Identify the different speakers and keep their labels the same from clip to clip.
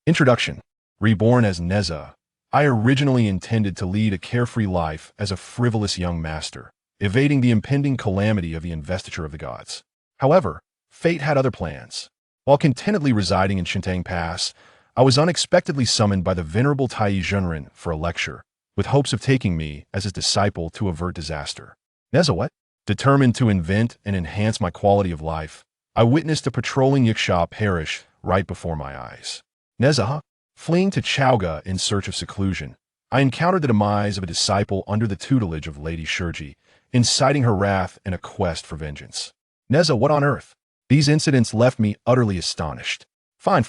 Speaker 1: Introduction. Reborn as Nezha, I originally intended to lead a carefree life as a frivolous young master, evading the impending calamity of the investiture of the gods. However, fate had other plans. While contentedly residing in Chentang Pass, I was unexpectedly summoned by the venerable Taiyi Zhenren for a lecture, with hopes of taking me as his disciple to avert disaster. Nezha what? Determined to invent and enhance my quality of life, I witnessed a patrolling Yaksha perish right before my eyes. Nezha, fleeing to Chowga in search of seclusion, I encountered the demise of a disciple under the tutelage of Lady Shurji, inciting her wrath in a quest for vengeance. Nezha, what on earth? These incidents left me utterly astonished. Fine.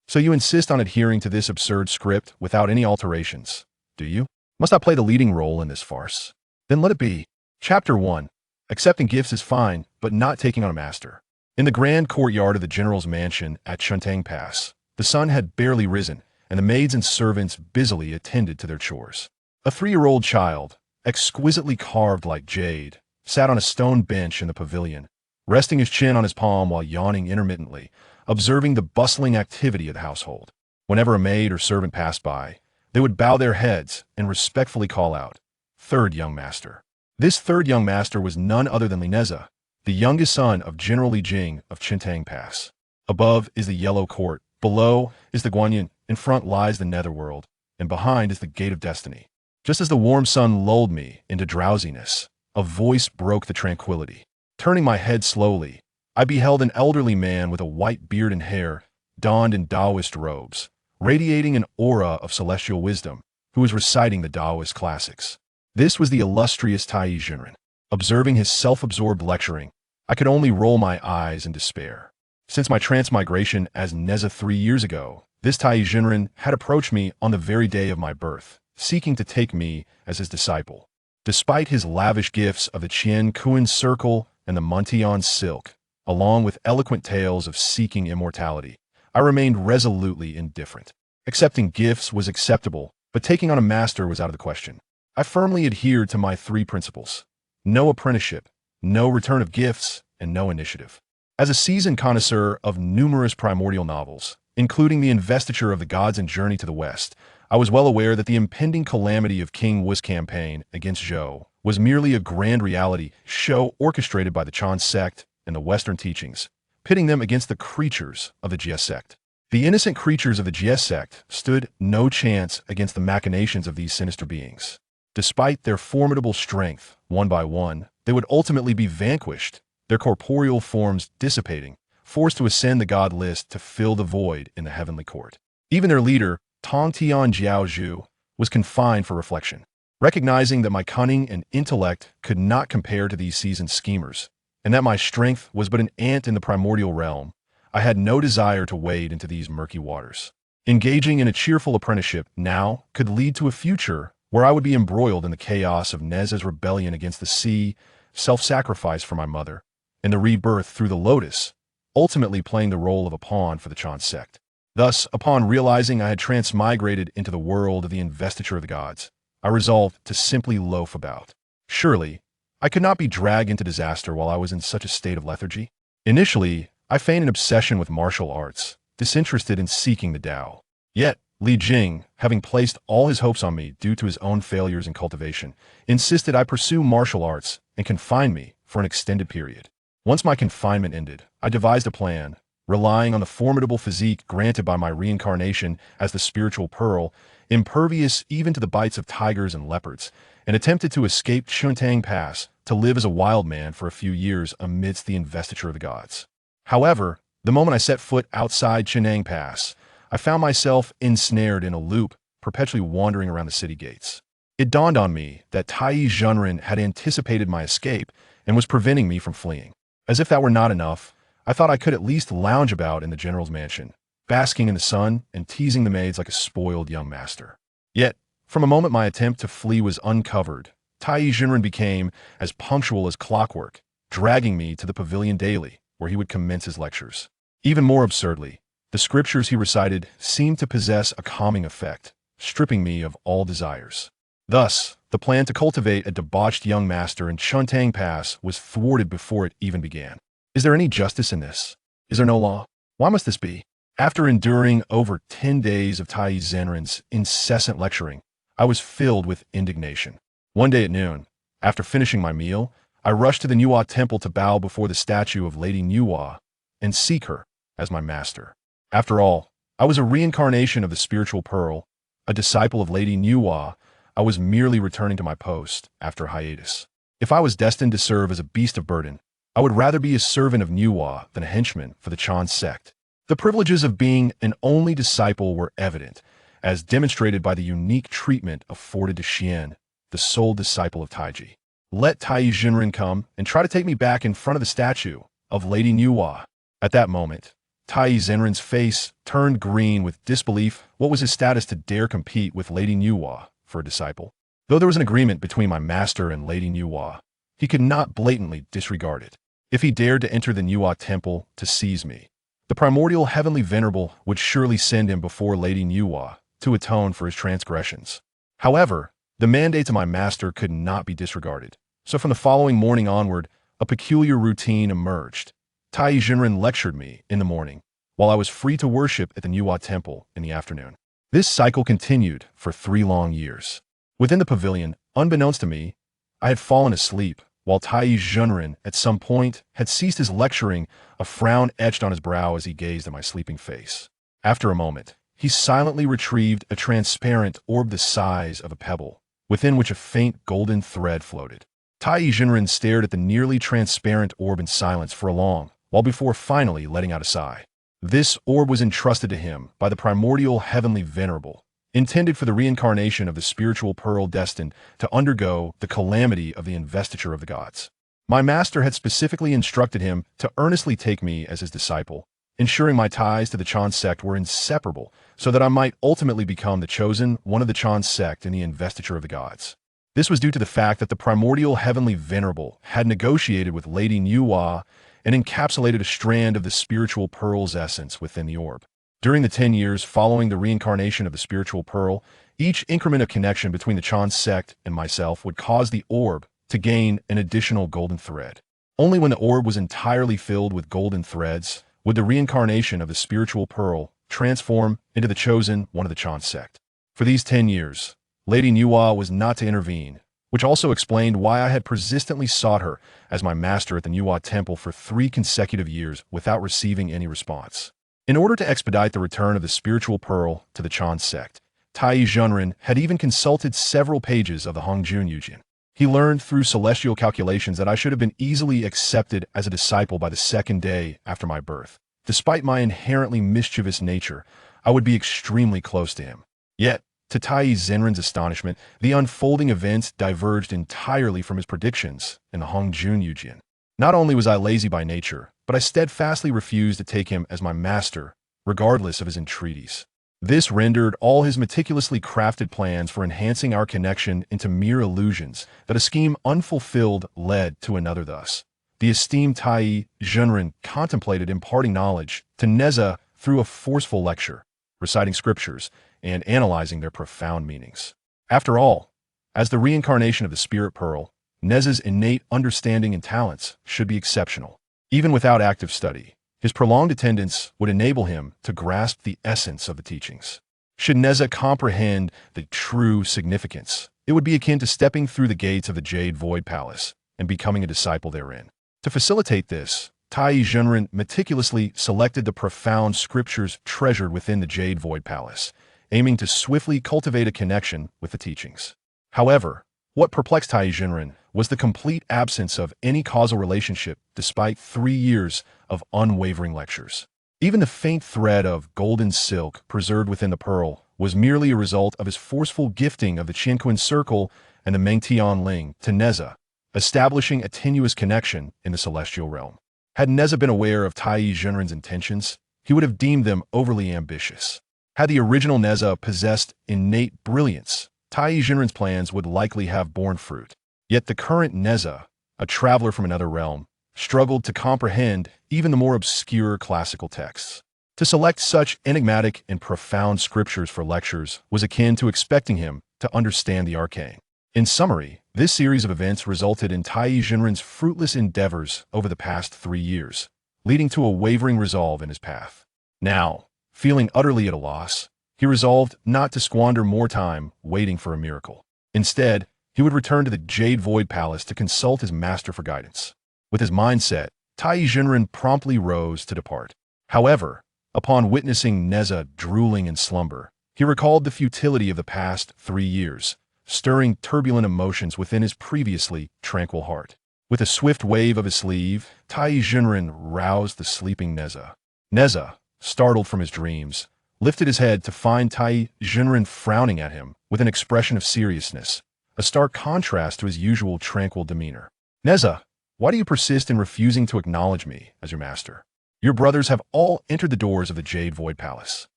Speaker 1: So you insist on adhering to this absurd script without any alterations, do you? Must I play the leading role in this farce? Then let it be. Chapter 1. Accepting gifts is fine, but not taking on a master. In the grand courtyard of the general's mansion at Chentang Pass, the sun had barely risen, and the maids and servants busily attended to their chores. A 3-year-old child, exquisitely carved like jade, sat on a stone bench in the pavilion, resting his chin on his palm while yawning intermittently, observing the bustling activity of the household. Whenever a maid or servant passed by, they would bow their heads and respectfully call out, "Third young master." This third young master was none other than Nezha, the youngest son of General Li Jing of Chentang Pass. Above is the Yellow Court, below is the Guanyin, in front lies the Netherworld, and behind is the Gate of Destiny. Just as the warm sun lulled me into drowsiness, a voice broke the tranquility. Turning my head slowly, I beheld an elderly man with a white beard and hair, donned in Taoist robes, radiating an aura of celestial wisdom, who was reciting the Taoist classics. This was the illustrious Taiyi Zhenren. Observing his self-absorbed lecturing, I could only roll my eyes in despair. Since my transmigration as Nezha 3 years ago, this Taiyi Zhenren had approached me on the very day of my birth, seeking to take me as his disciple. Despite his lavish gifts of the Qian Kuan circle and the Muntian silk, along with eloquent tales of seeking immortality, I remained resolutely indifferent. Accepting gifts was acceptable, but taking on a master was out of the question. I firmly adhered to my 3 principles: no apprenticeship, no return of gifts, and no initiative. As a seasoned connoisseur of numerous primordial novels, including The Investiture of the Gods and Journey to the West, I was well aware that the impending calamity of King Wu's campaign against Zhou was merely a grand reality show orchestrated by the Chan Sect and the Western teachings, pitting them against the creatures of the Jade Sect. The innocent creatures of the Jade Sect stood no chance against the machinations of these sinister beings. Despite their formidable strength, one by one, they would ultimately be vanquished, their corporeal forms dissipating, forced to ascend the god list to fill the void in the heavenly court. Even their leader, Tong Tian Jiaozhu, was confined for reflection. Recognizing that my cunning and intellect could not compare to these seasoned schemers, and that my strength was but an ant in the primordial realm, I had no desire to wade into these murky waters. Engaging in a cheerful apprenticeship now could lead to a future where I would be embroiled in the chaos of Nezha's rebellion against the sea, self-sacrifice for my mother, and the rebirth through the lotus, ultimately playing the role of a pawn for the Chan Sect. Thus, upon realizing I had transmigrated into the world of the investiture of the gods, I resolved to simply loaf about. Surely, I could not be dragged into disaster while I was in such a state of lethargy. Initially, I feigned an obsession with martial arts, disinterested in seeking the Tao. Yet, Li Jing, having placed all his hopes on me due to his own failures in cultivation, insisted I pursue martial arts and confined me for an extended period. Once my confinement ended, I devised a plan, relying on the formidable physique granted by my reincarnation as the spiritual pearl, impervious even to the bites of tigers and leopards, and attempted to escape Chentang Pass to live as a wild man for a few years amidst the investiture of the gods. However, the moment I set foot outside Chentang Pass, I found myself ensnared in a loop, perpetually wandering around the city gates. It dawned on me that Taiyi Zhenren had anticipated my escape and was preventing me from fleeing. As if that were not enough, I thought I could at least lounge about in the general's mansion, basking in the sun and teasing the maids like a spoiled young master. Yet, from the moment my attempt to flee was uncovered, Taiyi Zhenren became as punctual as clockwork, dragging me to the pavilion daily, where he would commence his lectures. Even more absurdly, the scriptures he recited seemed to possess a calming effect, stripping me of all desires. Thus, the plan to cultivate a debauched young master in Chentang Pass was thwarted before it even began. Is there any justice in this? Is there no law? Why must this be? After enduring over 10 days of Taiyi Zhenren's incessant lecturing, I was filled with indignation. One day at noon, after finishing my meal, I rushed to the Nuwa temple to bow before the statue of Lady Nuwa and seek her as my master. After all, I was a reincarnation of the spiritual pearl, a disciple of Lady Nuwa. I was merely returning to my post after a hiatus. If I was destined to serve as a beast of burden, I would rather be a servant of Nuwa than a henchman for the Chan Sect. The privileges of being an only disciple were evident, as demonstrated by the unique treatment afforded to Xian, the sole disciple of Taiji. Let Taiyi Zhenren come and try to take me back in front of the statue of Lady Nuwa. At that moment, Taiyi Zhenren's face turned green with disbelief. What was his status to dare compete with Lady Nuwa for a disciple? Though there was an agreement between my master and Lady Nuwa, he could not blatantly disregard it. If he dared to enter the Nuwa temple to seize me, the primordial heavenly venerable would surely send him before Lady Nuwa to atone for his transgressions. However, the mandates of my master could not be disregarded. So from the following morning onward, a peculiar routine emerged. Taiyi Zhenren lectured me in the morning, while I was free to worship at the Nuwa temple in the afternoon. This cycle continued for 3 long years. Within the pavilion, unbeknownst to me, I had fallen asleep, while Taiyi Zhenren at some point had ceased his lecturing, a frown etched on his brow as he gazed at my sleeping face. After a moment, he silently retrieved a transparent orb the size of a pebble, within which a faint golden thread floated. Taiyi Zhenren stared at the nearly transparent orb in silence for a long while before finally letting out a sigh. This orb was entrusted to him by the primordial heavenly venerable, intended for the reincarnation of the spiritual pearl destined to undergo the calamity of the investiture of the gods. My master had specifically instructed him to earnestly take me as his disciple, ensuring my ties to the Chan Sect were inseparable so that I might ultimately become the chosen one of the Chan Sect in the investiture of the gods. This was due to the fact that the primordial heavenly venerable had negotiated with Lady Nuwa and encapsulated a strand of the spiritual pearl's essence within the orb. During the 10 years following the reincarnation of the spiritual pearl, each increment of connection between the Chan Sect and myself would cause the orb to gain an additional golden thread. Only when the orb was entirely filled with golden threads would the reincarnation of the spiritual pearl transform into the chosen one of the Chan Sect. For these 10 years, Lady Nuwa was not to intervene, which also explained why I had persistently sought her as my master at the Nuwa temple for 3 consecutive years without receiving any response. In order to expedite the return of the spiritual pearl to the Chan Sect, Taiyi Zhenren had even consulted several pages of the Hongjun Yujin. He learned through celestial calculations that I should have been easily accepted as a disciple by the 2nd day after my birth. Despite my inherently mischievous nature, I would be extremely close to him. Yet, to Taiyi Zhenren's astonishment, the unfolding events diverged entirely from his predictions in the Hongjun Yujin. Not only was I lazy by nature, but I steadfastly refused to take him as my master, regardless of his entreaties. This rendered all his meticulously crafted plans for enhancing our connection into mere illusions that a scheme unfulfilled led to another thus. The esteemed Taiyi Zhenren contemplated imparting knowledge to Nezha through a forceful lecture, reciting scriptures, and analyzing their profound meanings. After all, as the reincarnation of the spirit pearl, Nezha's innate understanding and talents should be exceptional. Even without active study, his prolonged attendance would enable him to grasp the essence of the teachings. Should Nezha comprehend the true significance, it would be akin to stepping through the gates of the Jade Void Palace and becoming a disciple therein. To facilitate this, Taiyi Zhenren meticulously selected the profound scriptures treasured within the Jade Void Palace, aiming to swiftly cultivate a connection with the teachings. However, what perplexed Taiyi Zhenren was the complete absence of any causal relationship despite 3 years of unwavering lectures. Even the faint thread of golden silk preserved within the pearl was merely a result of his forceful gifting of the Qianquan circle and the Mengtian Ling to Nezha, establishing a tenuous connection in the celestial realm. Had Nezha been aware of Taiyi Zhenren's intentions, he would have deemed them overly ambitious. Had the original Nezha possessed innate brilliance, Taiyi Zhenren's plans would likely have borne fruit. Yet the current Nezha, a traveler from another realm, struggled to comprehend even the more obscure classical texts. To select such enigmatic and profound scriptures for lectures was akin to expecting him to understand the arcane. In summary, this series of events resulted in Taiyi Zhenren's fruitless endeavors over the past 3 years, leading to a wavering resolve in his path. Now, Feeling utterly at a loss, he resolved not to squander more time waiting for a miracle. Instead, he would return to the Jade Void Palace to consult his master for guidance. With his mind set, Taiyi Zhenren promptly rose to depart. However, upon witnessing Nezha drooling in slumber, he recalled the futility of the past 3 years, stirring turbulent emotions within his previously tranquil heart. With a swift wave of his sleeve, Taiyi Zhenren roused the sleeping Nezha. Nezha, startled from his dreams, lifted his head to find Taiyi Zhenren frowning at him with an expression of seriousness, a stark contrast to his usual tranquil demeanor. Nezha, why do you persist in refusing to acknowledge me as your master? Your brothers have all entered the doors of the Jade Void Palace.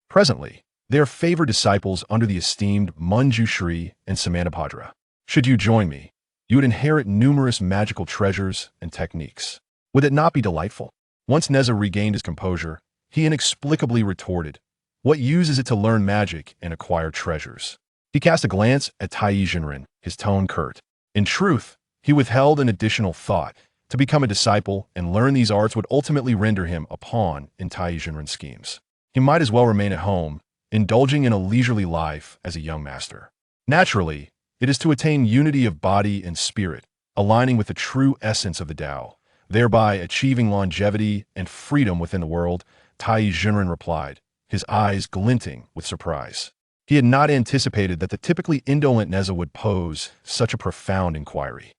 Speaker 1: Presently, they are favored disciples under the esteemed Manjushri and Samantabhadra. Should you join me, you would inherit numerous magical treasures and techniques. Would it not be delightful? Once Nezha regained his composure, he inexplicably retorted, what use is it to learn magic and acquire treasures? He cast a glance at Taiyi Zhenren, his tone curt. In truth, he withheld an additional thought. To become a disciple and learn these arts would ultimately render him a pawn in Taiyi Zhenren's schemes. He might as well remain at home, indulging in a leisurely life as a young master. Naturally, it is to attain unity of body and spirit, aligning with the true essence of the Tao, thereby achieving longevity and freedom within the world, Taiyi Zhenren replied, his eyes glinting with surprise. He had not anticipated that the typically indolent Nezha would pose such a profound inquiry.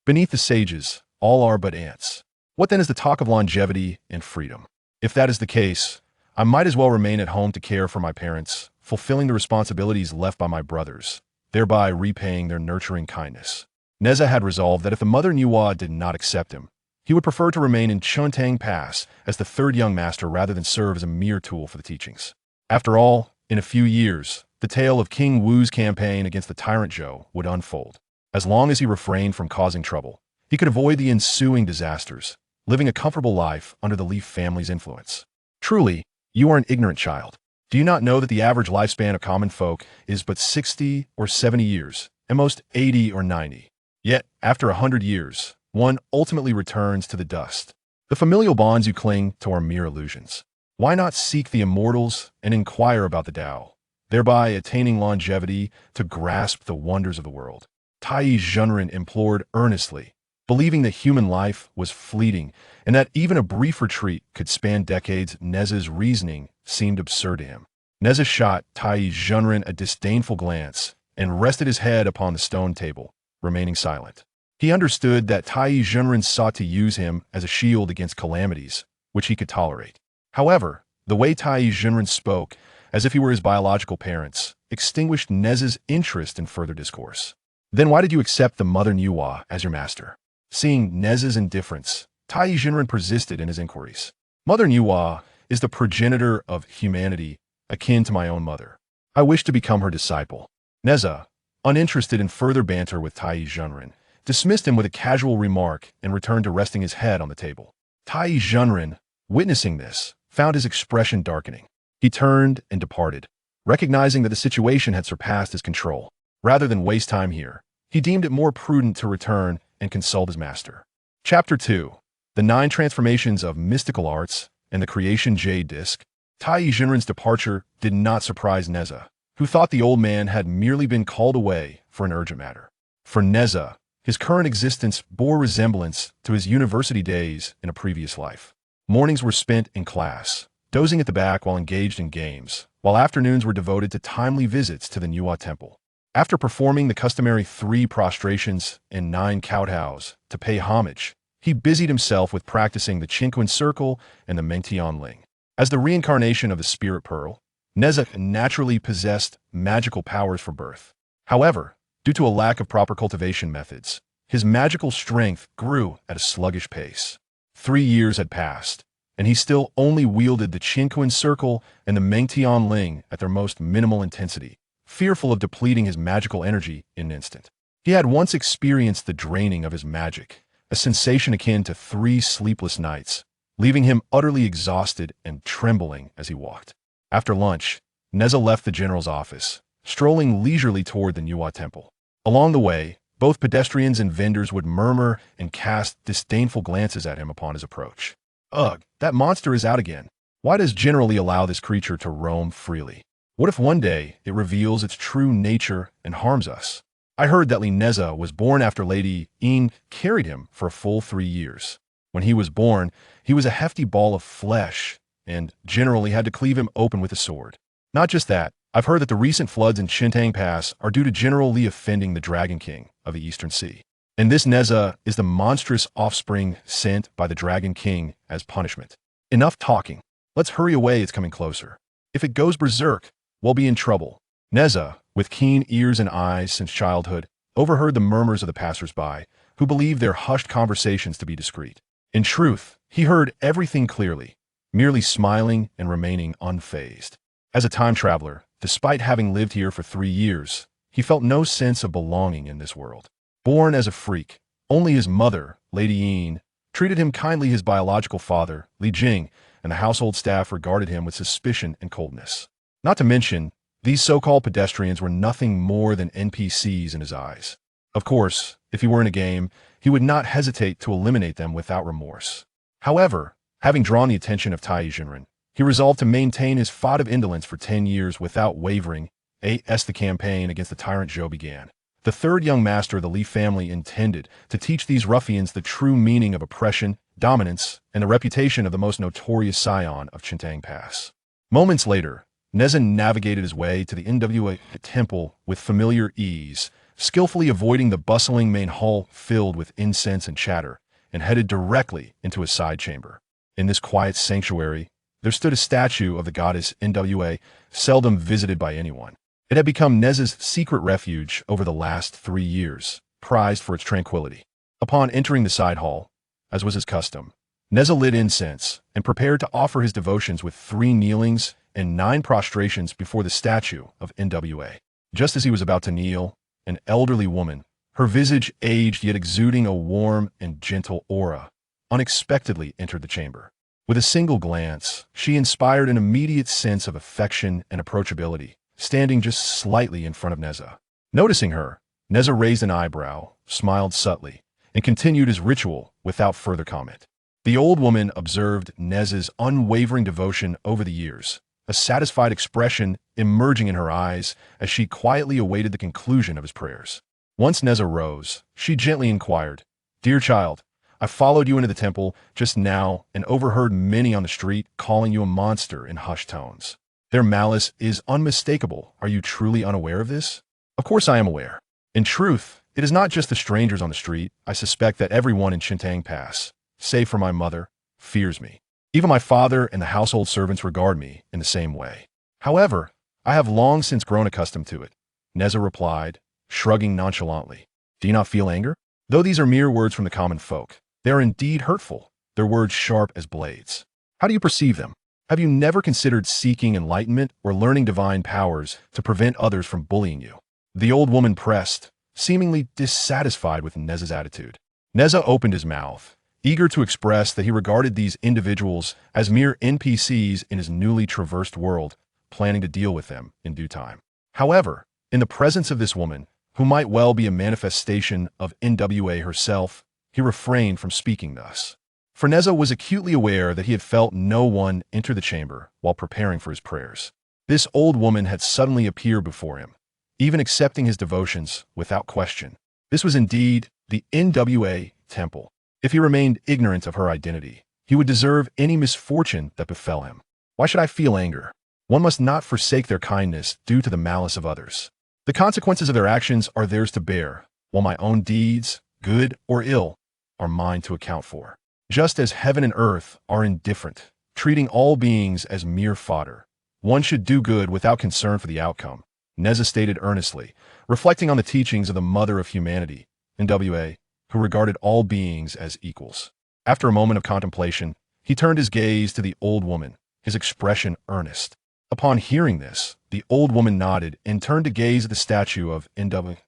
Speaker 1: Beneath the sages, all are but ants. What then is the talk of longevity and freedom? If that is the case, I might as well remain at home to care for my parents, fulfilling the responsibilities left by my brothers, thereby repaying their nurturing kindness. Nezha had resolved that if the mother Nuwa did not accept him, he would prefer to remain in Chentang Pass as the third young master rather than serve as a mere tool for the teachings. After all, in a few years, the tale of King Wu's campaign against the tyrant Zhou would unfold. As long as he refrained from causing trouble, he could avoid the ensuing disasters, living a comfortable life under the Leaf family's influence. Truly, you are an ignorant child. Do you not know that the average lifespan of common folk is but 60 or 70 years, at most 80 or 90? Yet, after 100 years, one ultimately returns to the dust. The familial bonds you cling to are mere illusions. Why not seek the immortals and inquire about the Tao, thereby attaining longevity to grasp the wonders of the world? Taiyi Zhenren implored earnestly, believing that human life was fleeting and that even a brief retreat could span decades. Nezha's reasoning seemed absurd to him. Nezha shot Taiyi Zhenren a disdainful glance and rested his head upon the stone table, remaining silent. He understood that Taiyi Zhenren sought to use him as a shield against calamities, which he could tolerate. However, the way Taiyi Zhenren spoke, as if he were his biological parents, extinguished Nezha's interest in further discourse. Then why did you accept the mother Nuwa as your master? Seeing Nezha's indifference, Taiyi Zhenren persisted in his inquiries. Mother Nuwa is the progenitor of humanity, akin to my own mother. I wish to become her disciple. Nezha, uninterested in further banter with Taiyi Zhenren, dismissed him with a casual remark and returned to resting his head on the table. Taiyi Zhenren, witnessing this, found his expression darkening. He turned and departed, recognizing that the situation had surpassed his control. Rather than waste time here, he deemed it more prudent to return and consult his master. Chapter 2. The 9 Transformations of Mystical Arts and the Creation Jade Disc. Taiyi Zhenren's departure did not surprise Nezha, who thought the old man had merely been called away for an urgent matter. For Nezha, his current existence bore resemblance to his university days in a previous life. Mornings were spent in class, dozing at the back while engaged in games, while afternoons were devoted to timely visits to the Nuwa temple. After performing the customary 3 prostrations and 9 kowtows to pay homage, he busied himself with practicing the Qinquan Circle and the Mengtian Ling. As the reincarnation of the Spirit Pearl, Nezha naturally possessed magical powers for birth. However, due to a lack of proper cultivation methods, his magical strength grew at a sluggish pace. 3 years had passed, and he still only wielded the Qinquan Circle and the Mengtian Ling at their most minimal intensity, fearful of depleting his magical energy in an instant. He had once experienced the draining of his magic, a sensation akin to 3 sleepless nights, leaving him utterly exhausted and trembling as he walked. After lunch, Nezha left the general's office, strolling leisurely toward the Nuwa temple. Along the way, both pedestrians and vendors would murmur and cast disdainful glances at him upon his approach. Ugh, that monster is out again. Why does generally allow this creature to roam freely? What if one day it reveals its true nature and harms us? I heard that Nezha was born after Lady Yuan carried him for a full 3 years. When he was born, he was a hefty ball of flesh and generally had to cleave him open with a sword. Not just that, I've heard that the recent floods in Chentang Pass are due to generally offending the Dragon King of the Eastern Sea. And this Nezha is the monstrous offspring sent by the Dragon King as punishment. Enough talking. Let's hurry away, it's coming closer. If it goes berserk, we'll be in trouble. Nezha, with keen ears and eyes since childhood, overheard the murmurs of the passers-by, who believed their hushed conversations to be discreet. In truth, he heard everything clearly, merely smiling and remaining unfazed. As a time traveler, despite having lived here for 3 years, he felt no sense of belonging in this world. Born as a freak, only his mother, Lady Yuan, treated him kindly. His biological father, Li Jing, and the household staff regarded him with suspicion and coldness. Not to mention, these so-called pedestrians were nothing more than NPCs in his eyes. Of course, if he were in a game, he would not hesitate to eliminate them without remorse. However, having drawn the attention of Taiyi Zhenren, he resolved to maintain his fought of indolence for 10 years without wavering. As the campaign against the tyrant Zhou began, the third young master of the Li family intended to teach these ruffians the true meaning of oppression, dominance, and the reputation of the most notorious scion of Chentang Pass. Moments later, Nezha navigated his way to the Nwa temple with familiar ease, skillfully avoiding the bustling main hall filled with incense and chatter, and headed directly into a side chamber. In this quiet sanctuary, there stood a statue of the goddess Nwa, seldom visited by anyone. It had become Nezha's secret refuge over the last 3 years, prized for its tranquility. Upon entering the side hall, as was his custom, Nezha lit incense and prepared to offer his devotions with 3 kneelings and 9 prostrations before the statue of Nwa. Just as he was about to kneel, an elderly woman, her visage aged yet exuding a warm and gentle aura, unexpectedly entered the chamber. With a single glance, she inspired an immediate sense of affection and approachability, standing just slightly in front of Nezha. Noticing her, Nezha raised an eyebrow, smiled subtly, and continued his ritual without further comment. The old woman observed Nezha's unwavering devotion over the years, a satisfied expression emerging in her eyes as she quietly awaited the conclusion of his prayers. Once Nezha rose, she gently inquired, "Dear child, I followed you into the temple just now and overheard many on the street calling you a monster in hushed tones. Their malice is unmistakable. Are you truly unaware of this?" "Of course I am aware. In truth, it is not just the strangers on the street. I suspect that everyone in Chentang Pass, save for my mother, fears me. Even my father and the household servants regard me in the same way. However, I have long since grown accustomed to it," Nezha replied, shrugging nonchalantly. "Do you not feel anger? Though these are mere words from the common folk, they are indeed hurtful, their words sharp as blades. How do you perceive them? Have you never considered seeking enlightenment or learning divine powers to prevent others from bullying you?" The old woman pressed, seemingly dissatisfied with Nezha's attitude. Nezha opened his mouth, eager to express that he regarded these individuals as mere NPCs in his newly traversed world, planning to deal with them in due time. However, in the presence of this woman, who might well be a manifestation of Nwa herself, he refrained from speaking thus. For Nezha was acutely aware that he had felt no one enter the chamber while preparing for his prayers. This old woman had suddenly appeared before him, even accepting his devotions without question. This was indeed the Nwa temple. If he remained ignorant of her identity, he would deserve any misfortune that befell him. Why should I feel anger? One must not forsake their kindness due to the malice of others. The consequences of their actions are theirs to bear, while my own deeds, good or ill, are mine to account for. Just as heaven and earth are indifferent, treating all beings as mere fodder, one should do good without concern for the outcome, Nezha stated earnestly, reflecting on the teachings of the mother of humanity, Nwa, who regarded all beings as equals. After a moment of contemplation, he turned his gaze to the old woman, his expression earnest. Upon hearing this, the old woman nodded and turned to gaze at the statue of Nwa,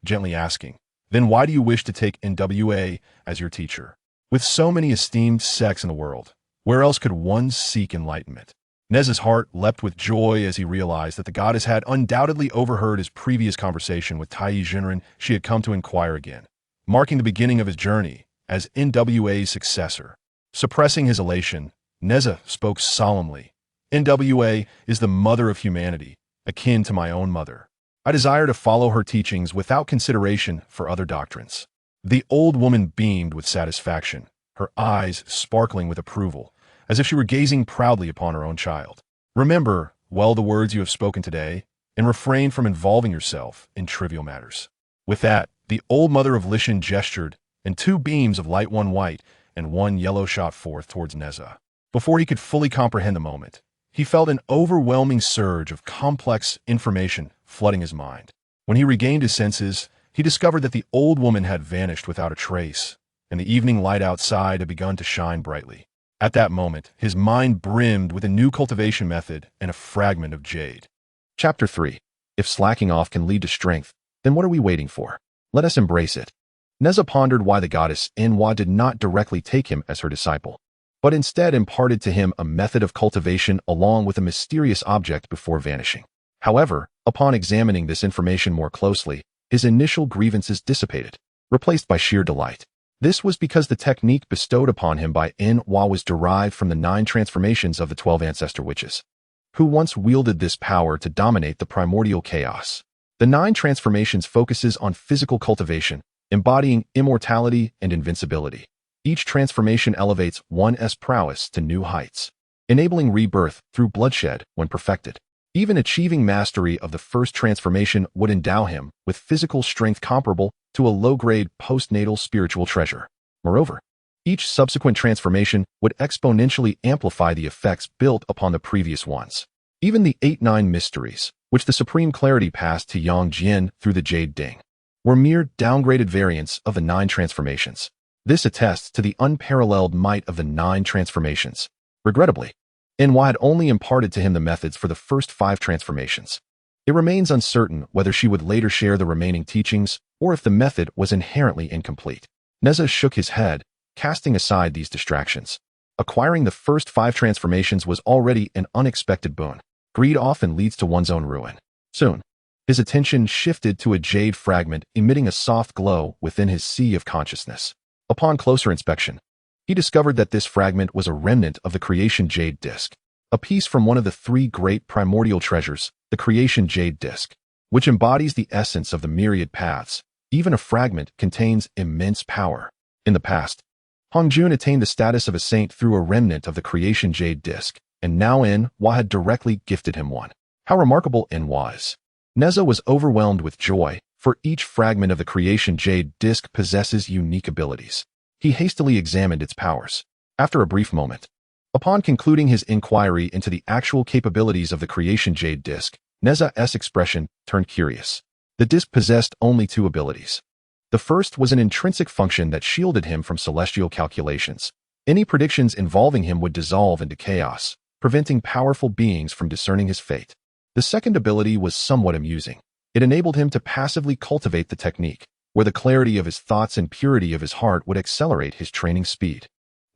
Speaker 1: gently asking, "Then why do you wish to take Nwa as your teacher? With so many esteemed sects in the world, where else could one seek enlightenment?" Nezha's heart leapt with joy as he realized that the goddess had undoubtedly overheard his previous conversation with Taiyi Zhenren. She had come to inquire again, marking the beginning of his journey as Nwa's successor. Suppressing his elation, Nezha spoke solemnly, NWA is the mother of humanity, akin to my own mother. I desire to follow her teachings without consideration for other doctrines. The old woman beamed with satisfaction, her eyes sparkling with approval, as if she were gazing proudly upon her own child. Remember well the words you have spoken today, and refrain from involving yourself in trivial matters. With that, the old mother of Lishan gestured, and two beams of light, one white and one yellow, shot forth towards Nezha. Before he could fully comprehend the moment, he felt an overwhelming surge of complex information flooding his mind. When he regained his senses, he discovered that the old woman had vanished without a trace, and the evening light outside had begun to shine brightly. At that moment, his mind brimmed with a new cultivation method and a fragment of jade. Chapter 3. If slacking off can lead to strength, then what are we waiting for? Let us embrace it. Nezha pondered why the goddess Nuwa did not directly take him as her disciple, but instead imparted to him a method of cultivation along with a mysterious object before vanishing. However, upon examining this information more closely, his initial grievances dissipated, replaced by sheer delight. This was because the technique bestowed upon him by Nuwa was derived from the 9 transformations of the 12 ancestor witches, who once wielded this power to dominate the primordial chaos. The 9 transformations focuses on physical cultivation, embodying immortality and invincibility. Each transformation elevates one's prowess to new heights, enabling rebirth through bloodshed when perfected. Even achieving mastery of the first transformation would endow him with physical strength comparable to a low-grade postnatal spiritual treasure. Moreover, each subsequent transformation would exponentially amplify the effects built upon the previous ones. Even the 8-9 mysteries, which the supreme clarity passed to Yang Jian through the Jade Ding, were mere downgraded variants of the 9 transformations. This attests to the unparalleled might of the 9 transformations. Regrettably, Nuwa had only imparted to him the methods for the first 5 transformations. It remains uncertain whether she would later share the remaining teachings or if the method was inherently incomplete. Nezha shook his head, casting aside these distractions. Acquiring the first 5 transformations was already an unexpected boon. Greed often leads to one's own ruin. Soon, his attention shifted to a jade fragment emitting a soft glow within his sea of consciousness. Upon closer inspection, he discovered that this fragment was a remnant of the creation jade disk, a piece from one of the 3 great primordial treasures, the creation jade disk, which embodies the essence of the myriad paths. Even a fragment contains immense power. In the past, Hongjun attained the status of a saint through a remnant of the creation jade disk, and now Nuwa had directly gifted him one. How remarkable Nuwa is! Nezha was overwhelmed with joy, for each fragment of the creation jade disk possesses unique abilities. He hastily examined its powers. After a brief moment, upon concluding his inquiry into the actual capabilities of the creation jade disk, Nezha's expression turned curious. The disk possessed only 2 abilities. The first was an intrinsic function that shielded him from celestial calculations. Any predictions involving him would dissolve into chaos, preventing powerful beings from discerning his fate. The second ability was somewhat amusing. It enabled him to passively cultivate the technique, where the clarity of his thoughts and purity of his heart would accelerate his training speed.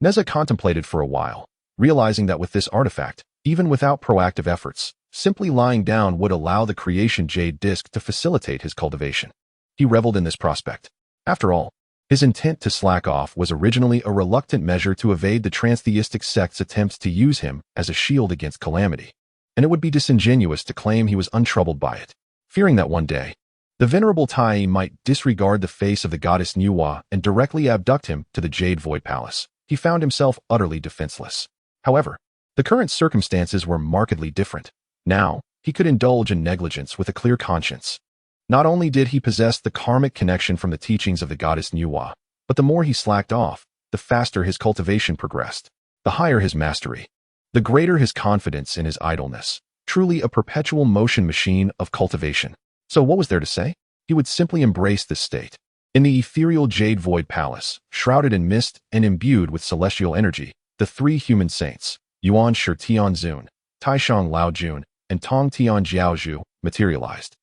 Speaker 1: Nezha contemplated for a while, realizing that with this artifact, even without proactive efforts, simply lying down would allow the creation jade disk to facilitate his cultivation. He reveled in this prospect. After all, his intent to slack off was originally a reluctant measure to evade the transtheistic sect's attempts to use him as a shield against calamity, and it would be disingenuous to claim he was untroubled by it. Fearing that one day, the venerable Taiyi might disregard the face of the goddess Nuwa and directly abduct him to the Jade Void Palace, he found himself utterly defenseless. However, the current circumstances were markedly different. Now, he could indulge in negligence with a clear conscience. Not only did he possess the karmic connection from the teachings of the goddess Nuwa, but the more he slacked off, the faster his cultivation progressed, the higher his mastery, the greater his confidence in his idleness. Truly a perpetual motion machine of cultivation. So what was there to say? He would simply embrace this state. In the ethereal Jade Void Palace, shrouded in mist and imbued with celestial energy, the 3 human saints, Yuan Shi Tianzun, Taishang Lao Jun, and Tong Tian Jiaozhu, materialized,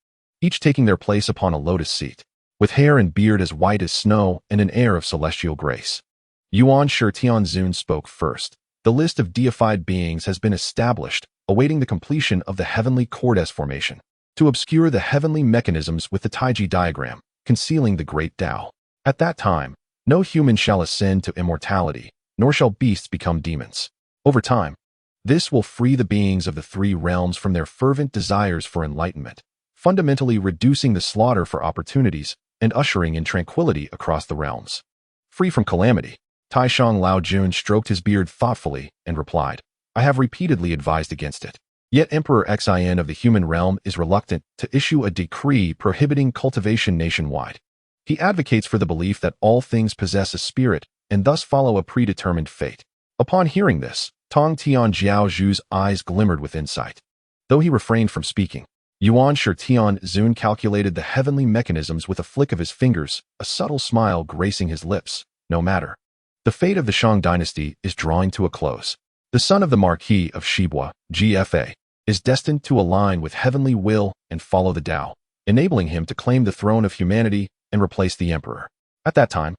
Speaker 1: each taking their place upon a lotus seat, with hair and beard as white as snow and an air of celestial grace. Yuan Shi Tianzun spoke first. The list of deified beings has been established, awaiting the completion of the heavenly Cordes formation, to obscure the heavenly mechanisms with the Taiji diagram, concealing the great Tao. At that time, no human shall ascend to immortality, nor shall beasts become demons. Over time, This will free the beings of the three realms from their fervent desires for enlightenment, fundamentally reducing the slaughter for opportunities and ushering in tranquility across the realms. Free from calamity, Taishang Laojun stroked his beard thoughtfully and replied, I have repeatedly advised against it. Yet Emperor Xin of the human realm is reluctant to issue a decree prohibiting cultivation nationwide. He advocates for the belief that all things possess a spirit and thus follow a predetermined fate. Upon hearing this, Tong Tian Jiaozhu's eyes glimmered with insight. Though he refrained from speaking, Yuan Tian Zun calculated the heavenly mechanisms with a flick of his fingers, a subtle smile gracing his lips. No matter. The fate of the Shang dynasty is drawing to a close. The son of the Marquis of Shibua, GFA, is destined to align with heavenly will and follow the Tao, enabling him to claim the throne of humanity and replace the emperor. At that time,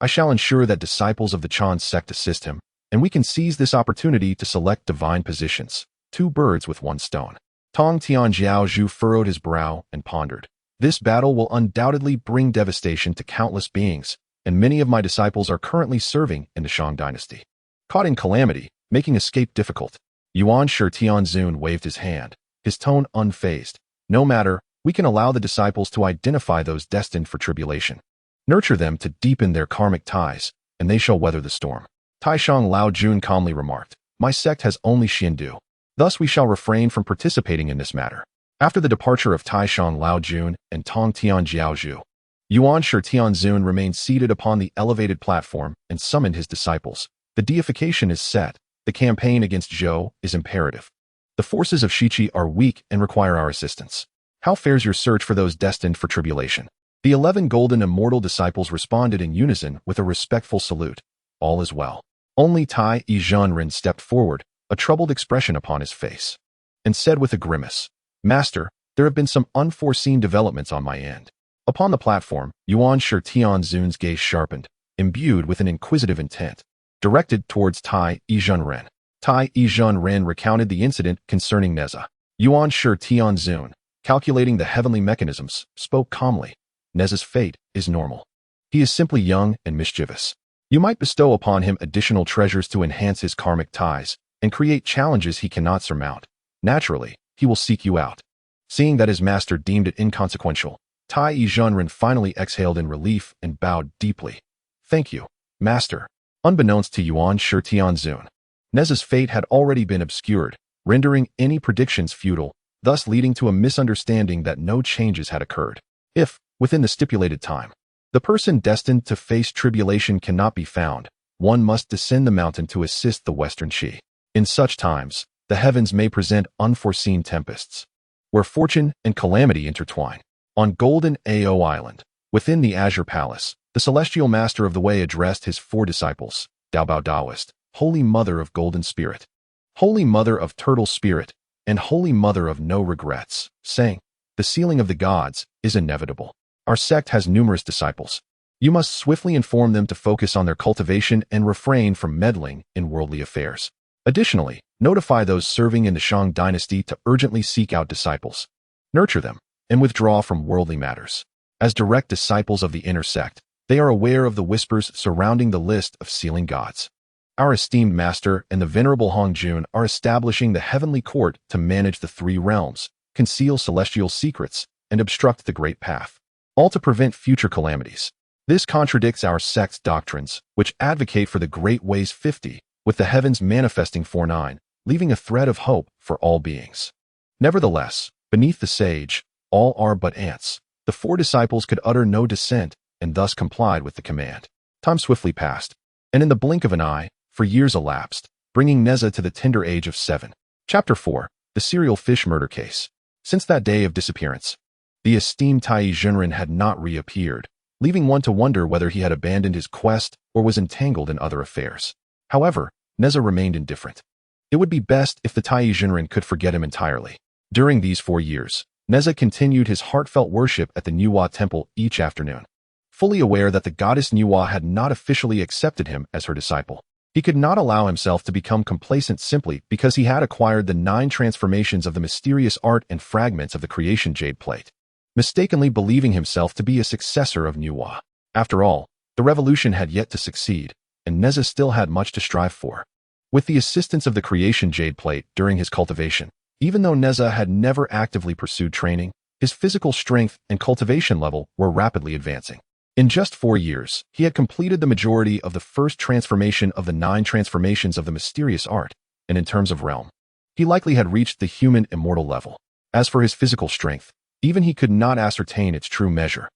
Speaker 1: I shall ensure that disciples of the Chan Sect assist him, and we can seize this opportunity to select divine positions, 2 birds with 1 stone. Tong Tian Jiaozhu furrowed his brow and pondered. This battle will undoubtedly bring devastation to countless beings, and many of my disciples are currently serving in the Shang dynasty. Caught in calamity, making escape difficult, Yuan Tianzun waved his hand, his tone unfazed. No matter, we can allow the disciples to identify those destined for tribulation. Nurture them to deepen their karmic ties, and they shall weather the storm. Taishang Laojun calmly remarked, My sect has only Xindu. Thus we shall refrain from participating in this matter. After the departure of Taishang Laojun and Tong Tian Jiaozhu, Yuan Tianzun remained seated upon the elevated platform and summoned his disciples. The deification is set. The campaign against Zhou is imperative. The forces of Shiqi are weak and require our assistance. How fares your search for those destined for tribulation? The 11 golden immortal disciples responded in unison with a respectful salute. All is well. Only Taiyi Zhenren stepped forward, a troubled expression upon his face, and said with a grimace, Master, there have been some unforeseen developments on my end. Upon the platform, Yuan Tianzun's gaze sharpened, imbued with an inquisitive intent, directed towards Taiyi Zhenren. Taiyi Zhenren recounted the incident concerning Nezha. Yuan Tianzun, calculating the heavenly mechanisms, spoke calmly. Nezha's fate is normal. He is simply young and mischievous. You might bestow upon him additional treasures to enhance his karmic ties and create challenges he cannot surmount. Naturally, he will seek you out. Seeing that his master deemed it inconsequential, Taiyi Zhenren finally exhaled in relief and bowed deeply. Thank you, master. Unbeknownst to Yuan Tianzun, Nezha's fate had already been obscured, rendering any predictions futile, thus leading to a misunderstanding that no changes had occurred. If, within the stipulated time, the person destined to face tribulation cannot be found, one must descend the mountain to assist the Western Qi. In such times, the heavens may present unforeseen tempests, where fortune and calamity intertwine. On Golden Ao Island, within the Azure Palace, the celestial master of the way addressed his 4 disciples, Daobao Taoist, Holy Mother of Golden Spirit, Holy Mother of Turtle Spirit, and Holy Mother of No Regrets, saying, The sealing of the gods is inevitable. Our sect has numerous disciples. You must swiftly inform them to focus on their cultivation and refrain from meddling in worldly affairs. Additionally, notify those serving in the Shang dynasty to urgently seek out disciples. Nurture them, and withdraw from worldly matters. As direct disciples of the inner sect, they are aware of the whispers surrounding the list of sealing gods. Our esteemed master and the venerable Hongjun are establishing the heavenly court to manage the 3 realms, conceal celestial secrets, and obstruct the great path, all to prevent future calamities. This contradicts our sect's doctrines, which advocate for the Great Ways 50, with the heavens manifesting 49, leaving a thread of hope for all beings. Nevertheless, beneath the sage, all are but ants. The 4 disciples could utter no dissent, and thus complied with the command. Time swiftly passed, and in the blink of an eye, for years elapsed, bringing Nezha to the tender age of 7. Chapter 4, The Serial Fish Murder Case. Since that day of disappearance, the esteemed Taiyi Zhenren had not reappeared, leaving one to wonder whether he had abandoned his quest or was entangled in other affairs. However, Nezha remained indifferent. It would be best if the Taiyi Zhenren could forget him entirely. During these 4 years, Nezha continued his heartfelt worship at the Nuwa temple each afternoon. Fully aware that the goddess Nuwa had not officially accepted him as her disciple, he could not allow himself to become complacent simply because he had acquired the 9 transformations of the mysterious art and fragments of the creation jade plate, mistakenly believing himself to be a successor of Nuwa. After all, the revolution had yet to succeed, and Nezha still had much to strive for. with the assistance of the creation jade plate during his cultivation. Even though Nezha had never actively pursued training, his physical strength and cultivation level were rapidly advancing. In just 4 years, he had completed the majority of the first transformation of the 9 transformations of the mysterious art, and in terms of realm, he likely had reached the human immortal level. As for his physical strength, even he could not ascertain its true measure,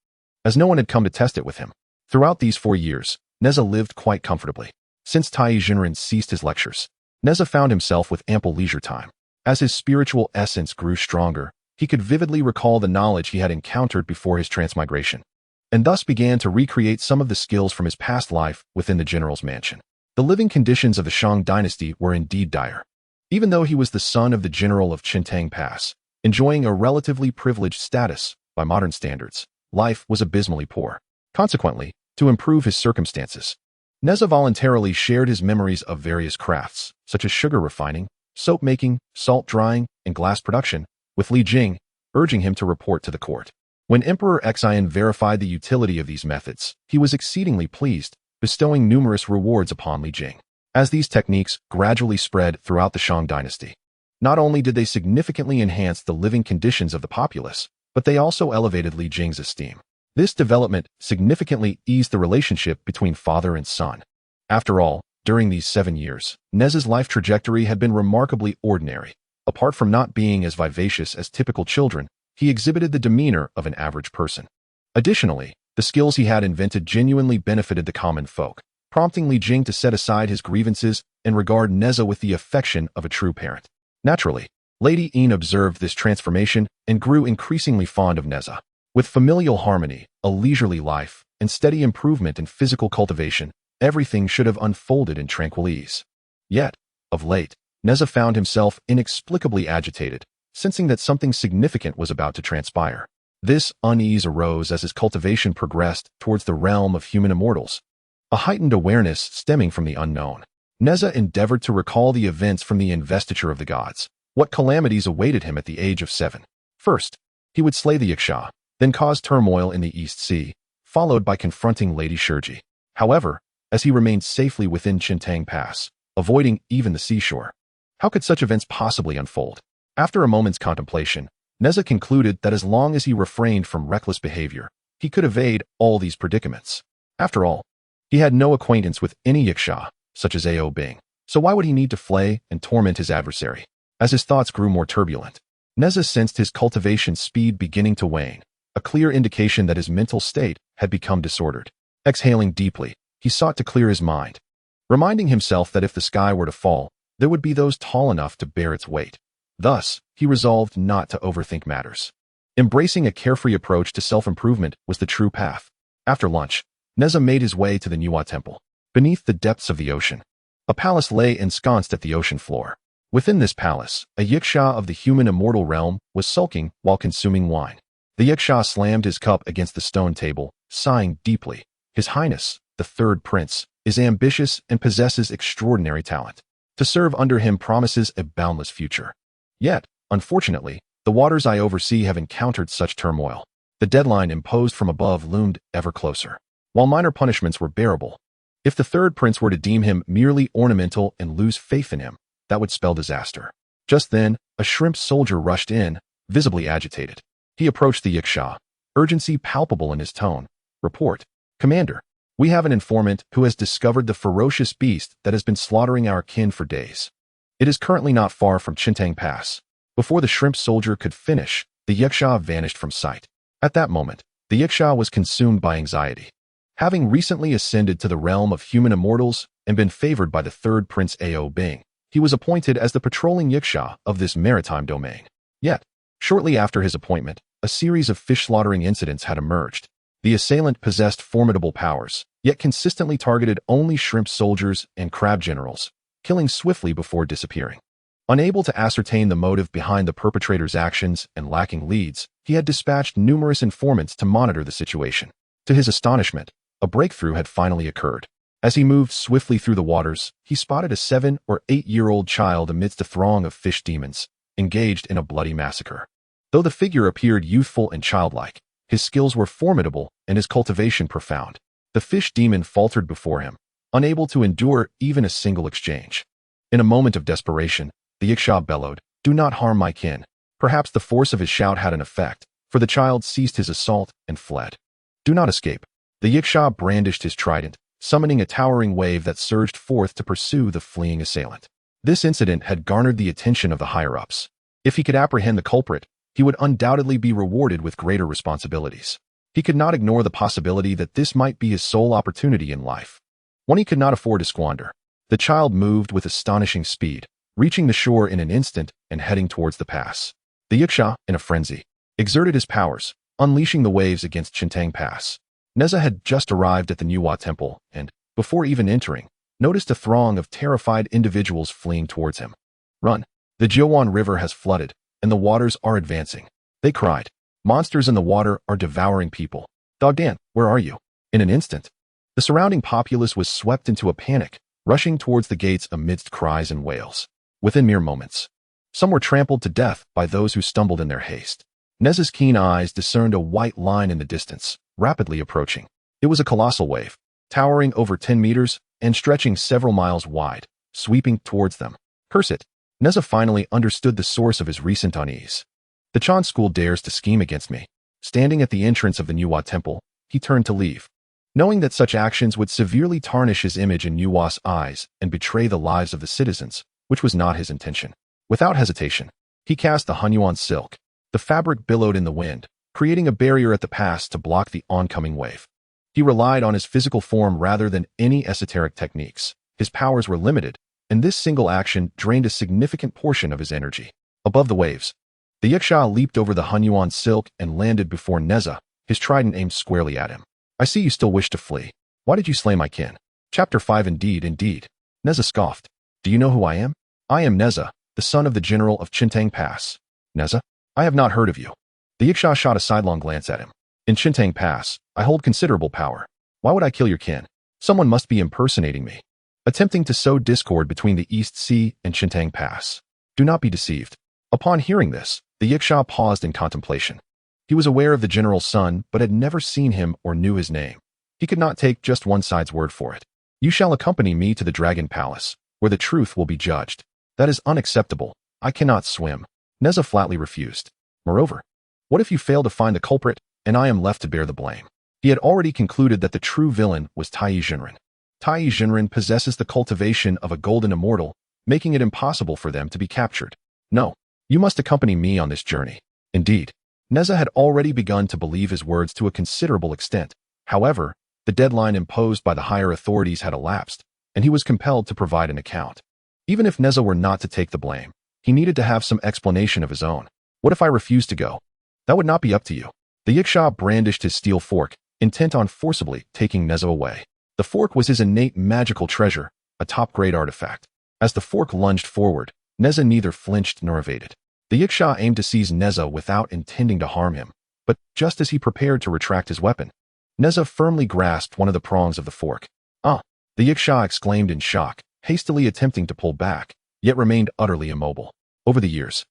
Speaker 1: as no one had come to test it with him. Throughout these 4 years, Nezha lived quite comfortably. Since Taiyi Zhenren ceased his lectures, Nezha found himself with ample leisure time. As his spiritual essence grew stronger, he could vividly recall the knowledge he had encountered before his transmigration, and thus began to recreate some of the skills from his past life within the general's mansion. The living conditions of the Shang dynasty were indeed dire. Even though he was the son of the general of Chentang Pass, enjoying a relatively privileged status by modern standards, life was abysmally poor. Consequently, to improve his circumstances, Nezha voluntarily shared his memories of various crafts, such as sugar refining, soap making, salt drying, and glass production, with Li Jing, urging him to report to the court. When Emperor Xian verified the utility of these methods, he was exceedingly pleased, bestowing numerous rewards upon Li Jing. As these techniques gradually spread throughout the Shang dynasty, not only did they significantly enhance the living conditions of the populace, but they also elevated Li Jing's esteem. This development significantly eased the relationship between father and son. After all, during these 7 years, Nezha's life trajectory had been remarkably ordinary. Apart from not being as vivacious as typical children, he exhibited the demeanor of an average person. Additionally, the skills he had invented genuinely benefited the common folk, prompting Li Jing to set aside his grievances and regard Nezha with the affection of a true parent. Naturally, Lady Yin observed this transformation and grew increasingly fond of Nezha. With familial harmony, a leisurely life, and steady improvement in physical cultivation, everything should have unfolded in tranquil ease. Yet, of late, Nezha found himself inexplicably agitated, sensing that something significant was about to transpire. This unease arose as his cultivation progressed towards the realm of human immortals, a heightened awareness stemming from the unknown. Nezha endeavored to recall the events from the investiture of the gods. What calamities awaited him at the age of 7? First, he would slay the Yaksha, then cause turmoil in the East Sea, followed by confronting Lady Shurji. However, as he remained safely within Chentang Pass, avoiding even the seashore, how could such events possibly unfold? After a moment's contemplation, Nezha concluded that as long as he refrained from reckless behavior, he could evade all these predicaments. After all, he had no acquaintance with any Yaksha, such as Ao Bing, so why would he need to flay and torment his adversary? As his thoughts grew more turbulent, Nezha sensed his cultivation speed beginning to wane, a clear indication that his mental state had become disordered. Exhaling deeply, he sought to clear his mind, reminding himself that if the sky were to fall, there would be those tall enough to bear its weight. Thus, he resolved not to overthink matters. Embracing a carefree approach to self-improvement was the true path. After lunch, Nezha made his way to the Nuwa temple. Beneath the depths of the ocean, a palace lay ensconced at the ocean floor. Within this palace, a Yaksha of the human immortal realm was sulking while consuming wine. The Yaksha slammed his cup against the stone table, sighing deeply. His Highness, the third prince, is ambitious and possesses extraordinary talent. To serve under him promises a boundless future. Yet, unfortunately, the waters I oversee have encountered such turmoil. The deadline imposed from above loomed ever closer. While minor punishments were bearable, if the third prince were to deem him merely ornamental and lose faith in him, that would spell disaster. Just then, a shrimp soldier rushed in, visibly agitated. He approached the Yaksha, urgency palpable in his tone. Report. Commander, we have an informant who has discovered the ferocious beast that has been slaughtering our kin for days. It is currently not far from Chentang Pass. Before the shrimp soldier could finish, the Yaksha vanished from sight. At that moment, the Yaksha was consumed by anxiety. Having recently ascended to the realm of human immortals and been favored by the third prince Ao Bing, he was appointed as the patrolling Yaksha of this maritime domain. Yet, shortly after his appointment, a series of fish-slaughtering incidents had emerged. The assailant possessed formidable powers, yet consistently targeted only shrimp soldiers and crab generals, killing swiftly before disappearing. Unable to ascertain the motive behind the perpetrator's actions and lacking leads, he had dispatched numerous informants to monitor the situation. To his astonishment, a breakthrough had finally occurred. As he moved swiftly through the waters, he spotted a 7- or 8-year-old child amidst a throng of fish demons, engaged in a bloody massacre. Though the figure appeared youthful and childlike, his skills were formidable and his cultivation profound. The fish demon faltered before him, unable to endure even a single exchange. In a moment of desperation, the Yaksha bellowed, "Do not harm my kin." Perhaps the force of his shout had an effect, for the child ceased his assault and fled. "Do not escape." The Yaksha brandished his trident, summoning a towering wave that surged forth to pursue the fleeing assailant. This incident had garnered the attention of the higher-ups. If he could apprehend the culprit, he would undoubtedly be rewarded with greater responsibilities. He could not ignore the possibility that this might be his sole opportunity in life, one he could not afford to squander. The child moved with astonishing speed, reaching the shore in an instant and heading towards the pass. The Yaksha, in a frenzy, exerted his powers, unleashing the waves against Chentang Pass. Nezha had just arrived at the Nuwa temple and, before even entering, noticed a throng of terrified individuals fleeing towards him. "Run! The Yuan River has flooded, and the waters are advancing," they cried. "Monsters in the water are devouring people. Dogdan, where are you?" In an instant, the surrounding populace was swept into a panic, rushing towards the gates amidst cries and wails. Within mere moments, some were trampled to death by those who stumbled in their haste. Nezha's keen eyes discerned a white line in the distance, rapidly approaching. It was a colossal wave, towering over 10 meters and stretching several miles wide, sweeping towards them. Curse it! Nezha finally understood the source of his recent unease. The Chan school dares to scheme against me. Standing at the entrance of the Nuwa temple, he turned to leave, knowing that such actions would severely tarnish his image in Nuwa's eyes and betray the lives of the citizens, which was not his intention. Without hesitation, he cast the Hunyuan silk. The fabric billowed in the wind, creating a barrier at the pass to block the oncoming wave. He relied on his physical form rather than any esoteric techniques. His powers were limited, and this single action drained a significant portion of his energy. Above the waves, the Yaksha leaped over the Hunyuan silk and landed before Nezha, his trident aimed squarely at him. "I see you still wish to flee. Why did you slay my kin?" Chapter 5. Indeed, indeed. Nezha scoffed. "Do you know who I am? I am Nezha, the son of the general of Chentang Pass." "Nezha? I have not heard of you." The Yaksha shot a sidelong glance at him. "In Chentang Pass, I hold considerable power. Why would I kill your kin? Someone must be impersonating me, attempting to sow discord between the East Sea and Chentang Pass. Do not be deceived." Upon hearing this, the Yaksha paused in contemplation. He was aware of the general's son, but had never seen him or knew his name. He could not take just one side's word for it. "You shall accompany me to the Dragon Palace, where the truth will be judged." "That is unacceptable. I cannot swim." Nezha flatly refused. "Moreover, what if you fail to find the culprit, and I am left to bear the blame?" He had already concluded that the true villain was Taiyi Zhenren. Taiyi Zhenren possesses the cultivation of a golden immortal, making it impossible for them to be captured. "No, you must accompany me on this journey." Indeed, Nezha had already begun to believe his words to a considerable extent. However, the deadline imposed by the higher authorities had elapsed, and he was compelled to provide an account. Even if Nezha were not to take the blame, he needed to have some explanation of his own. "What if I refuse to go?" "That would not be up to you." The Yaksha brandished his steel fork, intent on forcibly taking Nezha away. The fork was his innate magical treasure, a top-grade artifact. As the fork lunged forward, Nezha neither flinched nor evaded. The Yaksha aimed to seize Nezha without intending to harm him, but just as he prepared to retract his weapon, Nezha firmly grasped one of the prongs of the fork. "Ah!" the Yaksha exclaimed in shock, hastily attempting to pull back, yet remained utterly immobile. Over the years,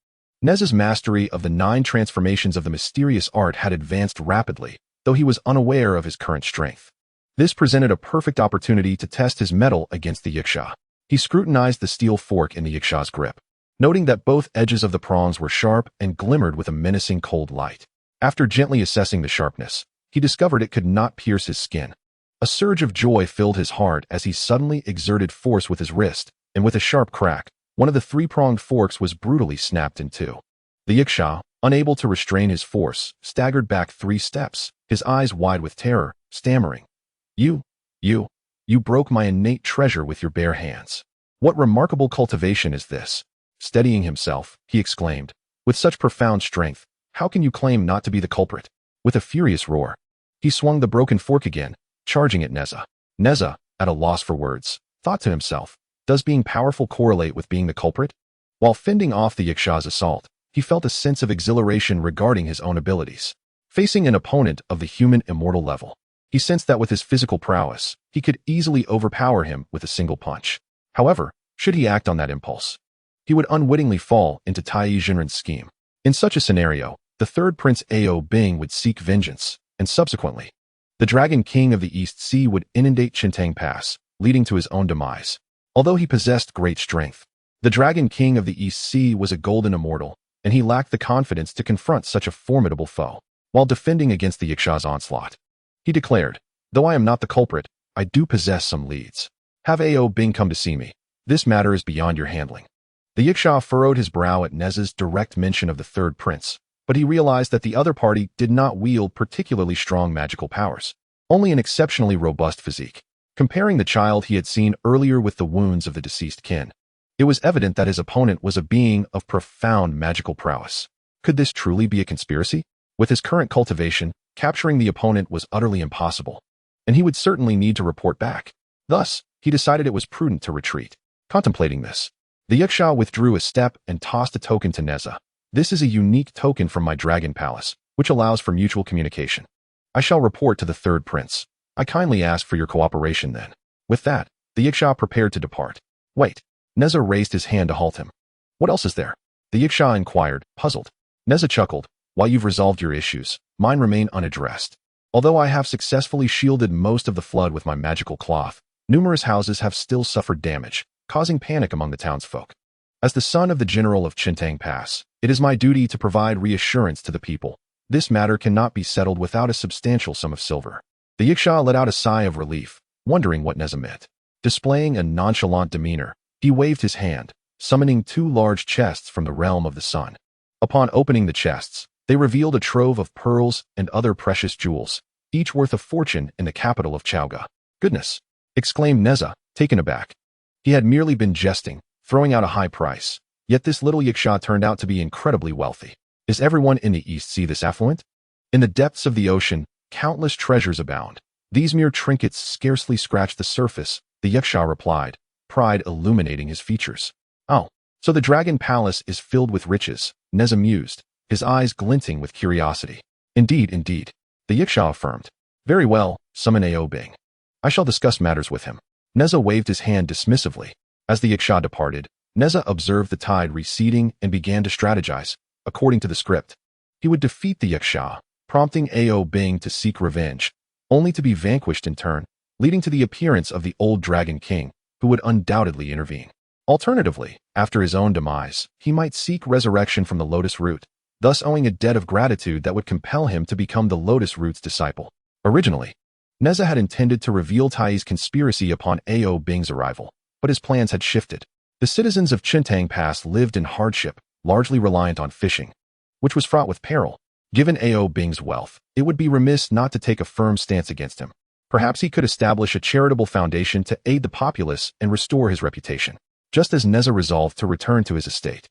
Speaker 1: Nezha's mastery of the 9 transformations of the mysterious art had advanced rapidly, though he was unaware of his current strength. This presented a perfect opportunity to test his mettle against the Yaksha. He scrutinized the steel fork in the Yaksha's grip, noting that both edges of the prongs were sharp and glimmered with a menacing cold light. After gently assessing the sharpness, he discovered it could not pierce his skin. A surge of joy filled his heart as he suddenly exerted force with his wrist, and with a sharp crack, one of the 3-pronged forks was brutally snapped in two. The Yaksha, unable to restrain his force, staggered back 3 steps, his eyes wide with terror, stammering, You broke my innate treasure with your bare hands. What remarkable cultivation is this?" Steadying himself, he exclaimed, "With such profound strength, how can you claim not to be the culprit?" With a furious roar, he swung the broken fork again, charging at Nezha. Nezha, at a loss for words, thought to himself, does being powerful correlate with being the culprit? While fending off the Yaksha's assault, he felt a sense of exhilaration regarding his own abilities. Facing an opponent of the human immortal level, he sensed that with his physical prowess, he could easily overpower him with a single punch. However, should he act on that impulse, he would unwittingly fall into Taiyi Zhenren's scheme. In such a scenario, the third Prince Ao Bing would seek vengeance, and subsequently, the Dragon King of the East Sea would inundate Chentang Pass, leading to his own demise. Although he possessed great strength, the Dragon King of the East Sea was a golden immortal, and he lacked the confidence to confront such a formidable foe. While defending against the Yaksha's onslaught, he declared, "Though I am not the culprit, I do possess some leads. Have Ao Bing come to see me. This matter is beyond your handling." The Yaksha furrowed his brow at Nezha's direct mention of the third prince, but he realized that the other party did not wield particularly strong magical powers, only an exceptionally robust physique. Comparing the child he had seen earlier with the wounds of the deceased kin, it was evident that his opponent was a being of profound magical prowess. Could this truly be a conspiracy? With his current cultivation, capturing the opponent was utterly impossible, and he would certainly need to report back. Thus, he decided it was prudent to retreat. Contemplating this, the Yaksha withdrew a step and tossed a token to Nezha. "This is a unique token from my dragon palace, which allows for mutual communication. I shall report to the third prince. I kindly ask for your cooperation then." With that, the Yaksha prepared to depart. "Wait." Nezha raised his hand to halt him. "What else is there?" the Yaksha inquired, puzzled. Nezha chuckled. "While you've resolved your issues, mine remain unaddressed. Although I have successfully shielded most of the flood with my magical cloth, numerous houses have still suffered damage, causing panic among the townsfolk. As the son of the general of Chentang Pass, it is my duty to provide reassurance to the people. This matter cannot be settled without a substantial sum of silver." The Yaksha let out a sigh of relief, wondering what Nezha meant. Displaying a nonchalant demeanor, he waved his hand, summoning 2 large chests from the realm of the sun. Upon opening the chests, they revealed a trove of pearls and other precious jewels, each worth a fortune in the capital of Chowga. "Goodness!" exclaimed Nezha, taken aback. He had merely been jesting, throwing out a high price, yet this little Yaksha turned out to be incredibly wealthy. Is everyone in the East Sea this affluent? In the depths of the ocean, countless treasures abound. These mere trinkets scarcely scratch the surface, the Yaksha replied, pride illuminating his features. "Oh, so the Dragon Palace is filled with riches," Nezha mused, his eyes glinting with curiosity. "Indeed, indeed," the Yaksha affirmed. "Very well, summon Ao Bing. I shall discuss matters with him." Nezha waved his hand dismissively. As the Yaksha departed, Nezha observed the tide receding and began to strategize. According to the script, he would defeat the Yaksha, prompting Ao Bing to seek revenge, only to be vanquished in turn, leading to the appearance of the old Dragon King, who would undoubtedly intervene. Alternatively, after his own demise, he might seek resurrection from the Lotus Root, thus owing a debt of gratitude that would compel him to become the Lotus Root's disciple. Originally, Nezha had intended to reveal Taiyi's conspiracy upon Ao Bing's arrival, but his plans had shifted. The citizens of Chentang Pass lived in hardship, largely reliant on fishing, which was fraught with peril. Given Ao Bing's wealth, it would be remiss not to take a firm stance against him. Perhaps he could establish a charitable foundation to aid the populace and restore his reputation. Just as Nezha resolved to return to his estate,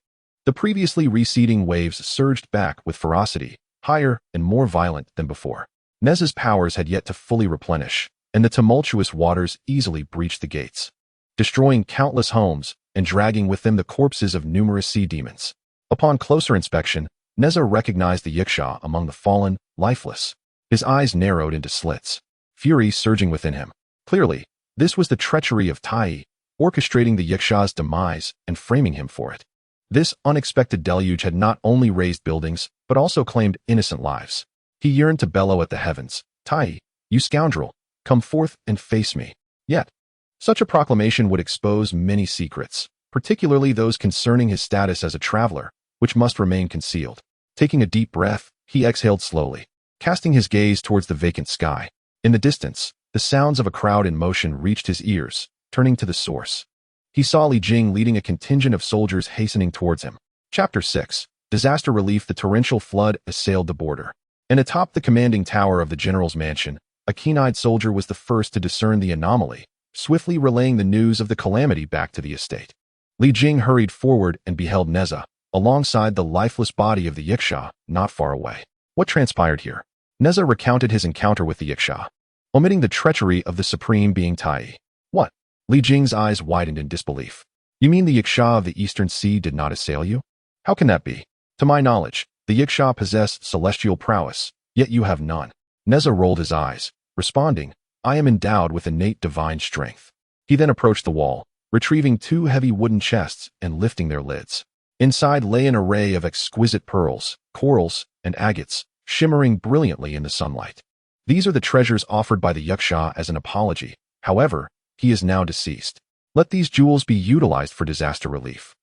Speaker 1: the previously receding waves surged back with ferocity, higher and more violent than before. Nezha's powers had yet to fully replenish, and the tumultuous waters easily breached the gates, destroying countless homes and dragging with them the corpses of numerous sea demons. Upon closer inspection, Nezha recognized the Yaksha among the fallen, lifeless. His eyes narrowed into slits, fury surging within him. Clearly, this was the treachery of Taiyi, orchestrating the Yaksha's demise and framing him for it. This unexpected deluge had not only razed buildings, but also claimed innocent lives. He yearned to bellow at the heavens, "Taiyi, you scoundrel, come forth and face me." Yet, such a proclamation would expose many secrets, particularly those concerning his status as a traveler, which must remain concealed. Taking a deep breath, he exhaled slowly, casting his gaze towards the vacant sky. In the distance, the sounds of a crowd in motion reached his ears. Turning to the source, he saw Li Jing leading a contingent of soldiers hastening towards him. Chapter 6. Disaster Relief. The torrential flood assailed the border, and atop the commanding tower of the general's mansion, a keen-eyed soldier was the first to discern the anomaly, swiftly relaying the news of the calamity back to the estate. Li Jing hurried forward and beheld Nezha, alongside the lifeless body of the Yaksha, not far away. What transpired here? Nezha recounted his encounter with the Yaksha, omitting the treachery of the supreme being Taiyi. What? Li Jing's eyes widened in disbelief. You mean the Yaksha of the Eastern Sea did not assail you? How can that be? To my knowledge, the Yaksha possess celestial prowess, yet you have none. Nezha rolled his eyes, responding, I am endowed with innate divine strength. He then approached the wall, retrieving 2 heavy wooden chests and lifting their lids. Inside lay an array of exquisite pearls, corals, and agates, shimmering brilliantly in the sunlight. These are the treasures offered by the Yaksha as an apology. However, he is now deceased. Let these jewels be utilized for disaster relief.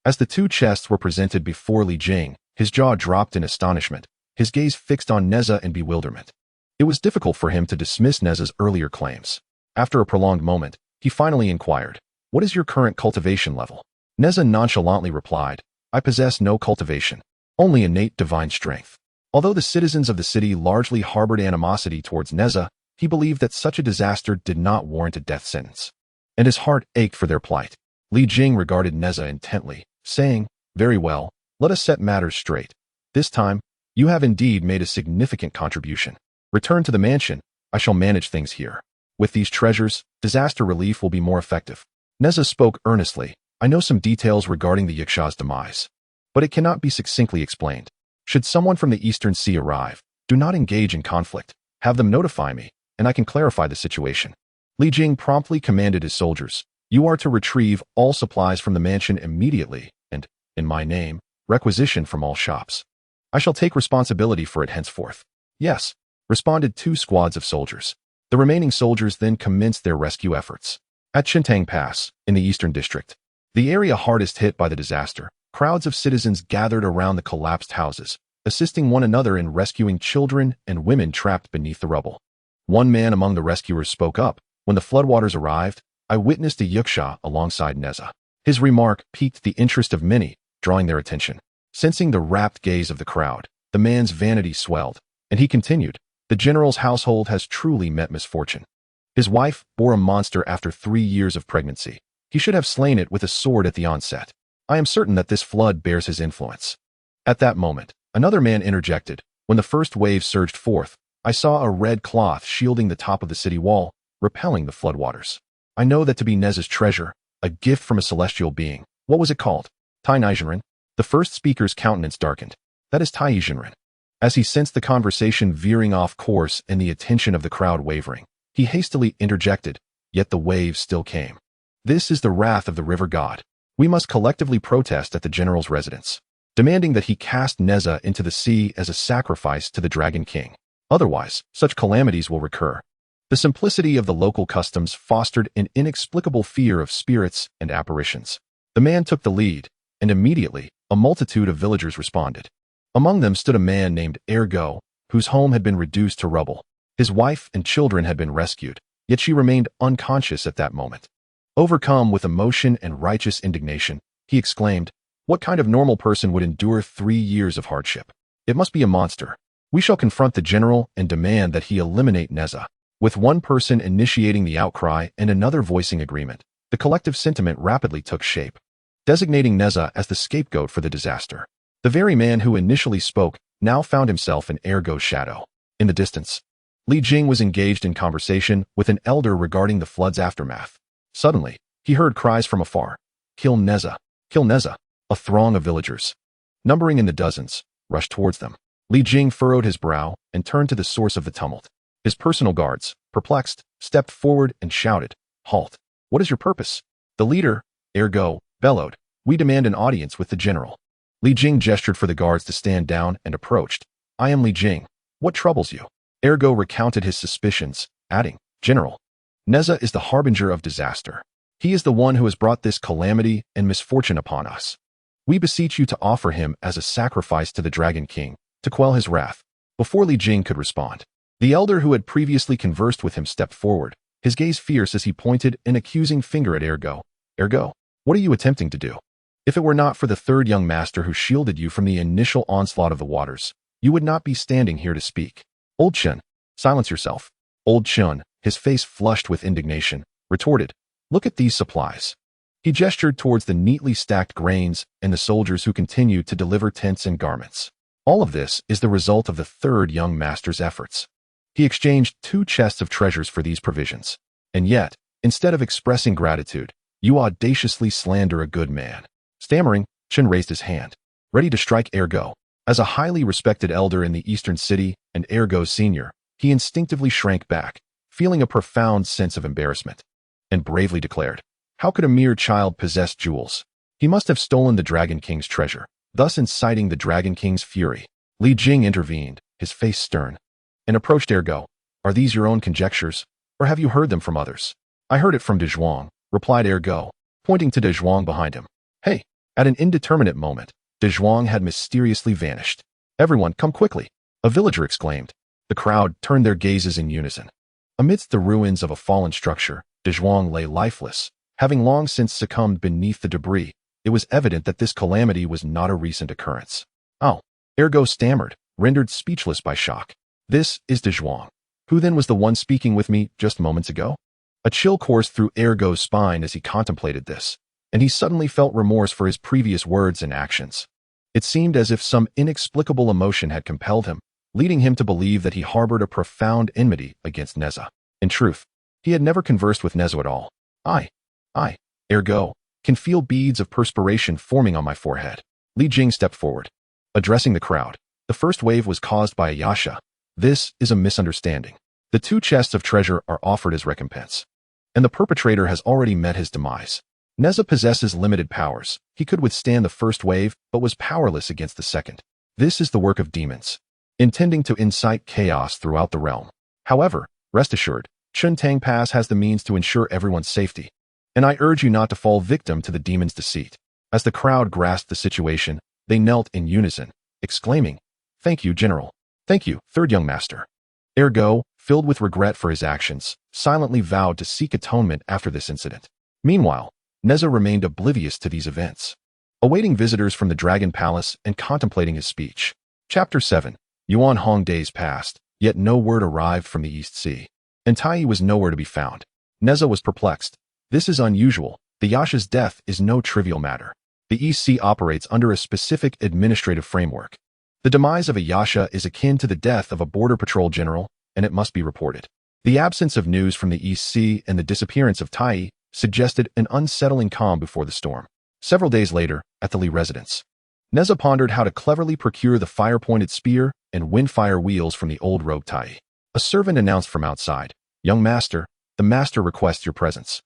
Speaker 1: As the two chests were presented before Li Jing, his jaw dropped in astonishment, his gaze fixed on Nezha in bewilderment. It was difficult for him to dismiss Nezha's earlier claims. After a prolonged moment, he finally inquired, "What is your current cultivation level?" Nezha nonchalantly replied, "I possess no cultivation, only innate divine strength." Although the citizens of the city largely harbored animosity towards Nezha, he believed that such a disaster did not warrant a death sentence, and his heart ached for their plight. Li Jing regarded Nezha intently, saying, "Very well, let us set matters straight. This time, you have indeed made a significant contribution. Return to the mansion, I shall manage things here. With these treasures, disaster relief will be more effective." Nezha spoke earnestly, "I know some details regarding the Yaksha's demise, but it cannot be succinctly explained. Should someone from the Eastern Sea arrive, do not engage in conflict. Have them notify me, and I can clarify the situation." Li Jing promptly commanded his soldiers, "You are to retrieve all supplies from the mansion immediately, and, in my name, requisition from all shops. I shall take responsibility for it henceforth." "Yes," responded 2 squads of soldiers. The remaining soldiers then commenced their rescue efforts. At Chentang Pass, in the Eastern District, the area hardest hit by the disaster, crowds of citizens gathered around the collapsed houses, assisting one another in rescuing children and women trapped beneath the rubble. One man among the rescuers spoke up, "When the floodwaters arrived, I witnessed a Yaksha alongside Nezha." His remark piqued the interest of many, drawing their attention. Sensing the rapt gaze of the crowd, the man's vanity swelled, and he continued, "The general's household has truly met misfortune. His wife bore a monster after 3 years of pregnancy. He should have slain it with a sword at the onset. I am certain that this flood bears his influence." At that moment, another man interjected, "When the first wave surged forth, I saw a red cloth shielding the top of the city wall, repelling the floodwaters. I know that to be Nezha's treasure, a gift from a celestial being. What was it called?" "Taiyi Zhenren." The first speaker's countenance darkened. "That is Taiyi Zhenren." As he sensed the conversation veering off course and the attention of the crowd wavering, he hastily interjected, "Yet the waves still came. This is the wrath of the river god. We must collectively protest at the general's residence, demanding that he cast Nezha into the sea as a sacrifice to the Dragon King. Otherwise, such calamities will recur." The simplicity of the local customs fostered an inexplicable fear of spirits and apparitions. The man took the lead, and immediately, a multitude of villagers responded. Among them stood a man named Ergo, whose home had been reduced to rubble. His wife and children had been rescued, yet she remained unconscious at that moment. Overcome with emotion and righteous indignation, he exclaimed, "What kind of normal person would endure 3 years of hardship? It must be a monster. We shall confront the general and demand that he eliminate Nezha." With one person initiating the outcry and another voicing agreement, the collective sentiment rapidly took shape, designating Nezha as the scapegoat for the disaster. The very man who initially spoke now found himself in Ergo's shadow. In the distance, Li Jing was engaged in conversation with an elder regarding the flood's aftermath. Suddenly, he heard cries from afar, "Kill Nezha! Kill Nezha!" A throng of villagers, numbering in the dozens, rushed towards them. Li Jing furrowed his brow and turned to the source of the tumult. His personal guards, perplexed, stepped forward and shouted, "Halt! What is your purpose?" The leader, Ergo, bellowed, "We demand an audience with the general." Li Jing gestured for the guards to stand down and approached. "I am Li Jing. What troubles you?" Ergo recounted his suspicions, adding, "General, Nezha is the harbinger of disaster. He is the one who has brought this calamity and misfortune upon us. We beseech you to offer him as a sacrifice to the Dragon King, to quell his wrath." Before Li Jing could respond, the elder who had previously conversed with him stepped forward, his gaze fierce as he pointed an accusing finger at Ergo. "Ergo, what are you attempting to do? If it were not for the third young master who shielded you from the initial onslaught of the waters, you would not be standing here to speak." "Old Chun, silence yourself." Old Chun, his face flushed with indignation, retorted, "Look at these supplies." He gestured towards the neatly stacked grains and the soldiers who continued to deliver tents and garments. "All of this is the result of the third young master's efforts. He exchanged 2 chests of treasures for these provisions. And yet, instead of expressing gratitude, you audaciously slander a good man." Stammering, Chun raised his hand, ready to strike Ergo. As a highly respected elder in the Eastern City and Ergo's senior, he instinctively shrank back, feeling a profound sense of embarrassment, and bravely declared, "How could a mere child possess jewels? He must have stolen the Dragon King's treasure, thus inciting the Dragon King's fury." Li Jing intervened, his face stern, and approached Ergo. "Are these your own conjectures, or have you heard them from others?" "I heard it from De Zhuang," replied Ergo, pointing to De Zhuang behind him. Hey! At an indeterminate moment, De Zhuang had mysteriously vanished. Everyone, come quickly! A villager exclaimed. The crowd turned their gazes in unison. Amidst the ruins of a fallen structure, De Zhuang lay lifeless, having long since succumbed beneath the debris. It was evident that this calamity was not a recent occurrence. Oh! Ergo stammered, rendered speechless by shock. This is De Zhuang. Who then was the one speaking with me just moments ago? A chill coursed through Ergo's spine as he contemplated this, and he suddenly felt remorse for his previous words and actions. It seemed as if some inexplicable emotion had compelled him, leading him to believe that he harbored a profound enmity against Nezha. In truth, he had never conversed with Nezha at all. I, Ergo, can feel beads of perspiration forming on my forehead. Li Jing stepped forward. Addressing the crowd, the first wave was caused by a Yaksha. This is a misunderstanding. The 2 chests of treasure are offered as recompense, and the perpetrator has already met his demise. Nezha possesses limited powers. He could withstand the first wave, but was powerless against the second. This is the work of demons, intending to incite chaos throughout the realm. However, rest assured, Chentang Pass has the means to ensure everyone's safety, and I urge you not to fall victim to the demon's deceit. As the crowd grasped the situation, they knelt in unison, exclaiming, Thank you, General. Thank you, third young master. Ergo, filled with regret for his actions, silently vowed to seek atonement after this incident. Meanwhile, Nezha remained oblivious to these events, awaiting visitors from the Dragon Palace and contemplating his speech. Chapter 7. Yuan Hong days passed, yet no word arrived from the East Sea, and Taiyi was nowhere to be found. Nezha was perplexed. This is unusual. The Yaksha's death is no trivial matter. The East Sea operates under a specific administrative framework. The demise of a Yaksha is akin to the death of a border patrol general, and it must be reported. The absence of news from the East Sea and the disappearance of Taiyi suggested an unsettling calm before the storm. Several days later, at the Li residence, Nezha pondered how to cleverly procure the fire-pointed spear and windfire wheels from the old rogue Taiyi. A servant announced from outside, Young master, the master requests your presence.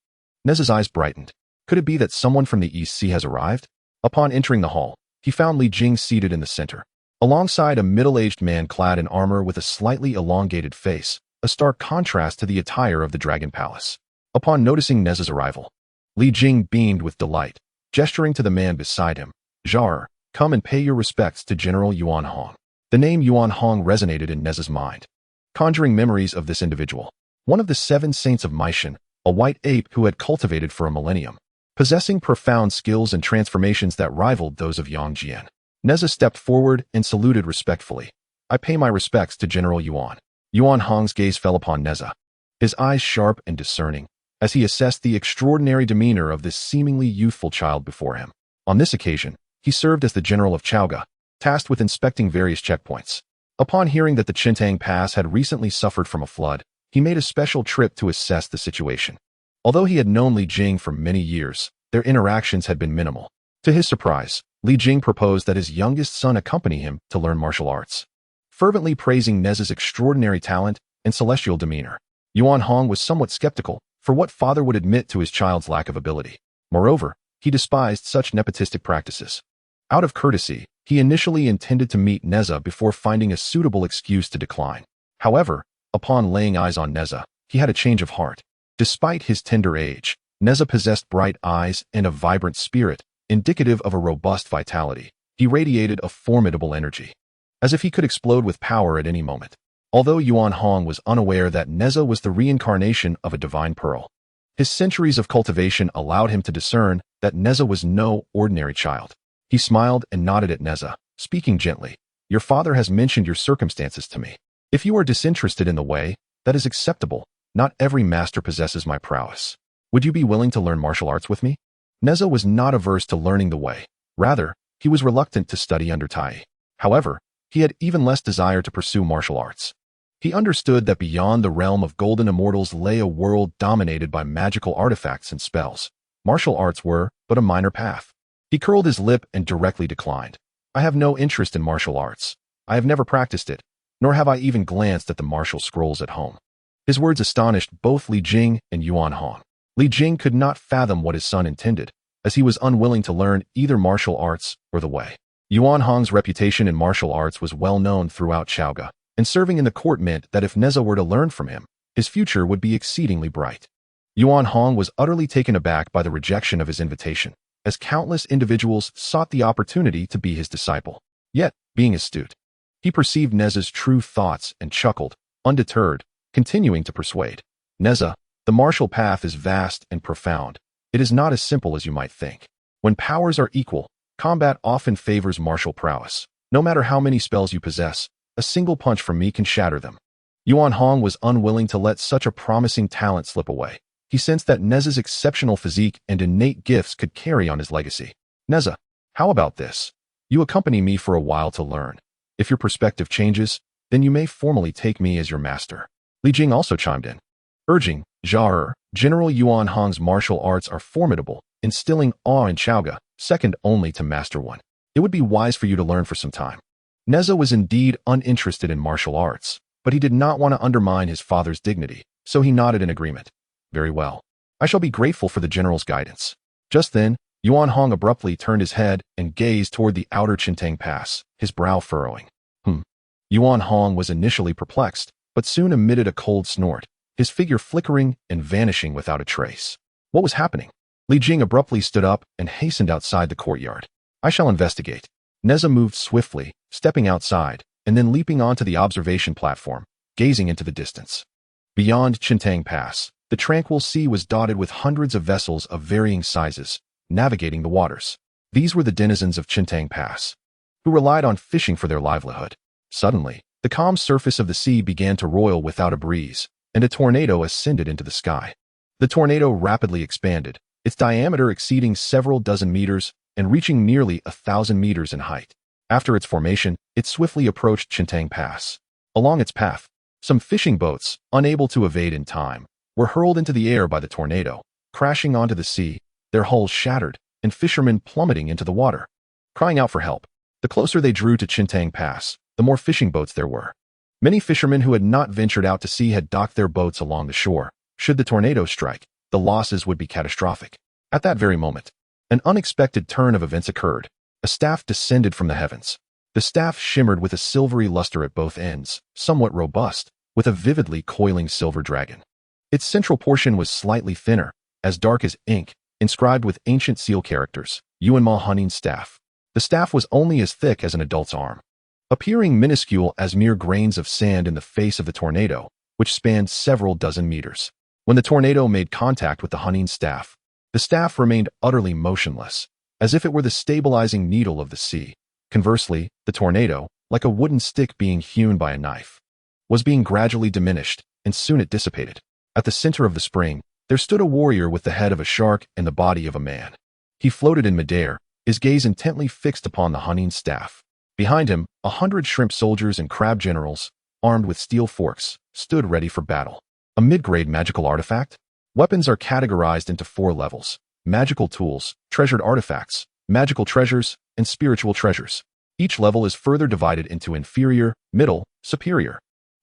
Speaker 1: Nezha's eyes brightened. Could it be that someone from the East Sea has arrived? Upon entering the hall, he found Li Jing seated in the center, alongside a middle-aged man clad in armor with a slightly elongated face, a stark contrast to the attire of the Dragon Palace. Upon noticing Nezha's arrival, Li Jing beamed with delight, gesturing to the man beside him. Zhar, come and pay your respects to General Yuan Hong. The name Yuan Hong resonated in Nezha's mind, conjuring memories of this individual, one of the 7 saints of Meishan, a white ape who had cultivated for a millennium, possessing profound skills and transformations that rivaled those of Yang Jian. Nezha stepped forward and saluted respectfully. I pay my respects to General Yuan. Yuan Hong's gaze fell upon Nezha, his eyes sharp and discerning, as he assessed the extraordinary demeanor of this seemingly youthful child before him. On this occasion, he served as the general of Chaoga, tasked with inspecting various checkpoints. Upon hearing that the Chentang Pass had recently suffered from a flood, he made a special trip to assess the situation. Although he had known Li Jing for many years, their interactions had been minimal. To his surprise, Li Jing proposed that his youngest son accompany him to learn martial arts, fervently praising Nezha's extraordinary talent and celestial demeanor. Yuan Hong was somewhat skeptical, for what father would admit to his child's lack of ability? Moreover, he despised such nepotistic practices. Out of courtesy, he initially intended to meet Nezha before finding a suitable excuse to decline. However, upon laying eyes on Nezha, he had a change of heart. Despite his tender age, Nezha possessed bright eyes and a vibrant spirit, indicative of a robust vitality. He radiated a formidable energy, as if he could explode with power at any moment. Although Yuan Hong was unaware that Nezha was the reincarnation of a divine pearl, his centuries of cultivation allowed him to discern that Nezha was no ordinary child. He smiled and nodded at Nezha, speaking gently. Your father has mentioned your circumstances to me. If you are disinterested in the way, that is acceptable. Not every master possesses my prowess. Would you be willing to learn martial arts with me? Nezha was not averse to learning the way. Rather, he was reluctant to study under Taiyi. However, he had even less desire to pursue martial arts. He understood that beyond the realm of golden immortals lay a world dominated by magical artifacts and spells. Martial arts were but a minor path. He curled his lip and directly declined. I have no interest in martial arts. I have never practiced it, nor have I even glanced at the martial scrolls at home. His words astonished both Li Jing and Yuan Hong. Li Jing could not fathom what his son intended, as he was unwilling to learn either martial arts or the way. Yuan Hong's reputation in martial arts was well known throughout Chaoga, and serving in the court meant that if Nezha were to learn from him, his future would be exceedingly bright. Yuan Hong was utterly taken aback by the rejection of his invitation, as countless individuals sought the opportunity to be his disciple. Yet, being astute, he perceived Nezha's true thoughts and chuckled, undeterred, continuing to persuade. Nezha, the martial path is vast and profound. It is not as simple as you might think. When powers are equal, combat often favors martial prowess. No matter how many spells you possess, a single punch from me can shatter them. Yuan Hong was unwilling to let such a promising talent slip away. He sensed that Nezha's exceptional physique and innate gifts could carry on his legacy. Nezha, how about this? You accompany me for a while to learn. If your perspective changes, then you may formally take me as your master. Li Jing also chimed in, urging, General Yuan Hong's martial arts are formidable, instilling awe in Chaoga, second only to Master One. It would be wise for you to learn for some time. Nezha was indeed uninterested in martial arts, but he did not want to undermine his father's dignity, so he nodded in agreement. Very well. I shall be grateful for the general's guidance. Just then, Yuan Hong abruptly turned his head and gazed toward the outer Chentang Pass, his brow furrowing. Yuan Hong was initially perplexed, but soon emitted a cold snort, his figure flickering and vanishing without a trace. What was happening? Li Jing abruptly stood up and hastened outside the courtyard. I shall investigate. Nezha moved swiftly, stepping outside, and then leaping onto the observation platform, gazing into the distance. Beyond Chentang Pass, the tranquil sea was dotted with hundreds of vessels of varying sizes, navigating the waters. These were the denizens of Chentang Pass, who relied on fishing for their livelihood. Suddenly, the calm surface of the sea began to roil without a breeze, and a tornado ascended into the sky. The tornado rapidly expanded, its diameter exceeding several dozen meters and reaching nearly 1,000 meters in height. After its formation, it swiftly approached Chentang Pass. Along its path, some fishing boats, unable to evade in time, were hurled into the air by the tornado, crashing onto the sea, their hulls shattered, and fishermen plummeting into the water, crying out for help. The closer they drew to Chentang Pass, the more fishing boats there were. Many fishermen who had not ventured out to sea had docked their boats along the shore. Should the tornado strike, the losses would be catastrophic. At that very moment, an unexpected turn of events occurred. A staff descended from the heavens. The staff shimmered with a silvery luster at both ends, somewhat robust, with a vividly coiling silver dragon. Its central portion was slightly thinner, as dark as ink, inscribed with ancient seal characters, Yuan Hunting Staff. The staff was only as thick as an adult's arm, appearing minuscule as mere grains of sand in the face of the tornado, which spanned several dozen meters. When the tornado made contact with the hunting staff, the staff remained utterly motionless, as if it were the stabilizing needle of the sea. Conversely, the tornado, like a wooden stick being hewn by a knife, was being gradually diminished, and soon it dissipated. At the center of the spring, there stood a warrior with the head of a shark and the body of a man. He floated in midair, his gaze intently fixed upon the hunting staff. Behind him, 100 shrimp soldiers and crab generals, armed with steel forks, stood ready for battle. A mid-grade magical artifact? Weapons are categorized into 4 levels: magical tools, treasured artifacts, magical treasures, and spiritual treasures. Each level is further divided into inferior, middle, superior,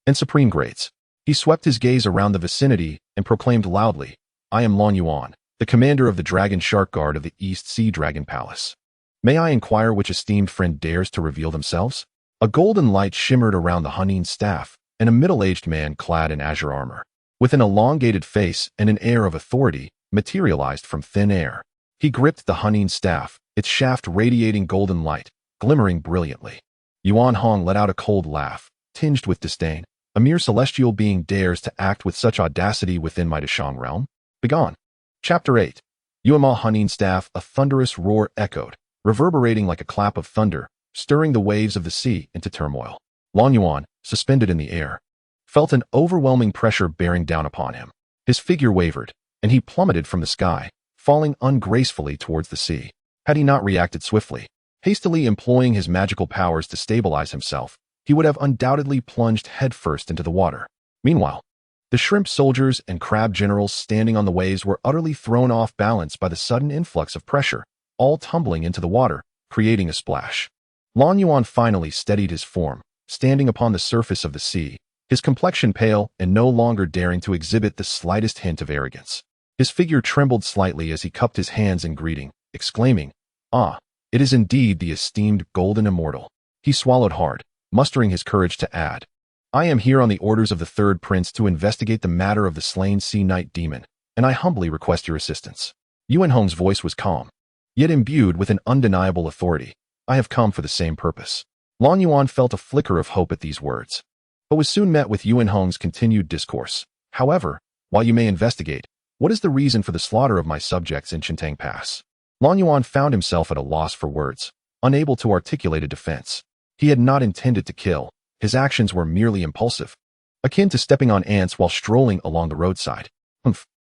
Speaker 1: and supreme grades. He swept his gaze around the vicinity and proclaimed loudly, I am Lan Yuan, the commander of the Dragon Shark Guard of the East Sea Dragon Palace. May I inquire which esteemed friend dares to reveal themselves? A golden light shimmered around the hunting staff, and a middle-aged man clad in azure armor, with an elongated face and an air of authority, materialized from thin air. He gripped the hunting staff, its shaft radiating golden light, glimmering brilliantly. Yuan Hong let out a cold laugh, tinged with disdain. A mere celestial being dares to act with such audacity within my Dashang realm? Begone. Chapter 8. Yuan hunting staff. A thunderous roar echoed, reverberating like a clap of thunder, stirring the waves of the sea into turmoil. Lan Yuan, suspended in the air, felt an overwhelming pressure bearing down upon him. His figure wavered, and he plummeted from the sky, falling ungracefully towards the sea. Had he not reacted swiftly, hastily employing his magical powers to stabilize himself, he would have undoubtedly plunged headfirst into the water. Meanwhile, the shrimp soldiers and crab generals standing on the waves were utterly thrown off balance by the sudden influx of pressure, all tumbling into the water, creating a splash. Lan Yuan finally steadied his form, standing upon the surface of the sea, his complexion pale and no longer daring to exhibit the slightest hint of arrogance. His figure trembled slightly as he cupped his hands in greeting, exclaiming, Ah, it is indeed the esteemed golden immortal. He swallowed hard, mustering his courage to add, I am here on the orders of the third prince to investigate the matter of the slain sea knight demon, and I humbly request your assistance." Yuan Hong's voice was calm, yet imbued with an undeniable authority. "I have come for the same purpose." Long Yuan felt a flicker of hope at these words, but was soon met with Yuan Hong's continued discourse. "However, while you may investigate, what is the reason for the slaughter of my subjects in Chentang Pass?" Long Yuan found himself at a loss for words, unable to articulate a defense. He had not intended to kill. His actions were merely impulsive, akin to stepping on ants while strolling along the roadside.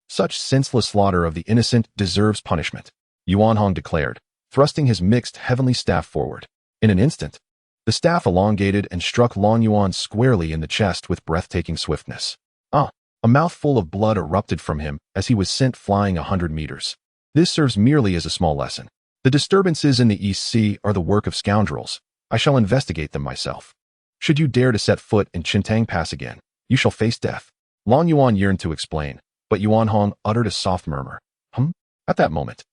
Speaker 1: Such senseless slaughter of the innocent deserves punishment, Yuan Hong declared, thrusting his mixed heavenly staff forward. In an instant, the staff elongated and struck Long Yuan squarely in the chest with breathtaking swiftness. A mouthful of blood erupted from him as he was sent flying 100 meters. This serves merely as a small lesson. The disturbances in the East Sea are the work of scoundrels. I shall investigate them myself. Should you dare to set foot in Chentang Pass again, you shall face death. Long Yuan yearned to explain, but Yuan Hong uttered a soft murmur. At that moment,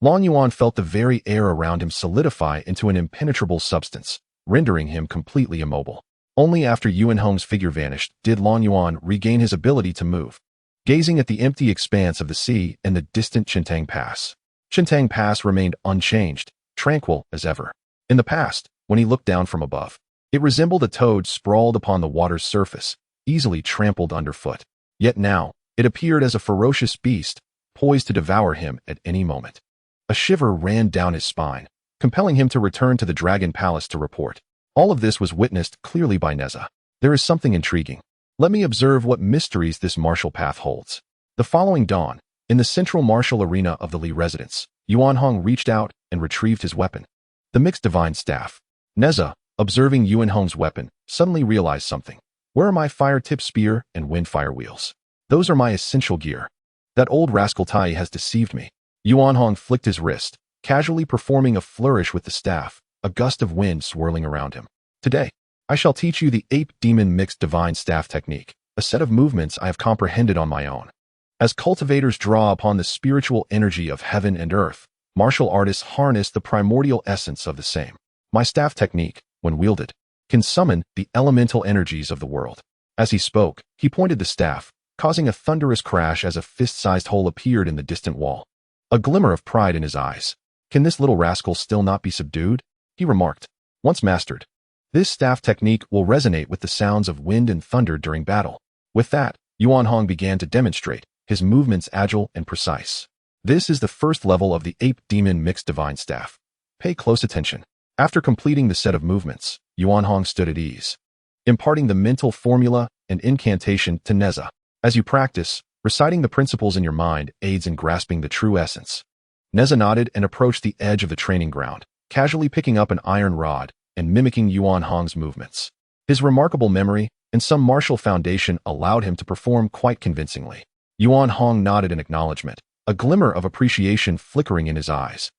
Speaker 1: Long Yuan felt the very air around him solidify into an impenetrable substance, rendering him completely immobile. Only after Yuan Hong's figure vanished did Long Yuan regain his ability to move, gazing at the empty expanse of the sea and the distant Chentang Pass. Chentang Pass remained unchanged, tranquil as ever. In the past, when he looked down from above, it resembled a toad sprawled upon the water's surface, easily trampled underfoot. Yet now, it appeared as a ferocious beast, poised to devour him at any moment. A shiver ran down his spine, compelling him to return to the Dragon Palace to report. All of this was witnessed clearly by Nezha. There is something intriguing. Let me observe what mysteries this martial path holds. The following dawn, in the central martial arena of the Li residence, Yuan Hong reached out and retrieved his weapon, the mixed divine staff. Nezha, observing Yuan Hong's weapon, suddenly realized something. Where are my fire-tip spear and wind-fire wheels? Those are my essential gear. That old rascal Taiyi has deceived me. Yuan Hong flicked his wrist, casually performing a flourish with the staff, a gust of wind swirling around him. Today, I shall teach you the ape-demon mixed divine staff technique, a set of movements I have comprehended on my own. As cultivators draw upon the spiritual energy of heaven and earth, martial artists harness the primordial essence of the same. My staff technique, when wielded, can summon the elemental energies of the world. As he spoke, he pointed the staff, causing a thunderous crash as a fist-sized hole appeared in the distant wall. A glimmer of pride in his eyes. Can this little rascal still not be subdued? He remarked. Once mastered, this staff technique will resonate with the sounds of wind and thunder during battle. With that, Yuan Hong began to demonstrate, his movements agile and precise. This is the first level of the ape-demon mixed divine staff. Pay close attention. After completing the set of movements, Yuan Hong stood at ease, imparting the mental formula and incantation to Nezha. As you practice, reciting the principles in your mind aids in grasping the true essence. Nezha nodded and approached the edge of the training ground, casually picking up an iron rod and mimicking Yuan Hong's movements. His remarkable memory and some martial foundation allowed him to perform quite convincingly. Yuan Hong nodded in acknowledgement, a glimmer of appreciation flickering in his eyes.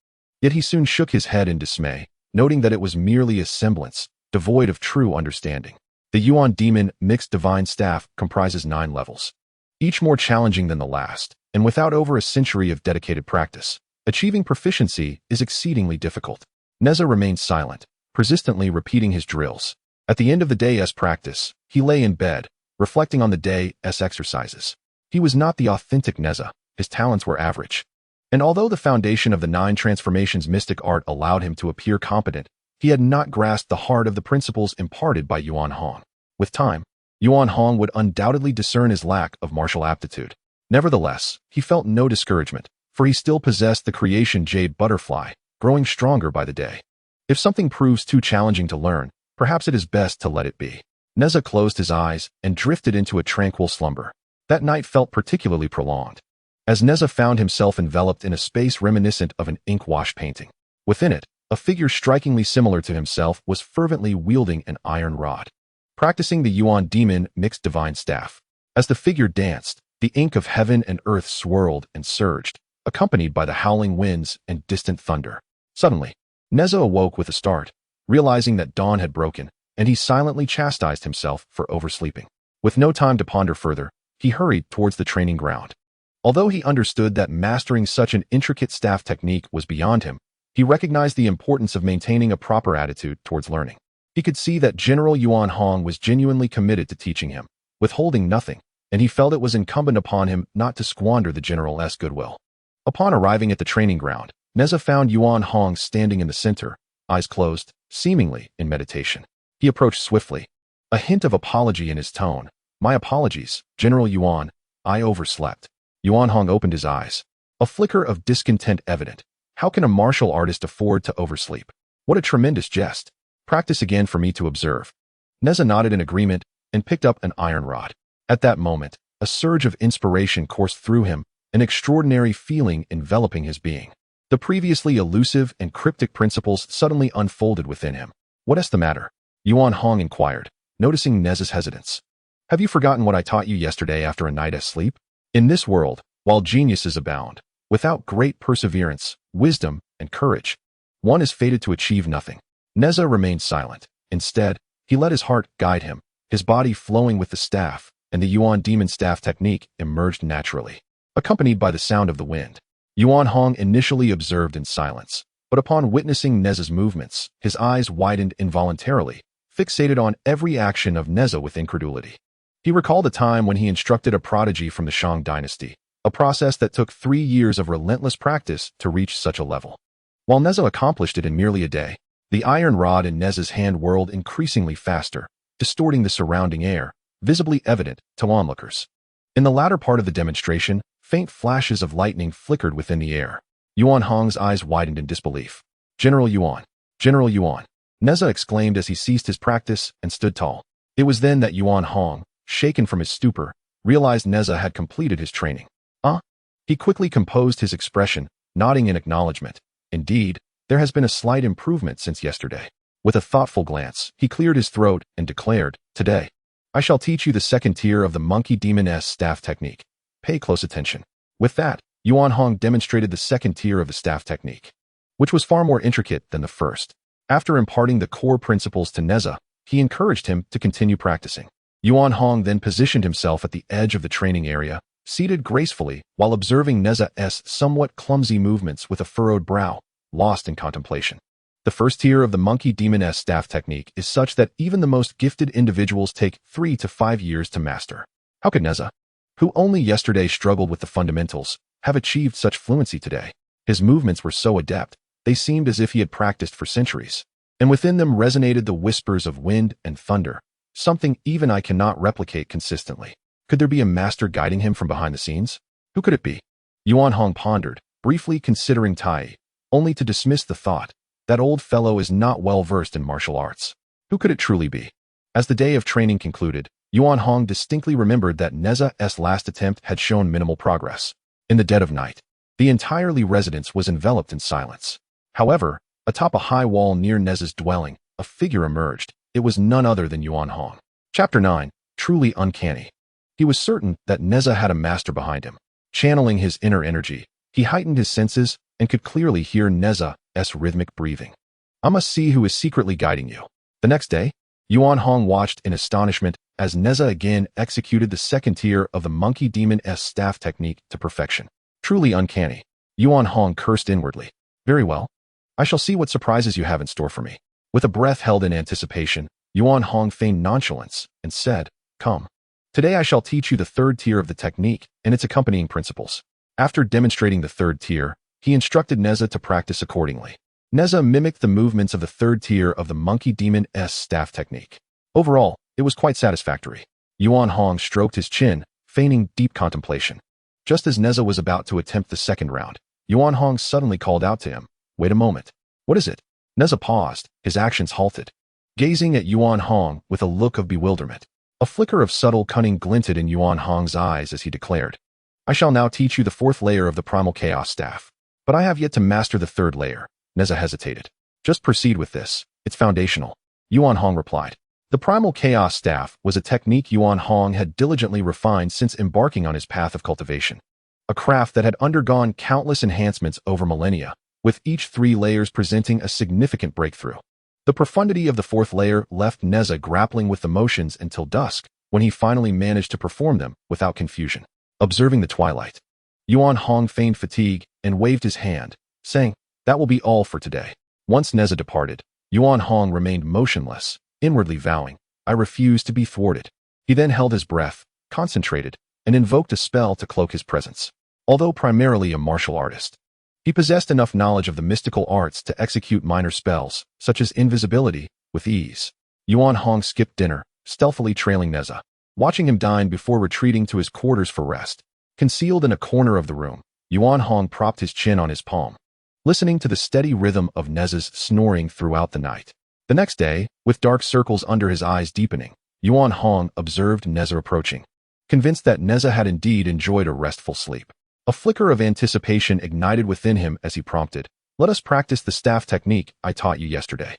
Speaker 1: Yet he soon shook his head in dismay, noting that it was merely a semblance, devoid of true understanding. The Yuan Demon Mixed Divine Staff comprises 9 levels, each more challenging than the last, and without over a century of dedicated practice, achieving proficiency is exceedingly difficult. Nezha remained silent, persistently repeating his drills. At the end of the day's practice, he lay in bed, reflecting on the day's exercises. He was not the authentic Nezha, his talents were average. And although the foundation of the 9 transformations mystic art allowed him to appear competent, he had not grasped the heart of the principles imparted by Yuan Hong. With time, Yuan Hong would undoubtedly discern his lack of martial aptitude. Nevertheless, he felt no discouragement, for he still possessed the creation jade butterfly, growing stronger by the day. If something proves too challenging to learn, perhaps it is best to let it be. Nezha closed his eyes and drifted into a tranquil slumber. That night felt particularly prolonged, as Nezha found himself enveloped in a space reminiscent of an ink-wash painting. Within it, a figure strikingly similar to himself was fervently wielding an iron rod, practicing the Yuan Demon Mixed Divine Staff. As the figure danced, the ink of heaven and earth swirled and surged, accompanied by the howling winds and distant thunder. Suddenly, Nezha awoke with a start, realizing that dawn had broken, and he silently chastised himself for oversleeping. With no time to ponder further, he hurried towards the training ground. Although he understood that mastering such an intricate staff technique was beyond him, he recognized the importance of maintaining a proper attitude towards learning. He could see that General Yuan Hong was genuinely committed to teaching him, withholding nothing, and he felt it was incumbent upon him not to squander the general's goodwill. Upon arriving at the training ground, Nezha found Yuan Hong standing in the center, eyes closed, seemingly in meditation. He approached swiftly, a hint of apology in his tone. "My apologies, General Yuan, I overslept." Yuan Hong opened his eyes, a flicker of discontent evident. How can a martial artist afford to oversleep? What a tremendous jest. "Practice again for me to observe." Nezha nodded in agreement and picked up an iron rod. At that moment, a surge of inspiration coursed through him, an extraordinary feeling enveloping his being. The previously elusive and cryptic principles suddenly unfolded within him. "What is the matter?" Yuan Hong inquired, noticing Nezha's hesitance. "Have you forgotten what I taught you yesterday after a night's sleep? In this world, while geniuses abound, without great perseverance, wisdom, and courage, one is fated to achieve nothing." Nezha remained silent. Instead, he let his heart guide him, his body flowing with the staff, and the Yuan demon staff technique emerged naturally, accompanied by the sound of the wind. Yuan Hong initially observed in silence, but upon witnessing Nezha's movements, his eyes widened involuntarily, fixated on every action of Nezha with incredulity. He recalled a time when he instructed a prodigy from the Shang dynasty, a process that took 3 years of relentless practice to reach such a level. While Nezha accomplished it in merely a day, the iron rod in Nezha's hand whirled increasingly faster, distorting the surrounding air, visibly evident to onlookers. In the latter part of the demonstration, faint flashes of lightning flickered within the air. Yuan Hong's eyes widened in disbelief. "General Yuan! General Yuan!" Nezha exclaimed as he ceased his practice and stood tall. It was then that Yuan Hong, shaken from his stupor, realized Nezha had completed his training. He quickly composed his expression, nodding in acknowledgement. "Indeed, there has been a slight improvement since yesterday." With a thoughtful glance, he cleared his throat and declared, "Today, I shall teach you the second tier of the monkey demon's staff technique. Pay close attention." With that, Yuan Hong demonstrated the second tier of the staff technique, which was far more intricate than the first. After imparting the core principles to Nezha, he encouraged him to continue practicing. Yuan Hong then positioned himself at the edge of the training area, seated gracefully while observing Nezha's somewhat clumsy movements with a furrowed brow, lost in contemplation. The first tier of the monkey demon's staff technique is such that even the most gifted individuals take 3 to 5 years to master. How could Nezha, who only yesterday struggled with the fundamentals, have achieved such fluency today? His movements were so adept, they seemed as if he had practiced for centuries, and within them resonated the whispers of wind and thunder, something even I cannot replicate consistently. Could there be a master guiding him from behind the scenes? Who could it be? Yuan Hong pondered, briefly considering Taiyi, only to dismiss the thought. That old fellow is not well versed in martial arts. Who could it truly be? As the day of training concluded, Yuan Hong distinctly remembered that Nezha's last attempt had shown minimal progress. In the dead of night, the entire residence was enveloped in silence. However, atop a high wall near Nezha's dwelling, a figure emerged. It was none other than Yuan Hong. Chapter 9. Truly uncanny. He was certain that Nezha had a master behind him. Channeling his inner energy, he heightened his senses and could clearly hear Nezha's rhythmic breathing. "I must see who is secretly guiding you." The next day, Yuan Hong watched in astonishment as Nezha again executed the second tier of the monkey demon's staff technique to perfection. Truly uncanny. Yuan Hong cursed inwardly. "Very well. I shall see what surprises you have in store for me." With a breath held in anticipation, Yuan Hong feigned nonchalance and said, "Come. Today I shall teach you the third tier of the technique and its accompanying principles." After demonstrating the third tier, he instructed Nezha to practice accordingly. Nezha mimicked the movements of the third tier of the monkey demon's staff technique. Overall, it was quite satisfactory. Yuan Hong stroked his chin, feigning deep contemplation. Just as Nezha was about to attempt the second round, Yuan Hong suddenly called out to him, "Wait a moment. What is it?" Nezha paused, his actions halted, gazing at Yuan Hong with a look of bewilderment. A flicker of subtle cunning glinted in Yuan Hong's eyes as he declared, "I shall now teach you the fourth layer of the primal chaos staff. But I have yet to master the third layer." Nezha hesitated. "Just proceed with this. It's foundational," Yuan Hong replied. The primal chaos staff was a technique Yuan Hong had diligently refined since embarking on his path of cultivation. A craft that had undergone countless enhancements over millennia, with each 3 layers presenting a significant breakthrough. The profundity of the fourth layer left Nezha grappling with the motions until dusk, when he finally managed to perform them without confusion. Observing the twilight, Yuan Hong feigned fatigue and waved his hand, saying, "That will be all for today." Once Nezha departed, Yuan Hong remained motionless, inwardly vowing, "I refuse to be thwarted." He then held his breath, concentrated, and invoked a spell to cloak his presence. Although primarily a martial artist, he possessed enough knowledge of the mystical arts to execute minor spells, such as invisibility, with ease. Yuan Hong skipped dinner, stealthily trailing Nezha, watching him dine before retreating to his quarters for rest. Concealed in a corner of the room, Yuan Hong propped his chin on his palm, listening to the steady rhythm of Nezha's snoring throughout the night. The next day, with dark circles under his eyes deepening, Yuan Hong observed Nezha approaching. Convinced that Nezha had indeed enjoyed a restful sleep, a flicker of anticipation ignited within him as he prompted, "Let us practice the staff technique I taught you yesterday."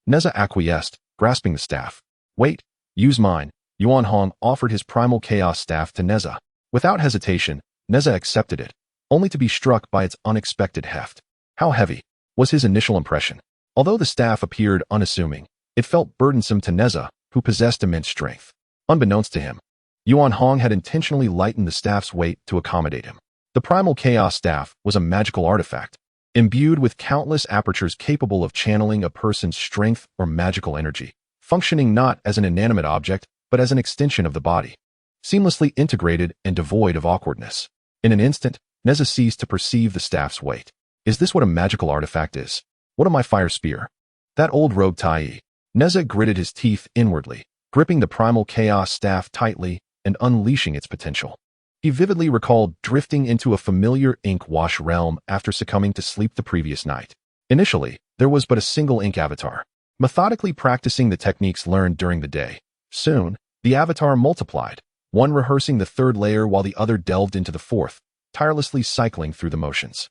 Speaker 1: Nezha acquiesced, grasping the staff. "Wait, use mine." Yuan Hong offered his primal chaos staff to Nezha. Without hesitation, Nezha accepted it, only to be struck by its unexpected heft. How heavy was his initial impression? Although the staff appeared unassuming, it felt burdensome to Nezha, who possessed immense strength. Unbeknownst to him, Yuan Hong had intentionally lightened the staff's weight to accommodate him. The primal chaos staff was a magical artifact, imbued with countless apertures capable of channeling a person's strength or magical energy, functioning not as an inanimate object, but as an extension of the body, seamlessly integrated and devoid of awkwardness. In an instant, Nezha ceased to perceive the staff's weight. Is this what a magical artifact is? What am my fire spear? That old rogue Taiyi. Nezha gritted his teeth inwardly, gripping the primal chaos staff tightly and unleashing its potential. He vividly recalled drifting into a familiar ink wash realm after succumbing to sleep the previous night. Initially, there was but a single ink avatar, methodically practicing the techniques learned during the day. Soon, the avatar multiplied, one rehearsing the third layer while the other delved into the fourth, tirelessly cycling through the motions.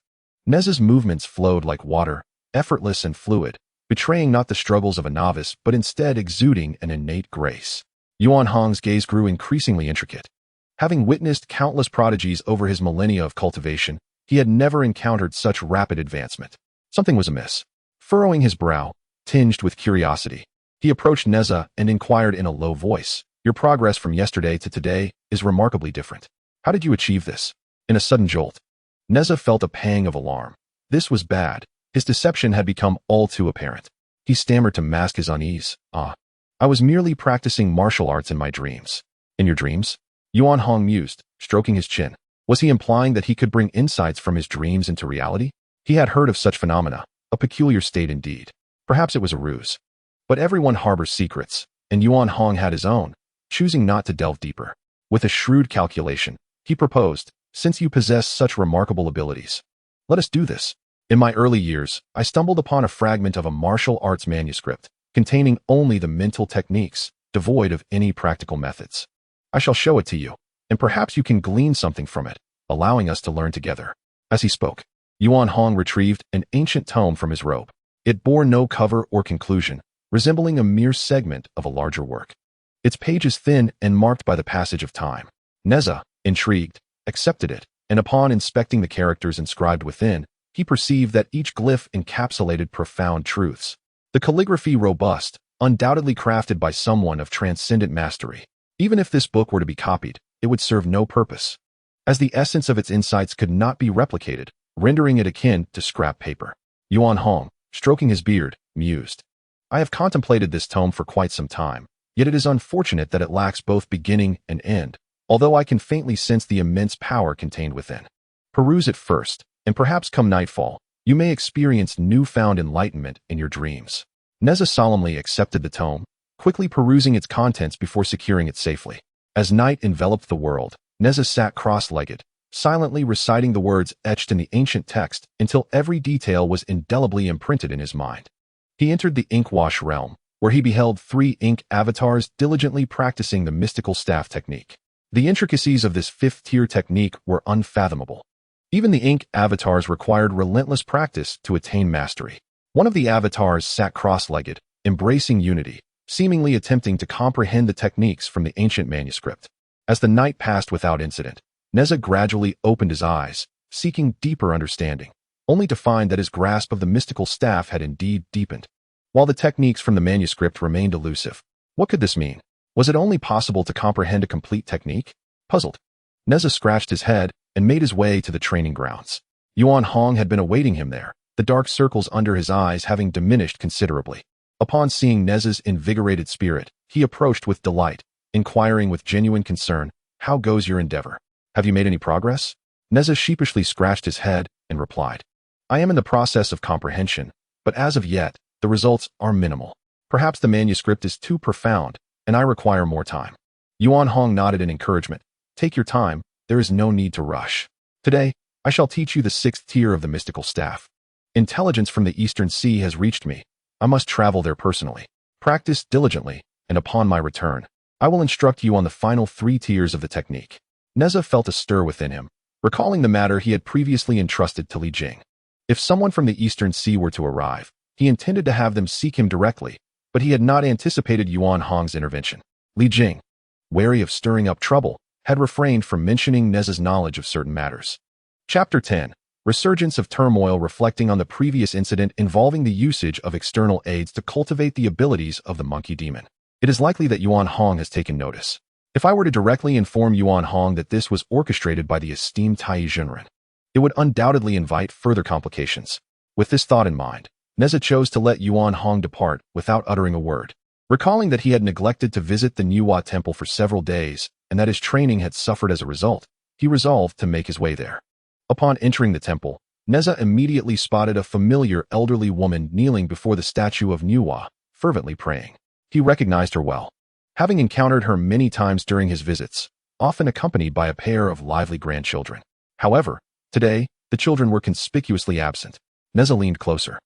Speaker 1: Nezha's movements flowed like water, effortless and fluid, betraying not the struggles of a novice but instead exuding an innate grace. Yuan Hong's gaze grew increasingly intricate. Having witnessed countless prodigies over his millennia of cultivation, he had never encountered such rapid advancement. Something was amiss. Furrowing his brow, tinged with curiosity, he approached Nezha and inquired in a low voice, "Your progress from yesterday to today is remarkably different. How did you achieve this?" In a sudden jolt, Nezha felt a pang of alarm. This was bad. His deception had become all too apparent. He stammered to mask his unease. I was merely practicing martial arts in my dreams." "In your dreams?" Yuan Hong mused, stroking his chin. Was he implying that he could bring insights from his dreams into reality? He had heard of such phenomena, a peculiar state indeed. Perhaps it was a ruse. But everyone harbors secrets, and Yuan Hong had his own, choosing not to delve deeper. With a shrewd calculation, he proposed, "Since you possess such remarkable abilities, let us do this." In my early years, I stumbled upon a fragment of a martial arts manuscript, containing only the mental techniques, devoid of any practical methods. I shall show it to you, and perhaps you can glean something from it, allowing us to learn together. As he spoke, Yuan Hong retrieved an ancient tome from his robe. It bore no cover or conclusion, resembling a mere segment of a larger work. Its pages thin and marked by the passage of time. Nezha, intrigued, accepted it, and upon inspecting the characters inscribed within, he perceived that each glyph encapsulated profound truths. The calligraphy robust, undoubtedly crafted by someone of transcendent mastery. Even if this book were to be copied, it would serve no purpose, as the essence of its insights could not be replicated, rendering it akin to scrap paper. Yuan Hong, stroking his beard, mused. I have contemplated this tome for quite some time, yet it is unfortunate that it lacks both beginning and end, although I can faintly sense the immense power contained within. Peruse it first, and perhaps come nightfall, you may experience newfound enlightenment in your dreams. Nezha solemnly accepted the tome, quickly perusing its contents before securing it safely. As night enveloped the world, Nezha sat cross-legged, silently reciting the words etched in the ancient text until every detail was indelibly imprinted in his mind. He entered the inkwash realm, where he beheld 3 ink avatars diligently practicing the mystical staff technique. The intricacies of this 5th-tier technique were unfathomable. Even the ink avatars required relentless practice to attain mastery. One of the avatars sat cross-legged, embracing unity, seemingly attempting to comprehend the techniques from the ancient manuscript. As the night passed without incident, Nezha gradually opened his eyes, seeking deeper understanding, only to find that his grasp of the mystical staff had indeed deepened. While the techniques from the manuscript remained elusive, what could this mean? Was it only possible to comprehend a complete technique? Puzzled, Nezha scratched his head and made his way to the training grounds. Yuan Hong had been awaiting him there, the dark circles under his eyes having diminished considerably. Upon seeing Nezha's invigorated spirit, he approached with delight, inquiring with genuine concern, "How goes your endeavor?" Have you made any progress? Nezha sheepishly scratched his head and replied, I am in the process of comprehension, but as of yet, the results are minimal. Perhaps the manuscript is too profound, and I require more time. Yuan Hong nodded in encouragement. Take your time, there is no need to rush. Today, I shall teach you the 6th tier of the mystical staff. Intelligence from the Eastern Sea has reached me. I must travel there personally. Practice diligently, and upon my return, I will instruct you on the final 3 tiers of the technique. Nezha felt a stir within him, recalling the matter he had previously entrusted to Li Jing. If someone from the Eastern Sea were to arrive, he intended to have them seek him directly, but he had not anticipated Yuan Hong's intervention. Li Jing, wary of stirring up trouble, had refrained from mentioning Nezha's knowledge of certain matters. Chapter 10. Resurgence of turmoil, reflecting on the previous incident involving the usage of external aids to cultivate the abilities of the monkey demon. It is likely that Yuan Hong has taken notice. If I were to directly inform Yuan Hong that this was orchestrated by the esteemed Taiyi Zhenren, it would undoubtedly invite further complications. With this thought in mind, Nezha chose to let Yuan Hong depart without uttering a word. Recalling that he had neglected to visit the Nuwa temple for several days and that his training had suffered as a result, he resolved to make his way there. Upon entering the temple, Nezha immediately spotted a familiar elderly woman kneeling before the statue of Nuwa, fervently praying. He recognized her well, having encountered her many times during his visits, often accompanied by a pair of lively grandchildren. However, today, the children were conspicuously absent. Nezha leaned closer,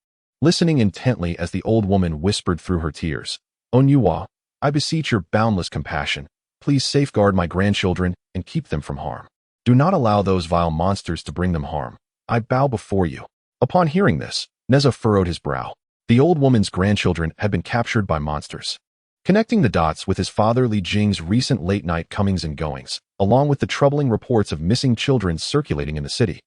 Speaker 1: listening intently as the old woman whispered through her tears, O Nuwa, I beseech your boundless compassion, please safeguard my grandchildren and keep them from harm. Do not allow those vile monsters to bring them harm. I bow before you. Upon hearing this, Nezha furrowed his brow. The old woman's grandchildren had been captured by monsters. Connecting the dots with his father Li Jing's recent late-night comings and goings, along with the troubling reports of missing children circulating in the city,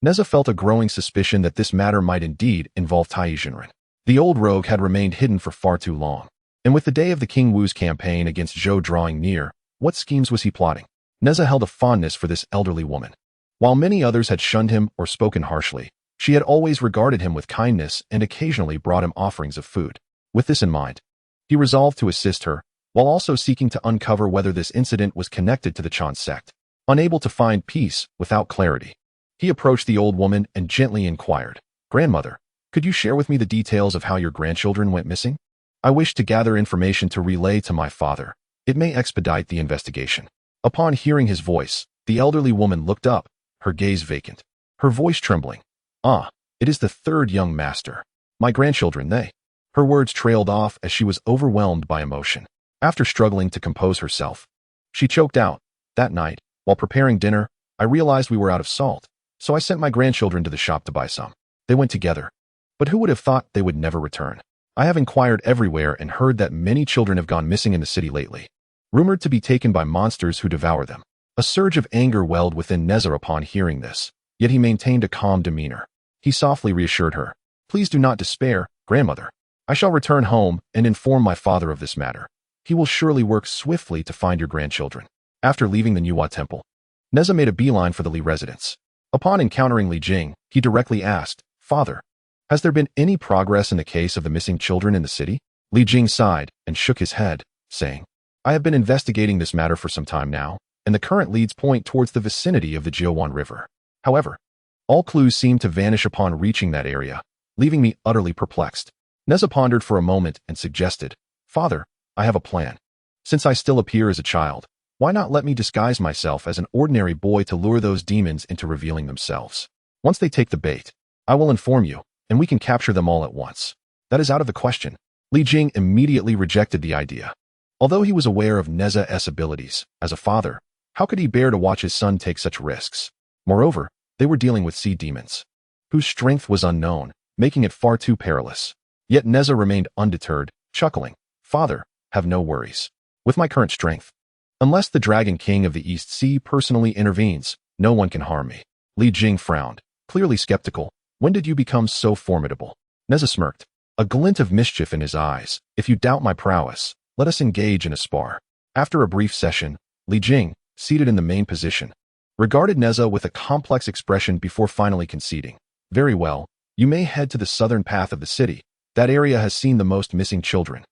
Speaker 1: Nezha felt a growing suspicion that this matter might indeed involve Taiyi Zhenren. The old rogue had remained hidden for far too long, and with the day of the King Wu's campaign against Zhou drawing near, what schemes was he plotting? Nezha held a fondness for this elderly woman. While many others had shunned him or spoken harshly, she had always regarded him with kindness and occasionally brought him offerings of food. With this in mind, he resolved to assist her, while also seeking to uncover whether this incident was connected to the Chan Sect. Unable to find peace without clarity, he approached the old woman and gently inquired, Grandmother, could you share with me the details of how your grandchildren went missing? I wish to gather information to relay to my father. It may expedite the investigation. Upon hearing his voice, the elderly woman looked up, her gaze vacant, her voice trembling. Ah, it is the 3rd young master. My grandchildren, they. Her words trailed off as she was overwhelmed by emotion. After struggling to compose herself, she choked out, That night, while preparing dinner, I realized we were out of salt, so I sent my grandchildren to the shop to buy some. They went together. But who would have thought they would never return? I have inquired everywhere and heard that many children have gone missing in the city lately, rumored to be taken by monsters who devour them. A surge of anger welled within Nezha upon hearing this, yet he maintained a calm demeanor. He softly reassured her, Please do not despair, Grandmother. I shall return home and inform my father of this matter. He will surely work swiftly to find your grandchildren. After leaving the Nuwa temple, Nezha made a beeline for the Li residence. Upon encountering Li Jing, he directly asked, Father, has there been any progress in the case of the missing children in the city? Li Jing sighed and shook his head, saying, I have been investigating this matter for some time now, and the current leads point towards the vicinity of the Yuan River. However, all clues seem to vanish upon reaching that area, leaving me utterly perplexed. Nezha pondered for a moment and suggested, Father, I have a plan. Since I still appear as a child, why not let me disguise myself as an ordinary boy to lure those demons into revealing themselves? Once they take the bait, I will inform you, and we can capture them all at once. That is out of the question. Li Jing immediately rejected the idea. Although he was aware of Nezha's abilities, as a father, how could he bear to watch his son take such risks? Moreover, they were dealing with sea demons, whose strength was unknown, making it far too perilous. Yet Nezha remained undeterred, chuckling, Father, have no worries. With my current strength, unless the Dragon King of the East Sea personally intervenes, no one can harm me. Li Jing frowned, clearly skeptical. When did you become so formidable? Nezha smirked, a glint of mischief in his eyes. If you doubt my prowess, let us engage in a spar. After a brief session, Li Jing, seated in the main position, regarded Nezha with a complex expression before finally conceding. Very well, you may head to the southern path of the city. That area has seen the most missing children,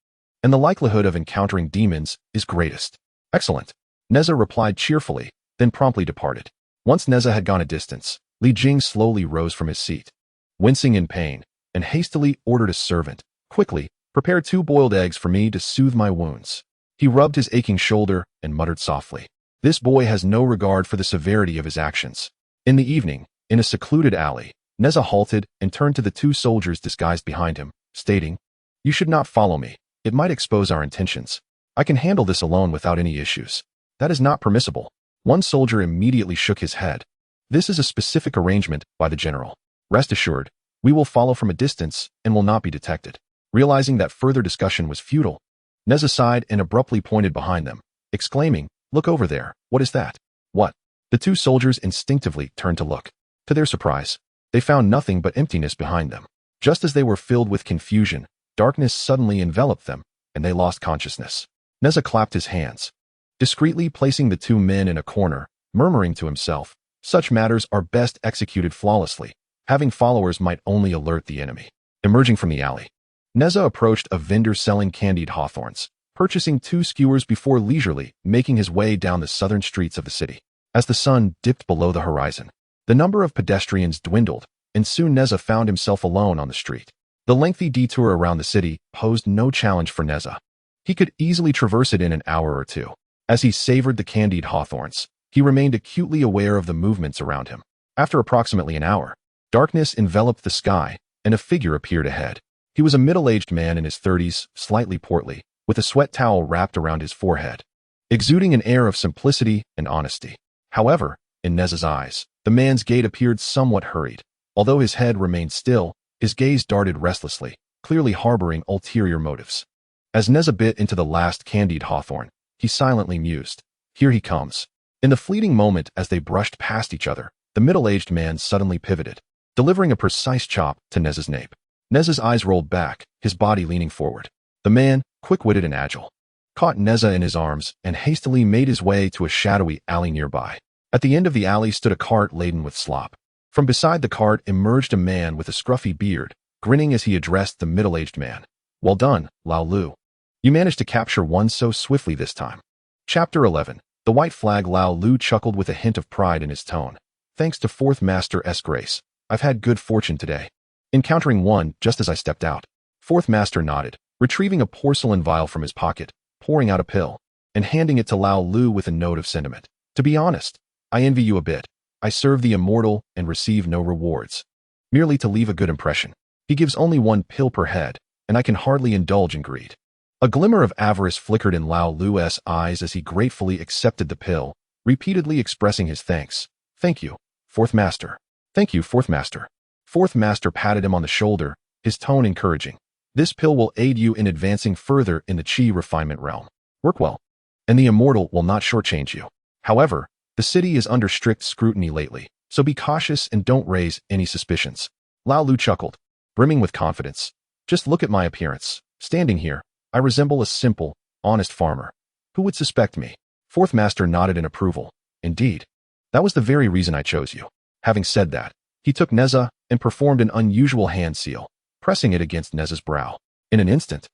Speaker 1: and the likelihood of encountering demons is greatest. Excellent. Nezha replied cheerfully, then promptly departed. Once Nezha had gone a distance, Li Jing slowly rose from his seat, wincing in pain, and hastily ordered a servant, "Quickly, prepare 2 boiled eggs for me to soothe my wounds." He rubbed his aching shoulder and muttered softly, "This boy has no regard for the severity of his actions." In the evening, in a secluded alley, Nezha halted and turned to the 2 soldiers disguised behind him, stating, "You should not follow me. It might expose our intentions. I can handle this alone without any issues." "That is not permissible." One soldier immediately shook his head. "This is a specific arrangement by the general. Rest assured, we will follow from a distance and will not be detected." Realizing that further discussion was futile, Nezha sighed and abruptly pointed behind them, exclaiming, "Look over there. What is that?" "What?" The 2 soldiers instinctively turned to look. To their surprise, they found nothing but emptiness behind them. Just as they were filled with confusion, darkness suddenly enveloped them, and they lost consciousness. Nezha clapped his hands, discreetly placing the 2 men in a corner, murmuring to himself, "Such matters are best executed flawlessly. Having followers might only alert the enemy." Emerging from the alley, Nezha approached a vendor selling candied hawthorns, purchasing 2 skewers before leisurely making his way down the southern streets of the city. As the sun dipped below the horizon, the number of pedestrians dwindled, and soon Nezha found himself alone on the street. The lengthy detour around the city posed no challenge for Nezha. He could easily traverse it in an hour or 2. As he savored the candied hawthorns, he remained acutely aware of the movements around him. After approximately an hour, darkness enveloped the sky, and a figure appeared ahead. He was a middle-aged man in his 30s, slightly portly, with a sweat towel wrapped around his forehead, exuding an air of simplicity and honesty. However, in Nezha's eyes, the man's gait appeared somewhat hurried. Although his head remained still, his gaze darted restlessly, clearly harboring ulterior motives. As Nezha bit into the last candied hawthorn, he silently mused, "Here he comes." In the fleeting moment as they brushed past each other, the middle-aged man suddenly pivoted, delivering a precise chop to Nezha's nape. Nezha's eyes rolled back, his body leaning forward. The man, quick-witted and agile, caught Nezha in his arms and hastily made his way to a shadowy alley nearby. At the end of the alley stood a cart laden with slop. From beside the cart emerged a man with a scruffy beard, grinning as he addressed the middle-aged man. "Well done, Lao Lu. You managed to capture one so swiftly this time." Chapter 11. The white flag. Lao Lu chuckled with a hint of pride in his tone. "Thanks to 4th Master's grace, I've had good fortune today, encountering one just as I stepped out." 4th Master nodded, retrieving a porcelain vial from his pocket, pouring out a pill, and handing it to Lao Lu with a note of sentiment. "To be honest, I envy you a bit. I serve the immortal and receive no rewards, merely to leave a good impression. He gives only 1 pill per head, and I can hardly indulge in greed." A glimmer of avarice flickered in Lao Lu's eyes as he gratefully accepted the pill, repeatedly expressing his thanks. "Thank you, 4th Master. Thank you, 4th Master." 4th Master patted him on the shoulder, his tone encouraging. "This pill will aid you in advancing further in the Qi refinement realm. Work well, and the immortal will not shortchange you. However, the city is under strict scrutiny lately, so be cautious and don't raise any suspicions." Lao Lu chuckled, brimming with confidence. "Just look at my appearance. Standing here, I resemble a simple, honest farmer. Who would suspect me?" 4th Master nodded in approval. "Indeed. That was the very reason I chose you." Having said that, he took Nezha and performed an unusual hand seal, pressing it against Nezha's brow. In an instant,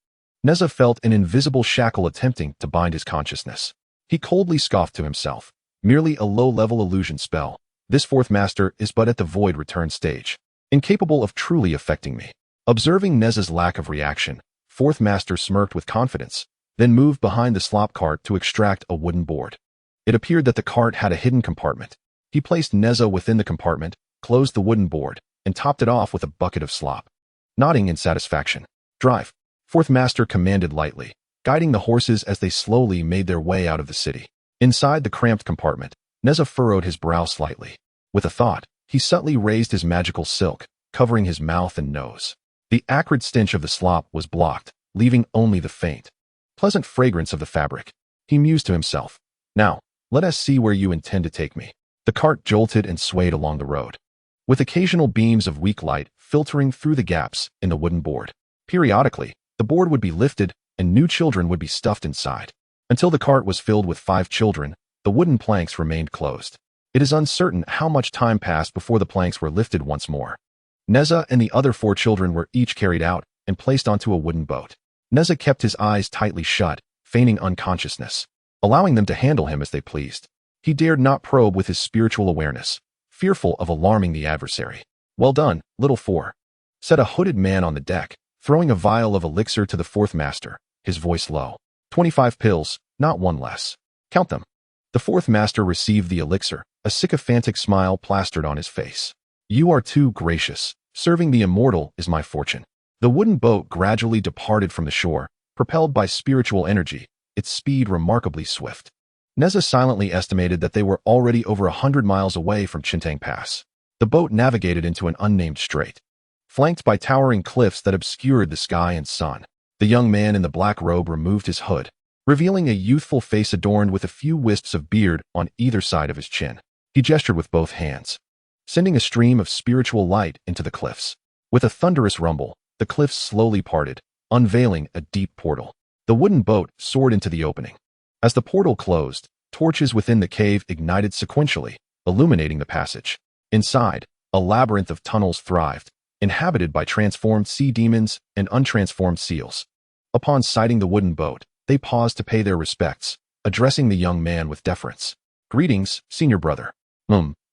Speaker 1: Nezha felt an invisible shackle attempting to bind his consciousness. He coldly scoffed to himself. "Merely a low-level illusion spell. This 4th Master is but at the void return stage, incapable of truly affecting me." Observing Nezha's lack of reaction, 4th Master smirked with confidence, then moved behind the slop cart to extract a wooden board. It appeared that the cart had a hidden compartment. He placed Nezha within the compartment, closed the wooden board, and topped it off with a bucket of slop. Nodding in satisfaction, "Drive," 4th Master commanded lightly, guiding the horses as they slowly made their way out of the city. Inside the cramped compartment, Nezha furrowed his brow slightly. With a thought, he subtly raised his magical silk, covering his mouth and nose. The acrid stench of the slop was blocked, leaving only the faint, pleasant fragrance of the fabric. He mused to himself, "Now, let us see where you intend to take me." The cart jolted and swayed along the road, with occasional beams of weak light filtering through the gaps in the wooden board. Periodically, the board would be lifted and new children would be stuffed inside. Until the cart was filled with 5 children, the wooden planks remained closed. It is uncertain how much time passed before the planks were lifted once more. Nezha and the other 4 children were each carried out and placed onto a wooden boat. Nezha kept his eyes tightly shut, feigning unconsciousness, allowing them to handle him as they pleased. He dared not probe with his spiritual awareness, fearful of alarming the adversary. "Well done, little four," said a hooded man on the deck, throwing a vial of elixir to the fourth master, his voice low. 25 pills, not one less. Count them. The fourth master received the elixir, a sycophantic smile plastered on his face. "You are too gracious. Serving the immortal is my fortune." The wooden boat gradually departed from the shore, propelled by spiritual energy, its speed remarkably swift. Nezha silently estimated that they were already over 100 miles away from Chentang Pass. The boat navigated into an unnamed strait, flanked by towering cliffs that obscured the sky and sun. The young man in the black robe removed his hood, revealing a youthful face adorned with a few wisps of beard on either side of his chin. He gestured with both hands, sending a stream of spiritual light into the cliffs. With a thunderous rumble, the cliffs slowly parted, unveiling a deep portal. The wooden boat soared into the opening. As the portal closed, torches within the cave ignited sequentially, illuminating the passage. Inside, a labyrinth of tunnels thrived, inhabited by transformed sea demons and untransformed seals. Upon sighting the wooden boat, they paused to pay their respects, addressing the young man with deference. "Greetings, senior brother."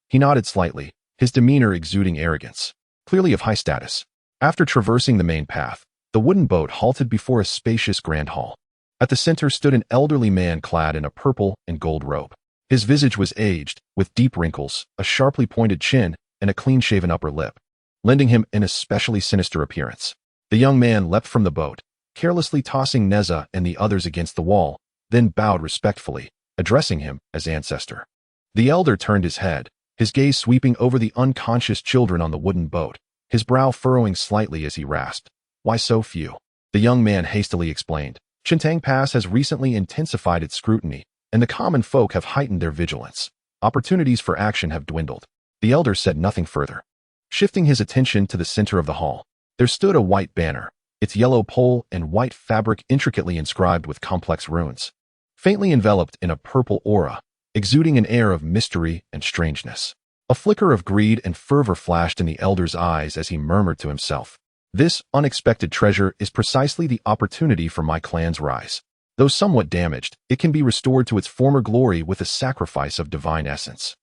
Speaker 1: He nodded slightly, his demeanor exuding arrogance, clearly of high status. After traversing the main path, the wooden boat halted before a spacious grand hall. At the center stood an elderly man clad in a purple and gold robe. His visage was aged, with deep wrinkles, a sharply pointed chin, and a clean-shaven upper lip, lending him an especially sinister appearance. The young man leapt from the boat, carelessly tossing Nezha and the others against the wall, then bowed respectfully, addressing him as ancestor. The elder turned his head, his gaze sweeping over the unconscious children on the wooden boat, his brow furrowing slightly as he rasped, "Why so few?" The young man hastily explained, "Chentang Pass has recently intensified its scrutiny, and the common folk have heightened their vigilance. Opportunities for action have dwindled." The elder said nothing further. Shifting his attention to the center of the hall, there stood a white banner, its yellow pole and white fabric intricately inscribed with complex runes, faintly enveloped in a purple aura, exuding an air of mystery and strangeness. A flicker of greed and fervor flashed in the elder's eyes as he murmured to himself, "This unexpected treasure is precisely the opportunity for my clan's rise. Though somewhat damaged, it can be restored to its former glory with a sacrifice of divine essence.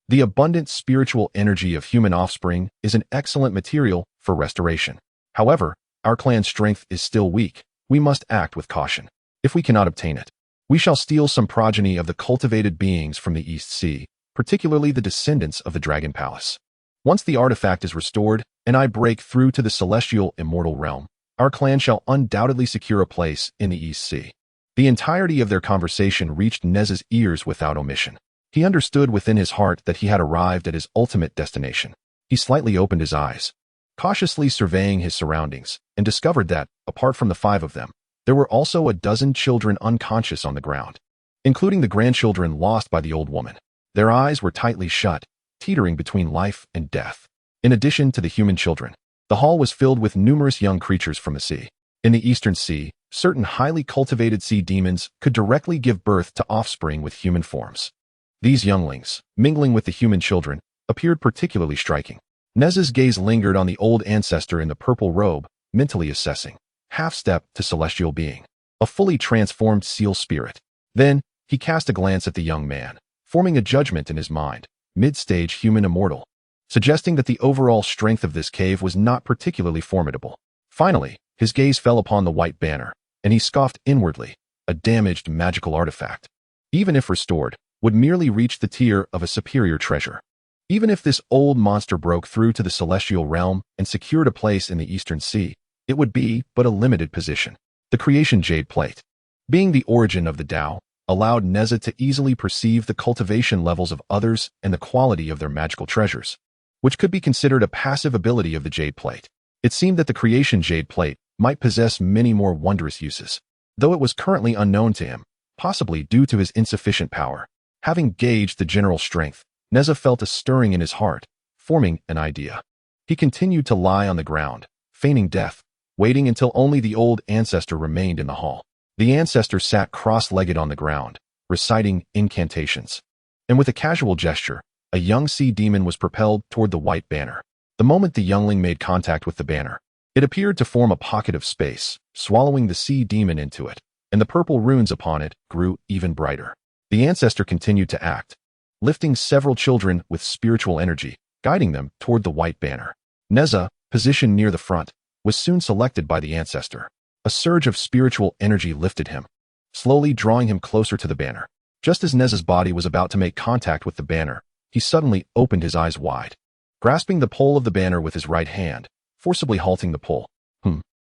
Speaker 1: The abundant spiritual energy of human offspring is an excellent material for restoration. However, our clan's strength is still weak. We must act with caution. If we cannot obtain it, we shall steal some progeny of the cultivated beings from the East Sea, particularly the descendants of the Dragon Palace. Once the artifact is restored, and I break through to the celestial immortal realm, our clan shall undoubtedly secure a place in the East Sea." The entirety of their conversation reached Nezha's ears without omission. He understood within his heart that he had arrived at his ultimate destination. He slightly opened his eyes, cautiously surveying his surroundings, and discovered that, apart from the 5 of them, there were also a dozen children unconscious on the ground, including the grandchildren lost by the old woman. Their eyes were tightly shut, teetering between life and death. In addition to the human children, the hall was filled with numerous young creatures from the sea. In the Eastern Sea, certain highly cultivated sea demons could directly give birth to offspring with human forms. These younglings, mingling with the human children, appeared particularly striking. Nezha's gaze lingered on the old ancestor in the purple robe, mentally assessing, half-step to celestial being, a fully transformed seal spirit. Then, he cast a glance at the young man, forming a judgment in his mind, mid-stage human immortal, suggesting that the overall strength of this cave was not particularly formidable. Finally, his gaze fell upon the white banner, and he scoffed inwardly, a damaged magical artifact, even if restored, would merely reach the tier of a superior treasure. Even if this old monster broke through to the celestial realm and secured a place in the Eastern Sea, it would be but a limited position. The creation jade plate, being the origin of the Tao, allowed Nezha to easily perceive the cultivation levels of others and the quality of their magical treasures, which could be considered a passive ability of the jade plate. It seemed that the creation jade plate might possess many more wondrous uses, though it was currently unknown to him, possibly due to his insufficient power. Having gauged the general strength, Nezha felt a stirring in his heart, forming an idea. He continued to lie on the ground, feigning death, waiting until only the old ancestor remained in the hall. The ancestor sat cross-legged on the ground, reciting incantations. And with a casual gesture, a young sea demon was propelled toward the white banner. The moment the youngling made contact with the banner, it appeared to form a pocket of space, swallowing the sea demon into it, and the purple runes upon it grew even brighter. The ancestor continued to act, lifting several children with spiritual energy, guiding them toward the white banner. Nezha, positioned near the front, was soon selected by the ancestor. A surge of spiritual energy lifted him, slowly drawing him closer to the banner. Just as Nezha's body was about to make contact with the banner, he suddenly opened his eyes wide, grasping the pole of the banner with his right hand, forcibly halting the pull.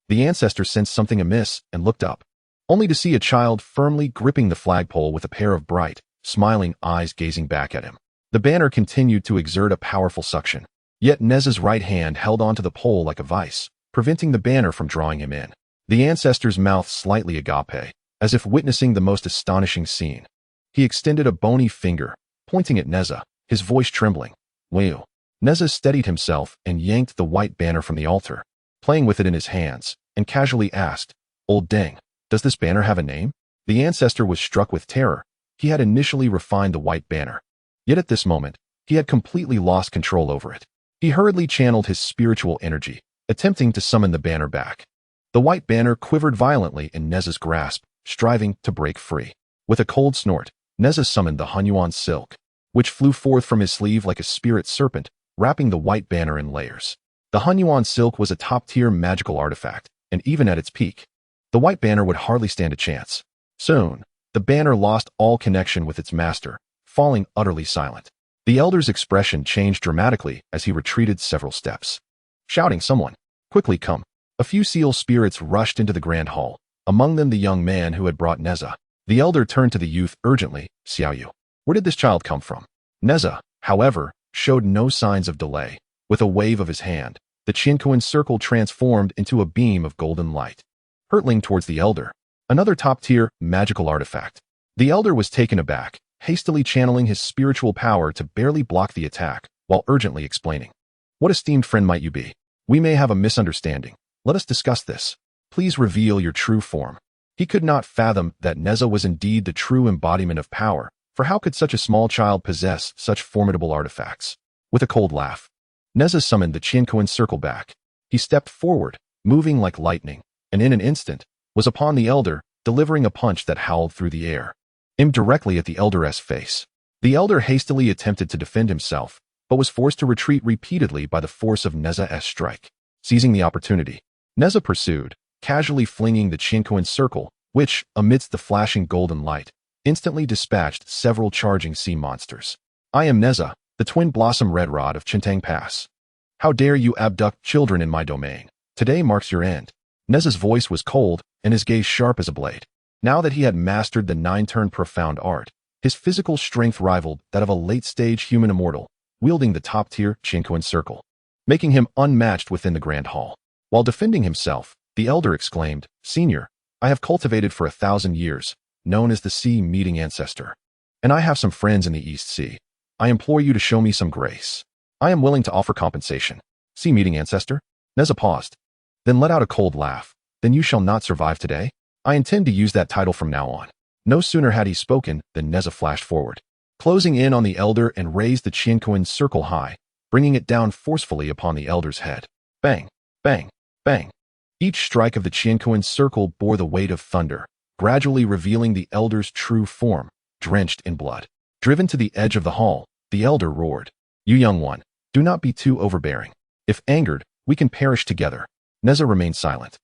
Speaker 1: The ancestor sensed something amiss and looked up, only to see a child firmly gripping the flagpole with a pair of bright, smiling eyes gazing back at him. The banner continued to exert a powerful suction, yet Nezha's right hand held onto the pole like a vice, preventing the banner from drawing him in. The ancestor's mouth slightly agape, as if witnessing the most astonishing scene. He extended a bony finger, pointing at Nezha, his voice trembling. "Well." Nezha steadied himself and yanked the white banner from the altar, playing with it in his hands, and casually asked, "Old Deng, does this banner have a name?" The ancestor was struck with terror. He had initially refined the white banner, yet at this moment, he had completely lost control over it. He hurriedly channeled his spiritual energy, attempting to summon the banner back. The white banner quivered violently in Nezha's grasp, striving to break free. With a cold snort, Nezha summoned the Yuan silk, which flew forth from his sleeve like a spirit serpent, wrapping the white banner in layers. The Yuan silk was a top-tier magical artifact, and even at its peak, the white banner would hardly stand a chance. Soon, the banner lost all connection with its master, falling utterly silent. The elder's expression changed dramatically as he retreated several steps, shouting, "Someone, quickly come." A few seal spirits rushed into the grand hall, among them the young man who had brought Nezha. The elder turned to the youth urgently, "Xiaoyu, where did this child come from?" Nezha, however, showed no signs of delay. With a wave of his hand, the Qianquan circle transformed into a beam of golden light, hurtling towards the elder, another top-tier magical artifact. The elder was taken aback, hastily channeling his spiritual power to barely block the attack, while urgently explaining, "What esteemed friend might you be? We may have a misunderstanding. Let us discuss this. Please reveal your true form." He could not fathom that Nezha was indeed the true embodiment of power, for how could such a small child possess such formidable artifacts? With a cold laugh, Nezha summoned the Qianquan circle back. He stepped forward, moving like lightning, and in an instant, was upon the elder, delivering a punch that howled through the air, aimed directly at the elder's face. The elder hastily attempted to defend himself, but was forced to retreat repeatedly by the force of Nezha's strike. Seizing the opportunity, Nezha pursued, casually flinging the Qianquan circle, which, amidst the flashing golden light, instantly dispatched several charging sea monsters. "I am Nezha, the twin blossom red rod of Chentang Pass. How dare you abduct children in my domain? Today marks your end." Nezha's voice was cold and his gaze sharp as a blade. Now that he had mastered the nine-turn profound art, his physical strength rivaled that of a late-stage human immortal, wielding the top-tier Qianquan circle, making him unmatched within the grand hall. While defending himself, the elder exclaimed, "Senior, I have cultivated for 1,000 years, known as the Sea Meeting Ancestor, and I have some friends in the East Sea. I implore you to show me some grace. I am willing to offer compensation." "Sea Meeting Ancestor?" Nezha paused, then let out a cold laugh. "Then you shall not survive today? I intend to use that title from now on." No sooner had he spoken than Nezha flashed forward, closing in on the elder and raised the Qianquan circle high, bringing it down forcefully upon the elder's head. Bang, bang, bang. Each strike of the Qianquan circle bore the weight of thunder, gradually revealing the elder's true form, drenched in blood. Driven to the edge of the hall, the elder roared, "You young one, do not be too overbearing. If angered, we can perish together." Nezha remained silent,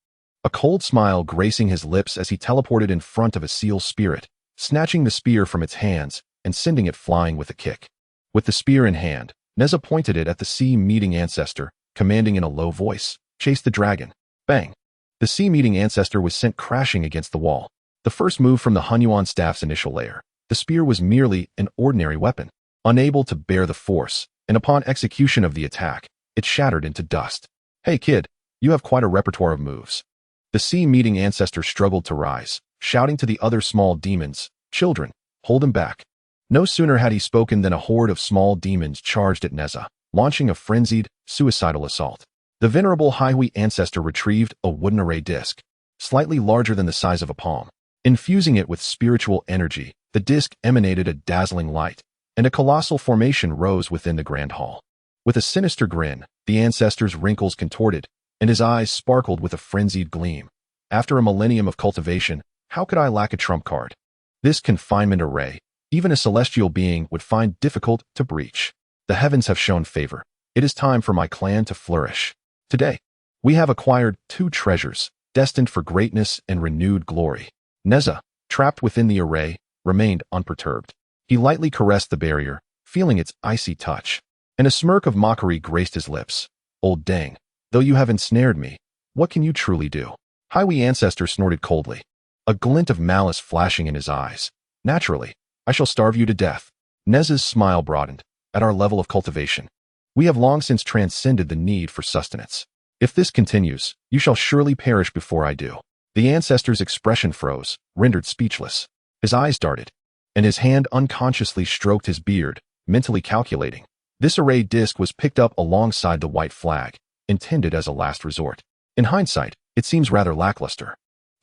Speaker 1: a cold smile gracing his lips as he teleported in front of a seal spirit, snatching the spear from its hands and sending it flying with a kick. With the spear in hand, Nezha pointed it at the Sea Meeting Ancestor, commanding in a low voice, "Chase the dragon." Bang! The Sea Meeting Ancestor was sent crashing against the wall. The first move from the Yuan staff's initial layer, the spear was merely an ordinary weapon, unable to bear the force, and upon execution of the attack, it shattered into dust. "Hey kid, you have quite a repertoire of moves." The Sea Meeting Ancestor struggled to rise, shouting to the other small demons, "Children, hold him back." No sooner had he spoken than a horde of small demons charged at Nezha, launching a frenzied, suicidal assault. The venerable Hihui Ancestor retrieved a wooden array disc, slightly larger than the size of a palm. Infusing it with spiritual energy, the disc emanated a dazzling light, and a colossal formation rose within the grand hall. With a sinister grin, the ancestor's wrinkles contorted, and his eyes sparkled with a frenzied gleam. "After a millennium of cultivation, how could I lack a trump card? This confinement array, even a celestial being would find difficult to breach. The heavens have shown favor. It is time for my clan to flourish. Today, we have acquired 2 treasures, destined for greatness and renewed glory. Nezha, trapped within the array, remained unperturbed. He lightly caressed the barrier, feeling its icy touch, and a smirk of mockery graced his lips. Old dang, though you have ensnared me, what can you truly do? Highway ancestor snorted coldly, a glint of malice flashing in his eyes. Naturally, I shall starve you to death. Nezha's smile broadened. At our level of cultivation, we have long since transcended the need for sustenance. If this continues, you shall surely perish before I do. The ancestor's expression froze, rendered speechless. His eyes darted, and his hand unconsciously stroked his beard, mentally calculating. This array disc was picked up alongside the white flag, intended as a last resort. In hindsight, it seems rather lackluster.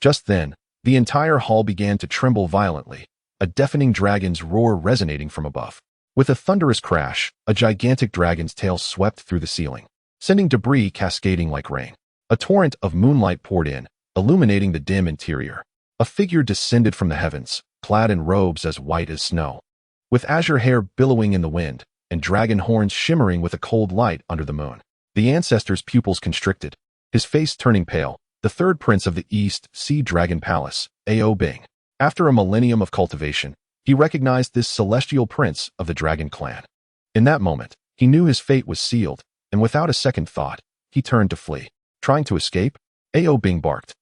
Speaker 1: Just then, the entire hall began to tremble violently, a deafening dragon's roar resonating from above. With a thunderous crash, a gigantic dragon's tail swept through the ceiling, sending debris cascading like rain. A torrent of moonlight poured in, illuminating the dim interior. A figure descended from the heavens, clad in robes as white as snow, with azure hair billowing in the wind, and dragon horns shimmering with a cold light under the moon. The ancestor's pupils constricted, his face turning pale, the 3rd prince of the East Sea Dragon Palace, Ao Bing. After a millennium of cultivation, he recognized this celestial prince of the dragon clan. In that moment, he knew his fate was sealed, and without a second thought, he turned to flee. Trying to escape? Ao Bing barked,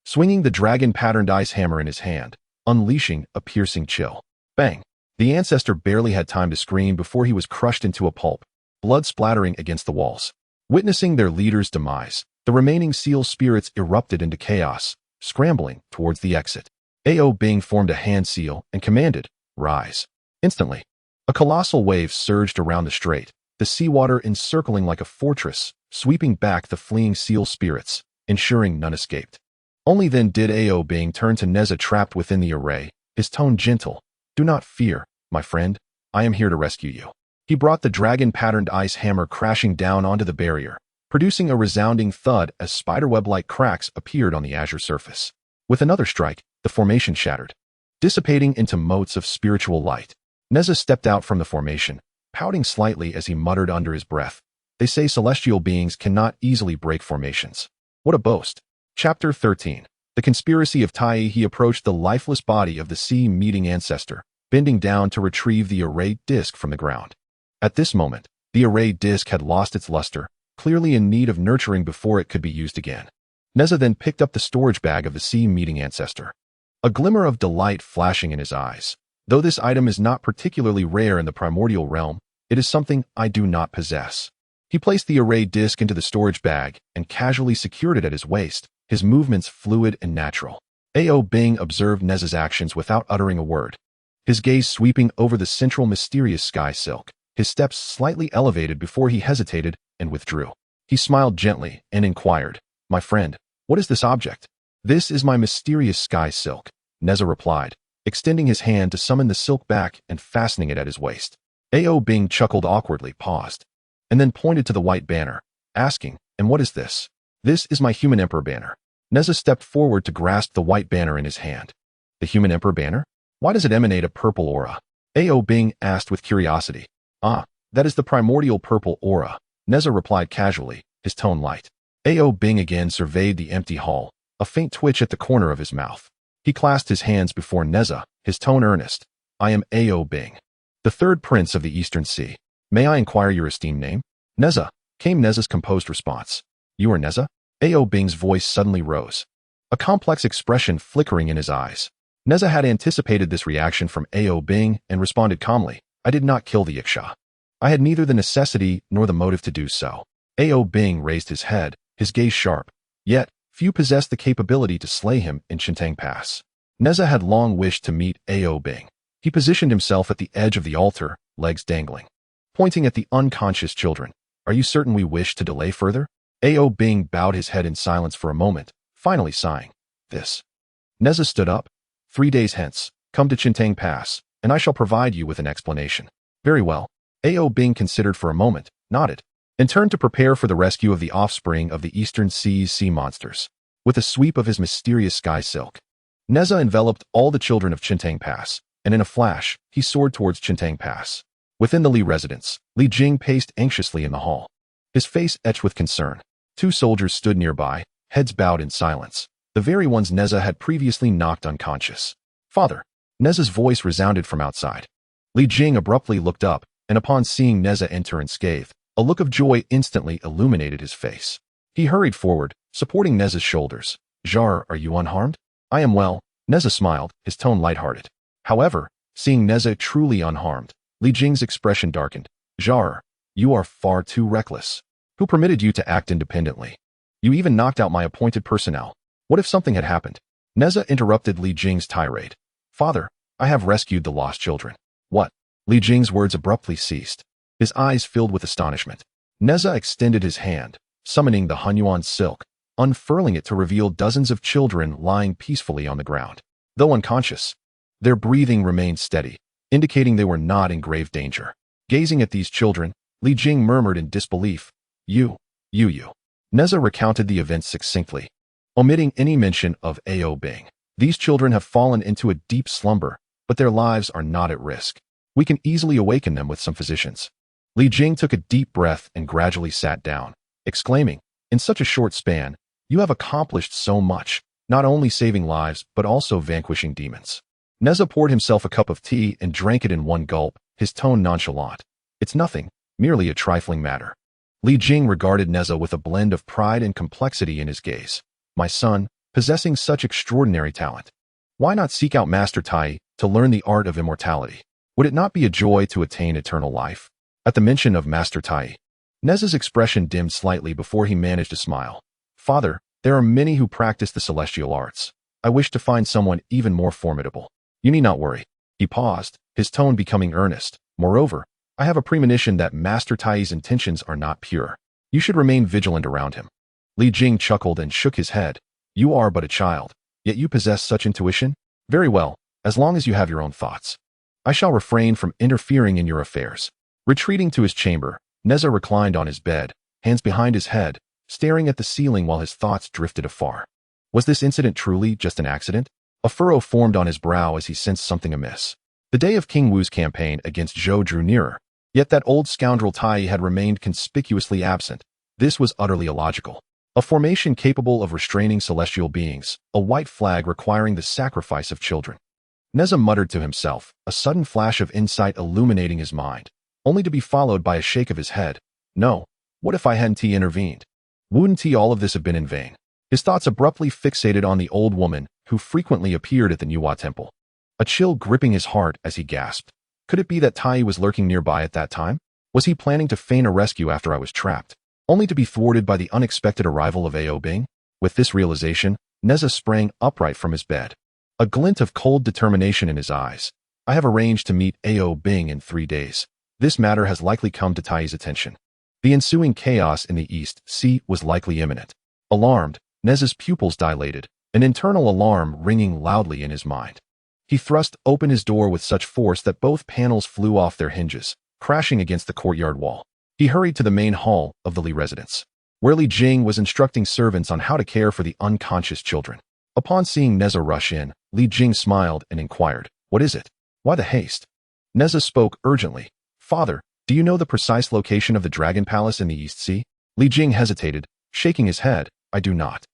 Speaker 1: swinging the dragon-patterned ice hammer in his hand, unleashing a piercing chill. Bang! The ancestor barely had time to scream before he was crushed into a pulp, blood splattering against the walls. Witnessing their leader's demise, the remaining seal spirits erupted into chaos, scrambling towards the exit. Ao Bing formed a hand seal and commanded, "Rise." Instantly, a colossal wave surged around the strait, the seawater encircling like a fortress, sweeping back the fleeing seal spirits, ensuring none escaped. Only then did Ao Bing turn to Nezha trapped within the array, his tone gentle. "Do not fear, my friend. I am here to rescue you." He brought the dragon-patterned ice hammer crashing down onto the barrier, producing a resounding thud as spiderweb-like cracks appeared on the azure surface. With another strike, the formation shattered, dissipating into motes of spiritual light. Nezha stepped out from the formation, pouting slightly as he muttered under his breath, "They say celestial beings cannot easily break formations. What a boast." Chapter 13. The Conspiracy of Taiyi. He approached the lifeless body of the sea-meeting ancestor, bending down to retrieve the array disc from the ground. At this moment, the array disc had lost its luster, clearly in need of nurturing before it could be used again. Nezha then picked up the storage bag of the sea-meeting ancestor, a glimmer of delight flashing in his eyes. Though this item is not particularly rare in the primordial realm, it is something I do not possess. He placed the array disc into the storage bag and casually secured it at his waist, his movements fluid and natural. Ao Bing observed Nezha's actions without uttering a word, his gaze sweeping over the central mysterious sky silk, his steps slightly elevated before he hesitated and withdrew. He smiled gently and inquired, "My friend, what is this object?" "This is my mysterious sky silk," Nezha replied, extending his hand to summon the silk back and fastening it at his waist. Ao Bing chuckled awkwardly, paused, and then pointed to the white banner, asking, "And what is this?" "This is my human emperor banner." Nezha stepped forward to grasp the white banner in his hand. "The human emperor banner? Why does it emanate a purple aura?" Ao Bing asked with curiosity. "Ah, that is the primordial purple aura," Nezha replied casually, his tone light. Ao Bing again surveyed the empty hall, a faint twitch at the corner of his mouth. He clasped his hands before Nezha, his tone earnest. "I am Ao Bing, the 3rd prince of the Eastern Sea. May I inquire your esteemed name?" "Nezha," came Nezha's composed response. "You are Nezha?" Ao Bing's voice suddenly rose, a complex expression flickering in his eyes. Nezha had anticipated this reaction from Ao Bing and responded calmly, "I did not kill the Yaksha. I had neither the necessity nor the motive to do so." Ao Bing raised his head, his gaze sharp. Yet, few possessed the capability to slay him in Chentang Pass. Nezha had long wished to meet Ao Bing. He positioned himself at the edge of the altar, legs dangling, pointing at the unconscious children. "Are you certain we wish to delay further?" Ao Bing bowed his head in silence for a moment, finally sighing, "This." Nezha stood up. 3 days hence, come to Chentang Pass, and I shall provide you with an explanation." "Very well." Ao Bing considered for a moment, nodded, and turned to prepare for the rescue of the offspring of the Eastern Sea's sea monsters. With a sweep of his mysterious sky silk, Nezha enveloped all the children of Chentang Pass, and in a flash, he soared towards Chentang Pass. Within the Li residence, Li Jing paced anxiously in the hall, his face etched with concern. Two soldiers stood nearby, heads bowed in silence, the very ones Nezha had previously knocked unconscious. "Father!" Nezha's voice resounded from outside. Li Jing abruptly looked up, and upon seeing Nezha enter unscathed, a look of joy instantly illuminated his face. He hurried forward, supporting Nezha's shoulders. "Jar, are you unharmed?" "I am well," Nezha smiled, his tone lighthearted. However, seeing Nezha truly unharmed, Li Jing's expression darkened. "Jar, you are far too reckless. Who permitted you to act independently? You even knocked out my appointed personnel. What if something had happened?" Nezha interrupted Li Jing's tirade. "Father, I have rescued the lost children." "What?" Li Jing's words abruptly ceased, his eyes filled with astonishment. Nezha extended his hand, summoning the Hunyuan silk, unfurling it to reveal dozens of children lying peacefully on the ground. Though unconscious, their breathing remained steady, indicating they were not in grave danger. Gazing at these children, Li Jing murmured in disbelief, You. Nezha recounted the events succinctly, omitting any mention of Ao Bing. "These children have fallen into a deep slumber, but their lives are not at risk. We can easily awaken them with some physicians." Li Jing took a deep breath and gradually sat down, exclaiming, "In such a short span, you have accomplished so much, not only saving lives but also vanquishing demons." Nezha poured himself a cup of tea and drank it in one gulp, his tone nonchalant. "It's nothing, merely a trifling matter." Li Jing regarded Nezha with a blend of pride and complexity in his gaze. "My son, possessing such extraordinary talent, why not seek out Master Taiyi to learn the art of immortality? Would it not be a joy to attain eternal life?" At the mention of Master Taiyi, Nezha's expression dimmed slightly before he managed to smile. "Father, there are many who practice the celestial arts. I wish to find someone even more formidable. You need not worry." He paused, his tone becoming earnest. "Moreover, I have a premonition that Master Taiyi's intentions are not pure. You should remain vigilant around him." Li Jing chuckled and shook his head. "You are but a child, yet you possess such intuition? Very well, as long as you have your own thoughts. I shall refrain from interfering in your affairs." Retreating to his chamber, Nezha reclined on his bed, hands behind his head, staring at the ceiling while his thoughts drifted afar. Was this incident truly just an accident? A furrow formed on his brow as he sensed something amiss. The day of King Wu's campaign against Zhou drew nearer, yet that old scoundrel Taiyi had remained conspicuously absent. This was utterly illogical. A formation capable of restraining celestial beings, a white flag requiring the sacrifice of children. Nezha muttered to himself, a sudden flash of insight illuminating his mind, only to be followed by a shake of his head. No, what if I hadn't intervened? Wouldn't all of this have been in vain? His thoughts abruptly fixated on the old woman who frequently appeared at the Nuwa temple. A chill gripping his heart as he gasped. Could it be that Taiyi was lurking nearby at that time? Was he planning to feign a rescue after I was trapped, only to be thwarted by the unexpected arrival of Ao Bing? With this realization, Nezha sprang upright from his bed, a glint of cold determination in his eyes. "I have arranged to meet Ao Bing in 3 days. This matter has likely come to Taiyi's attention." The ensuing chaos in the East Sea was likely imminent. Alarmed, Nezha's pupils dilated, an internal alarm ringing loudly in his mind. He thrust open his door with such force that both panels flew off their hinges, crashing against the courtyard wall. He hurried to the main hall of the Li residence, where Li Jing was instructing servants on how to care for the unconscious children. Upon seeing Nezha rush in, Li Jing smiled and inquired, "What is it? Why the haste?" Nezha spoke urgently. "Father, do you know the precise location of the Dragon Palace in the East Sea?" Li Jing hesitated, shaking his head. "I do not.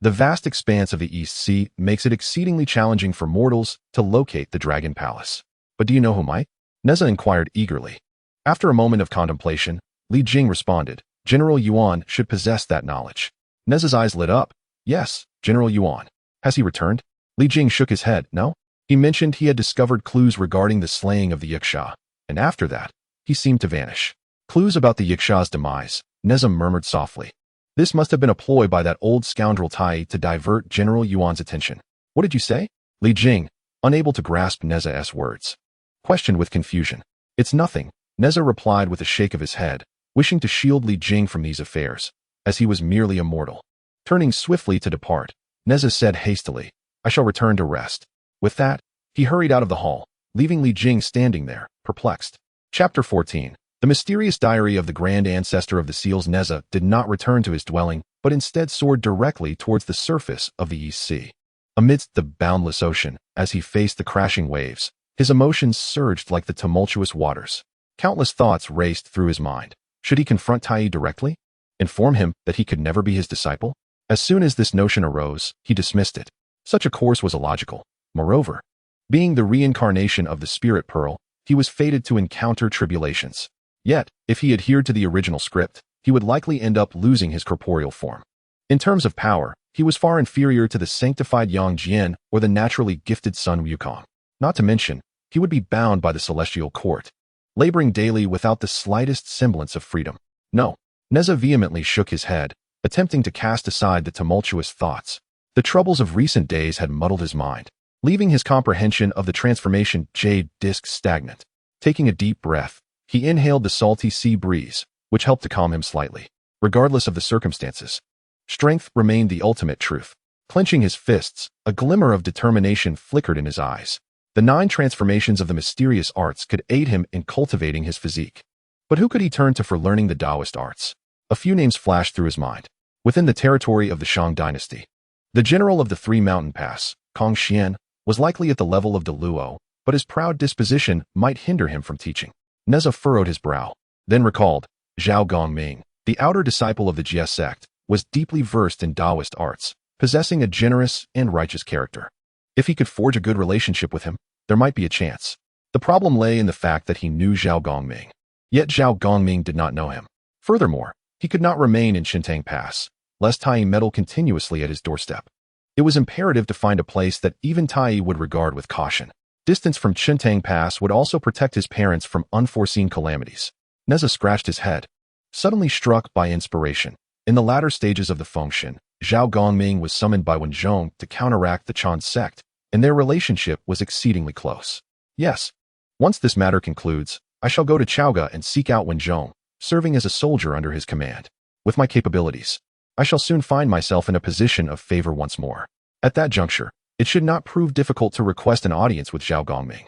Speaker 1: The vast expanse of the East Sea makes it exceedingly challenging for mortals to locate the Dragon Palace. But do you know who might?" Nezha inquired eagerly. After a moment of contemplation, Li Jing responded, "General Yuan should possess that knowledge." Nezha's eyes lit up. "Yes, General Yuan. Has he returned?" Li Jing shook his head. "No. He mentioned he had discovered clues regarding the slaying of the Yaksha, and after that, he seemed to vanish." "Clues about the Yaksha's demise," Nezha murmured softly. "This must have been a ploy by that old scoundrel Taiyi to divert General Yuan's attention." "What did you say?" Li Jing, unable to grasp Nezha's words, questioned with confusion. "It's nothing," Nezha replied with a shake of his head, wishing to shield Li Jing from these affairs, as he was merely a mortal. Turning swiftly to depart, Nezha said hastily, "I shall return to rest." With that, he hurried out of the hall, leaving Li Jing standing there, perplexed. Chapter 14. The mysterious diary of the Grand Ancestor of the Seals. Nezha did not return to his dwelling, but instead soared directly towards the surface of the East Sea. Amidst the boundless ocean, as he faced the crashing waves, His emotions surged like the tumultuous waters. Countless thoughts raced through his mind. Should he confront Taiyi directly? Inform him that he could never be his disciple? As soon as this notion arose, he dismissed it. Such a course was illogical. Moreover, being the reincarnation of the spirit pearl, he was fated to encounter tribulations. Yet, if he adhered to the original script, he would likely end up losing his corporeal form. In terms of power, he was far inferior to the sanctified Yang Jian or the naturally gifted Sun Wukong. Not to mention, he would be bound by the celestial court, laboring daily without the slightest semblance of freedom. No. Nezha vehemently shook his head, attempting to cast aside the tumultuous thoughts. The troubles of recent days had muddled his mind, leaving his comprehension of the transformation jade disc stagnant. Taking a deep breath, he inhaled the salty sea breeze, which helped to calm him slightly. Regardless of the circumstances, strength remained the ultimate truth. Clenching his fists, a glimmer of determination flickered in his eyes. The 9 transformations of the mysterious arts could aid him in cultivating his physique. But who could he turn to for learning the Taoist arts? A few names flashed through his mind. Within the territory of the Shang dynasty, the general of the 3 mountain pass, Kong Xian, was likely at the level of the Luo, but his proud disposition might hinder him from teaching. Nezha furrowed his brow, then recalled, Zhao Gongming, the outer disciple of the Jia sect, was deeply versed in Taoist arts, possessing a generous and righteous character. If he could forge a good relationship with him, there might be a chance. The problem lay in the fact that he knew Zhao Gongming. Yet Zhao Gongming did not know him. Furthermore, he could not remain in Chentang Pass, lest Taiyi meddle continuously at his doorstep. It was imperative to find a place that even Taiyi would regard with caution. Distance from Chentang Pass would also protect his parents from unforeseen calamities. Nezha scratched his head, suddenly struck by inspiration. In the latter stages of the function, Zhao Gongming was summoned by Wenzhong to counteract the Chan Sect, and their relationship was exceedingly close. Yes. Once this matter concludes, I shall go to Chaoga and seek out Wenzhong, serving as a soldier under his command. With my capabilities, I shall soon find myself in a position of favor once more. At that juncture, it should not prove difficult to request an audience with Zhao Gongming.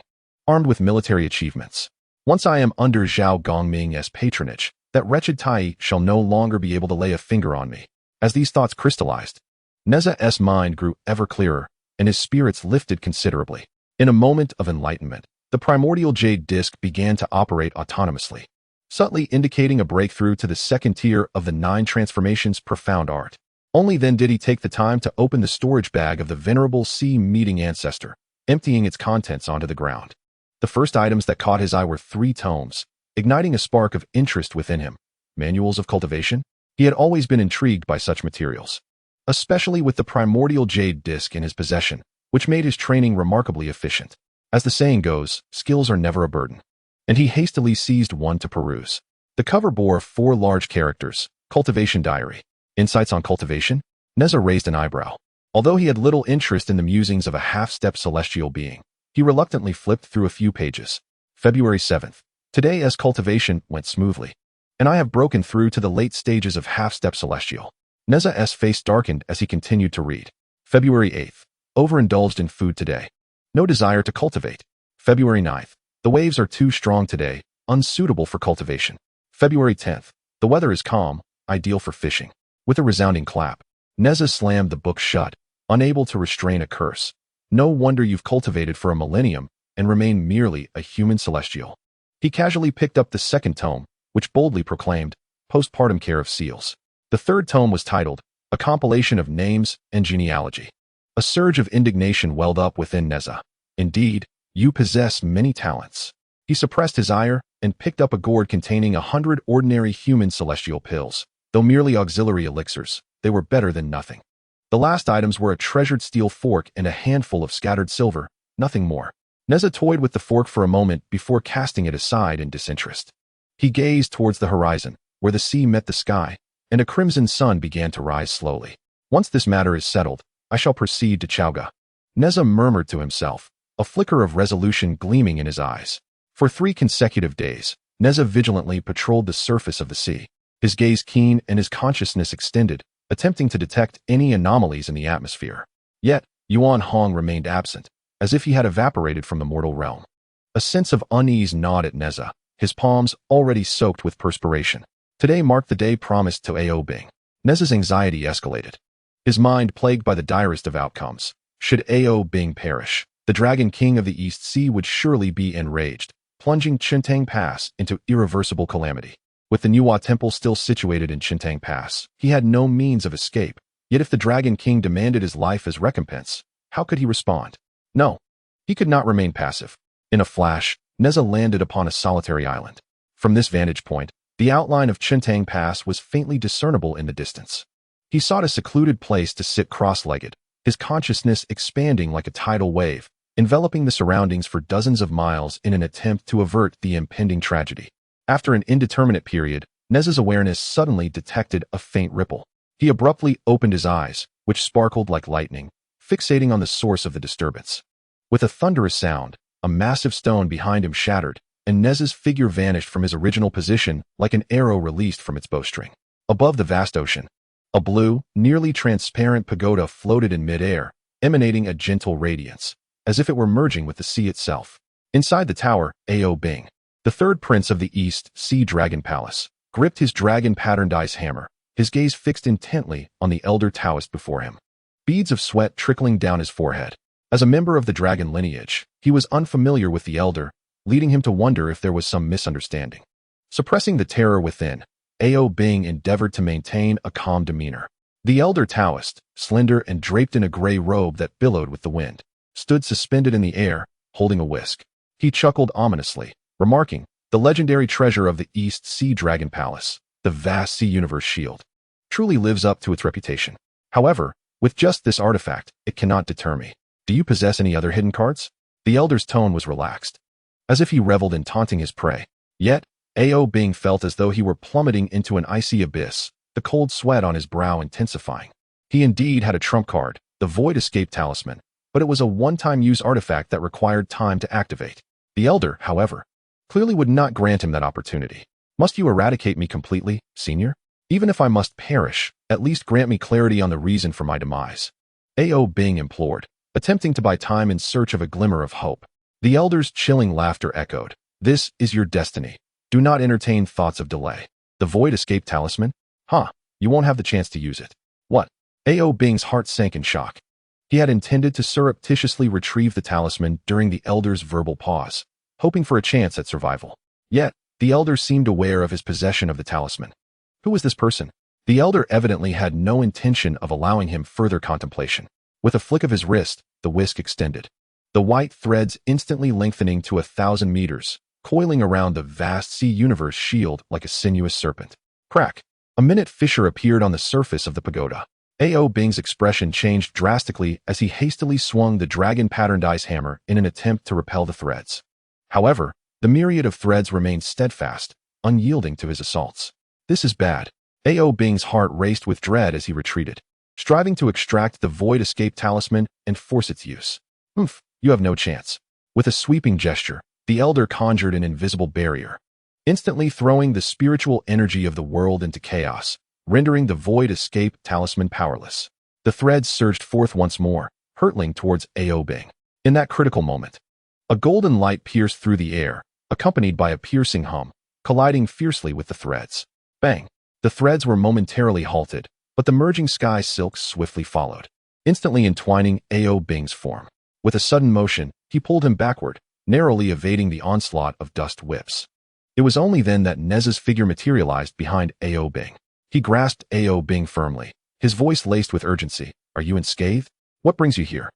Speaker 1: Armed with military achievements, once I am under Zhao Gongming's patronage, that wretched Taiyi shall no longer be able to lay a finger on me. As these thoughts crystallized, Nezha's mind grew ever clearer, and his spirits lifted considerably. In a moment of enlightenment, the primordial jade disc began to operate autonomously, subtly indicating a breakthrough to the second tier of the 9 transformations profound art. Only then did he take the time to open the storage bag of the venerable sea meeting ancestor, emptying its contents onto the ground. The first items that caught his eye were 3 tomes, igniting a spark of interest within him. Manuals of cultivation? He had always been intrigued by such materials, especially with the primordial jade disc in his possession, which made his training remarkably efficient. As the saying goes, skills are never a burden. And he hastily seized one to peruse. The cover bore 4 large characters, Cultivation Diary. Insights on cultivation? Nezha raised an eyebrow. Although he had little interest in the musings of a half-step celestial being, he reluctantly flipped through a few pages. February 7th. Today as cultivation went smoothly, and I have broken through to the late stages of half-step celestial. Nezha's face darkened as he continued to read. February 8th. Overindulged in food today. No desire to cultivate. February 9th. The waves are too strong today, unsuitable for cultivation. February 10th. The weather is calm, ideal for fishing. With a resounding clap, Nezha slammed the book shut, unable to restrain a curse. No wonder you've cultivated for a millennium and remain merely a human celestial. He casually picked up the second tome, which boldly proclaimed, Postpartum Care of Seals. The third tome was titled, A Compilation of Names and Genealogy. A surge of indignation welled up within Nezha. Indeed, you possess many talents. He suppressed his ire and picked up a gourd containing 100 ordinary human celestial pills. Though merely auxiliary elixirs, they were better than nothing. The last items were a treasured steel fork and a handful of scattered silver, nothing more. Nezha toyed with the fork for a moment before casting it aside in disinterest. He gazed towards the horizon, where the sea met the sky, and a crimson sun began to rise slowly. Once this matter is settled, I shall proceed to Chaoga. Nezha murmured to himself, a flicker of resolution gleaming in his eyes. For 3 consecutive days, Nezha vigilantly patrolled the surface of the sea. His gaze keen and his consciousness extended, attempting to detect any anomalies in the atmosphere. Yet, Yuan Hong remained absent, as if he had evaporated from the mortal realm. A sense of unease gnawed at Nezha, his palms already soaked with perspiration. Today marked the day promised to Ao Bing. Nezha's anxiety escalated, his mind plagued by the direst of outcomes. Should Ao Bing perish, the Dragon King of the East Sea would surely be enraged, plunging Chentang Pass into irreversible calamity. With the Nuwa temple still situated in Chentang Pass, he had no means of escape. Yet if the Dragon King demanded his life as recompense, how could he respond? No, he could not remain passive. In a flash, Nezha landed upon a solitary island. From this vantage point, the outline of Chentang Pass was faintly discernible in the distance. He sought a secluded place to sit cross-legged, his consciousness expanding like a tidal wave, enveloping the surroundings for dozens of miles in an attempt to avert the impending tragedy. After an indeterminate period, Nezha's awareness suddenly detected a faint ripple. He abruptly opened his eyes, which sparkled like lightning, fixating on the source of the disturbance. With a thunderous sound, a massive stone behind him shattered, and Nezha's figure vanished from his original position like an arrow released from its bowstring. Above the vast ocean, a blue, nearly transparent pagoda floated in midair, emanating a gentle radiance, as if it were merging with the sea itself. Inside the tower, Ao Bing, the third prince of the East Sea Dragon Palace, gripped his dragon-patterned ice hammer, his gaze fixed intently on the elder Taoist before him. Beads of sweat trickling down his forehead. As a member of the dragon lineage, he was unfamiliar with the elder, leading him to wonder if there was some misunderstanding. Suppressing the terror within, Ao Bing endeavored to maintain a calm demeanor. The elder Taoist, slender and draped in a gray robe that billowed with the wind, stood suspended in the air, holding a whisk. He chuckled ominously, remarking, "The legendary treasure of the East Sea Dragon Palace, the vast sea universe shield, truly lives up to its reputation. However, with just this artifact, it cannot deter me. Do you possess any other hidden cards?" The elder's tone was relaxed, as if he reveled in taunting his prey. Yet, Ao Bing felt as though he were plummeting into an icy abyss, the cold sweat on his brow intensifying. He indeed had a trump card, the Void Escape Talisman, but it was a one-time use artifact that required time to activate. The elder, however, clearly would not grant him that opportunity. "Must you eradicate me completely, senior? Even if I must perish, at least grant me clarity on the reason for my demise," Ao Bing implored, attempting to buy time in search of a glimmer of hope. The elder's chilling laughter echoed. "This is your destiny. Do not entertain thoughts of delay. The Void Escape Talisman? You won't have the chance to use it." "What?" Ao Bing's heart sank in shock. He had intended to surreptitiously retrieve the talisman during the elder's verbal pause, hoping for a chance at survival. Yet, the elder seemed aware of his possession of the talisman. Who was this person? The elder evidently had no intention of allowing him further contemplation. With a flick of his wrist, the whisk extended, the white threads instantly lengthening to 1,000 meters, coiling around the vast sea universe shield like a sinuous serpent. Crack! A minute fissure appeared on the surface of the pagoda. Ao Bing's expression changed drastically as he hastily swung the dragon-patterned ice hammer in an attempt to repel the threads. However, the myriad of threads remained steadfast, unyielding to his assaults. "This is bad." Ao Bing's heart raced with dread as he retreated, striving to extract the Void Escape Talisman and force its use. You have no chance." With a sweeping gesture, the elder conjured an invisible barrier, instantly throwing the spiritual energy of the world into chaos, rendering the Void Escape Talisman powerless. The threads surged forth once more, hurtling towards Ao Bing. In that critical moment, a golden light pierced through the air, accompanied by a piercing hum, colliding fiercely with the threads. Bang! The threads were momentarily halted, but the merging sky silks swiftly followed, instantly entwining Ao Bing's form. With a sudden motion, he pulled him backward, narrowly evading the onslaught of dust whips. It was only then that Nezha's figure materialized behind Ao Bing. He grasped Ao Bing firmly, his voice laced with urgency. "Are you unscathed? What brings you here?"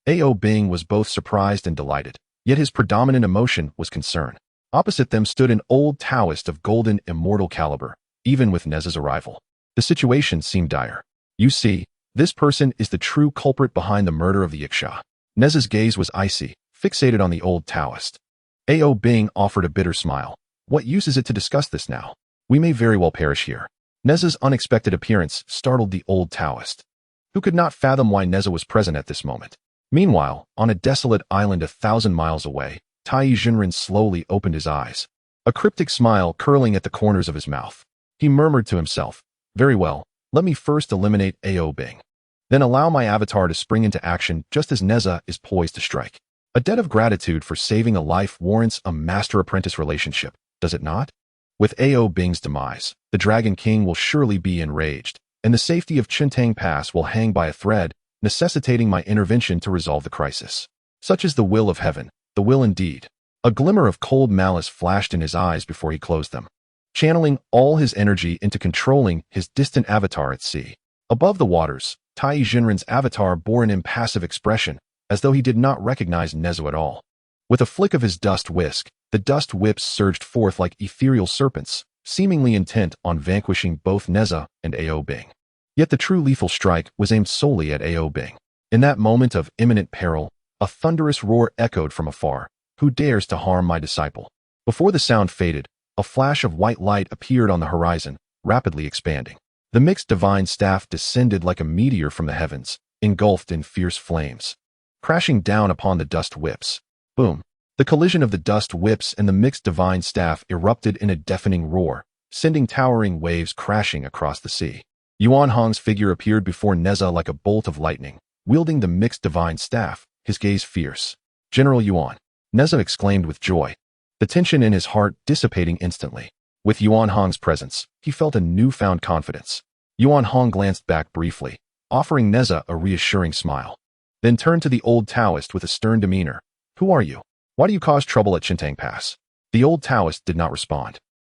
Speaker 1: Ao Bing was both surprised and delighted, yet his predominant emotion was concern. Opposite them stood an old Taoist of golden immortal caliber, even with Nezha's arrival. The situation seemed dire. "You see, this person is the true culprit behind the murder of the Yaksha." Nezha's gaze was icy, fixated on the old Taoist. Ao Bing offered a bitter smile. "What use is it to discuss this now? We may very well perish here." Nezha's unexpected appearance startled the old Taoist, who could not fathom why Nezha was present at this moment. Meanwhile, on a desolate island 1,000 miles away, Taiyi Zhenren slowly opened his eyes, a cryptic smile curling at the corners of his mouth. He murmured to himself, "Very well, let me first eliminate Ao Bing. Then allow my avatar to spring into action just as Nezha is poised to strike." A debt of gratitude for saving a life warrants a master-apprentice relationship, does it not? With Ao Bing's demise, the Dragon King will surely be enraged, and the safety of Chentang Pass will hang by a thread, necessitating my intervention to resolve the crisis. Such is the will of heaven, the will indeed. A glimmer of cold malice flashed in his eyes before he closed them, channeling all his energy into controlling his distant avatar at sea. Above the waters, Taiyi Zhenren's avatar bore an impassive expression, as though he did not recognize Nezha at all. With a flick of his dust whisk, the dust whips surged forth like ethereal serpents, seemingly intent on vanquishing both Nezha and Ao Bing. Yet the true lethal strike was aimed solely at Ao Bing. In that moment of imminent peril, a thunderous roar echoed from afar. Who dares to harm my disciple? Before the sound faded, a flash of white light appeared on the horizon, rapidly expanding. The mixed divine staff descended like a meteor from the heavens, engulfed in fierce flames, crashing down upon the dust whips. Boom! The collision of the dust whips and the mixed divine staff erupted in a deafening roar, sending towering waves crashing across the sea. Yuan Hong's figure appeared before Nezha like a bolt of lightning, wielding the mixed divine staff, his gaze fierce. General Yuan, Nezha exclaimed with joy, the tension in his heart dissipating instantly. With Yuan Hong's presence, he felt a newfound confidence. Yuan Hong glanced back briefly, offering Nezha a reassuring smile, then turned to the old Taoist with a stern demeanor. Who are you? Why do you cause trouble at Chentang Pass? The old Taoist did not respond,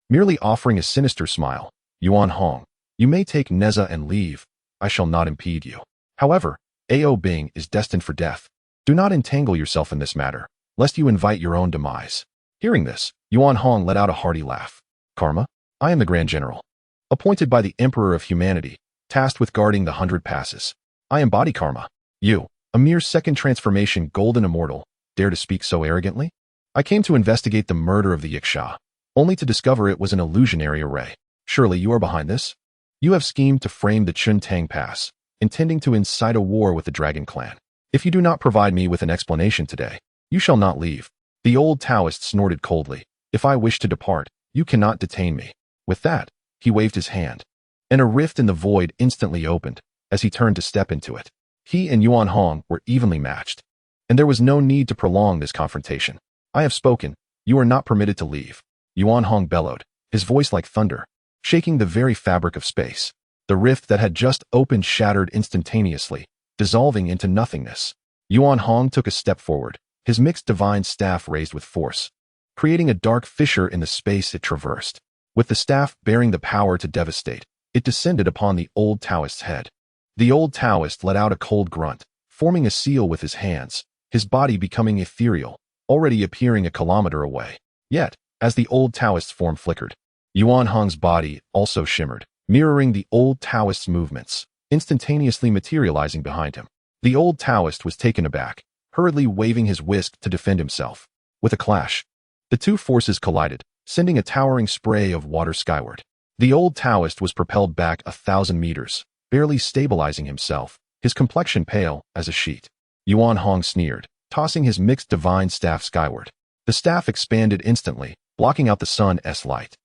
Speaker 1: merely offering a sinister smile. Yuan Hong, you may take Nezha and leave. I shall not impede you. However, Ao Bing is destined for death. Do not entangle yourself in this matter, lest you invite your own demise. Hearing this, Yuan Hong let out a hearty laugh. Karma? I am the Grand General, appointed by the Emperor of Humanity, tasked with guarding the 100 passes. I embody karma. You, a mere second transformation golden immortal, dare to speak so arrogantly? I came to investigate the murder of the Yaksha, only to discover it was an illusionary array. Surely you are behind this? You have schemed to frame the Chentang Pass, intending to incite a war with the Dragon Clan. If you do not provide me with an explanation today, you shall not leave. The old Taoist snorted coldly. If I wish to depart, you cannot detain me. With that, he waved his hand, and a rift in the void instantly opened as he turned to step into it. He and Yuan Hong were evenly matched, and there was no need to prolong this confrontation. I have spoken. You are not permitted to leave. Yuan Hong bellowed, his voice like thunder, shaking the very fabric of space. The rift that had just opened shattered instantaneously, dissolving into nothingness. Yuan Hong took a step forward, his mixed divine staff raised with force, creating a dark fissure in the space it traversed. With the staff bearing the power to devastate, it descended upon the old Taoist's head. The old Taoist let out a cold grunt, forming a seal with his hands, his body becoming ethereal, already appearing a kilometer away. Yet, as the old Taoist's form flickered, Yuan Hong's body also shimmered, mirroring the old Taoist's movements, instantaneously materializing behind him. The old Taoist was taken aback, hurriedly waving his whisk to defend himself. With a clash, the two forces collided, sending a towering spray of water skyward. The old Taoist was propelled back 1,000 meters, barely stabilizing himself, his complexion pale as a sheet. Yuan Hong sneered, tossing his mixed divine staff skyward. The staff expanded instantly, blocking out the sun's light,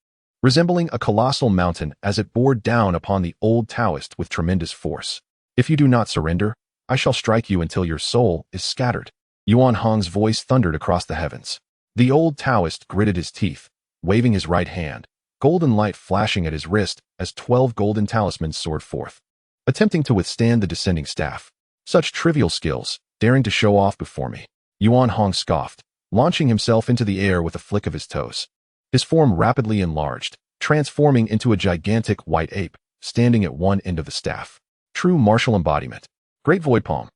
Speaker 1: resembling a colossal mountain as it bore down upon the old Taoist with tremendous force. If you do not surrender, I shall strike you until your soul is scattered. Yuan Hong's voice thundered across the heavens. The old Taoist gritted his teeth, waving his right hand, golden light flashing at his wrist as 12 golden talismans soared forth, attempting to withstand the descending staff. Such trivial skills, daring to show off before me. Yuan Hong scoffed, launching himself into the air with a flick of his toes. His form rapidly enlarged, transforming into a gigantic white ape, standing at one end of the staff. True martial embodiment. Great Void Palm.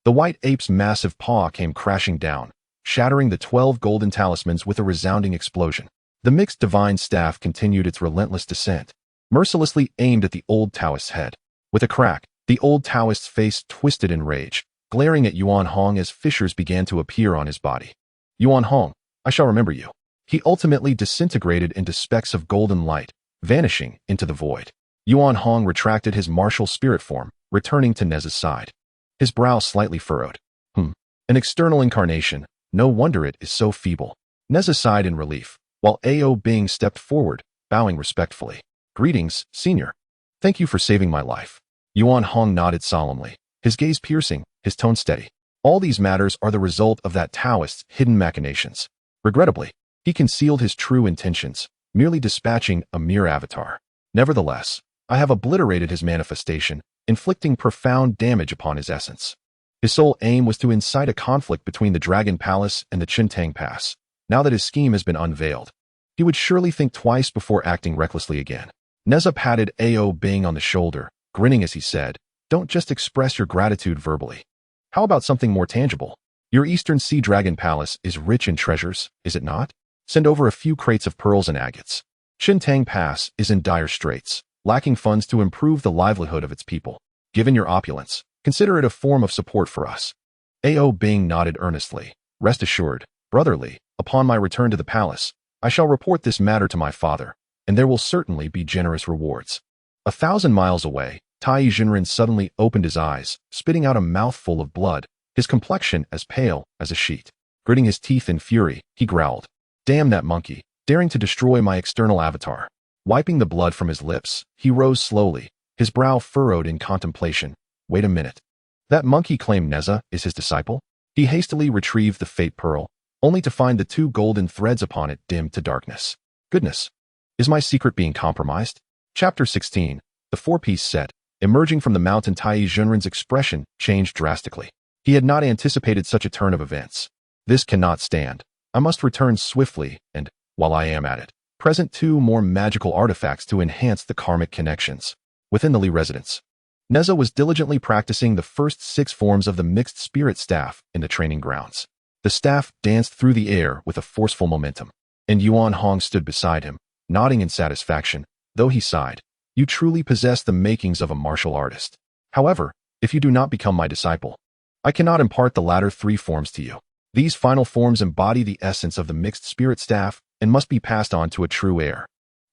Speaker 1: The white ape's massive paw came crashing down, shattering the 12 golden talismans with a resounding explosion. The mixed divine staff continued its relentless descent, mercilessly aimed at the old Taoist's head. With a crack, the old Taoist's face twisted in rage, glaring at Yuan Hong as fissures began to appear on his body. Yuan Hong, I shall remember you. He ultimately disintegrated into specks of golden light, vanishing into the void. Yuan Hong retracted his martial spirit form, returning to Nezha's side. His brow slightly furrowed. An external incarnation, no wonder it is so feeble. Nezha sighed in relief, while Ao Bing stepped forward, bowing respectfully. Greetings, senior. Thank you for saving my life. Yuan Hong nodded solemnly, his gaze piercing, his tone steady. All these matters are the result of that Taoist's hidden machinations. Regrettably, he concealed his true intentions, merely dispatching a mere avatar. Nevertheless, I have obliterated his manifestation, inflicting profound damage upon his essence. His sole aim was to incite a conflict between the Dragon Palace and the Chentang Pass. Now that his scheme has been unveiled, he would surely think twice before acting recklessly again. Nezha patted Ao Bing on the shoulder, grinning as he said, "Don't just express your gratitude verbally. How about something more tangible? Your Eastern Sea Dragon Palace is rich in treasures, is it not? Send over a few crates of pearls and agates. Chentang Pass is in dire straits, lacking funds to improve the livelihood of its people. Given your opulence, consider it a form of support for us." Ao Bing nodded earnestly. "Rest assured, brotherly, upon my return to the palace, I shall report this matter to my father, and there will certainly be generous rewards." 1,000 miles away, Taiyi Zhenren suddenly opened his eyes, spitting out a mouthful of blood, his complexion as pale as a sheet. Gritting his teeth in fury, he growled, "Damn that monkey, daring to destroy my external avatar." Wiping the blood from his lips, he rose slowly, his brow furrowed in contemplation. Wait a minute. That monkey claimed Nezha is his disciple? He hastily retrieved the fate pearl, only to find the 2 golden threads upon it dimmed to darkness. Goodness! Is my secret being compromised? Chapter 16. The 4-piece set. Emerging from the mountain, Taiyi Zhenren's expression changed drastically. He had not anticipated such a turn of events. This cannot stand. I must return swiftly and, while I am at it, present 2 more magical artifacts to enhance the karmic connections. Within the Li residence, Nezha was diligently practicing the first 6 forms of the mixed spirit staff in the training grounds. The staff danced through the air with a forceful momentum, and Yuan Hong stood beside him, nodding in satisfaction, though he sighed. "You truly possess the makings of a martial artist. However, if you do not become my disciple, I cannot impart the latter 3 forms to you. These final forms embody the essence of the mixed spirit staff and must be passed on to a true heir."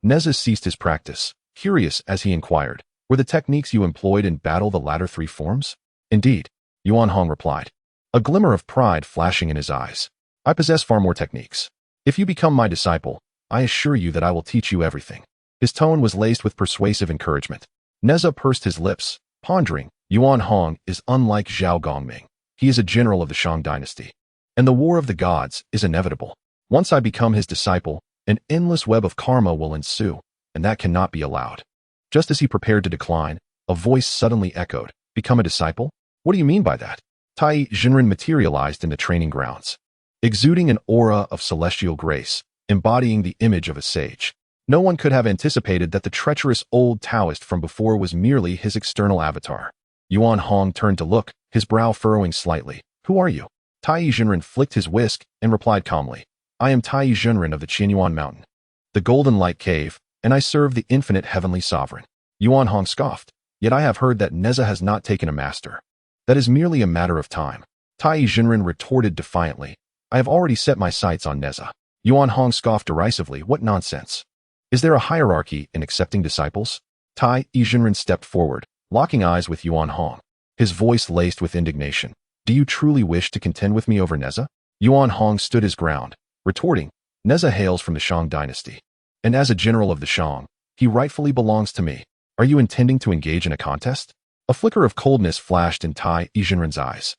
Speaker 1: Nezha ceased his practice, curious as he inquired, "Were the techniques you employed in battle the latter 3 forms?" "Indeed," Yuan Hong replied, a glimmer of pride flashing in his eyes. "I possess far more techniques. If you become my disciple, I assure you that I will teach you everything." His tone was laced with persuasive encouragement. Nezha pursed his lips, pondering. Yuan Hong is unlike Zhao Gongming. He is a general of the Shang dynasty, and the war of the gods is inevitable. Once I become his disciple, an endless web of karma will ensue, and that cannot be allowed. Just as he prepared to decline, a voice suddenly echoed, "Become a disciple? What do you mean by that?" Taiyi Zhenren materialized in the training grounds, exuding an aura of celestial grace, embodying the image of a sage. No one could have anticipated that the treacherous old Taoist from before was merely his external avatar. Yuan Hong turned to look, his brow furrowing slightly. "Who are you?" Taiyi Zhenren flicked his whisk and replied calmly, "I am Taiyi Zhenren of the Qianyuan Mountain, the Golden Light Cave, and I serve the infinite heavenly sovereign." Yuan Hong scoffed, "Yet I have heard that Nezha has not taken a master. That is merely a matter of time." Taiyi Zhenren retorted defiantly, "I have already set my sights on Nezha." Yuan Hong scoffed derisively, "What nonsense! Is there a hierarchy in accepting disciples?" Taiyi Zhenren stepped forward, locking eyes with Yuan Hong, his voice laced with indignation. "Do you truly wish to contend with me over Nezha?" Yuan Hong stood his ground, retorting, "Nezha hails from the Shang dynasty, and as a general of the Shang, he rightfully belongs to me. Are you intending to engage in a contest?" A flicker of coldness flashed in Taiyi Zhenren's eyes.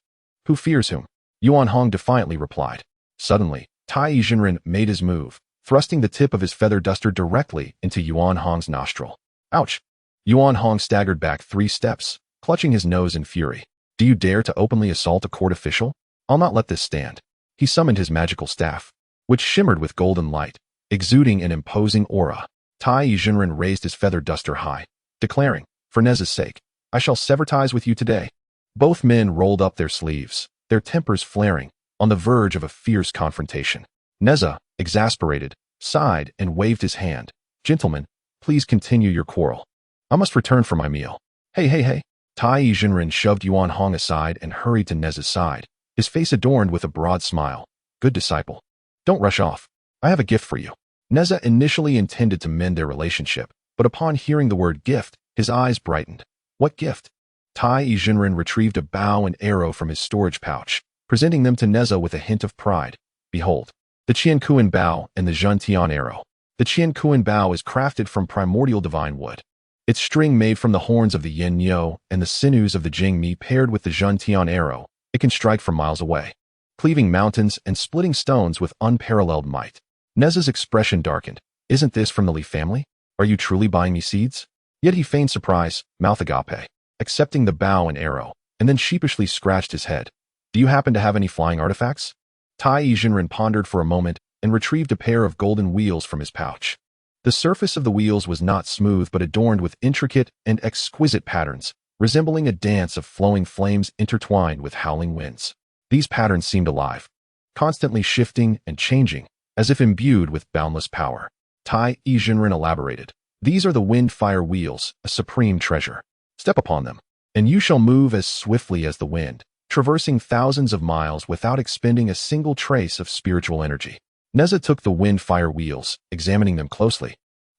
Speaker 1: "Who fears whom?" Yuan Hong defiantly replied. Suddenly, Taiyi Zhenren made his move, thrusting the tip of his feather duster directly into Yuan Hong's nostril. "Ouch!" Yuan Hong staggered back 3 steps, clutching his nose in fury. "Do you dare to openly assault a court official? I'll not let this stand." He summoned his magical staff, which shimmered with golden light, exuding an imposing aura. Taiyi Zhenren raised his feather duster high, declaring, "For Nezha's sake, I shall sever ties with you today." Both men rolled up their sleeves, their tempers flaring, on the verge of a fierce confrontation. Nezha, exasperated, sighed and waved his hand. "Gentlemen, please continue your quarrel. I must return for my meal." Hey. Taiyi Zhenren shoved Yuan Hong aside and hurried to Nezha's side, his face adorned with a broad smile. "Good disciple. Don't rush off. I have a gift for you." Nezha initially intended to mend their relationship, but upon hearing the word gift, his eyes brightened. "What gift?" Taiyi Zhenren retrieved a bow and arrow from his storage pouch, presenting them to Nezha with a hint of pride. "Behold, the Qiankuan bow and the Zhentian arrow. The Qiankuan bow is crafted from primordial divine wood. Its string made from the horns of the yin yo and the sinews of the Jingmi paired with the Zhentian arrow, it can strike from miles away, cleaving mountains and splitting stones with unparalleled might." Nezha's expression darkened. "Isn't this from the Li family? Are you truly buying me seeds?" Yet he feigned surprise, mouth agape. Accepting the bow and arrow, and then sheepishly scratched his head. Do you happen to have any flying artifacts? Taiyi Zhenren pondered for a moment and retrieved a pair of golden wheels from his pouch. The surface of the wheels was not smooth but adorned with intricate and exquisite patterns, resembling a dance of flowing flames intertwined with howling winds. These patterns seemed alive, constantly shifting and changing, as if imbued with boundless power. Taiyi Zhenren elaborated. These are the wind-fire wheels, a supreme treasure. Step upon them, and you shall move as swiftly as the wind, traversing thousands of miles without expending a single trace of spiritual energy. Nezha took the wind-fire wheels, examining them closely,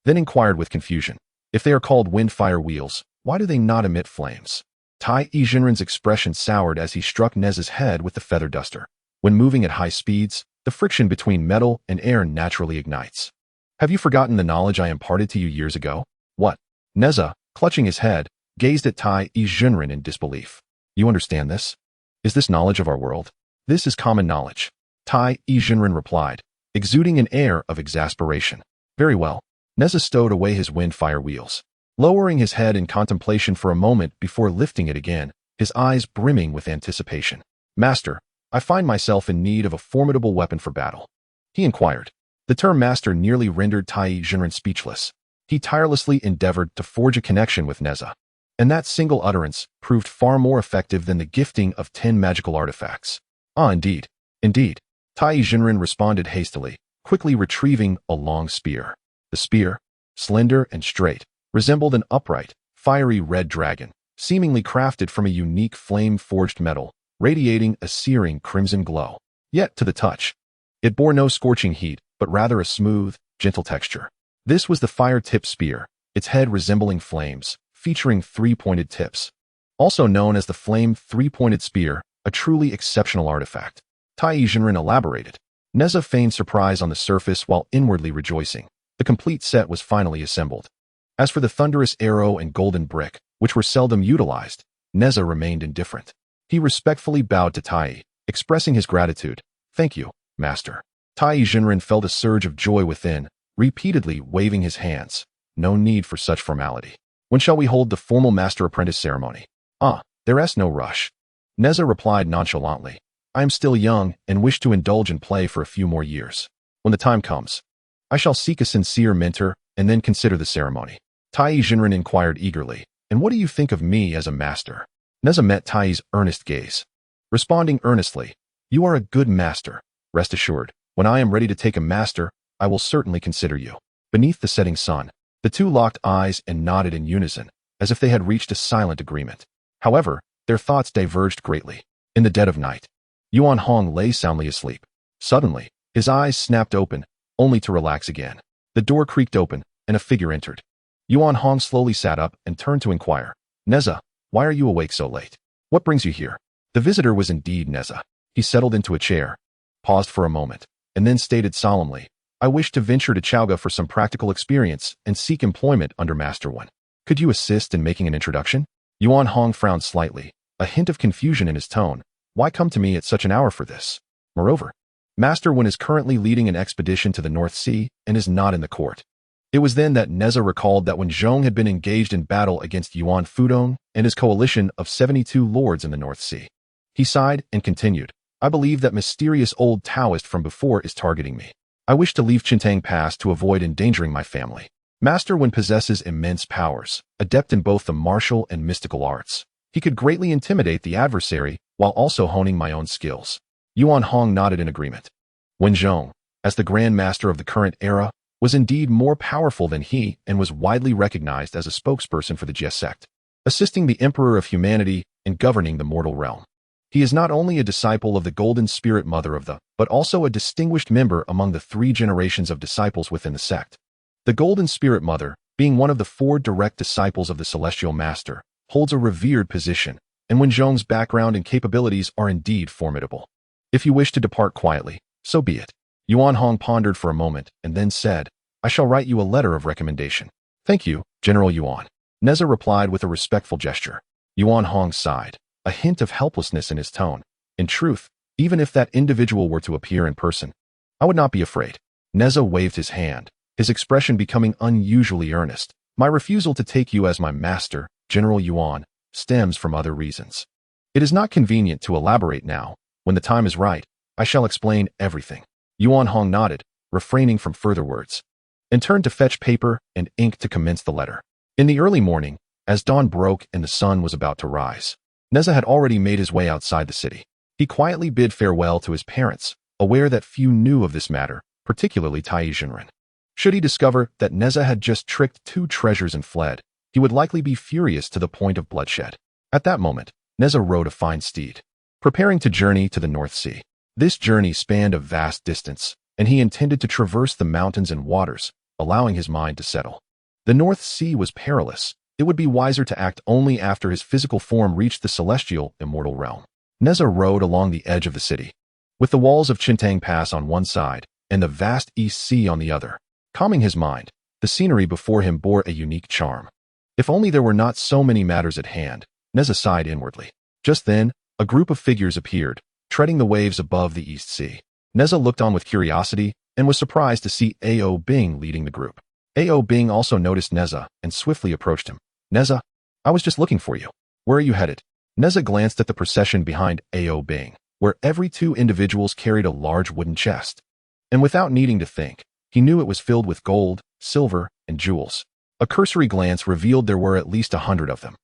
Speaker 1: then inquired with confusion. If they are called wind-fire wheels, why do they not emit flames? Taiyi Zhenren's expression soured as he struck Nezha's head with the feather duster. When moving at high speeds, the friction between metal and air naturally ignites. Have you forgotten the knowledge I imparted to you years ago? What? Nezha, clutching his head, gazed at Taiyi Zhenren in disbelief. You understand this? Is this knowledge of our world? This is common knowledge. Taiyi Zhenren replied, exuding an air of exasperation. Very well. Nezha stowed away his wind-fire wheels, lowering his head in contemplation for a moment before lifting it again, his eyes brimming with anticipation. Master, I find myself in need of a formidable weapon for battle. He inquired. The term master nearly rendered Taiyi Zhenren speechless. He tirelessly endeavored to forge a connection with Nezha, and that single utterance proved far more effective than the gifting of 10 magical artifacts. Ah, indeed. Indeed. Taiyi Zhenren responded hastily, quickly retrieving a long spear. The spear, slender and straight, resembled an upright, fiery red dragon, seemingly crafted from a unique flame-forged metal, radiating a searing crimson glow. Yet, to the touch, it bore no scorching heat, but rather a smooth, gentle texture. This was the fire-tipped spear, its head resembling flames, featuring 3-pointed tips. Also known as the flame 3-pointed spear, a truly exceptional artifact. Taiyi Zhenren elaborated. Nezha feigned surprise on the surface while inwardly rejoicing. The complete set was finally assembled. As for the thunderous arrow and golden brick, which were seldom utilized, Nezha remained indifferent. He respectfully bowed to Taiyi, expressing his gratitude. Thank you, master. Taiyi Zhenren felt a surge of joy within, repeatedly waving his hands. No need for such formality. When shall we hold the formal master-apprentice ceremony? Ah, there is no rush. Nezha replied nonchalantly. I am still young and wish to indulge in play for a few more years. When the time comes, I shall seek a sincere mentor and then consider the ceremony. Taiyi Zhenren inquired eagerly, and what do you think of me as a master? Nezha met Taiyi's earnest gaze. Responding earnestly, you are a good master. Rest assured, when I am ready to take a master, I will certainly consider you. Beneath the setting sun, the two locked eyes and nodded in unison, as if they had reached a silent agreement. However, their thoughts diverged greatly. In the dead of night, Yuan Hong lay soundly asleep. Suddenly, his eyes snapped open, only to relax again. The door creaked open, and a figure entered. Yuan Hong slowly sat up and turned to inquire. Nezha, why are you awake so late? What brings you here? The visitor was indeed Nezha. He settled into a chair, paused for a moment, and then stated solemnly, I wish to venture to Chowga for some practical experience and seek employment under Master Yuan. Could you assist in making an introduction? Yuan Hong frowned slightly, a hint of confusion in his tone. Why come to me at such an hour for this? Moreover, Master Yuan is currently leading an expedition to the North Sea and is not in the court. It was then that Nezha recalled that when Zhong had been engaged in battle against Yuan Fudong and his coalition of 72 lords in the North Sea. He sighed and continued, I believe that mysterious old Taoist from before is targeting me. I wish to leave Chentang Pass to avoid endangering my family. Master Yuan possesses immense powers, adept in both the martial and mystical arts. He could greatly intimidate the adversary while also honing my own skills. Yuan Hong nodded in agreement. Wen Zhong, as the Grand Master of the current era, was indeed more powerful than he and was widely recognized as a spokesperson for the Chan Sect, assisting the Emperor of Humanity in governing the mortal realm. He is not only a disciple of the Golden Spirit Mother of the, but also a distinguished member among the 3 generations of disciples within the sect. The Golden Spirit Mother, being one of the 4 direct disciples of the Celestial Master, holds a revered position, and Wen Zhong's background and capabilities are indeed formidable. If you wish to depart quietly, so be it. Yuan Hong pondered for a moment and then said, I shall write you a letter of recommendation. Thank you, General Yuan. Nezha replied with a respectful gesture. Yuan Hong sighed, a hint of helplessness in his tone. In truth, even if that individual were to appear in person, I would not be afraid. Nezha waved his hand, his expression becoming unusually earnest. My refusal to take you as my master, General Yuan, stems from other reasons. It is not convenient to elaborate now. When the time is right, I shall explain everything. Yuan Hong nodded, refraining from further words, and turned to fetch paper and ink to commence the letter. In the early morning, as dawn broke and the sun was about to rise, Nezha had already made his way outside the city. He quietly bid farewell to his parents, aware that few knew of this matter, particularly Taiyi Zhenren. Should he discover that Nezha had just tricked 2 treasures and fled, he would likely be furious to the point of bloodshed. At that moment, Nezha rode a fine steed, preparing to journey to the North Sea. This journey spanned a vast distance, and he intended to traverse the mountains and waters, allowing his mind to settle. The North Sea was perilous. It would be wiser to act only after his physical form reached the celestial, immortal realm. Nezha rode along the edge of the city, with the walls of Chentang Pass on one side and the vast East Sea on the other. Calming his mind, the scenery before him bore a unique charm. If only there were not so many matters at hand, Nezha sighed inwardly. Just then, a group of figures appeared, treading the waves above the East Sea. Nezha looked on with curiosity and was surprised to see Ao Bing leading the group. Ao Bing also noticed Nezha and swiftly approached him. Nezha, I was just looking for you. Where are you headed? Nezha glanced at the procession behind Ao Bing, where every 2 individuals carried a large wooden chest. And without needing to think, he knew it was filled with gold, silver, and jewels. A cursory glance revealed there were at least 100 of them.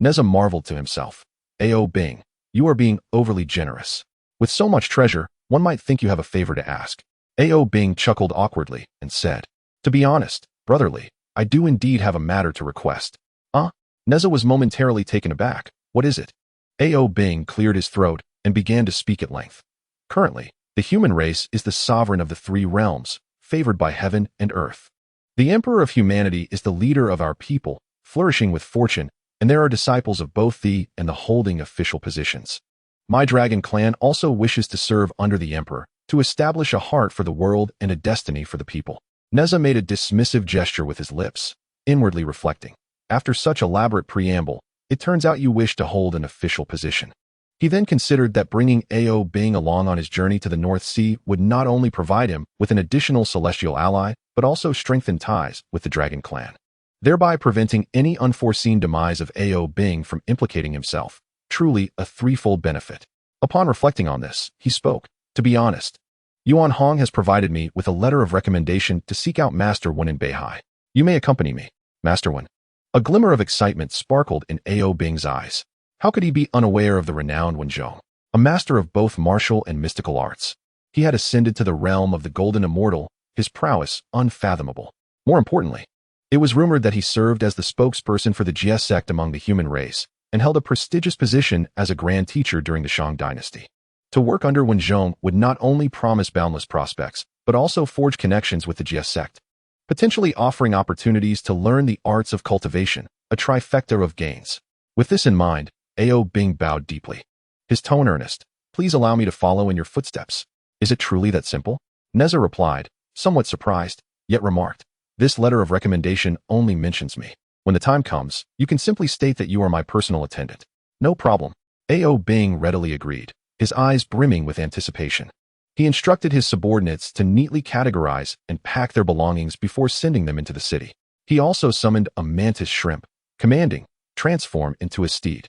Speaker 1: Nezha marveled to himself. Ao Bing, you are being overly generous. With so much treasure, one might think you have a favor to ask. Ao Bing chuckled awkwardly and said, To be honest, brotherly, I do indeed have a matter to request. Nezha was momentarily taken aback. What is it? Ao Bing cleared his throat and began to speak at length. Currently, the human race is the sovereign of the 3 realms, favored by heaven and earth. The Emperor of Humanity is the leader of our people, flourishing with fortune, and there are disciples of both the and the holding official positions. My dragon clan also wishes to serve under the Emperor, to establish a heart for the world and a destiny for the people. Nezha made a dismissive gesture with his lips, inwardly reflecting. After such elaborate preamble, it turns out you wish to hold an official position. He then considered that bringing Ao Bing along on his journey to the North Sea would not only provide him with an additional celestial ally, but also strengthen ties with the Dragon Clan, thereby preventing any unforeseen demise of Ao Bing from implicating himself. Truly a threefold benefit. Upon reflecting on this, he spoke. To be honest, Yuan Hong has provided me with a letter of recommendation to seek out Master Wen in Beihai. You may accompany me, Master Wen. A glimmer of excitement sparkled in Ao Bing's eyes. How could he be unaware of the renowned Wen Zhong, a master of both martial and mystical arts? He had ascended to the realm of the Golden Immortal, his prowess unfathomable. More importantly, it was rumored that he served as the spokesperson for the Jia sect among the human race, and held a prestigious position as a grand teacher during the Shang dynasty. To work under Wen Zhong would not only promise boundless prospects, but also forge connections with the Jia sect, potentially offering opportunities to learn the arts of cultivation, a trifecta of gains. With this in mind, Ao Bing bowed deeply, his tone earnest. Please allow me to follow in your footsteps. Is it truly that simple? Nezha replied, somewhat surprised, yet remarked, this letter of recommendation only mentions me. When the time comes, you can simply state that you are my personal attendant. No problem. Ao Bing readily agreed, his eyes brimming with anticipation. He instructed his subordinates to neatly categorize and pack their belongings before sending them into the city. He also summoned a mantis shrimp, commanding, transform into a steed.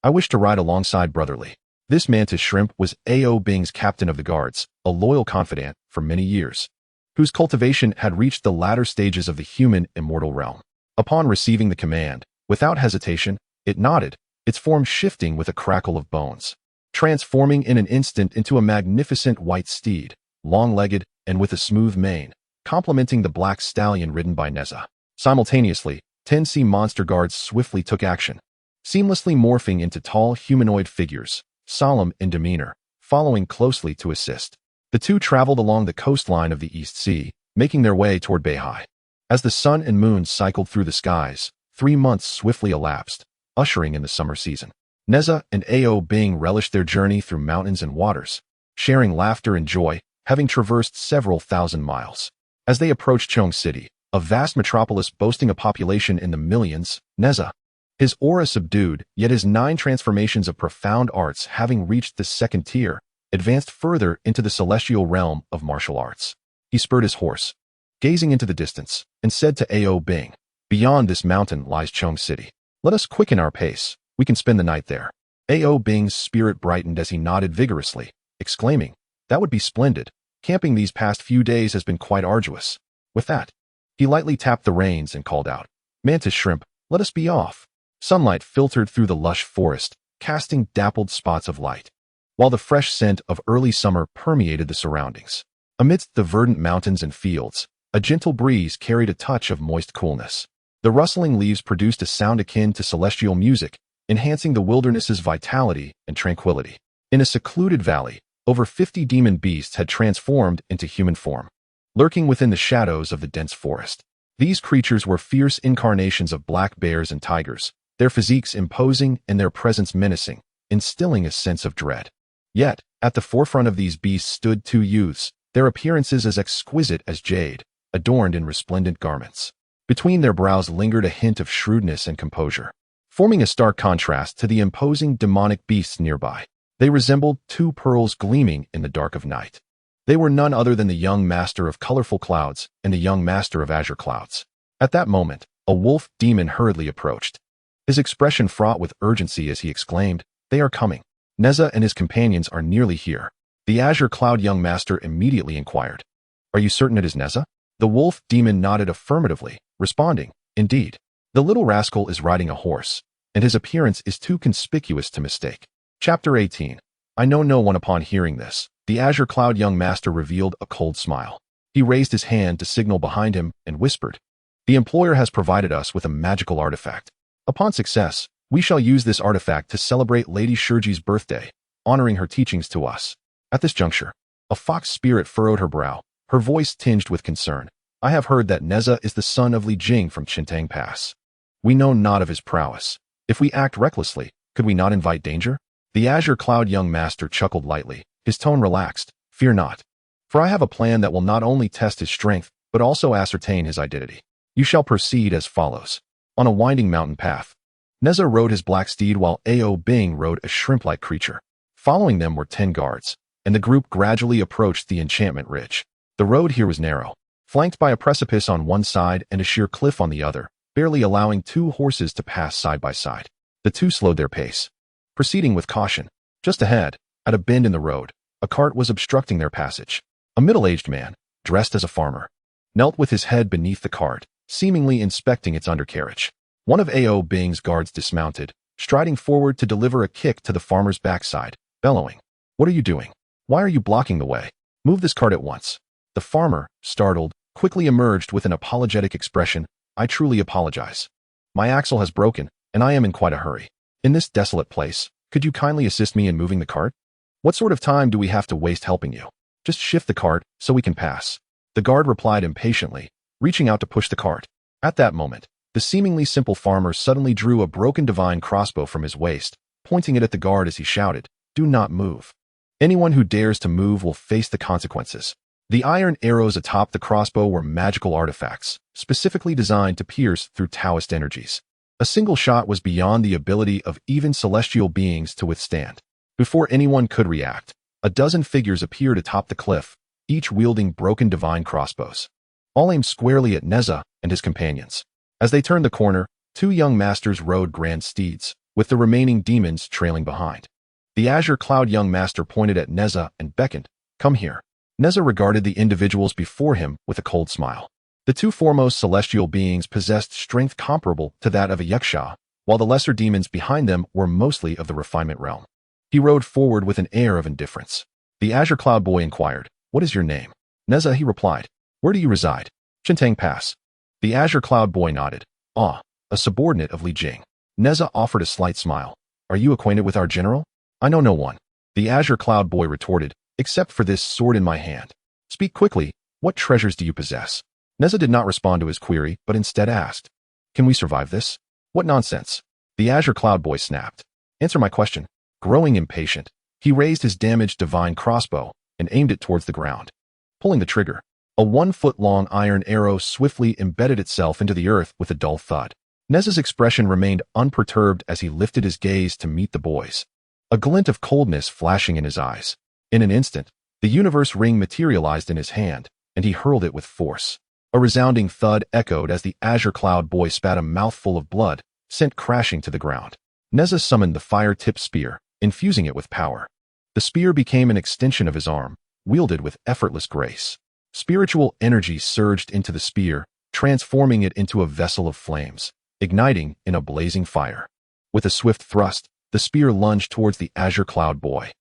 Speaker 1: I wish to ride alongside brotherly. This mantis shrimp was Ao Bing's captain of the guards, a loyal confidant for many years, whose cultivation had reached the latter stages of the human immortal realm. Upon receiving the command, without hesitation, it nodded, its form shifting with a crackle of bones, transforming in an instant into a magnificent white steed, long-legged and with a smooth mane, complementing the black stallion ridden by Nezha. Simultaneously, 10 sea monster guards swiftly took action, seamlessly morphing into tall humanoid figures, solemn in demeanor, following closely to assist. The two traveled along the coastline of the East Sea, making their way toward Beihai. As the sun and moon cycled through the skies, 3 months swiftly elapsed, ushering in the summer season. Nezha and Ao Bing relished their journey through mountains and waters, sharing laughter and joy, having traversed several thousand miles. As they approached Chong City, a vast metropolis boasting a population in the millions, Nezha, his aura subdued, yet his 9 transformations of profound arts having reached the second tier, advanced further into the celestial realm of martial arts. He spurred his horse, gazing into the distance, and said to Ao Bing, beyond this mountain lies Chong City. Let us quicken our pace. We can spend the night there. A.O. Bing's spirit brightened as he nodded vigorously, exclaiming, "That would be splendid. Camping these past few days has been quite arduous." With that, he lightly tapped the reins and called out, "Mantis shrimp, let us be off." Sunlight filtered through the lush forest, casting dappled spots of light, while the fresh scent of early summer permeated the surroundings. Amidst the verdant mountains and fields, a gentle breeze carried a touch of moist coolness. The rustling leaves produced a sound akin to celestial music, enhancing the wilderness's vitality and tranquility. In a secluded valley, over 50 demon beasts had transformed into human form, lurking within the shadows of the dense forest. These creatures were fierce incarnations of black bears and tigers, their physiques imposing and their presence menacing, instilling a sense of dread. Yet, at the forefront of these beasts stood two youths, their appearances as exquisite as jade, adorned in resplendent garments. Between their brows lingered a hint of shrewdness and composure, forming a stark contrast to the imposing demonic beasts nearby. They resembled two pearls gleaming in the dark of night. They were none other than the young master of colorful clouds and the young master of azure clouds. At that moment, a wolf demon hurriedly approached, his expression fraught with urgency as he exclaimed, "They are coming. Nezha and his companions are nearly here." The azure cloud young master immediately inquired, "Are you certain it is Nezha?" The wolf demon nodded affirmatively, responding, "Indeed. The little rascal is riding a horse, and his appearance is too conspicuous to mistake." Chapter 18. I know no one. Upon hearing this, the azure cloud young master revealed a cold smile. He raised his hand to signal behind him and whispered, "The employer has provided us with a magical artifact. Upon success, we shall use this artifact to celebrate Lady Shurji's birthday, honoring her teachings to us." At this juncture, a fox spirit furrowed her brow, her voice tinged with concern. "I have heard that Nezha is the son of Li Jing from Chentang Pass. We know not of his prowess. If we act recklessly, could we not invite danger?" The azure cloud young master chuckled lightly, his tone relaxed. "Fear not, for I have a plan that will not only test his strength, but also ascertain his identity. You shall proceed as follows. On a winding mountain path, Nezha rode his black steed while A.O. Bing rode a shrimp-like creature. Following them were 10 guards, and the group gradually approached the enchantment ridge. The road here was narrow, flanked by a precipice on one side and a sheer cliff on the other, barely allowing 2 horses to pass side by side. The two slowed their pace, proceeding with caution. Just ahead, at a bend in the road, a cart was obstructing their passage. A middle-aged man, dressed as a farmer, knelt with his head beneath the cart, seemingly inspecting its undercarriage. One of A.O. Bing's guards dismounted, striding forward to deliver a kick to the farmer's backside, bellowing, "What are you doing? Why are you blocking the way? Move this cart at once." The farmer, startled, quickly emerged with an apologetic expression, "I truly apologize. My axle has broken, and I am in quite a hurry. In this desolate place, could you kindly assist me in moving the cart? What sort of time do we have to waste helping you? Just shift the cart so we can pass." The guard replied impatiently, reaching out to push the cart. At that moment, the seemingly simple farmer suddenly drew a broken divine crossbow from his waist, pointing it at the guard as he shouted, "Do not move. Anyone who dares to move will face the consequences." The iron arrows atop the crossbow were magical artifacts, specifically designed to pierce through Taoist energies. A single shot was beyond the ability of even celestial beings to withstand. Before anyone could react, a dozen figures appeared atop the cliff, each wielding broken divine crossbows, all aimed squarely at Nezha and his companions. As they turned the corner, 2 young masters rode grand steeds, with the remaining demons trailing behind. The azure cloud young master pointed at Nezha and beckoned, "Come here." Nezha regarded the individuals before him with a cold smile. The 2 foremost celestial beings possessed strength comparable to that of a Yaksha, while the lesser demons behind them were mostly of the refinement realm. He rode forward with an air of indifference. The azure cloud boy inquired, "What is your name?" "Nezha," he replied. "Where do you reside?" "Chentang Pass." The azure cloud boy nodded. "Ah, a subordinate of Li Jing." Nezha offered a slight smile. "Are you acquainted with our general?" "I know no one." The azure cloud boy retorted, "Except for this sword in my hand. Speak quickly, what treasures do you possess?" Nezha did not respond to his query, but instead asked, "Can we survive this?" "What nonsense!" The azure cloud boy snapped. "Answer my question." Growing impatient, he raised his damaged divine crossbow and aimed it towards the ground. Pulling the trigger, a 1-foot-long iron arrow swiftly embedded itself into the earth with a dull thud. Nezha's expression remained unperturbed as he lifted his gaze to meet the boy's, a glint of coldness flashing in his eyes. In an instant, the universe ring materialized in his hand, and he hurled it with force. A resounding thud echoed as the azure cloud boy spat a mouthful of blood, sent crashing to the ground. Nezha summoned the fire-tipped spear, infusing it with power. The spear became an extension of his arm, wielded with effortless grace. Spiritual energy surged into the spear, transforming it into a vessel of flames, igniting in a blazing fire. With a swift thrust, the spear lunged towards the Azure Cloud Boy.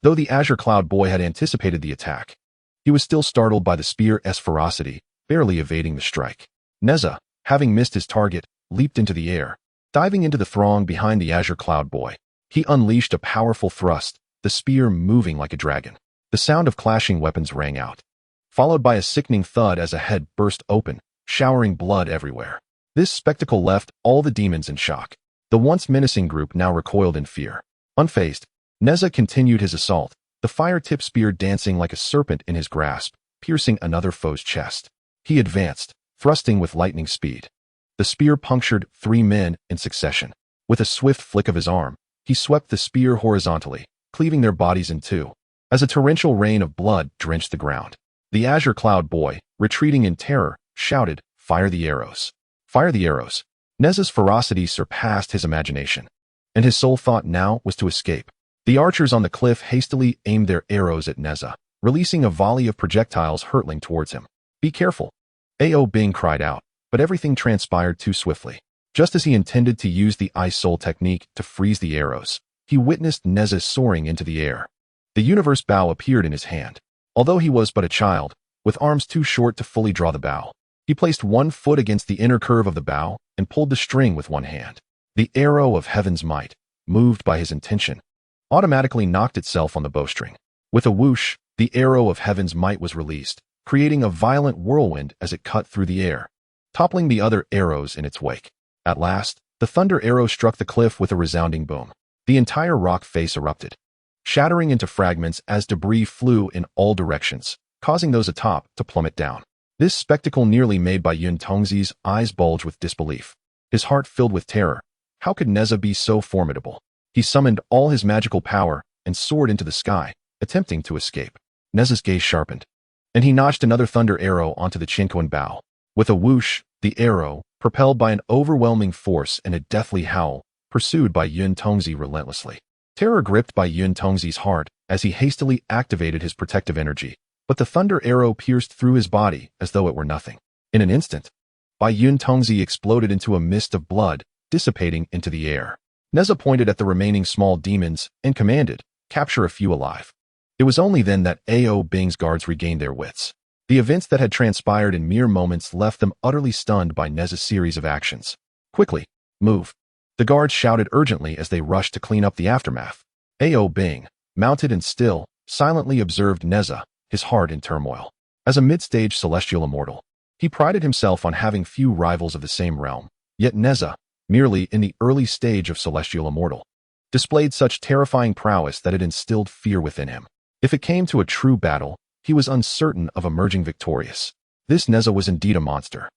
Speaker 1: Though the Azure Cloud Boy had anticipated the attack, he was still startled by the spear's ferocity, barely evading the strike. Nezha, having missed his target, leaped into the air. Diving into the throng behind the Azure Cloud Boy, he unleashed a powerful thrust, the spear moving like a dragon. The sound of clashing weapons rang out, followed by a sickening thud as a head burst open, showering blood everywhere. This spectacle left all the demons in shock. The once menacing group now recoiled in fear. Unfazed, Nezha continued his assault, the fire-tipped spear dancing like a serpent in his grasp, piercing another foe's chest. He advanced, thrusting with lightning speed. The spear punctured 3 men in succession. With a swift flick of his arm, he swept the spear horizontally, cleaving their bodies in two. As a torrential rain of blood drenched the ground, the Azure Cloud Boy, retreating in terror, shouted, "Fire the arrows! Fire the arrows!" Nezha's ferocity surpassed his imagination, and his sole thought now was to escape. The archers on the cliff hastily aimed their arrows at Nezha, releasing a volley of projectiles hurtling towards him. "Be careful!" Ao Bing cried out, but everything transpired too swiftly. Just as he intended to use the Ice Soul technique to freeze the arrows, he witnessed Nezha soaring into the air. The universe bow appeared in his hand. Although he was but a child, with arms too short to fully draw the bow, he placed one foot against the inner curve of the bow and pulled the string with one hand. The arrow of heaven's might, moved by his intention, automatically knocked itself on the bowstring. With a whoosh, the arrow of heaven's might was released, creating a violent whirlwind as it cut through the air, toppling the other arrows in its wake. At last, the thunder arrow struck the cliff with a resounding boom. The entire rock face erupted, shattering into fragments as debris flew in all directions, causing those atop to plummet down. This spectacle nearly made by Yuan Tongzi's eyes bulge with disbelief. His heart filled with terror. How could Nezha be so formidable? He summoned all his magical power and soared into the sky, attempting to escape. Nezha's gaze sharpened, and he notched another thunder arrow onto the Chinquan bow. With a whoosh, the arrow, propelled by an overwhelming force and a deathly howl, pursued by Yuan Tongzi relentlessly. Terror gripped by Yuan Tongzi's heart as he hastily activated his protective energy, but the thunder arrow pierced through his body as though it were nothing. In an instant, Yuan Tongzi exploded into a mist of blood, dissipating into the air. Nezha pointed at the remaining small demons and commanded, "Capture a few alive." It was only then that Ao Bing's guards regained their wits. The events that had transpired in mere moments left them utterly stunned by Nezha's series of actions. "Quickly, move!" The guards shouted urgently as they rushed to clean up the aftermath. Ao Bing, mounted and still, silently observed Nezha, his heart in turmoil. As a mid-stage celestial immortal, he prided himself on having few rivals of the same realm, yet Nezha, merely in the early stage of celestial immortal, displayed such terrifying prowess that it instilled fear within him. If it came to a true battle, he was uncertain of emerging victorious. This Nezha was indeed a monster.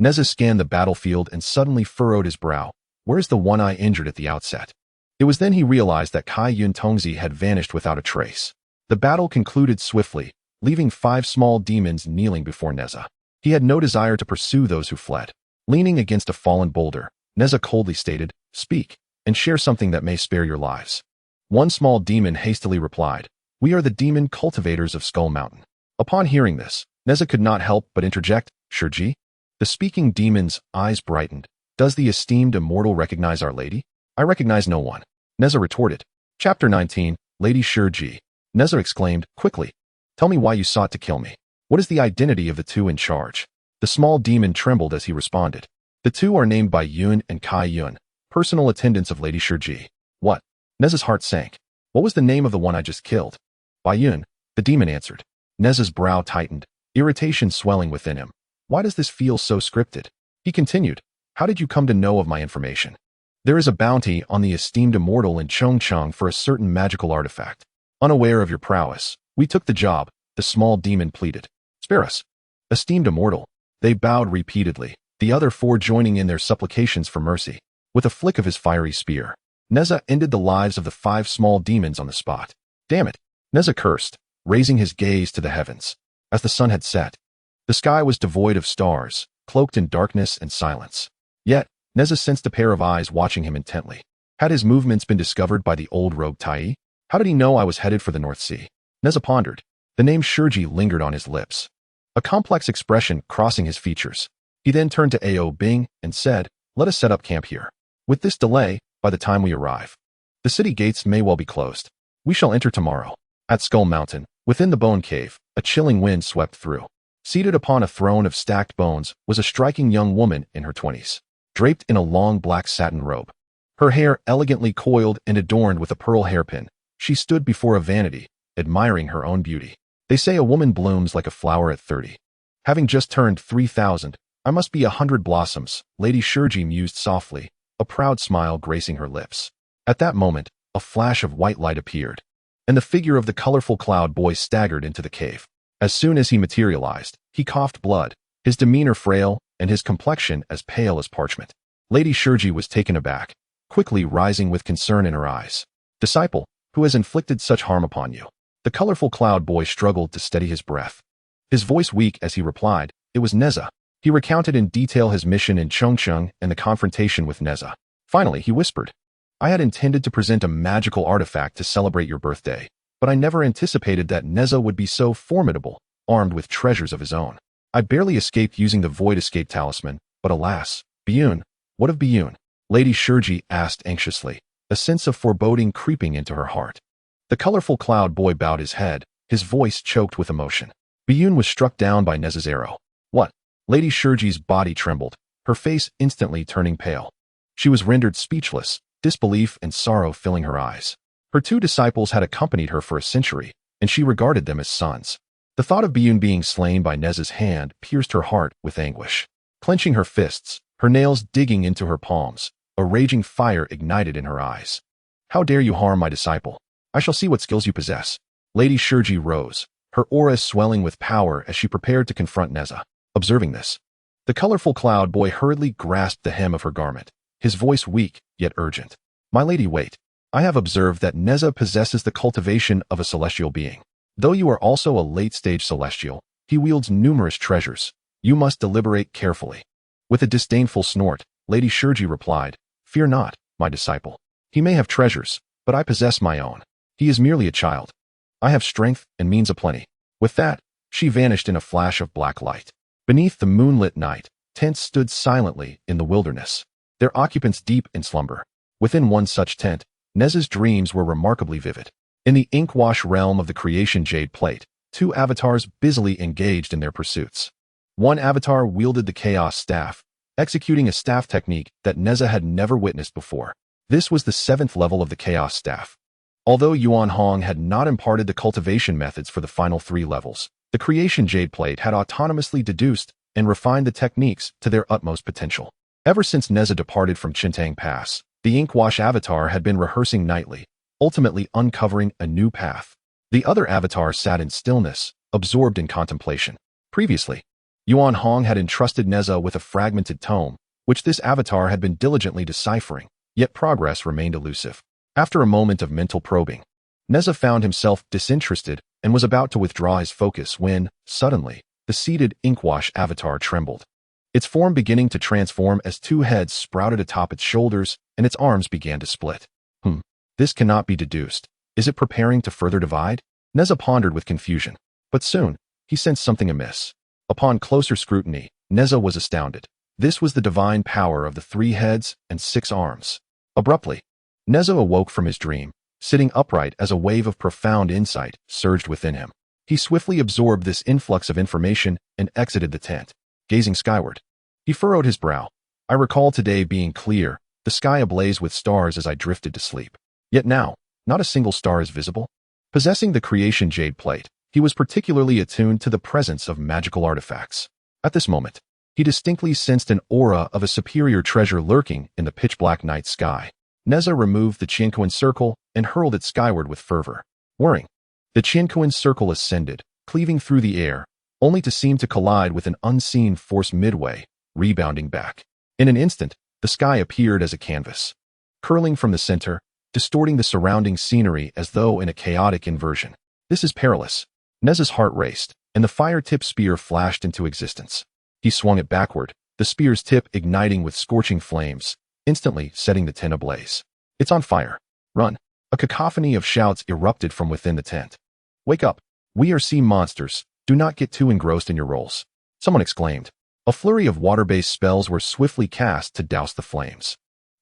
Speaker 1: Nezha scanned the battlefield and suddenly furrowed his brow. Where's the one eye injured at the outset? It was then he realized that Yuan Tongzi had vanished without a trace. The battle concluded swiftly, leaving 5 small demons kneeling before Nezha. He had no desire to pursue those who fled. Leaning against a fallen boulder, Nezha coldly stated, "Speak, and share something that may spare your lives." One small demon hastily replied, "We are the demon cultivators of Skull Mountain." Upon hearing this, Nezha could not help but interject, "Shurji?" The speaking demon's eyes brightened. "Does the esteemed immortal recognize Our Lady?" "I recognize no one," Nezha retorted. Chapter 19, Lady Shurji. Nezha exclaimed, quickly, "Tell me why you sought to kill me. What is the identity of the two in charge?" The small demon trembled as he responded. "The two are named by Yuan and Kai Yuan, personal attendants of Lady Shurji." "What?" Nezha's heart sank. "What was the name of the one I just killed?" "By Yuan," the demon answered. Nezha's brow tightened, irritation swelling within him. Why does this feel so scripted? He continued, "How did you come to know of my information?" "There is a bounty on the esteemed immortal in Chongcheng for a certain magical artifact. Unaware of your prowess, we took the job," the small demon pleaded. "Spare us." "Esteemed immortal." They bowed repeatedly, the other 4 joining in their supplications for mercy. With a flick of his fiery spear, Nezha ended the lives of the 5 small demons on the spot. "Damn it," Nezha cursed, raising his gaze to the heavens. As the sun had set, the sky was devoid of stars, cloaked in darkness and silence. Yet, Nezha sensed a pair of eyes watching him intently. Had his movements been discovered by the old rogue Taiyi? How did he know I was headed for the North Sea? Nezha pondered. The name Shurji lingered on his lips, a complex expression crossing his features. He then turned to Ao Bing and said, "Let us set up camp here. With this delay, by the time we arrive, the city gates may well be closed. We shall enter tomorrow." At Skull Mountain, within the bone cave, a chilling wind swept through. Seated upon a throne of stacked bones was a striking young woman in her 20s, draped in a long black satin robe. Her hair elegantly coiled and adorned with a pearl hairpin, she stood before a vanity, admiring her own beauty. They say a woman blooms like a flower at 30. Having just turned 3,000, I must be 100 blossoms, Lady Shurji mused softly, a proud smile gracing her lips. At that moment, a flash of white light appeared, and the figure of the colorful cloud boy staggered into the cave. As soon as he materialized, he coughed blood, his demeanor frail and his complexion as pale as parchment. Lady Shurji was taken aback, quickly rising with concern in her eyes. "Disciple, who has inflicted such harm upon you?" The colorful cloud boy struggled to steady his breath, his voice weak as he replied, "It was Nezha." He recounted in detail his mission in Chentang and the confrontation with Nezha. Finally, he whispered, "I had intended to present a magical artifact to celebrate your birthday, but I never anticipated that Nezha would be so formidable, armed with treasures of his own. I barely escaped using the Void Escape Talisman, but alas, Biyun, what of Biyun?" Lady Shurji asked anxiously, a sense of foreboding creeping into her heart. The colorful cloud boy bowed his head, his voice choked with emotion. Biyun was struck down by Nezha's arrow. "What?" Lady Shurji's body trembled, her face instantly turning pale. She was rendered speechless, disbelief and sorrow filling her eyes. Her two disciples had accompanied her for a century, and she regarded them as sons. The thought of Biyun being slain by Nezha's hand pierced her heart with anguish. Clenching her fists, her nails digging into her palms, a raging fire ignited in her eyes. "How dare you harm my disciple? I shall see what skills you possess." Lady Shurji rose, her aura swelling with power as she prepared to confront Nezha. Observing this, the colorful cloud boy hurriedly grasped the hem of her garment, his voice weak yet urgent. "My lady, wait. I have observed that Nezha possesses the cultivation of a celestial being. Though you are also a late-stage celestial, he wields numerous treasures. You must deliberate carefully." With a disdainful snort, Lady Shurji replied, "Fear not, my disciple. He may have treasures, but I possess my own. He is merely a child. I have strength and means aplenty." With that, she vanished in a flash of black light. Beneath the moonlit night, tents stood silently in the wilderness, their occupants deep in slumber. Within one such tent, Nezha's dreams were remarkably vivid. In the ink-wash realm of the creation jade plate, two avatars busily engaged in their pursuits. One avatar wielded the chaos staff, executing a staff technique that Nezha had never witnessed before. This was the 7th level of the chaos staff. Although Yuan Hong had not imparted the cultivation methods for the final 3 levels, the creation jade plate had autonomously deduced and refined the techniques to their utmost potential. Ever since Nezha departed from Chentang Pass, the Inkwash avatar had been rehearsing nightly, ultimately uncovering a new path. The other avatar sat in stillness, absorbed in contemplation. Previously, Yuan Hong had entrusted Nezha with a fragmented tome, which this avatar had been diligently deciphering, yet progress remained elusive. After a moment of mental probing, Nezha found himself disinterested and was about to withdraw his focus when, suddenly, the seated Inkwash avatar trembled, its form beginning to transform as 2 heads sprouted atop its shoulders and its arms began to split. This cannot be deduced. Is it preparing to further divide? Nezha pondered with confusion. But soon, he sensed something amiss. Upon closer scrutiny, Nezha was astounded. This was the divine power of the 3 heads and 6 arms. Abruptly, Nezha awoke from his dream, sitting upright as a wave of profound insight surged within him. He swiftly absorbed this influx of information and exited the tent. Gazing skyward, he furrowed his brow. "I recall today being clear, the sky ablaze with stars as I drifted to sleep. Yet now, not a single star is visible." Possessing the creation jade plate, he was particularly attuned to the presence of magical artifacts. At this moment, he distinctly sensed an aura of a superior treasure lurking in the pitch-black night sky. Nezha removed the Qianquan circle and hurled it skyward with fervor. Whirring, the Qianquan circle ascended, cleaving through the air, only to seem to collide with an unseen force midway, rebounding back. In an instant, the sky appeared as a canvas, curling from the center, distorting the surrounding scenery as though in a chaotic inversion. "This is perilous." Nezha's heart raced, and the fire-tipped spear flashed into existence. He swung it backward, the spear's tip igniting with scorching flames, instantly setting the tent ablaze. It's on fire. Run. A cacophony of shouts erupted from within the tent. Wake up. We are sea monsters. Do not get too engrossed in your roles. Someone exclaimed. A flurry of water-based spells were swiftly cast to douse the flames.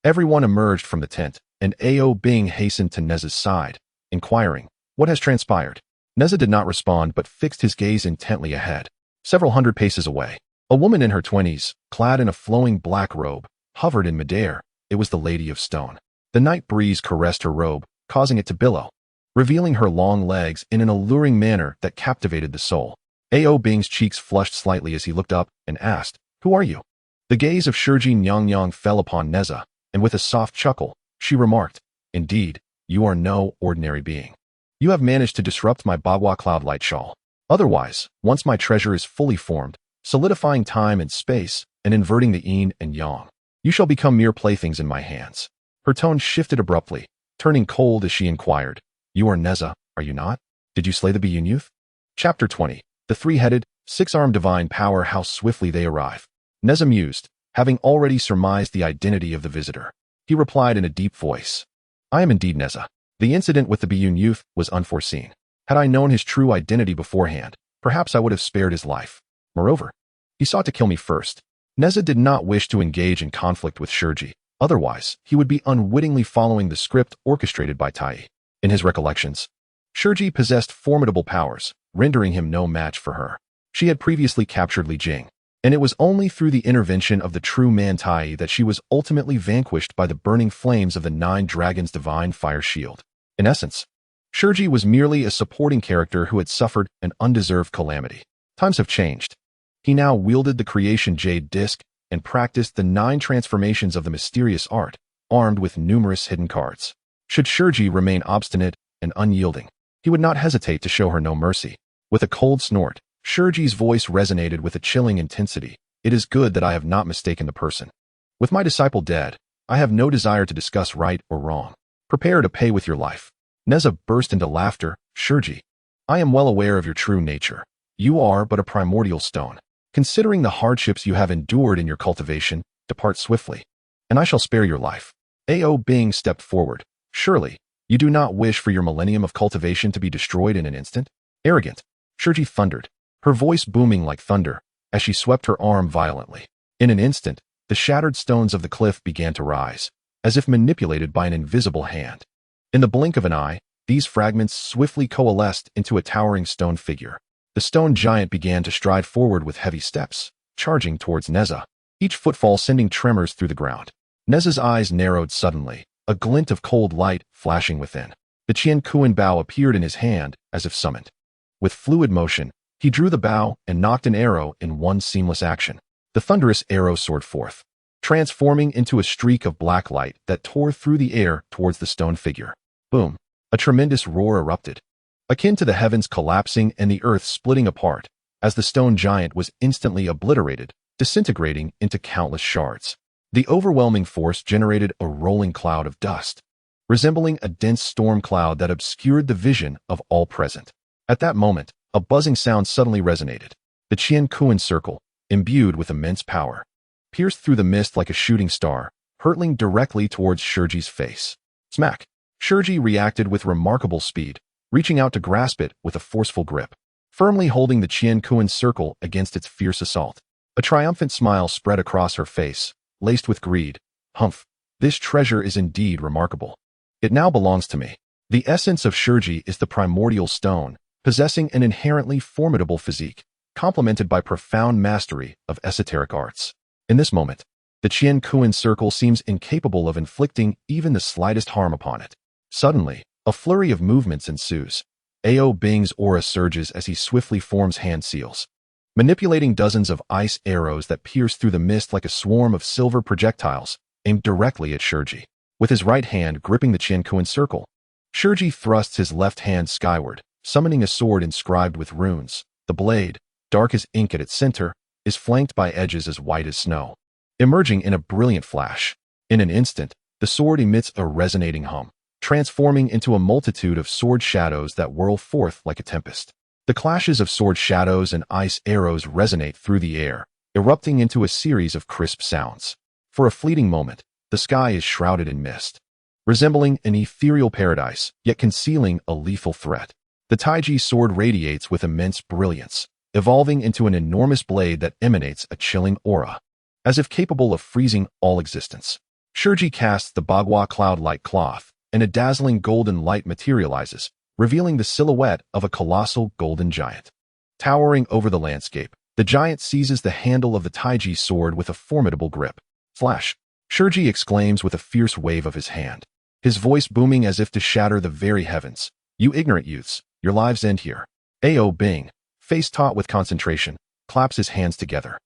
Speaker 1: Everyone emerged from the tent, and Ao Bing hastened to Nezha's side, inquiring, "What has transpired?" Nezha did not respond but fixed his gaze intently ahead. Several hundred paces away, a woman in her 20s, clad in a flowing black robe, hovered in midair. It was the Lady of Stone. The night breeze caressed her robe, causing it to billow, revealing her long legs in an alluring manner that captivated the soul. Ao Bing's cheeks flushed slightly as he looked up and asked, "Who are you?" The gaze of Shiji Nyang fell upon Nezha, and with a soft chuckle, she remarked, "Indeed, you are no ordinary being. You have managed to disrupt my Bagua Cloudlight shawl. Otherwise, once my treasure is fully formed, solidifying time and space and inverting the yin and yang, you shall become mere playthings in my hands." Her tone shifted abruptly, turning cold as she inquired, "You are Nezha, are you not? Did you slay the Biyun youth?" Chapter 20. The three-headed, six-armed divine power, how swiftly they arrive. Nezha mused, having already surmised the identity of the visitor. He replied in a deep voice, "I am indeed Nezha. The incident with the Biyun youth was unforeseen. Had I known his true identity beforehand, perhaps I would have spared his life. Moreover, he sought to kill me first." Nezha did not wish to engage in conflict with Shiji. Otherwise, he would be unwittingly following the script orchestrated by Taiyi. In his recollections, Shiji possessed formidable powers, rendering him no match for her. She had previously captured Li Jing, and it was only through the intervention of the true man Taiyi that she was ultimately vanquished by the burning flames of the Nine Dragons' divine fire shield. In essence, Shiji was merely a supporting character who had suffered an undeserved calamity. Times have changed. He now wielded the creation jade disc and practiced the 9 transformations of the mysterious art, armed with numerous hidden cards. Should Shiji remain obstinate and unyielding, he would not hesitate to show her no mercy. With a cold snort, Shiji's voice resonated with a chilling intensity. "It is good that I have not mistaken the person. With my disciple dead, I have no desire to discuss right or wrong. Prepare to pay with your life." Nezha burst into laughter. "Shiji, I am well aware of your true nature. You are but a primordial stone. Considering the hardships you have endured in your cultivation, depart swiftly, and I shall spare your life." Ao Bing stepped forward. "Surely, you do not wish for your millennium of cultivation to be destroyed in an instant?" "Arrogant," Shiji thundered, her voice booming like thunder, as she swept her arm violently. In an instant, the shattered stones of the cliff began to rise, as if manipulated by an invisible hand. In the blink of an eye, these fragments swiftly coalesced into a towering stone figure. The stone giant began to stride forward with heavy steps, charging towards Nezha, each footfall sending tremors through the ground. Nezha's eyes narrowed suddenly, a glint of cold light flashing within. The Qian Kuan bow appeared in his hand, as if summoned. With fluid motion, he drew the bow and knocked an arrow in one seamless action. The thunderous arrow soared forth, transforming into a streak of black light that tore through the air towards the stone figure. Boom! A tremendous roar erupted, akin to the heavens collapsing and the earth splitting apart, as the stone giant was instantly obliterated, disintegrating into countless shards. The overwhelming force generated a rolling cloud of dust, resembling a dense storm cloud that obscured the vision of all present. At that moment, a buzzing sound suddenly resonated. The Qian Kuan circle, imbued with immense power, pierced through the mist like a shooting star, hurtling directly towards Shiji's face. Smack! Shiji reacted with remarkable speed, reaching out to grasp it with a forceful grip, firmly holding the Qian Kuan circle against its fierce assault. A triumphant smile spread across her face, laced with greed. "Humph! This treasure is indeed remarkable. It now belongs to me." The essence of Shiji is the primordial stone, possessing an inherently formidable physique, complemented by profound mastery of esoteric arts. In this moment, the Qian Kuan circle seems incapable of inflicting even the slightest harm upon it. Suddenly, a flurry of movements ensues. Ao Bing's aura surges as he swiftly forms hand seals, manipulating dozens of ice arrows that pierce through the mist like a swarm of silver projectiles, aimed directly at Shiji. With his right hand gripping the Qian Kuan circle, Shiji thrusts his left hand skyward, summoning a sword inscribed with runes. The blade, dark as ink at its center, is flanked by edges as white as snow, emerging in a brilliant flash. In an instant, the sword emits a resonating hum, transforming into a multitude of sword shadows that whirl forth like a tempest. The clashes of sword shadows and ice arrows resonate through the air, erupting into a series of crisp sounds. For a fleeting moment, the sky is shrouded in mist, resembling an ethereal paradise, yet concealing a lethal threat. The Taiyi sword radiates with immense brilliance, evolving into an enormous blade that emanates a chilling aura, as if capable of freezing all existence. Shurji casts the Bagua cloud-like cloth, and a dazzling golden light materializes, revealing the silhouette of a colossal golden giant. Towering over the landscape, the giant seizes the handle of the Taiyi sword with a formidable grip. Flash! Shurji exclaims with a fierce wave of his hand, his voice booming as if to shatter the very heavens. "You ignorant youths, your lives end here." Ao Bing, face taut with concentration, claps his hands together,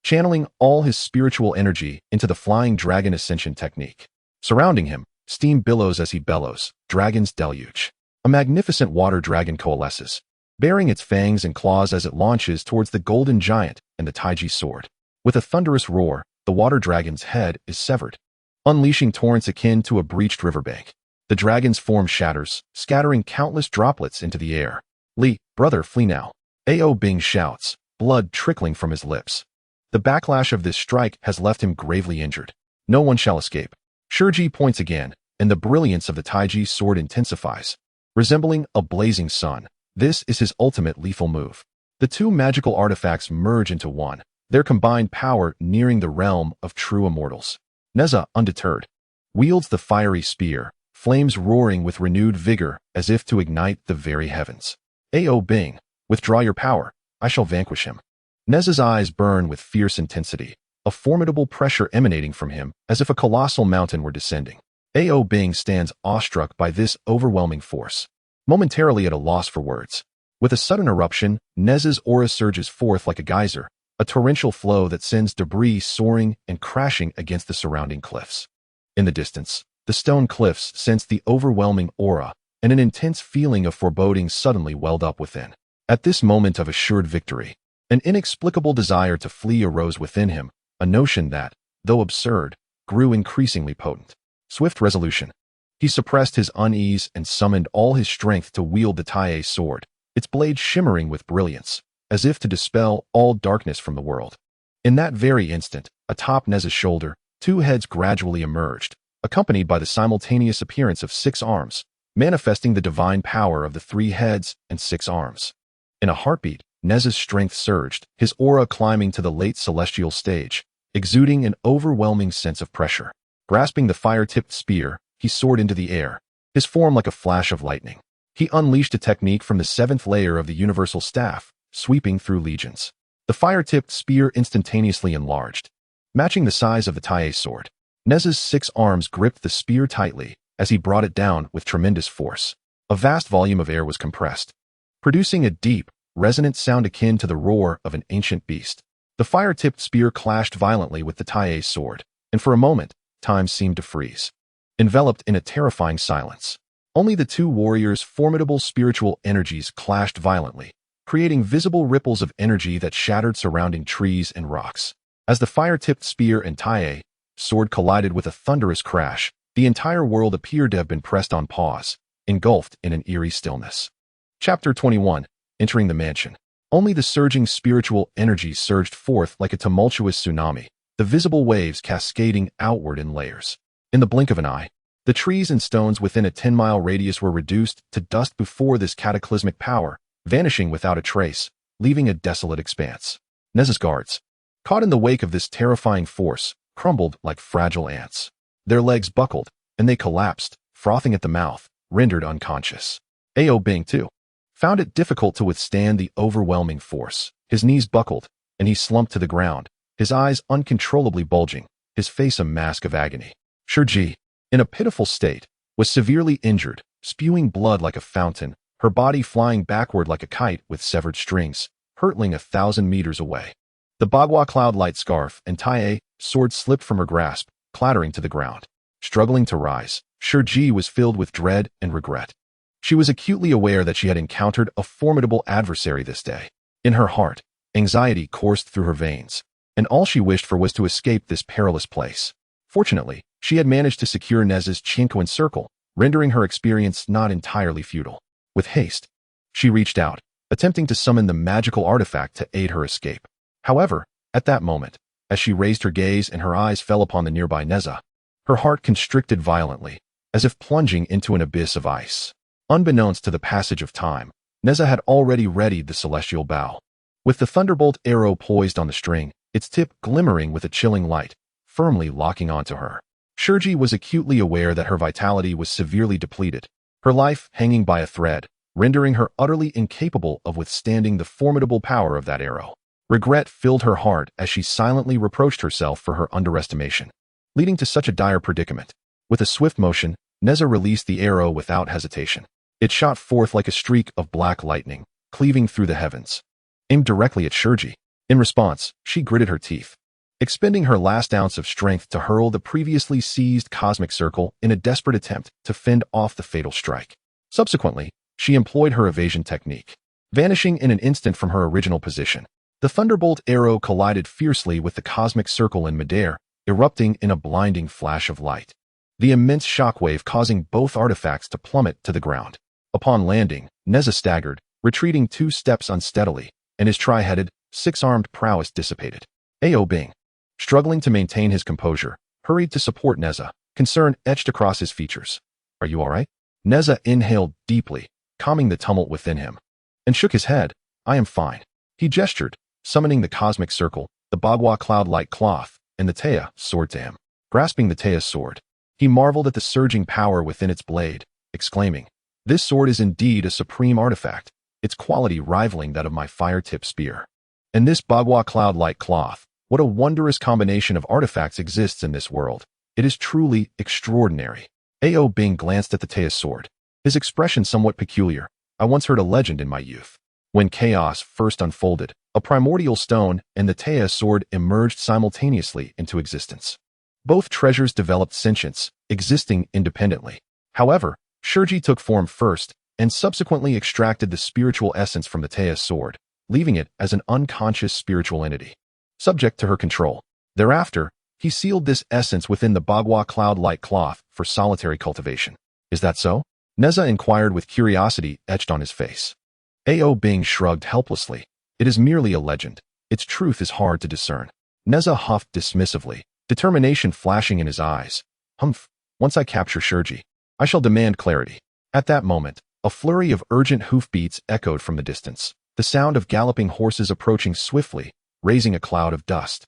Speaker 1: channeling all his spiritual energy into the flying dragon ascension technique. Surrounding him, steam billows as he bellows, dragons deluge. A magnificent water dragon coalesces, baring its fangs and claws as it launches towards the golden giant and the Taiyi sword. With a thunderous roar, the water dragon's head is severed, unleashing torrents akin to a breached riverbank. The dragon's form shatters, scattering countless droplets into the air. "Li, brother, flee now." Ao Bing shouts, blood trickling from his lips. The backlash of this strike has left him gravely injured. No one shall escape. Shurji points again, and the brilliance of the Taiyi sword intensifies. Resembling a blazing sun, this is his ultimate lethal move. The two magical artifacts merge into one, their combined power nearing the realm of true immortals. Nezha, undeterred, wields the fiery spear, flames roaring with renewed vigor as if to ignite the very heavens. Ao Bing, withdraw your power, I shall vanquish him. Nezha's eyes burn with fierce intensity, a formidable pressure emanating from him as if a colossal mountain were descending. Ao Bing stands awestruck by this overwhelming force, momentarily at a loss for words. With a sudden eruption, Nezha's aura surges forth like a geyser, a torrential flow that sends debris soaring and crashing against the surrounding cliffs. In the distance, the stone cliffs sense the overwhelming aura, and an intense feeling of foreboding suddenly welled up within. At this moment of assured victory, an inexplicable desire to flee arose within him, a notion that, though absurd, grew increasingly potent. Swift resolution. He suppressed his unease and summoned all his strength to wield the Taiyi sword, its blade shimmering with brilliance, as if to dispel all darkness from the world. In that very instant, atop Nezha's shoulder, two heads gradually emerged, accompanied by the simultaneous appearance of 6 arms, manifesting the divine power of the 3 heads and 6 arms. In a heartbeat, Nezha's strength surged, his aura climbing to the late celestial stage, exuding an overwhelming sense of pressure. Grasping the fire-tipped spear, he soared into the air, his form like a flash of lightning. He unleashed a technique from the 7th layer of the universal staff, sweeping through legions. The fire-tipped spear instantaneously enlarged, matching the size of the Taiyi sword. Nezha's 6 arms gripped the spear tightly as he brought it down with tremendous force. A vast volume of air was compressed, producing a deep, resonant sound akin to the roar of an ancient beast. The fire-tipped spear clashed violently with the Taiyi sword, and for a moment, time seemed to freeze, enveloped in a terrifying silence. Only the two warriors' formidable spiritual energies clashed violently, creating visible ripples of energy that shattered surrounding trees and rocks. As the fire-tipped spear and Taiyi sword collided with a thunderous crash, the entire world appeared to have been pressed on pause, engulfed in an eerie stillness. Chapter 21. Entering the mansion. Only the surging spiritual energies surged forth like a tumultuous tsunami, the visible waves cascading outward in layers. In the blink of an eye, the trees and stones within a 10-mile radius were reduced to dust before this cataclysmic power, vanishing without a trace, leaving a desolate expanse. Nezha's guards, caught in the wake of this terrifying force, crumbled like fragile ants. Their legs buckled, and they collapsed, frothing at the mouth, rendered unconscious. Ao Bing, too, found it difficult to withstand the overwhelming force. His knees buckled, and he slumped to the ground, his eyes uncontrollably bulging, his face a mask of agony. Shurji, in a pitiful state, was severely injured, spewing blood like a fountain, her body flying backward like a kite with severed strings, hurtling 1,000 meters away. The Bagua cloud-light scarf and Taiyi sword slipped from her grasp, clattering to the ground. Struggling to rise, Shurji was filled with dread and regret. She was acutely aware that she had encountered a formidable adversary this day. In her heart, anxiety coursed through her veins, and all she wished for was to escape this perilous place. Fortunately, she had managed to secure Nezha's Chinquan circle, rendering her experience not entirely futile. With haste, she reached out, attempting to summon the magical artifact to aid her escape. However, at that moment, as she raised her gaze and her eyes fell upon the nearby Nezha, her heart constricted violently, as if plunging into an abyss of ice. Unbeknownst to the passage of time, Nezha had already readied the celestial bow. With the thunderbolt arrow poised on the string, its tip glimmering with a chilling light, firmly locking onto her. Shurji was acutely aware that her vitality was severely depleted, her life hanging by a thread, rendering her utterly incapable of withstanding the formidable power of that arrow. Regret filled her heart as she silently reproached herself for her underestimation, leading to such a dire predicament. With a swift motion, Nezha released the arrow without hesitation. It shot forth like a streak of black lightning, cleaving through the heavens, aimed directly at Shurji. In response, she gritted her teeth, expending her last ounce of strength to hurl the previously seized cosmic circle in a desperate attempt to fend off the fatal strike. Subsequently, she employed her evasion technique, vanishing in an instant from her original position. The thunderbolt arrow collided fiercely with the cosmic circle in midair, erupting in a blinding flash of light, the immense shockwave causing both artifacts to plummet to the ground. Upon landing, Nezha staggered, retreating 2 steps unsteadily, and his tri-headed, 6-armed prowess dissipated. Ao Bing, struggling to maintain his composure, hurried to support Nezha, concern etched across his features. "Are you all right?" Nezha inhaled deeply, calming the tumult within him, and shook his head. "I am fine." He gestured, summoning the cosmic circle, the Bagua cloud-like cloth, and the Taiyi sword to him. Grasping the Taiyi sword, he marveled at the surging power within its blade, exclaiming, "This sword is indeed a supreme artifact, its quality rivaling that of my fire-tip spear. And this Bagua cloud-like cloth, what a wondrous combination of artifacts exists in this world. It is truly extraordinary." Ao Bing glanced at the Taiyi sword, his expression somewhat peculiar. "I once heard a legend in my youth. When chaos first unfolded, a primordial stone and the Taiyi sword emerged simultaneously into existence. Both treasures developed sentience, existing independently. However, Shurji took form first and subsequently extracted the spiritual essence from the Taiyi sword, leaving it as an unconscious spiritual entity, subject to her control. Thereafter, he sealed this essence within the Bagua cloud-like cloth for solitary cultivation." "Is that so?" Nezha inquired with curiosity etched on his face. Ao Bing shrugged helplessly. "It is merely a legend. Its truth is hard to discern." Nezha huffed dismissively, determination flashing in his eyes. "Humph, once I capture Shurji, I shall demand clarity." At that moment, a flurry of urgent hoofbeats echoed from the distance, the sound of galloping horses approaching swiftly, raising a cloud of dust.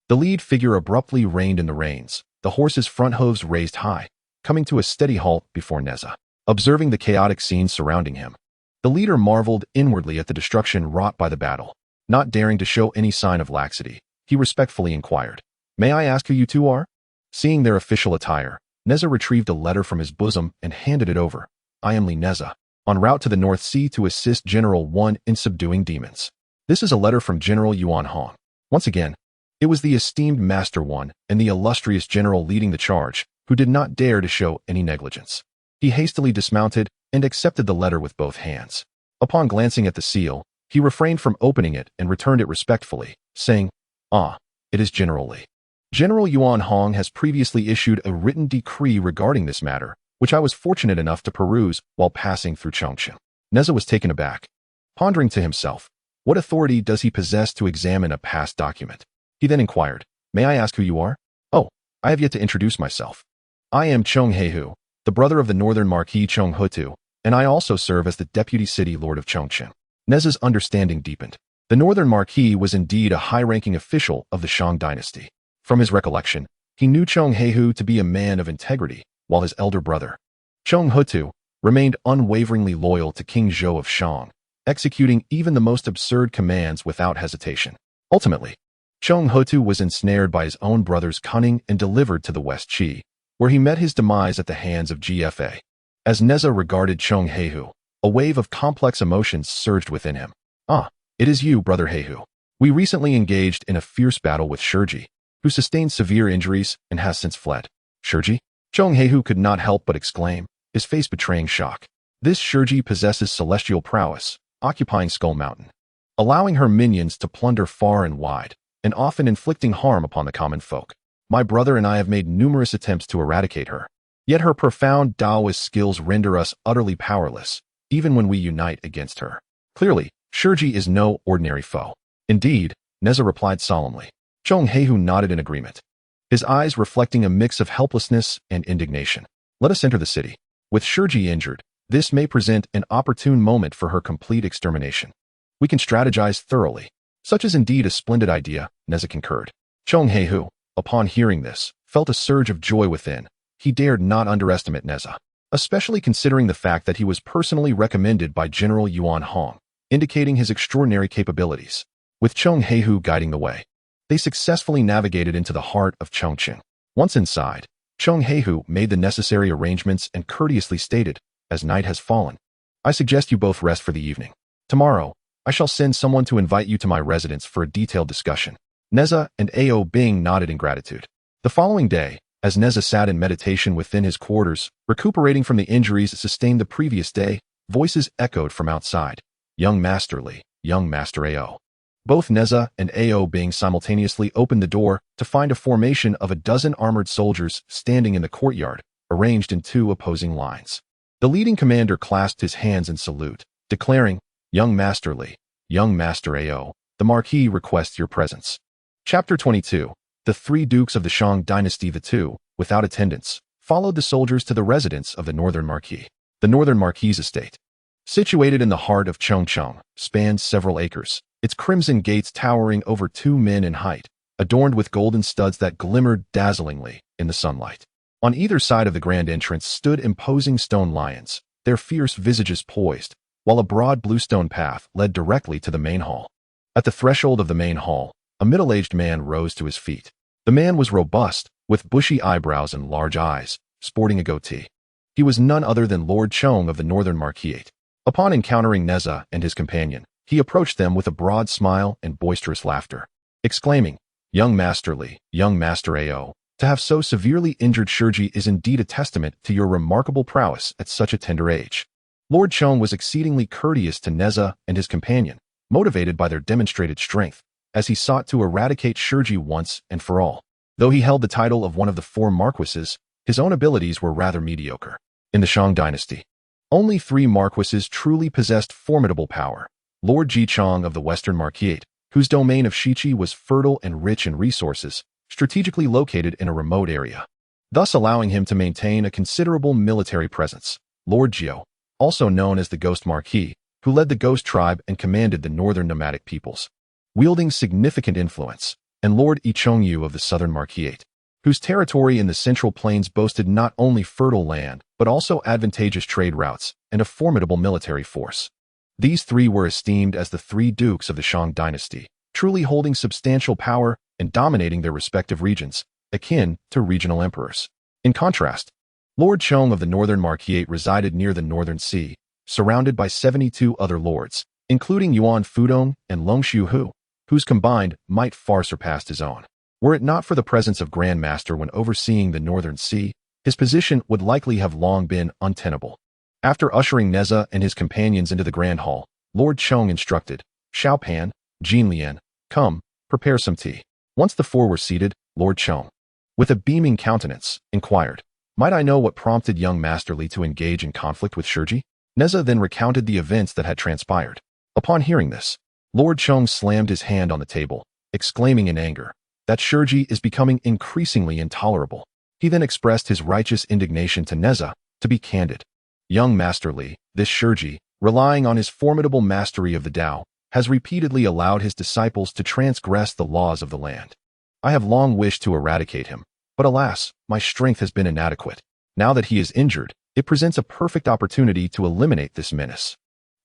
Speaker 1: The lead figure abruptly reined in the reins, the horse's front hooves raised high, coming to a steady halt before Nezha. Observing the chaotic scene surrounding him, the leader marveled inwardly at the destruction wrought by the battle. Not daring to show any sign of laxity, he respectfully inquired, "May I ask who you two are?" Seeing their official attire, Nezha retrieved a letter from his bosom and handed it over. "I am Nezha, en route to the North Sea to assist General Yuan in subduing demons. This is a letter from General Yuan Hong." Once again, it was the esteemed Master One and the illustrious general leading the charge, who did not dare to show any negligence. He hastily dismounted and accepted the letter with both hands. Upon glancing at the seal, he refrained from opening it and returned it respectfully, saying, "Ah, it is General Li. General Yuan Hong has previously issued a written decree regarding this matter, which I was fortunate enough to peruse while passing through Chongqing." Nezha was taken aback, pondering to himself, what authority does he possess to examine a past document? He then inquired, "May I ask who you are?" "Oh, I have yet to introduce myself. I am Chong Heihu, the brother of the Northern Marquis Chong Hutu, and I also serve as the Deputy City Lord of Chongqing." Nezha's understanding deepened. The Northern Marquis was indeed a high-ranking official of the Shang dynasty. From his recollection, he knew Chong Heihu to be a man of integrity, while his elder brother, Chong Hutu, remained unwaveringly loyal to King Zhou of Shang, executing even the most absurd commands without hesitation. Ultimately, Chong Hutu was ensnared by his own brother's cunning and delivered to the West Qi, where he met his demise at the hands of GFA. As Nezha regarded Chong Heihu, a wave of complex emotions surged within him. "Ah, it is you, Brother Heihu. We recently engaged in a fierce battle with Shurji, who sustained severe injuries and has since fled." "Shurji?" Chong Heihu could not help but exclaim, his face betraying shock. "This Shurji possesses celestial prowess, occupying Skull Mountain, allowing her minions to plunder far and wide, and often inflicting harm upon the common folk. My brother and I have made numerous attempts to eradicate her, yet her profound Taoist skills render us utterly powerless, even when we unite against her. Clearly, Shurji is no ordinary foe." "Indeed," Nezha replied solemnly. Chong Heihu nodded in agreement, his eyes reflecting a mix of helplessness and indignation. Let us enter the city. With Shiji injured, this may present an opportune moment for her complete extermination. We can strategize thoroughly. Such is indeed a splendid idea, Nezha concurred. Chong Heihu, upon hearing this, felt a surge of joy within. He dared not underestimate Nezha, especially considering the fact that he was personally recommended by General Yuan Hong, indicating his extraordinary capabilities. With Chong Heihu guiding the way, they successfully navigated into the heart of Chongqing. Once inside, Chong Heihu made the necessary arrangements and courteously stated, "As night has fallen, I suggest you both rest for the evening. Tomorrow, I shall send someone to invite you to my residence for a detailed discussion." Nezha and Ao Bing nodded in gratitude. The following day, as Nezha sat in meditation within his quarters, recuperating from the injuries sustained the previous day, voices echoed from outside. "Young Master Li, young Master Ao." Both Nezha and Ao Bing simultaneously opened the door to find a formation of a dozen armored soldiers standing in the courtyard, arranged in two opposing lines. The leading commander clasped his hands in salute, declaring, "Young Master Li, young Master Ao, the Marquis requests your presence." Chapter 22. The three dukes of the Shang dynasty. The two, without attendants, followed the soldiers to the residence of the Northern Marquis. The Northern Marquis' estate, situated in the heart of Chongqing, spanned several acres, its crimson gates towering over 2 men in height, adorned with golden studs that glimmered dazzlingly in the sunlight. On either side of the grand entrance stood imposing stone lions, their fierce visages poised, while a broad bluestone path led directly to the main hall. At the threshold of the main hall, a middle-aged man rose to his feet. The man was robust, with bushy eyebrows and large eyes, sporting a goatee. He was none other than Lord Chong of the Northern Marquisate. Upon encountering Nezha and his companion, he approached them with a broad smile and boisterous laughter, exclaiming, "Young Master Li, young Master Ao, to have so severely injured Shiji is indeed a testament to your remarkable prowess at such a tender age." Lord Chong was exceedingly courteous to Nezha and his companion, motivated by their demonstrated strength, as he sought to eradicate Shiji once and for all. Though he held the title of one of the 4 marquises, his own abilities were rather mediocre. In the Shang dynasty, only 3 marquises truly possessed formidable power. Lord Ji Chong of the Western Marquisate, whose domain of Shichi was fertile and rich in resources, strategically located in a remote area, thus allowing him to maintain a considerable military presence. Lord Jiao, also known as the Ghost Marquis, who led the Ghost Tribe and commanded the northern nomadic peoples, wielding significant influence, and Lord Yi Chongyu of the Southern Marquisate, whose territory in the Central Plains boasted not only fertile land, but also advantageous trade routes and a formidable military force. These 3 were esteemed as the 3 dukes of the Shang dynasty, truly holding substantial power and dominating their respective regions, akin to regional emperors. In contrast, Lord Chong of the Northern Marquisate resided near the Northern Sea, surrounded by 72 other lords, including Yuan Fudong and Long Xiuhu, whose combined might far surpassed his own. Were it not for the presence of Grand Master when overseeing the Northern Sea, his position would likely have long been untenable. After ushering Nezha and his companions into the Grand Hall, Lord Chong instructed, "Xiaopan, Jinlian, come, prepare some tea." Once the 4 were seated, Lord Chong, with a beaming countenance, inquired, "Might I know what prompted young Master Li to engage in conflict with Shiji?" Nezha then recounted the events that had transpired. Upon hearing this, Lord Chong slammed his hand on the table, exclaiming in anger, "That Shiji is becoming increasingly intolerable." He then expressed his righteous indignation to Nezha, to be candid. "Young Master Li, this Shiji, relying on his formidable mastery of the Tao, has repeatedly allowed his disciples to transgress the laws of the land. I have long wished to eradicate him, but alas, my strength has been inadequate. Now that he is injured, it presents a perfect opportunity to eliminate this menace.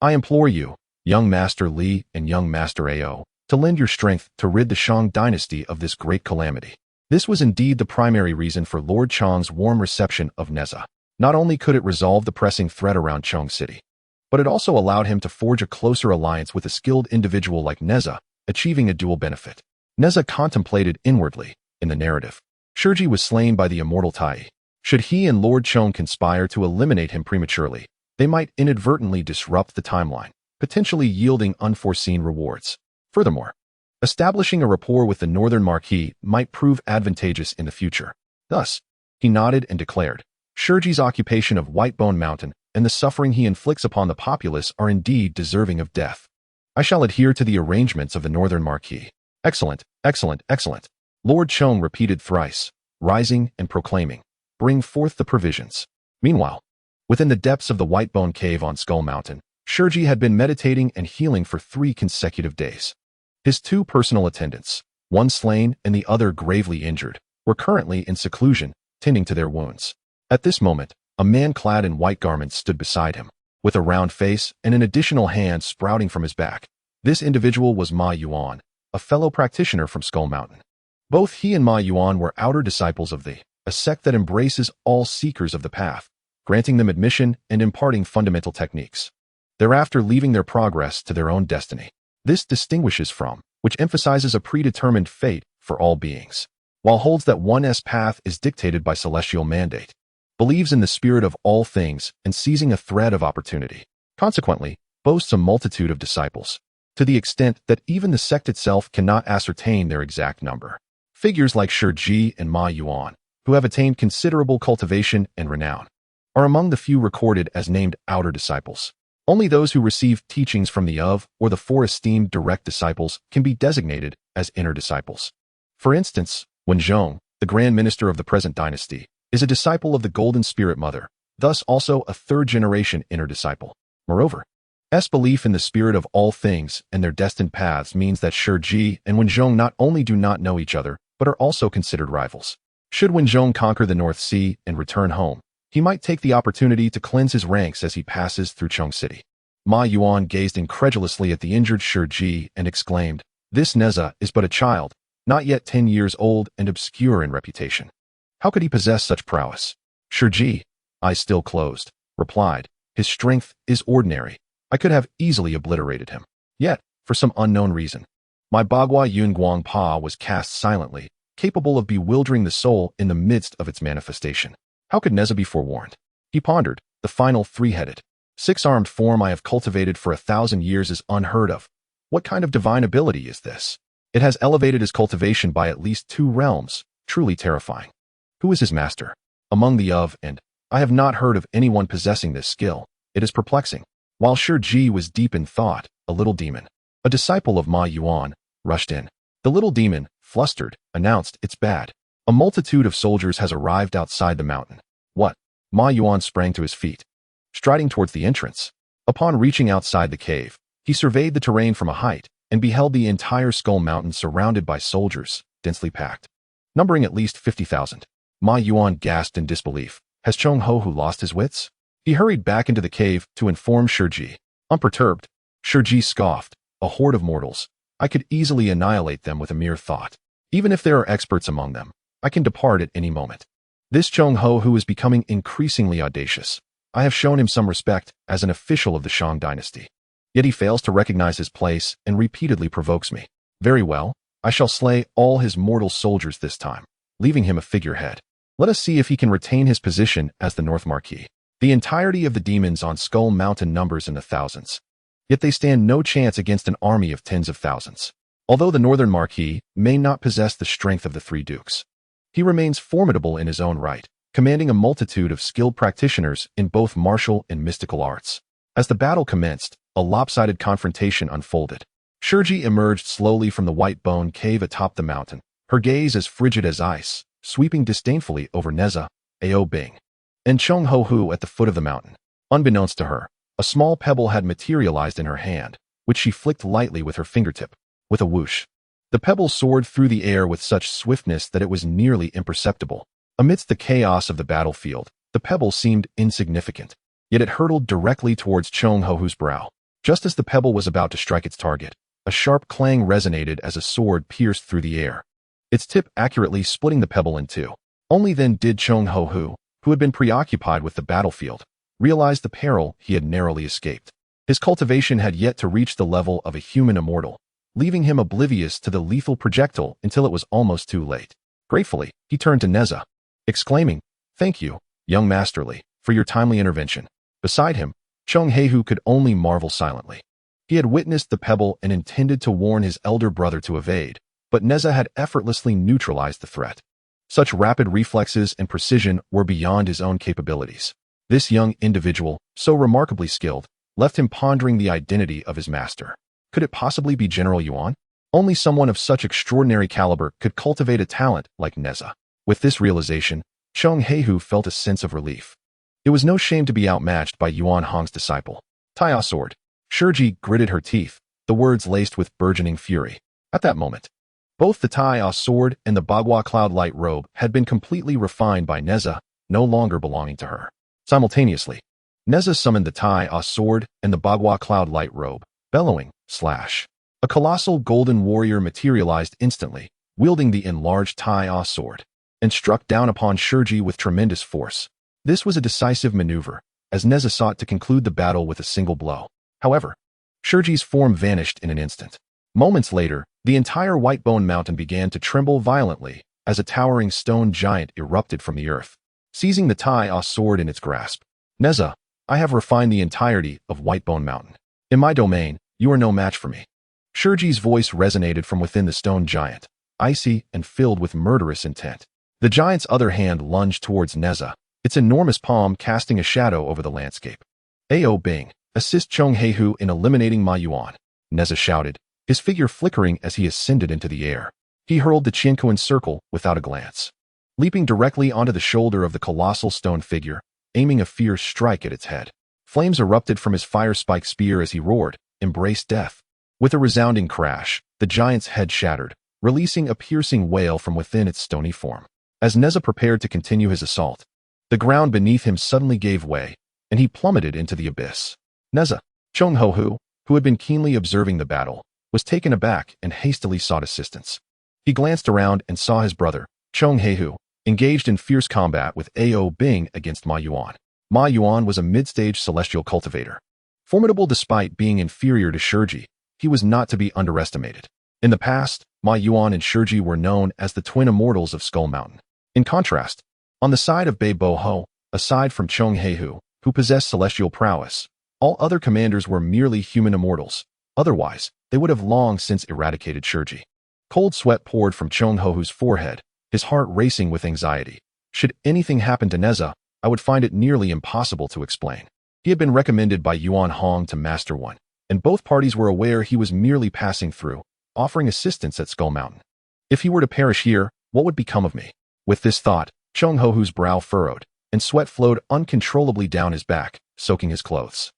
Speaker 1: I implore you, young Master Li and young Master Ao, to lend your strength to rid the Shang dynasty of this great calamity." This was indeed the primary reason for Lord Chong's warm reception of Nezha. Not only could it resolve the pressing threat around Chong City, but it also allowed him to forge a closer alliance with a skilled individual like Nezha, achieving a dual benefit. Nezha contemplated inwardly, in the narrative. Shiji was slain by the immortal Taiyi. Should he and Lord Chong conspire to eliminate him prematurely, they might inadvertently disrupt the timeline, potentially yielding unforeseen rewards. Furthermore, establishing a rapport with the Northern Marquis might prove advantageous in the future. Thus, he nodded and declared, "Shiji's occupation of Whitebone Mountain and the suffering he inflicts upon the populace are indeed deserving of death. I shall adhere to the arrangements of the Northern Marquis." "Excellent, excellent, excellent," Lord Chong repeated thrice, rising and proclaiming, "Bring forth the provisions." Meanwhile, within the depths of the White Bone Cave on Skull Mountain, Shurji had been meditating and healing for 3 consecutive days. His 2 personal attendants, one slain and the other gravely injured, were currently in seclusion, tending to their wounds. At this moment, a man clad in white garments stood beside him, with a round face and an additional hand sprouting from his back. This individual was Ma Yuan, a fellow practitioner from Skull Mountain. Both he and Ma Yuan were outer disciples of a sect that embraces all seekers of the path, granting them admission and imparting fundamental techniques, thereafter leaving their progress to their own destiny. This distinguishes from, which emphasizes a predetermined fate for all beings, while holds that one's path is dictated by celestial mandate, believes in the spirit of all things and seizing a thread of opportunity. Consequently, boasts a multitude of disciples, to the extent that even the sect itself cannot ascertain their exact number. Figures like Shurji and Ma Yuan, who have attained considerable cultivation and renown, are among the few recorded as named outer disciples. Only those who receive teachings from the of or the 4 esteemed direct disciples can be designated as inner disciples. For instance, Wen Zhong, the Grand Minister of the present dynasty, is a disciple of the Golden Spirit Mother, thus also a 3rd-generation inner disciple. Moreover, belief in the spirit of all things and their destined paths means that Shurji and Wen Zhong not only do not know each other, but are also considered rivals. Should Wen Zhong conquer the North Sea and return home, he might take the opportunity to cleanse his ranks as he passes through Cheng City. Ma Yuan gazed incredulously at the injured Shurji and exclaimed, "This Nezha is but a child, not yet 10 years old and obscure in reputation. How could he possess such prowess?" Shurji, eyes still closed, replied, "His strength is ordinary. I could have easily obliterated him. Yet, for some unknown reason, my Bagua Yun Guang Pa was cast silently, capable of bewildering the soul in the midst of its manifestation. How could Nezha be forewarned?" He pondered. "The final 3-headed, 6-armed form I have cultivated for 1,000 years is unheard of. What kind of divine ability is this? It has elevated his cultivation by at least 2 realms, truly terrifying. Who is his master? Among the of and I have not heard of anyone possessing this skill. It is perplexing." While Shurji was deep in thought, a little demon, a disciple of Ma Yuan, rushed in. The little demon, flustered, announced, "It's bad. A multitude of soldiers has arrived outside the mountain." "What?" Ma Yuan sprang to his feet, striding towards the entrance. Upon reaching outside the cave, he surveyed the terrain from a height and beheld the entire Skull Mountain surrounded by soldiers, densely packed, numbering at least 50,000. Ma Yuan gasped in disbelief. Has Chong Ho who lost his wits? He hurried back into the cave to inform Shurji. Unperturbed, Shurji scoffed, "A horde of mortals. I could easily annihilate them with a mere thought. Even if there are experts among them, I can depart at any moment. This Chong Ho who is becoming increasingly audacious. I have shown him some respect as an official of the Shang dynasty. Yet he fails to recognize his place and repeatedly provokes me. Very well, I shall slay all his mortal soldiers this time, leaving him a figurehead. Let us see if he can retain his position as the North Marquis." The entirety of the demons on Skull Mountain numbers in the thousands. Yet they stand no chance against an army of tens of thousands. Although the Northern Marquis may not possess the strength of the 3 dukes, he remains formidable in his own right, commanding a multitude of skilled practitioners in both martial and mystical arts. As the battle commenced, a lopsided confrontation unfolded. Shurji emerged slowly from the White Bone Cave atop the mountain, her gaze as frigid as ice, sweeping disdainfully over Nezha, Ao Bing, and Chong Ho Hu at the foot of the mountain. Unbeknownst to her, a small pebble had materialized in her hand, which she flicked lightly with her fingertip. With a whoosh, the pebble soared through the air with such swiftness that it was nearly imperceptible. Amidst the chaos of the battlefield, the pebble seemed insignificant, yet it hurtled directly towards Chong Ho Hu's brow. Just as the pebble was about to strike its target, a sharp clang resonated as a sword pierced through the air, its tip accurately splitting the pebble in 2. Only then did Chong Ho Hu, who had been preoccupied with the battlefield, realize the peril he had narrowly escaped. His cultivation had yet to reach the level of a human immortal, leaving him oblivious to the lethal projectile until it was almost too late. Gratefully, he turned to Nezha, exclaiming, "Thank you, young masterly, for your timely intervention." Beside him, Chong Heihu could only marvel silently. He had witnessed the pebble and intended to warn his elder brother to evade, but Nezha had effortlessly neutralized the threat. Such rapid reflexes and precision were beyond his own capabilities. This young individual, so remarkably skilled, left him pondering the identity of his master. Could it possibly be General Yuan? Only someone of such extraordinary caliber could cultivate a talent like Nezha. With this realization, Chong Heihu felt a sense of relief. It was no shame to be outmatched by Yuan Hong's disciple. Taiyi sword. Shiji gritted her teeth, the words laced with burgeoning fury. At that moment, both the Taiyi sword and the Bagua cloud light robe had been completely refined by Nezha, no longer belonging to her. Simultaneously, Nezha summoned the Taiyi sword and the Bagua cloud light robe, bellowing, slash. A colossal golden warrior materialized instantly, wielding the enlarged Taiyi sword, and struck down upon Shiji with tremendous force. This was a decisive maneuver, as Nezha sought to conclude the battle with a single blow. However, Shiji's form vanished in an instant. Moments later, the entire Whitebone Mountain began to tremble violently as a towering stone giant erupted from the earth. Seizing the Taiyi sword in its grasp, Nezha, I have refined the entirety of Whitebone Mountain. In my domain, you are no match for me. Shiji's voice resonated from within the stone giant, icy and filled with murderous intent. The giant's other hand lunged towards Nezha, its enormous palm casting a shadow over the landscape. Ao Bing, assist Chonghehu in eliminating Ma Yuan, Nezha shouted, his figure flickering as he ascended into the air. He hurled the Qiankuan circle without a glance, leaping directly onto the shoulder of the colossal stone figure, aiming a fierce strike at its head. Flames erupted from his fire-spike spear as he roared, embrace death. With a resounding crash, the giant's head shattered, releasing a piercing wail from within its stony form. As Nezha prepared to continue his assault, the ground beneath him suddenly gave way, and he plummeted into the abyss. Nezha, Chonghehu, who had been keenly observing the battle, was taken aback and hastily sought assistance. He glanced around and saw his brother, Chonghehu, engaged in fierce combat with Ao Bing against Ma Yuan. Ma Yuan was a mid-stage celestial cultivator. Formidable despite being inferior to Shiji, he was not to be underestimated. In the past, Ma Yuan and Shiji were known as the twin immortals of Skull Mountain. In contrast, on the side of Bei Boho, aside from Chonghehu, who possessed celestial prowess, all other commanders were merely human immortals. Otherwise, they would have long since eradicated Shiji. Cold sweat poured from Chonghehu's forehead, his heart racing with anxiety. Should anything happen to Nezha, I would find it nearly impossible to explain. He had been recommended by Yuan Hong to Master One, and both parties were aware he was merely passing through, offering assistance at Skull Mountain. If he were to perish here, what would become of me? With this thought, Chonghehu's brow furrowed, and sweat flowed uncontrollably down his back, soaking his clothes.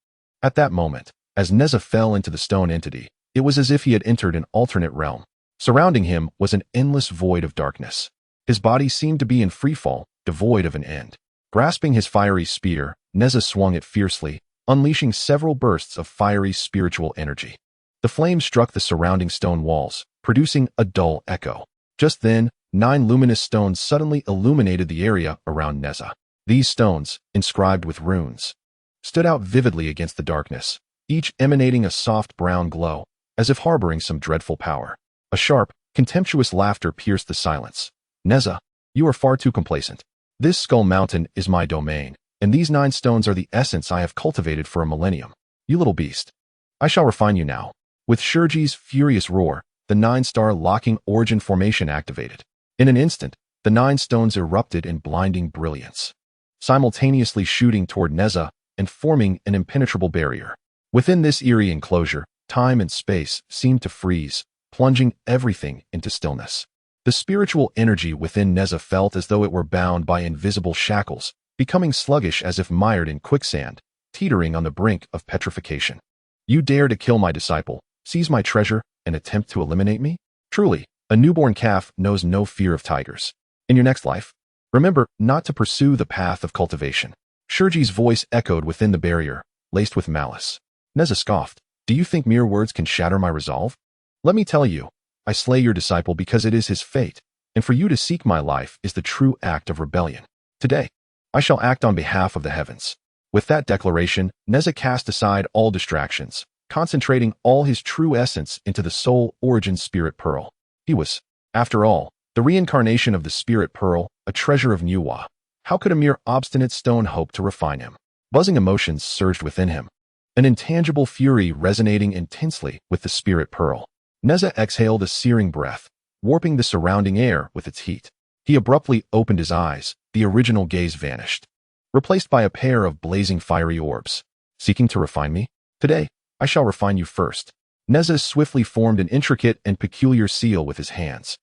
Speaker 1: At that moment, as Nezha fell into the stone entity, it was as if he had entered an alternate realm. Surrounding him was an endless void of darkness. His body seemed to be in freefall, devoid of an end. Grasping his fiery spear, Nezha swung it fiercely, unleashing several bursts of fiery spiritual energy. The flames struck the surrounding stone walls, producing a dull echo. Just then, 9 luminous stones suddenly illuminated the area around Nezha. These stones, inscribed with runes, stood out vividly against the darkness, each emanating a soft brown glow, as if harboring some dreadful power. A sharp, contemptuous laughter pierced the silence. Nezha, you are far too complacent. This Skull Mountain is my domain, and these 9 stones are the essence I have cultivated for a millennium. You little beast. I shall refine you now. With Shiji's furious roar, the 9-star locking origin formation activated. In an instant, the 9 stones erupted in blinding brilliance, simultaneously shooting toward Nezha and forming an impenetrable barrier. Within this eerie enclosure, time and space seemed to freeze, plunging everything into stillness. The spiritual energy within Nezha felt as though it were bound by invisible shackles, becoming sluggish as if mired in quicksand, teetering on the brink of petrification. You dare to kill my disciple, seize my treasure, and attempt to eliminate me? Truly, a newborn calf knows no fear of tigers. In your next life, remember not to pursue the path of cultivation. Shiji's voice echoed within the barrier, laced with malice. Nezha scoffed. Do you think mere words can shatter my resolve? Let me tell you, I slay your disciple because it is his fate, and for you to seek my life is the true act of rebellion. Today, I shall act on behalf of the heavens. With that declaration, Nezha cast aside all distractions, concentrating all his true essence into the soul origin spirit pearl. He was, after all, the reincarnation of the spirit pearl, a treasure of Nuwa. How could a mere obstinate stone hope to refine him? Buzzing emotions surged within him, an intangible fury resonating intensely with the spirit pearl. Nezha exhaled a searing breath, warping the surrounding air with its heat. He abruptly opened his eyes, the original gaze vanished, replaced by a pair of blazing fiery orbs. Seeking to refine me? Today, I shall refine you first. Nezha swiftly formed an intricate and peculiar seal with his hands.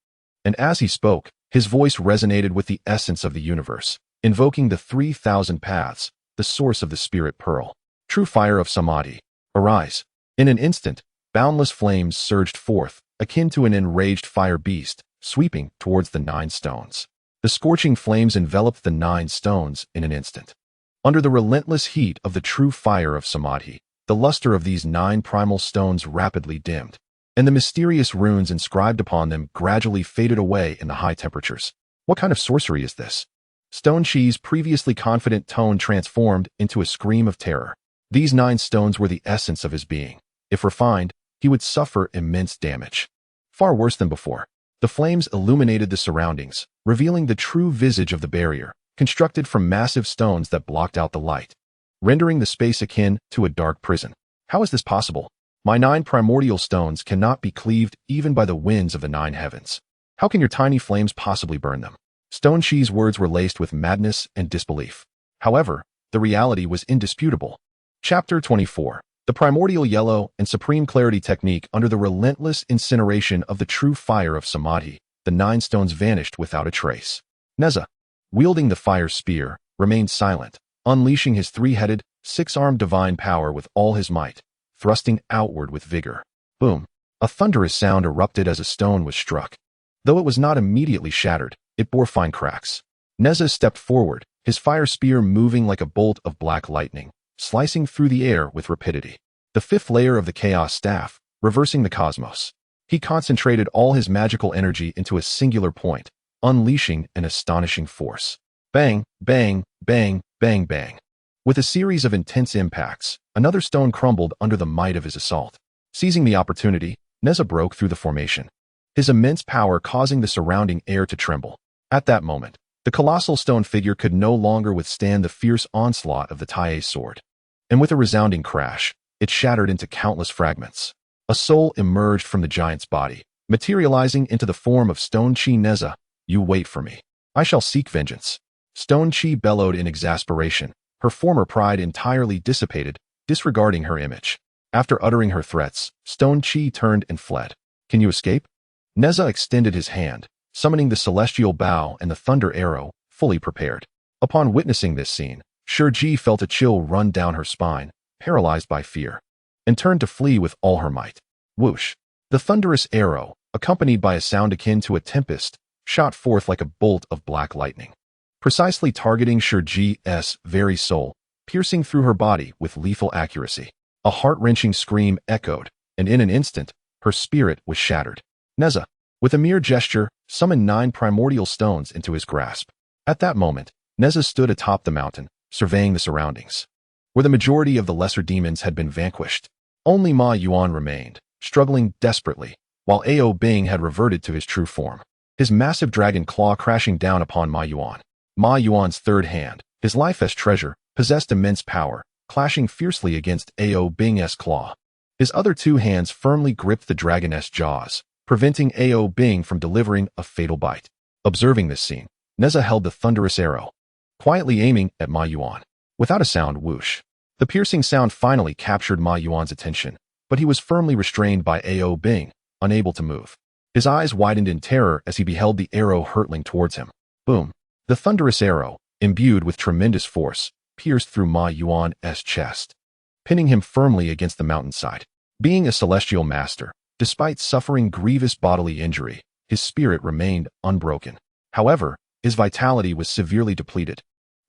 Speaker 1: And as he spoke, his voice resonated with the essence of the universe, invoking the 3,000 paths, the source of the spirit pearl. True fire of Samadhi. Arise. In an instant, boundless flames surged forth, akin to an enraged fire beast, sweeping towards the 9 stones. The scorching flames enveloped the 9 stones in an instant. Under the relentless heat of the true fire of Samadhi, the luster of these 9 primal stones rapidly dimmed, and the mysterious runes inscribed upon them gradually faded away in the high temperatures. What kind of sorcery is this? Stone Chi's previously confident tone transformed into a scream of terror. These 9 stones were the essence of his being. If refined, he would suffer immense damage. Far worse than before. The flames illuminated the surroundings, revealing the true visage of the barrier, constructed from massive stones that blocked out the light, rendering the space akin to a dark prison. How is this possible? My 9 primordial stones cannot be cleaved even by the winds of the 9 heavens. How can your tiny flames possibly burn them? Stone Chi's words were laced with madness and disbelief. However, the reality was indisputable. Chapter 24. The primordial yellow and supreme clarity technique. Under the relentless incineration of the true fire of Samadhi, the 9 stones vanished without a trace. Nezha, wielding the fire spear, remained silent, unleashing his 3-headed, 6-armed divine power with all his might, thrusting outward with vigor. Boom! A thunderous sound erupted as a stone was struck. Though it was not immediately shattered, it bore fine cracks. Nezha stepped forward, his fire spear moving like a bolt of black lightning, slicing through the air with rapidity. The 5th layer of the chaos staff, reversing the cosmos. He concentrated all his magical energy into a singular point, unleashing an astonishing force. Bang, bang, bang, bang, bang. With a series of intense impacts, another stone crumbled under the might of his assault. Seizing the opportunity, Nezha broke through the formation, his immense power causing the surrounding air to tremble. At that moment, the colossal stone figure could no longer withstand the fierce onslaught of the Taiyi sword. And with a resounding crash, it shattered into countless fragments. A soul emerged from the giant's body, materializing into the form of Stone Chi. Nezha, you wait for me. I shall seek vengeance. Stone Chi bellowed in exasperation, her former pride entirely dissipated, disregarding her image. After uttering her threats, Stone Chi turned and fled. Can you escape? Nezha extended his hand, summoning the celestial bow and the thunder arrow, fully prepared. Upon witnessing this scene, Shiji felt a chill run down her spine, paralyzed by fear, and turned to flee with all her might. Whoosh! The thunderous arrow, accompanied by a sound akin to a tempest, shot forth like a bolt of black lightning, precisely targeting Shiji's very soul, piercing through her body with lethal accuracy. A heart-wrenching scream echoed, and in an instant, her spirit was shattered. Nezha, with a mere gesture, summoned 9 primordial stones into his grasp. At that moment, Nezha stood atop the mountain, surveying the surroundings. Where the majority of the lesser demons had been vanquished, only Ma Yuan remained, struggling desperately, while Ao Bing had reverted to his true form, his massive dragon claw crashing down upon Ma Yuan. Ma Yuan's 3rd hand, his life as treasure, possessed immense power, clashing fiercely against Ao Bing's claw. His other 2 hands firmly gripped the dragon's jaws, preventing Ao Bing from delivering a fatal bite. Observing this scene, Nezha held the thunderous arrow, quietly aiming at Ma Yuan. Without a sound, whoosh. The piercing sound finally captured Ma Yuan's attention, but he was firmly restrained by Ao Bing, unable to move. His eyes widened in terror as he beheld the arrow hurtling towards him. Boom! The thunderous arrow, imbued with tremendous force, pierced through Ma Yuan's chest, pinning him firmly against the mountainside. Being a celestial master, despite suffering grievous bodily injury, his spirit remained unbroken. However, his vitality was severely depleted,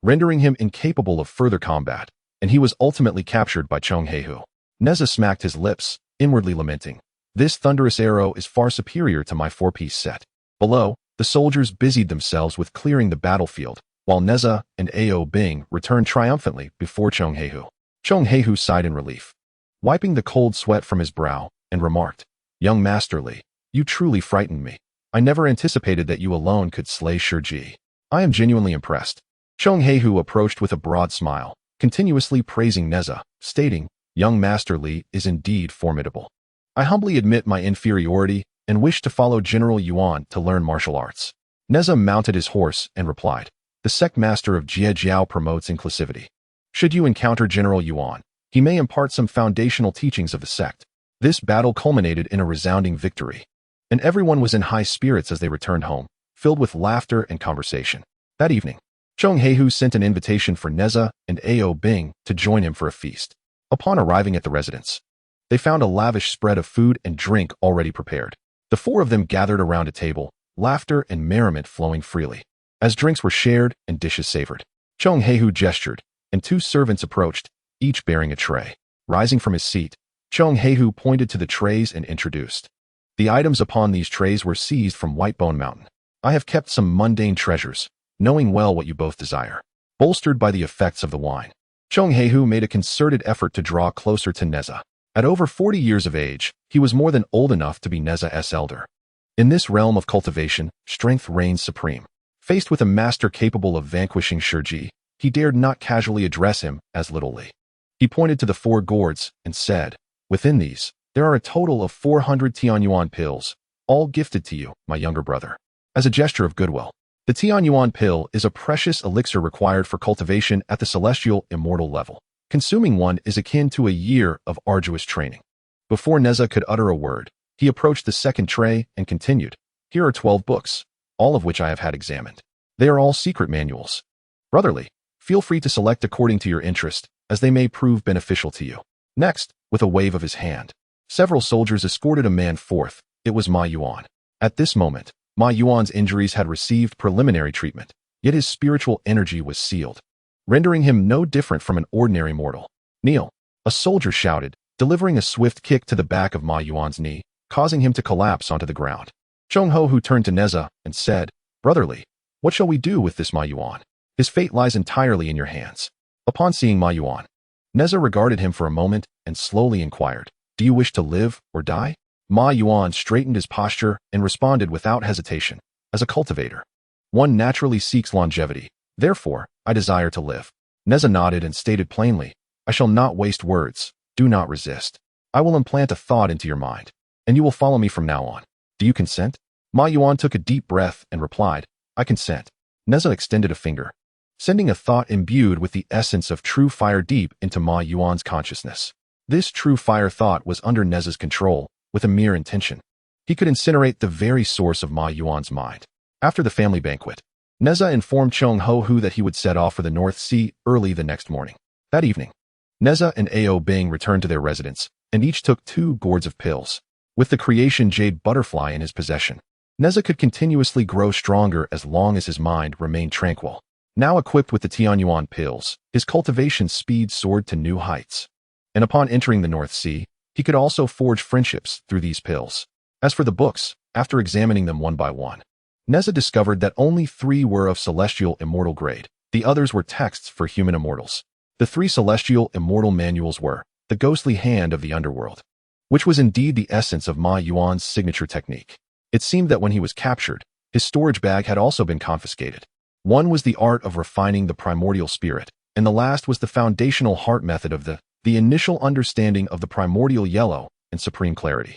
Speaker 1: rendering him incapable of further combat, and he was ultimately captured by Chonghehu. Nezha smacked his lips, inwardly lamenting, "This thunderous arrow is far superior to my 4-piece set." Below, the soldiers busied themselves with clearing the battlefield, while Nezha and Ao Bing returned triumphantly before Chonghehu. Chonghehu sighed in relief, wiping the cold sweat from his brow, and remarked, "Young Master Li, you truly frightened me. I never anticipated that you alone could slay Shiji. I am genuinely impressed." Chonghehu approached with a broad smile, continuously praising Nezha, stating, "Young Master Li is indeed formidable. I humbly admit my inferiority and wish to follow General Yuan to learn martial arts." Nezha mounted his horse and replied, "The sect master of Jiejiao promotes inclusivity. Should you encounter General Yuan, he may impart some foundational teachings of the sect." This battle culminated in a resounding victory, and everyone was in high spirits as they returned home, filled with laughter and conversation. That evening, Chong Heihu sent an invitation for Nezha and Ao Bing to join him for a feast. Upon arriving at the residence, they found a lavish spread of food and drink already prepared. The four of them gathered around a table, laughter and merriment flowing freely. As drinks were shared and dishes savored, Chong Heihu gestured, and two servants approached, each bearing a tray. Rising from his seat, Chong Heihu pointed to the trays and introduced. The items upon these trays were seized from Whitebone Mountain. I have kept some mundane treasures, knowing well what you both desire. Bolstered by the effects of the wine, Chong Heihu made a concerted effort to draw closer to Nezha. At over 40 years of age, he was more than old enough to be Nezha's elder. In this realm of cultivation, strength reigns supreme. Faced with a master capable of vanquishing Shiji, he dared not casually address him as Little Li. He pointed to the four gourds and said, "Within these, there are a total of 400 Yuan pills, all gifted to you, my younger brother, as a gesture of goodwill." The Yuan pill is a precious elixir required for cultivation at the celestial immortal level. Consuming one is akin to a year of arduous training. Before Nezha could utter a word, he approached the second tray and continued, "Here are 12 books, all of which I have had examined. They are all secret manuals. Brotherly, feel free to select according to your interest, as they may prove beneficial to you." Next, with a wave of his hand, several soldiers escorted a man forth. It was Ma Yuan. At this moment, Ma Yuan's injuries had received preliminary treatment, yet his spiritual energy was sealed, rendering him no different from an ordinary mortal. "Kneel," a soldier shouted, delivering a swift kick to the back of Ma Yuan's knee, causing him to collapse onto the ground. Chong Heihu turned to Nezha and said, "Brotherly, what shall we do with this Ma Yuan? His fate lies entirely in your hands." Upon seeing Ma Yuan, Nezha regarded him for a moment and slowly inquired, "Do you wish to live or die?" Ma Yuan straightened his posture and responded without hesitation, "As a cultivator, one naturally seeks longevity. Therefore, I desire to live." Nezha nodded and stated plainly, "I shall not waste words. Do not resist. I will implant a thought into your mind, and you will follow me from now on. Do you consent?" Ma Yuan took a deep breath and replied, "I consent." Nezha extended a finger, sending a thought imbued with the essence of true fire deep into Ma Yuan's consciousness. This true fire thought was under Nezha's control, with a mere intention. He could incinerate the very source of Ma Yuan's mind. After the family banquet, Nezha informed Chong Heihu that he would set off for the North Sea early the next morning. That evening, Nezha and Ao Bing returned to their residence, and each took 2 gourds of pills. With the creation jade butterfly in his possession, Nezha could continuously grow stronger as long as his mind remained tranquil. Now equipped with the Yuan pills, his cultivation speed soared to new heights. And upon entering the North Sea, he could also forge friendships through these pills. As for the books, after examining them one by one, Nezha discovered that only 3 were of celestial immortal grade. The others were texts for human immortals. The 3 celestial immortal manuals were The Ghostly Hand of the Underworld, which was indeed the essence of Ma Yuan's signature technique. It seemed that when he was captured, his storage bag had also been confiscated. One was the art of refining the primordial spirit, and the last was the foundational heart method of the initial understanding of the primordial yellow and supreme clarity.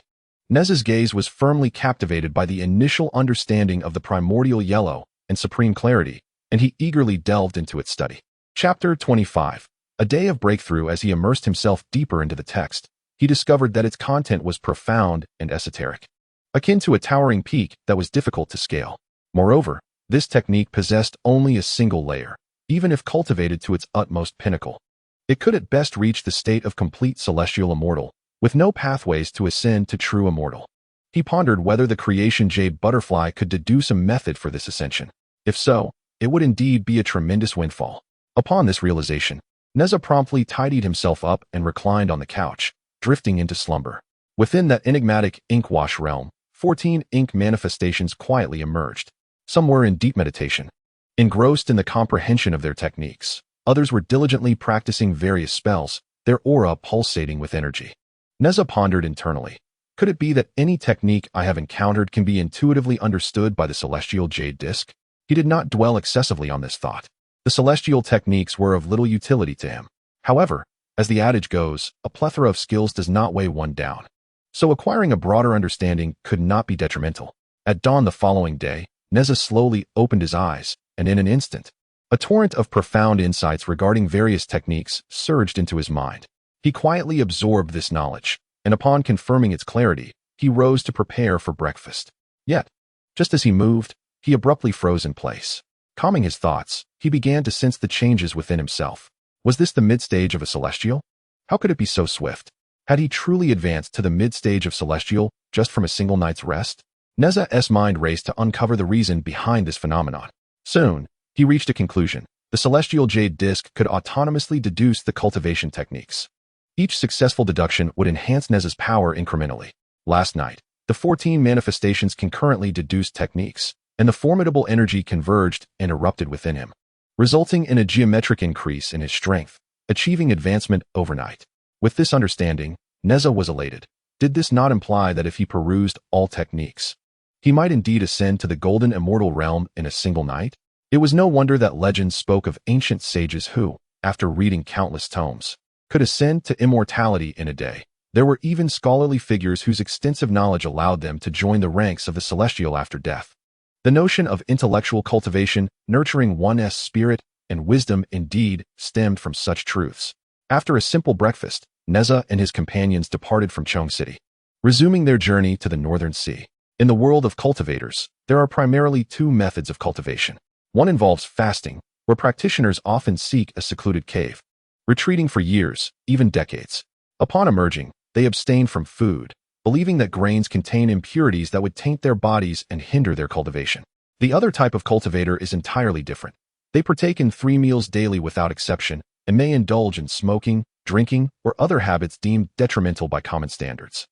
Speaker 1: Nezha's gaze was firmly captivated by the initial understanding of the primordial yellow and supreme clarity, and he eagerly delved into its study. Chapter 25. A day of breakthrough. As he immersed himself deeper into the text, he discovered that its content was profound and esoteric, akin to a towering peak that was difficult to scale. Moreover, this technique possessed only a single layer. Even if cultivated to its utmost pinnacle, it could at best reach the state of complete celestial immortal, with no pathways to ascend to true immortal. He pondered whether the creation jade butterfly could deduce a method for this ascension. If so, it would indeed be a tremendous windfall. Upon this realization, Nezha promptly tidied himself up and reclined on the couch, drifting into slumber. Within that enigmatic inkwash realm, 14 ink manifestations quietly emerged. Some were in deep meditation, engrossed in the comprehension of their techniques. Others were diligently practicing various spells, their aura pulsating with energy. Nezha pondered internally. Could it be that any technique I have encountered can be intuitively understood by the celestial jade disk? He did not dwell excessively on this thought. The celestial techniques were of little utility to him. However, as the adage goes, a plethora of skills does not weigh one down. So acquiring a broader understanding could not be detrimental. At dawn the following day, Nezha slowly opened his eyes, and in an instant, a torrent of profound insights regarding various techniques surged into his mind. He quietly absorbed this knowledge, and upon confirming its clarity, he rose to prepare for breakfast. Yet, just as he moved, he abruptly froze in place. Calming his thoughts, he began to sense the changes within himself. Was this the mid-stage of a celestial? How could it be so swift? Had he truly advanced to the mid-stage of celestial just from a single night's rest? Nezha's mind raced to uncover the reason behind this phenomenon. Soon, he reached a conclusion. The celestial jade disc could autonomously deduce the cultivation techniques. Each successful deduction would enhance Nezha's power incrementally. Last night, the 14 manifestations concurrently deduced techniques, and the formidable energy converged and erupted within him, resulting in a geometric increase in his strength, achieving advancement overnight. With this understanding, Nezha was elated. Did this not imply that if he perused all techniques, he might indeed ascend to the golden immortal realm in a single night? It was no wonder that legends spoke of ancient sages who, after reading countless tomes, could ascend to immortality in a day. There were even scholarly figures whose extensive knowledge allowed them to join the ranks of the celestial after death. The notion of intellectual cultivation, nurturing one's spirit and wisdom indeed stemmed from such truths. After a simple breakfast, Nezha and his companions departed from Chong City, resuming their journey to the northern sea. In the world of cultivators, there are primarily two methods of cultivation. One involves fasting, where practitioners often seek a secluded cave, retreating for years, even decades. Upon emerging, they abstain from food, believing that grains contain impurities that would taint their bodies and hinder their cultivation. The other type of cultivator is entirely different. They partake in 3 meals daily without exception, and may indulge in smoking, drinking, or other habits deemed detrimental by common standards.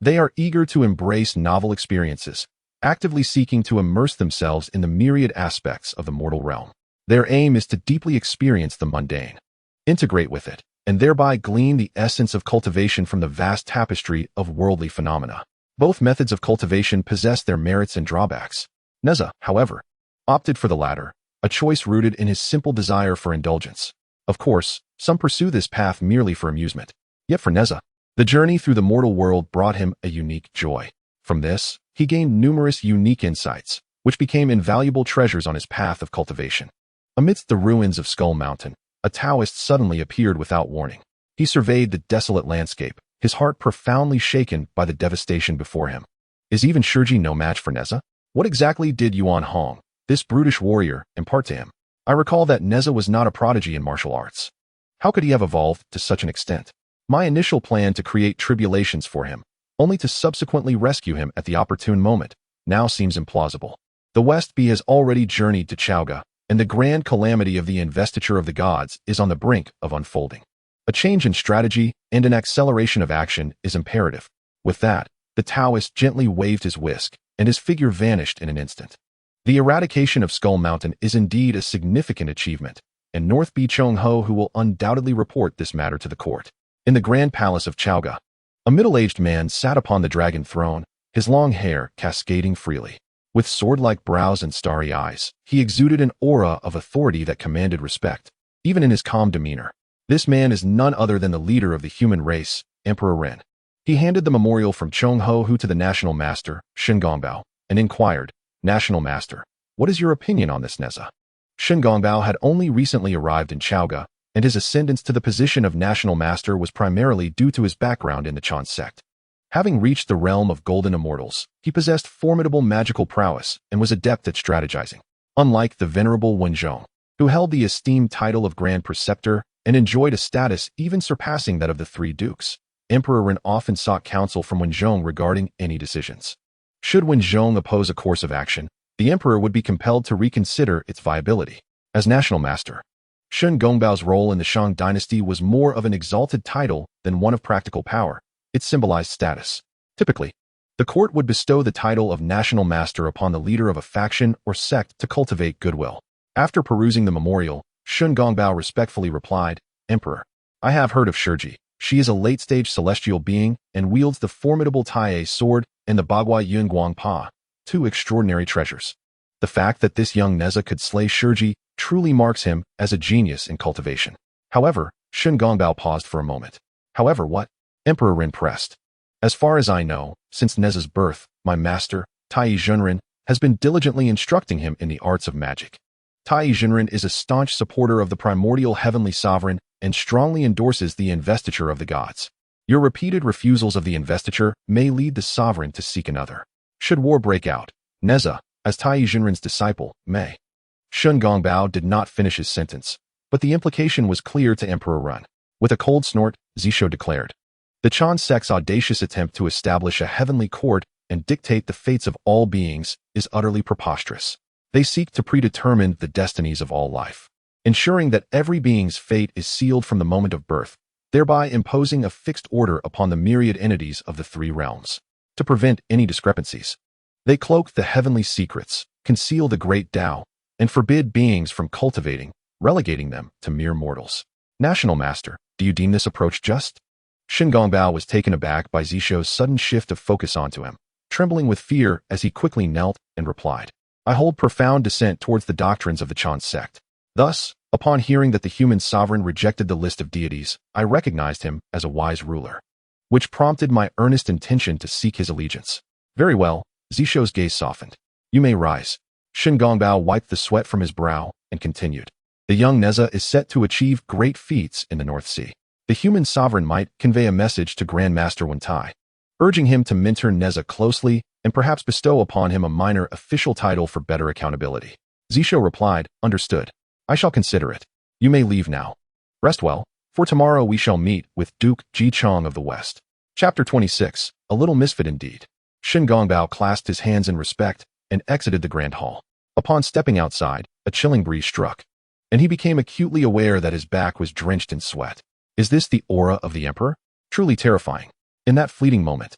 Speaker 1: They are eager to embrace novel experiences, actively seeking to immerse themselves in the myriad aspects of the mortal realm. Their aim is to deeply experience the mundane, integrate with it, and thereby glean the essence of cultivation from the vast tapestry of worldly phenomena. Both methods of cultivation possess their merits and drawbacks. Nezha, however, opted for the latter, a choice rooted in his simple desire for indulgence. Of course, some pursue this path merely for amusement. Yet for Nezha, the journey through the mortal world brought him a unique joy. From this, he gained numerous unique insights, which became invaluable treasures on his path of cultivation. Amidst the ruins of Skull Mountain, a Taoist suddenly appeared without warning. He surveyed the desolate landscape, his heart profoundly shaken by the devastation before him. Is even Shiji no match for Nezha? What exactly did Yuan Hong, this brutish warrior, impart to him? I recall that Nezha was not a prodigy in martial arts. How could he have evolved to such an extent? My initial plan to create tribulations for him, only to subsequently rescue him at the opportune moment, now seems implausible. The West Bee has already journeyed to Chowga, and the grand calamity of the investiture of the gods is on the brink of unfolding. A change in strategy and an acceleration of action is imperative. With that, the Taoist gently waved his whisk, and his figure vanished in an instant. The eradication of Skull Mountain is indeed a significant achievement, and North Bee Chong Ho who will undoubtedly report this matter to the court. In the grand palace of Chowga, a middle-aged man sat upon the dragon throne, his long hair cascading freely. With sword-like brows and starry eyes, he exuded an aura of authority that commanded respect, even in his calm demeanor. This man is none other than the leader of the human race, Emperor Ren. He handed the memorial from Chong Ho Hu to the national master, Shen Gongbao, and inquired, "National master, what is your opinion on this, Nezha?" Shen Gongbao had only recently arrived in Chowga, and his ascendance to the position of national master was primarily due to his background in the Chan Sect. Having reached the realm of golden immortals, he possessed formidable magical prowess and was adept at strategizing. Unlike the venerable Wenzhong, who held the esteemed title of Grand Preceptor and enjoyed a status even surpassing that of the 3 dukes, Emperor Ren often sought counsel from Wenzhong regarding any decisions. Should Wenzhong oppose a course of action, the emperor would be compelled to reconsider its viability. As national master, Shen Gongbao's role in the Shang dynasty was more of an exalted title than one of practical power. It symbolized status. Typically, the court would bestow the title of national master upon the leader of a faction or sect to cultivate goodwill. After perusing the memorial, Shen Gongbao respectfully replied, "Emperor, I have heard of Shiji. She is a late-stage celestial being and wields the formidable Taiyi sword and the Bagua Yunguang Pa, 2 extraordinary treasures. The fact that this young Nezha could slay Shiji truly marks him as a genius in cultivation." However, Shen Gongbao paused for a moment. "However, what?" Emperor Ren pressed. "As far as I know, since Nezha's birth, my master, Taiyi Zhenren, has been diligently instructing him in the arts of magic. Taiyi Zhenren is a staunch supporter of the primordial heavenly sovereign and strongly endorses the investiture of the gods. Your repeated refusals of the investiture may lead the sovereign to seek another. Should war break out, Nezha, as Taiyi Zhenren's disciple, may Shun Gongbao did not finish his sentence, but the implication was clear to Emperor Run. With a cold snort, Zisho declared, "The Chan Sect's audacious attempt to establish a heavenly court and dictate the fates of all beings is utterly preposterous. They seek to predetermine the destinies of all life, ensuring that every being's fate is sealed from the moment of birth, thereby imposing a fixed order upon the myriad entities of the three realms. To prevent any discrepancies, they cloak the heavenly secrets, conceal the great Tao, and forbid beings from cultivating, relegating them to mere mortals. National Master, do you deem this approach just?" Shin Gongbao was taken aback by Zisho's sudden shift of focus onto him, trembling with fear as he quickly knelt and replied, "I hold profound dissent towards the doctrines of the Chan Sect. Thus, upon hearing that the human sovereign rejected the list of deities, I recognized him as a wise ruler, which prompted my earnest intention to seek his allegiance." "Very well." Zisho's gaze softened. "You may rise." Shin Gongbao wiped the sweat from his brow and continued, "The young Nezha is set to achieve great feats in the North Sea. The human sovereign might convey a message to Grand Master Wentai, urging him to mentor Nezha closely and perhaps bestow upon him a minor official title for better accountability." Zisho replied, "Understood. I shall consider it. You may leave now. Rest well, for tomorrow we shall meet with Duke Ji Chong of the West." Chapter 26, A Little Misfit Indeed. Shin Gongbao clasped his hands in respect and exited the grand hall. Upon stepping outside, a chilling breeze struck, and he became acutely aware that his back was drenched in sweat. Is this the aura of the Emperor? Truly terrifying. In that fleeting moment,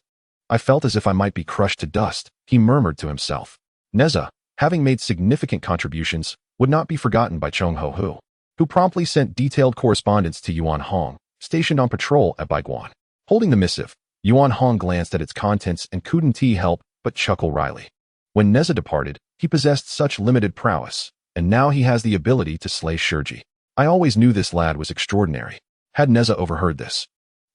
Speaker 1: I felt as if I might be crushed to dust, he murmured to himself. Nezha, having made significant contributions, would not be forgotten by Chong Ho Hu, who promptly sent detailed correspondence to Yuan Hong, stationed on patrol at Baiguan. Holding the missive, Yuan Hong glanced at its contents and couldn't help but chuckle wryly. When Nezha departed, he possessed such limited prowess, and now he has the ability to slay Shurji. I always knew this lad was extraordinary. Had Nezha overheard this,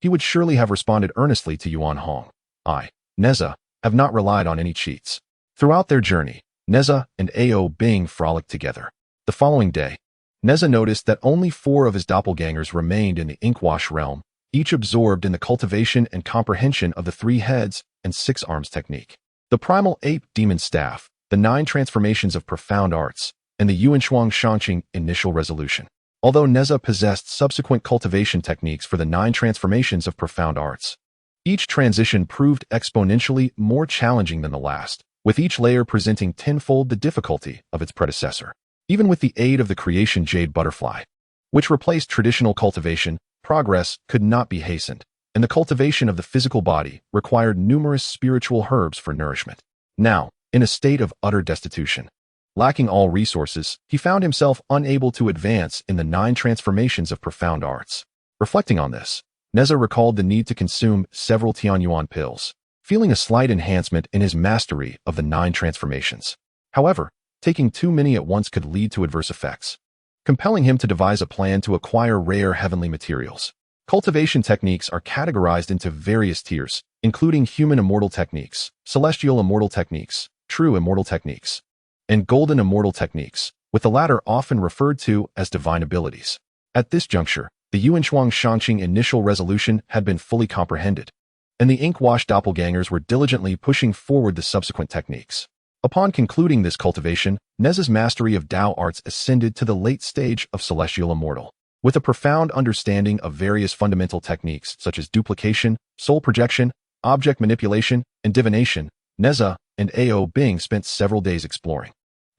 Speaker 1: he would surely have responded earnestly to Yuan Hong. I, Nezha, have not relied on any cheats. Throughout their journey, Nezha and Ao Bing frolicked together. The following day, Nezha noticed that only 4 of his doppelgangers remained in the Inkwash realm, each absorbed in the cultivation and comprehension of the 3 heads and 6 arms technique. The primal ape demon staff, the 9 transformations of profound arts, and the Yuanshuang Shangqing initial resolution. Although Nezha possessed subsequent cultivation techniques for the 9 transformations of profound arts, each transition proved exponentially more challenging than the last, with each layer presenting tenfold the difficulty of its predecessor. Even with the aid of the creation jade butterfly, which replaced traditional cultivation, progress could not be hastened, and the cultivation of the physical body required numerous spiritual herbs for nourishment. Now, in a state of utter destitution, lacking all resources, he found himself unable to advance in the 9 transformations of profound arts. Reflecting on this, Nezha recalled the need to consume several Tianyuan pills, feeling a slight enhancement in his mastery of the 9 transformations. However, taking too many at once could lead to adverse effects, compelling him to devise a plan to acquire rare heavenly materials. Cultivation techniques are categorized into various tiers, including human immortal techniques, celestial immortal techniques, true immortal techniques, and golden immortal techniques, with the latter often referred to as divine abilities. At this juncture, the Yuanshuang Shangqing initial resolution had been fully comprehended, and the Inkwash doppelgangers were diligently pushing forward the subsequent techniques. Upon concluding this cultivation, Nezha's mastery of Tao arts ascended to the late stage of celestial immortal. With a profound understanding of various fundamental techniques such as duplication, soul projection, object manipulation, and divination, Nezha and Ao Bing spent several days exploring.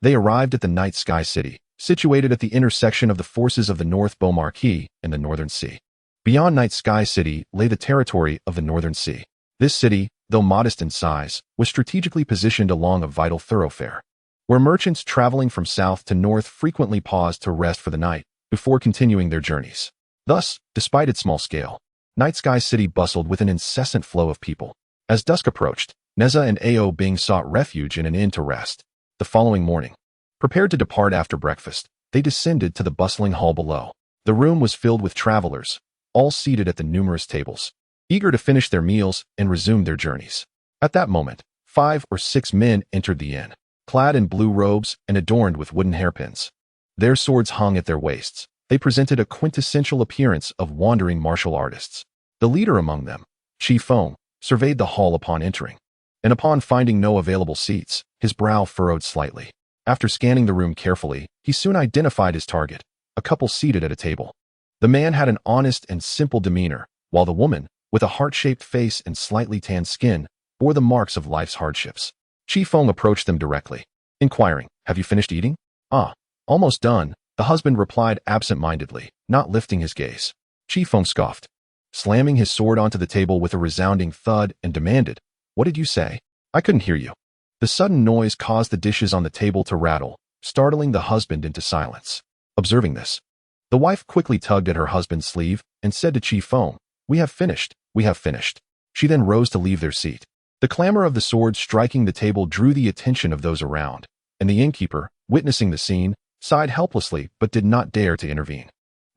Speaker 1: They arrived at the Night Sky City, situated at the intersection of the forces of the North Bow Marquis and the Northern Sea. Beyond Night Sky City lay the territory of the Northern Sea. This city, though modest in size, was strategically positioned along a vital thoroughfare, where merchants traveling from south to north frequently paused to rest for the night before continuing their journeys. Thus, despite its small scale, Night Sky City bustled with an incessant flow of people. As dusk approached, Nezha and Ao Bing sought refuge in an inn to rest. The following morning, prepared to depart after breakfast, they descended to the bustling hall below. The room was filled with travelers, all seated at the numerous tables, eager to finish their meals and resume their journeys. At that moment, 5 or 6 men entered the inn, clad in blue robes and adorned with wooden hairpins. Their swords hung at their waists. They presented a quintessential appearance of wandering martial artists. The leader among them, Chi Feng, surveyed the hall upon entering, and upon finding no available seats, his brow furrowed slightly. After scanning the room carefully, he soon identified his target, a couple seated at a table. The man had an honest and simple demeanor, while the woman, with a heart-shaped face and slightly tanned skin, bore the marks of life's hardships. Chi Feng approached them directly, inquiring, "Have you finished eating?" "Ah, almost done," the husband replied absent-mindedly, not lifting his gaze. Chi Feng scoffed, slamming his sword onto the table with a resounding thud, and demanded, "What did you say? I couldn't hear you." The sudden noise caused the dishes on the table to rattle, startling the husband into silence. Observing this, the wife quickly tugged at her husband's sleeve and said to Chi Feng, "We have finished, we have finished." She then rose to leave their seat. The clamor of the sword striking the table drew the attention of those around, and the innkeeper, witnessing the scene, sighed helplessly but did not dare to intervene.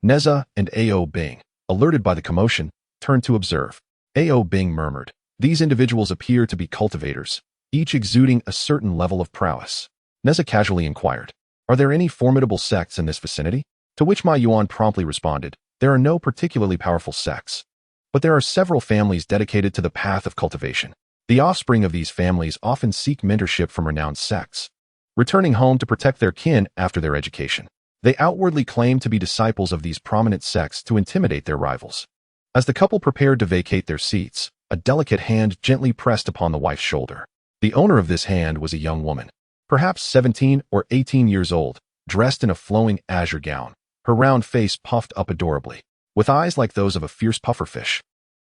Speaker 1: Nezha and Ao Bing, alerted by the commotion, turned to observe. Ao Bing murmured, "These individuals appear to be cultivators, each exuding a certain level of prowess." Nezha casually inquired, "Are there any formidable sects in this vicinity?" To which Ma Yuan promptly responded, "There are no particularly powerful sects, but there are several families dedicated to the path of cultivation. The offspring of these families often seek mentorship from renowned sects, returning home to protect their kin after their education. They outwardly claim to be disciples of these prominent sects to intimidate their rivals." As the couple prepared to vacate their seats, a delicate hand gently pressed upon the wife's shoulder. The owner of this hand was a young woman, perhaps 17 or 18 years old, dressed in a flowing azure gown, her round face puffed up adorably, with eyes like those of a fierce pufferfish.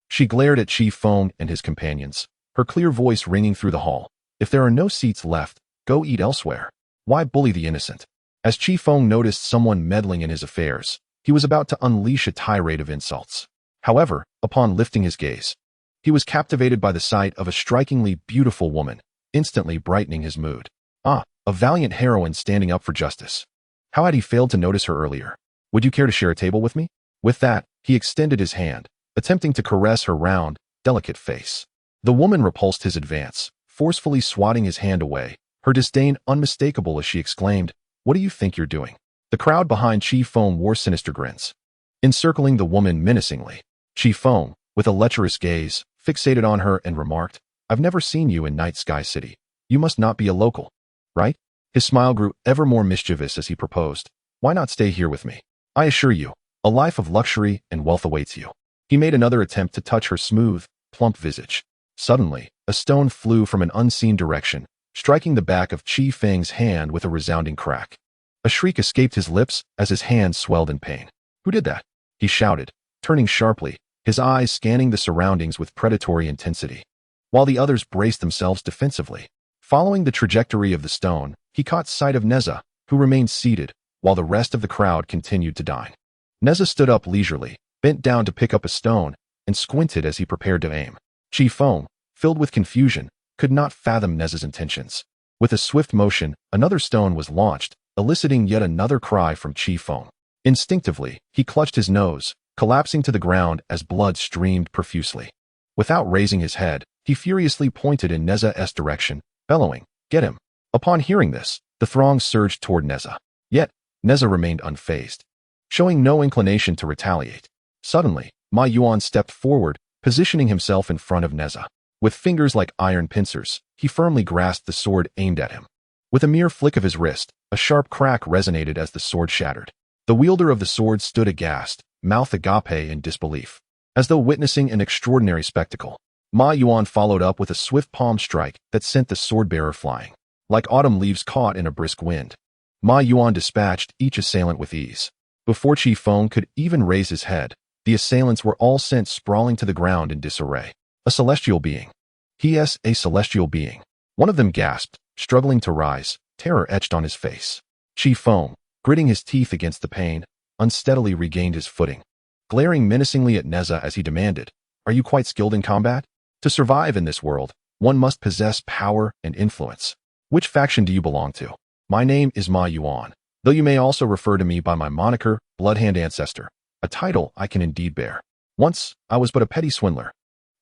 Speaker 1: She glared at Chi Feng and his companions, her clear voice ringing through the hall. "If there are no seats left, go eat elsewhere. Why bully the innocent?" As Chi Feng noticed someone meddling in his affairs, he was about to unleash a tirade of insults. However, upon lifting his gaze, he was captivated by the sight of a strikingly beautiful woman, instantly brightening his mood. Ah, a valiant heroine standing up for justice. How had he failed to notice her earlier? "Would you care to share a table with me?" With that, he extended his hand, attempting to caress her round, delicate face. The woman repulsed his advance, forcefully swatting his hand away, her disdain unmistakable as she exclaimed, "What do you think you're doing?" The crowd behind Chi Feng wore sinister grins, encircling the woman menacingly. Chi Feng, with a lecherous gaze, fixated on her and remarked, "I've never seen you in Night Sky City. You must not be a local, right?" His smile grew ever more mischievous as he proposed, "Why not stay here with me? I assure you, a life of luxury and wealth awaits you." He made another attempt to touch her smooth, plump visage. Suddenly, a stone flew from an unseen direction, striking the back of Chi Feng's hand with a resounding crack. A shriek escaped his lips as his hand swelled in pain. "Who did that?" he shouted, turning sharply, his eyes scanning the surroundings with predatory intensity, while the others braced themselves defensively. Following the trajectory of the stone, he caught sight of Nezha, who remained seated, while the rest of the crowd continued to dine. Nezha stood up leisurely, bent down to pick up a stone, and squinted as he prepared to aim. Chi Feng, filled with confusion, could not fathom Nezha's intentions. With a swift motion, another stone was launched, eliciting yet another cry from Chi Feng. Instinctively, he clutched his nose, collapsing to the ground as blood streamed profusely. Without raising his head, he furiously pointed in Nezha's direction, bellowing, "Get him!" Upon hearing this, the throng surged toward Nezha. Yet, Nezha remained unfazed, showing no inclination to retaliate. Suddenly, Ma Yuan stepped forward, positioning himself in front of Nezha. With fingers like iron pincers, he firmly grasped the sword aimed at him. With a mere flick of his wrist, a sharp crack resonated as the sword shattered. The wielder of the sword stood aghast, mouth agape in disbelief, as though witnessing an extraordinary spectacle. Ma Yuan followed up with a swift palm strike that sent the sword-bearer flying, like autumn leaves caught in a brisk wind. Ma Yuan dispatched each assailant with ease. Before Chi Feng could even raise his head, the assailants were all sent sprawling to the ground in disarray. "A celestial being. He is a celestial being." One of them gasped, struggling to rise, terror etched on his face. Chi Feng, gritting his teeth against the pain, unsteadily regained his footing, glaring menacingly at Nezha as he demanded, "Are you quite skilled in combat? To survive in this world, one must possess power and influence. Which faction do you belong to?" "My name is Ma Yuan, though you may also refer to me by my moniker, Bloodhand Ancestor, a title I can indeed bear. Once, I was but a petty swindler."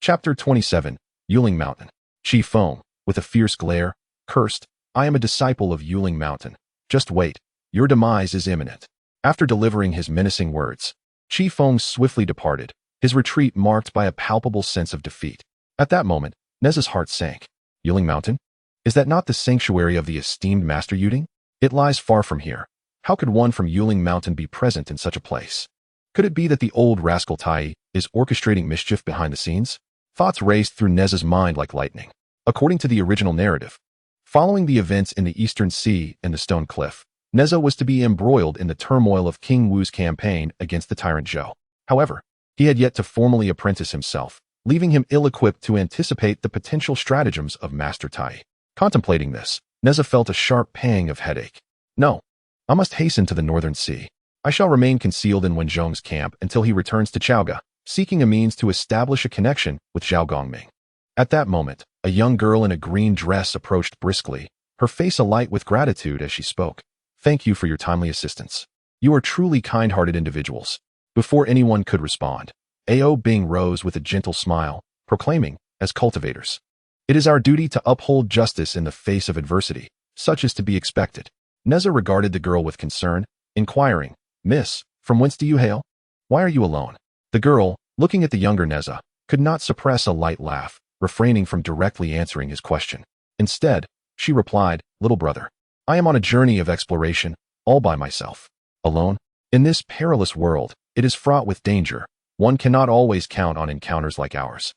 Speaker 1: Chapter 27, Yuling Mountain. Chi Feng, with a fierce glare, cursed, "I am a disciple of Yuling Mountain. Just wait, your demise is imminent." After delivering his menacing words, Chi Feng swiftly departed, his retreat marked by a palpable sense of defeat. At that moment, Nezha's heart sank. Yuling Mountain? Is that not the sanctuary of the esteemed Master Yuting? It lies far from here. How could one from Yuling Mountain be present in such a place? Could it be that the old rascal Taiyi is orchestrating mischief behind the scenes? Thoughts raced through Nezha's mind like lightning. According to the original narrative, following the events in the Eastern Sea and the Stone Cliff, Nezha was to be embroiled in the turmoil of King Wu's campaign against the tyrant Zhou. However, he had yet to formally apprentice himself, leaving him ill-equipped to anticipate the potential stratagems of Master Taiyi. Contemplating this, Nezha felt a sharp pang of headache. No, I must hasten to the Northern Sea. I shall remain concealed in Wenzhong's camp until he returns to Chaoga, seeking a means to establish a connection with Zhao Gongming. At that moment, a young girl in a green dress approached briskly, her face alight with gratitude as she spoke. Thank you for your timely assistance. You are truly kind-hearted individuals. Before anyone could respond, Ao Bing rose with a gentle smile, proclaiming, as cultivators, it is our duty to uphold justice in the face of adversity, such as to be expected. Nezha regarded the girl with concern, inquiring, Miss, from whence do you hail? Why are you alone? The girl, looking at the younger Nezha, could not suppress a light laugh, refraining from directly answering his question. Instead, she replied, Little brother, I am on a journey of exploration, all by myself. Alone? In this perilous world, it is fraught with danger. One cannot always count on encounters like ours.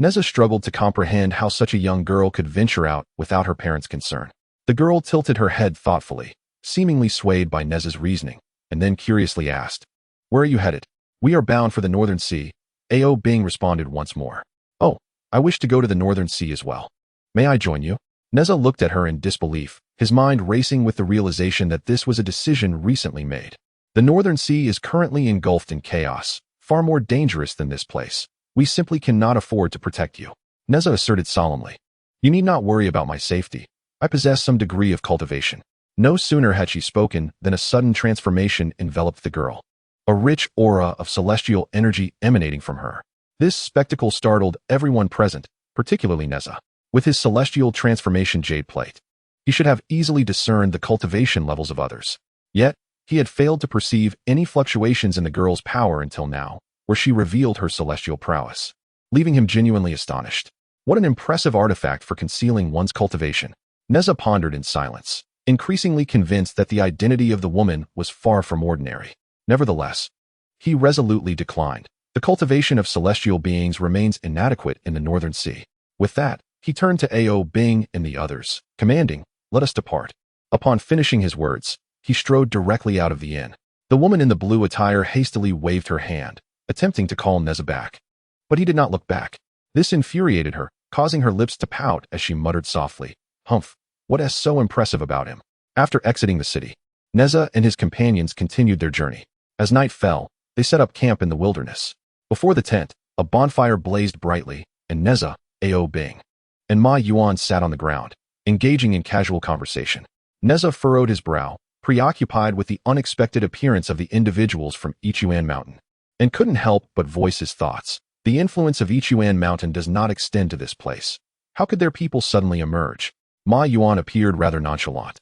Speaker 1: Nezha struggled to comprehend how such a young girl could venture out without her parents' concern. The girl tilted her head thoughtfully, seemingly swayed by Nezha's reasoning, and then curiously asked, Where are you headed? We are bound for the Northern Sea. Ao Bing responded once more. Oh, I wish to go to the Northern Sea as well. May I join you? Nezha looked at her in disbelief, his mind racing with the realization that this was a decision recently made. The Northern Sea is currently engulfed in chaos, far more dangerous than this place. We simply cannot afford to protect you. Nezha asserted solemnly. You need not worry about my safety. I possess some degree of cultivation. No sooner had she spoken than a sudden transformation enveloped the girl. A rich aura of celestial energy emanating from her. This spectacle startled everyone present, particularly Nezha. With his celestial transformation jade plate, he should have easily discerned the cultivation levels of others. Yet, he had failed to perceive any fluctuations in the girl's power until now, where she revealed her celestial prowess, leaving him genuinely astonished. What an impressive artifact for concealing one's cultivation. Nezha pondered in silence, increasingly convinced that the identity of the woman was far from ordinary. Nevertheless, he resolutely declined. The cultivation of celestial beings remains inadequate in the Northern Sea. With that, he turned to Ao Bing and the others, commanding, Let us depart. Upon finishing his words, he strode directly out of the inn. The woman in the blue attire hastily waved her hand, attempting to call Nezha back. But he did not look back. This infuriated her, causing her lips to pout as she muttered softly, Humph, what is so impressive about him? After exiting the city, Nezha and his companions continued their journey. As night fell, they set up camp in the wilderness. Before the tent, a bonfire blazed brightly, and Nezha, Ao Bing, and Ma Yuan sat on the ground, engaging in casual conversation. Nezha furrowed his brow, preoccupied with the unexpected appearance of the individuals from Yuan Mountain, and couldn't help but voice his thoughts. The influence of Yuan Mountain does not extend to this place. How could their people suddenly emerge? Ma Yuan appeared rather nonchalant,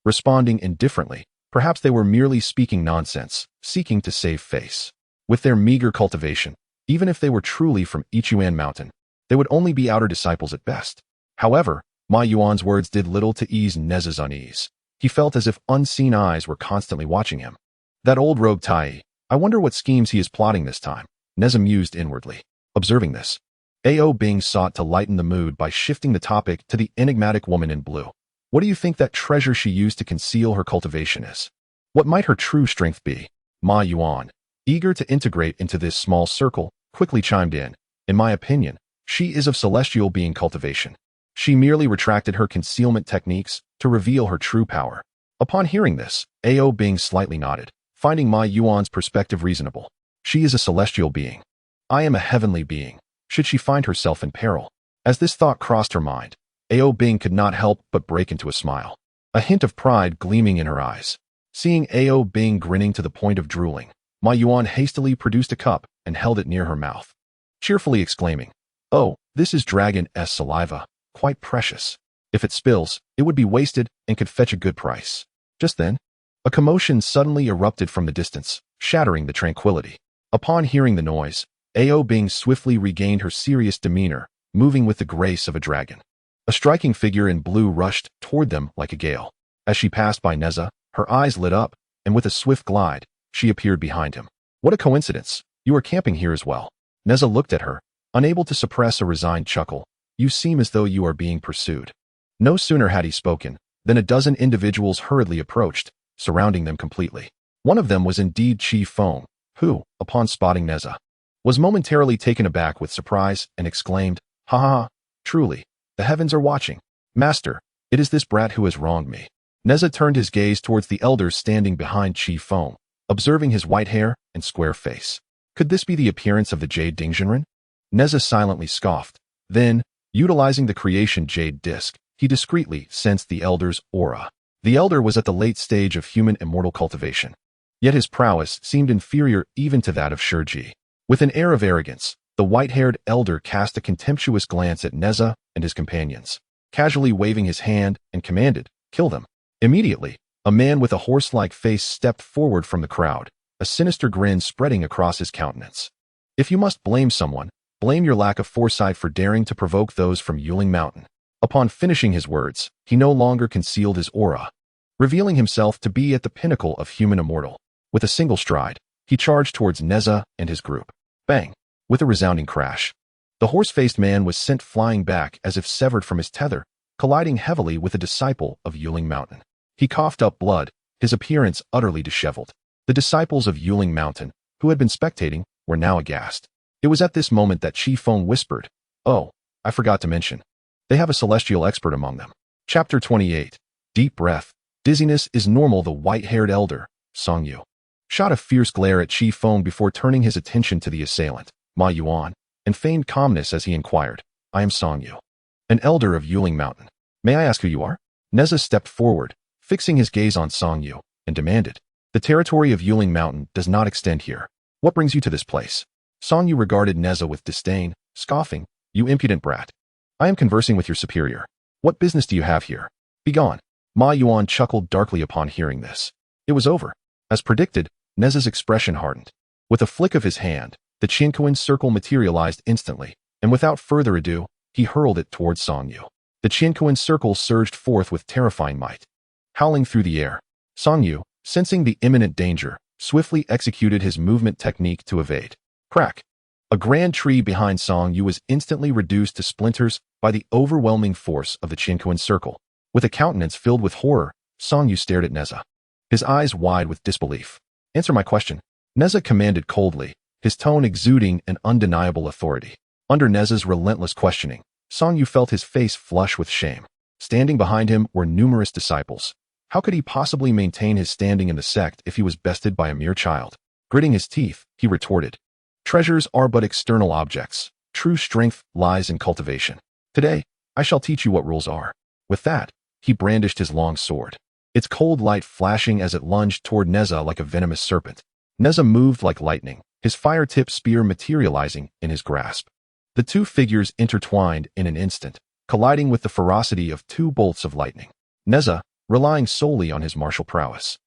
Speaker 1: responding indifferently. Perhaps they were merely speaking nonsense, seeking to save face. With their meager cultivation, even if they were truly from Yuan Mountain, they would only be outer disciples at best. However, Ma Yuan's words did little to ease Nezha's unease. He felt as if unseen eyes were constantly watching him. That old rogue Taiyi, I wonder what schemes he is plotting this time, Nezha mused inwardly. Observing this, Ao Bing sought to lighten the mood by shifting the topic to the enigmatic woman in blue. What do you think that treasure she used to conceal her cultivation is? What might her true strength be? Ma Yuan, eager to integrate into this small circle, quickly chimed in. In my opinion, she is of celestial being cultivation. She merely retracted her concealment techniques to reveal her true power. Upon hearing this, Ao Bing slightly nodded, finding Ma Yuan's perspective reasonable. She is a celestial being. I am a heavenly being. Should she find herself in peril? As this thought crossed her mind, Ao Bing could not help but break into a smile, a hint of pride gleaming in her eyes. Seeing Ao Bing grinning to the point of drooling, Ma Yuan hastily produced a cup and held it near her mouth, cheerfully exclaiming, Oh, this is dragon's saliva, quite precious. If it spills, it would be wasted and could fetch a good price. Just then, a commotion suddenly erupted from the distance, shattering the tranquility. Upon hearing the noise, Ao Bing swiftly regained her serious demeanor, moving with the grace of a dragon. A striking figure in blue rushed toward them like a gale. As she passed by Nezha, her eyes lit up, and with a swift glide, she appeared behind him. What a coincidence. You are camping here as well. Nezha looked at her, unable to suppress a resigned chuckle. You seem as though you are being pursued. No sooner had he spoken than a dozen individuals hurriedly approached, surrounding them completely. One of them was indeed Chi Feng, who, upon spotting Nezha, was momentarily taken aback with surprise and exclaimed, "Ha ha ha, truly, the heavens are watching. Master, it is this brat who has wronged me." Nezha turned his gaze towards the elders standing behind Chi Feng, observing his white hair and square face. Could this be the appearance of the Jade Dingzhenren? Nezha silently scoffed. Then, utilizing the creation jade disc, he discreetly sensed the elder's aura. The elder was at the late stage of human immortal cultivation. Yet his prowess seemed inferior even to that of Shurji. With an air of arrogance, the white-haired elder cast a contemptuous glance at Nezha and his companions, casually waving his hand and commanded, "Kill them." Immediately, a man with a horse-like face stepped forward from the crowd, a sinister grin spreading across his countenance. If you must blame someone, blame your lack of foresight for daring to provoke those from Yuling Mountain. Upon finishing his words, he no longer concealed his aura, revealing himself to be at the pinnacle of human immortal. With a single stride, he charged towards Nezha and his group. Bang! With a resounding crash, the horse-faced man was sent flying back as if severed from his tether, colliding heavily with a disciple of Yuling Mountain. He coughed up blood, his appearance utterly disheveled. The disciples of Yuling Mountain, who had been spectating, were now aghast. It was at this moment that Chi Feng whispered, "Oh, I forgot to mention. They have a celestial expert among them." Chapter 28. Deep breath. Dizziness is normal. The white-haired elder, Song Yu, shot a fierce glare at Chi Feng before turning his attention to the assailant, Ma Yuan, and feigned calmness as he inquired, "I am Song Yu, an elder of Yuling Mountain. May I ask who you are?" Nezha stepped forward, fixing his gaze on Song Yu, and demanded, "The territory of Yuling Mountain does not extend here. What brings you to this place?" Song Yu regarded Nezha with disdain, scoffing, "You impudent brat. I am conversing with your superior. What business do you have here? Begone." Ma Yuan chuckled darkly upon hearing this. It was over. As predicted, Nezha's expression hardened. With a flick of his hand, the Qianquan circle materialized instantly, and without further ado, he hurled it towards Song Yu. The Qianquan circle surged forth with terrifying might. Howling through the air, Song Yu, sensing the imminent danger, swiftly executed his movement technique to evade. Crack! A grand tree behind Song Yu was instantly reduced to splinters by the overwhelming force of the Qianquan circle. With a countenance filled with horror, Song Yu stared at Nezha, his eyes wide with disbelief. "Answer my question," Nezha commanded coldly, his tone exuding an undeniable authority. Under Nezha's relentless questioning, Song Yu felt his face flush with shame. Standing behind him were numerous disciples. How could he possibly maintain his standing in the sect if he was bested by a mere child? Gritting his teeth, he retorted, "Treasures are but external objects. True strength lies in cultivation. Today, I shall teach you what rules are." With that, he brandished his long sword, its cold light flashing as it lunged toward Nezha like a venomous serpent. Nezha moved like lightning, his fire-tipped spear materializing in his grasp. The two figures intertwined in an instant, colliding with the ferocity of two bolts of lightning. Nezha, relying solely on his martial prowess,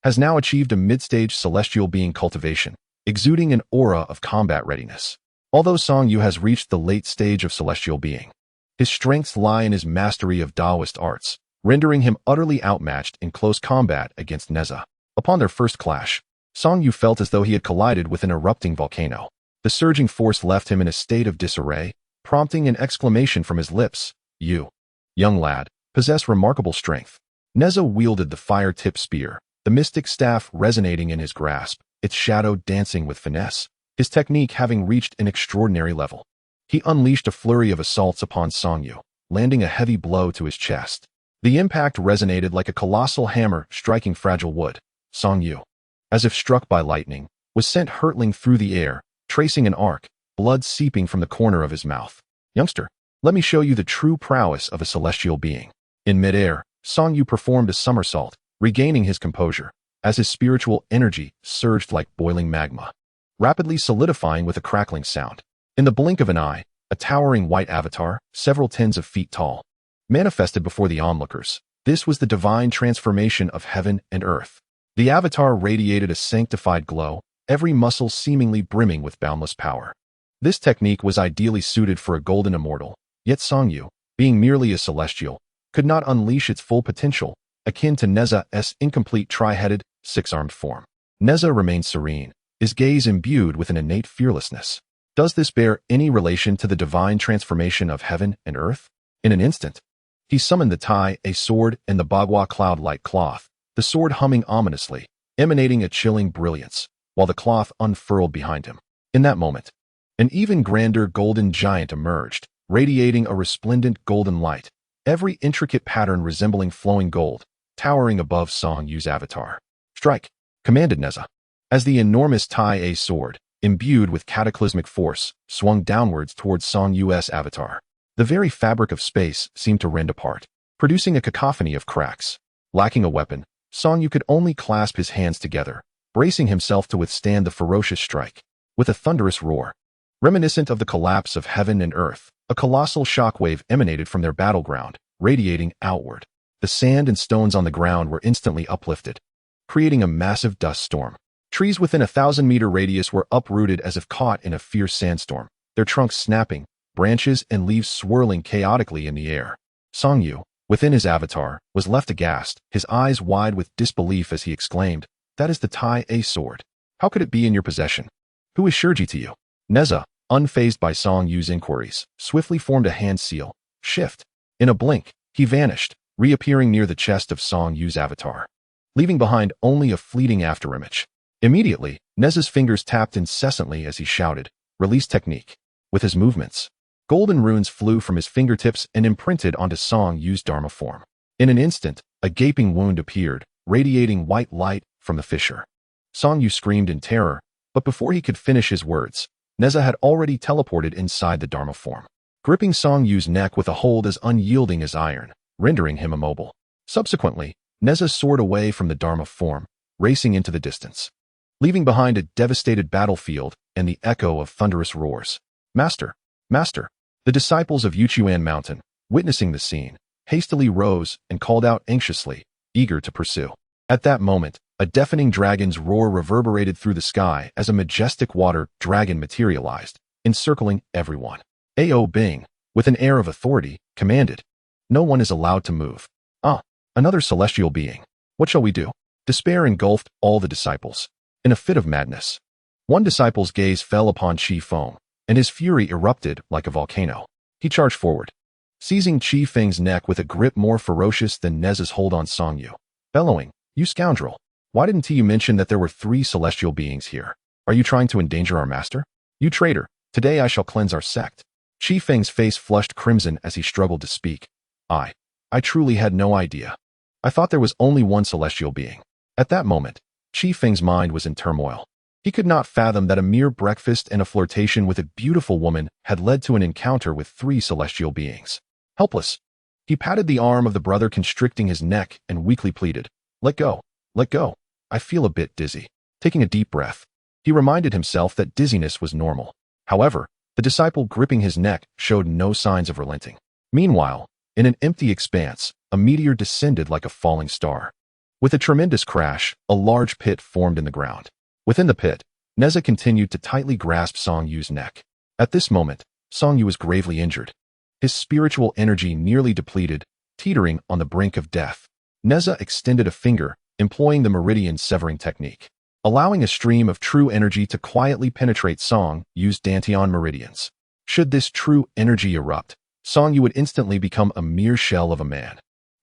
Speaker 1: has now achieved a mid-stage celestial being cultivation, exuding an aura of combat readiness. Although Song Yu has reached the late stage of celestial being, his strengths lie in his mastery of Taoist arts, rendering him utterly outmatched in close combat against Nezha. Upon their first clash, Song Yu felt as though he had collided with an erupting volcano. The surging force left him in a state of disarray, prompting an exclamation from his lips. "You, young lad, possess remarkable strength." Nezha wielded the fire-tipped spear, the mystic staff resonating in his grasp, its shadow dancing with finesse, his technique having reached an extraordinary level. He unleashed a flurry of assaults upon Song Yu, landing a heavy blow to his chest. The impact resonated like a colossal hammer striking fragile wood. Song Yu, as if struck by lightning, was sent hurtling through the air, tracing an arc, blood seeping from the corner of his mouth. "Youngster, let me show you the true prowess of a celestial being." In midair, Song Yu performed a somersault, regaining his composure, as his spiritual energy surged like boiling magma, rapidly solidifying with a crackling sound. In the blink of an eye, a towering white avatar, several tens of feet tall, manifested before the onlookers. This was the divine transformation of heaven and earth. The avatar radiated a sanctified glow, every muscle seemingly brimming with boundless power. This technique was ideally suited for a golden immortal, yet Song Yu, being merely a celestial, could not unleash its full potential akin to Neza's incomplete tri-headed, six-armed form. Nezha remained serene, his gaze imbued with an innate fearlessness. Does this bear any relation to the divine transformation of heaven and earth? In an instant, he summoned the Taiyi sword and the Bagua cloud-like cloth, the sword humming ominously, emanating a chilling brilliance, while the cloth unfurled behind him. In that moment, an even grander golden giant emerged, radiating a resplendent golden light, every intricate pattern resembling flowing gold, towering above Song Yu's avatar. "Strike!" commanded Nezha. As the enormous Taiyi sword, imbued with cataclysmic force, swung downwards towards Song Yu's avatar. The very fabric of space seemed to rend apart, producing a cacophony of cracks. Lacking a weapon, Song Yu could only clasp his hands together, bracing himself to withstand the ferocious strike. With a thunderous roar, reminiscent of the collapse of heaven and earth, a colossal shockwave emanated from their battleground, radiating outward. The sand and stones on the ground were instantly uplifted, creating a massive dust storm. Trees within a 1,000-meter radius were uprooted as if caught in a fierce sandstorm, their trunks snapping, branches and leaves swirling chaotically in the air. Song Yu, within his avatar, was left aghast, his eyes wide with disbelief as he exclaimed, "That is the Taiyi sword. How could it be in your possession? Who assured you to you?" Nezha, unfazed by Song Yu's inquiries, swiftly formed a hand seal. Shift. In a blink, he vanished, reappearing near the chest of Song Yu's avatar, leaving behind only a fleeting afterimage. Immediately, Nezha's fingers tapped incessantly as he shouted, "Release technique." With his movements, golden runes flew from his fingertips and imprinted onto Song Yu's Dharma form. In an instant, a gaping wound appeared, radiating white light from the fissure. Song Yu screamed in terror, but before he could finish his words, Nezha had already teleported inside the Dharma form, gripping Song Yu's neck with a hold as unyielding as iron, rendering him immobile. Subsequently, Nezha soared away from the Dharma form, racing into the distance, leaving behind a devastated battlefield and the echo of thunderous roars. "Master! Master!" The disciples of Yuan Mountain, witnessing the scene, hastily rose and called out anxiously, eager to pursue. At that moment, a deafening dragon's roar reverberated through the sky as a majestic water dragon materialized, encircling everyone. A.O. Bing, with an air of authority, commanded, "No one is allowed to move." "Ah, another celestial being. What shall we do?" Despair engulfed all the disciples. In a fit of madness, one disciple's gaze fell upon Qi Feng, and his fury erupted like a volcano. He charged forward, seizing Qi Feng's neck with a grip more ferocious than Nezha's hold on Song Yu, bellowing, "You scoundrel! Why didn't you mention that there were 3 celestial beings here? Are you trying to endanger our master? You traitor! Today I shall cleanse our sect." Qi Feng's face flushed crimson as he struggled to speak. I truly had no idea. I thought there was only one celestial being." At that moment, Qi Feng's mind was in turmoil. He could not fathom that a mere breakfast and a flirtation with a beautiful woman had led to an encounter with 3 celestial beings. Helpless, he patted the arm of the brother constricting his neck and weakly pleaded, "Let go, let go. I feel a bit dizzy." Taking a deep breath, he reminded himself that dizziness was normal. However, the disciple gripping his neck showed no signs of relenting. Meanwhile, in an empty expanse, a meteor descended like a falling star. With a tremendous crash, a large pit formed in the ground. Within the pit, Nezha continued to tightly grasp Song Yu's neck. At this moment, Song Yu was gravely injured, his spiritual energy nearly depleted, teetering on the brink of death. Nezha extended a finger, employing the meridian severing technique, allowing a stream of true energy to quietly penetrate Song Yu's Dantian meridians. Should this true energy erupt, Song Yu would instantly become a mere shell of a man.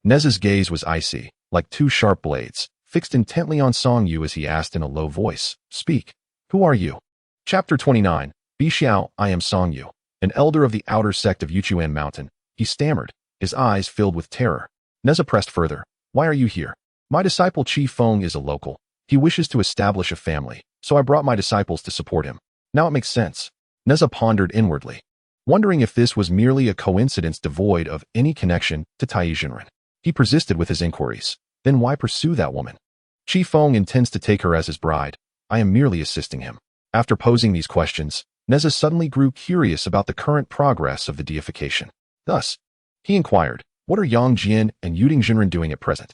Speaker 1: Nezha's gaze was icy, like 2 sharp blades, fixed intently on Song Yu as he asked in a low voice, "Speak. Who are you?" Chapter 29, Bi Xiao. "I am Song Yu, an elder of the outer sect of Yuan Mountain," he stammered, his eyes filled with terror. Nezha pressed further, "Why are you here?" "My disciple Qi Feng is a local. He wishes to establish a family, so I brought my disciples to support him. Now it makes sense." Nezha pondered inwardly, wondering if this was merely a coincidence devoid of any connection to Taiyi Zhenren. He persisted with his inquiries. Then why pursue that woman? "Qi Feng intends to take her as his bride. I am merely assisting him." After posing these questions, Nezha suddenly grew curious about the current progress of the deification. Thus, he inquired, "What are Yang Jian and Yuding Zhenren doing at present?"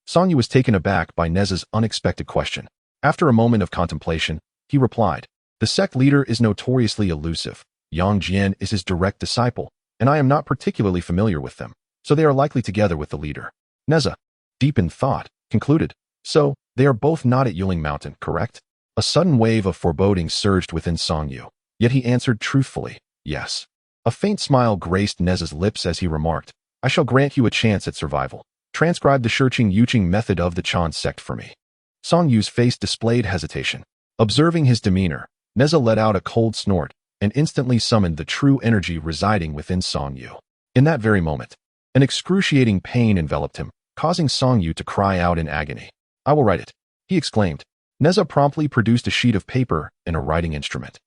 Speaker 1: Song Yu was taken aback by Nezha's unexpected question. After a moment of contemplation, he replied, "The sect leader is notoriously elusive. Yang Jian is his direct disciple, and I am not particularly familiar with them, so they are likely together with the leader." Nezha, deep in thought, concluded, "So, they are both not at Yuling Mountain, correct?" A sudden wave of foreboding surged within Song Yu, yet he answered truthfully, "Yes." A faint smile graced Nezha's lips as he remarked, "I shall grant you a chance at survival. Transcribe the Yuching method of the Chan Sect for me." Song Yu's face displayed hesitation. Observing his demeanor, Nezha let out a cold snort and instantly summoned the true energy residing within Song Yu. In that very moment, an excruciating pain enveloped him, causing Song Yu to cry out in agony. "I will write it," he exclaimed. Nezha promptly produced a sheet of paper and a writing instrument,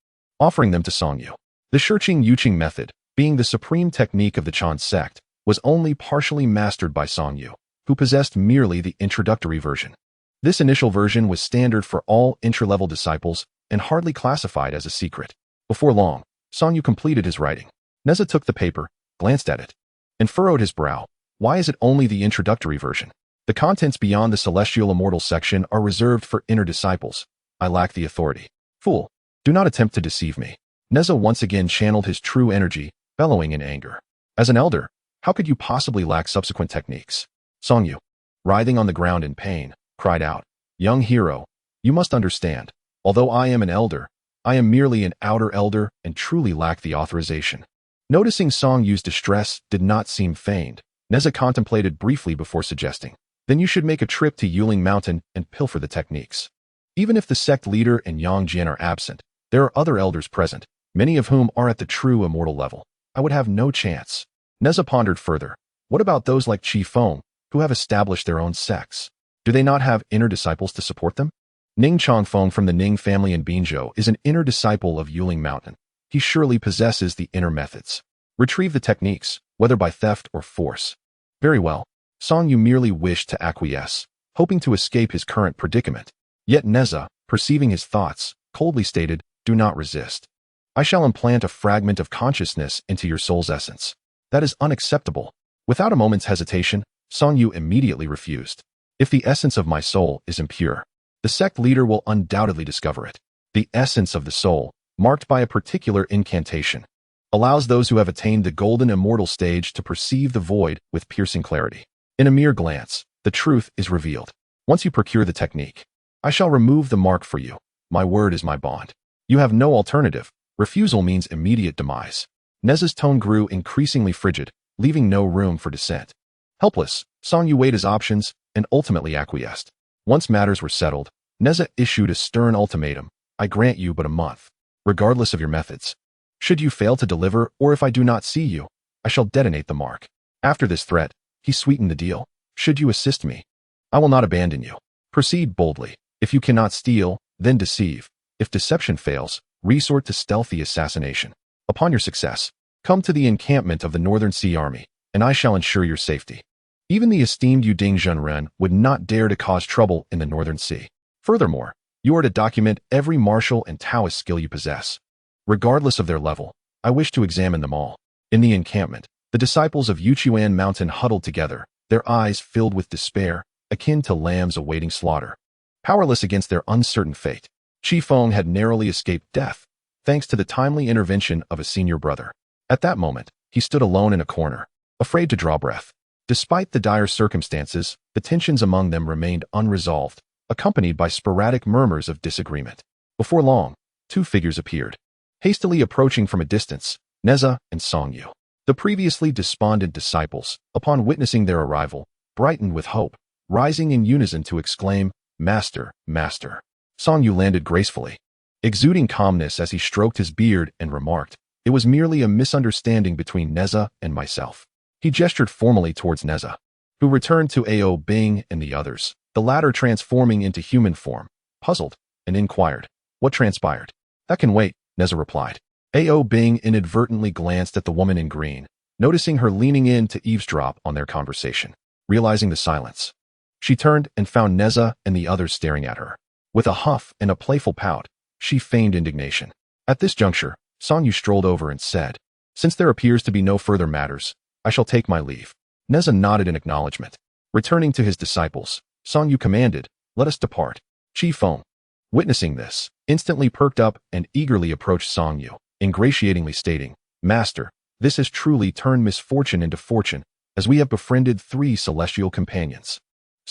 Speaker 1: offering them to Song Yu. The Yuching method, being the supreme technique of the Chan Sect, was only partially mastered by Song Yu, who possessed merely the introductory version. This initial version was standard for all intra-level disciples and hardly classified as a secret. Before long, Song Yu completed his writing. Nezha took the paper, glanced at it, and furrowed his brow. "Why is it only the introductory version? The contents beyond the celestial immortal section are reserved for inner disciples. I lack the authority. Fool, do not attempt to deceive me." Nezha once again channeled his true energy, bellowing in anger. "As an elder, how could you possibly lack subsequent techniques?" Song Yu, writhing on the ground in pain, cried out, "Young hero, you must understand. Although I am an elder, I am merely an outer elder and truly lack the authorization." Noticing Song Yu's distress did not seem feigned, Nezha contemplated briefly before suggesting, "Then you should make a trip to Yuling Mountain and pilfer the techniques. Even if the sect leader and Yang Jian are absent, there are other elders present, many of whom are at the true immortal level. I would have no chance." Nezha pondered further. What about those like Qi Feng, who have established their own sects? Do they not have inner disciples to support them? Ning Changfeng from the Ning family in Binzhou is an inner disciple of Yuling Mountain. He surely possesses the inner methods. Retrieve the techniques, whether by theft or force. Very well. Song Yu merely wished to acquiesce, hoping to escape his current predicament. Yet Nezha, perceiving his thoughts, coldly stated, "Do not resist. I shall implant a fragment of consciousness into your soul's essence." "That is unacceptable." Without a moment's hesitation, Song Yu immediately refused. "If the essence of my soul is impure, the sect leader will undoubtedly discover it. The essence of the soul, marked by a particular incantation, allows those who have attained the golden immortal stage to perceive the void with piercing clarity. In a mere glance, the truth is revealed. Once you procure the technique, I shall remove the mark for you. My word is my bond. You have no alternative. Refusal means immediate demise." Nezha's tone grew increasingly frigid, leaving no room for dissent. Helpless, Song Yu weighed his options and ultimately acquiesced. Once matters were settled, Nezha issued a stern ultimatum. "I grant you but a month, regardless of your methods. Should you fail to deliver, or if I do not see you, I shall detonate the mark." After this threat, he sweetened the deal. "Should you assist me, I will not abandon you. Proceed boldly. If you cannot steal, then deceive. If deception fails, resort to stealthy assassination. Upon your success, come to the encampment of the Northern Sea Army, and I shall ensure your safety. Even the esteemed Taiyi Zhenren would not dare to cause trouble in the Northern Sea. Furthermore, you are to document every martial and Taoist skill you possess. Regardless of their level, I wish to examine them all." In the encampment, the disciples of Yuan Mountain huddled together, their eyes filled with despair, akin to lambs awaiting slaughter. Powerless against their uncertain fate, Qi Feng had narrowly escaped death, thanks to the timely intervention of a senior brother. At that moment, he stood alone in a corner, afraid to draw breath. Despite the dire circumstances, the tensions among them remained unresolved, accompanied by sporadic murmurs of disagreement. Before long, two figures appeared, hastily approaching from a distance, Nezha and Song Yu. The previously despondent disciples, upon witnessing their arrival, brightened with hope, rising in unison to exclaim, "Master, Master." Song Yu landed gracefully, exuding calmness as he stroked his beard and remarked, "It was merely a misunderstanding between Nezha and myself." He gestured formally towards Nezha, who returned to Ao Bing and the others, the latter transforming into human form, puzzled, and inquired, "What transpired?" "That can wait," Nezha replied. Ao Bing inadvertently glanced at the woman in green, noticing her leaning in to eavesdrop on their conversation. Realizing the silence, she turned and found Nezha and the others staring at her. With a huff and a playful pout, she feigned indignation. At this juncture, Song Yu strolled over and said, "Since there appears to be no further matters, I shall take my leave." Nezha nodded in acknowledgement. Returning to his disciples, Song Yu commanded, "Let us depart." Qi Feng, witnessing this, instantly perked up and eagerly approached Song Yu, ingratiatingly stating, "Master, this has truly turned misfortune into fortune, as we have befriended 3 celestial companions."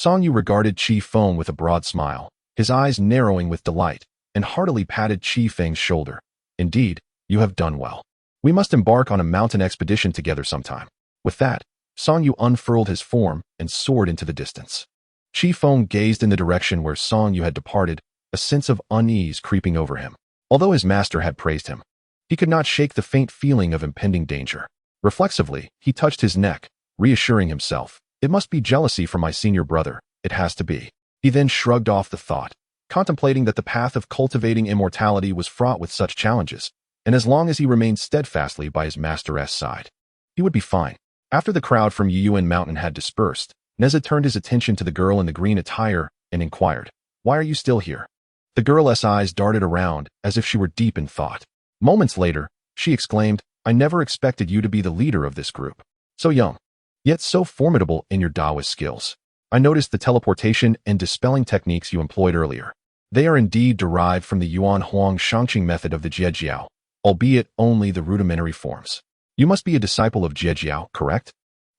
Speaker 1: Song Yu regarded Qi Feng with a broad smile, his eyes narrowing with delight, and heartily patted Qi Feng's shoulder. Indeed, you have done well. We must embark on a mountain expedition together sometime. With that, Song Yu unfurled his form and soared into the distance. Qi Feng gazed in the direction where Song Yu had departed, a sense of unease creeping over him. Although his master had praised him, he could not shake the faint feeling of impending danger. Reflexively, he touched his neck, reassuring himself. It must be jealousy from my senior brother, it has to be. He then shrugged off the thought, contemplating that the path of cultivating immortality was fraught with such challenges, and as long as he remained steadfastly by his master's side, he would be fine. After the crowd from Yuan Mountain had dispersed, Nezha turned his attention to the girl in the green attire and inquired, "Why are you still here?" The girl's eyes darted around as if she were deep in thought. Moments later, she exclaimed, "I never expected you to be the leader of this group. So young, yet so formidable in your Taoist skills. I noticed the teleportation and dispelling techniques you employed earlier. They are indeed derived from the Yuan Huang Shangqing method of the Jiejiao, albeit only the rudimentary forms. You must be a disciple of Jiejiao, correct?"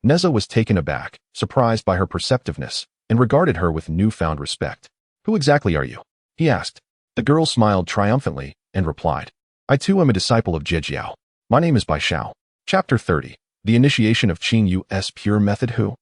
Speaker 1: Nezha was taken aback, surprised by her perceptiveness, and regarded her with newfound respect. "Who exactly are you?" he asked. The girl smiled triumphantly and replied, "I too am a disciple of Jiejiao. My name is Bai Xiao." Chapter 30. The Initiation of Qing Yu's Pure Method. Who?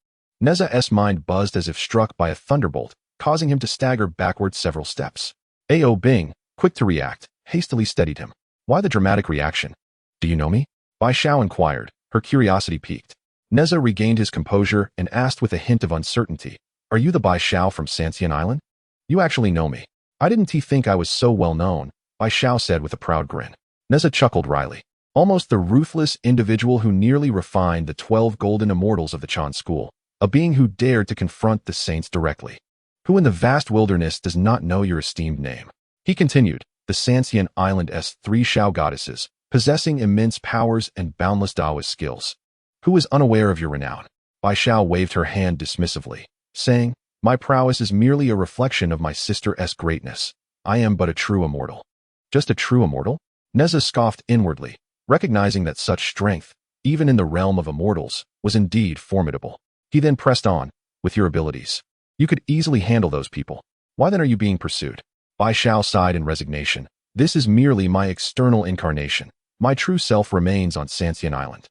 Speaker 1: Nezha's mind buzzed as if struck by a thunderbolt, causing him to stagger backward several steps. Ao Bing, quick to react, hastily steadied him. "Why the dramatic reaction? Do you know me?" Bai Xiao inquired, her curiosity piqued. Nezha regained his composure and asked with a hint of uncertainty, "Are you the Bai Xiao from Sanxian Island? You actually know me." "I didn't think I was so well known," Bai Xiao said with a proud grin. Nezha chuckled wryly. Almost the ruthless individual who nearly refined the 12 golden immortals of the Chan school, a being who dared to confront the saints directly. "Who in the vast wilderness does not know your esteemed name?" He continued, "The Sanxian Island's 3 Shao goddesses, possessing immense powers and boundless Taoist skills. Who is unaware of your renown?" Bai Xiao waved her hand dismissively, saying, "My prowess is merely a reflection of my sister's greatness. I am but a true immortal." "Just a true immortal?" Nezha scoffed inwardly, recognizing that such strength, even in the realm of immortals, was indeed formidable. He then pressed on, "With your abilities, you could easily handle those people. Why then are you being pursued?" Bai Xiao sighed in resignation. "This is merely my external incarnation. My true self remains on Sanxian Island.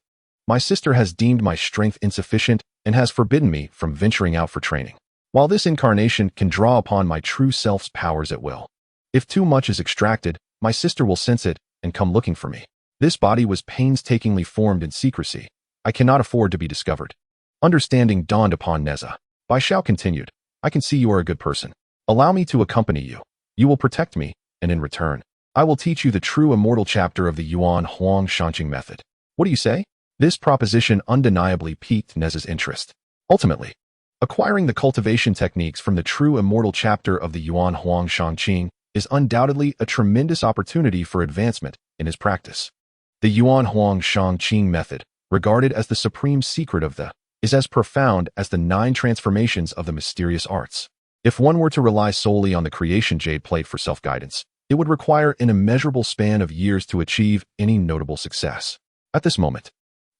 Speaker 1: My sister has deemed my strength insufficient and has forbidden me from venturing out for training. While this incarnation can draw upon my true self's powers at will, if too much is extracted, my sister will sense it and come looking for me. This body was painstakingly formed in secrecy. I cannot afford to be discovered." Understanding dawned upon Nezha. Bai Xiao continued, "I can see you are a good person. Allow me to accompany you. You will protect me, and in return, I will teach you the true immortal chapter of the Yuan Huang Shangqing method. What do you say?" This proposition undeniably piqued Nezha's interest. Ultimately, acquiring the cultivation techniques from the true immortal chapter of the Yuan Huang Shangqing is undoubtedly a tremendous opportunity for advancement in his practice. The Yuan Huang Shangqing method, regarded as the supreme secret of the, is as profound as the 9 transformations of the mysterious arts. If one were to rely solely on the creation jade plate for self-guidance, it would require an immeasurable span of years to achieve any notable success. At this moment,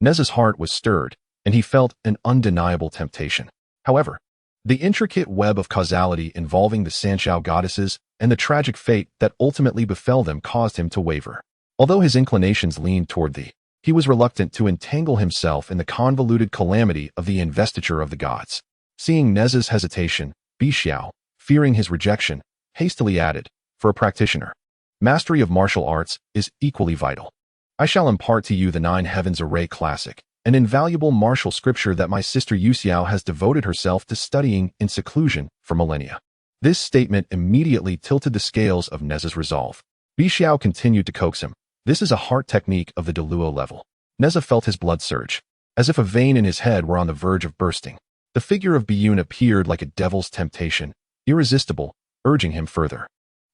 Speaker 1: Nezha's heart was stirred, and he felt an undeniable temptation. However, the intricate web of causality involving the Sanxiao goddesses and the tragic fate that ultimately befell them caused him to waver. Although his inclinations leaned toward thee, he was reluctant to entangle himself in the convoluted calamity of the investiture of the gods. Seeing Nezha's hesitation, Bai Xiao, fearing his rejection, hastily added, "For a practitioner, mastery of martial arts is equally vital. I shall impart to you the 9 Heavens Array Classic, an invaluable martial scripture that my sister Yuxiao has devoted herself to studying in seclusion for millennia." This statement immediately tilted the scales of Nezha's resolve. Bai Xiao continued to coax him. "This is a heart technique of the Deluo level." Nezha felt his blood surge, as if a vein in his head were on the verge of bursting. The figure of Biyun appeared like a devil's temptation, irresistible, urging him further.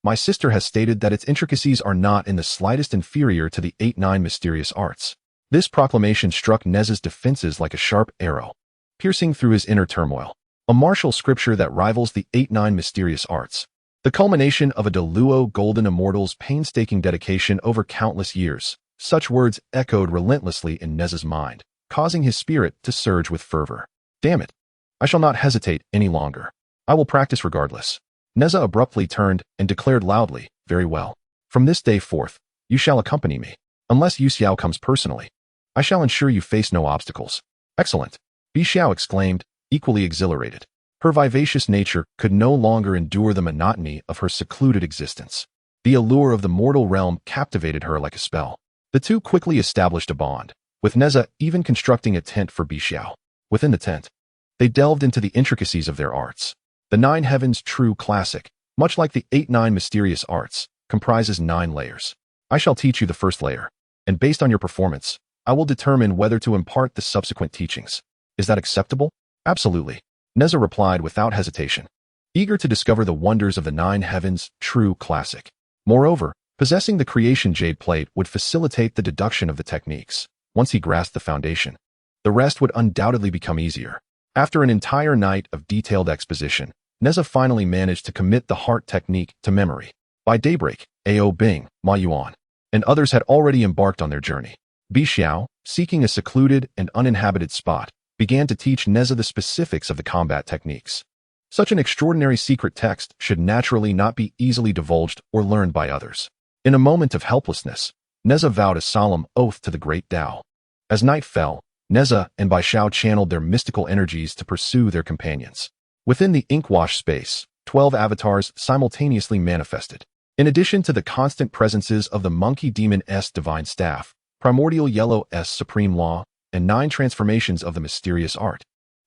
Speaker 1: "My sister has stated that its intricacies are not in the slightest inferior to the 8-9 mysterious arts." This proclamation struck Nezha's defenses like a sharp arrow, piercing through his inner turmoil. A martial scripture that rivals the 8-9 mysterious arts. The culmination of a Deluo golden immortal's painstaking dedication over countless years. Such words echoed relentlessly in Nezha's mind, causing his spirit to surge with fervor. "Damn it! I shall not hesitate any longer." I will practice regardless. Nezha abruptly turned and declared loudly, very well. From this day forth, you shall accompany me. Unless Yu Xiao comes personally, I shall ensure you face no obstacles. Excellent. Bi Xiao exclaimed, equally exhilarated. Her vivacious nature could no longer endure the monotony of her secluded existence. The allure of the mortal realm captivated her like a spell. The two quickly established a bond, with Nezha even constructing a tent for Bi Xiao. Within the tent, they delved into the intricacies of their arts. The Nine Heavens True Classic, much like the 8-9 Mysterious Arts, comprises 9 layers. I shall teach you the first layer, and based on your performance, I will determine whether to impart the subsequent teachings. Is that acceptable? Absolutely. Nezha replied without hesitation, eager to discover the wonders of the Nine Heavens True Classic. Moreover, possessing the creation jade plate would facilitate the deduction of the techniques. Once he grasped the foundation, the rest would undoubtedly become easier. After an entire night of detailed exposition, Nezha finally managed to commit the heart technique to memory. By daybreak, Ao Bing, Ma Yuan, and others had already embarked on their journey. Bi Xiao, seeking a secluded and uninhabited spot, began to teach Nezha the specifics of the combat techniques. Such an extraordinary secret text should naturally not be easily divulged or learned by others. In a moment of helplessness, Nezha vowed a solemn oath to the great Tao. As night fell, Nezha and Bi Xiao channeled their mystical energies to pursue their companions. Within the inkwash space, 12 avatars simultaneously manifested. In addition to the constant presences of the Monkey Demon S Divine Staff, Primordial Yellow S Supreme Law, and 9 transformations of the Mysterious Art,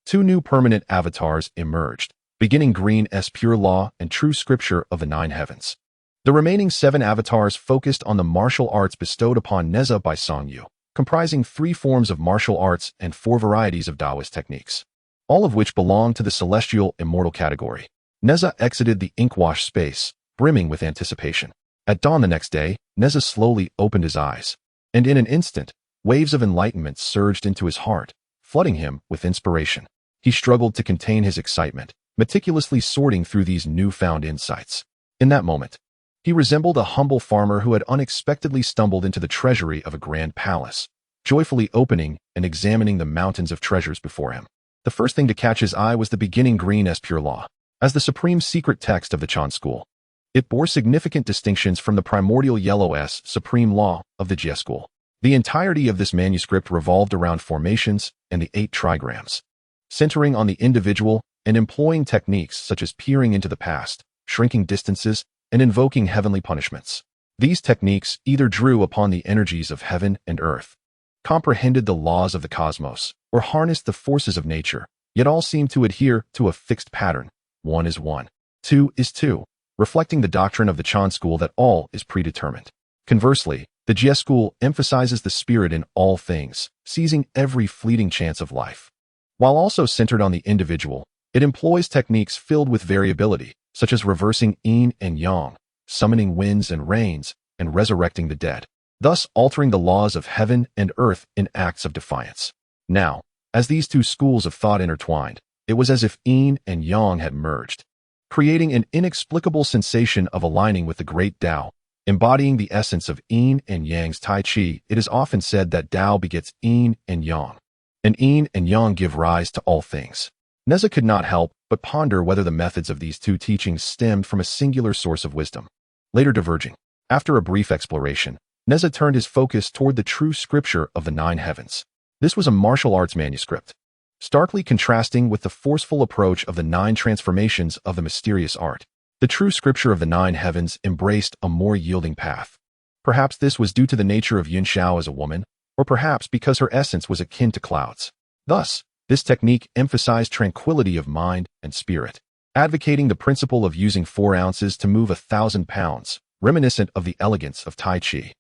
Speaker 1: 2 new permanent avatars emerged, beginning Green S Pure Law and True Scripture of the 9 Heavens. The remaining 7 avatars focused on the martial arts bestowed upon Nezha by Song Yu, comprising 3 forms of martial arts and 4 varieties of Taoist techniques, all of which belong to the celestial immortal category. Nezha exited the inkwash space, brimming with anticipation. At dawn the next day, Nezha slowly opened his eyes, and in an instant, waves of enlightenment surged into his heart, flooding him with inspiration. He struggled to contain his excitement, meticulously sorting through these newfound insights. In that moment, he resembled a humble farmer who had unexpectedly stumbled into the treasury of a grand palace, joyfully opening and examining the mountains of treasures before him. The first thing to catch his eye was the beginning Green S Pure Law, as the supreme secret text of the Chan School. It bore significant distinctions from the Primordial Yellow S Supreme Law of the Jie School. The entirety of this manuscript revolved around formations and the 8 trigrams, centering on the individual and employing techniques such as peering into the past, shrinking distances, and invoking heavenly punishments. These techniques either drew upon the energies of heaven and earth, comprehended the laws of the cosmos, or harnessed the forces of nature, yet all seemed to adhere to a fixed pattern. 1 is 1. 2 is 2, reflecting the doctrine of the Chan School that all is predetermined. Conversely, the Jie School emphasizes the spirit in all things, seizing every fleeting chance of life. While also centered on the individual, it employs techniques filled with variability, such as reversing yin and yang, summoning winds and rains, and resurrecting the dead, thus altering the laws of heaven and earth in acts of defiance. Now, as these 2 schools of thought intertwined, it was as if yin and yang had merged, creating an inexplicable sensation of aligning with the great Tao, embodying the essence of yin and yang's Tai Chi. It is often said that Tao begets yin and yin and yang give rise to all things. Nezha could not help but ponder whether the methods of these 2 teachings stemmed from a singular source of wisdom. Later diverging. After a brief exploration, Nezha turned his focus toward the true scripture of the 9 heavens. This was a martial arts manuscript, starkly contrasting with the forceful approach of the 9 transformations of the mysterious art. The true scripture of the 9 heavens embraced a more yielding path. Perhaps this was due to the nature of Yun Xiao as a woman, or perhaps because her essence was akin to clouds. Thus, this technique emphasized tranquility of mind and spirit, advocating the principle of using 4 ounces to move 1,000 pounds, reminiscent of the elegance of Tai Chi.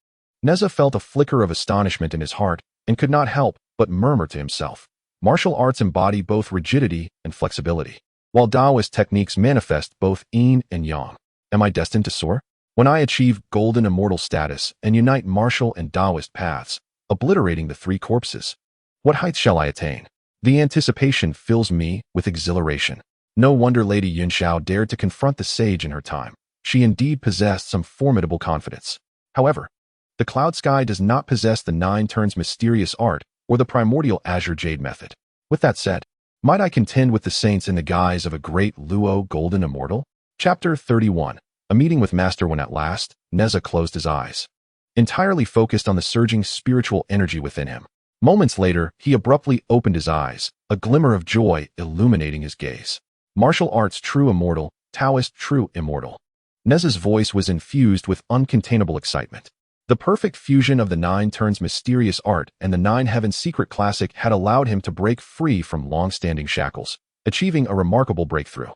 Speaker 1: Nezha felt a flicker of astonishment in his heart and could not help but murmur to himself. Martial arts embody both rigidity and flexibility, while Taoist techniques manifest both yin and yang. Am I destined to soar? When I achieve golden immortal status and unite martial and Taoist paths, obliterating the 3 corpses, what heights shall I attain? The anticipation fills me with exhilaration. No wonder Lady Yun Xiao dared to confront the sage in her time. She indeed possessed some formidable confidence. However, the cloud sky does not possess the 9 turns mysterious art or the primordial azure jade method. With that said, Might I contend with the saints in the guise of a great Luo golden immortal? Chapter 31. A meeting with Master. When at last, Nezha closed his eyes, entirely focused on the surging spiritual energy within him. Moments later, he abruptly opened his eyes, a glimmer of joy illuminating his gaze. Martial arts true immortal, Taoist true immortal. Nezha's voice was infused with uncontainable excitement. The perfect fusion of the Nine Turns mysterious art and the Nine Heavens secret classic had allowed him to break free from long-standing shackles, achieving a remarkable breakthrough.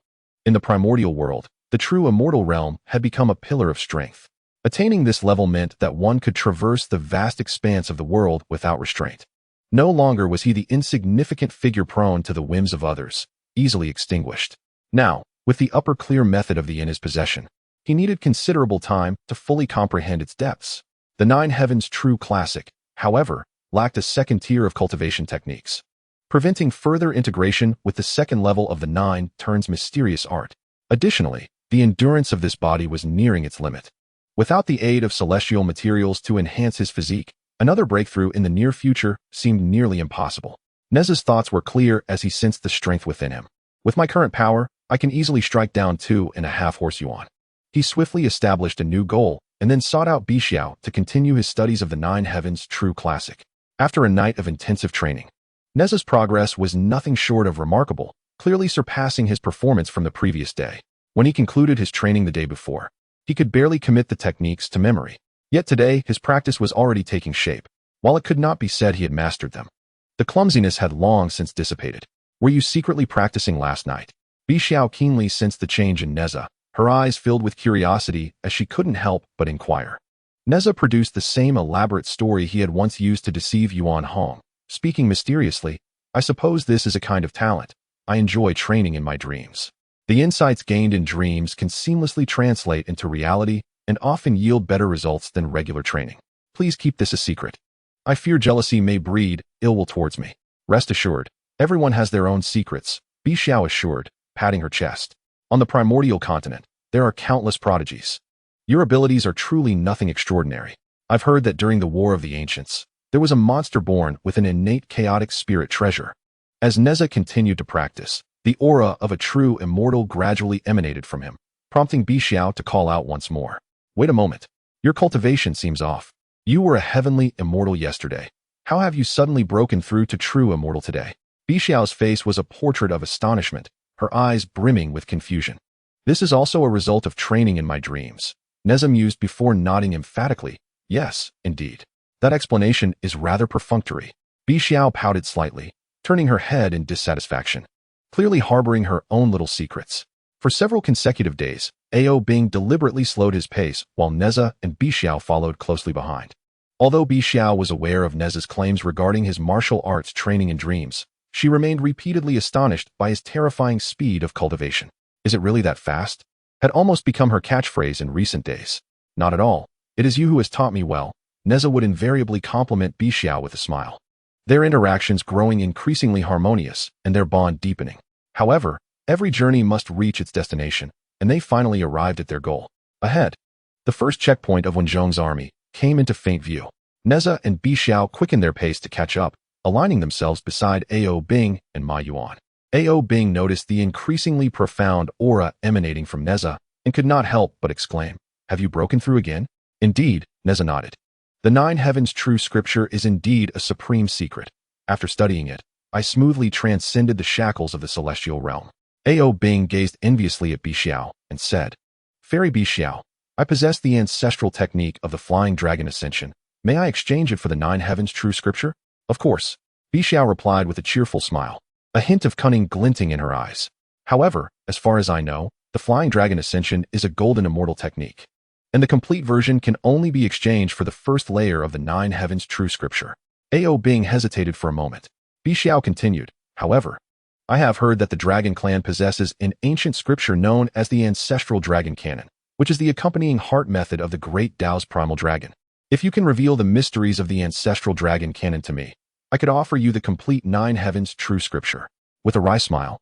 Speaker 1: In the primordial world, the true immortal realm had become a pillar of strength. Attaining this level meant that one could traverse the vast expanse of the world without restraint. No longer was he the insignificant figure prone to the whims of others, easily extinguished. Now, with the upper clear method of the in his possession, he needed considerable time to fully comprehend its depths. The Nine Heavens true classic, however, lacked a second tier of cultivation techniques, preventing further integration with the second level of the Nine Turns mysterious art. Additionally, the endurance of this body was nearing its limit. Without the aid of celestial materials to enhance his physique, another breakthrough in the near future seemed nearly impossible. Nezha's thoughts were clear as he sensed the strength within him. With my current power, I can easily strike down 2.5 horse Yuan. He swiftly established a new goal, and then sought out Bixiao to continue his studies of the Nine Heavens true classic. After a night of intensive training, Nezha's progress was nothing short of remarkable, clearly surpassing his performance from the previous day. When he concluded his training the day before, he could barely commit the techniques to memory. Yet today, his practice was already taking shape, while it could not be said he had mastered them. The clumsiness had long since dissipated. Were you secretly practicing last night? Bixiao keenly sensed the change in Nezha, her eyes filled with curiosity as she couldn't help but inquire. Nezha produced the same elaborate story he had once used to deceive Yuan Hong, speaking mysteriously, I suppose this is a kind of talent. I enjoy training in my dreams. The insights gained in dreams can seamlessly translate into reality and often yield better results than regular training. Please keep this a secret. I fear jealousy may breed ill will towards me. Rest assured, everyone has their own secrets, Bixiao assured, patting her chest. On the primordial continent, there are countless prodigies. Your abilities are truly nothing extraordinary. I've heard that during the War of the Ancients, there was a monster born with an innate chaotic spirit treasure. As Nezha continued to practice, the aura of a true immortal gradually emanated from him, prompting Bixiao to call out once more. Wait a moment. Your cultivation seems off. You were a heavenly immortal yesterday. How have you suddenly broken through to true immortal today? Bixiao's face was a portrait of astonishment, her eyes brimming with confusion. This is also a result of training in my dreams. Nezha mused before nodding emphatically. Yes, indeed. That explanation is rather perfunctory. Bixiao pouted slightly, turning her head in dissatisfaction, clearly harboring her own little secrets. For several consecutive days, Ao Bing deliberately slowed his pace while Nezha and Bixiao followed closely behind. Although Bixiao was aware of Nezha's claims regarding his martial arts training in dreams, she remained repeatedly astonished by his terrifying speed of cultivation. Is it really that fast? Had almost become her catchphrase in recent days. Not at all. It is you who has taught me well. Nezha would invariably compliment Bixiao with a smile. Their interactions growing increasingly harmonious and their bond deepening. However, every journey must reach its destination, and they finally arrived at their goal. Ahead, the first checkpoint of Wenzhong's army came into faint view. Nezha and Bixiao quickened their pace to catch up, aligning themselves beside Ao Bing and Ma Yuan. Ao Bing noticed the increasingly profound aura emanating from Nezha and could not help but exclaim, Have you broken through again? Indeed, Nezha nodded. The Nine Heavens true scripture is indeed a supreme secret. After studying it, I smoothly transcended the shackles of the celestial realm. Ao Bing gazed enviously at Bixiao and said, Fairy Bixiao, I possess the ancestral technique of the Flying Dragon Ascension. May I exchange it for the Nine Heavens true scripture? Of course, Bixiao replied with a cheerful smile, a hint of cunning glinting in her eyes. However, as far as I know, the Flying Dragon Ascension is a golden immortal technique, and the complete version can only be exchanged for the first layer of the Nine Heavens true scripture. Ao Bing hesitated for a moment. Bixiao continued, However, I have heard that the Dragon Clan possesses an ancient scripture known as the Ancestral Dragon Canon, which is the accompanying heart method of the Great Tao's primal dragon. If you can reveal the mysteries of the Ancestral Dragon Canon to me, I could offer you the complete Nine Heavens true scripture. With a wry smile,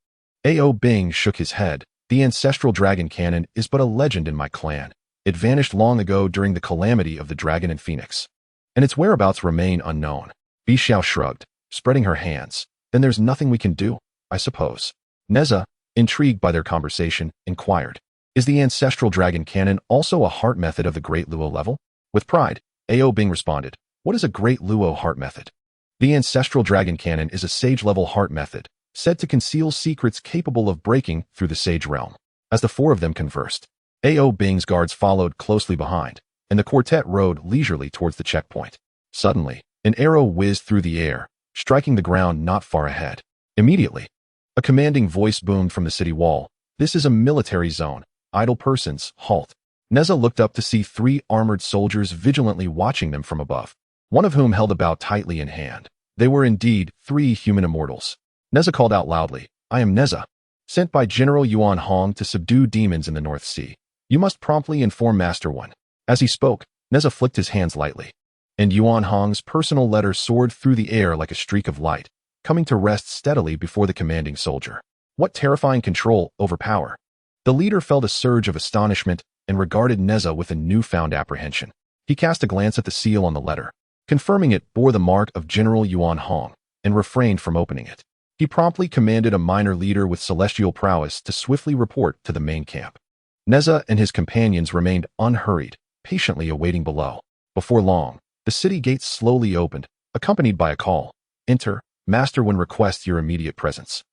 Speaker 1: Ao Bing shook his head. The Ancestral Dragon Canon is but a legend in my clan. It vanished long ago during the calamity of the dragon and phoenix, and its whereabouts remain unknown. Bixiao shrugged, spreading her hands. Then there's nothing we can do. I suppose. Nezha, intrigued by their conversation, inquired, "Is the ancestral dragon cannon also a heart method of the Great Luo level?" With pride, Ao Bing responded, "What is a Great Luo heart method?" The ancestral dragon cannon is a sage-level heart method, said to conceal secrets capable of breaking through the sage realm. As the four of them conversed, Ao Bing's guards followed closely behind, and the quartet rode leisurely towards the checkpoint. Suddenly, an arrow whizzed through the air, striking the ground not far ahead. Immediately, a commanding voice boomed from the city wall. "This is a military zone. Idle persons, halt." Nezha looked up to see 3 armored soldiers vigilantly watching them from above, one of whom held a bow tightly in hand. They were indeed 3 human immortals. Nezha called out loudly, "I am Nezha, sent by General Yuan Hong to subdue demons in the North Sea. You must promptly inform Master One." As he spoke, Nezha flicked his hands lightly, and Yuan Hong's personal letter soared through the air like a streak of light, coming to rest steadily before the commanding soldier. What terrifying control over power! The leader felt a surge of astonishment and regarded Nezha with a newfound apprehension. He cast a glance at the seal on the letter, confirming it bore the mark of General Yuan Hong, and refrained from opening it. He promptly commanded a minor leader with celestial prowess to swiftly report to the main camp. Nezha and his companions remained unhurried, patiently awaiting below. Before long, the city gates slowly opened, accompanied by a call, "Enter, Master One requests your immediate presence."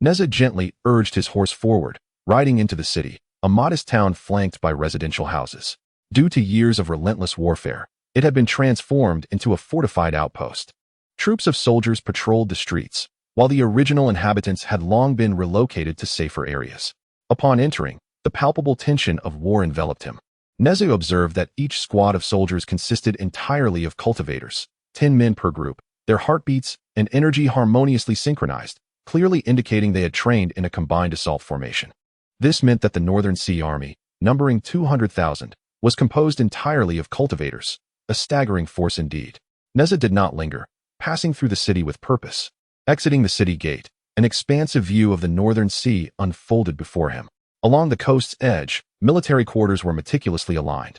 Speaker 1: Nezha gently urged his horse forward, riding into the city, a modest town flanked by residential houses. Due to years of relentless warfare, it had been transformed into a fortified outpost. Troops of soldiers patrolled the streets, while the original inhabitants had long been relocated to safer areas. Upon entering, the palpable tension of war enveloped him. Nezha observed that each squad of soldiers consisted entirely of cultivators, 10 men per group, their heartbeats and energy harmoniously synchronized, clearly indicating they had trained in a combined assault formation. This meant that the Northern Sea Army, numbering 200,000, was composed entirely of cultivators, a staggering force indeed. Nezha did not linger, passing through the city with purpose. Exiting the city gate, an expansive view of the Northern Sea unfolded before him. Along the coast's edge, military quarters were meticulously aligned,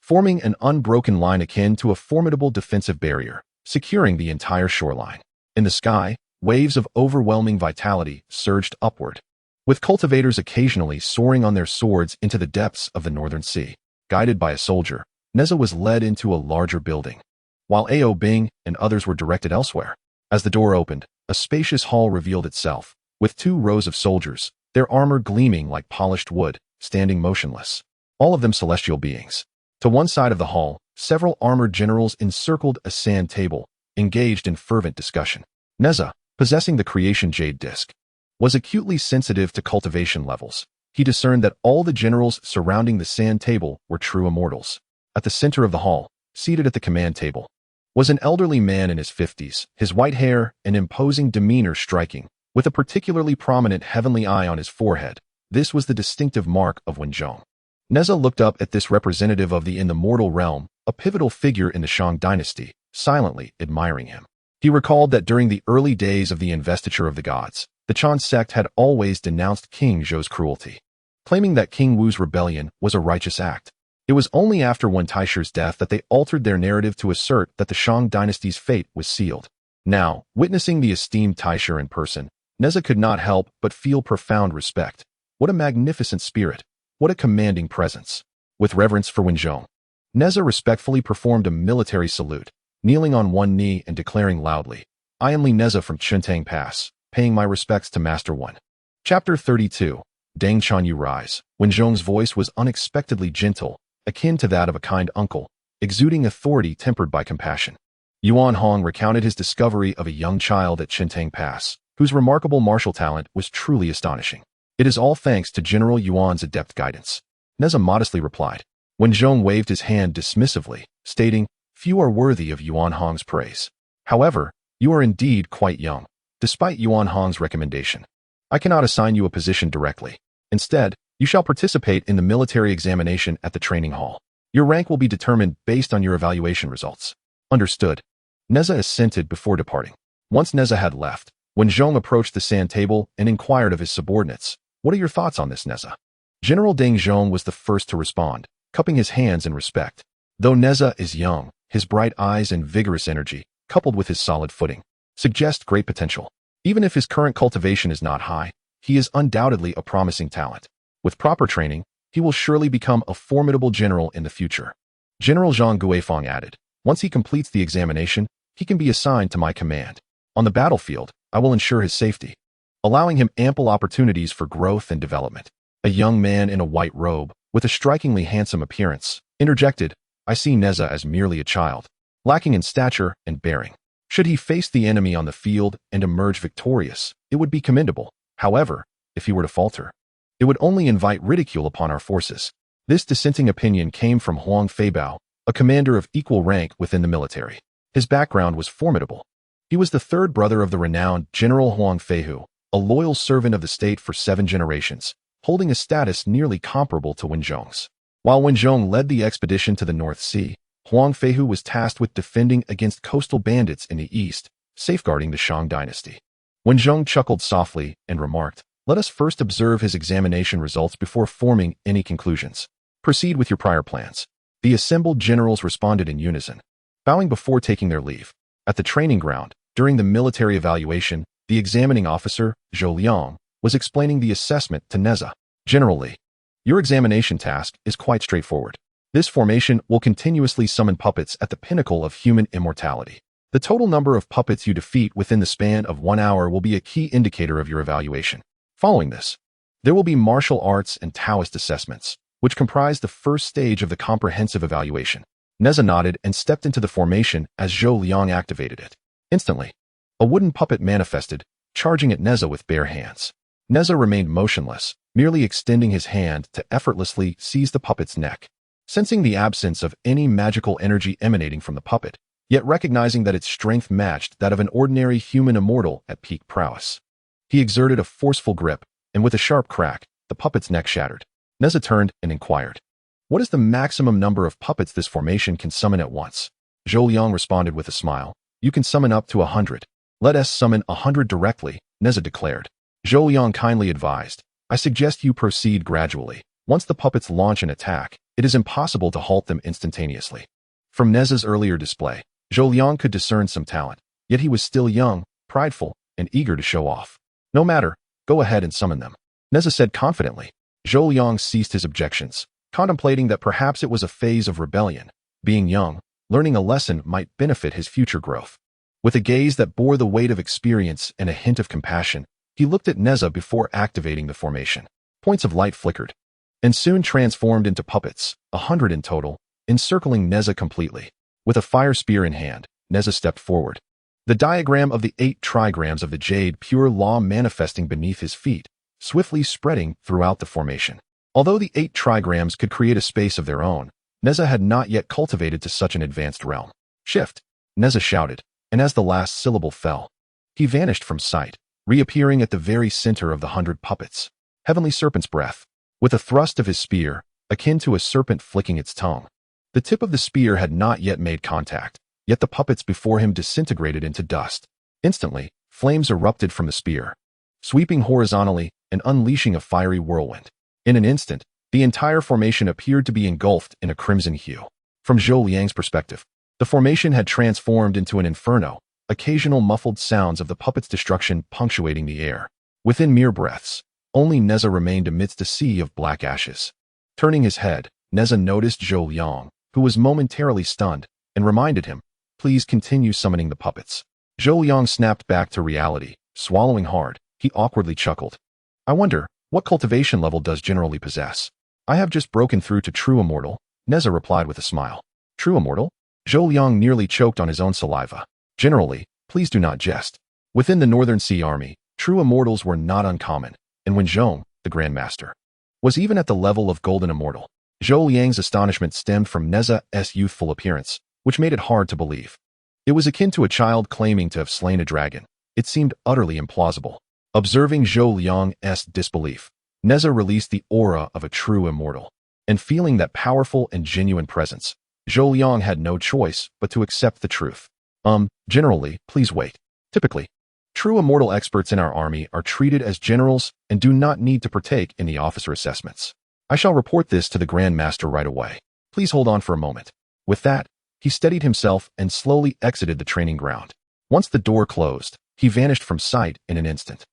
Speaker 1: forming an unbroken line akin to a formidable defensive barrier, securing the entire shoreline. In the sky, waves of overwhelming vitality surged upward, with cultivators occasionally soaring on their swords into the depths of the Northern Sea. Guided by a soldier, Nezha was led into a larger building, while Ao Bing and others were directed elsewhere. As the door opened, a spacious hall revealed itself, with 2 rows of soldiers, their armor gleaming like polished wood, standing motionless, all of them celestial beings. To one side of the hall, several armored generals encircled a sand table, engaged in fervent discussion. Nezha, possessing the creation jade disc, was acutely sensitive to cultivation levels. He discerned that all the generals surrounding the sand table were true immortals. At the center of the hall, seated at the command table, was an elderly man in his 50s, his white hair and imposing demeanor striking, with a particularly prominent heavenly eye on his forehead. This was the distinctive mark of Wenzhong. Nezha looked up at this representative of the in the mortal realm, a pivotal figure in the Shang dynasty, silently admiring him. He recalled that during the early days of the investiture of the gods, the Chan Sect had always denounced King Zhou's cruelty, claiming that King Wu's rebellion was a righteous act. It was only after Wen Taishi's death that they altered their narrative to assert that the Shang dynasty's fate was sealed. Now, witnessing the esteemed Taishi in person, Nezha could not help but feel profound respect. What a magnificent spirit! What a commanding presence! With reverence for Wenzhong, Nezha respectfully performed a military salute, kneeling on one knee and declaring loudly, "I am Li Nezha from Chentang Pass, paying my respects to Master One." Chapter 32. Deng Chanyu Rise. Wenzhong's voice was unexpectedly gentle, akin to that of a kind uncle, exuding authority tempered by compassion. Yuan Hong recounted his discovery of a young child at Chentang Pass, whose remarkable martial talent was truly astonishing. "It is all thanks to General Yuan's adept guidance," Nezha modestly replied. Wenzhong waved his hand dismissively, stating, "Few are worthy of Yuan Hong's praise. However, you are indeed quite young. Despite Yuan Hong's recommendation, I cannot assign you a position directly. Instead, you shall participate in the military examination at the training hall. Your rank will be determined based on your evaluation results." "Understood." Nezha assented before departing. Once Nezha had left, Wenzhong approached the sand table and inquired of his subordinates, "What are your thoughts on this, Nezha?" General Deng Zhong was the first to respond, cupping his hands in respect. Though Nezha is young, his bright eyes and vigorous energy, coupled with his solid footing, suggest great potential. Even if his current cultivation is not high, he is undoubtedly a promising talent. With proper training, he will surely become a formidable general in the future. General Zhang Guifeng added, once he completes the examination, he can be assigned to my command. On the battlefield, I will ensure his safety, allowing him ample opportunities for growth and development. A young man in a white robe, with a strikingly handsome appearance, interjected, I see Nezha as merely a child, lacking in stature and bearing. Should he face the enemy on the field and emerge victorious, it would be commendable. However, if he were to falter, it would only invite ridicule upon our forces. This dissenting opinion came from Huang Feibao, a commander of equal rank within the military. His background was formidable. He was the third brother of the renowned General Huang Feihu, a loyal servant of the state for 7 generations, holding a status nearly comparable to Wen Zhong's. While Wen Zhong led the expedition to the North Sea, Huang Feihu was tasked with defending against coastal bandits in the east, safeguarding the Shang dynasty. Wen Zhong chuckled softly and remarked, let us first observe his examination results before forming any conclusions. Proceed with your prior plans. The assembled generals responded in unison, bowing before taking their leave. At the training ground, during the military evaluation, the examining officer, Zhou Liang, was explaining the assessment to Nezha. Generally, your examination task is quite straightforward. This formation will continuously summon puppets at the pinnacle of human immortality. The total number of puppets you defeat within the span of 1 hour will be a key indicator of your evaluation. Following this, there will be martial arts and Taoist assessments, which comprise the first stage of the comprehensive evaluation. Nezha nodded and stepped into the formation as Zhou Liang activated it. Instantly, a wooden puppet manifested, charging at Nezha with bare hands. Nezha remained motionless, merely extending his hand to effortlessly seize the puppet's neck. Sensing the absence of any magical energy emanating from the puppet, yet recognizing that its strength matched that of an ordinary human immortal at peak prowess, he exerted a forceful grip, and with a sharp crack, the puppet's neck shattered. Nezha turned and inquired, what is the maximum number of puppets this formation can summon at once? Zhou Liang responded with a smile, you can summon up to 100. Let us summon 100 directly, Nezha declared. Zhou Liang kindly advised, I suggest you proceed gradually. Once the puppets launch an attack, it is impossible to halt them instantaneously. From Nezha's earlier display, Zhou Liang could discern some talent, yet he was still young, prideful, and eager to show off. No matter, go ahead and summon them, Nezha said confidently. Zhou Liang ceased his objections, contemplating that perhaps it was a phase of rebellion. Being young, learning a lesson might benefit his future growth. With a gaze that bore the weight of experience and a hint of compassion, he looked at Nezha before activating the formation. Points of light flickered, and soon transformed into puppets, 100 in total, encircling Nezha completely. With a fire spear in hand, Nezha stepped forward. The diagram of the 8 trigrams of the jade pure law manifesting beneath his feet, swiftly spreading throughout the formation. Although the 8 trigrams could create a space of their own, Nezha had not yet cultivated to such an advanced realm. Shift, Nezha shouted, and as the last syllable fell, he vanished from sight, reappearing at the very center of the 100 puppets. Heavenly Serpent's breath. With a thrust of his spear, akin to a serpent flicking its tongue, the tip of the spear had not yet made contact, yet the puppets before him disintegrated into dust. Instantly, flames erupted from the spear, sweeping horizontally and unleashing a fiery whirlwind. In an instant, the entire formation appeared to be engulfed in a crimson hue. From Zhou Liang's perspective, the formation had transformed into an inferno, occasional muffled sounds of the puppet's destruction punctuating the air. Within mere breaths, only Nezha remained amidst a sea of black ashes. Turning his head, Nezha noticed Zhou Liang, who was momentarily stunned, and reminded him, please continue summoning the puppets. Zhou Liang snapped back to reality, swallowing hard. He awkwardly chuckled. I wonder, what cultivation level does generally possess? I have just broken through to true immortal, Nezha replied with a smile. True immortal? Zhou Liang nearly choked on his own saliva. Generally, please do not jest. Within the Northern Sea Army, true immortals were not uncommon, and when Zhong, the Grand Master, was even at the level of golden immortal, Zhou Liang's astonishment stemmed from Nezha's youthful appearance, which made it hard to believe. It was akin to a child claiming to have slain a dragon. It seemed utterly implausible. Observing Zhou Liang's disbelief, Nezha released the aura of a true immortal, and feeling that powerful and genuine presence, Zhou Liang had no choice but to accept the truth. Generally, please wait. Typically, true immortal experts in our army are treated as generals and do not need to partake in the officer assessments. I shall report this to the Grand Master right away. Please hold on for a moment. With that, he steadied himself and slowly exited the training ground. Once the door closed, He vanished from sight in an instant.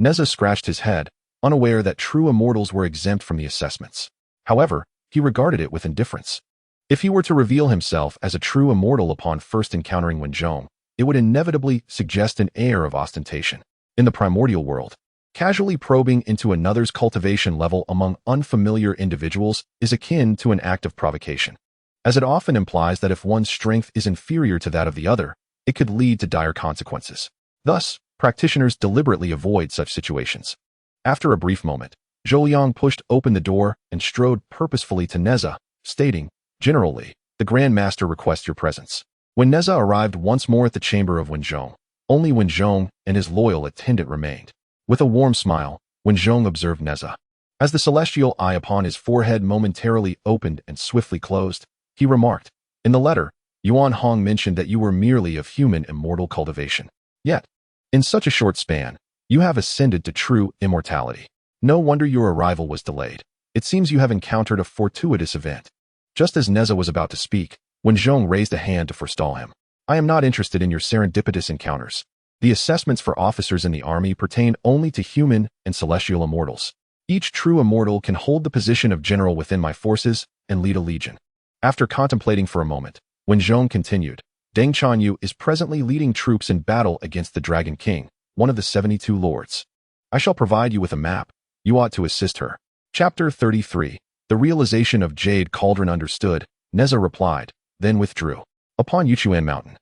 Speaker 1: Nezha scratched his head, unaware that true immortals were exempt from the assessments. However, he regarded it with indifference. If he were to reveal himself as a true immortal upon first encountering Wenzhong, it would inevitably suggest an air of ostentation. In the primordial world, casually probing into another's cultivation level among unfamiliar individuals is akin to an act of provocation, as it often implies that if one's strength is inferior to that of the other, it could lead to dire consequences. Thus, practitioners deliberately avoid such situations. After a brief moment, Zhou Liang pushed open the door and strode purposefully to Nezha, stating, "Generally, the Grand Master requests your presence." When Nezha arrived once more at the chamber of Wenzhong, only Wenzhong and his loyal attendant remained. With a warm smile, Wenzhong observed Nezha. As the celestial eye upon his forehead momentarily opened and swiftly closed, he remarked, "In the letter, Yuan Hong mentioned that you were merely of human immortal cultivation. Yet, in such a short span, you have ascended to true immortality. No wonder your arrival was delayed. It seems you have encountered a fortuitous event." Just as Nezha was about to speak, Wenzhong raised a hand to forestall him. "I am not interested in your serendipitous encounters. The assessments for officers in the army pertain only to human and celestial immortals. Each true immortal can hold the position of general within my forces and lead a legion." After contemplating for a moment, Wenzhong continued, "Deng Chanyu is presently leading troops in battle against the Dragon King, one of the 72 lords. I shall provide you with a map. You ought to assist her." Chapter 33. The realization of Jade Cauldron. Understood, Nezha replied, then withdrew. Upon Yuchuan Mountain,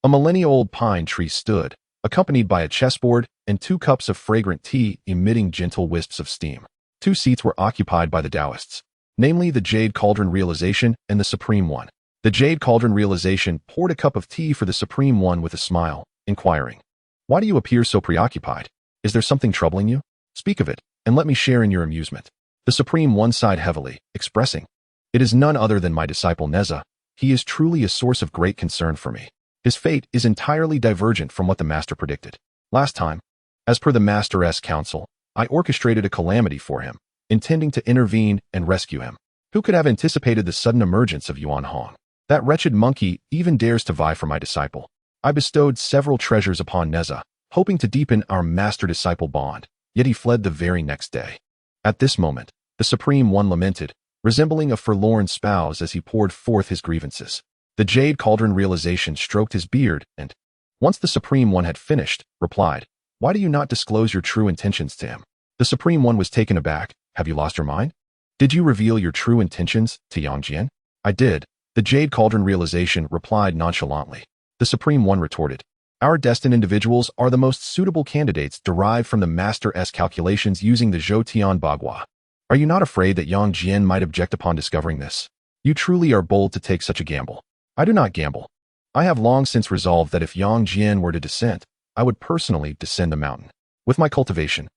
Speaker 1: a millennia-old pine tree stood, accompanied by a chessboard and 2 cups of fragrant tea emitting gentle wisps of steam. 2 seats were occupied by the Taoists, namely the Jade Cauldron Realization and the Supreme One. The Jade Cauldron Realization poured a cup of tea for the Supreme One with a smile, inquiring, "Why do you appear so preoccupied? Is there something troubling you? Speak of it, and let me share in your amusement." The Supreme One sighed heavily, expressing, "It is none other than my disciple Nezha. He is truly a source of great concern for me. His fate is entirely divergent from what the Master predicted. Last time, as per the Master's counsel, I orchestrated a calamity for him, intending to intervene and rescue him. Who could have anticipated the sudden emergence of Yuan Hong? That wretched monkey even dares to vie for my disciple. I bestowed several treasures upon Nezha, hoping to deepen our master-disciple bond, yet he fled the very next day." At this moment, the Supreme One lamented, resembling a forlorn spouse as he poured forth his grievances. The Jade Cauldron Realization stroked his beard and, once the Supreme One had finished, replied, "Why do you not disclose your true intentions to him?" The Supreme One was taken aback. "Have you lost your mind? Did you reveal your true intentions to Yang Jian?" "I did," the Jade Cauldron Realization replied nonchalantly. The Supreme One retorted, "Our destined individuals are the most suitable candidates derived from the Master's calculations using the Zhou Tian Bagua. Are you not afraid that Yang Jian might object upon discovering this? You truly are bold to take such a gamble." "I do not gamble. I have long since resolved that if Yang Jian were to descend, I would personally descend the mountain. With my cultivation,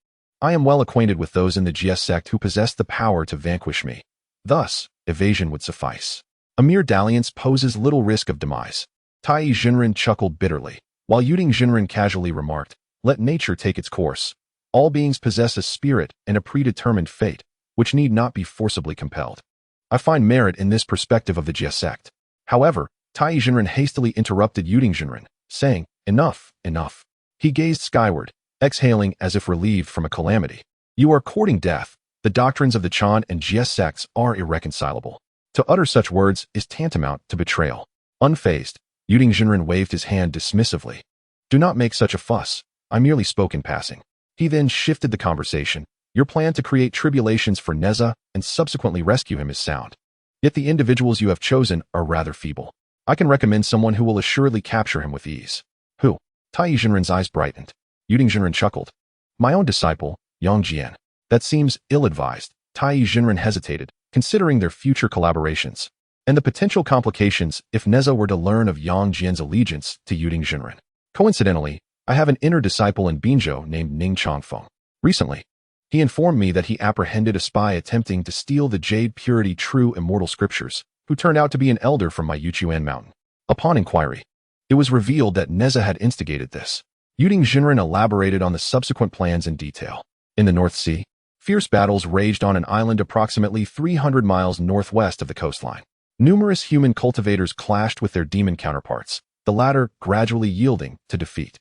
Speaker 1: I am well acquainted with those in the Jia Sect who possess the power to vanquish me. Thus, evasion would suffice. A mere dalliance poses little risk of demise." Taiyi Zhenren chuckled bitterly, while Yuding Zhenren casually remarked, "Let nature take its course. All beings possess a spirit and a predetermined fate, which need not be forcibly compelled." I find merit in this perspective of the Jia Sect. However, Taiyi Zhenren hastily interrupted Yuding Zhenren, saying, "Enough, enough." He gazed skyward, exhaling as if relieved from a calamity. "You are courting death. The doctrines of the Chan and Jia sects are irreconcilable. To utter such words is tantamount to betrayal." Unfazed, Yuding Zhenren waved his hand dismissively. "Do not make such a fuss. I merely spoke in passing." He then shifted the conversation. "Your plan to create tribulations for Nezha and subsequently rescue him is sound. Yet the individuals you have chosen are rather feeble. I can recommend someone who will assuredly capture him with ease." "Who?" Taiyi Zhenren's eyes brightened. Yuding Zhenren chuckled. "My own disciple, Yang Jian." "That seems ill-advised." Taiyi Zhenren hesitated, considering their future collaborations and the potential complications if Nezha were to learn of Yang Jian's allegiance to Yuding Zhenren. "Coincidentally, I have an inner disciple in Binzhou named Ning Changfeng. Recently, he informed me that he apprehended a spy attempting to steal the Jade Purity True Immortal Scriptures, who turned out to be an elder from my Yuchuan Mountain. Upon inquiry, it was revealed that Nezha had instigated this." Yuding Zhenren elaborated on the subsequent plans in detail. In the North Sea, fierce battles raged on an island approximately 300 miles northwest of the coastline. Numerous human cultivators clashed with their demon counterparts, the latter gradually yielding to defeat.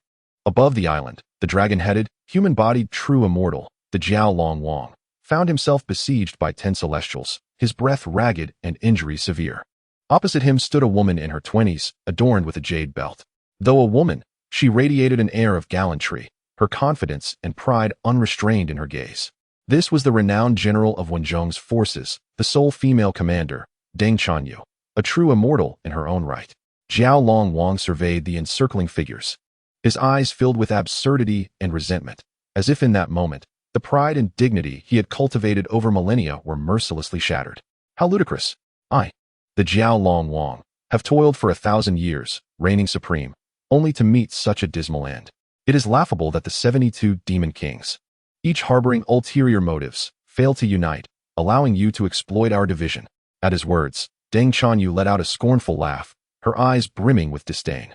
Speaker 1: Above the island, the dragon-headed, human-bodied true immortal, the Jiao Long Wang, found himself besieged by 10 celestials, his breath ragged and injuries severe. Opposite him stood a woman in her 20s, adorned with a jade belt. Though a woman, she radiated an air of gallantry, her confidence and pride unrestrained in her gaze. This was the renowned general of Wenzhong's forces, the sole female commander, Deng Chanyu, a true immortal in her own right. Jiao Long Wang surveyed the encircling figures. His eyes filled with absurdity and resentment, as if in that moment, the pride and dignity he had cultivated over millennia were mercilessly shattered. How ludicrous! I, the Jiao Long Wang, have toiled for 1,000 years, reigning supreme, only to meet such a dismal end. It is laughable that the 72 demon kings, each harboring ulterior motives, failed to unite, allowing you to exploit our division. At his words, Deng Chanyu let out a scornful laugh, her eyes brimming with disdain.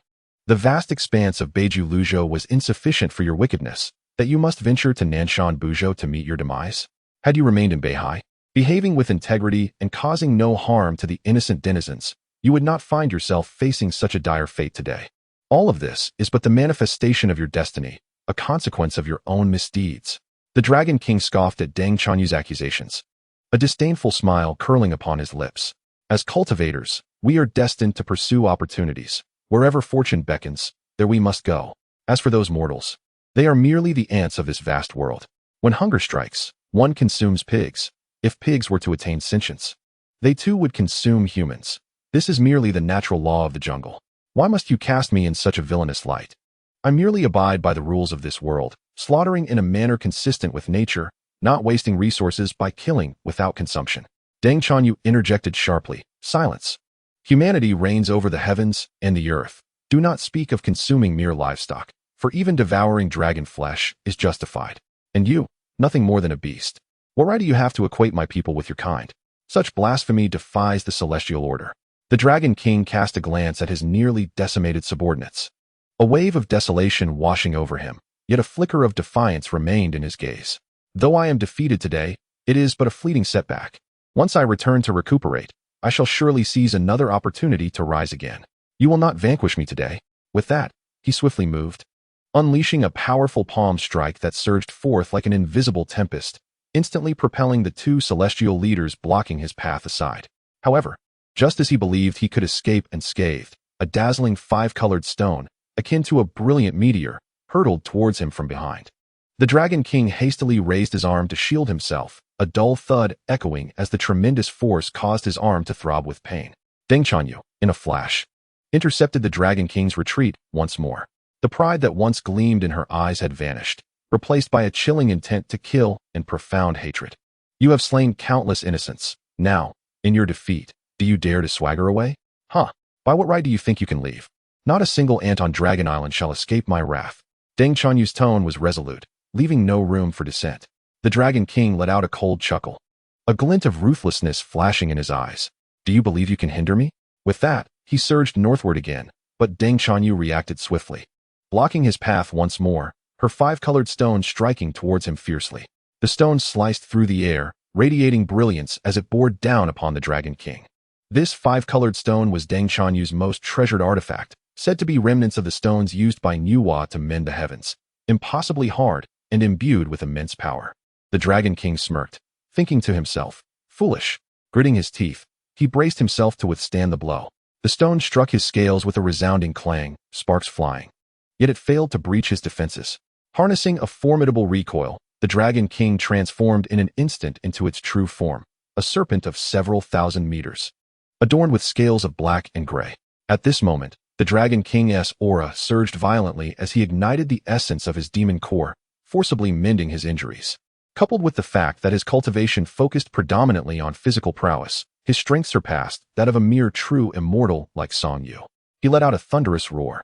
Speaker 1: The vast expanse of Beiju Luzhou was insufficient for your wickedness, that you must venture to Nanshan Buzhou to meet your demise? Had you remained in Beihai, behaving with integrity and causing no harm to the innocent denizens, you would not find yourself facing such a dire fate today. All of this is but the manifestation of your destiny, a consequence of your own misdeeds. The Dragon King scoffed at Deng Chanyu's accusations, a disdainful smile curling upon his lips. As cultivators, we are destined to pursue opportunities. Wherever fortune beckons, there we must go. As for those mortals, they are merely the ants of this vast world. When hunger strikes, one consumes pigs. If pigs were to attain sentience, they too would consume humans. This is merely the natural law of the jungle. Why must you cast me in such a villainous light? I merely abide by the rules of this world, slaughtering in a manner consistent with nature, not wasting resources by killing without consumption. Deng Chanyu interjected sharply, silence. Humanity reigns over the heavens and the earth. Do not speak of consuming mere livestock, for even devouring dragon flesh is justified. And you, nothing more than a beast. What right do you have to equate my people with your kind? Such blasphemy defies the celestial order. The Dragon King cast a glance at his nearly decimated subordinates. A wave of desolation washing over him, yet a flicker of defiance remained in his gaze. Though I am defeated today, it is but a fleeting setback. Once I return to recuperate, I shall surely seize another opportunity to rise again. You will not vanquish me today. With that, he swiftly moved, unleashing a powerful palm strike that surged forth like an invisible tempest, instantly propelling the 2 celestial leaders blocking his path aside. However, just as he believed he could escape unscathed, a dazzling 5-colored stone, akin to a brilliant meteor, hurtled towards him from behind. The Dragon King hastily raised his arm to shield himself, a dull thud echoing as the tremendous force caused his arm to throb with pain. Deng Chanyu, in a flash, intercepted the Dragon King's retreat once more. The pride that once gleamed in her eyes had vanished, replaced by a chilling intent to kill and profound hatred. You have slain countless innocents. Now, in your defeat, do you dare to swagger away? Huh? By what right do you think you can leave? Not a single ant on Dragon Island shall escape my wrath. Deng Chanyu's tone was resolute, leaving no room for dissent. The Dragon King let out a cold chuckle, a glint of ruthlessness flashing in his eyes. Do you believe you can hinder me? With that, he surged northward again, but Deng Chanyu reacted swiftly, blocking his path once more, her 5-colored stone striking towards him fiercely. The stone sliced through the air, radiating brilliance as it bore down upon the Dragon King. This 5-colored stone was Deng Chanyu's most treasured artifact, said to be remnants of the stones used by Nuwa to mend the heavens, impossibly hard and imbued with immense power. The Dragon King smirked, thinking to himself, foolish. Gritting his teeth, he braced himself to withstand the blow. The stone struck his scales with a resounding clang, sparks flying. Yet it failed to breach his defenses. Harnessing a formidable recoil, the Dragon King transformed in an instant into its true form, a serpent of several thousand meters, adorned with scales of black and gray. At this moment, the Dragon King's aura surged violently as he ignited the essence of his demon core, forcibly mending his injuries. Coupled with the fact that his cultivation focused predominantly on physical prowess, his strength surpassed that of a mere true immortal like Song Yu. He let out a thunderous roar,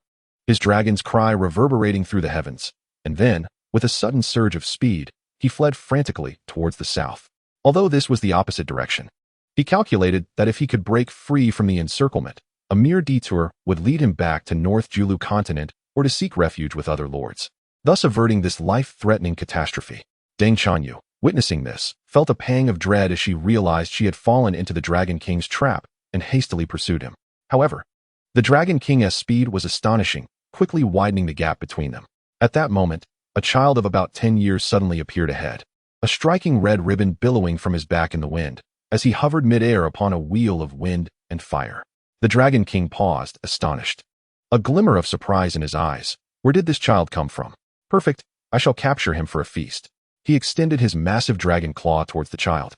Speaker 1: his dragon's cry reverberating through the heavens, and then, with a sudden surge of speed, he fled frantically towards the south. Although this was the opposite direction, he calculated that if he could break free from the encirclement, a mere detour would lead him back to North Julu continent or to seek refuge with other lords, thus averting this life-threatening catastrophe. Deng Chanyu, witnessing this, felt a pang of dread as she realized she had fallen into the Dragon King's trap and hastily pursued him. However, the Dragon King's speed was astonishing, quickly widening the gap between them. At that moment, a child of about 10 years suddenly appeared ahead, a striking red ribbon billowing from his back in the wind, as he hovered mid-air upon a wheel of wind and fire. The Dragon King paused, astonished. A glimmer of surprise in his eyes. Where did this child come from? Perfect, I shall capture him for a feast. He extended his massive dragon claw towards the child,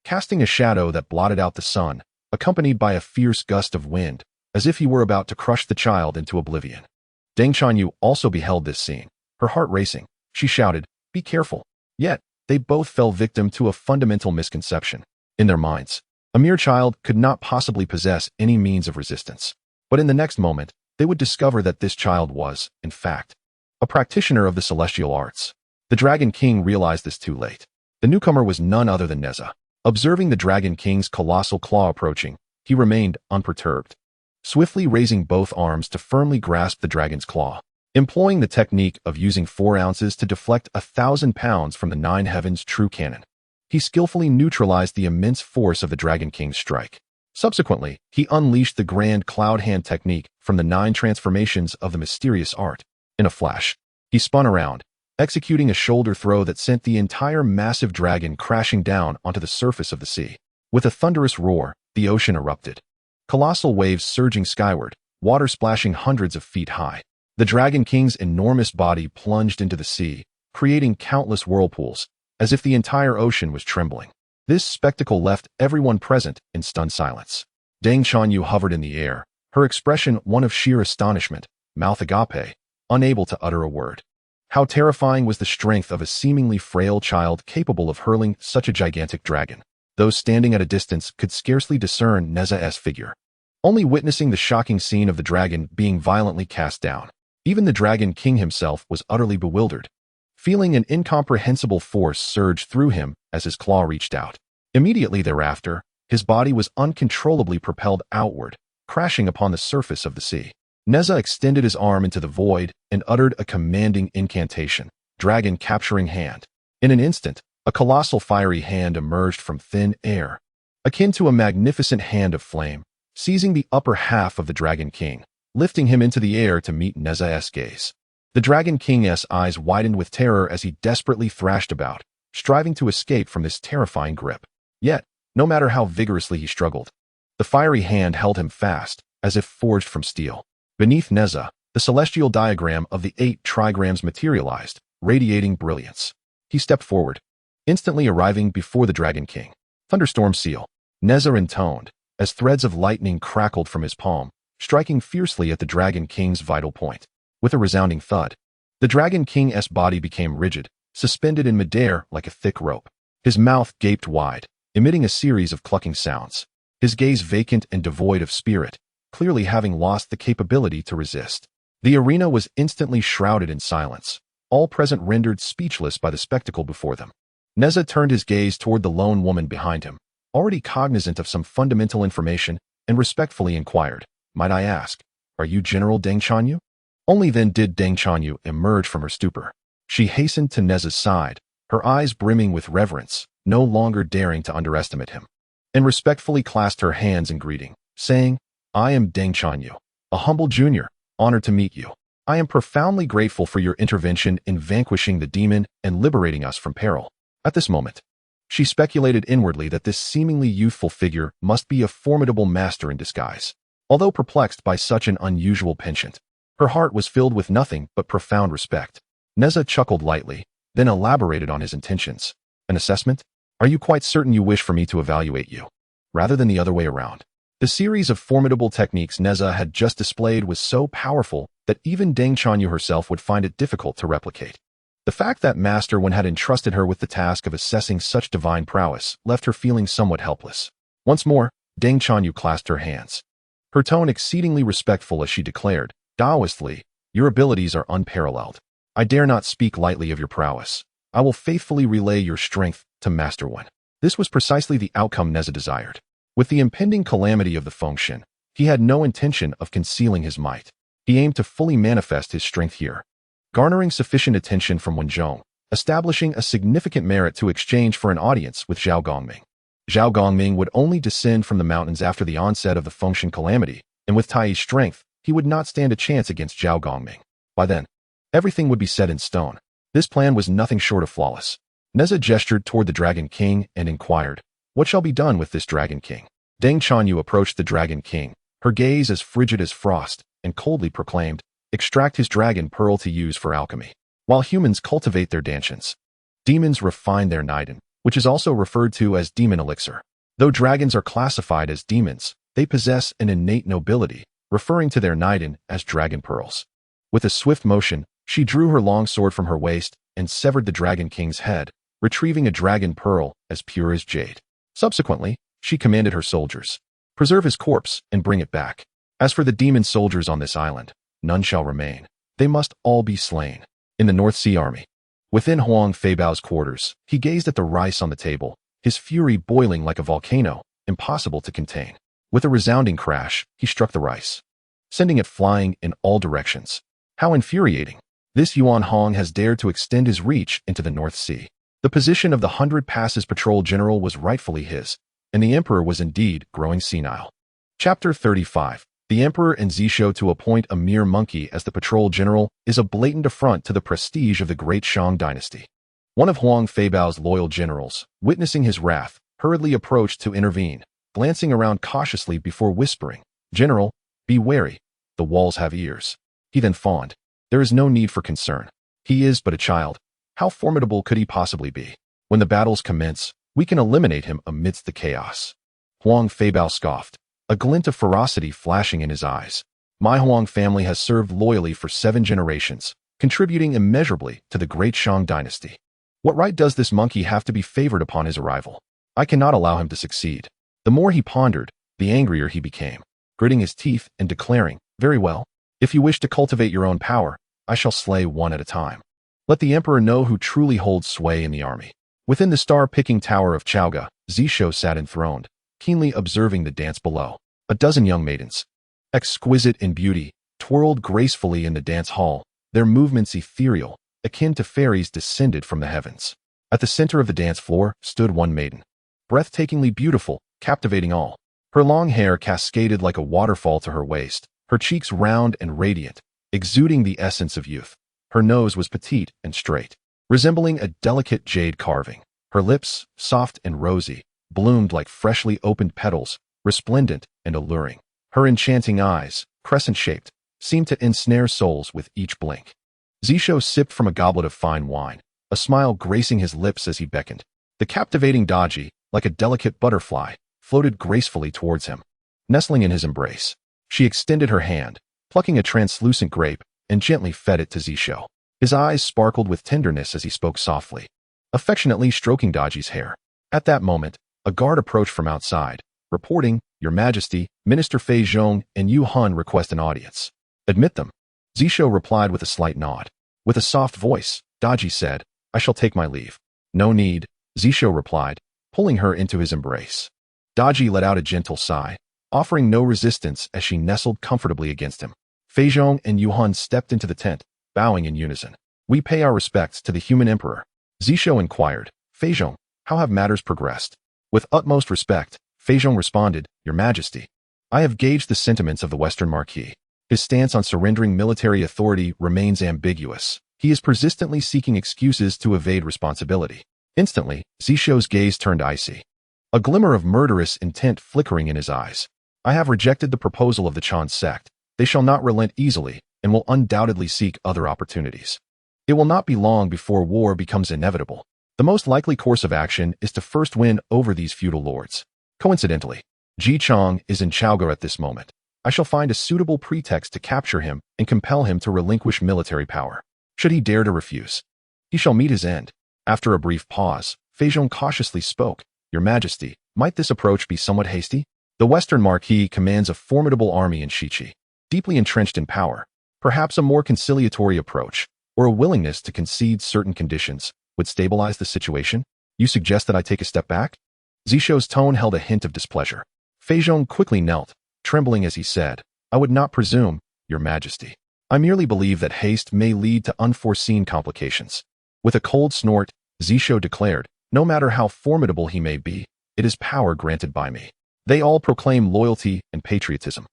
Speaker 1: casting a shadow that blotted out the sun, accompanied by a fierce gust of wind, as if he were about to crush the child into oblivion. Deng Chanyu also beheld this scene, her heart racing. She shouted, "Be careful." Yet, they both fell victim to a fundamental misconception. In their minds, a mere child could not possibly possess any means of resistance. But in the next moment, they would discover that this child was, in fact, a practitioner of the celestial arts. The Dragon King realized this too late. The newcomer was none other than Nezha. Observing the Dragon King's colossal claw approaching, he remained unperturbed, swiftly raising both arms to firmly grasp the dragon's claw. Employing the technique of using 4 ounces to deflect 1,000 pounds from the 9 heavens true cannon, he skillfully neutralized the immense force of the Dragon King's strike. Subsequently, he unleashed the grand cloud hand technique from the 9 transformations of the mysterious art. In a flash, he spun around, executing a shoulder throw that sent the entire massive dragon crashing down onto the surface of the sea. With a thunderous roar, the ocean erupted. Colossal waves surging skyward, water splashing hundreds of feet high. The Dragon King's enormous body plunged into the sea, creating countless whirlpools, as if the entire ocean was trembling. This spectacle left everyone present in stunned silence. Deng Chanyu hovered in the air, her expression one of sheer astonishment, mouth agape, unable to utter a word. How terrifying was the strength of a seemingly frail child capable of hurling such a gigantic dragon. Those standing at a distance could scarcely discern Nezha's figure, only witnessing the shocking scene of the dragon being violently cast down. Even the Dragon King himself was utterly bewildered, feeling an incomprehensible force surge through him as his claw reached out. Immediately thereafter, his body was uncontrollably propelled outward, crashing upon the surface of the sea. Nezha extended his arm into the void and uttered a commanding incantation, dragon capturing hand. In an instant, a colossal fiery hand emerged from thin air, akin to a magnificent hand of flame, seizing the upper half of the Dragon King, lifting him into the air to meet Nezha's gaze. The Dragon King's eyes widened with terror as he desperately thrashed about, striving to escape from this terrifying grip. Yet, no matter how vigorously he struggled, the fiery hand held him fast, as if forged from steel. Beneath Nezha, the celestial diagram of the 8 trigrams materialized, radiating brilliance. He stepped forward, instantly arriving before the Dragon King. Thunderstorm seal. Nezha intoned, as threads of lightning crackled from his palm, striking fiercely at the Dragon King's vital point. With a resounding thud, the Dragon King's body became rigid, suspended in midair like a thick rope. His mouth gaped wide, emitting a series of clucking sounds. His gaze vacant and devoid of spirit, clearly having lost the capability to resist. The arena was instantly shrouded in silence, all present rendered speechless by the spectacle before them. Nezha turned his gaze toward the lone woman behind him, already cognizant of some fundamental information, and respectfully inquired, "Might I ask, are you General Deng Chanyu?" Only then did Deng Chanyu emerge from her stupor. She hastened to Nezha's side, her eyes brimming with reverence, no longer daring to underestimate him, and respectfully clasped her hands in greeting, saying, "I am Deng Chanyu, a humble junior, honored to meet you. I am profoundly grateful for your intervention in vanquishing the demon and liberating us from peril." At this moment, she speculated inwardly that this seemingly youthful figure must be a formidable master in disguise. Although perplexed by such an unusual penchant, her heart was filled with nothing but profound respect. Nezha chuckled lightly, then elaborated on his intentions. "An assessment? Are you quite certain you wish for me to evaluate you, rather than the other way around?" The series of formidable techniques Nezha had just displayed was so powerful that even Deng Chanyu herself would find it difficult to replicate. The fact that Master Wen had entrusted her with the task of assessing such divine prowess left her feeling somewhat helpless. Once more, Deng Chanyu clasped her hands, her tone exceedingly respectful as she declared, "Daoistly, your abilities are unparalleled. I dare not speak lightly of your prowess. I will faithfully relay your strength to Master Wen." This was precisely the outcome Nezha desired. With the impending calamity of the Fengshen, he had no intention of concealing his might. He aimed to fully manifest his strength here, garnering sufficient attention from Wenzhong, establishing a significant merit to exchange for an audience with Zhao Gongming. Zhao Gongming would only descend from the mountains after the onset of the Fengshen calamity, and with Taiyi's strength, he would not stand a chance against Zhao Gongming. By then, Everything would be set in stone. This plan was nothing short of flawless. Nezha gestured toward the Dragon King and inquired, "What shall be done with this Dragon King?" Deng Chanyu approached the Dragon King, her gaze as frigid as frost, and coldly proclaimed, "Extract his dragon pearl to use for alchemy. While humans cultivate their dantians, demons refine their niden, which is also referred to as demon elixir. Though dragons are classified as demons, they possess an innate nobility, referring to their niden as dragon pearls." With a swift motion, she drew her long sword from her waist and severed the Dragon King's head, retrieving a dragon pearl as pure as jade. Subsequently, she commanded her soldiers, "Preserve his corpse and bring it back. As for the demon soldiers on this island, none shall remain. They must all be slain." In the North Sea Army, within Huang Feibao's quarters, he gazed at the rice on the table, his fury boiling like a volcano, impossible to contain. With a resounding crash, he struck the rice, sending it flying in all directions. How infuriating! This Yuan Hong has dared to extend his reach into the North Sea. The position of the 100 Passes Patrol General was rightfully his, and the Emperor was indeed growing senile. Chapter 35. The Emperor and Zisho to appoint a mere monkey as the Patrol General is a blatant affront to the prestige of the Great Shang dynasty. One of Huang Feibao's loyal generals, witnessing his wrath, hurriedly approached to intervene, glancing around cautiously before whispering, "General, be wary. The walls have ears." He then fawned. "There is no need for concern. He is but a child. How formidable could he possibly be? When the battles commence, we can eliminate him amidst the chaos." Huang Feibao scoffed, a glint of ferocity flashing in his eyes. "My Huang family has served loyally for 7 generations, contributing immeasurably to the Great Shang dynasty. What right does this monkey have to be favored upon his arrival? I cannot allow him to succeed." The more he pondered, the angrier he became, gritting his teeth and declaring, "Very well. If you wish to cultivate your own power, I shall slay one at a time. Let the Emperor know who truly holds sway in the army." Within the star-picking tower of Chaoga, Zisho sat enthroned, keenly observing the dance below. A dozen young maidens, exquisite in beauty, twirled gracefully in the dance hall, their movements ethereal, akin to fairies descended from the heavens. At the center of the dance floor stood one maiden, breathtakingly beautiful, captivating all. Her long hair cascaded like a waterfall to her waist, her cheeks round and radiant, exuding the essence of youth. Her nose was petite and straight, resembling a delicate jade carving. Her lips, soft and rosy, bloomed like freshly opened petals, resplendent and alluring. Her enchanting eyes, crescent-shaped, seemed to ensnare souls with each blink. Zisho sipped from a goblet of fine wine, a smile gracing his lips as he beckoned. The captivating Daji, like a delicate butterfly, floated gracefully towards him. Nestling in his embrace, she extended her hand, plucking a translucent grape, and gently fed it to Zisho. His eyes sparkled with tenderness as he spoke softly, affectionately stroking Daji's hair. At that moment, a guard approached from outside, reporting, "Your Majesty, Minister Fei Zhong and Yu Han request an audience." "Admit them." Zisho replied with a slight nod. With a soft voice, Daji said, "I shall take my leave." "No need," Zisho replied, pulling her into his embrace. Daji let out a gentle sigh, offering no resistance as she nestled comfortably against him. Fei Zhong and Yu Han stepped into the tent, bowing in unison. "We pay our respects to the human emperor." Zisho inquired, "Fei Zhong, how have matters progressed?" With utmost respect, Fei Zhong responded, "Your Majesty, I have gauged the sentiments of the Western Marquis. His stance on surrendering military authority remains ambiguous. He is persistently seeking excuses to evade responsibility." Instantly, Zisho's gaze turned icy, a glimmer of murderous intent flickering in his eyes. "I have rejected the proposal of the Chan Sect. They shall not relent easily and will undoubtedly seek other opportunities. It will not be long before war becomes inevitable. The most likely course of action is to first win over these feudal lords. Coincidentally, Ji Chang is in Chaoga at this moment. I shall find a suitable pretext to capture him and compel him to relinquish military power. Should he dare to refuse, he shall meet his end." After a brief pause, Fei Zhong cautiously spoke, "Your Majesty, might this approach be somewhat hasty? The Western Marquis commands a formidable army in Shichi, deeply entrenched in power. Perhaps a more conciliatory approach, or a willingness to concede certain conditions, would stabilize the situation? You suggest that I take a step back?" Zisho's tone held a hint of displeasure. Fei Zhong quickly knelt, trembling as he said, "I would not presume, Your Majesty. I merely believe that haste may lead to unforeseen complications." With a cold snort, Zisho declared, "No matter how formidable he may be, it is power granted by me." They all proclaim loyalty and patriotism.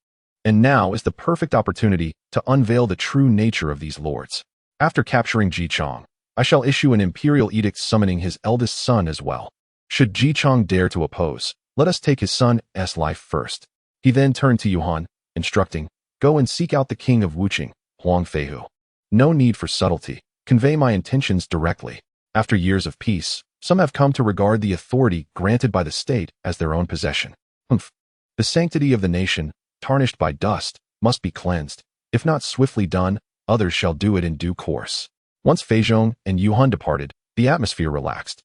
Speaker 1: And now is the perfect opportunity to unveil the true nature of these lords. After capturing Ji Chong, I shall issue an imperial edict summoning his eldest son as well. Should Ji Chong dare to oppose, let us take his son's life first. He then turned to Yuan, instructing, go and seek out the king of Wuqing, Huang Feihu. No need for subtlety. Convey my intentions directly. After years of peace, some have come to regard the authority granted by the state as their own possession. The sanctity of the nation, tarnished by dust, must be cleansed. If not swiftly done, others shall do it in due course. Once Feizhong and Yuan departed, the atmosphere relaxed.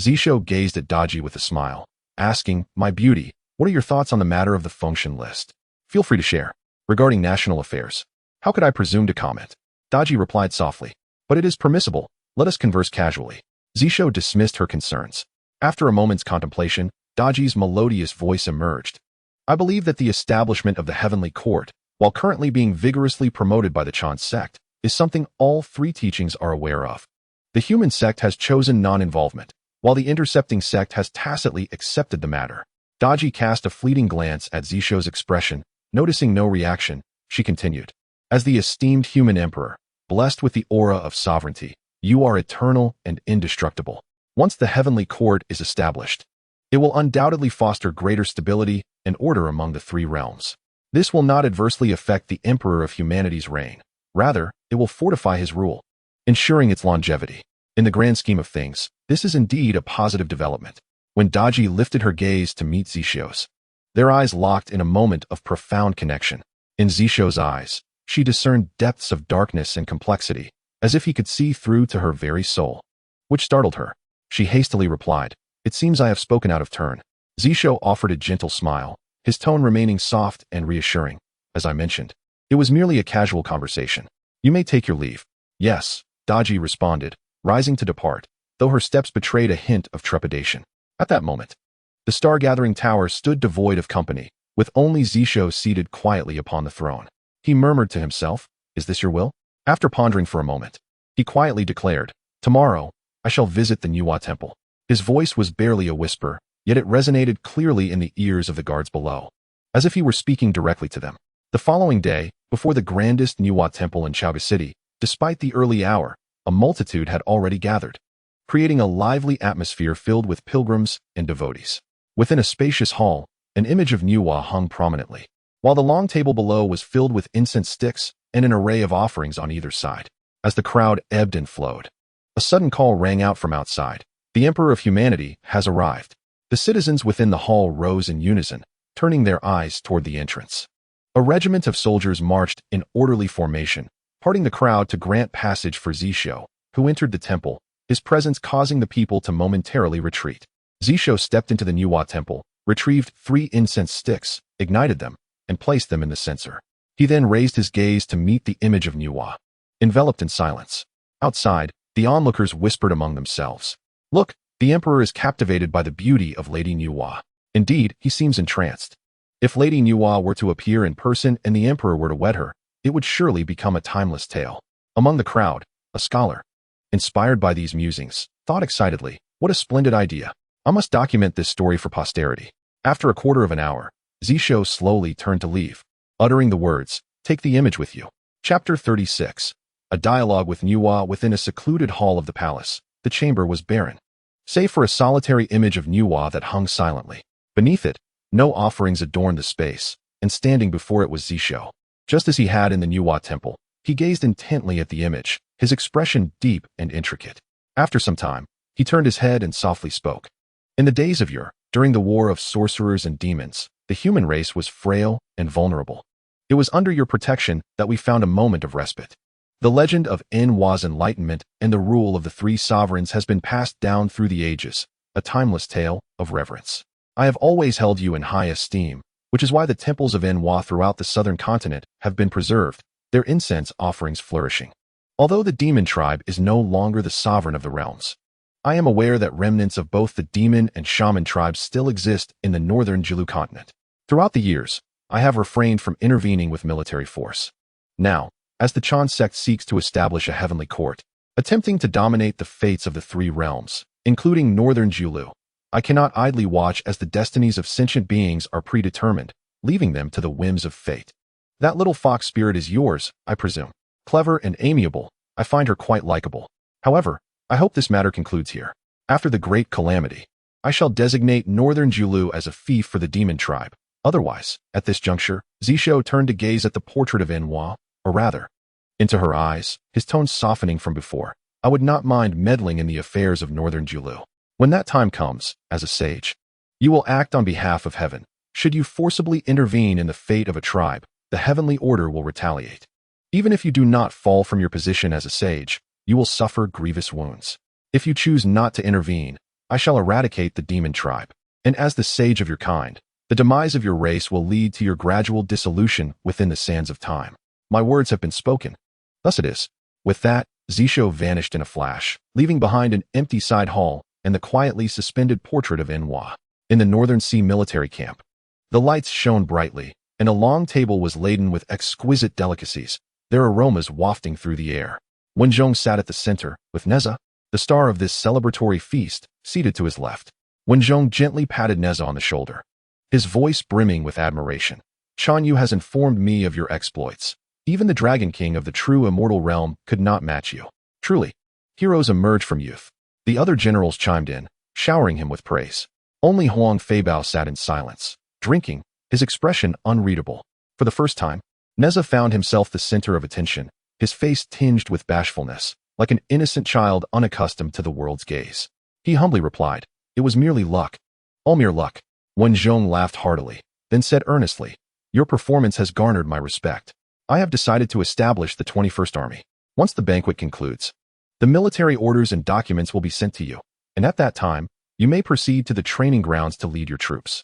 Speaker 1: Zisho gazed at Daji with a smile, asking, my beauty, what are your thoughts on the matter of the function list? Feel free to share. Regarding national affairs, how could I presume to comment? Daji replied softly, but it is permissible. Let us converse casually. Zisho dismissed her concerns. After a moment's contemplation, Daji's melodious voice emerged. I believe that the establishment of the heavenly court, while currently being vigorously promoted by the Chan Sect, is something all three teachings are aware of. The human sect has chosen non-involvement, while the intercepting sect has tacitly accepted the matter. Daji cast a fleeting glance at Zisho's expression. Noticing no reaction, she continued. As the esteemed human emperor, blessed with the aura of sovereignty, you are eternal and indestructible. Once the heavenly court is established, it will undoubtedly foster greater stability and order among the three realms. This will not adversely affect the emperor of humanity's reign. Rather, it will fortify his rule, ensuring its longevity. In the grand scheme of things, this is indeed a positive development. When Daji lifted her gaze to meet Zisho's, their eyes locked in a moment of profound connection. In Zisho's eyes, she discerned depths of darkness and complexity, as if he could see through to her very soul, which startled her. She hastily replied, it seems I have spoken out of turn. Zisho offered a gentle smile, his tone remaining soft and reassuring. As I mentioned, it was merely a casual conversation. You may take your leave. Yes, Daji responded, rising to depart, though her steps betrayed a hint of trepidation. At that moment, the star-gathering tower stood devoid of company, with only Zisho seated quietly upon the throne. He murmured to himself, is this your will? After pondering for a moment, he quietly declared, tomorrow, I shall visit the Nuwa temple. His voice was barely a whisper, yet it resonated clearly in the ears of the guards below, as if he were speaking directly to them. The following day, before the grandest Nuwa temple in Chaoga City, despite the early hour, a multitude had already gathered, creating a lively atmosphere filled with pilgrims and devotees. Within a spacious hall, an image of Nuwa hung prominently, while the long table below was filled with incense sticks and an array of offerings on either side. As the crowd ebbed and flowed, a sudden call rang out from outside. The Emperor of Humanity has arrived. The citizens within the hall rose in unison, turning their eyes toward the entrance. A regiment of soldiers marched in orderly formation, parting the crowd to grant passage for Zisho, who entered the temple, his presence causing the people to momentarily retreat. Zisho stepped into the Nuwa temple, retrieved 3 incense sticks, ignited them, and placed them in the censer. He then raised his gaze to meet the image of Nuwa, enveloped in silence. Outside, the onlookers whispered among themselves. Look, the Emperor is captivated by the beauty of Lady Nuwa. Indeed, he seems entranced. If Lady Nuwa were to appear in person and the Emperor were to wed her, it would surely become a timeless tale. Among the crowd, a scholar, inspired by these musings, thought excitedly, what a splendid idea. I must document this story for posterity. After a quarter of an hour, Zisho slowly turned to leave, uttering the words, take the image with you. Chapter 36. A dialogue with Nuwa within a secluded hall of the palace. The chamber was barren, save for a solitary image of Nuwa that hung silently. Beneath it, no offerings adorned the space, and standing before it was Zisho. Just as he had in the Nuwa temple, he gazed intently at the image, his expression deep and intricate. After some time, he turned his head and softly spoke. In the days of yore, during the war of sorcerers and demons, the human race was frail and vulnerable. It was under your protection that we found a moment of respite. The legend of Nuwa's enlightenment and the rule of the 3 sovereigns has been passed down through the ages, a timeless tale of reverence. I have always held you in high esteem, which is why the temples of Nuwa throughout the southern continent have been preserved, their incense offerings flourishing. Although the demon tribe is no longer the sovereign of the realms, I am aware that remnants of both the demon and shaman tribes still exist in the northern Jilu continent. Throughout the years, I have refrained from intervening with military force. Now, as the Chan Sect seeks to establish a heavenly court, attempting to dominate the fates of the 3 realms, including northern Jilu, I cannot idly watch as the destinies of sentient beings are predetermined, leaving them to the whims of fate. That little fox spirit is yours, I presume. Clever and amiable, I find her quite likable. However, I hope this matter concludes here. After the great calamity, I shall designate Northern Julu as a fief for the demon tribe. Otherwise, at this juncture, Zisho turned to gaze at the portrait of Nuwa, or rather, into her eyes, his tone softening from before. I would not mind meddling in the affairs of Northern Julu. When that time comes, as a sage, you will act on behalf of heaven. Should you forcibly intervene in the fate of a tribe, the heavenly order will retaliate. Even if you do not fall from your position as a sage, you will suffer grievous wounds. If you choose not to intervene, I shall eradicate the demon tribe. And as the sage of your kind, the demise of your race will lead to your gradual dissolution within the sands of time. My words have been spoken. Thus it is. With that, Zisho vanished in a flash, leaving behind an empty side hall and the quietly suspended portrait of Nuwa. In the Northern Sea military camp, the lights shone brightly, and a long table was laden with exquisite delicacies, their aromas wafting through the air. Wenjong sat at the center, with Nezha, the star of this celebratory feast, seated to his left. Wenjong gently patted Nezha on the shoulder, his voice brimming with admiration. Chan Yu has informed me of your exploits. Even the Dragon King of the true immortal realm could not match you. Truly, heroes emerge from youth. The other generals chimed in, showering him with praise. Only Huang Feibao sat in silence, drinking, his expression unreadable. For the first time, Nezha found himself the center of attention, his face tinged with bashfulness, like an innocent child unaccustomed to the world's gaze. He humbly replied, "It was merely luck." "All mere luck." Wenjong laughed heartily, then said earnestly, "Your performance has garnered my respect. I have decided to establish the 21st Army. Once the banquet concludes, the military orders and documents will be sent to you, and at that time, you may proceed to the training grounds to lead your troops.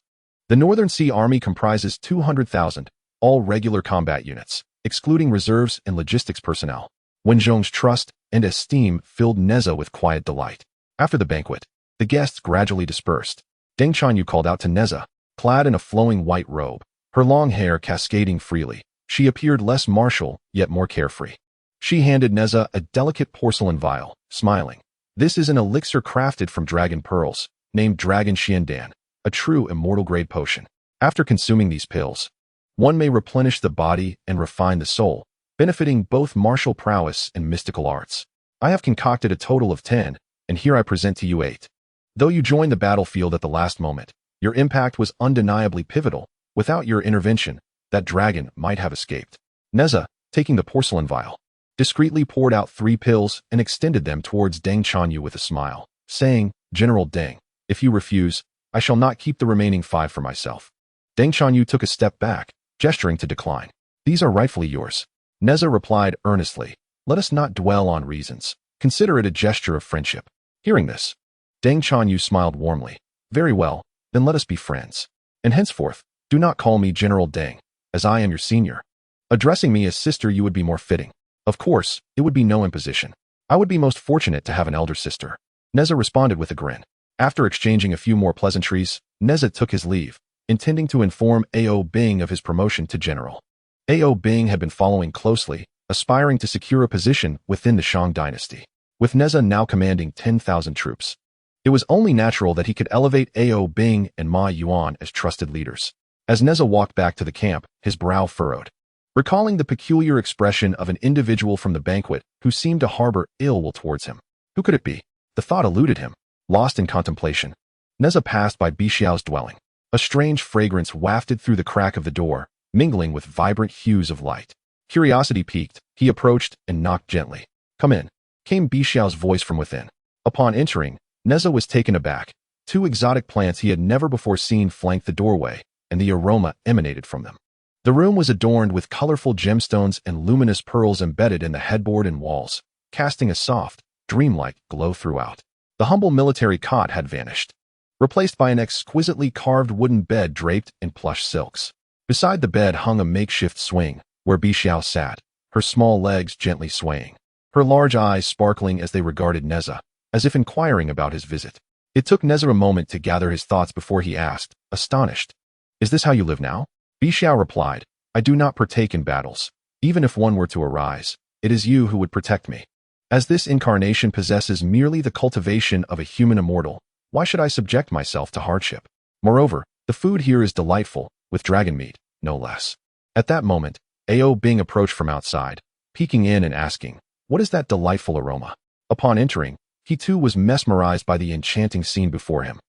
Speaker 1: The Northern Sea Army comprises 200,000, all regular combat units, excluding reserves and logistics personnel." Wenjong's trust and esteem filled Nezha with quiet delight. After the banquet, the guests gradually dispersed. Deng Chanyu called out to Nezha, clad in a flowing white robe, her long hair cascading freely. She appeared less martial, yet more carefree. She handed Nezha a delicate porcelain vial, smiling. "This is an elixir crafted from dragon pearls, named Dragon Xiandan, a true immortal-grade potion. After consuming these pills, one may replenish the body and refine the soul, benefiting both martial prowess and mystical arts. I have concocted a total of 10, and here I present to you 8. Though you joined the battlefield at the last moment, your impact was undeniably pivotal. Without your intervention, that dragon might have escaped." Nezha, taking the porcelain vial, discreetly poured out 3 pills and extended them towards Deng Chanyu with a smile, saying, "General Deng, if you refuse, I shall not keep the remaining 5 for myself." Deng Chanyu took a step back, gesturing to decline. "These are rightfully yours." Nezha replied earnestly, "Let us not dwell on reasons. Consider it a gesture of friendship." Hearing this, Deng Chanyu smiled warmly. "Very well, then let us be friends. And henceforth, do not call me General Deng, as I am your senior. Addressing me as sister you would be more fitting. Of course, it would be no imposition. I would be most fortunate to have an elder sister." Nezha responded with a grin. After exchanging a few more pleasantries, Nezha took his leave, intending to inform Ao Bing of his promotion to general. Ao Bing had been following closely, aspiring to secure a position within the Shang dynasty. With Nezha now commanding 10,000 troops, it was only natural that he could elevate Ao Bing and Ma Yuan as trusted leaders. As Nezha walked back to the camp, his brow furrowed, recalling the peculiar expression of an individual from the banquet who seemed to harbor ill will towards him. Who could it be? The thought eluded him. Lost in contemplation, Nezha passed by Bixiao's dwelling. A strange fragrance wafted through the crack of the door, mingling with vibrant hues of light. Curiosity piqued, he approached and knocked gently. "Come in," came Bixiao's voice from within. Upon entering, Nezha was taken aback. 2 exotic plants he had never before seen flanked the doorway, and the aroma emanated from them. The room was adorned with colorful gemstones and luminous pearls embedded in the headboard and walls, casting a soft, dreamlike glow throughout. The humble military cot had vanished, replaced by an exquisitely carved wooden bed draped in plush silks. Beside the bed hung a makeshift swing, where Bixiao sat, her small legs gently swaying, her large eyes sparkling as they regarded Nezha, as if inquiring about his visit. It took Nezha a moment to gather his thoughts before he asked, astonished, "Is this how you live now?" Bixiao replied, "I do not partake in battles. Even if one were to arise, it is you who would protect me. As this incarnation possesses merely the cultivation of a human immortal, why should I subject myself to hardship? Moreover, the food here is delightful, with dragon meat, no less." At that moment, Ao Bing approached from outside, peeking in and asking, What is that delightful aroma? Upon entering, he too was mesmerized by the enchanting scene before him.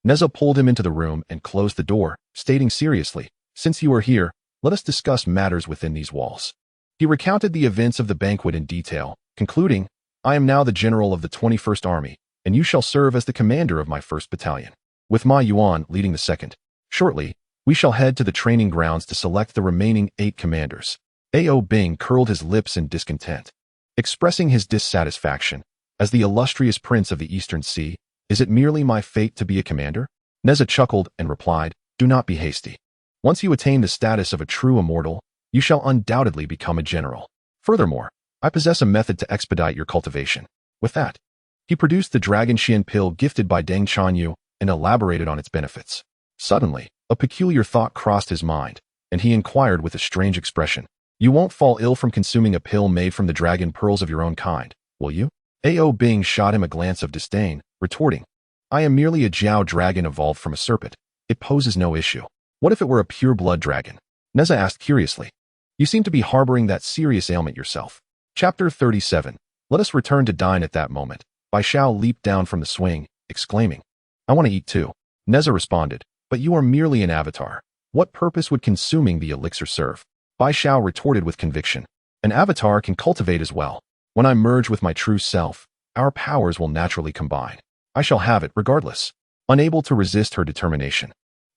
Speaker 1: Nezha pulled him into the room and closed the door, stating seriously, "Since you are here, let us discuss matters within these walls." He recounted the events of the banquet in detail, concluding, "I am now the general of the 21st Army, and you shall serve as the commander of my 1st Battalion, with my Yuan leading the 2nd. Shortly, we shall head to the training grounds to select the remaining 8 commanders." Ao Bing curled his lips in discontent, expressing his dissatisfaction. "As the illustrious prince of the Eastern Sea, is it merely my fate to be a commander?" Nezha chuckled and replied, "Do not be hasty. Once you attain the status of a true immortal, you shall undoubtedly become a general. Furthermore, I possess a method to expedite your cultivation." With that, he produced the Dragon Xian pill gifted by Deng Chanyu and elaborated on its benefits. Suddenly, a peculiar thought crossed his mind, and he inquired with a strange expression, "You won't fall ill from consuming a pill made from the dragon pearls of your own kind, will you?" Ao Bing shot him a glance of disdain, retorting, "I am merely a Jiao dragon evolved from a serpent. It poses no issue." "What if it were a pure-blood dragon?" Nezha asked curiously. "You seem to be harboring that serious ailment yourself." Chapter 37. Let us return to dine at that moment. Bai Xiao leaped down from the swing, exclaiming, "I want to eat too." Nezha responded, "But you are merely an avatar. What purpose would consuming the elixir serve?" Bai Xiao retorted with conviction, "An avatar can cultivate as well. When I merge with my true self, our powers will naturally combine. I shall have it regardless." Unable to resist her determination,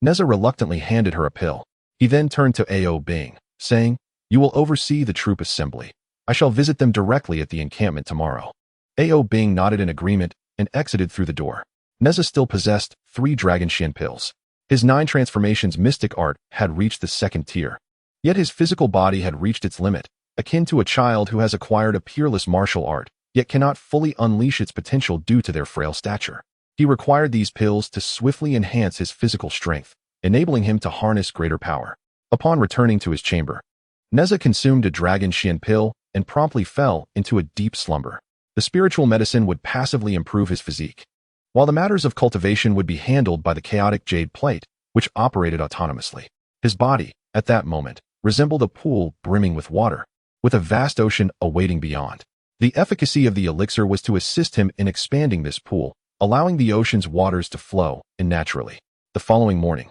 Speaker 1: Nezha reluctantly handed her a pill. He then turned to Ao Bing, saying, "You will oversee the troop assembly. I shall visit them directly at the encampment tomorrow." Ao Bing nodded in agreement and exited through the door. Nezha still possessed 3 Dragon Xian pills. His 9 transformations mystic art had reached the 2nd tier. Yet his physical body had reached its limit, akin to a child who has acquired a peerless martial art, yet cannot fully unleash its potential due to their frail stature. He required these pills to swiftly enhance his physical strength, enabling him to harness greater power. Upon returning to his chamber, Nezha consumed a Dragon Xian pill and promptly fell into a deep slumber. The spiritual medicine would passively improve his physique, while the matters of cultivation would be handled by the chaotic jade plate, which operated autonomously. His body, at that moment, resembled a pool brimming with water, with a vast ocean awaiting beyond. The efficacy of the elixir was to assist him in expanding this pool, allowing the ocean's waters to flow in naturally. The following morning,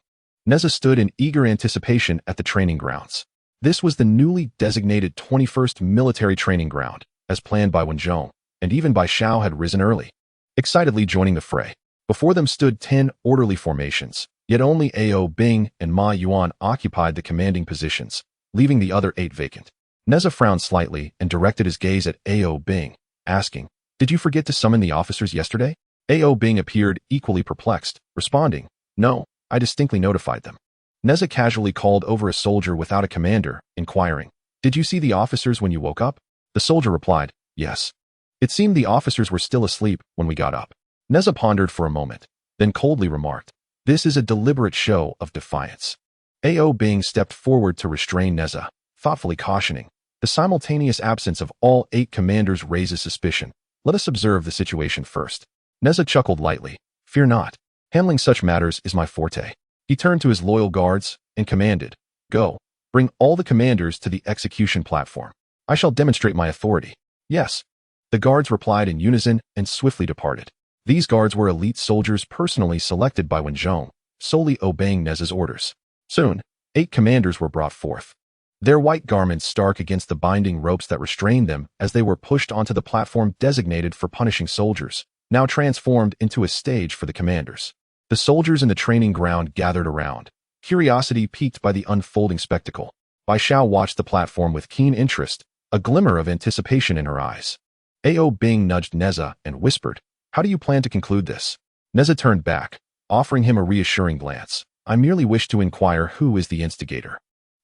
Speaker 1: Nezha stood in eager anticipation at the training grounds. This was the newly designated 21st Military Training Ground, as planned by Wenzhong, and even Bai Xiao had risen early, excitedly joining the fray. Before them stood 10 orderly formations, yet only Ao Bing and Ma Yuan occupied the commanding positions, leaving the other 8 vacant. Nezha frowned slightly and directed his gaze at Ao Bing, asking, "Did you forget to summon the officers yesterday?" Ao Bing appeared equally perplexed, responding, "No, I distinctly notified them." Nezha casually called over a soldier without a commander, inquiring, "Did you see the officers when you woke up?" The soldier replied, "Yes. It seemed the officers were still asleep when we got up." Nezha pondered for a moment, then coldly remarked, "This is a deliberate show of defiance." Ao Bing stepped forward to restrain Nezha, thoughtfully cautioning, "The simultaneous absence of all 8 commanders raises suspicion. Let us observe the situation first." Nezha chuckled lightly, "Fear not. Handling such matters is my forte." He turned to his loyal guards and commanded, "Go, bring all the commanders to the execution platform. I shall demonstrate my authority." "Yes." The guards replied in unison and swiftly departed. These guards were elite soldiers personally selected by Wenzhong, solely obeying Nezha's orders. Soon, 8 commanders were brought forth, their white garments stark against the binding ropes that restrained them as they were pushed onto the platform designated for punishing soldiers, now transformed into a stage for the commanders. The soldiers in the training ground gathered around, curiosity piqued by the unfolding spectacle. Bai Xiao watched the platform with keen interest, a glimmer of anticipation in her eyes. Ao Bing nudged Nezha and whispered, "How do you plan to conclude this?" Nezha turned back, offering him a reassuring glance. "I merely wish to inquire who is the instigator."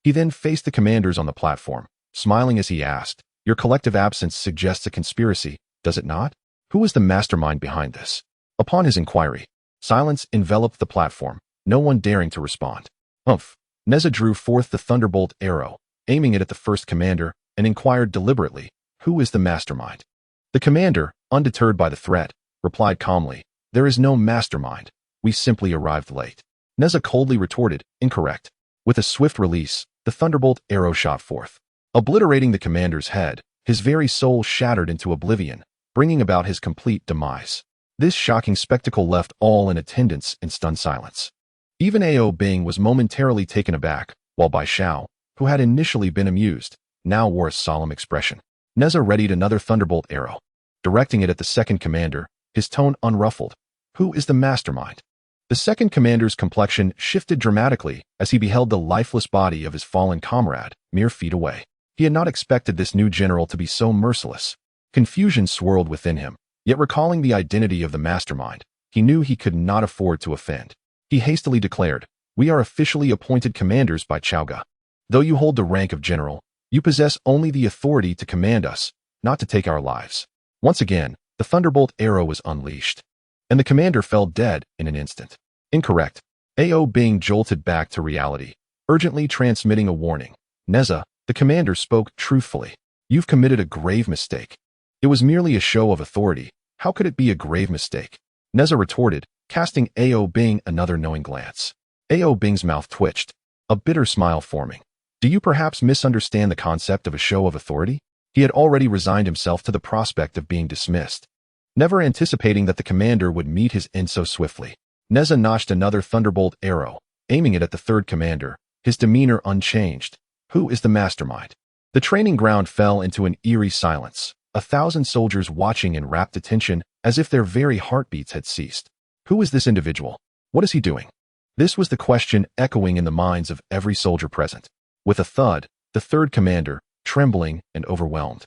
Speaker 1: He then faced the commanders on the platform, smiling as he asked, "Your collective absence suggests a conspiracy, does it not? Who is the mastermind behind this?" Upon his inquiry, silence enveloped the platform, no one daring to respond. "Humph." Nezha drew forth the thunderbolt arrow, aiming it at the first commander, and inquired deliberately, "Who is the mastermind?" The commander, undeterred by the threat, replied calmly, "There is no mastermind. We simply arrived late." Nezha coldly retorted, "Incorrect." With a swift release, the thunderbolt arrow shot forth, obliterating the commander's head. his very soul shattered into oblivion, bringing about his complete demise. This shocking spectacle left all in attendance in stunned silence. Even Ao Bing was momentarily taken aback, while Bai Xiao, who had initially been amused, now wore a solemn expression. Nezha readied another thunderbolt arrow. Directing it at the second commander, his tone unruffled. Who is the mastermind? The second commander's complexion shifted dramatically as he beheld the lifeless body of his fallen comrade, mere feet away. He had not expected this new general to be so merciless. Confusion swirled within him, yet recalling the identity of the mastermind, he knew he could not afford to offend. He hastily declared, "We are officially appointed commanders by Chaoga. Though you hold the rank of general, you possess only the authority to command us, not to take our lives." Once again, the thunderbolt arrow was unleashed, and the commander fell dead in an instant. Incorrect. Ao Bing jolted back to reality, urgently transmitting a warning. "Nezha," the commander spoke truthfully. "You've committed a grave mistake." "It was merely a show of authority. How could it be a grave mistake?" Nezha retorted, casting Ao Bing another knowing glance. Ao Bing's mouth twitched, a bitter smile forming. "Do you perhaps misunderstand the concept of a show of authority?" He had already resigned himself to the prospect of being dismissed, never anticipating that the commander would meet his end so swiftly. Nezha notched another thunderbolt arrow, aiming it at the third commander, his demeanor unchanged. "Who is the mastermind?" The training ground fell into an eerie silence, 1,000 soldiers watching in rapt attention as if their very heartbeats had ceased. Who is this individual? What is he doing? This was the question echoing in the minds of every soldier present. With a thud, the third commander, trembling and overwhelmed,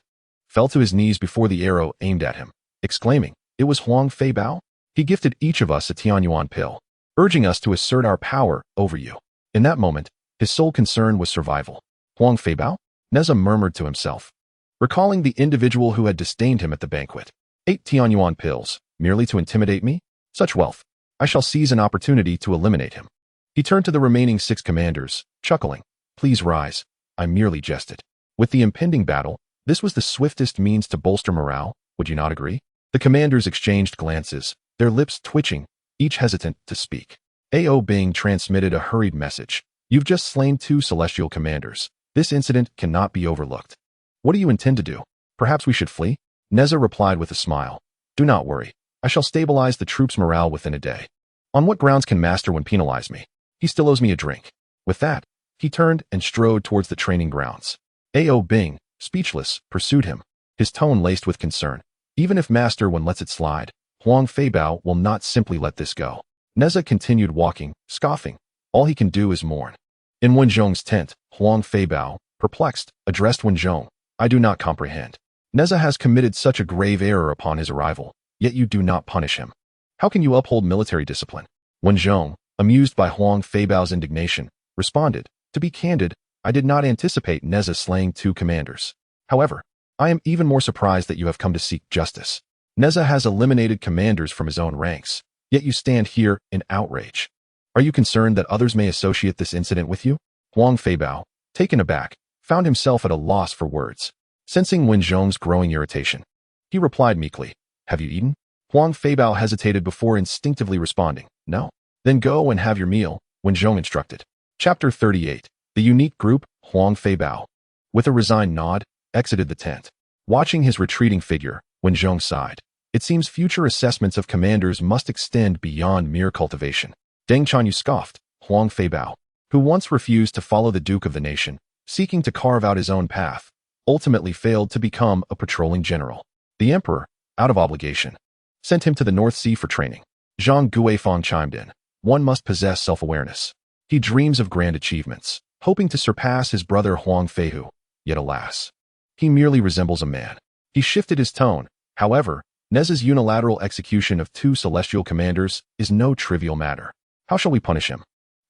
Speaker 1: fell to his knees before the arrow aimed at him, exclaiming, "It was Huang Feibao? He gifted each of us a Tianyuan pill, urging us to assert our power over you." In that moment, his sole concern was survival. Huang Feibao? Nezha murmured to himself, recalling the individual who had disdained him at the banquet. 8 Tianyuan pills, merely to intimidate me? Such wealth. I shall seize an opportunity to eliminate him. He turned to the remaining 6 commanders, chuckling. "Please rise. I merely jested." With the impending battle, this was the swiftest means to bolster morale, would you not agree? The commanders exchanged glances, their lips twitching, each hesitant to speak. Ao Bing transmitted a hurried message. "You've just slain 2 celestial commanders. This incident cannot be overlooked. What do you intend to do? Perhaps we should flee?" Nezha replied with a smile. "Do not worry. I shall stabilize the troops' morale within a day. On what grounds can Master Yuan penalize me? He still owes me a drink." With that, he turned and strode towards the training grounds. Ao Bing, speechless, pursued him, his tone laced with concern. "Even if Master Yuan lets it slide, Huang Feibao will not simply let this go." Nezha continued walking, scoffing. All he can do is mourn. In Wenzhong's tent, Huang Feibao, perplexed, addressed Wenzhong. "I do not comprehend. Nezha has committed such a grave error upon his arrival, yet you do not punish him. How can you uphold military discipline?" Wenzhong, amused by Huang Feibao's indignation, responded, "To be candid, I did not anticipate Nezha slaying 2 commanders. However, I am even more surprised that you have come to seek justice. Nezha has eliminated commanders from his own ranks, yet you stand here in outrage. Are you concerned that others may associate this incident with you?" Huang Feibao, taken aback, found himself at a loss for words. Sensing Wenzhong's growing irritation, he replied meekly, "Have you eaten?" Huang Feibao hesitated before instinctively responding, "No." "Then go and have your meal," Wenzhong instructed. Chapter 38. The unique group, Huang Feibao, with a resigned nod, exited the tent. Watching his retreating figure, Wenzhong sighed. It seems future assessments of commanders must extend beyond mere cultivation. Deng Chanyu scoffed. Huang Feibao, who once refused to follow the Duke of the Nation, seeking to carve out his own path, ultimately failed to become a patrolling general. The emperor, out of obligation, sent him to the North Sea for training. Zhang Guifang chimed in. One must possess self-awareness. He dreams of grand achievements, hoping to surpass his brother Huang Feihu, yet alas, he merely resembles a man. He shifted his tone. However, Nezha's unilateral execution of 2 celestial commanders is no trivial matter. How shall we punish him?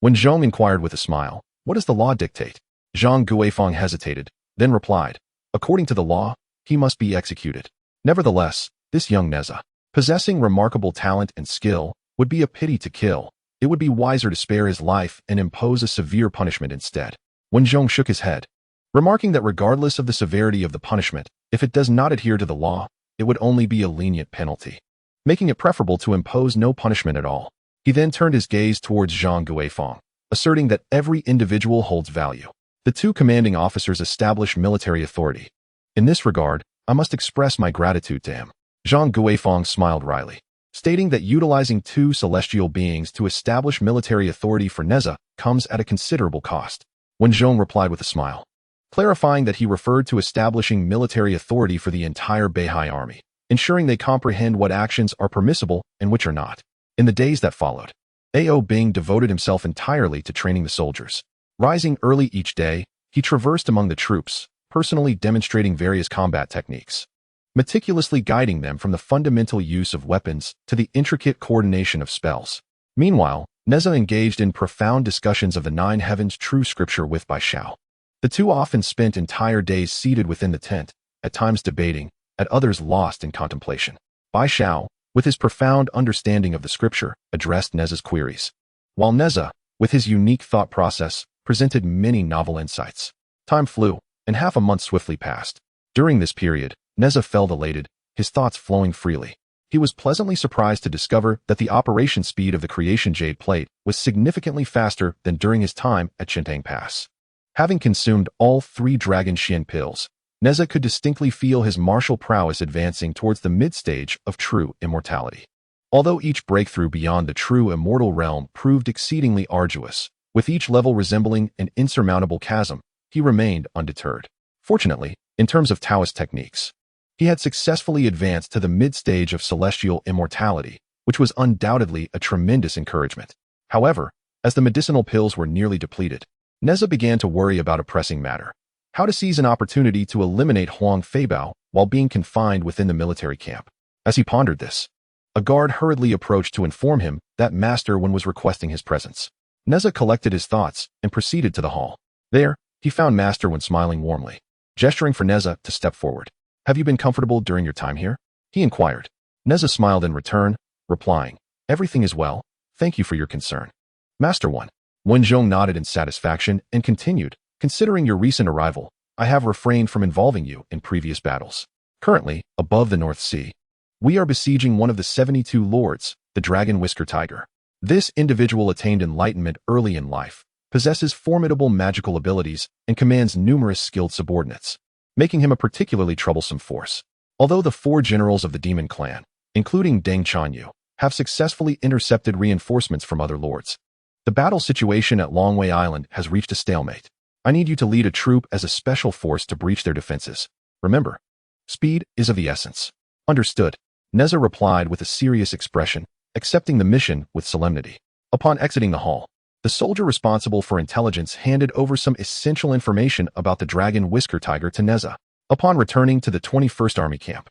Speaker 1: Wenzhong inquired with a smile. What does the law dictate? Zhang Guifang hesitated, then replied, according to the law, he must be executed. Nevertheless, this young Nezha, possessing remarkable talent and skill, would be a pity to kill. It would be wiser to spare his life and impose a severe punishment instead. Wenzhong shook his head, remarking that regardless of the severity of the punishment, if it does not adhere to the law, it would only be a lenient penalty, making it preferable to impose no punishment at all. He then turned his gaze towards Zhang Guifang, asserting that every individual holds value. The 2 commanding officers establish military authority. In this regard, I must express my gratitude to him. Zhang Guifeng smiled wryly, stating that utilizing two celestial beings to establish military authority for Nezha comes at a considerable cost. Wen Zhong replied with a smile, clarifying that he referred to establishing military authority for the entire Beihai army, ensuring they comprehend what actions are permissible and which are not. In the days that followed, Ao Bing devoted himself entirely to training the soldiers. Rising early each day, he traversed among the troops, personally demonstrating various combat techniques, meticulously guiding them from the fundamental use of weapons to the intricate coordination of spells. Meanwhile, Nezha engaged in profound discussions of the Nine Heavens true scripture with Bai Xiao. The two often spent entire days seated within the tent, at times debating, at others lost in contemplation. Bai Xiao, with his profound understanding of the scripture, addressed Nezha's queries, while Nezha, with his unique thought process, presented many novel insights. Time flew, and half a month swiftly passed. During this period, Nezha felt elated, his thoughts flowing freely. He was pleasantly surprised to discover that the operation speed of the creation jade plate was significantly faster than during his time at Chentang Pass. Having consumed all 3 dragon Xian pills, Nezha could distinctly feel his martial prowess advancing towards the mid-stage of true immortality. Although each breakthrough beyond the true immortal realm proved exceedingly arduous, with each level resembling an insurmountable chasm, he remained undeterred. Fortunately, in terms of Taoist techniques, he had successfully advanced to the mid-stage of celestial immortality, which was undoubtedly a tremendous encouragement. However, as the medicinal pills were nearly depleted, Nezha began to worry about a pressing matter: how to seize an opportunity to eliminate Huang Feibao while being confined within the military camp. As he pondered this, a guard hurriedly approached to inform him that Master Wen was requesting his presence. Nezha collected his thoughts and proceeded to the hall. There, he found Master Wen smiling warmly, gesturing for Nezha to step forward. "Have you been comfortable during your time here?" he inquired. Nezha smiled in return, replying, "Everything is well, thank you for your concern." "Master Wen." Wen Zhong nodded in satisfaction and continued, "Considering your recent arrival, I have refrained from involving you in previous battles. Currently, above the North Sea, we are besieging one of the 72 lords, the Dragon Whisker Tiger. This individual attained enlightenment early in life, possesses formidable magical abilities, and commands numerous skilled subordinates, making him a particularly troublesome force. Although the 4 generals of the demon clan, including Deng Chanyu, have successfully intercepted reinforcements from other lords, the battle situation at Longwei Island has reached a stalemate. I need you to lead a troop as a special force to breach their defenses. Remember, speed is of the essence." "Understood," Nezha replied with a serious expression, accepting the mission with solemnity. Upon exiting the hall, the soldier responsible for intelligence handed over some essential information about the Dragon Whisker Tiger to Nezha. Upon returning to the 21st Army camp,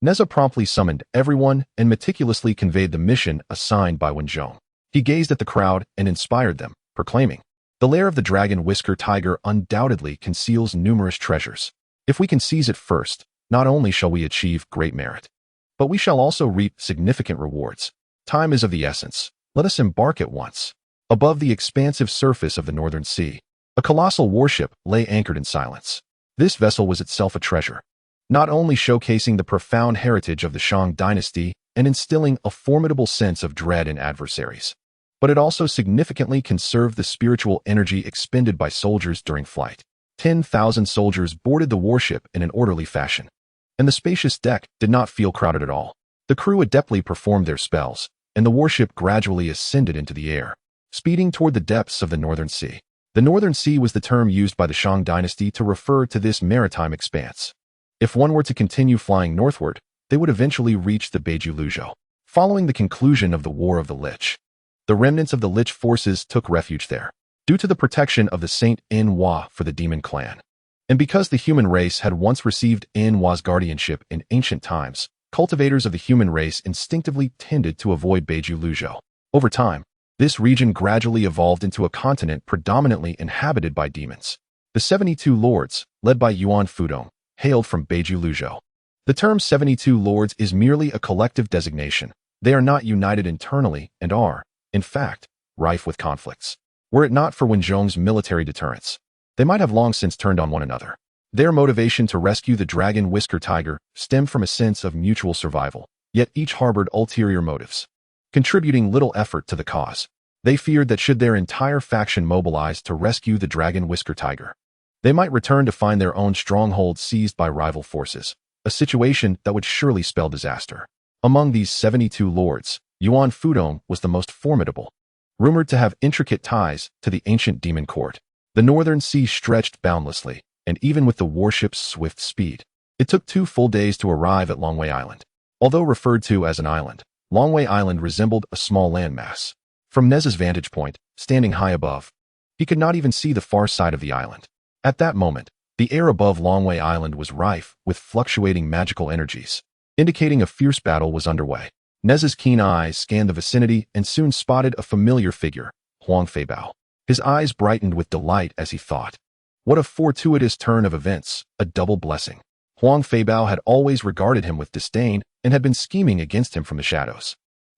Speaker 1: Nezha promptly summoned everyone and meticulously conveyed the mission assigned by Wen Zhong. He gazed at the crowd and inspired them, proclaiming, "The lair of the Dragon Whisker Tiger undoubtedly conceals numerous treasures. If we can seize it first, not only shall we achieve great merit, but we shall also reap significant rewards. Time is of the essence. Let us embark at once." Above the expansive surface of the Northern Sea, a colossal warship lay anchored in silence. This vessel was itself a treasure, not only showcasing the profound heritage of the Shang dynasty and instilling a formidable sense of dread in adversaries, but it also significantly conserved the spiritual energy expended by soldiers during flight. 10,000 soldiers boarded the warship in an orderly fashion, and the spacious deck did not feel crowded at all. The crew adeptly performed their spells, and the warship gradually ascended into the air, speeding toward the depths of the Northern Sea. The Northern Sea was the term used by the Shang dynasty to refer to this maritime expanse. If one were to continue flying northward, they would eventually reach the Beiju Luzhou. Following the conclusion of the War of the Lich, the remnants of the Lich forces took refuge there, due to the protection of the Saint Nuwa for the demon clan. And because the human race had once received Nuwa's guardianship in ancient times, cultivators of the human race instinctively tended to avoid Beiju Luzhou. Over time, this region gradually evolved into a continent predominantly inhabited by demons. The 72 lords, led by Yuan Fudong, hailed from Beiju Luzhou. The term 72 lords is merely a collective designation. They are not united internally and are, in fact, rife with conflicts. Were it not for Wen Zhong's military deterrence, they might have long since turned on one another. Their motivation to rescue the Dragon Whisker Tiger stemmed from a sense of mutual survival, yet each harbored ulterior motives, contributing little effort to the cause. They feared that should their entire faction mobilize to rescue the Dragon Whisker Tiger, They might return to find their own stronghold seized by rival forces, a situation that would surely spell disaster. Among these 72 lords, Yuan Fudong was the most formidable, rumored to have intricate ties to the ancient demon court. The northern sea stretched boundlessly, and even with the warship's swift speed, it took 2 full days to arrive at Longwei Island. Although referred to as an island, Longwei Island resembled a small landmass. From Nezha's vantage point, standing high above, he could not even see the far side of the island. At that moment, the air above Longwei Island was rife with fluctuating magical energies, indicating a fierce battle was underway. Nezha's keen eyes scanned the vicinity and soon spotted a familiar figure, Huang Feibao. His eyes brightened with delight as he thought, what a fortuitous turn of events, a double blessing. Huang Feibao had always regarded him with disdain and had been scheming against him from the shadows.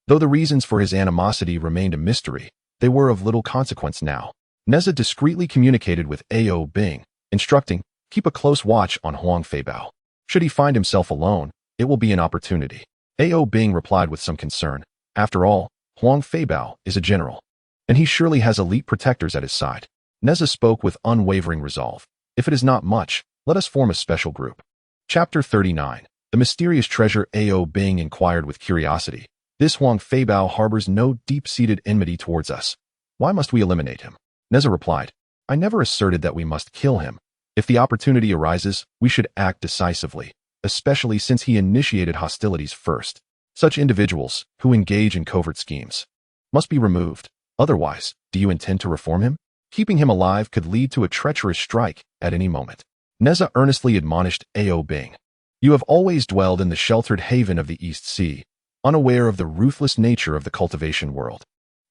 Speaker 1: Though the reasons for his animosity remained a mystery, they were of little consequence now. Nezha discreetly communicated with Ao Bing, instructing, keep a close watch on Huang Feibao. Should he find himself alone, it will be an opportunity. Ao Bing replied with some concern. After all, Huang Feibao is a general, and he surely has elite protectors at his side. Nezha spoke with unwavering resolve. If it is not much, let us form a special group. Chapter 39. The mysterious treasure. Ao Bing inquired with curiosity. This Huang Feibao harbors no deep-seated enmity towards us. Why must we eliminate him? Nezha replied, I never asserted that we must kill him. If the opportunity arises, we should act decisively, especially since he initiated hostilities first. Such individuals, who engage in covert schemes, must be removed. Otherwise, do you intend to reform him? Keeping him alive could lead to a treacherous strike at any moment. Nezha earnestly admonished Ao Bing. You have always dwelled in the sheltered haven of the East Sea, unaware of the ruthless nature of the cultivation world.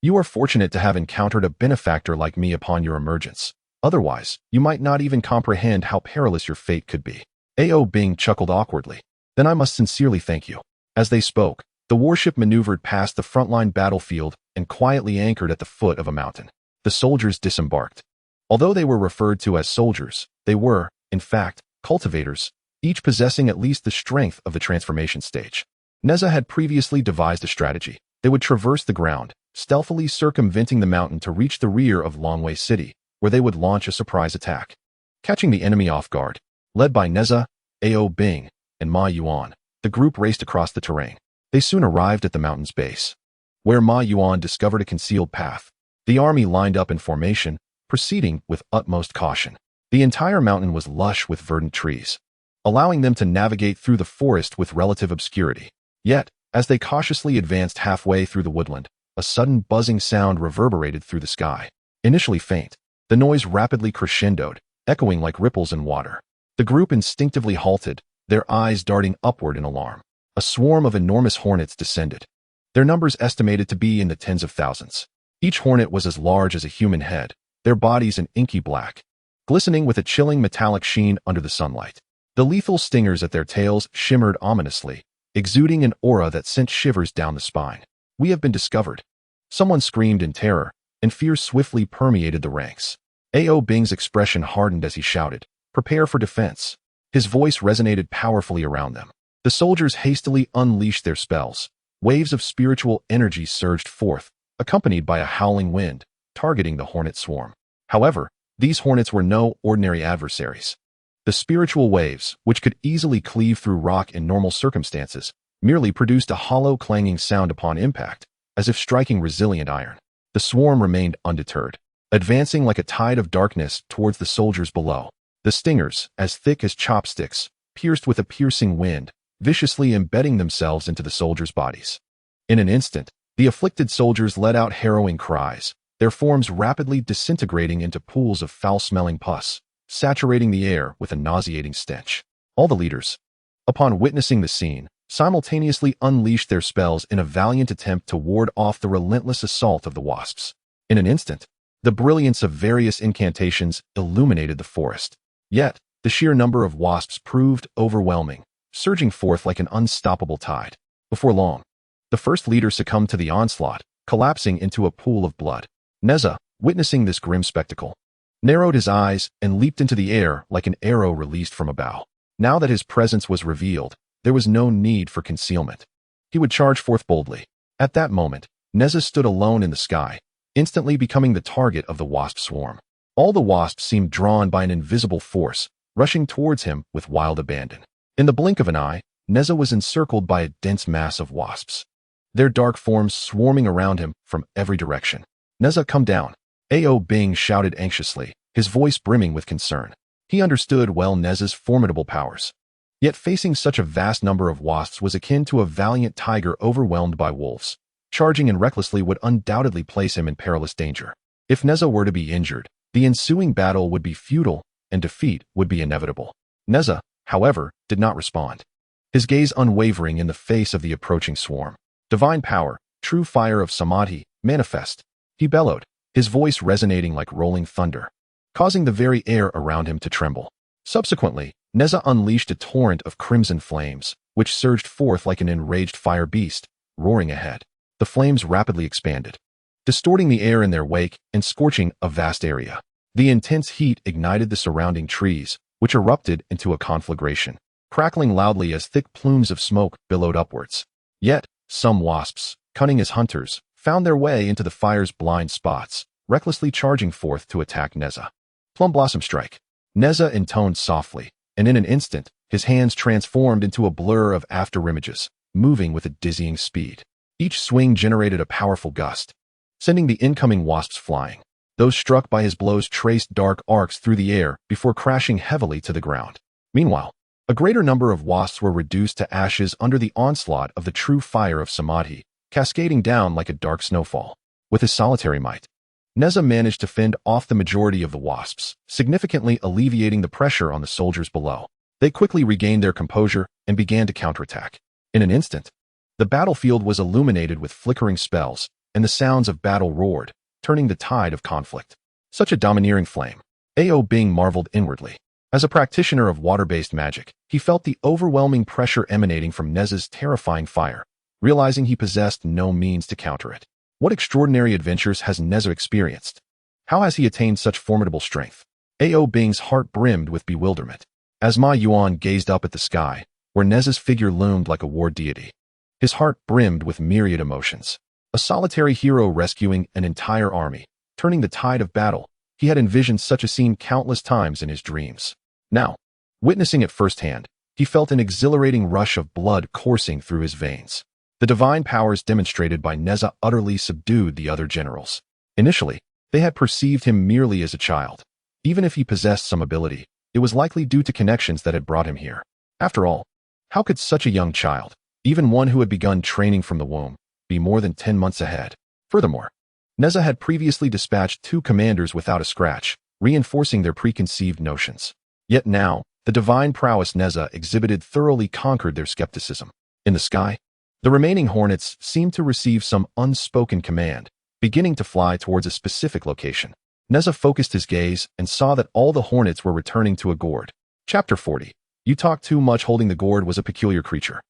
Speaker 1: You are fortunate to have encountered a benefactor like me upon your emergence. Otherwise, you might not even comprehend how perilous your fate could be. Ao Bing chuckled awkwardly. Then I must sincerely thank you. As they spoke, the warship maneuvered past the frontline battlefield and quietly anchored at the foot of a mountain. The soldiers disembarked. Although they were referred to as soldiers, they were, in fact, cultivators, each possessing at least the strength of the transformation stage. Nezha had previously devised a strategy. They would traverse the ground, stealthily circumventing the mountain to reach the rear of Longwei City, where they would launch a surprise attack. Catching the enemy off guard, led by Nezha, Ao Bing, and Ma Yuan, the group raced across the terrain. They soon arrived at the mountain's base, where Ma Yuan discovered a concealed path. The army lined up in formation, proceeding with utmost caution. The entire mountain was lush with verdant trees, allowing them to navigate through the forest with relative obscurity. Yet, as they cautiously advanced halfway through the woodland, a sudden buzzing sound reverberated through the sky. Initially faint, the noise rapidly crescendoed, echoing like ripples in water. The group instinctively halted, their eyes darting upward in alarm. A swarm of enormous hornets descended, their numbers estimated to be in the tens of thousands. Each hornet was as large as a human head, their bodies an inky black, glistening with a chilling metallic sheen under the sunlight. The lethal stingers at their tails shimmered ominously, exuding an aura that sent shivers down the spine. We have been discovered. Someone screamed in terror, and fear swiftly permeated the ranks. Ao Bing's expression hardened as he shouted, prepare for defense. His voice resonated powerfully around them. The soldiers hastily unleashed their spells. Waves of spiritual energy surged forth, accompanied by a howling wind, targeting the hornet swarm. However, these hornets were no ordinary adversaries. The spiritual waves, which could easily cleave through rock in normal circumstances, merely produced a hollow clanging sound upon impact, as if striking resilient iron. The swarm remained undeterred, advancing like a tide of darkness towards the soldiers below. The stingers, as thick as chopsticks, pierced with a piercing wind, viciously embedding themselves into the soldiers' bodies. In an instant, the afflicted soldiers let out harrowing cries, their forms rapidly disintegrating into pools of foul-smelling pus, saturating the air with a nauseating stench. All the leaders, upon witnessing the scene, simultaneously unleashed their spells in a valiant attempt to ward off the relentless assault of the wasps. In an instant, the brilliance of various incantations illuminated the forest. Yet, the sheer number of wasps proved overwhelming, surging forth like an unstoppable tide. Before long, the first leader succumbed to the onslaught, collapsing into a pool of blood. Nezha, witnessing this grim spectacle, narrowed his eyes and leaped into the air like an arrow released from a bow. Now that his presence was revealed, there was no need for concealment. He would charge forth boldly. At that moment, Nezha stood alone in the sky, instantly becoming the target of the wasp swarm. All the wasps seemed drawn by an invisible force, rushing towards him with wild abandon. In the blink of an eye, Nezha was encircled by a dense mass of wasps, their dark forms swarming around him from every direction. "Nezha, come down," Ao Bing shouted anxiously, his voice brimming with concern. He understood well Nezha's formidable powers. Yet facing such a vast number of wasps was akin to a valiant tiger overwhelmed by wolves. Charging in recklessly would undoubtedly place him in perilous danger. If Nezha were to be injured, the ensuing battle would be futile, and defeat would be inevitable. Nezha, however, did not respond, his gaze unwavering in the face of the approaching swarm. "Divine power, true fire of Samadhi, manifest," he bellowed, his voice resonating like rolling thunder, causing the very air around him to tremble. Subsequently, Nezha unleashed a torrent of crimson flames, which surged forth like an enraged fire beast, roaring ahead. The flames rapidly expanded, distorting the air in their wake and scorching a vast area. The intense heat ignited the surrounding trees, which erupted into a conflagration, crackling loudly as thick plumes of smoke billowed upwards. Yet, some wasps, cunning as hunters, found their way into the fire's blind spots, recklessly charging forth to attack Nezha. "Plum Blossom Strike," Nezha intoned softly, and in an instant, his hands transformed into a blur of afterimages, moving with a dizzying speed. Each swing generated a powerful gust, sending the incoming wasps flying. Those struck by his blows traced dark arcs through the air before crashing heavily to the ground. Meanwhile, a greater number of wasps were reduced to ashes under the onslaught of the true fire of Samadhi, cascading down like a dark snowfall. With his solitary might, Nezha managed to fend off the majority of the wasps, significantly alleviating the pressure on the soldiers below. They quickly regained their composure and began to counterattack. In an instant, the battlefield was illuminated with flickering spells, and the sounds of battle roared, turning the tide of conflict. Such a domineering flame. Ao Bing marveled inwardly. As a practitioner of water-based magic, he felt the overwhelming pressure emanating from Nezha's terrifying fire, realizing he possessed no means to counter it. What extraordinary adventures has Nezha experienced? How has he attained such formidable strength? Ao Bing's heart brimmed with bewilderment, as Ma Yuan gazed up at the sky, where Nezha's figure loomed like a war deity. His heart brimmed with myriad emotions. A solitary hero rescuing an entire army, turning the tide of battle. He had envisioned such a scene countless times in his dreams. Now, witnessing it firsthand, he felt an exhilarating rush of blood coursing through his veins. The divine powers demonstrated by Nezha utterly subdued the other generals. Initially, they had perceived him merely as a child. Even if he possessed some ability, it was likely due to connections that had brought him here. After all, how could such a young child, even one who had begun training from the womb, be more than 10 months ahead? Furthermore, Nezha had previously dispatched 2 commanders without a scratch, reinforcing their preconceived notions. Yet now, the divine prowess Nezha exhibited thoroughly conquered their skepticism. In the sky, the remaining hornets seemed to receive some unspoken command, beginning to fly towards a specific location. Nezha focused his gaze and saw that all the hornets were returning to a gourd. Chapter 40. You Talk Too Much. Holding the gourd was a peculiar creature,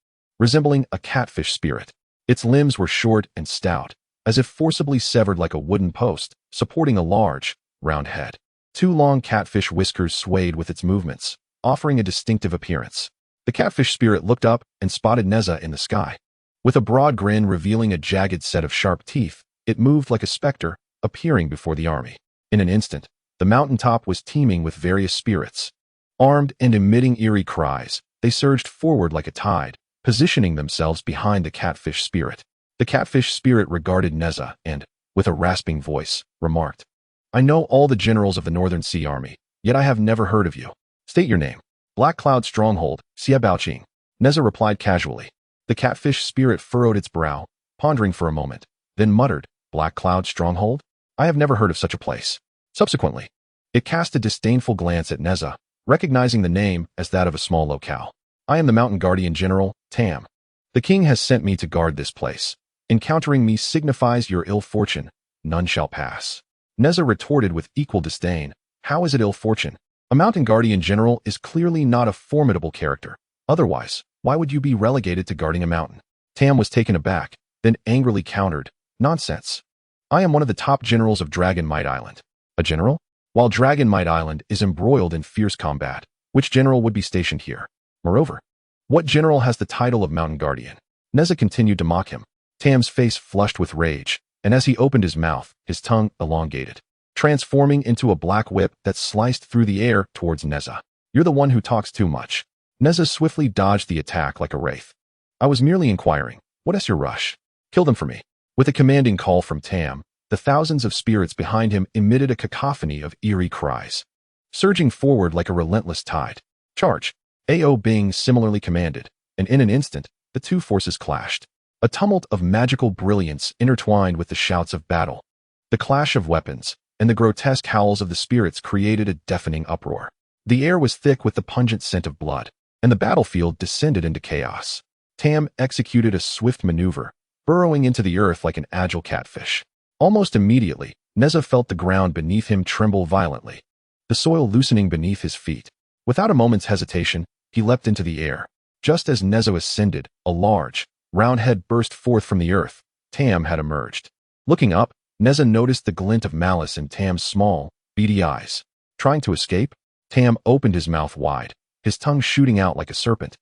Speaker 1: resembling a catfish spirit. Its limbs were short and stout, as if forcibly severed like a wooden post, supporting a large, round head. 2 long catfish whiskers swayed with its movements, offering a distinctive appearance. The catfish spirit looked up and spotted Nezha in the sky. With a broad grin revealing a jagged set of sharp teeth, it moved like a specter, appearing before the army. In an instant, the mountaintop was teeming with various spirits. Armed and emitting eerie cries, they surged forward like a tide, positioning themselves behind the catfish spirit. The catfish spirit regarded Nezha and, with a rasping voice, remarked, "I know all the generals of the Northern Sea Army, yet I have never heard of you. State your name." "Black Cloud Stronghold, Xiabaoqing," Nezha replied casually. The catfish spirit furrowed its brow, pondering for a moment, then muttered, "Black Cloud Stronghold? I have never heard of such a place." Subsequently, it cast a disdainful glance at Nezha, recognizing the name as that of a small locale. "I am the Mountain Guardian General, Tam. The king has sent me to guard this place. Encountering me signifies your ill fortune. None shall pass." Nezha retorted with equal disdain, "How is it ill fortune? A Mountain Guardian General is clearly not a formidable character. Otherwise, why would you be relegated to guarding a mountain?" Tam was taken aback, then angrily countered, "Nonsense. I am one of the top generals of Dragon Might Island." "A general? While Dragon Might Island is embroiled in fierce combat, which general would be stationed here? Moreover, what general has the title of Mountain Guardian?" Nezha continued to mock him. Tam's face flushed with rage, and as he opened his mouth, his tongue elongated. transforming into a black whip that sliced through the air towards Nezha. You're the one who talks too much. Nezha swiftly dodged the attack like a wraith. I was merely inquiring. What is your rush? Kill them for me. With a commanding call from Tam, the thousands of spirits behind him emitted a cacophony of eerie cries. Surging forward like a relentless tide. Charge! A.O. Bing similarly commanded, and in an instant, the two forces clashed. A tumult of magical brilliance intertwined with the shouts of battle. The clash of weapons and the grotesque howls of the spirits created a deafening uproar. The air was thick with the pungent scent of blood, and the battlefield descended into chaos. Tam executed a swift maneuver, burrowing into the earth like an agile catfish. Almost immediately, Nezha felt the ground beneath him tremble violently, the soil loosening beneath his feet. Without a moment's hesitation, he leapt into the air. Just as Nezha ascended, a large, round head burst forth from the earth. Tam had emerged. Looking up, Nezha noticed the glint of malice in Tam's small, beady eyes. Trying to escape? Tam opened his mouth wide, his tongue shooting out like a serpent,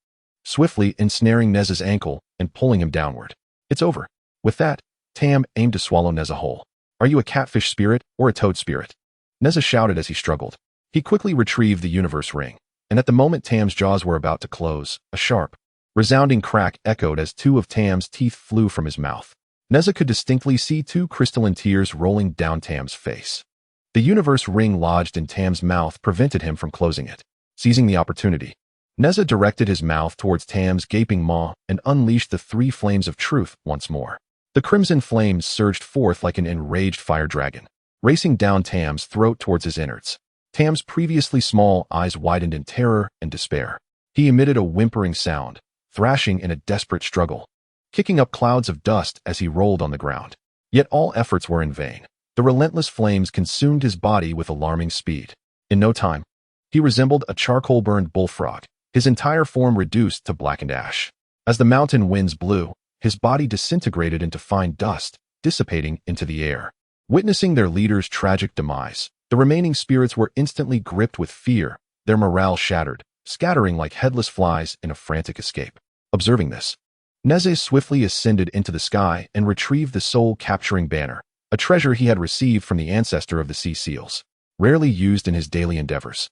Speaker 1: swiftly ensnaring Nezha's ankle and pulling him downward. It's over. With that, Tam aimed to swallow Nezha whole. Are you a catfish spirit or a toad spirit? Nezha shouted as he struggled. He quickly retrieved the universe ring, and at the moment Tam's jaws were about to close, a sharp, resounding crack echoed as two of Tam's teeth flew from his mouth. Nezha could distinctly see two crystalline tears rolling down Tam's face. The universe ring lodged in Tam's mouth prevented him from closing it. Seizing the opportunity, Nezha directed his mouth towards Tam's gaping maw and unleashed the three flames of truth once more. The crimson flames surged forth like an enraged fire dragon, racing down Tam's throat towards his innards. Tam's previously small eyes widened in terror and despair. He emitted a whimpering sound, thrashing in a desperate struggle, kicking up clouds of dust as he rolled on the ground. Yet all efforts were in vain. The relentless flames consumed his body with alarming speed. In no time, he resembled a charcoal-burned bullfrog, his entire form reduced to blackened ash. As the mountain winds blew, his body disintegrated into fine dust, dissipating into the air. Witnessing their leader's tragic demise, the remaining spirits were instantly gripped with fear, their morale shattered, scattering like headless flies in a frantic escape. Observing this, Nezha swiftly ascended into the sky and retrieved the soul-capturing banner, a treasure he had received from the ancestor of the sea seals, rarely used in his daily endeavors.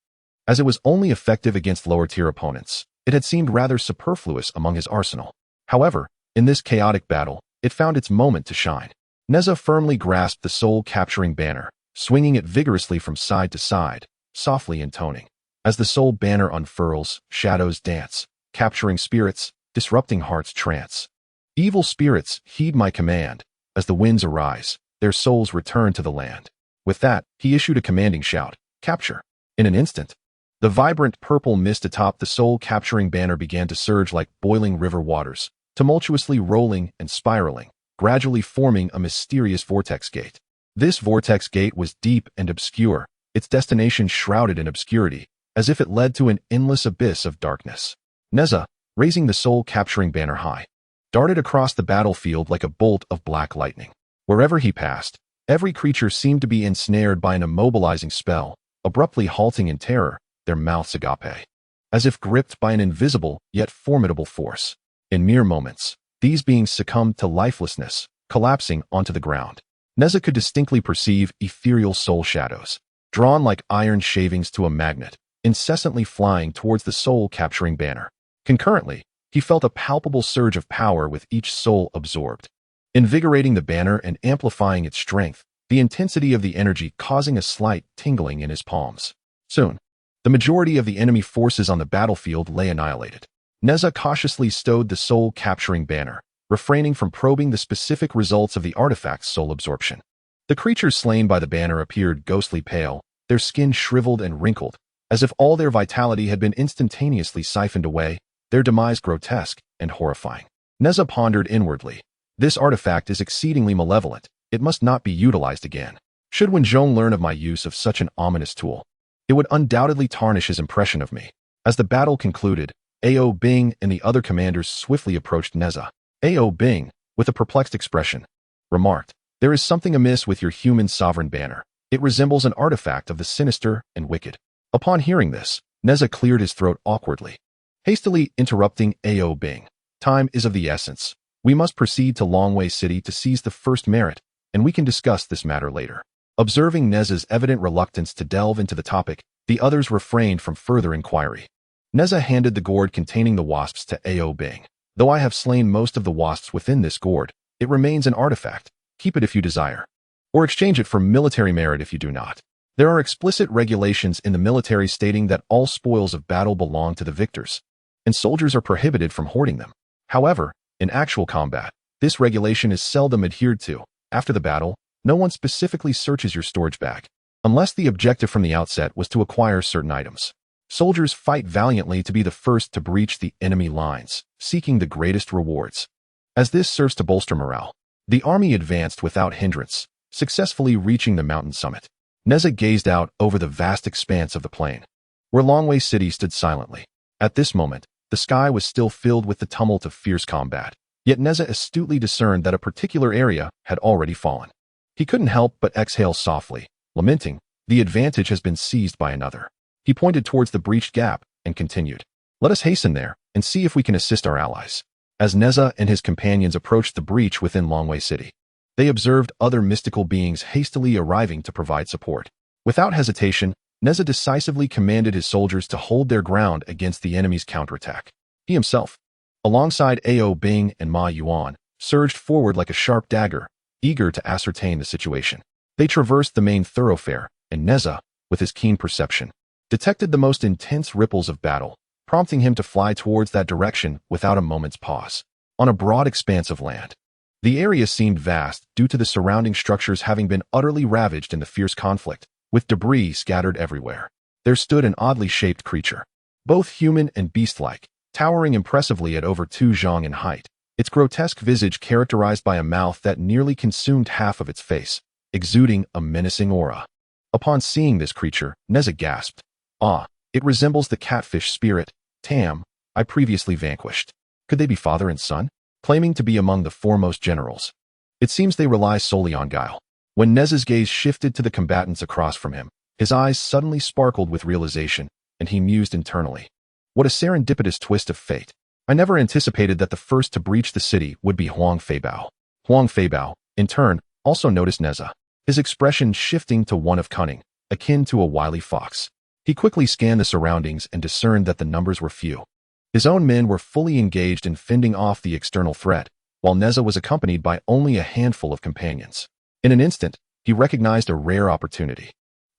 Speaker 1: As it was only effective against lower-tier opponents, it had seemed rather superfluous among his arsenal. However, in this chaotic battle, it found its moment to shine. Nezha firmly grasped the soul-capturing banner, swinging it vigorously from side to side, softly intoning. As the soul banner unfurls, shadows dance, capturing spirits, disrupting heart's trance. Evil spirits, heed my command. As the winds arise, their souls return to the land. With that, he issued a commanding shout, capture. In an instant, the vibrant purple mist atop the soul-capturing banner began to surge like boiling river waters, tumultuously rolling and spiraling, gradually forming a mysterious vortex gate. This vortex gate was deep and obscure, its destination shrouded in obscurity, as if it led to an endless abyss of darkness. Nezha, raising the soul-capturing banner high, darted across the battlefield like a bolt of black lightning. Wherever he passed, every creature seemed to be ensnared by an immobilizing spell, abruptly halting in terror, their mouths agape, as if gripped by an invisible yet formidable force. In mere moments, these beings succumbed to lifelessness, collapsing onto the ground. Nezha could distinctly perceive ethereal soul shadows, drawn like iron shavings to a magnet, incessantly flying towards the soul-capturing banner. Concurrently, he felt a palpable surge of power with each soul absorbed, invigorating the banner and amplifying its strength, the intensity of the energy causing a slight tingling in his palms. Soon, the majority of the enemy forces on the battlefield lay annihilated. Nezha cautiously stowed the soul-capturing banner, refraining from probing the specific results of the artifact's soul absorption. The creatures slain by the banner appeared ghostly pale, their skin shriveled and wrinkled, as if all their vitality had been instantaneously siphoned away, their demise grotesque and horrifying. Nezha pondered inwardly. This artifact is exceedingly malevolent. It must not be utilized again. Should Wenzhong learn of my use of such an ominous tool, it would undoubtedly tarnish his impression of me. As the battle concluded, A.O. Bing and the other commanders swiftly approached Nezha. A.O. Bing, with a perplexed expression, remarked, "There is something amiss with your human sovereign banner. It resembles an artifact of the sinister and wicked." Upon hearing this, Nezha cleared his throat awkwardly, hastily interrupting A.O. Bing. "Time is of the essence. We must proceed to Longwei City to seize the first merit, and we can discuss this matter later." Observing Nezha's evident reluctance to delve into the topic, the others refrained from further inquiry. Nezha handed the gourd containing the wasps to Ao Bing. Though I have slain most of the wasps within this gourd, it remains an artifact. Keep it if you desire. Or exchange it for military merit if you do not. There are explicit regulations in the military stating that all spoils of battle belong to the victors, and soldiers are prohibited from hoarding them. However, in actual combat, this regulation is seldom adhered to. After the battle, no one specifically searches your storage bag, unless the objective from the outset was to acquire certain items. Soldiers fight valiantly to be the first to breach the enemy lines, seeking the greatest rewards. As this serves to bolster morale, the army advanced without hindrance, successfully reaching the mountain summit. Nezha gazed out over the vast expanse of the plain, where Longwei City stood silently. At this moment, the sky was still filled with the tumult of fierce combat, yet Nezha astutely discerned that a particular area had already fallen. He couldn't help but exhale softly, lamenting, the advantage has been seized by another. He pointed towards the breached gap and continued, let us hasten there and see if we can assist our allies. As Nezha and his companions approached the breach within Longwei City, they observed other mystical beings hastily arriving to provide support. Without hesitation, Nezha decisively commanded his soldiers to hold their ground against the enemy's counterattack. He himself, alongside Ao Bing and Ma Yuan, surged forward like a sharp dagger, eager to ascertain the situation. They traversed the main thoroughfare, and Nezha, with his keen perception, detected the most intense ripples of battle, prompting him to fly towards that direction without a moment's pause. On a broad expanse of land, the area seemed vast due to the surrounding structures having been utterly ravaged in the fierce conflict, with debris scattered everywhere. There stood an oddly shaped creature, both human and beast-like, towering impressively at over 2 zhang in height, its grotesque visage characterized by a mouth that nearly consumed half of its face, exuding a menacing aura. Upon seeing this creature, Nezha gasped, "Ah, it resembles the catfish spirit, Tam, I previously vanquished. Could they be father and son?" Claiming to be among the foremost generals, it seems they rely solely on guile. When Nezha's gaze shifted to the combatants across from him, his eyes suddenly sparkled with realization, and he mused internally. What a serendipitous twist of fate. I never anticipated that the first to breach the city would be Huang Feibao. Huang Feibao, in turn, also noticed Nezha, his expression shifting to one of cunning, akin to a wily fox. He quickly scanned the surroundings and discerned that the numbers were few. His own men were fully engaged in fending off the external threat, while Nezha was accompanied by only a handful of companions. In an instant, he recognized a rare opportunity.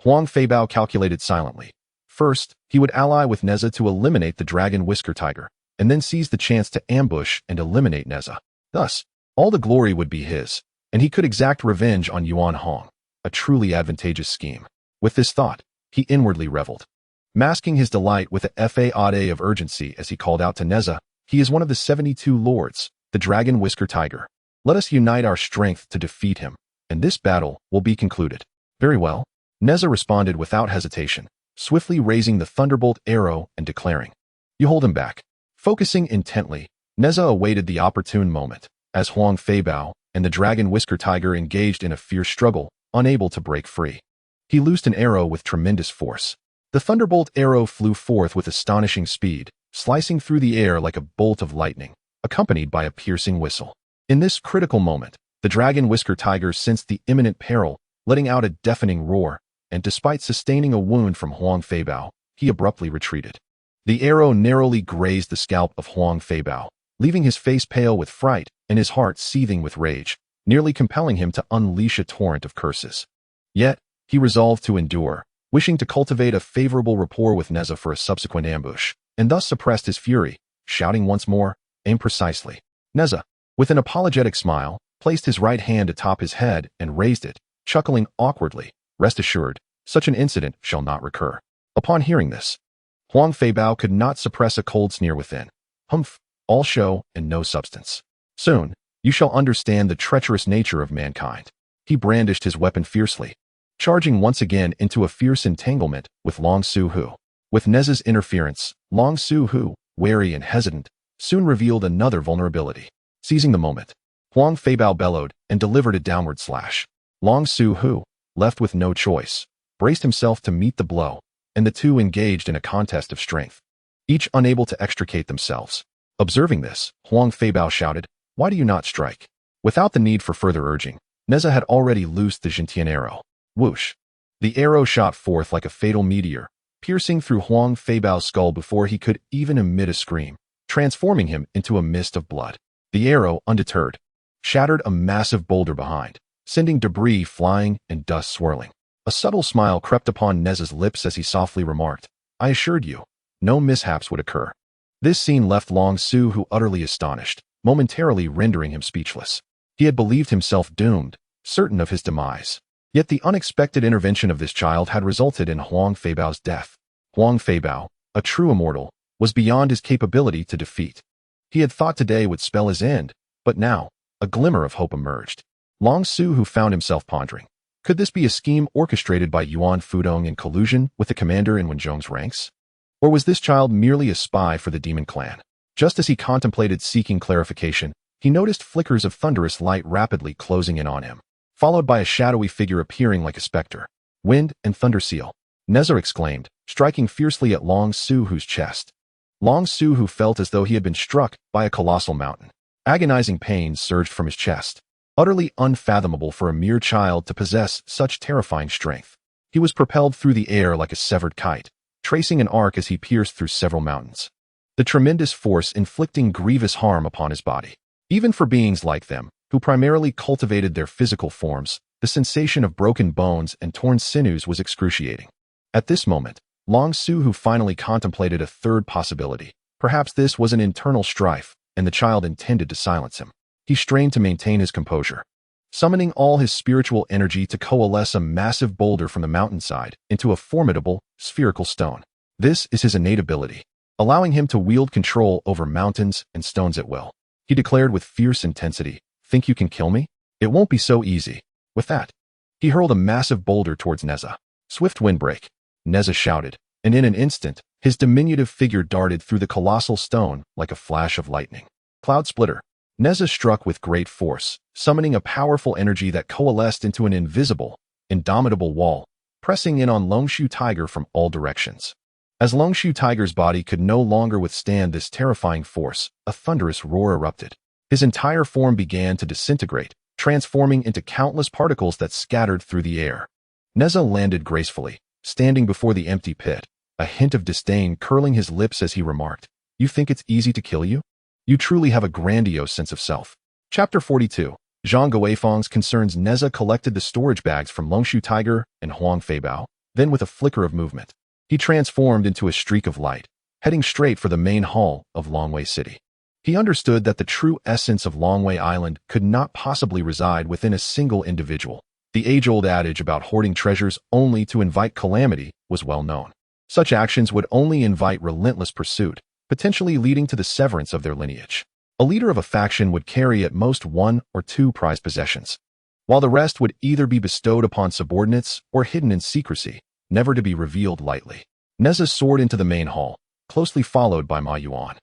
Speaker 1: Huang Feibao calculated silently. First, he would ally with Nezha to eliminate the dragon whisker tiger, and then seize the chance to ambush and eliminate Nezha. Thus, all the glory would be his, and he could exact revenge on Yuan Hong, a truly advantageous scheme. With this thought, he inwardly reveled, masking his delight with a fa of urgency as he called out to Nezha, "He is one of the 72 lords, the dragon whisker tiger. Let us unite our strength to defeat him, and this battle will be concluded." "Very well," Nezha responded without hesitation, swiftly raising the thunderbolt arrow and declaring, "You hold him back." Focusing intently, Nezha awaited the opportune moment, as Huang Feibao and the dragon whisker tiger engaged in a fierce struggle, unable to break free. He loosed an arrow with tremendous force. The thunderbolt arrow flew forth with astonishing speed, slicing through the air like a bolt of lightning, accompanied by a piercing whistle. In this critical moment, the dragon whisker tiger sensed the imminent peril, letting out a deafening roar, and despite sustaining a wound from Huang Feibao, he abruptly retreated. The arrow narrowly grazed the scalp of Huang Feibao, leaving his face pale with fright and his heart seething with rage, nearly compelling him to unleash a torrent of curses. Yet, he resolved to endure, wishing to cultivate a favorable rapport with Nezha for a subsequent ambush, and thus suppressed his fury, shouting once more, "Aim precisely." Nezha, with an apologetic smile, placed his right hand atop his head and raised it, chuckling awkwardly, "Rest assured, such an incident shall not recur." Upon hearing this, Huang Feibao could not suppress a cold sneer within. "Humph, all show and no substance. Soon, you shall understand the treacherous nature of mankind." He brandished his weapon fiercely, charging once again into a fierce entanglement with Long Su Hu. With Nezha's interference, Long Su Hu, wary and hesitant, soon revealed another vulnerability. Seizing the moment, Huang Feibao bellowed and delivered a downward slash. Long Su Hu, left with no choice, braced himself to meet the blow, and the two engaged in a contest of strength, each unable to extricate themselves. Observing this, Huang Feibao shouted, "Why do you not strike?" Without the need for further urging, Nezha had already loosed the Jintian arrow. Whoosh! The arrow shot forth like a fatal meteor, piercing through Huang Feibao's skull before he could even emit a scream, transforming him into a mist of blood. The arrow, undeterred, shattered a massive boulder behind, sending debris flying and dust swirling. A subtle smile crept upon Nezha's lips as he softly remarked, "I assured you, no mishaps would occur." This scene left Long Su utterly astonished, momentarily rendering him speechless. He had believed himself doomed, certain of his demise. Yet the unexpected intervention of this child had resulted in Huang Feibao's death. Huang Feibao, a true immortal, was beyond his capability to defeat. He had thought today would spell his end, but now, a glimmer of hope emerged. Long Su found himself pondering. Could this be a scheme orchestrated by Yuan Fudong in collusion with the commander in Wenzhong's ranks? Or was this child merely a spy for the demon clan? Just as he contemplated seeking clarification, he noticed flickers of thunderous light rapidly closing in on him, followed by a shadowy figure appearing like a specter. "Wind and thunder seal," Nezha exclaimed, striking fiercely at Long Su's chest. Long Su felt as though he had been struck by a colossal mountain. Agonizing pain surged from his chest, utterly unfathomable for a mere child to possess such terrifying strength. He was propelled through the air like a severed kite, tracing an arc as he pierced through several mountains, the tremendous force inflicting grievous harm upon his body. Even for beings like them, who primarily cultivated their physical forms, the sensation of broken bones and torn sinews was excruciating. At this moment, Long Su finally contemplated a third possibility. Perhaps this was an internal strife, and the child intended to silence him. He strained to maintain his composure, summoning all his spiritual energy to coalesce a massive boulder from the mountainside into a formidable, spherical stone. This is his innate ability, allowing him to wield control over mountains and stones at will. He declared with fierce intensity, "Think you can kill me? It won't be so easy." With that, he hurled a massive boulder towards Nezha. "Swift windbreak," Nezha shouted, and in an instant, his diminutive figure darted through the colossal stone like a flash of lightning. Cloud splitter. Nezha struck with great force, summoning a powerful energy that coalesced into an invisible, indomitable wall, pressing in on Longshu Tiger from all directions. As Longshu Tiger's body could no longer withstand this terrifying force, a thunderous roar erupted. His entire form began to disintegrate, transforming into countless particles that scattered through the air. Nezha landed gracefully, standing before the empty pit, a hint of disdain curling his lips as he remarked, "You think it's easy to kill you? You truly have a grandiose sense of self." Chapter 42. Zhang Guifeng's concerns. Nezha collected the storage bags from Longshu Tiger and Huang Feibao, then with a flicker of movement, he transformed into a streak of light, heading straight for the main hall of Longwei City. He understood that the true essence of Longwei Island could not possibly reside within a single individual. The age-old adage about hoarding treasures only to invite calamity was well known. Such actions would only invite relentless pursuit, potentially leading to the severance of their lineage. A leader of a faction would carry at most one or two prized possessions, while the rest would either be bestowed upon subordinates or hidden in secrecy, never to be revealed lightly. Nezha soared into the main hall, closely followed by Ma Yuan,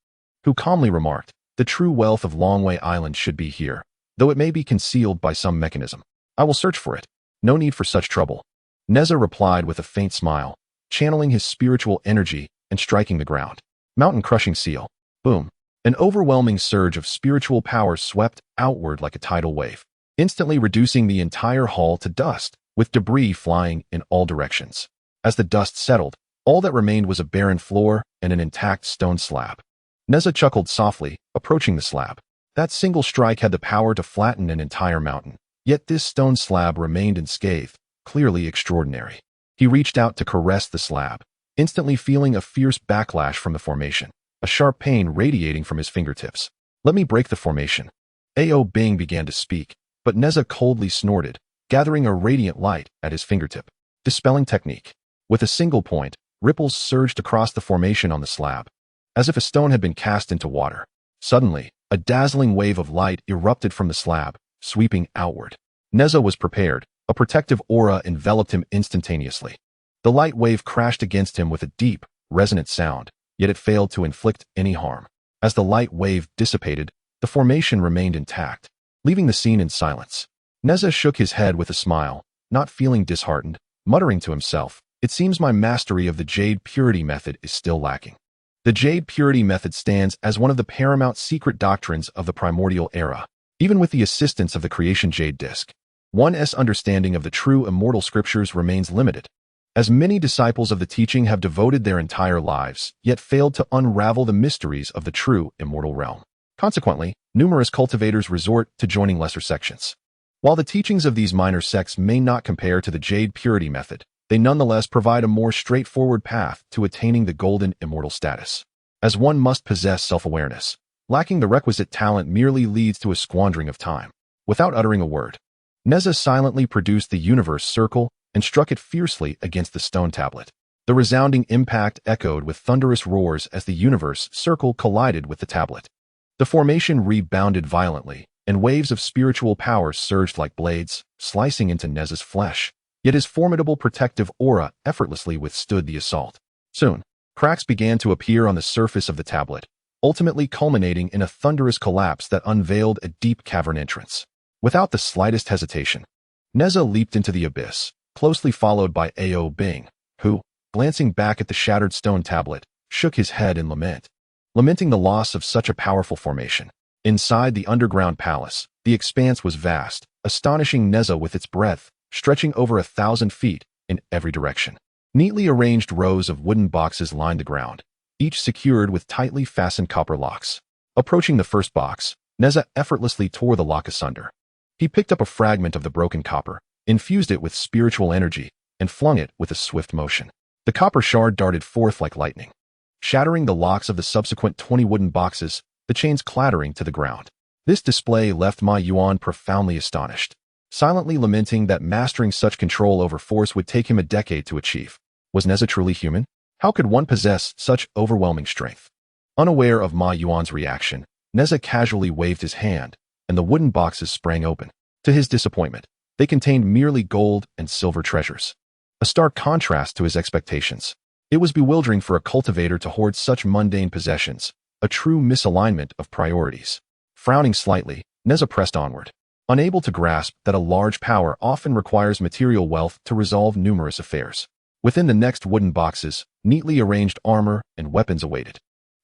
Speaker 1: who calmly remarked, "The true wealth of Longwei Island should be here, though it may be concealed by some mechanism. I will search for it. No need for such trouble." Nezha replied with a faint smile, channeling his spiritual energy and striking the ground. Mountain-crushing seal. Boom. An overwhelming surge of spiritual power swept outward like a tidal wave, instantly reducing the entire hall to dust, with debris flying in all directions. As the dust settled, all that remained was a barren floor and an intact stone slab. Nezha chuckled softly, approaching the slab. That single strike had the power to flatten an entire mountain, yet this stone slab remained unscathed, clearly extraordinary. He reached out to caress the slab, instantly feeling a fierce backlash from the formation, a sharp pain radiating from his fingertips. "Let me break the formation." Ao Bing began to speak, but Nezha coldly snorted, gathering a radiant light at his fingertip. Dispelling technique. With a single point, ripples surged across the formation on the slab, as if a stone had been cast into water. Suddenly, a dazzling wave of light erupted from the slab, sweeping outward. Nezha was prepared. A protective aura enveloped him instantaneously. The light wave crashed against him with a deep, resonant sound, yet it failed to inflict any harm. As the light wave dissipated, the formation remained intact, leaving the scene in silence. Nezha shook his head with a smile, not feeling disheartened, muttering to himself, "It seems my mastery of the jade purity method is still lacking." The jade purity method stands as one of the paramount secret doctrines of the primordial era, even with the assistance of the creation jade disc. One's understanding of the true immortal scriptures remains limited, as many disciples of the teaching have devoted their entire lives, yet failed to unravel the mysteries of the true immortal realm. Consequently, numerous cultivators resort to joining lesser sections. While the teachings of these minor sects may not compare to the jade purity method, they nonetheless provide a more straightforward path to attaining the golden immortal status. As one must possess self-awareness, lacking the requisite talent merely leads to a squandering of time. Without uttering a word, Nezha silently produced the universe circle and struck it fiercely against the stone tablet. The resounding impact echoed with thunderous roars as the universe circle collided with the tablet. The formation rebounded violently, and waves of spiritual power surged like blades, slicing into Nezha's flesh. Yet his formidable protective aura effortlessly withstood the assault. Soon, cracks began to appear on the surface of the tablet, ultimately culminating in a thunderous collapse that unveiled a deep cavern entrance. Without the slightest hesitation, Nezha leaped into the abyss, closely followed by Ao Bing, who, glancing back at the shattered stone tablet, shook his head in lamenting the loss of such a powerful formation. Inside the underground palace, the expanse was vast, astonishing Nezha with its breadth, stretching over 1,000 feet in every direction. Neatly arranged rows of wooden boxes lined the ground, each secured with tightly fastened copper locks. Approaching the first box, Nezha effortlessly tore the lock asunder. He picked up a fragment of the broken copper, infused it with spiritual energy, and flung it with a swift motion. The copper shard darted forth like lightning, shattering the locks of the subsequent 20 wooden boxes, the chains clattering to the ground. This display left Yuan profoundly astonished, silently lamenting that mastering such control over force would take him a decade to achieve. Was Nezha truly human? How could one possess such overwhelming strength? Unaware of Yuan's reaction, Nezha casually waved his hand, and the wooden boxes sprang open. To his disappointment, they contained merely gold and silver treasures, a stark contrast to his expectations. It was bewildering for a cultivator to hoard such mundane possessions, a true misalignment of priorities. Frowning slightly, Nezha pressed onward, unable to grasp that a large power often requires material wealth to resolve numerous affairs. Within the next wooden boxes, neatly arranged armor and weapons awaited.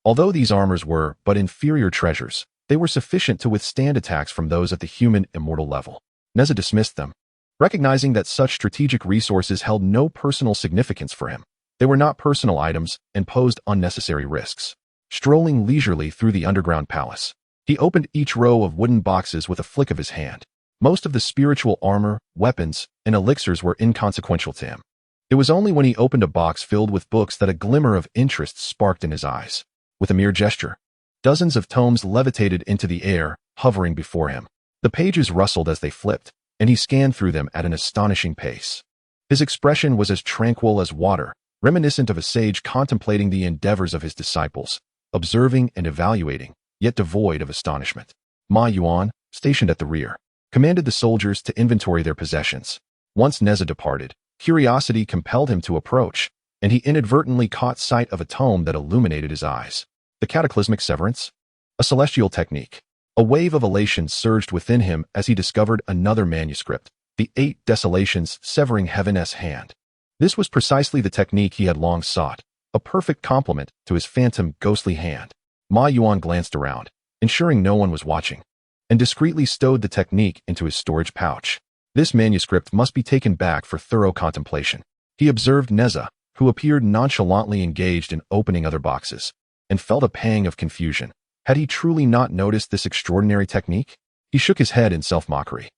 Speaker 1: Although these armors were but inferior treasures, they were sufficient to withstand attacks from those at the human immortal level. Nezha dismissed them, recognizing that such strategic resources held no personal significance for him. They were not personal items and posed unnecessary risks. Strolling leisurely through the underground palace, he opened each row of wooden boxes with a flick of his hand. Most of the spiritual armor, weapons, and elixirs were inconsequential to him. It was only when he opened a box filled with books that a glimmer of interest sparked in his eyes. With a mere gesture, dozens of tomes levitated into the air, hovering before him. The pages rustled as they flipped, and he scanned through them at an astonishing pace. His expression was as tranquil as water, reminiscent of a sage contemplating the endeavors of his disciples, observing and evaluating, yet devoid of astonishment. Yuan, stationed at the rear, commanded the soldiers to inventory their possessions. Once Nezha departed, curiosity compelled him to approach, and he inadvertently caught sight of a tome that illuminated his eyes. The Cataclysmic Severance? A celestial technique. A wave of elation surged within him as he discovered another manuscript, the 8 Desolations Severing Heaven's Hand. This was precisely the technique he had long sought, a perfect complement to his phantom ghostly hand. Yuan glanced around, ensuring no one was watching, and discreetly stowed the technique into his storage pouch. This manuscript must be taken back for thorough contemplation. He observed Nezha, who appeared nonchalantly engaged in opening other boxes, and felt a pang of confusion. Had he truly not noticed this extraordinary technique? He shook his head in self-mockery,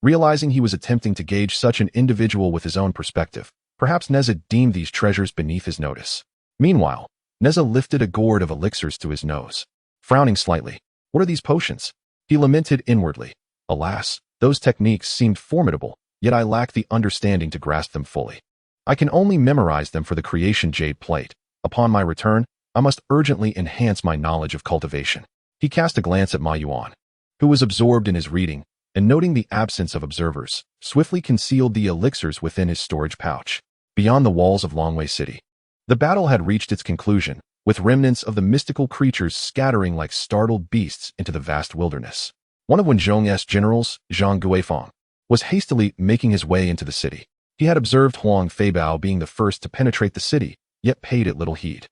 Speaker 1: realizing he was attempting to gauge such an individual with his own perspective. Perhaps Nezha deemed these treasures beneath his notice. Meanwhile, Nezha lifted a gourd of elixirs to his nose. Frowning slightly, "What are these potions?" He lamented inwardly. "Alas, those techniques seemed formidable, yet I lack the understanding to grasp them fully. I can only memorize them for the creation jade plate. Upon my return, I must urgently enhance my knowledge of cultivation." He cast a glance at Yuan, who was absorbed in his reading, and noting the absence of observers, swiftly concealed the elixirs within his storage pouch. Beyond the walls of Longwei City, the battle had reached its conclusion, with remnants of the mystical creatures scattering like startled beasts into the vast wilderness. One of Wen Zhong's generals, Zhang Guifeng, was hastily making his way into the city. He had observed Huang Feibao being the first to penetrate the city, yet paid it little heed.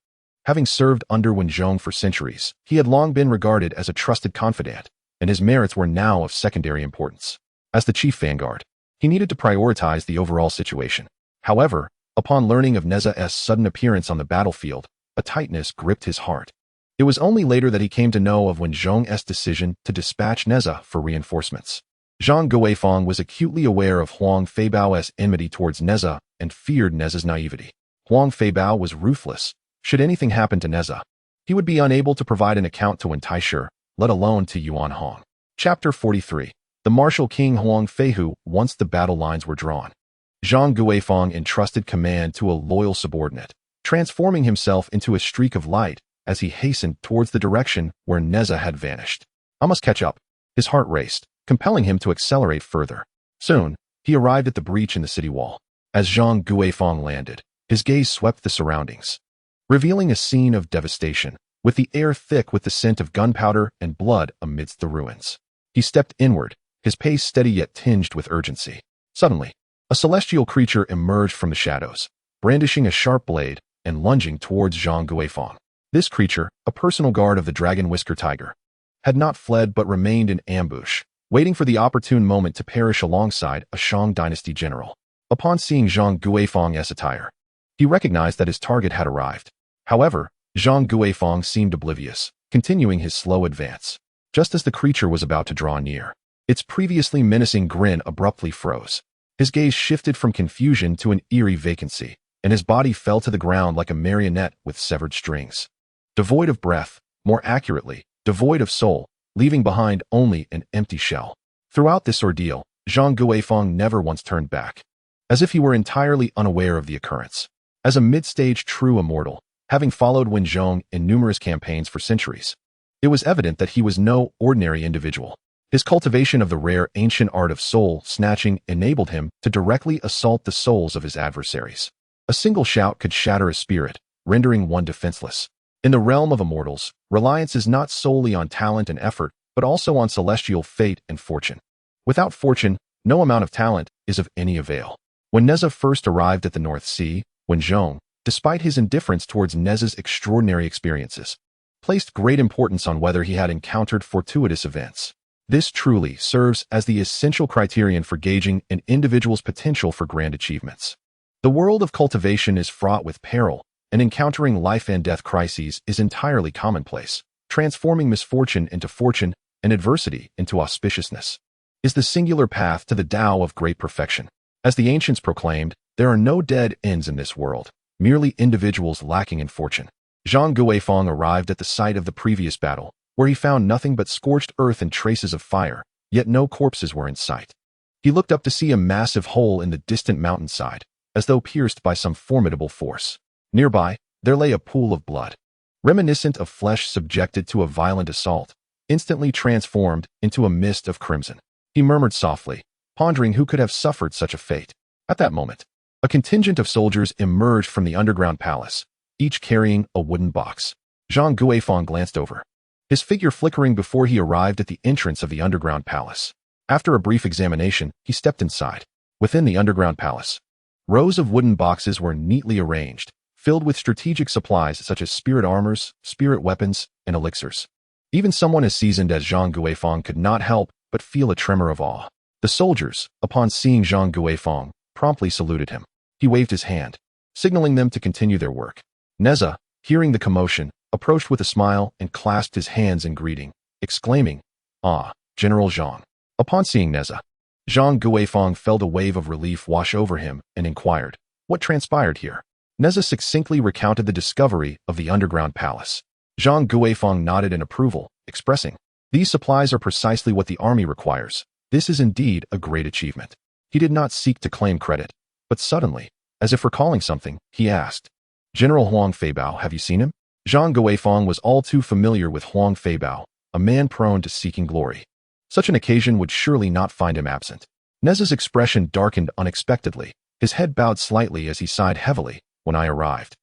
Speaker 1: Having served under Wen Zhong for centuries, he had long been regarded as a trusted confidant, and his merits were now of secondary importance. As the chief vanguard, He needed to prioritize the overall situation. However, upon learning of Nezha's sudden appearance on the battlefield, a tightness gripped his heart. It was only later that he came to know of Wen Zhong's decision to dispatch Nezha for reinforcements. Zhang Guifeng was acutely aware of Huang Feibao's enmity towards Nezha and feared Nezha's naivety. Huang Feibao was ruthless. Should anything happen to Nezha, he would be unable to provide an account to Wen Taishi, let alone to Yuan Hong. Chapter 43. The martial king Huang Feihu once the battle lines were drawn. Zhang Guifeng entrusted command to a loyal subordinate, transforming himself into a streak of light as he hastened towards the direction where Nezha had vanished. I must catch up. His heart raced, compelling him to accelerate further. Soon, he arrived at the breach in the city wall. As Zhang Guifeng landed, his gaze swept the surroundings, revealing a scene of devastation, with the air thick with the scent of gunpowder and blood amidst the ruins. He stepped inward, his pace steady yet tinged with urgency. Suddenly, a celestial creature emerged from the shadows, brandishing a sharp blade and lunging towards Zhang Guifeng. This creature, a personal guard of the Dragon Whisker Tiger, had not fled but remained in ambush, waiting for the opportune moment to perish alongside a Shang dynasty general. Upon seeing Zhang Guifeng's attire, he recognized that his target had arrived. However, Zhang Guifeng seemed oblivious, continuing his slow advance. Just as the creature was about to draw near, its previously menacing grin abruptly froze. His gaze shifted from confusion to an eerie vacancy, and his body fell to the ground like a marionette with severed strings. Devoid of breath, more accurately, devoid of soul, leaving behind only an empty shell. Throughout this ordeal, Zhang Guifeng never once turned back, as if he were entirely unaware of the occurrence. As a mid-stage true immortal, having followed Wen Zhong in numerous campaigns for centuries, it was evident that he was no ordinary individual. His cultivation of the rare ancient art of soul snatching enabled him to directly assault the souls of his adversaries. A single shout could shatter a spirit, rendering one defenseless. In the realm of immortals, reliance is not solely on talent and effort, but also on celestial fate and fortune. Without fortune, no amount of talent is of any avail. When Nezha first arrived at the North Sea, Wen Zhong, despite his indifference towards Nezha's extraordinary experiences, placed great importance on whether he had encountered fortuitous events. This truly serves as the essential criterion for gauging an individual's potential for grand achievements. The world of cultivation is fraught with peril, and encountering life and death crises is entirely commonplace. Transforming misfortune into fortune and adversity into auspiciousness is the singular path to the Tao of great perfection. As the ancients proclaimed, there are no dead ends in this world, merely individuals lacking in fortune. Zhang Guifeng arrived at the site of the previous battle, where he found nothing but scorched earth and traces of fire, yet no corpses were in sight. He looked up to see a massive hole in the distant mountainside, as though pierced by some formidable force. Nearby, there lay a pool of blood, reminiscent of flesh subjected to a violent assault, instantly transformed into a mist of crimson. He murmured softly, pondering who could have suffered such a fate. At that moment, a contingent of soldiers emerged from the underground palace, each carrying a wooden box. Zhang Guifeng glanced over, his figure flickering before he arrived at the entrance of the underground palace. After a brief examination, he stepped inside. Within the underground palace, rows of wooden boxes were neatly arranged, filled with strategic supplies such as spirit armors, spirit weapons, and elixirs. Even someone as seasoned as Zhang Guifeng could not help but feel a tremor of awe. The soldiers, upon seeing Zhang Guifeng, promptly saluted him. He waved his hand, signaling them to continue their work. Nezha, hearing the commotion, approached with a smile and clasped his hands in greeting, exclaiming, "Ah, General Zhang." Upon seeing Nezha, Zhang Guifeng felt a wave of relief wash over him and inquired, "What transpired here?" Nezha succinctly recounted the discovery of the underground palace. Zhang Guifeng nodded in approval, expressing, "These supplies are precisely what the army requires. This is indeed a great achievement." He did not seek to claim credit, but suddenly, as if recalling something, he asked, "General Huang Feibao, have you seen him?" Zhang Guifeng was all too familiar with Huang Feibao, a man prone to seeking glory. Such an occasion would surely not find him absent. Nezha's expression darkened unexpectedly, his head bowed slightly as he sighed heavily. "When I arrived,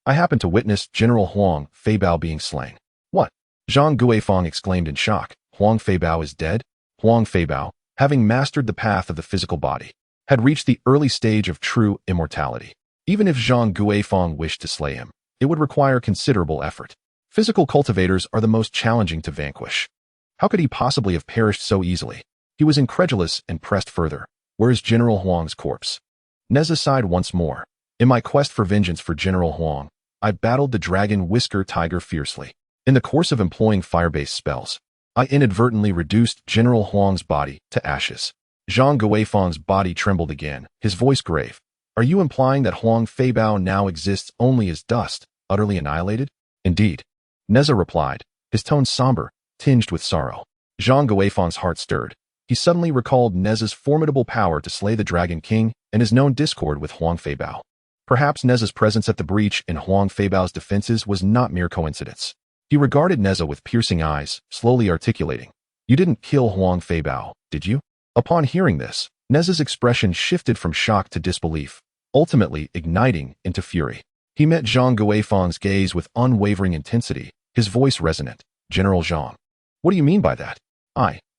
Speaker 1: I happened to witness General Huang Feibao being slain." "What?" Zhang Guifeng exclaimed in shock. "Huang Feibao is dead?" Huang Feibao, having mastered the path of the physical body, had reached the early stage of true immortality. Even if Zhang Guifeng wished to slay him, it would require considerable effort. Physical cultivators are the most challenging to vanquish. How could he possibly have perished so easily? He was incredulous and pressed further. Where is General Huang's corpse? Nezha sighed once more. In my quest for vengeance for General Huang, I battled the dragon Whisker Tiger fiercely. In the course of employing fire-based spells, I inadvertently reduced General Huang's body to ashes. Zhang Guifang's body trembled again, his voice grave. Are you implying that Huang Feibao now exists only as dust, utterly annihilated? Indeed. Nezha replied, his tone somber, tinged with sorrow. Zhang Guifang's heart stirred. He suddenly recalled Nezha's formidable power to slay the Dragon King and his known discord with Huang Feibao. Perhaps Nezha's presence at the breach in Huang Feibao's defenses was not mere coincidence. He regarded Nezha with piercing eyes, slowly articulating, You didn't kill Huang Feibao, did you? Upon hearing this, Nezha's expression shifted from shock to disbelief, ultimately igniting into fury. He met Zhang Guifang's gaze with unwavering intensity, his voice resonant. General Zhang. What do you mean by that?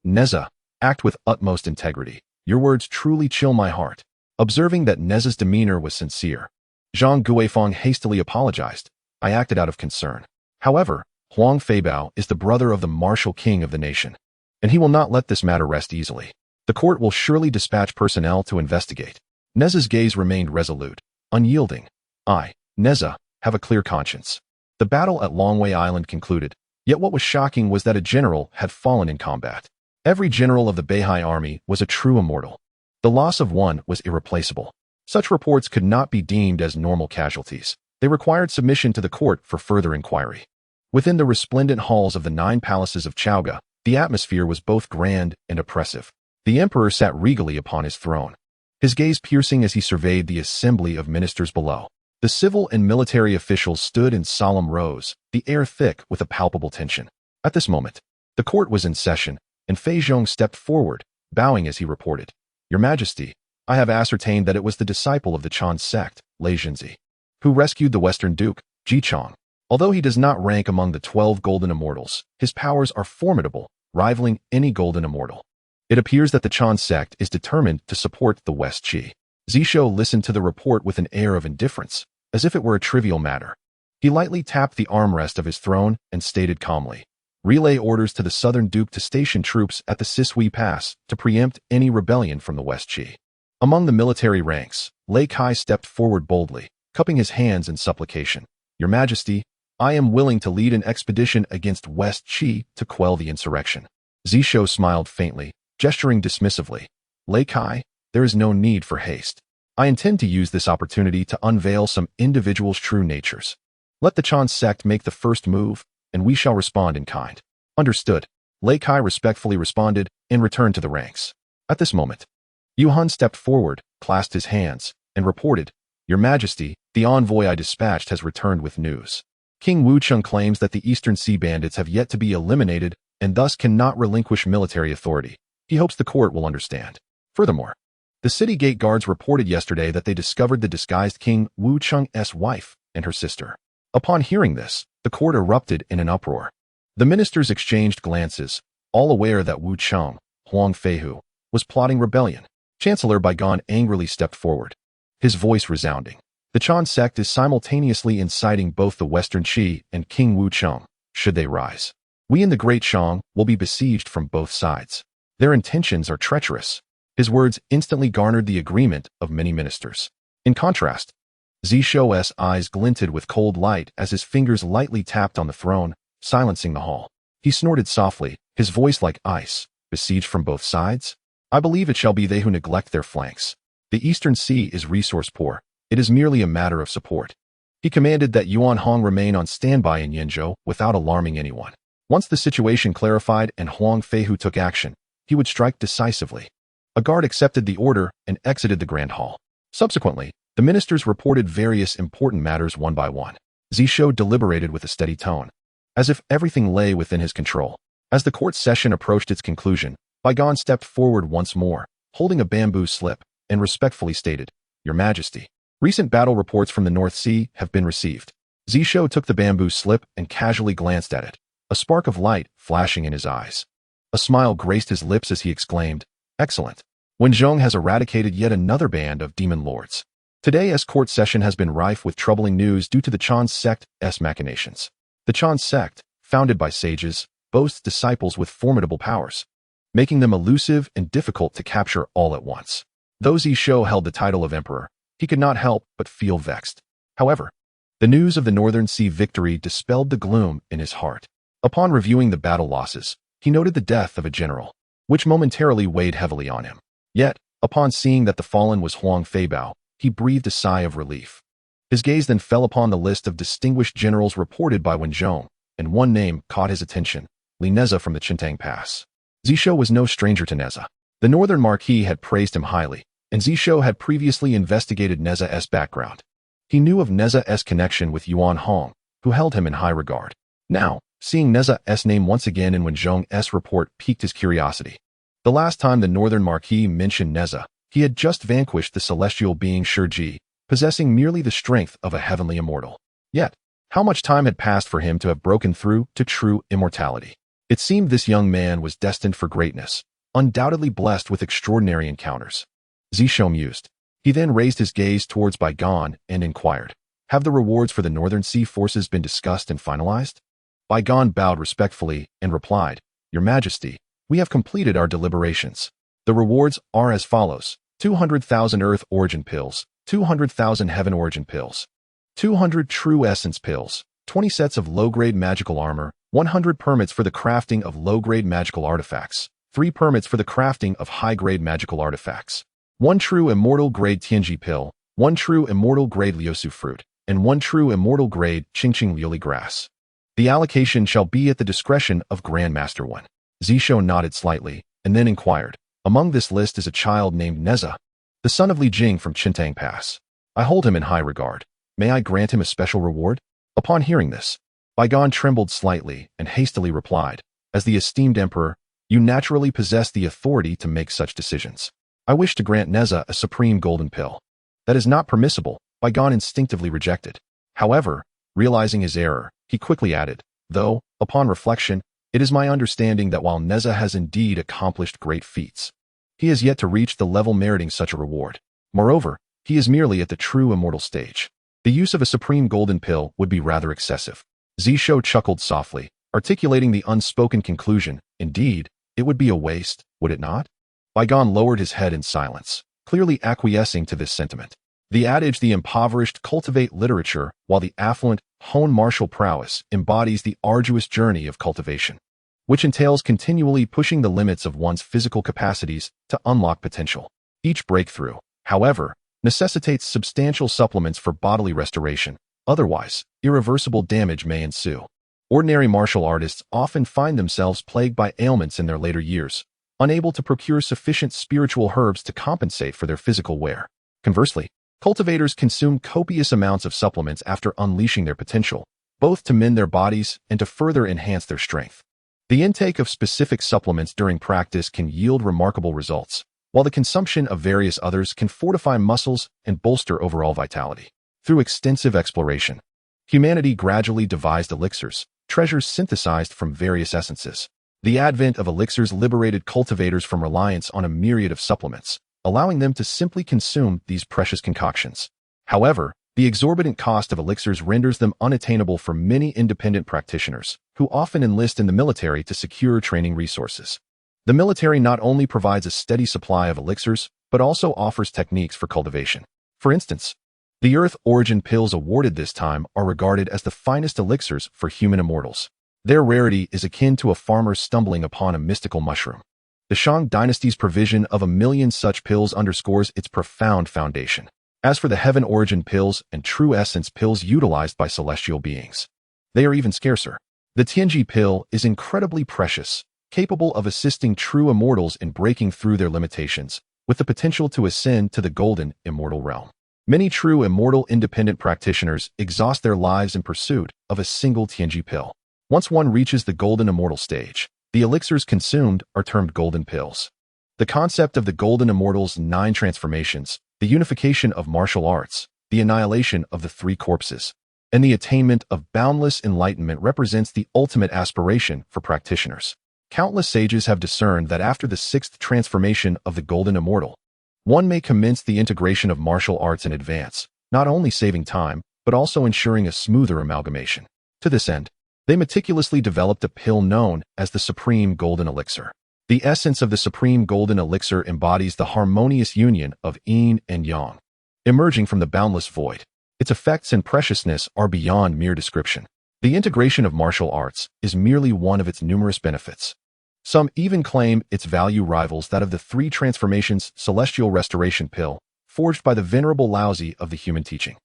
Speaker 1: Nezha, act with utmost integrity. Your words truly chill my heart. Observing that Nezha's demeanor was sincere, Zhang Guifang hastily apologized. I acted out of concern. However, Huang Feibao is the brother of the martial king of the nation, and he will not let this matter rest easily. The court will surely dispatch personnel to investigate. Nezha's gaze remained resolute, unyielding. Nezha, have a clear conscience. The battle at Longwei Island concluded, yet what was shocking was that a general had fallen in combat. Every general of the Beihai army was a true immortal. The loss of one was irreplaceable. Such reports could not be deemed as normal casualties. They required submission to the court for further inquiry. Within the resplendent halls of the 9 palaces of Chaoga, the atmosphere was both grand and oppressive. The emperor sat regally upon his throne, his gaze piercing as he surveyed the assembly of ministers below. The civil and military officials stood in solemn rows, the air thick with a palpable tension. At this moment, the court was in session, and Fei Zhong stepped forward, bowing as he reported, Your Majesty, I have ascertained that it was the disciple of the Chan Sect, Laze, who rescued the Western Duke, Jichong. Although he does not rank among the 12 golden immortals, his powers are formidable, rivaling any golden immortal. It appears that the Chan Sect is determined to support the West Qi. Zisho listened to the report with an air of indifference, as if it were a trivial matter. He lightly tapped the armrest of his throne and stated calmly, Relay orders to the Southern Duke to station troops at the Sisui Pass to preempt any rebellion from the West Qi. Among the military ranks, Lei Kai stepped forward boldly, cupping his hands in supplication. Your Majesty, I am willing to lead an expedition against West Qi to quell the insurrection. Zisho smiled faintly, gesturing dismissively. Lei Kai, there is no need for haste. I intend to use this opportunity to unveil some individuals' true natures. Let the Chan Sect make the first move, and we shall respond in kind. Understood. Lei Kai respectfully responded and returned to the ranks. At this moment, Yuan stepped forward, clasped his hands, and reported, Your Majesty, the envoy I dispatched has returned with news. King Wucheng claims that the Eastern Sea bandits have yet to be eliminated and thus cannot relinquish military authority. He hopes the court will understand. Furthermore, the city gate guards reported yesterday that they discovered the disguised King Wucheng's wife and her sister. Upon hearing this, the court erupted in an uproar. The ministers exchanged glances, all aware that Wucheng, Huang Feihu, was plotting rebellion. Chancellor Baigan angrily stepped forward, his voice resounding. The Chan Sect is simultaneously inciting both the Western Qi and King Wucheng, should they rise. We in the Great Shang will be besieged from both sides. Their intentions are treacherous. His words instantly garnered the agreement of many ministers. In contrast, Zisho's eyes glinted with cold light as his fingers lightly tapped on the throne, silencing the hall. He snorted softly, his voice like ice. Besieged from both sides? I believe it shall be they who neglect their flanks. The Eastern Sea is resource poor. It is merely a matter of support. He commanded that Yuan Hong remain on standby in Yenzhou without alarming anyone. Once the situation clarified and Huang Feihu took action, he would strike decisively. A guard accepted the order and exited the Grand Hall. Subsequently, the ministers reported various important matters one by one. Zisho deliberated with a steady tone, as if everything lay within his control. As the court session approached its conclusion, Baigan stepped forward once more, holding a bamboo slip, and respectfully stated, Your Majesty, recent battle reports from the North Sea have been received. Zisho took the bamboo slip and casually glanced at it, a spark of light flashing in his eyes. A smile graced his lips as he exclaimed, Excellent. Wen Zhong has eradicated yet another band of demon lords. Today's court session has been rife with troubling news due to the Chan Sect's machinations. The Chan Sect, founded by sages, boasts disciples with formidable powers, making them elusive and difficult to capture all at once. Though Zisho held the title of emperor, he could not help but feel vexed. However, the news of the Northern Sea victory dispelled the gloom in his heart. Upon reviewing the battle losses, he noted the death of a general, which momentarily weighed heavily on him. Yet, upon seeing that the fallen was Huang Feibao, he breathed a sigh of relief. His gaze then fell upon the list of distinguished generals reported by Wen Zhong, and one name caught his attention: Nezha from the Chentang Pass. Zisho was no stranger to Nezha. The Northern Marquis had praised him highly, and Zisho had previously investigated Nezha's background. He knew of Nezha's connection with Yuan Hong, who held him in high regard. Now, seeing Nezha's name once again in Wen Zhong's report piqued his curiosity. The last time the Northern Marquis mentioned Nezha, he had just vanquished the celestial being Shiji, possessing merely the strength of a heavenly immortal. Yet, how much time had passed for him to have broken through to true immortality? It seemed this young man was destined for greatness, undoubtedly blessed with extraordinary encounters. Zisho mused. He then raised his gaze towards Bygone and inquired, "Have the rewards for the Northern Sea forces been discussed and finalized?" Bygone bowed respectfully and replied, "Your Majesty, we have completed our deliberations. The rewards are as follows: 200,000 Earth Origin Pills, 200,000 Heaven Origin Pills, 200 True Essence Pills, 20 sets of low-grade magical armor, 100 permits for the crafting of low-grade magical artifacts, 3 permits for the crafting of high-grade magical artifacts, 1 True Immortal Grade Tianji Pill, 1 True Immortal Grade Liusu Fruit, and 1 True Immortal Grade Qingqing Lily Grass. The allocation shall be at the discretion of Grandmaster Yuan." Zisho nodded slightly, and then inquired, "Among this list is a child named Nezha, the son of Li Jing from Chentang Pass. I hold him in high regard. May I grant him a special reward?" Upon hearing this, Bygone trembled slightly and hastily replied, "As the esteemed emperor, you naturally possess the authority to make such decisions. I wish to grant Nezha a supreme golden pill." "That is not permissible," Bygone instinctively rejected. However, realizing his error, he quickly added, "Though, upon reflection, it is my understanding that while Nezha has indeed accomplished great feats, he has yet to reach the level meriting such a reward. Moreover, he is merely at the true immortal stage. The use of a supreme golden pill would be rather excessive." Zisho chuckled softly, articulating the unspoken conclusion, "Indeed, it would be a waste, would it not?" Bygone lowered his head in silence, clearly acquiescing to this sentiment. The adage "the impoverished cultivate literature, while the affluent hone martial prowess" embodies the arduous journey of cultivation, which entails continually pushing the limits of one's physical capacities to unlock potential. Each breakthrough, however, necessitates substantial supplements for bodily restoration, otherwise, irreversible damage may ensue. Ordinary martial artists often find themselves plagued by ailments in their later years, unable to procure sufficient spiritual herbs to compensate for their physical wear. Conversely, cultivators consume copious amounts of supplements after unleashing their potential, both to mend their bodies and to further enhance their strength. The intake of specific supplements during practice can yield remarkable results, while the consumption of various others can fortify muscles and bolster overall vitality. Through extensive exploration, humanity gradually devised elixirs, treasures synthesized from various essences. The advent of elixirs liberated cultivators from reliance on a myriad of supplements, allowing them to simply consume these precious concoctions. However, the exorbitant cost of elixirs renders them unattainable for many independent practitioners, who often enlist in the military to secure training resources. The military not only provides a steady supply of elixirs, but also offers techniques for cultivation. For instance, the Earth Origin Pills awarded this time are regarded as the finest elixirs for human immortals. Their rarity is akin to a farmer stumbling upon a mystical mushroom. The Shang dynasty's provision of 1,000,000 such pills underscores its profound foundation. As for the Heaven Origin Pills and True Essence Pills utilized by celestial beings, they are even scarcer. The Tianji Pill is incredibly precious, capable of assisting true immortals in breaking through their limitations, with the potential to ascend to the golden immortal realm. Many true immortal independent practitioners exhaust their lives in pursuit of a single Tianji Pill. Once one reaches the golden immortal stage, the elixirs consumed are termed golden pills. The concept of the golden immortal's 9 transformations, the unification of martial arts, the annihilation of the 3 corpses, and the attainment of boundless enlightenment represents the ultimate aspiration for practitioners. Countless sages have discerned that after the 6th transformation of the golden immortal, one may commence the integration of martial arts in advance, not only saving time, but also ensuring a smoother amalgamation. To this end, they meticulously developed a pill known as the Supreme Golden Elixir. The essence of the supreme golden elixir embodies the harmonious union of yin and yang, emerging from the boundless void. Its effects and preciousness are beyond mere description. The integration of martial arts is merely one of its numerous benefits. Some even claim its value rivals that of the three transformations celestial restoration pill, forged by the venerable laze of the human teaching.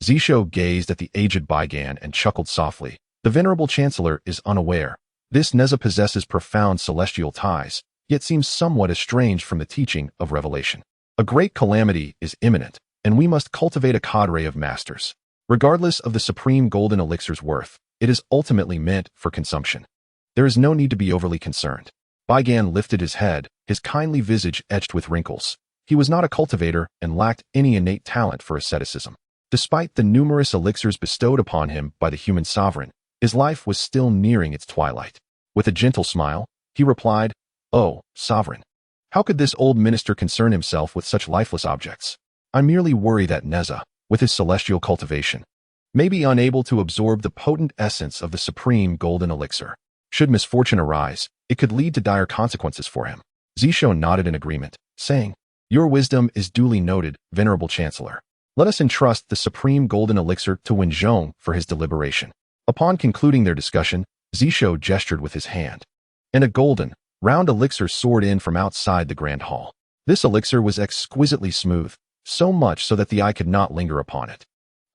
Speaker 1: Zisho gazed at the aged Baigan and chuckled softly. The venerable chancellor is unaware. This Nezha possesses profound celestial ties, yet seems somewhat estranged from the teaching of revelation. A great calamity is imminent, and we must cultivate a cadre of masters. Regardless of the supreme golden elixir's worth, it is ultimately meant for consumption. There is no need to be overly concerned. Baigan lifted his head, his kindly visage etched with wrinkles. He was not a cultivator and lacked any innate talent for asceticism. Despite the numerous elixirs bestowed upon him by the human sovereign, his life was still nearing its twilight. With a gentle smile, he replied, "Oh, sovereign, how could this old minister concern himself with such lifeless objects? I merely worry that Nezha, with his celestial cultivation, may be unable to absorb the potent essence of the supreme golden elixir. Should misfortune arise, it could lead to dire consequences for him." Zisho nodded in agreement, saying, "Your wisdom is duly noted, venerable chancellor. Let us entrust the supreme golden elixir to Wenzhong for his deliberation." Upon concluding their discussion, Zisho gestured with his hand, and a golden, round elixir soared in from outside the grand hall. This elixir was exquisitely smooth, so much so that the eye could not linger upon it,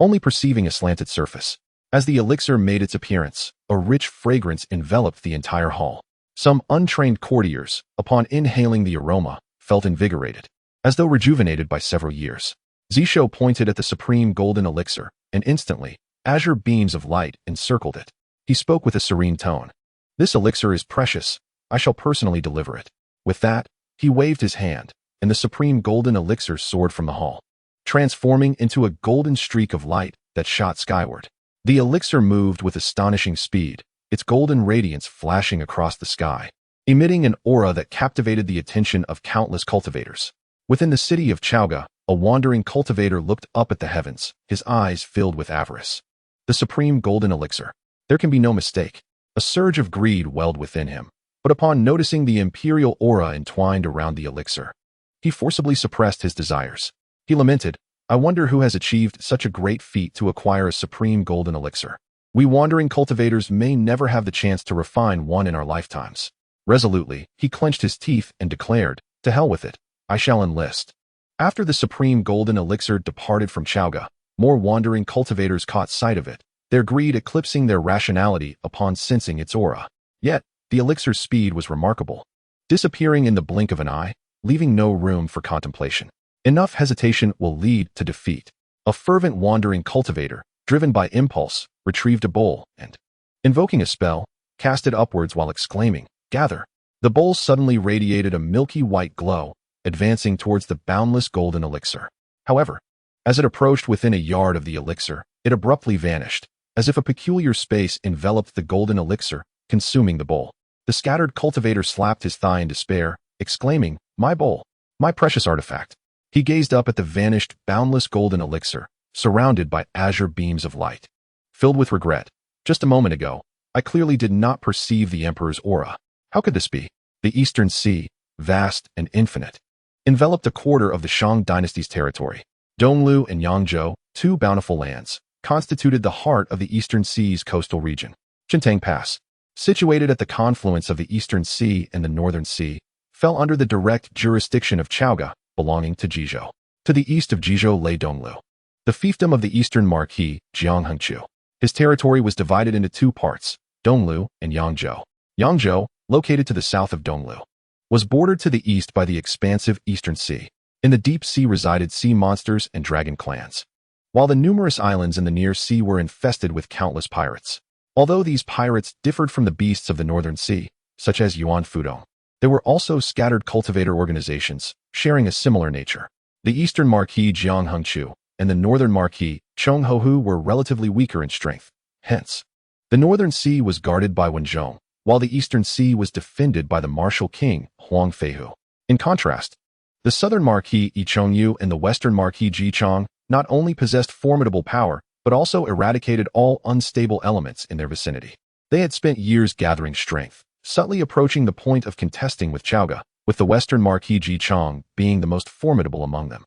Speaker 1: only perceiving a slanted surface. As the elixir made its appearance, a rich fragrance enveloped the entire hall. Some untrained courtiers, upon inhaling the aroma, felt invigorated, as though rejuvenated by several years. Zisho pointed at the supreme golden elixir, and instantly, azure beams of light encircled it. He spoke with a serene tone. "This elixir is precious. I shall personally deliver it." With that, he waved his hand, and the supreme golden elixir soared from the hall, transforming into a golden streak of light that shot skyward. The elixir moved with astonishing speed, its golden radiance flashing across the sky, emitting an aura that captivated the attention of countless cultivators. Within the city of Chaoga, a wandering cultivator looked up at the heavens, his eyes filled with avarice. The supreme golden elixir. There can be no mistake. A surge of greed welled within him, but upon noticing the imperial aura entwined around the elixir, he forcibly suppressed his desires. He lamented, "I wonder who has achieved such a great feat to acquire a supreme golden elixir. We wandering cultivators may never have the chance to refine one in our lifetimes." Resolutely, he clenched his teeth and declared, "To hell with it. I shall enlist." After the supreme golden elixir departed from Chaoga, more wandering cultivators caught sight of it, their greed eclipsing their rationality upon sensing its aura. Yet, the elixir's speed was remarkable, disappearing in the blink of an eye, leaving no room for contemplation. Enough hesitation will lead to defeat. A fervent wandering cultivator, driven by impulse, retrieved a bowl and, invoking a spell, cast it upwards while exclaiming, "Gather." The bowl suddenly radiated a milky white glow, advancing towards the boundless golden elixir. However, as it approached within a yard of the elixir, it abruptly vanished, as if a peculiar space enveloped the golden elixir, consuming the bowl. The scattered cultivator slapped his thigh in despair, exclaiming, "My bowl! My precious artifact!" He gazed up at the vanished, boundless golden elixir, surrounded by azure beams of light. Filled with regret, just a moment ago, I clearly did not perceive the emperor's aura. How could this be? The Eastern Sea, vast and infinite, enveloped a quarter of the Shang dynasty's territory. Donglu and Yangzhou, two bountiful lands, constituted the heart of the Eastern Sea's coastal region. Chentang Pass, situated at the confluence of the Eastern Sea and the Northern Sea, fell under the direct jurisdiction of Chaoga, belonging to Jizhou. To the east of Jizhou lay Donglu, the fiefdom of the Eastern Marquis, Jianghengqiu. His territory was divided into two parts, Donglu and Yangzhou. Yangzhou, located to the south of Donglu, was bordered to the east by the expansive Eastern Sea. In the deep sea resided sea monsters and dragon clans, while the numerous islands in the near sea were infested with countless pirates. Although these pirates differed from the beasts of the Northern Sea, such as Yuan Fudong, there were also scattered cultivator organizations, sharing a similar nature. The Eastern Marquis Jianghengqiu and the Northern Marquis Chonghohu were relatively weaker in strength. Hence, the Northern Sea was guarded by Wenzhong, while the Eastern Sea was defended by the martial king Huang Feihu. In contrast, the Southern Marquis Yichongyu and the Western Marquis Jichong not only possessed formidable power, but also eradicated all unstable elements in their vicinity. They had spent years gathering strength, subtly approaching the point of contesting with Chaoga, with the Western Marquis Ji Chong being the most formidable among them.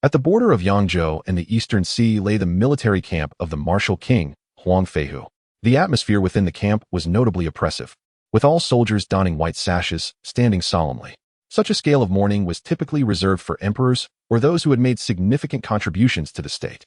Speaker 1: At the border of Yangzhou and the Eastern Sea lay the military camp of the martial king, Huang Feihu. The atmosphere within the camp was notably oppressive, with all soldiers donning white sashes, standing solemnly. Such a scale of mourning was typically reserved for emperors or those who had made significant contributions to the state.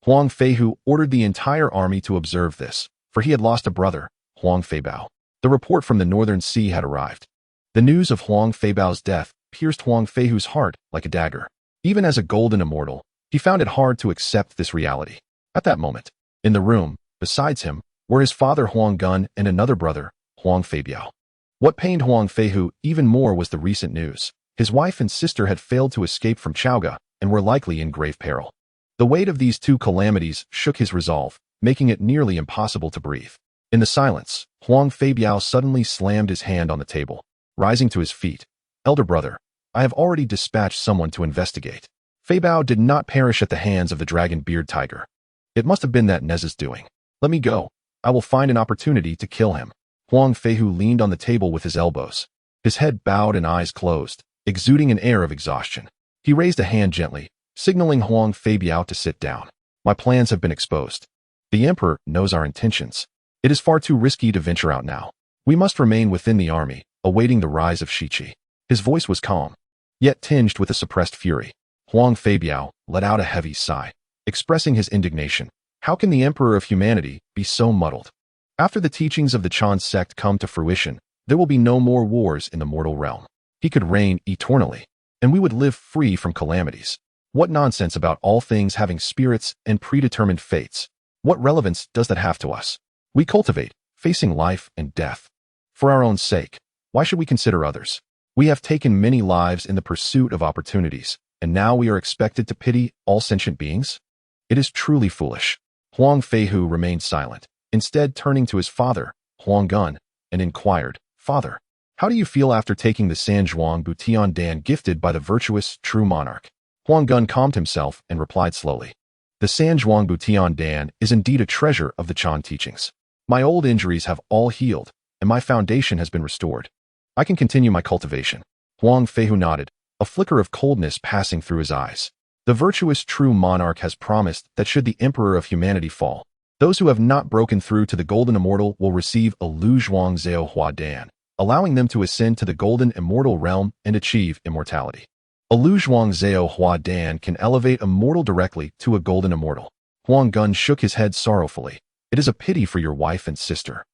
Speaker 1: Huang Feihu ordered the entire army to observe this, for he had lost a brother, Huang Feibao. The report from the Northern Sea had arrived. The news of Huang Feibao's death pierced Huang Feihu's heart like a dagger. Even as a golden immortal, he found it hard to accept this reality. At that moment, in the room, besides him, were his father Huang Gun and another brother, Huang Feibiao. What pained Huang Feihu even more was the recent news. His wife and sister had failed to escape from Chaoga and were likely in grave peril. The weight of these two calamities shook his resolve, making it nearly impossible to breathe. In the silence, Huang Feibiao suddenly slammed his hand on the table. Rising to his feet, "Elder brother, I have already dispatched someone to investigate." Feibao did not perish at the hands of the dragon beard tiger. It must have been that Nezha's doing. "Let me go. I will find an opportunity to kill him." Huang Feihu leaned on the table with his elbows. His head bowed and eyes closed, exuding an air of exhaustion. He raised a hand gently, signaling Huang Feibiao to sit down. "My plans have been exposed. The emperor knows our intentions. It is far too risky to venture out now. We must remain within the army, awaiting the rise of Shiqi." His voice was calm, yet tinged with a suppressed fury. Huang Feibiao let out a heavy sigh, expressing his indignation. How can the emperor of humanity be so muddled? After the teachings of the Chan Sect come to fruition, there will be no more wars in the mortal realm. He could reign eternally, and we would live free from calamities. What nonsense about all things having spirits and predetermined fates. What relevance does that have to us? We cultivate, facing life and death. For our own sake, why should we consider others? We have taken many lives in the pursuit of opportunities, and now we are expected to pity all sentient beings? It is truly foolish. Huang Feihu remained silent, instead turning to his father, Huang Gun, and inquired, "Father, how do you feel after taking the Sanzhuang Butian Dan gifted by the virtuous, true monarch?" Huang Gun calmed himself and replied slowly, "The Sanzhuang Butian Dan is indeed a treasure of the Chan teachings. My old injuries have all healed, and my foundation has been restored. I can continue my cultivation." Huang Feihu nodded, a flicker of coldness passing through his eyes. The virtuous true monarch has promised that should the emperor of humanity fall, those who have not broken through to the golden immortal will receive a Lu Zhuang Zhao Hua Dan, allowing them to ascend to the golden immortal realm and achieve immortality. A Lu Zhuang Zhao Hua Dan can elevate a mortal directly to a golden immortal. Huang Gun shook his head sorrowfully. "It is a pity for your wife and sister.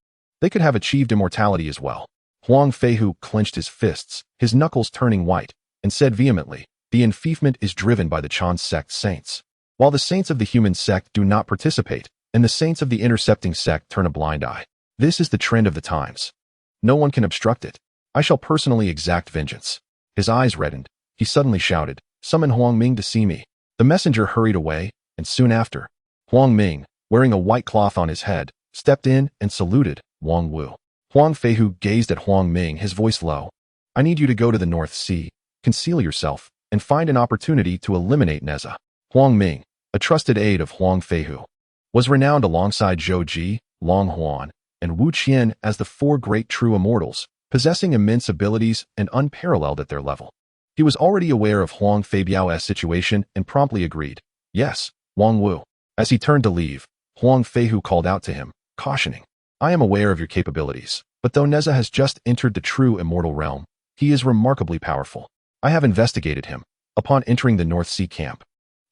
Speaker 1: They could have achieved immortality as well." Huang Feihu clenched his fists, his knuckles turning white, and said vehemently, "The enfeefment is driven by the Chan Sect saints. While the saints of the human sect do not participate, and the saints of the intercepting sect turn a blind eye. This is the trend of the times. No one can obstruct it. I shall personally exact vengeance." His eyes reddened. He suddenly shouted, "Summon Huang Ming to see me." The messenger hurried away, and soon after, Huang Ming, wearing a white cloth on his head, stepped in and saluted Wang Wu. Huang Feihu gazed at Huang Ming, his voice low. "I need you to go to the North Sea, conceal yourself, and find an opportunity to eliminate Nezha." Huang Ming, a trusted aide of Huang Feihu, was renowned alongside Zhou Ji, Long Huan, and Wu Qian as the four great true immortals, possessing immense abilities and unparalleled at their level. He was already aware of Huang Feibiao's situation and promptly agreed, "Yes, Wang Wu." As he turned to leave, Huang Feihu called out to him, cautioning, "I am aware of your capabilities, but though Nezha has just entered the true immortal realm, he is remarkably powerful. I have investigated him." Upon entering the North Sea camp,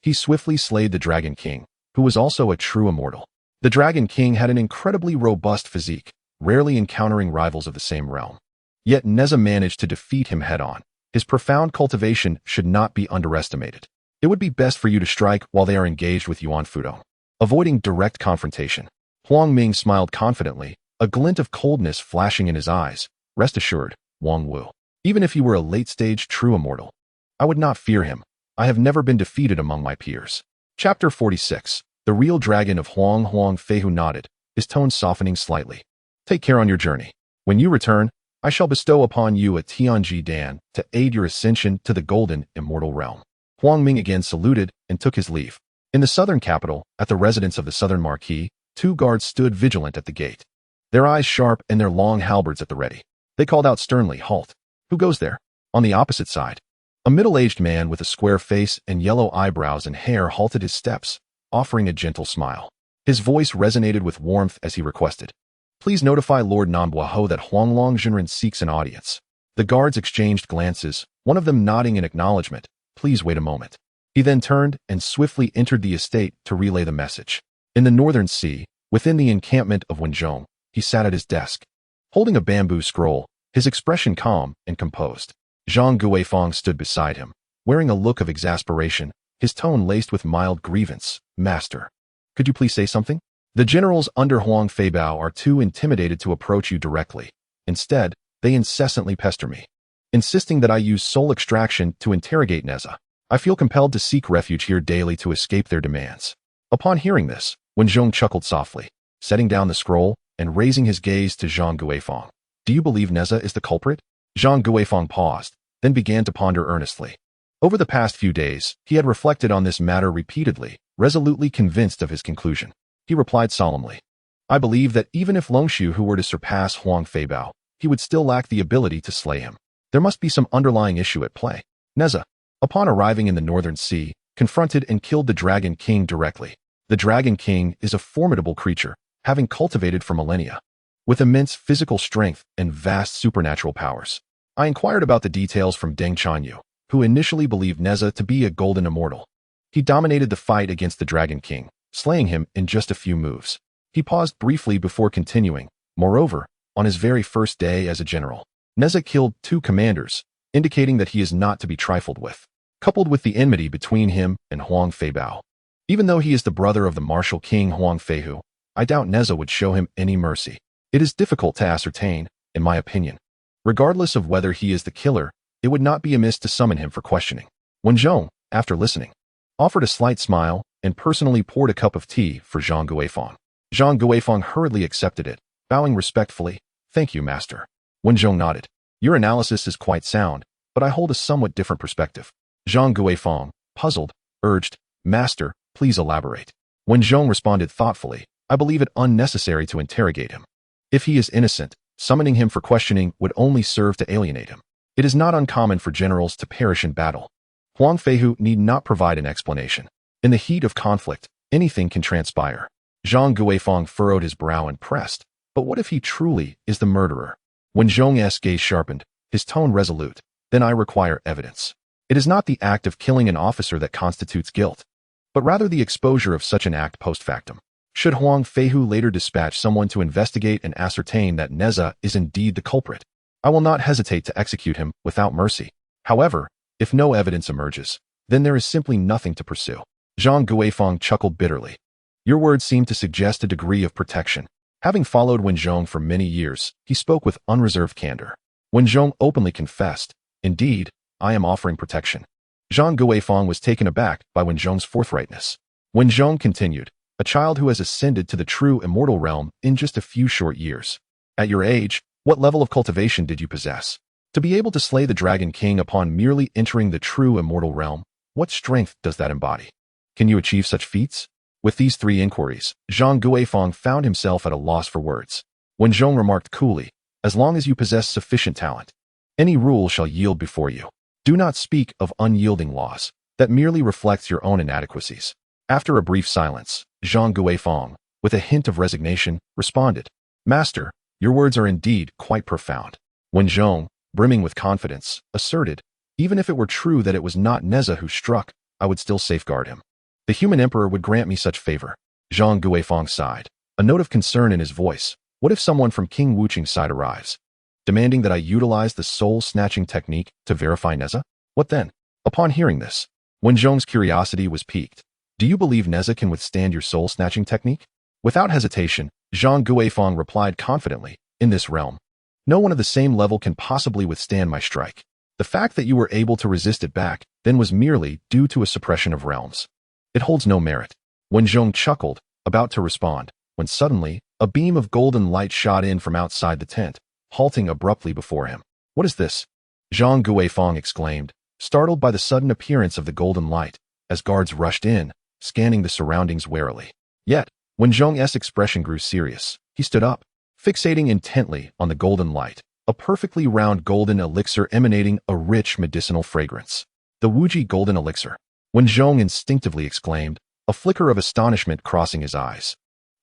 Speaker 1: he swiftly slayed the Dragon King, who was also a true immortal. The Dragon King had an incredibly robust physique, rarely encountering rivals of the same realm. Yet Nezha managed to defeat him head-on. His profound cultivation should not be underestimated. It would be best for you to strike while they are engaged with Yuan Fudong, avoiding direct confrontation. Huang Ming smiled confidently, a glint of coldness flashing in his eyes. "Rest assured, Wang Wu. Even if he were a late-stage true immortal, I would not fear him. I have never been defeated among my peers." Chapter 46. The Real Dragon of Huang Feihu nodded, his tone softening slightly. "Take care on your journey. When you return, I shall bestow upon you a Tianji Dan to aid your ascension to the golden immortal realm." Huang Ming again saluted and took his leave. In the southern capital, at the residence of the southern marquis, two guards stood vigilant at the gate, their eyes sharp and their long halberds at the ready. They called out sternly, "Halt! Who goes there?" On the opposite side, a middle-aged man with a square face and yellow eyebrows and hair halted his steps, offering a gentle smile. His voice resonated with warmth as he requested, "Please notify Lord Nanbuaho that Huanglong Zhenren seeks an audience." The guards exchanged glances, one of them nodding in acknowledgement. "Please wait a moment." He then turned and swiftly entered the estate to relay the message. In the northern sea, within the encampment of Wenzhong, he sat at his desk, holding a bamboo scroll, his expression calm and composed. Zhang Guifang stood beside him, wearing a look of exasperation, his tone laced with mild grievance. "Master, could you please say something? The generals under Huang Feibao are too intimidated to approach you directly. Instead, they incessantly pester me, insisting that I use soul extraction to interrogate Nezha. I feel compelled to seek refuge here daily to escape their demands." Upon hearing this, Wenzhong chuckled softly, setting down the scroll and raising his gaze to Zhang Guifang. "Do you believe Nezha is the culprit?" Zhang Guifang paused, then began to ponder earnestly. Over the past few days, he had reflected on this matter repeatedly, resolutely convinced of his conclusion. He replied solemnly, "I believe that even if Longshu were to surpass Huang Feibao, he would still lack the ability to slay him. There must be some underlying issue at play." Nezha, upon arriving in the northern sea, confronted and killed the Dragon King directly. The Dragon King is a formidable creature, having cultivated for millennia, with immense physical strength and vast supernatural powers. I inquired about the details from Deng Chanyu, who initially believed Nezha to be a golden immortal. He dominated the fight against the Dragon King, slaying him in just a few moves. He paused briefly before continuing. Moreover, on his very first day as a general, Nezha killed 2 commanders, indicating that he is not to be trifled with, coupled with the enmity between him and Huang Feibao. Even though he is the brother of the martial king Huang Feihu, I doubt Nezha would show him any mercy. It is difficult to ascertain, in my opinion. Regardless of whether he is the killer, it would not be amiss to summon him for questioning. Wenzhong, after listening, offered a slight smile and personally poured a cup of tea for Zhang Guifang. Zhang Guifang hurriedly accepted it, bowing respectfully. "Thank you, master." Wenzhong nodded. "Your analysis is quite sound, but I hold a somewhat different perspective." Zhang Guifang, puzzled, urged, "Master, please elaborate." Wenzhong responded thoughtfully, "I believe it unnecessary to interrogate him. If he is innocent, summoning him for questioning would only serve to alienate him. It is not uncommon for generals to perish in battle. Huang Feihu need not provide an explanation. In the heat of conflict, anything can transpire." Zhang Guifang furrowed his brow and pressed, "But what if he truly is the murderer?" When Zhong's gaze sharpened, his tone resolute, "Then I require evidence. It is not the act of killing an officer that constitutes guilt, but rather the exposure of such an act post factum. Should Huang Feihu later dispatch someone to investigate and ascertain that Nezha is indeed the culprit, I will not hesitate to execute him without mercy. However, if no evidence emerges, then there is simply nothing to pursue." Zhang Guifang chuckled bitterly. "Your words seem to suggest a degree of protection." Having followed Wenzhong for many years, he spoke with unreserved candor. Wenzhong openly confessed, "Indeed, I am offering protection." Zhang Guifang was taken aback by Wenzhong's forthrightness. Wenzhong continued, "A child who has ascended to the true immortal realm in just a few short years. At your age, what level of cultivation did you possess? To be able to slay the Dragon King upon merely entering the true immortal realm, what strength does that embody? Can you achieve such feats?" With these 3 inquiries, Zhang Guifang found himself at a loss for words. Wenzhong remarked coolly, "As long as you possess sufficient talent, any rule shall yield before you. Do not speak of unyielding laws. That merely reflects your own inadequacies." After a brief silence, Zhang Guifang, with a hint of resignation, responded, "Master, your words are indeed quite profound." Wenzhong, brimming with confidence, asserted, "Even if it were true that it was not Nezha who struck, I would still safeguard him. The human emperor would grant me such favor." Zhang Guifang sighed, a note of concern in his voice. "What if someone from King Wuqing's side arrives, demanding that I utilize the soul-snatching technique to verify Nezha? What then?" Upon hearing this, Wenzhong's curiosity was piqued. "Do you believe Nezha can withstand your soul-snatching technique?" Without hesitation, Zhang Guifang replied confidently, "In this realm, no one of the same level can possibly withstand my strike. The fact that you were able to resist it back then was merely due to a suppression of realms. It holds no merit." Wenzhong chuckled, about to respond, when suddenly, a beam of golden light shot in from outside the tent, halting abruptly before him. "What is this?" Zhang Guifang exclaimed, startled by the sudden appearance of the golden light, as guards rushed in, scanning the surroundings warily. Yet, when Zhong's expression grew serious, he stood up, fixating intently on the golden light, a perfectly round golden elixir emanating a rich medicinal fragrance. The Wuji golden elixir. Wen Zhong instinctively exclaimed, a flicker of astonishment crossing his eyes.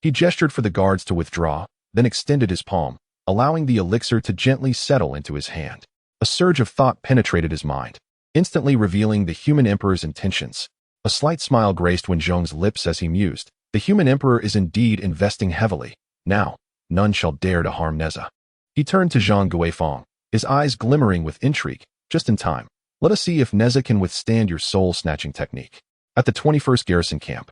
Speaker 1: He gestured for the guards to withdraw, then extended his palm, allowing the elixir to gently settle into his hand. A surge of thought penetrated his mind, instantly revealing the human emperor's intentions. A slight smile graced Wen Zhong's lips as he mused. The human emperor is indeed investing heavily. Now, none shall dare to harm Nezha. He turned to Zhang Guifeng, his eyes glimmering with intrigue. Just in time. Let us see if Nezha can withstand your soul-snatching technique. At the 21st Garrison Camp,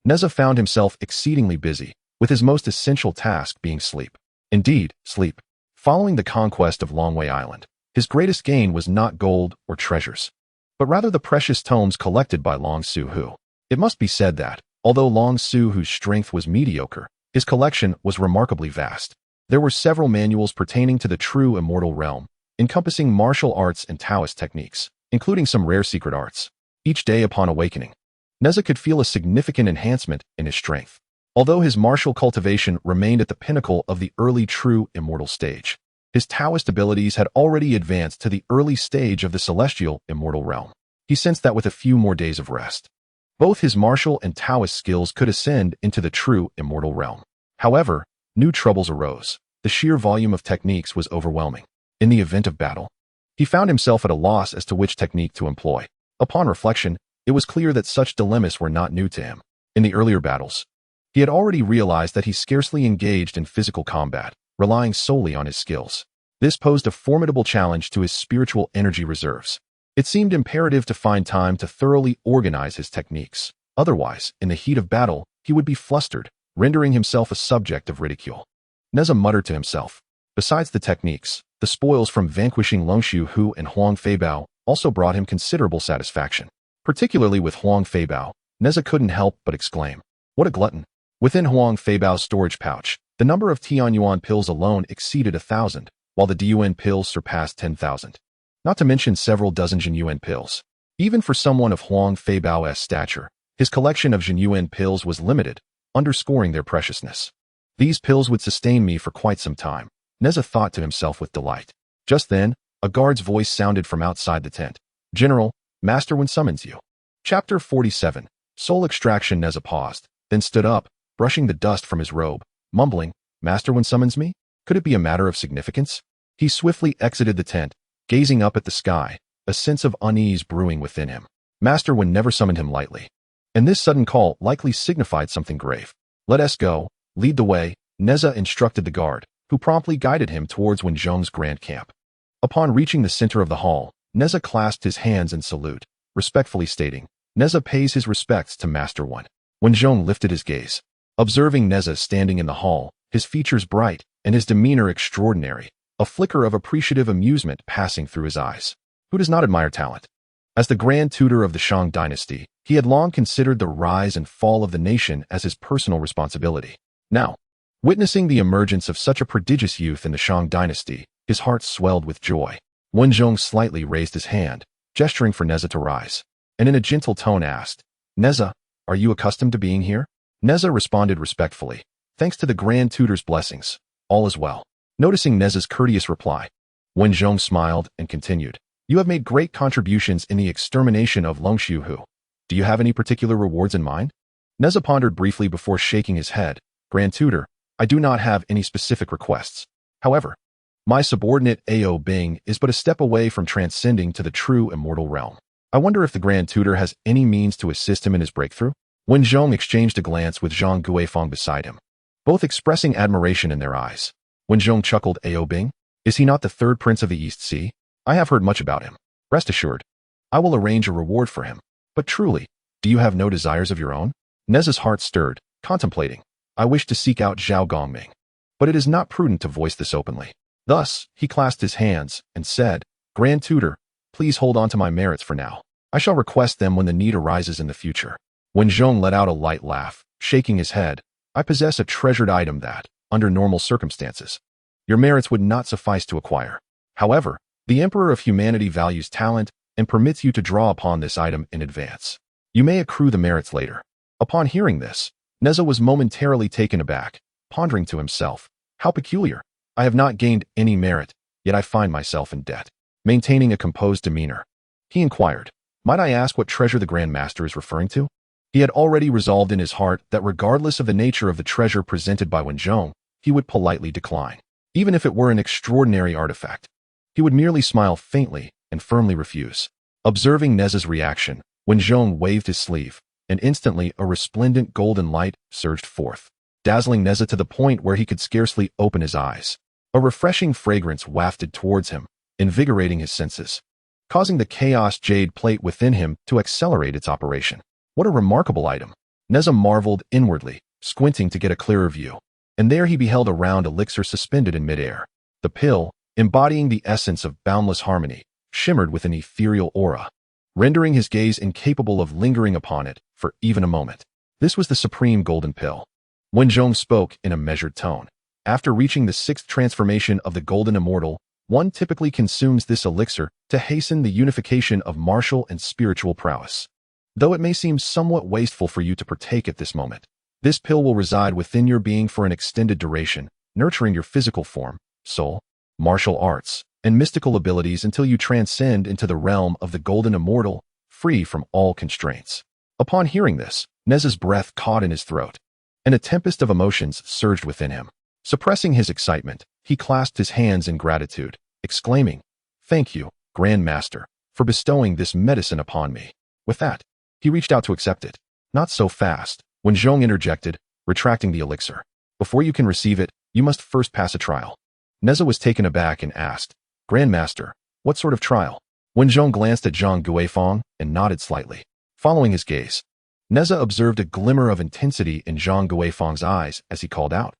Speaker 1: Nezha found himself exceedingly busy, with his most essential task being sleep. Indeed, sleep. Following the conquest of Longwei Island, his greatest gain was not gold or treasures, but rather the precious tomes collected by Long Su-hu. It must be said that, although Long Su-hu's strength was mediocre, his collection was remarkably vast. There were several manuals pertaining to the true immortal realm, encompassing martial arts and Taoist techniques, including some rare secret arts. Each day upon awakening, Nezha could feel a significant enhancement in his strength, although his martial cultivation remained at the pinnacle of the early true immortal stage. His Taoist abilities had already advanced to the early stage of the celestial immortal realm. He sensed that with a few more days of rest, both his martial and Taoist skills could ascend into the true immortal realm. However, new troubles arose. The sheer volume of techniques was overwhelming. In the event of battle, he found himself at a loss as to which technique to employ. Upon reflection, it was clear that such dilemmas were not new to him. In the earlier battles, he had already realized that he scarcely engaged in physical combat, relying solely on his skills. This posed a formidable challenge to his spiritual energy reserves. It seemed imperative to find time to thoroughly organize his techniques. Otherwise, in the heat of battle, he would be flustered, rendering himself a subject of ridicule. Nezha muttered to himself. Besides the techniques, the spoils from vanquishing Long Su-hu and Huang Feibao also brought him considerable satisfaction. Particularly with Huang Feibao, Nezha couldn't help but exclaim, what a glutton! Within Huang Feibao's storage pouch, the number of Tianyuan pills alone exceeded 1,000, while the Diyuan pills surpassed 10,000. Not to mention several dozen Jinyuan pills. Even for someone of Huang Feibao's stature, his collection of Jinyuan pills was limited, underscoring their preciousness. These pills would sustain me for quite some time, Nezha thought to himself with delight. Just then, a guard's voice sounded from outside the tent. General, Master Wen summons you. Chapter 47. Soul Extraction. Nezha paused, then stood up, brushing the dust from his robe, mumbling, Master Wen summons me? Could it be a matter of significance? He swiftly exited the tent, gazing up at the sky, a sense of unease brewing within him. Master Wen never summoned him lightly, and this sudden call likely signified something grave. Let us go, lead the way, Nezha instructed the guard, who promptly guided him towards Wen Zhong's grand camp. Upon reaching the center of the hall, Nezha clasped his hands in salute, respectfully stating, Nezha pays his respects to Master Wen. Wen Zhong lifted his gaze, observing Nezha standing in the hall, his features bright and his demeanor extraordinary, a flicker of appreciative amusement passing through his eyes. Who does not admire talent? As the Grand Tutor of the Shang dynasty, he had long considered the rise and fall of the nation as his personal responsibility. Now, witnessing the emergence of such a prodigious youth in the Shang dynasty, his heart swelled with joy. Wen Zhong slightly raised his hand, gesturing for Nezha to rise, and in a gentle tone asked, Nezha, are you accustomed to being here? Nezha responded respectfully, thanks to the Grand Tutor's blessings, all is well. Noticing Nezha's courteous reply, Wen Zhong smiled and continued, you have made great contributions in the extermination of Long Su-hu. Do you have any particular rewards in mind? Nezha pondered briefly before shaking his head. Grand Tutor, I do not have any specific requests. However, my subordinate Ao Bing is but a step away from transcending to the true immortal realm. I wonder if the Grand Tutor has any means to assist him in his breakthrough? Wen Zhong exchanged a glance with Zhang Guifeng beside him, both expressing admiration in their eyes. Wen Zhong chuckled, Ao Bing? Is he not the third prince of the East Sea? I have heard much about him. Rest assured, I will arrange a reward for him. But truly, do you have no desires of your own? Nezha's heart stirred, contemplating. I wish to seek out Zhao Gongming, but it is not prudent to voice this openly. Thus, he clasped his hands and said, Grand Tutor, please hold on to my merits for now. I shall request them when the need arises in the future. Wen Zhong let out a light laugh, shaking his head. I possess a treasured item that, under normal circumstances, your merits would not suffice to acquire. However, the Emperor of Humanity values talent and permits you to draw upon this item in advance. You may accrue the merits later. Upon hearing this, Nezha was momentarily taken aback, pondering to himself, how peculiar. I have not gained any merit, yet I find myself in debt. Maintaining a composed demeanor, he inquired, "Might I ask what treasure the Grand Master is referring to?" He had already resolved in his heart that regardless of the nature of the treasure presented by Wenzhong, he would politely decline. Even if it were an extraordinary artifact, he would merely smile faintly and firmly refuse. Observing Nezha's reaction, Wenzhong waved his sleeve, and instantly a resplendent golden light surged forth, dazzling Nezha to the point where he could scarcely open his eyes. A refreshing fragrance wafted towards him, invigorating his senses, causing the chaos jade plate within him to accelerate its operation. What a remarkable item! Nezha marveled inwardly, squinting to get a clearer view. And there he beheld a round elixir suspended in midair. The pill, embodying the essence of boundless harmony, shimmered with an ethereal aura, rendering his gaze incapable of lingering upon it for even a moment. This was the supreme golden pill. Wenzhong spoke in a measured tone. After reaching the 6th transformation of the golden immortal, one typically consumes this elixir to hasten the unification of martial and spiritual prowess. Though it may seem somewhat wasteful for you to partake at this moment, this pill will reside within your being for an extended duration, nurturing your physical form, soul, martial arts, and mystical abilities until you transcend into the realm of the golden immortal, free from all constraints. Upon hearing this, Nezha's breath caught in his throat, and a tempest of emotions surged within him. Suppressing his excitement, he clasped his hands in gratitude, exclaiming, "Thank you, Grand Master, for bestowing this medicine upon me." With that, he reached out to accept it. "Not so fast," Wenzhong interjected, retracting the elixir. "Before you can receive it, you must first pass a trial." Nezha was taken aback and asked, "Grand Master, what sort of trial?" Wenzhong glanced at Zhang Guifang and nodded slightly. Following his gaze, Nezha observed a glimmer of intensity in Zhang Guifang's eyes as he called out,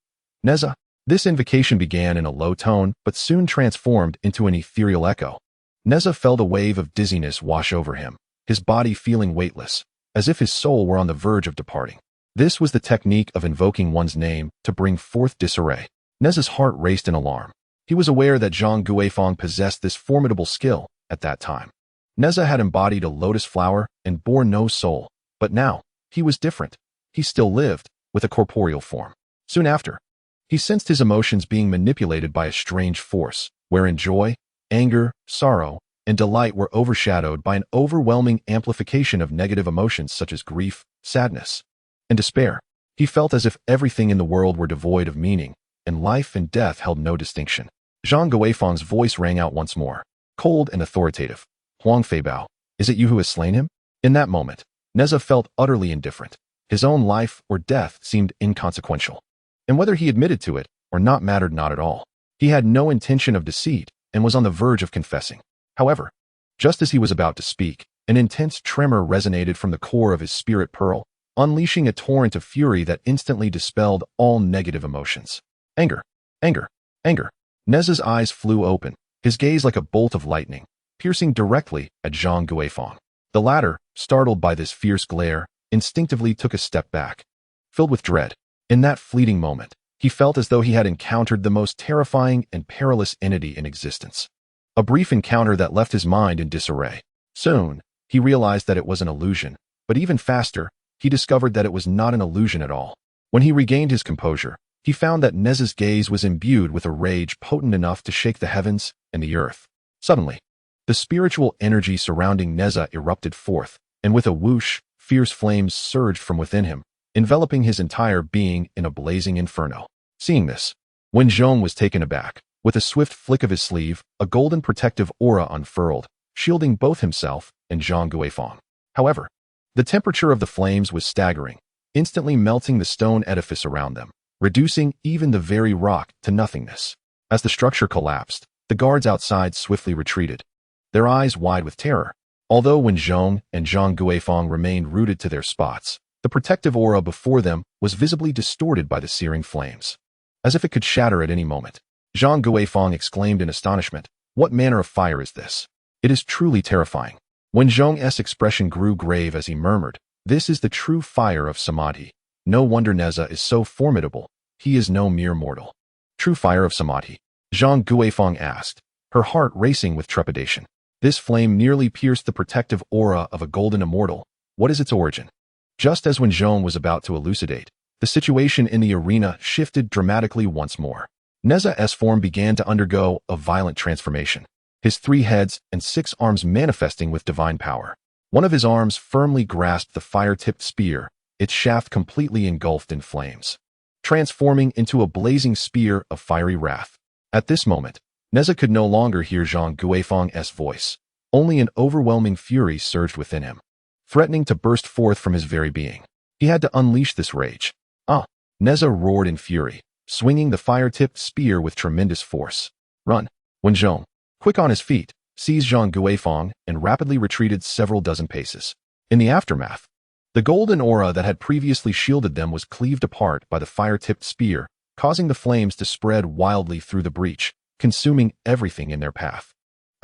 Speaker 1: "Nezha." This invocation began in a low tone but soon transformed into an ethereal echo. Nezha felt a wave of dizziness wash over him, his body feeling weightless, as if his soul were on the verge of departing. This was the technique of invoking one's name to bring forth disarray. Nezha's heart raced in alarm. He was aware that Zhang Guifang possessed this formidable skill at that time. Nezha had embodied a lotus flower and bore no soul, but now, he was different. He still lived, with a corporeal form. Soon after, he sensed his emotions being manipulated by a strange force, wherein joy, anger, sorrow, and delight were overshadowed by an overwhelming amplification of negative emotions such as grief, sadness, and despair. He felt as if everything in the world were devoid of meaning, and life and death held no distinction. Zhang Guifang's voice rang out once more, cold and authoritative. "Huang Feibao, is it you who has slain him?" In that moment, Nezha felt utterly indifferent. His own life or death seemed inconsequential, and whether he admitted to it or not mattered not at all. He had no intention of deceit and was on the verge of confessing. However, just as he was about to speak, an intense tremor resonated from the core of his spirit pearl, unleashing a torrent of fury that instantly dispelled all negative emotions. Anger, anger, anger. Nezha's eyes flew open, his gaze like a bolt of lightning, piercing directly at Zhang Guifang. The latter, startled by this fierce glare, instinctively took a step back, filled with dread. In that fleeting moment, he felt as though he had encountered the most terrifying and perilous entity in existence. A brief encounter that left his mind in disarray. Soon, he realized that it was an illusion, but even faster, he discovered that it was not an illusion at all. When he regained his composure, he found that Nezha's gaze was imbued with a rage potent enough to shake the heavens and the earth. Suddenly, the spiritual energy surrounding Nezha erupted forth, and with a whoosh, fierce flames surged from within him, enveloping his entire being in a blazing inferno. Seeing this, Wenzhong was taken aback. With a swift flick of his sleeve, a golden protective aura unfurled, shielding both himself and Zhang Guifang. However, the temperature of the flames was staggering, instantly melting the stone edifice around them, reducing even the very rock to nothingness. As the structure collapsed, the guards outside swiftly retreated, their eyes wide with terror. Although Wenzhong and Zhang Guifang remained rooted to their spots, the protective aura before them was visibly distorted by the searing flames, as if it could shatter at any moment. Zhang Guifang exclaimed in astonishment, "What manner of fire is this? It is truly terrifying." Wenzhong's expression grew grave as he murmured, "This is the true fire of Samadhi. No wonder Nezha is so formidable. He is no mere mortal." "True fire of Samadhi?" Zhang Guifang asked, her heart racing with trepidation. This flame nearly pierced the protective aura of a golden immortal. What is its origin? Just as Wenzhong was about to elucidate, the situation in the arena shifted dramatically once more. Neza's form began to undergo a violent transformation, his 3 heads and 6 arms manifesting with divine power. One of his arms firmly grasped the fire-tipped spear, its shaft completely engulfed in flames, transforming into a blazing spear of fiery wrath. At this moment, Neza could no longer hear Zhang Guifeng's voice. Only an overwhelming fury surged within him, threatening to burst forth from his very being. He had to unleash this rage. Neza roared in fury, swinging the fire-tipped spear with tremendous force. Run! Wen Zhong, quick on his feet, seized Zhang Guifeng and rapidly retreated several dozen paces. In the aftermath, the golden aura that had previously shielded them was cleaved apart by the fire-tipped spear, causing the flames to spread wildly through the breach, consuming everything in their path.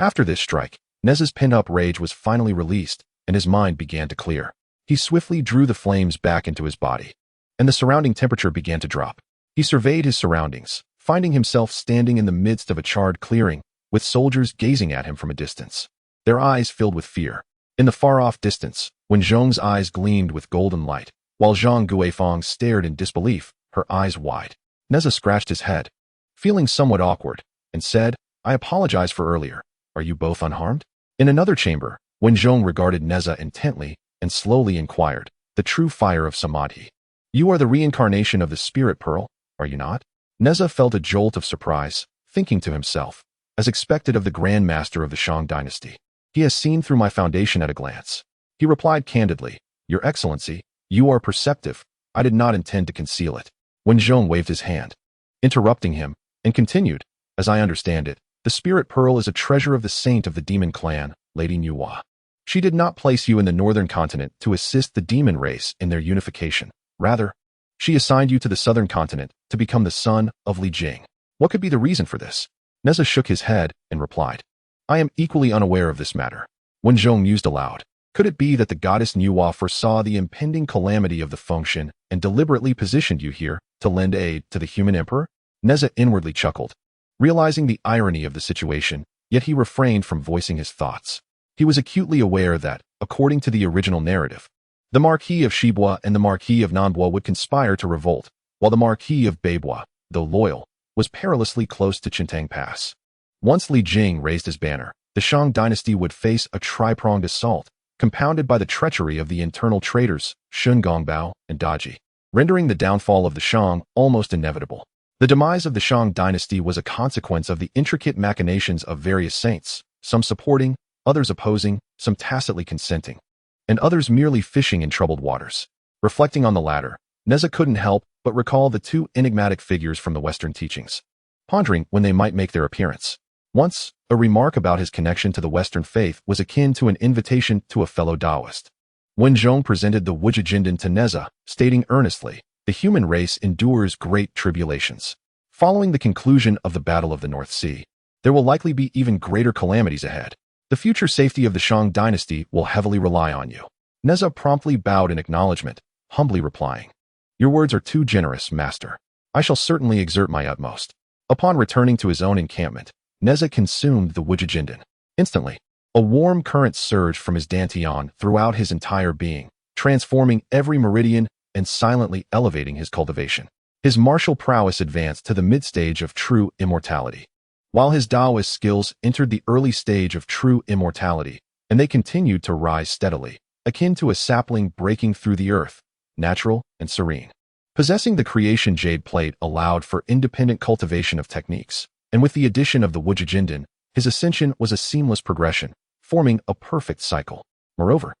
Speaker 1: After this strike, Neza's pent-up rage was finally released, and his mind began to clear. He swiftly drew the flames back into his body, and the surrounding temperature began to drop. He surveyed his surroundings, finding himself standing in the midst of a charred clearing, with soldiers gazing at him from a distance, their eyes filled with fear. In the far-off distance, Wen Zhong's eyes gleamed with golden light, while Zhang Guifeng stared in disbelief, her eyes wide. Neza scratched his head, feeling somewhat awkward, and said, "I apologize for earlier. Are you both unharmed?" In another chamber, Wen Zhong regarded Neza intently and slowly inquired, "The true fire of Samadhi. You are the reincarnation of the spirit pearl, are you not?" Neza felt a jolt of surprise, thinking to himself, as expected of the Grand Master of the Shang dynasty. He has seen through my foundation at a glance. He replied candidly, "Your Excellency, you are perceptive. I did not intend to conceal it." Wen Zhong waved his hand, interrupting him, and continued, "As I understand it, the spirit pearl is a treasure of the saint of the demon clan, Lady Nuwa. She did not place you in the northern continent to assist the demon race in their unification. Rather, she assigned you to the southern continent to become the son of Li Jing. What could be the reason for this?" Neza shook his head and replied, "I am equally unaware of this matter." Wen Zhong mused aloud. Could it be that the goddess Nuwa foresaw the impending calamity of the function and deliberately positioned you here to lend aid to the human emperor? Neza inwardly chuckled, realizing the irony of the situation, yet he refrained from voicing his thoughts. He was acutely aware that, according to the original narrative, the Marquis of Shibua and the Marquis of Nanbua would conspire to revolt, while the Marquis of Beibua, though loyal, was perilously close to Chentang Pass. Once Li Jing raised his banner, the Shang dynasty would face a tri-pronged assault, compounded by the treachery of the internal traitors, Shun Gongbao and Daji, rendering the downfall of the Shang almost inevitable. The demise of the Shang dynasty was a consequence of the intricate machinations of various saints, some supporting, others opposing, some tacitly consenting, and others merely fishing in troubled waters. Reflecting on the latter, Neza couldn't help but recall the 2 enigmatic figures from the Western teachings, pondering when they might make their appearance. Once, a remark about his connection to the Western faith was akin to an invitation to a fellow Taoist. Wen Zhong presented the Wujijindan to Neza, stating earnestly, "The human race endures great tribulations. Following the conclusion of the Battle of the North Sea, there will likely be even greater calamities ahead. The future safety of the Shang dynasty will heavily rely on you." Neza promptly bowed in acknowledgement, humbly replying, "Your words are too generous, master. I shall certainly exert my utmost." Upon returning to his own encampment, Neza consumed the Wujijindan. Instantly, a warm current surged from his dantian throughout his entire being, transforming every meridian and silently elevating his cultivation. His martial prowess advanced to the mid-stage of true immortality, while his Taoist skills entered the early stage of true immortality, and they continued to rise steadily, akin to a sapling breaking through the earth, natural and serene. Possessing the creation jade plate allowed for independent cultivation of techniques, and with the addition of the Wujijindan, his ascension was a seamless progression, forming a perfect cycle. Moreover,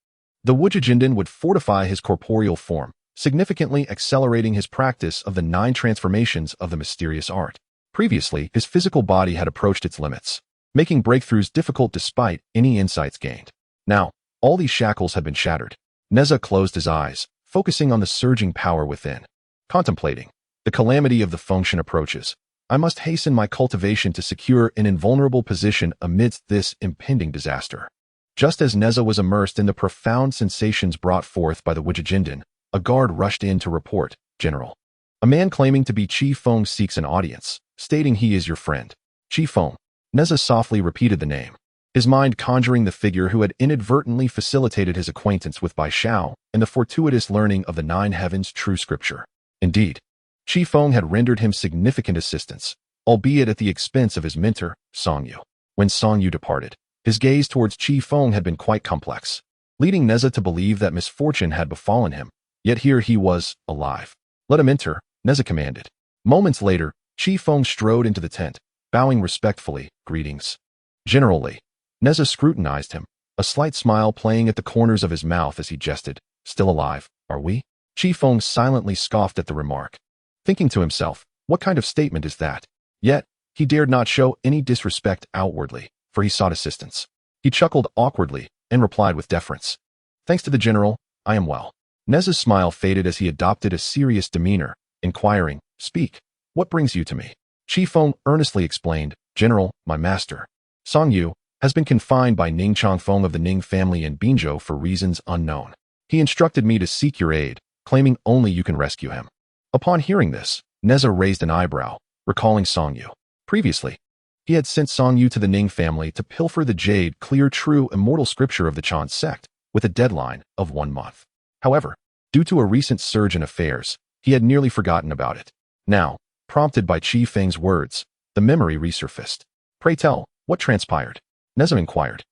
Speaker 1: the Wujijindan would fortify his corporeal form, significantly accelerating his practice of the 9 transformations of the mysterious art. Previously, his physical body had approached its limits, making breakthroughs difficult despite any insights gained. Now, all these shackles had been shattered. Neza closed his eyes, focusing on the surging power within. Contemplating, the calamity of the function approaches. I must hasten my cultivation to secure an invulnerable position amidst this impending disaster. Just as Neza was immersed in the profound sensations brought forth by the Wujijindan, a guard rushed in to report, "General, a man claiming to be Chi Feng seeks an audience, stating he is your friend." Chi Feng. Neza softly repeated the name, his mind conjuring the figure who had inadvertently facilitated his acquaintance with Bai Shao and the fortuitous learning of the 9 heavens true scripture. Indeed, Chi Feng had rendered him significant assistance, albeit at the expense of his mentor, Song Yu. When Song Yu departed, his gaze towards Chi Feng had been quite complex, leading Nezha to believe that misfortune had befallen him, yet here he was, alive. Let him enter, Nezha commanded. Moments later, Chi Feng strode into the tent, bowing respectfully, greetings. Generally, Nezha scrutinized him, a slight smile playing at the corners of his mouth as he jested. Still alive, are we? Chi Feng silently scoffed at the remark, thinking to himself, what kind of statement is that? Yet, he dared not show any disrespect outwardly, for he sought assistance. He chuckled awkwardly and replied with deference. Thanks to the general, I am well. Nezha's smile faded as he adopted a serious demeanor, inquiring, speak, what brings you to me? Chi Feng earnestly explained, General, my master, Song Yu, has been confined by Ning Changfeng of the Ning family in Binzhou for reasons unknown. He instructed me to seek your aid, claiming only you can rescue him. Upon hearing this, Nezha raised an eyebrow, recalling Song Yu. Previously, he had sent Song Yu to the Ning family to pilfer the jade, clear, true, immortal scripture of the Chan Sect, with a deadline of 1 month. However, due to a recent surge in affairs, he had nearly forgotten about it. Now, prompted by Chi Feng's words, the memory resurfaced. Pray tell, what transpired? Nezha inquired.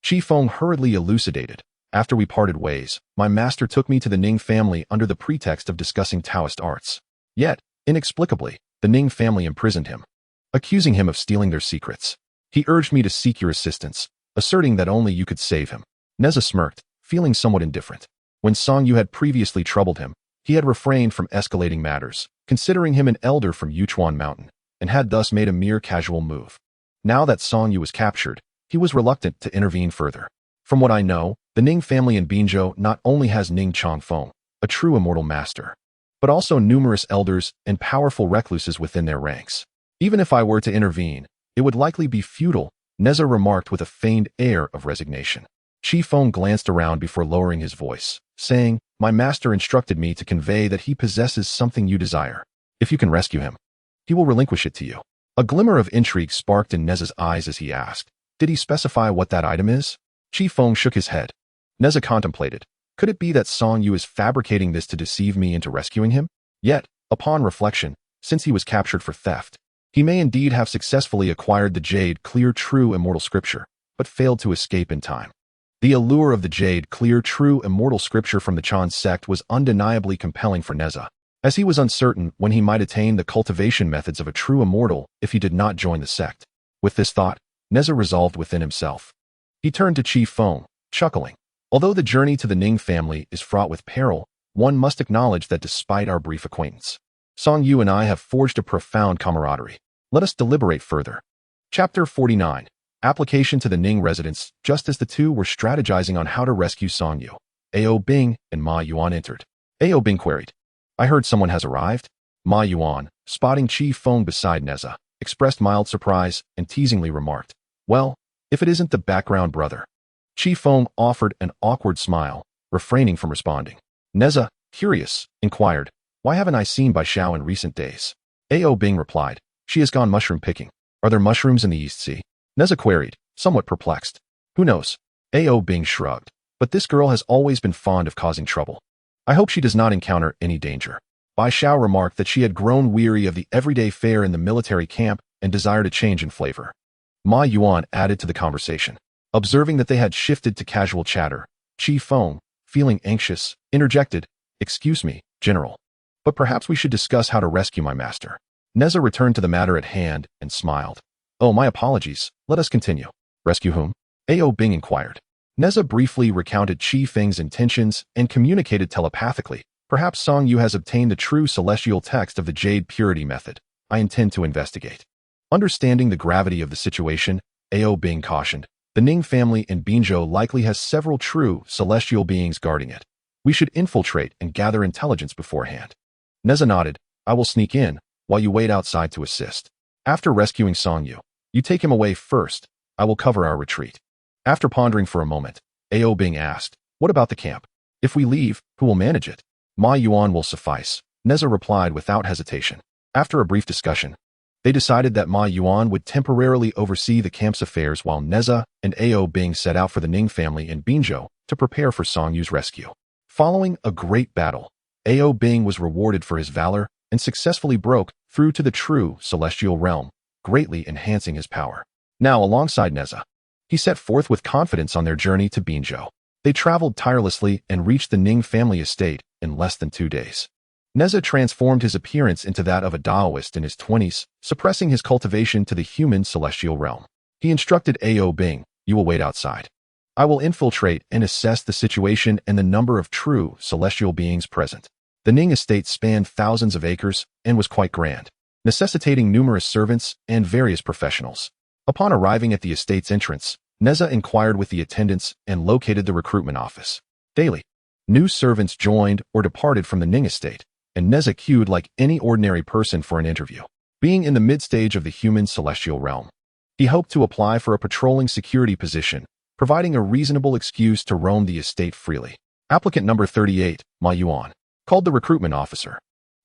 Speaker 1: Chi Feng hurriedly elucidated. After we parted ways, my master took me to the Ning family under the pretext of discussing Taoist arts. Yet, inexplicably, the Ning family imprisoned him, accusing him of stealing their secrets. He urged me to seek your assistance, asserting that only you could save him. Nezha smirked, feeling somewhat indifferent. When Song Yu had previously troubled him, he had refrained from escalating matters, considering him an elder from Yuchuan Mountain, and had thus made a mere casual move. Now that Song Yu was captured, he was reluctant to intervene further. From what I know, the Ning family in Binzhou not only has Ning Changfeng, a true immortal master, but also numerous elders and powerful recluses within their ranks. Even if I were to intervene, it would likely be futile, Nezha remarked with a feigned air of resignation. Chi Feng glanced around before lowering his voice, saying, my master instructed me to convey that he possesses something you desire. If you can rescue him, he will relinquish it to you. A glimmer of intrigue sparked in Nezha's eyes as he asked, did he specify what that item is? Chi Feng shook his head. Nezha contemplated. Could it be that Song Yu is fabricating this to deceive me into rescuing him? Yet, upon reflection, since he was captured for theft, he may indeed have successfully acquired the jade, clear, true, immortal scripture, but failed to escape in time. The allure of the jade, clear, true, immortal scripture from the Chan Sect was undeniably compelling for Nezha, as he was uncertain when he might attain the cultivation methods of a true immortal if he did not join the sect. With this thought, Nezha resolved within himself. He turned to Chi Feng, chuckling. Although the journey to the Ning family is fraught with peril, one must acknowledge that despite our brief acquaintance, Song Yu and I have forged a profound camaraderie. Let us deliberate further. Chapter 49. Application to the Ning residents. Just as the two were strategizing on how to rescue Song Yu, Ao Bing and Ma Yuan entered. Ao Bing queried, I heard someone has arrived? Ma Yuan, spotting Chi Feng beside Nezha, expressed mild surprise and teasingly remarked, well, if it isn't the background brother. Chi Feng offered an awkward smile, refraining from responding. Nezha, curious, inquired, why haven't I seen Bai Xiao in recent days? Ao Bing replied, she has gone mushroom picking. Are there mushrooms in the East Sea? Nezha queried, somewhat perplexed. Who knows? Ao Bing shrugged, but this girl has always been fond of causing trouble. I hope she does not encounter any danger. Bai Xiao remarked that she had grown weary of the everyday fare in the military camp and desired a change in flavor. Ma Yuan added to the conversation. Observing that they had shifted to casual chatter, Chi Feng, feeling anxious, interjected, excuse me, General, but perhaps we should discuss how to rescue my master. Nezha returned to the matter at hand and smiled. Oh, my apologies, let us continue. Rescue whom? Ao Bing inquired. Nezha briefly recounted Chi Feng's intentions and communicated telepathically. Perhaps Song Yu has obtained the true celestial text of the jade purity method. I intend to investigate. Understanding the gravity of the situation, Ao Bing cautioned, the Ning family in Binzhou likely has several true celestial beings guarding it. We should infiltrate and gather intelligence beforehand. Nezha nodded, I will sneak in, while you wait outside to assist. After rescuing Song Yu, you take him away first. I will cover our retreat. After pondering for a moment, Ao Bing asked, what about the camp? If we leave, who will manage it? Ma Yuan will suffice, Nezha replied without hesitation. After a brief discussion, they decided that Ma Yuan would temporarily oversee the camp's affairs while Nezha and Ao Bing set out for the Ning family in Binzhou to prepare for Song Yu's rescue. Following a great battle, Ao Bing was rewarded for his valor and successfully broke through to the true celestial realm, greatly enhancing his power. Now, alongside Nezha, he set forth with confidence on their journey to Binzhou. They traveled tirelessly and reached the Ning family estate in less than 2 days. Nezha transformed his appearance into that of a Daoist in his 20s, suppressing his cultivation to the human celestial realm. He instructed Ao Bing, "You will wait outside. I will infiltrate and assess the situation and the number of true celestial beings present." The Ning estate spanned thousands of acres and was quite grand, necessitating numerous servants and various professionals. Upon arriving at the estate's entrance, Nezha inquired with the attendants and located the recruitment office. Daily, new servants joined or departed from the Ning estate, and Nezha queued like any ordinary person for an interview. Being in the mid-stage of the human celestial realm, he hoped to apply for a patrolling security position, providing a reasonable excuse to roam the estate freely. Applicant number 38, Yuan, called the recruitment officer.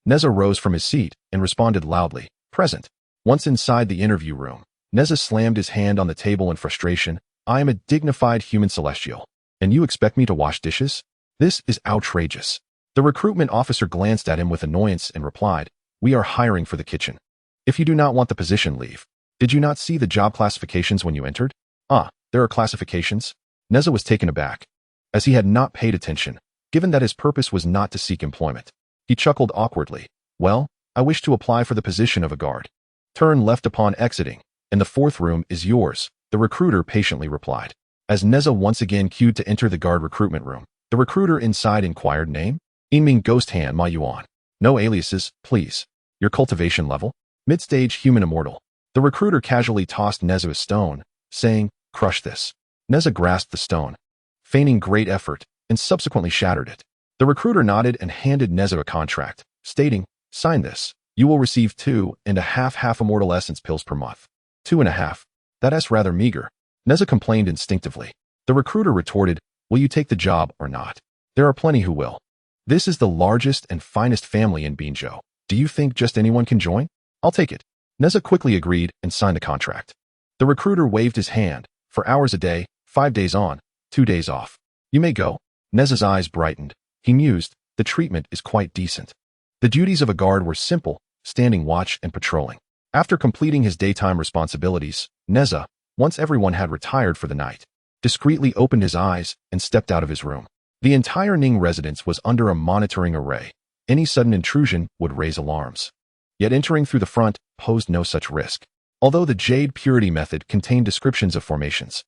Speaker 1: Nezha rose from his seat and responded loudly, "Present." Once inside the interview room, Nezha slammed his hand on the table in frustration. "I am a dignified human celestial, and you expect me to wash dishes? This is outrageous." The recruitment officer glanced at him with annoyance and replied, "We are hiring for the kitchen. If you do not want the position, leave. Did you not see the job classifications when you entered?" "Ah, there are classifications?" Nezha was taken aback, as he had not paid attention, given that his purpose was not to seek employment. He chuckled awkwardly. "Well, I wish to apply for the position of a guard. Turn left upon exiting, and the 4th room is yours," the recruiter patiently replied. As Nezha once again queued to enter the guard recruitment room, the recruiter inside inquired, "Name?" "Inming Ghost Hand Ma Yuan." "No aliases, please." "Your cultivation level?" "Mid-stage human immortal." The recruiter casually tossed Nezha a stone, saying, "Crush this." Nezha grasped the stone, feigning great effort, and subsequently shattered it. The recruiter nodded and handed Nezha a contract, stating, "Sign this. You will receive 2.5 immortal essence pills per month." 2.5? That's rather meager. Nezha complained instinctively. The recruiter retorted, "Will you take the job or not? There are plenty who will. This is the largest and finest family in Binzhou. Do you think just anyone can join? I'll take it." Nezha quickly agreed and signed the contract. The recruiter waved his hand. "For hours a day, 5 days on, 2 days off. You may go." Nezha's eyes brightened. He mused, "The treatment is quite decent." The duties of a guard were simple, standing watch and patrolling. After completing his daytime responsibilities, Nezha, once everyone had retired for the night, discreetly opened his eyes and stepped out of his room. The entire Ning residence was under a monitoring array. Any sudden intrusion would raise alarms. Yet entering through the front posed no such risk. Although the Jade Purity method contained descriptions of formations,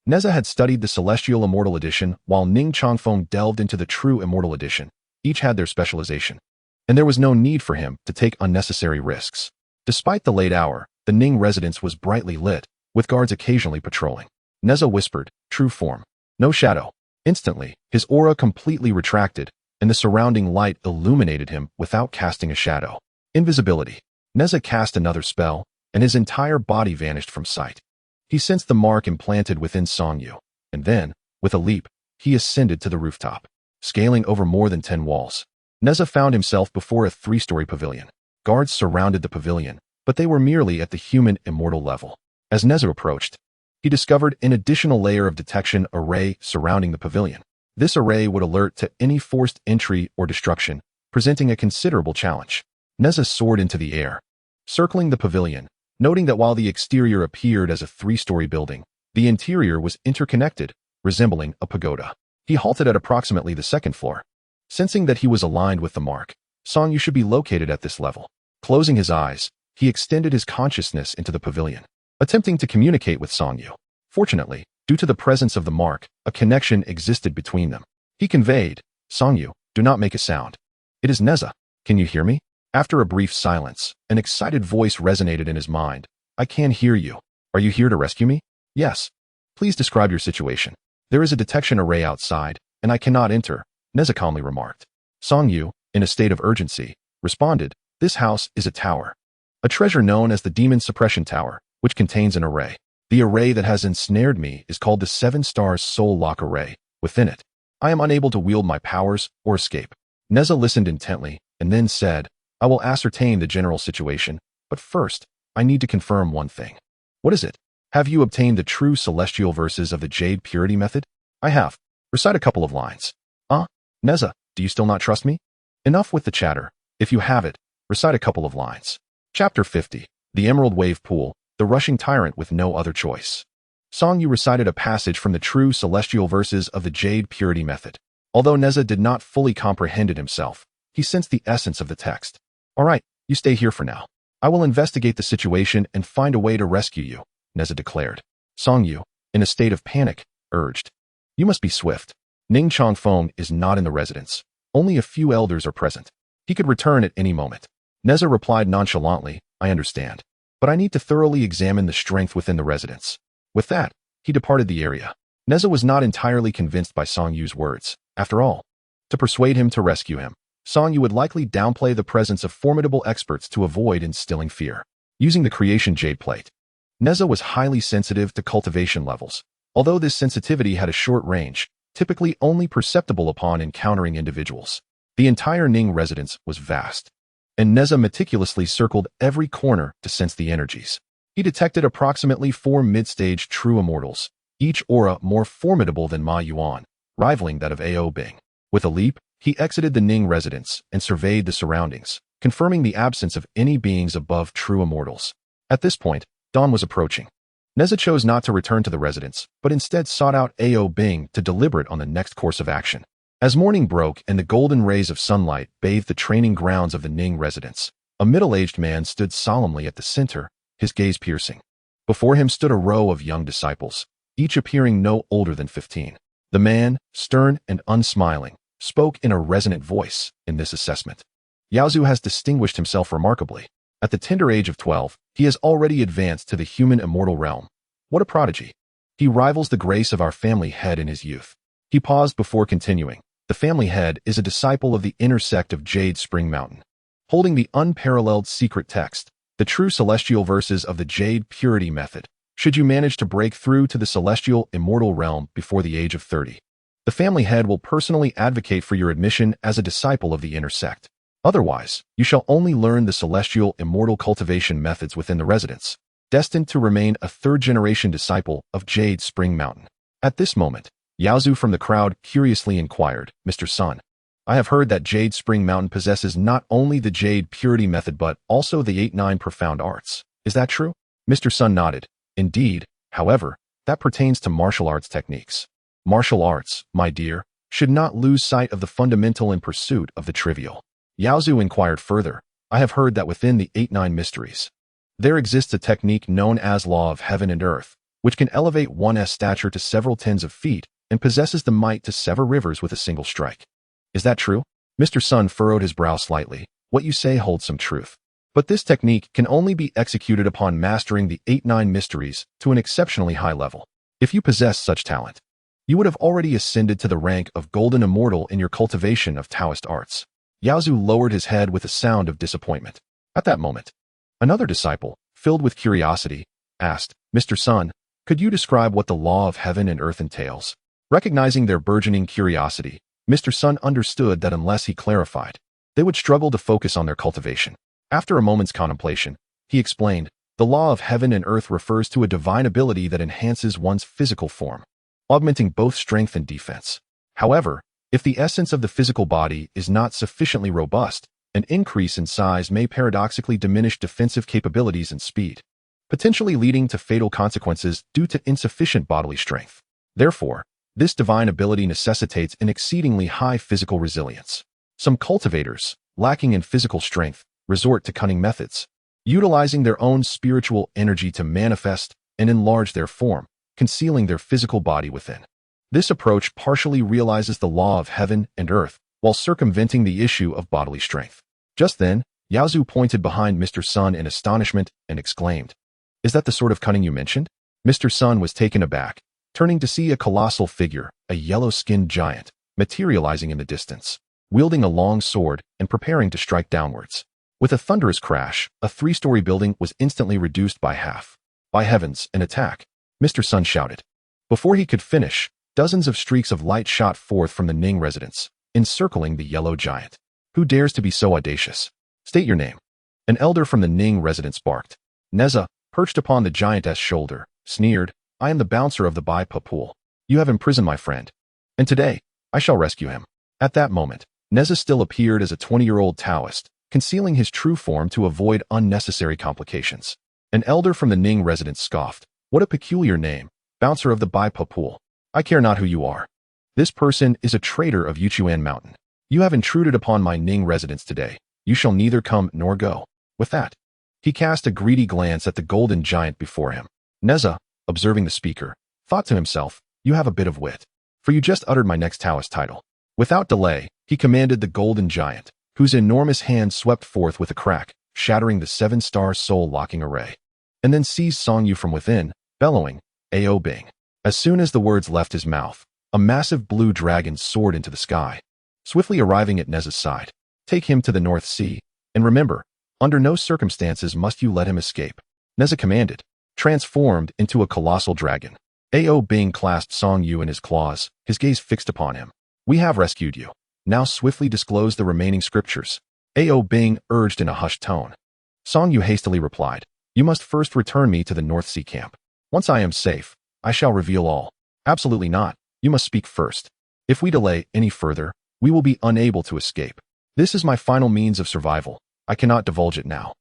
Speaker 1: Nezha had studied the Celestial Immortal Edition while Ning Changfeng delved into the True Immortal Edition. Each had their specialization, and there was no need for him to take unnecessary risks. Despite the late hour, the Ning residence was brightly lit, with guards occasionally patrolling. Nezha whispered, "True form. No shadow." Instantly, his aura completely retracted, and the surrounding light illuminated him without casting a shadow. Invisibility. Nezha cast another spell, and his entire body vanished from sight. He sensed the mark implanted within Songyu, and then, with a leap, he ascended to the rooftop. Scaling over more than 10 walls, Nezha found himself before a 3-story pavilion. Guards surrounded the pavilion, but they were merely at the human immortal level. As Nezha approached, he discovered an additional layer of detection array surrounding the pavilion. This array would alert to any forced entry or destruction, presenting a considerable challenge. Nezha soared into the air, circling the pavilion, noting that while the exterior appeared as a 3-story building, the interior was interconnected, resembling a pagoda. He halted at approximately the 2nd floor. Sensing that he was aligned with the mark, Songyu should be located at this level. Closing his eyes, he extended his consciousness into the pavilion, attempting to communicate with Songyu. Fortunately, due to the presence of the mark, a connection existed between them. He conveyed, "Songyu, do not make a sound. It is Nezha. Can you hear me?" After a brief silence, an excited voice resonated in his mind. "I can hear you. Are you here to rescue me?" "Yes." "Please describe your situation." "There is a detection array outside, and I cannot enter," Nezha calmly remarked. Songyu, in a state of urgency, responded, "This house is a tower. A treasure known as the Demon Suppression Tower, which contains an array. The array that has ensnared me is called the 7 Stars Soul Lock Array. Within it, I am unable to wield my powers or escape." Nezha listened intently, and then said, "I will ascertain the general situation, but first, I need to confirm one thing." "What is it?" "Have you obtained the true celestial verses of the Jade Purity method?" "I have." "Recite a couple of lines." Nezha, do you still not trust me?" "Enough with the chatter. If you have it, recite a couple of lines." Chapter 50. The Emerald Wave Pool, the rushing tyrant with no other choice. Song Yu recited a passage from the true celestial verses of the Jade Purity Method. Although Nezha did not fully comprehend it himself, he sensed the essence of the text. "All right, you stay here for now. I will investigate the situation and find a way to rescue you," Nezha declared. Song Yu, in a state of panic, urged, "You must be swift. Ning Chongfeng is not in the residence. Only a few elders are present. He could return at any moment." Nezha replied nonchalantly, "I understand. But I need to thoroughly examine the strength within the residence." With that, he departed the area. Nezha was not entirely convinced by Song Yu's words. After all, to persuade him to rescue him, Song Yu would likely downplay the presence of formidable experts to avoid instilling fear. Using the creation jade plate, Nezha was highly sensitive to cultivation levels, although this sensitivity had a short range, typically only perceptible upon encountering individuals. The entire Ning residence was vast, and Nezha meticulously circled every corner to sense the energies. He detected approximately 4 mid-stage true immortals, each aura more formidable than Ma Yuan, rivaling that of Ao Bing. With a leap, he exited the Ning residence and surveyed the surroundings, confirming the absence of any beings above true immortals. At this point, dawn was approaching. Nezha chose not to return to the residence, but instead sought out Ao Bing to deliberate on the next course of action. As morning broke and the golden rays of sunlight bathed the training grounds of the Ning residence, a middle-aged man stood solemnly at the center, his gaze piercing. Before him stood a row of young disciples, each appearing no older than 15. The man, stern and unsmiling, spoke in a resonant voice in this assessment. "Yaozu has distinguished himself remarkably. At the tender age of 12, he has already advanced to the human immortal realm. What a prodigy. He rivals the grace of our family head in his youth." He paused before continuing. "The family head is a disciple of the inner sect of Jade Spring Mountain, holding the unparalleled secret text, the true celestial verses of the Jade Purity Method, should you manage to break through to the celestial immortal realm before the age of 30. The family head will personally advocate for your admission as a disciple of the inner sect. Otherwise, you shall only learn the celestial immortal cultivation methods within the residence, destined to remain a third-generation disciple of Jade Spring Mountain." At this moment, Yaozu from the crowd curiously inquired, "Mr. Sun, I have heard that Jade Spring Mountain possesses not only the Jade Purity Method but also the 8-9 Profound Arts. Is that true?" Mr. Sun nodded. "Indeed, however, that pertains to martial arts techniques. Martial arts, my dear, should not lose sight of the fundamental in pursuit of the trivial." Yaozu inquired further, "I have heard that within the 8-9 mysteries, there exists a technique known as Law of Heaven and Earth, which can elevate one's stature to several tens of feet and possesses the might to sever rivers with a single strike. Is that true?" Mr. Sun furrowed his brow slightly. "What you say holds some truth. But this technique can only be executed upon mastering the 8-9 mysteries to an exceptionally high level. If you possess such talent, you would have already ascended to the rank of Golden Immortal in your cultivation of Taoist arts." Yaozu lowered his head with a sound of disappointment. At that moment, another disciple, filled with curiosity, asked, "Mr. Sun, could you describe what the Law of Heaven and Earth entails?" Recognizing their burgeoning curiosity, Mr. Sun understood that unless he clarified, they would struggle to focus on their cultivation. After a moment's contemplation, he explained, "The Law of Heaven and Earth refers to a divine ability that enhances one's physical form, augmenting both strength and defense. However, if the essence of the physical body is not sufficiently robust, an increase in size may paradoxically diminish defensive capabilities and speed, potentially leading to fatal consequences due to insufficient bodily strength. Therefore, this divine ability necessitates an exceedingly high physical resilience. Some cultivators, lacking in physical strength, resort to cunning methods, utilizing their own spiritual energy to manifest and enlarge their form, concealing their physical body within. This approach partially realizes the law of heaven and earth while circumventing the issue of bodily strength." Just then, Yaozu pointed behind Mr. Sun in astonishment and exclaimed, "Is that the sort of cunning you mentioned?" Mr. Sun was taken aback, turning to see a colossal figure, a yellow-skinned giant, materializing in the distance, wielding a long sword and preparing to strike downwards. With a thunderous crash, a 3-story building was instantly reduced by half. "By heavens, an attack!" Mr. Sun shouted. Before he could finish, dozens of streaks of light shot forth from the Ning residence, encircling the yellow giant. "Who dares to be so audacious? State your name." An elder from the Ning residence barked. Nezha, perched upon the giantess' shoulder, sneered, "I am the bouncer of the Bai Pa pool. You have imprisoned my friend, and today, I shall rescue him." At that moment, Nezha still appeared as a 20-year-old Taoist, concealing his true form to avoid unnecessary complications. An elder from the Ning residence scoffed. What a peculiar name, bouncer of the Baipa pool. I care not who you are. This person is a traitor of Yuchuan Mountain. You have intruded upon my Ning residence today. You shall neither come nor go. With that, he cast a greedy glance at the golden giant before him. Nezha, observing the speaker, thought to himself, you have a bit of wit, for you just uttered my next Taoist title. Without delay, he commanded the golden giant, whose enormous hand swept forth with a crack, shattering the 7-star soul-locking array, and then seized Song Yu from within, bellowing, Ao Bing. As soon as the words left his mouth, a massive blue dragon soared into the sky, swiftly arriving at Nezha's side. Take him to the North Sea, and remember, under no circumstances must you let him escape. Nezha commanded, transformed into a colossal dragon. Ao Bing clasped Song Yu in his claws, his gaze fixed upon him. We have rescued you. Now swiftly disclose the remaining scriptures. Ao Bing urged in a hushed tone. Song Yu hastily replied, you must first return me to the North Sea camp. Once I am safe, I shall reveal all. Absolutely not. You must speak first. If we delay any further, we will be unable to escape. This is my final means of survival. I cannot divulge it now.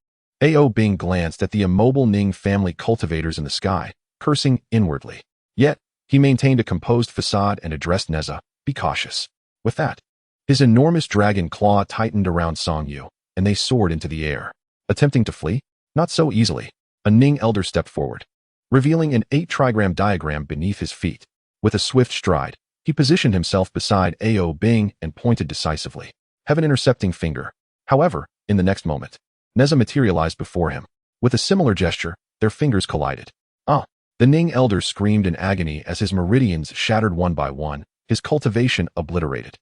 Speaker 1: Ao Bing glanced at the immobile Ning family cultivators in the sky, cursing inwardly. Yet, he maintained a composed facade and addressed Nezha, be cautious. With that, his enormous dragon claw tightened around Song Yu, and they soared into the air. Attempting to flee? Not so easily. A Ning elder stepped forward, revealing an 8-trigram diagram beneath his feet. With a swift stride, he positioned himself beside Ao Bing and pointed decisively. Heaven-intercepting finger. However, in the next moment, Nezha materialized before him. With a similar gesture, their fingers collided. Ah! The Ning elder screamed in agony as his meridians shattered one by one, his cultivation obliterated.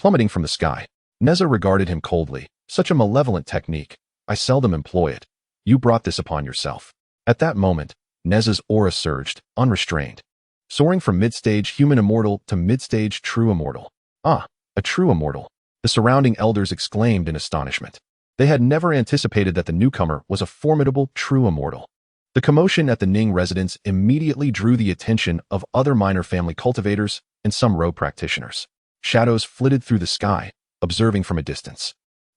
Speaker 1: Plummeting from the sky, Nezha regarded him coldly. Such a malevolent technique. I seldom employ it. You brought this upon yourself. At that moment, Nezha's aura surged, unrestrained, soaring from mid-stage human immortal to mid-stage true immortal. Ah, a true immortal. The surrounding elders exclaimed in astonishment. They had never anticipated that the newcomer was a formidable true immortal. The commotion at the Ning residence immediately drew the attention of other minor family cultivators and some rogue practitioners. Shadows flitted through the sky, observing from a distance.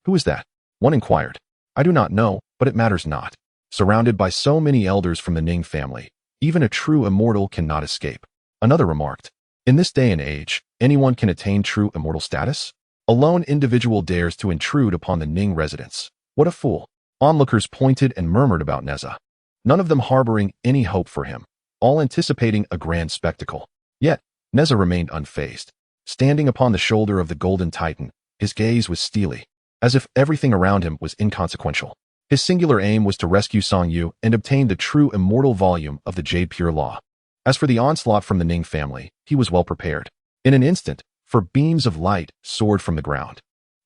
Speaker 1: Who is that? One inquired. I do not know, but it matters not. Surrounded by so many elders from the Ning family, even a true immortal cannot escape. Another remarked. In this day and age, anyone can attain true immortal status? A lone individual dares to intrude upon the Ning residence. What a fool. Onlookers pointed and murmured about Nezha, none of them harboring any hope for him, all anticipating a grand spectacle. Yet, Nezha remained unfazed. Standing upon the shoulder of the golden titan, his gaze was steely, as if everything around him was inconsequential. His singular aim was to rescue Song Yu and obtain the true immortal volume of the Jade Pure Law. As for the onslaught from the Ning family, he was well prepared. In an instant, for beams of light soared from the ground.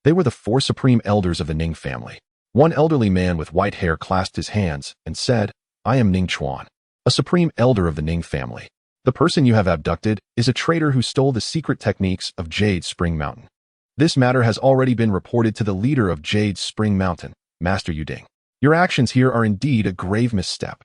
Speaker 1: They were the 4 supreme elders of the Ning family. One elderly man with white hair clasped his hands and said, I am Ning Chuan, a supreme elder of the Ning family. The person you have abducted is a traitor who stole the secret techniques of Jade Spring Mountain. This matter has already been reported to the leader of Jade Spring Mountain, Master Yuding. Your actions here are indeed a grave misstep.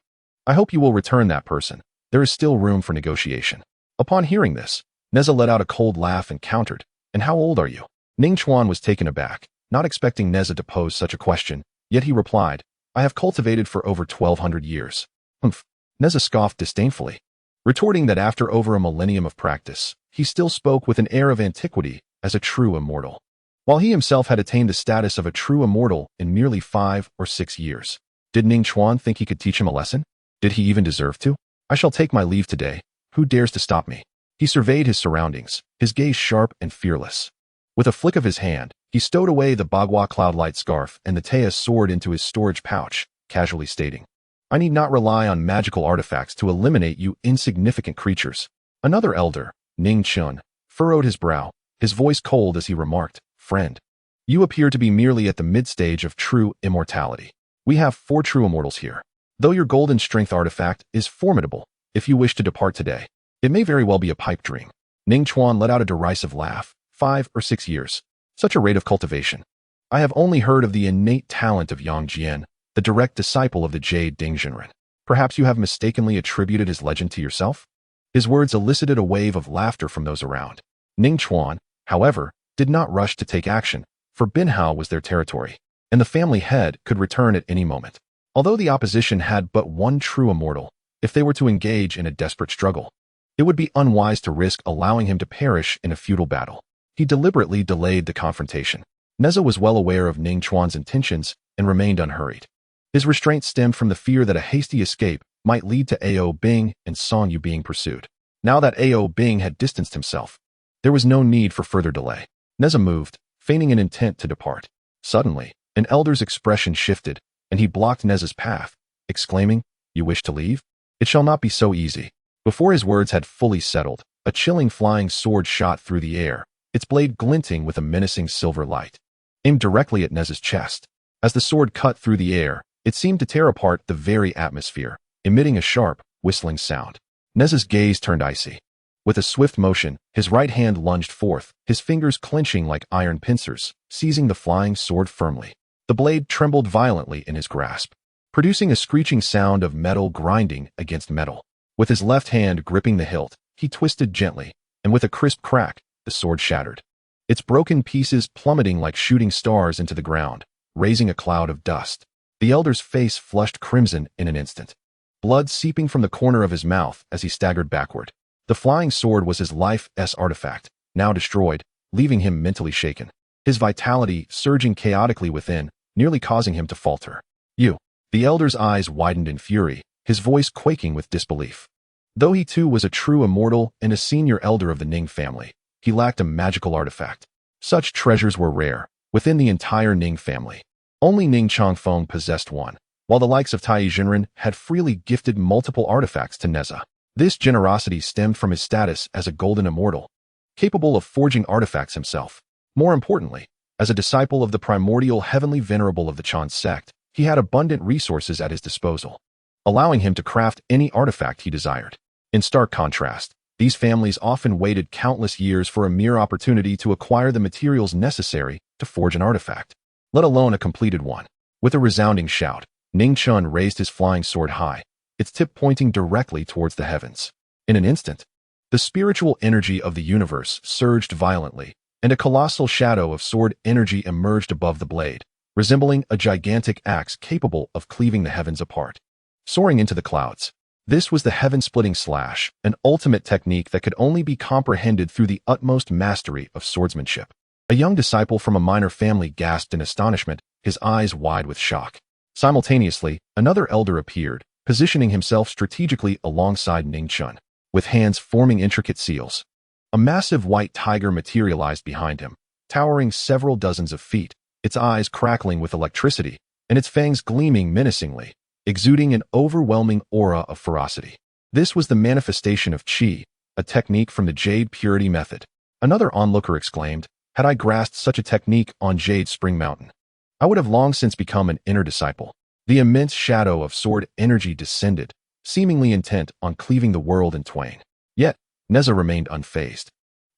Speaker 1: I hope you will return that person. There is still room for negotiation. Upon hearing this, Nezha let out a cold laugh and countered, and how old are you? Ning Chuan was taken aback, not expecting Nezha to pose such a question, yet he replied, I have cultivated for over 1,200 years. Humph. Nezha scoffed disdainfully, retorting that after over a millennium of practice, he still spoke with an air of antiquity as a true immortal, while he himself had attained the status of a true immortal in merely 5 or 6 years. Did Ning Chuan think he could teach him a lesson? Did he even deserve to? I shall take my leave today. Who dares to stop me? He surveyed his surroundings, his gaze sharp and fearless. With a flick of his hand, he stowed away the Bagua cloudlight scarf and the Taiyi sword into his storage pouch, casually stating, I need not rely on magical artifacts to eliminate you insignificant creatures. Another elder, Ning Chun, furrowed his brow, his voice cold as he remarked, Friend, you appear to be merely at the mid-stage of true immortality. We have 4 true immortals here. Though your golden strength artifact is formidable, if you wish to depart today, it may very well be a pipe dream. Ning Chuan let out a derisive laugh. 5 or 6 years. Such a rate of cultivation. I have only heard of the innate talent of Yang Jian, the direct disciple of the Jade Taiyi Zhenren. Perhaps you have mistakenly attributed his legend to yourself? His words elicited a wave of laughter from those around. Ning Chuan, however, did not rush to take action, for Bin Hao was their territory, and the family head could return at any moment. Although the opposition had but one true immortal, if they were to engage in a desperate struggle, it would be unwise to risk allowing him to perish in a futile battle. He deliberately delayed the confrontation. Nezha was well aware of Ning Chuan's intentions and remained unhurried. His restraint stemmed from the fear that a hasty escape might lead to Ao Bing and Song Yu being pursued. Now that Ao Bing had distanced himself, there was no need for further delay. Nezha moved, feigning an intent to depart. Suddenly, an elder's expression shifted, and he blocked Nezha's path, exclaiming, "You wish to leave? It shall not be so easy." Before his words had fully settled, a chilling flying sword shot through the air, its blade glinting with a menacing silver light, aimed directly at Nezha's chest. As the sword cut through the air, it seemed to tear apart the very atmosphere, emitting a sharp, whistling sound. Nezha's gaze turned icy. With a swift motion, his right hand lunged forth, his fingers clenching like iron pincers, seizing the flying sword firmly. The blade trembled violently in his grasp, producing a screeching sound of metal grinding against metal. With his left hand gripping the hilt, he twisted gently, and with a crisp crack, the sword shattered, its broken pieces plummeting like shooting stars into the ground, raising a cloud of dust. The elder's face flushed crimson in an instant, blood seeping from the corner of his mouth as he staggered backward. The flying sword was his life's artifact, now destroyed, leaving him mentally shaken, his vitality surging chaotically within, nearly causing him to falter. "You." The elder's eyes widened in fury, his voice quaking with disbelief. Though he too was a true immortal and a senior elder of the Ning family, he lacked a magical artifact. Such treasures were rare, within the entire Ning family. Only Ning Changfeng possessed one, while the likes of Taiyi Zhenren had freely gifted multiple artifacts to Nezha. This generosity stemmed from his status as a golden immortal, capable of forging artifacts himself. More importantly, as a disciple of the primordial heavenly venerable of the Chan Sect, he had abundant resources at his disposal, allowing him to craft any artifact he desired. In stark contrast, these families often waited countless years for a mere opportunity to acquire the materials necessary to forge an artifact, let alone a completed one. With a resounding shout, Ning Chun raised his flying sword high, its tip pointing directly towards the heavens. In an instant, the spiritual energy of the universe surged violently, and a colossal shadow of sword energy emerged above the blade, resembling a gigantic axe capable of cleaving the heavens apart. Soaring into the clouds, this was the heaven-splitting slash, an ultimate technique that could only be comprehended through the utmost mastery of swordsmanship. A young disciple from a minor family gasped in astonishment, his eyes wide with shock. Simultaneously, another elder appeared, positioning himself strategically alongside Ning Chun, with hands forming intricate seals. A massive white tiger materialized behind him, towering several dozens of feet, its eyes crackling with electricity, and its fangs gleaming menacingly, exuding an overwhelming aura of ferocity. This was the manifestation of Qi, a technique from the Jade Purity method. Another onlooker exclaimed, "Had I grasped such a technique on Jade Spring Mountain, I would have long since become an inner disciple." The immense shadow of sword energy descended, seemingly intent on cleaving the world in twain. Yet, Nezha remained unfazed.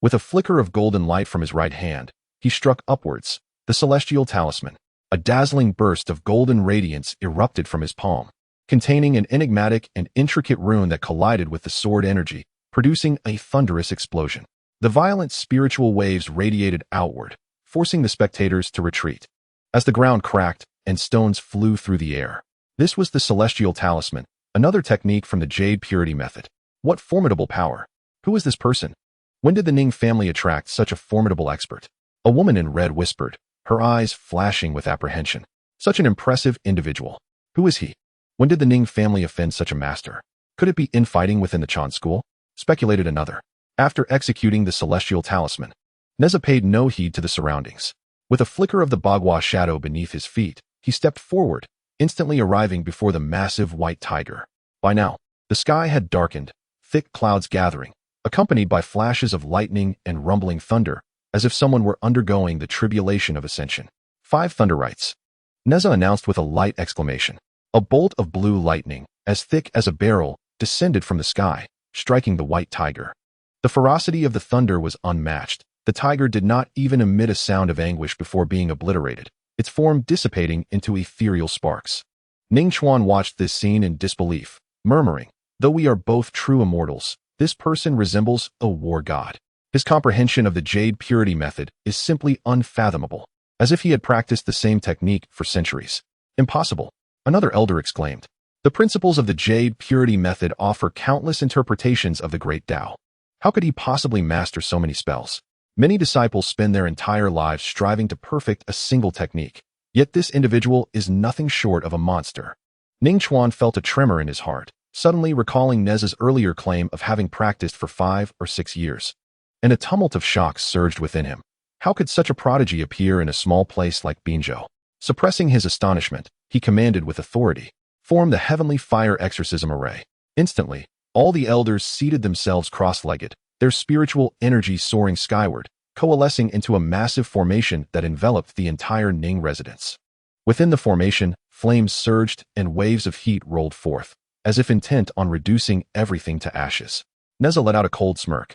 Speaker 1: With a flicker of golden light from his right hand, he struck upwards, the celestial talisman. A dazzling burst of golden radiance erupted from his palm, containing an enigmatic and intricate rune that collided with the sword energy, producing a thunderous explosion. The violent spiritual waves radiated outward, forcing the spectators to retreat. As the ground cracked and stones flew through the air. This was the celestial talisman, another technique from the Jade Purity method. What formidable power! Who is this person? When did the Ning family attract such a formidable expert? A woman in red whispered, her eyes flashing with apprehension. Such an impressive individual. Who is he? When did the Ning family offend such a master? Could it be infighting within the Chan school? Speculated another. After executing the celestial talisman, Nezha paid no heed to the surroundings. With a flicker of the Bagua shadow beneath his feet, he stepped forward, instantly arriving before the massive white tiger. By now, the sky had darkened, thick clouds gathering, accompanied by flashes of lightning and rumbling thunder, as if someone were undergoing the tribulation of ascension. 5 thunderites. Nezha announced with a light exclamation. A bolt of blue lightning, as thick as a barrel, descended from the sky, striking the white tiger. The ferocity of the thunder was unmatched. The tiger did not even emit a sound of anguish before being obliterated, its form dissipating into ethereal sparks. Ning Chuan watched this scene in disbelief, murmuring, "Though we are both true immortals, this person resembles a war god." His comprehension of the Jade Purity method is simply unfathomable, as if he had practiced the same technique for centuries. Impossible. Another elder exclaimed. The principles of the Jade Purity method offer countless interpretations of the Great Tao. How could he possibly master so many spells? Many disciples spend their entire lives striving to perfect a single technique, yet this individual is nothing short of a monster. Ning Chuan felt a tremor in his heart, suddenly recalling Nezha's earlier claim of having practiced for 5 or 6 years. And a tumult of shock surged within him. How could such a prodigy appear in a small place like Binzhou? Suppressing his astonishment, he commanded with authority, "Form the heavenly fire exorcism array." Instantly, all the elders seated themselves cross-legged, their spiritual energy soaring skyward, coalescing into a massive formation that enveloped the entire Ning residence. Within the formation, flames surged and waves of heat rolled forth, as if intent on reducing everything to ashes. Nezha let out a cold smirk,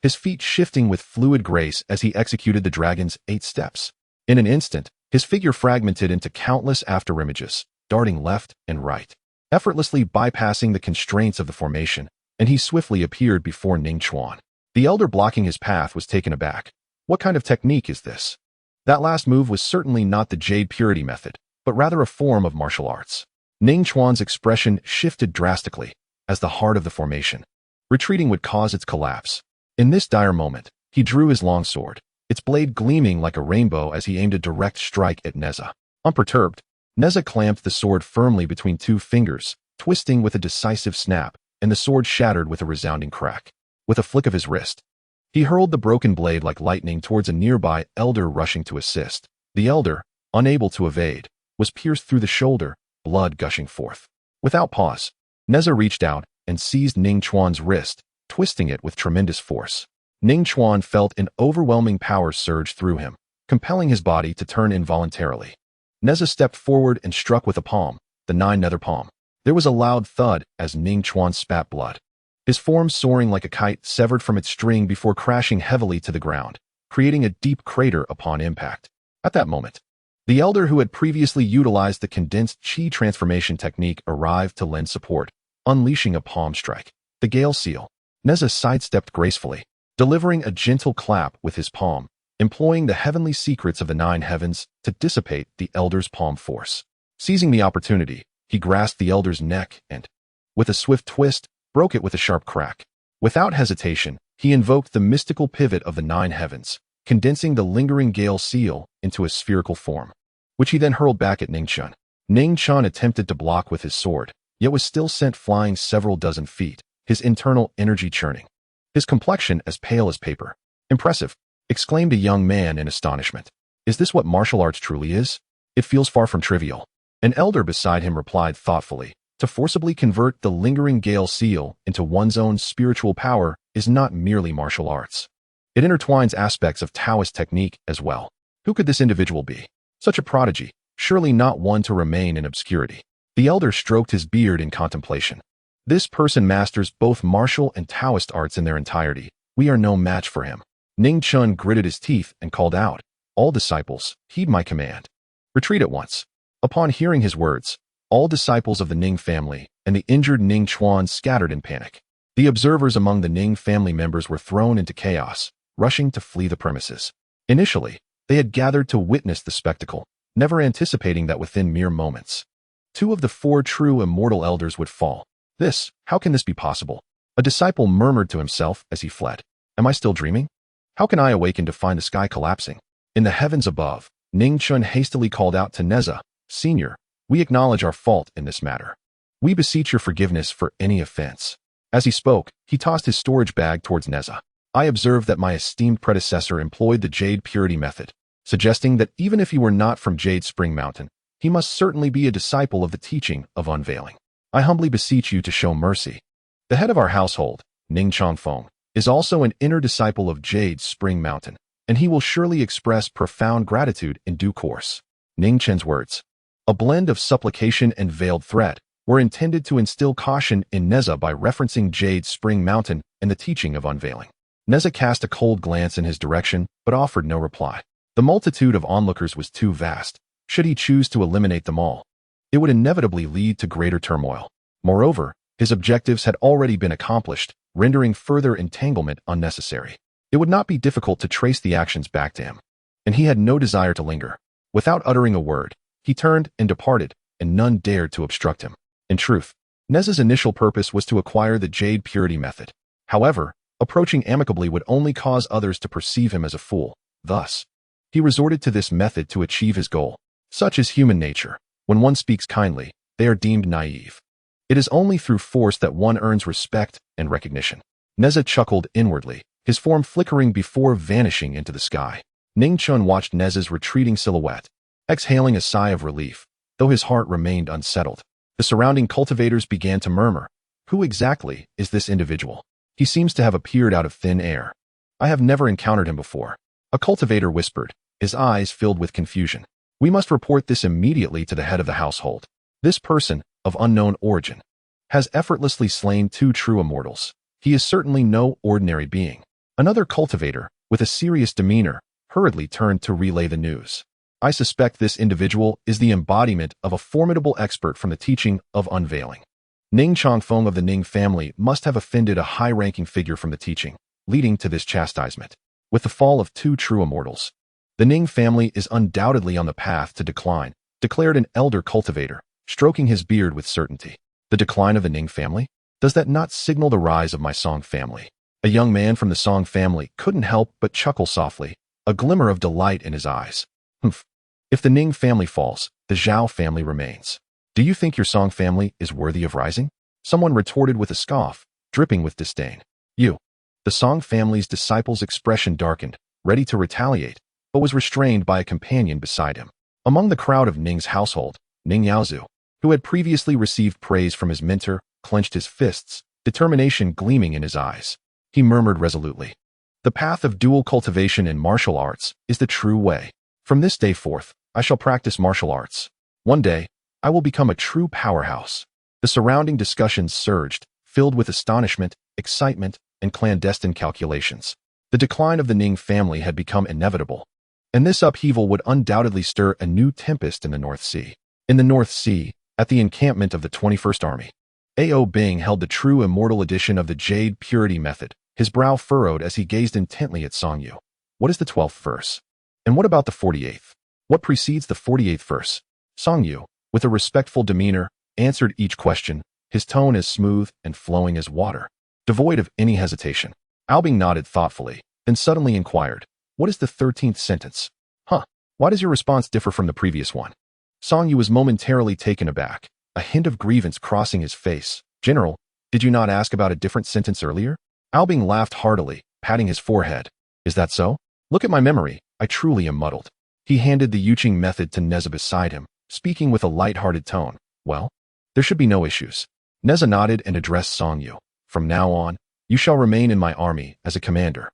Speaker 1: his feet shifting with fluid grace as he executed the dragon's 8 steps. In an instant, his figure fragmented into countless afterimages, darting left and right, effortlessly bypassing the constraints of the formation, and he swiftly appeared before Ning Chuan. The elder blocking his path was taken aback. What kind of technique is this? That last move was certainly not the Jade Purity method, but rather a form of martial arts. Ning Chuan's expression shifted drastically, as the heart of the formation. Retreating would cause its collapse. In this dire moment, he drew his long sword, its blade gleaming like a rainbow as he aimed a direct strike at Nezha. Unperturbed, Nezha clamped the sword firmly between 2 fingers, twisting with a decisive snap, and the sword shattered with a resounding crack. With a flick of his wrist, he hurled the broken blade like lightning towards a nearby elder rushing to assist. The elder, unable to evade, was pierced through the shoulder, blood gushing forth. Without pause, Nezha reached out and seized Ning Chuan's wrist, twisting it with tremendous force. Ning Chuan felt an overwhelming power surge through him, compelling his body to turn involuntarily. Nezha stepped forward and struck with a palm, the 9 nether palm. There was a loud thud as Ning Chuan spat blood. His form soaring like a kite severed from its string before crashing heavily to the ground, creating a deep crater upon impact. At that moment, the elder who had previously utilized the condensed chi transformation technique arrived to lend support, unleashing a palm strike. The Gale Seal. Nezha sidestepped gracefully, delivering a gentle clap with his palm, employing the heavenly secrets of the 9 heavens to dissipate the elder's palm force. Seizing the opportunity, he grasped the elder's neck and, with a swift twist, broke it with a sharp crack. Without hesitation, he invoked the mystical pivot of the 9 heavens, condensing the lingering Gale Seal into a spherical form, which he then hurled back at Ning Chuan. Ning Chuan attempted to block with his sword, yet was still sent flying several dozen feet, his internal energy churning, his complexion as pale as paper. "Impressive," exclaimed a young man in astonishment. "Is this what martial arts truly is? It feels far from trivial." An elder beside him replied thoughtfully, "To forcibly convert the lingering Gale Seal into one's own spiritual power is not merely martial arts. It intertwines aspects of Taoist technique as well. Who could this individual be? Such a prodigy, surely not one to remain in obscurity." The elder stroked his beard in contemplation. "This person masters both martial and Taoist arts in their entirety. We are no match for him." Ning Chuan gritted his teeth and called out, "All disciples, heed my command. Retreat at once." Upon hearing his words, all disciples of the Ning family and the injured Ning Chuan scattered in panic. The observers among the Ning family members were thrown into chaos, rushing to flee the premises. Initially, they had gathered to witness the spectacle, never anticipating that within mere moments, 2 of the 4 true immortal elders would fall. How can this be possible? A disciple murmured to himself as he fled. "Am I still dreaming? How can I awaken to find the sky collapsing?" In the heavens above, Ning Chuan hastily called out to Nezha, "Senior, we acknowledge our fault in this matter. We beseech your forgiveness for any offense." As he spoke, he tossed his storage bag towards Nezha. "I observed that my esteemed predecessor employed the Jade Purity method, suggesting that even if he were not from Jade Spring Mountain, he must certainly be a disciple of the teaching of unveiling. I humbly beseech you to show mercy." The head of our household, Ning Changfeng, is also an inner disciple of Jade Spring Mountain, and he will surely express profound gratitude in due course. Ning Chen's words, a blend of supplication and veiled threat, were intended to instill caution in Nezha by referencing Jade Spring Mountain and the teaching of unveiling. Nezha cast a cold glance in his direction, but offered no reply. The multitude of onlookers was too vast. Should he choose to eliminate them all, it would inevitably lead to greater turmoil. Moreover, his objectives had already been accomplished, rendering further entanglement unnecessary. It would not be difficult to trace the actions back to him, and he had no desire to linger. Without uttering a word, he turned and departed, and none dared to obstruct him. In truth, Nezha's initial purpose was to acquire the jade purity method. However, approaching amicably would only cause others to perceive him as a fool. Thus, he resorted to this method to achieve his goal. Such is human nature. When one speaks kindly, they are deemed naive. It is only through force that one earns respect and recognition. Nezha chuckled inwardly, his form flickering before vanishing into the sky. Ning Chun watched Nezha's retreating silhouette, exhaling a sigh of relief, though his heart remained unsettled. The surrounding cultivators began to murmur, "Who exactly is this individual? He seems to have appeared out of thin air. I have never encountered him before." A cultivator whispered, his eyes filled with confusion. "We must report this immediately to the head of the household. This person, of unknown origin, has effortlessly slain 2 true immortals. He is certainly no ordinary being." Another cultivator, with a serious demeanor, hurriedly turned to relay the news. "I suspect this individual is the embodiment of a formidable expert from the teaching of unveiling. Ning Chongfeng of the Ning family must have offended a high-ranking figure from the teaching, leading to this chastisement. With the fall of 2 true immortals, the Ning family is undoubtedly on the path to decline," declared an elder cultivator, stroking his beard with certainty. "The decline of the Ning family? Does that not signal the rise of my Song family?" A young man from the Song family couldn't help but chuckle softly, a glimmer of delight in his eyes. "Humph. If the Ning family falls, the Zhao family remains. Do you think your Song family is worthy of rising?" Someone retorted with a scoff, dripping with disdain. "You." The Song family's disciple's expression darkened, ready to retaliate, but was restrained by a companion beside him. Among the crowd of Ning's household, Ning Yaozu, who had previously received praise from his mentor, clenched his fists, determination gleaming in his eyes. He murmured resolutely, "The path of dual cultivation in martial arts is the true way. From this day forth, I shall practice martial arts. One day, I will become a true powerhouse." The surrounding discussions surged, filled with astonishment, excitement, and clandestine calculations. The decline of the Ning family had become inevitable, and this upheaval would undoubtedly stir a new tempest in the North Sea. In the North Sea, at the encampment of the 21st Army, A.O. Bing held the true immortal edition of the Jade Purity Method, his brow furrowed as he gazed intently at Song Yu. "What is the 12th verse? And what about the 48th? What precedes the 48th verse?" Song Yu, with a respectful demeanor, answered each question, his tone as smooth and flowing as water, devoid of any hesitation. Albing nodded thoughtfully, then suddenly inquired, "What is the 13th sentence?" "Huh, why does your response differ from the previous one?" Song Yu was momentarily taken aback, a hint of grievance crossing his face. "General, did you not ask about a different sentence earlier?" Albing laughed heartily, patting his forehead. "Is that so? Look at my memory, I truly am muddled." He handed the Yuching method to Nezha beside him, speaking with a light-hearted tone. "Well, there should be no issues." Nezha nodded and addressed Song Yu. "From now on, you shall remain in my army as a commander.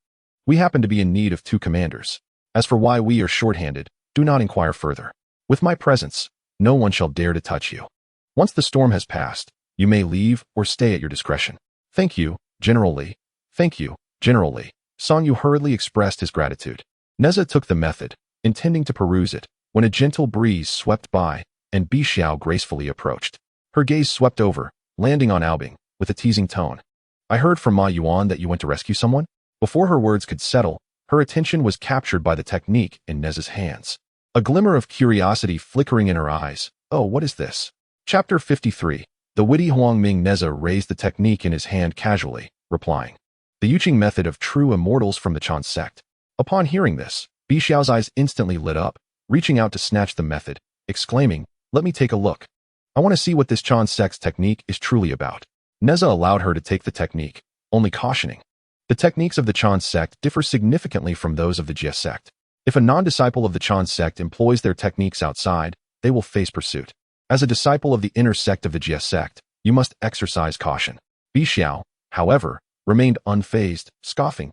Speaker 1: We happen to be in need of 2 commanders. As for why we are short-handed, do not inquire further. With my presence, no one shall dare to touch you. Once the storm has passed, you may leave or stay at your discretion." "Thank you, General Li." "Thank you, General Li." Song Yu hurriedly expressed his gratitude. Nezha took the method, intending to peruse it, when a gentle breeze swept by, and Bi Xiao gracefully approached. Her gaze swept over, landing on Albing, with a teasing tone. "I heard from Ma Yuan that you went to rescue someone?" Before her words could settle, her attention was captured by the technique in Nezha's hands. A glimmer of curiosity flickering in her eyes. "Oh, what is this?" Chapter 53. The witty Huangming. Nezha raised the technique in his hand casually, replying, "The Yuching method of true immortals from the Chan Sect." Upon hearing this, Bi Xiao's eyes instantly lit up, reaching out to snatch the method, exclaiming, "Let me take a look. I want to see what this Chan Sect's technique is truly about." Nezha allowed her to take the technique, only cautioning, "The techniques of the Chan Sect differ significantly from those of the Jie Sect. If a non-disciple of the Chan Sect employs their techniques outside, they will face pursuit. As a disciple of the inner sect of the Jie Sect, you must exercise caution." Bi Xiao, however, remained unfazed, scoffing.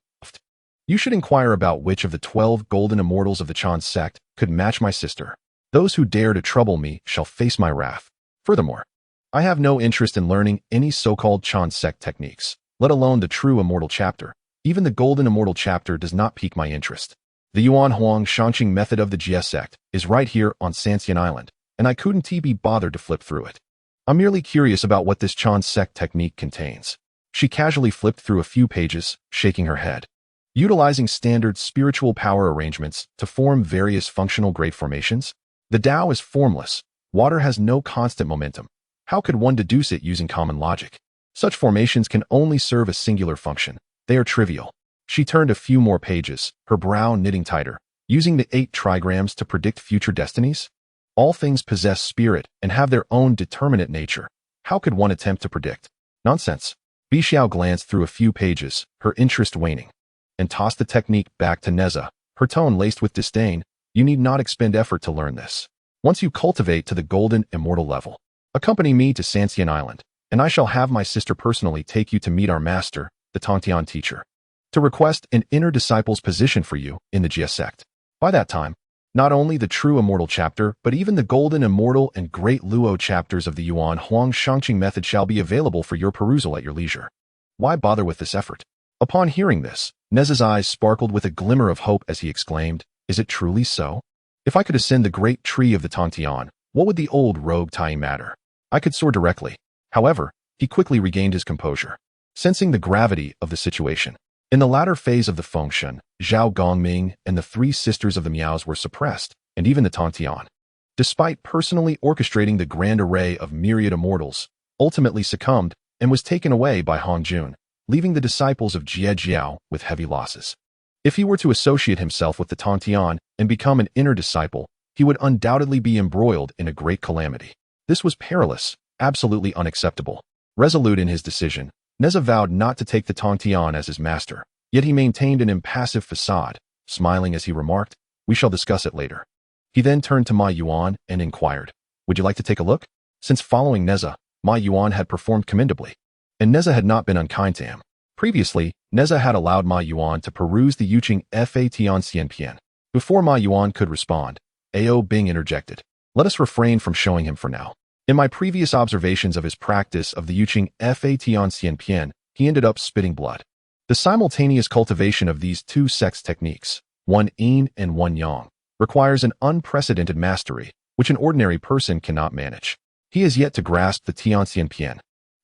Speaker 1: "You should inquire about which of the 12 golden immortals of the Chan Sect could match my sister. Those who dare to trouble me shall face my wrath. Furthermore, I have no interest in learning any so-called Chan Sect techniques, let alone the true immortal chapter. Even the golden immortal chapter does not pique my interest. The Yuan Huang Shanqing method of the Jie Sect is right here on Sanxian Island, and I couldn't be bothered to flip through it. I'm merely curious about what this Chan Sect technique contains." She casually flipped through a few pages, shaking her head. Utilizing standard spiritual power arrangements to form various functional great formations, the Tao is formless, Water has no constant momentum. How could one deduce it using common logic? Such formations can only serve a singular function. They are trivial. She turned a few more pages, her brow knitting tighter. Using the 8 trigrams to predict future destinies? All things possess spirit and have their own determinate nature. How could one attempt to predict? Nonsense. Bixiao glanced through a few pages, her interest waning, and tossed the technique back to Nezha, her tone laced with disdain. You need not expend effort to learn this. Once you cultivate to the golden immortal level, accompany me to Sanxian Island, and I shall have my sister personally take you to meet our master, the Tongtian teacher, to request an inner disciple's position for you in the Jia sect. By that time, not only the true immortal chapter, but even the golden immortal and great Luo chapters of the Yuan Huang Shangqing method shall be available for your perusal at your leisure. Why bother with this effort? Upon hearing this, Nezha's eyes sparkled with a glimmer of hope as he exclaimed, Is it truly so? If I could ascend the great tree of the Tongtian, what would the old rogue Taiyi matter? I could soar directly. However, he quickly regained his composure, sensing the gravity of the situation. In the latter phase of the function, Zhao Gongming and the 3 sisters of the Miaos were suppressed, and even the Tongtian, despite personally orchestrating the grand array of myriad immortals, ultimately succumbed and was taken away by Hongjun, leaving the disciples of Jie Jiao with heavy losses. If he were to associate himself with the Tongtian and become an inner disciple, he would undoubtedly be embroiled in a great calamity. This was perilous, absolutely unacceptable. Resolute in his decision, Nezha vowed not to take the Tongtian as his master, yet he maintained an impassive facade, smiling as he remarked, We shall discuss it later. He then turned to Ma Yuan and inquired, Would you like to take a look? Since following Nezha, Ma Yuan had performed commendably, and Nezha had not been unkind to him. Previously, Nezha had allowed Ma Yuan to peruse the Yuqing Fa Tianxianpian. Before Ma Yuan could respond, Ao Bing interjected, Let us refrain from showing him for now. In my previous observations of his practice of the Yuqing Fa Tianxianpian, he ended up spitting blood. The simultaneous cultivation of these 2 sects techniques, one yin and one yang, requires an unprecedented mastery, which an ordinary person cannot manage. He has yet to grasp the Tianxianpian.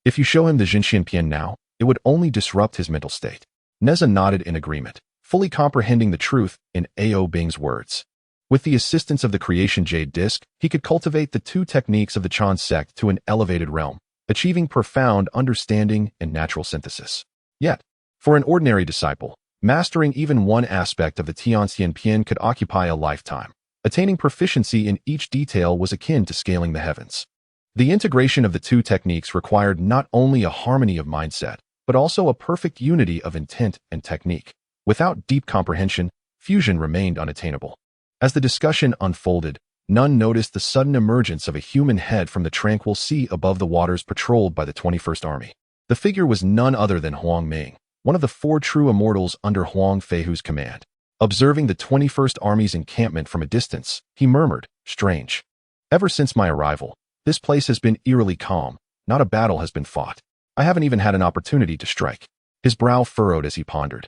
Speaker 1: If you show him the Jinxianpian now, it would only disrupt his mental state. Nezha nodded in agreement, fully comprehending the truth in Ao Bing's words. With the assistance of the creation jade disc, he could cultivate the 2 techniques of the Chan Sect to an elevated realm, achieving profound understanding and natural synthesis. Yet, for an ordinary disciple, mastering even one aspect of the Tianxianpian could occupy a lifetime. Attaining proficiency in each detail was akin to scaling the heavens. The integration of the 2 techniques required not only a harmony of mindset, but also a perfect unity of intent and technique. Without deep comprehension, fusion remained unattainable. As the discussion unfolded, none noticed the sudden emergence of a human head from the tranquil sea above the waters patrolled by the 21st Army. The figure was none other than Huang Ming, one of the 4 true immortals under Huang Feihu's command. Observing the 21st Army's encampment from a distance, he murmured, Strange. Ever since my arrival, this place has been eerily calm. Not a battle has been fought. I haven't even had an opportunity to strike. His brow furrowed as he pondered.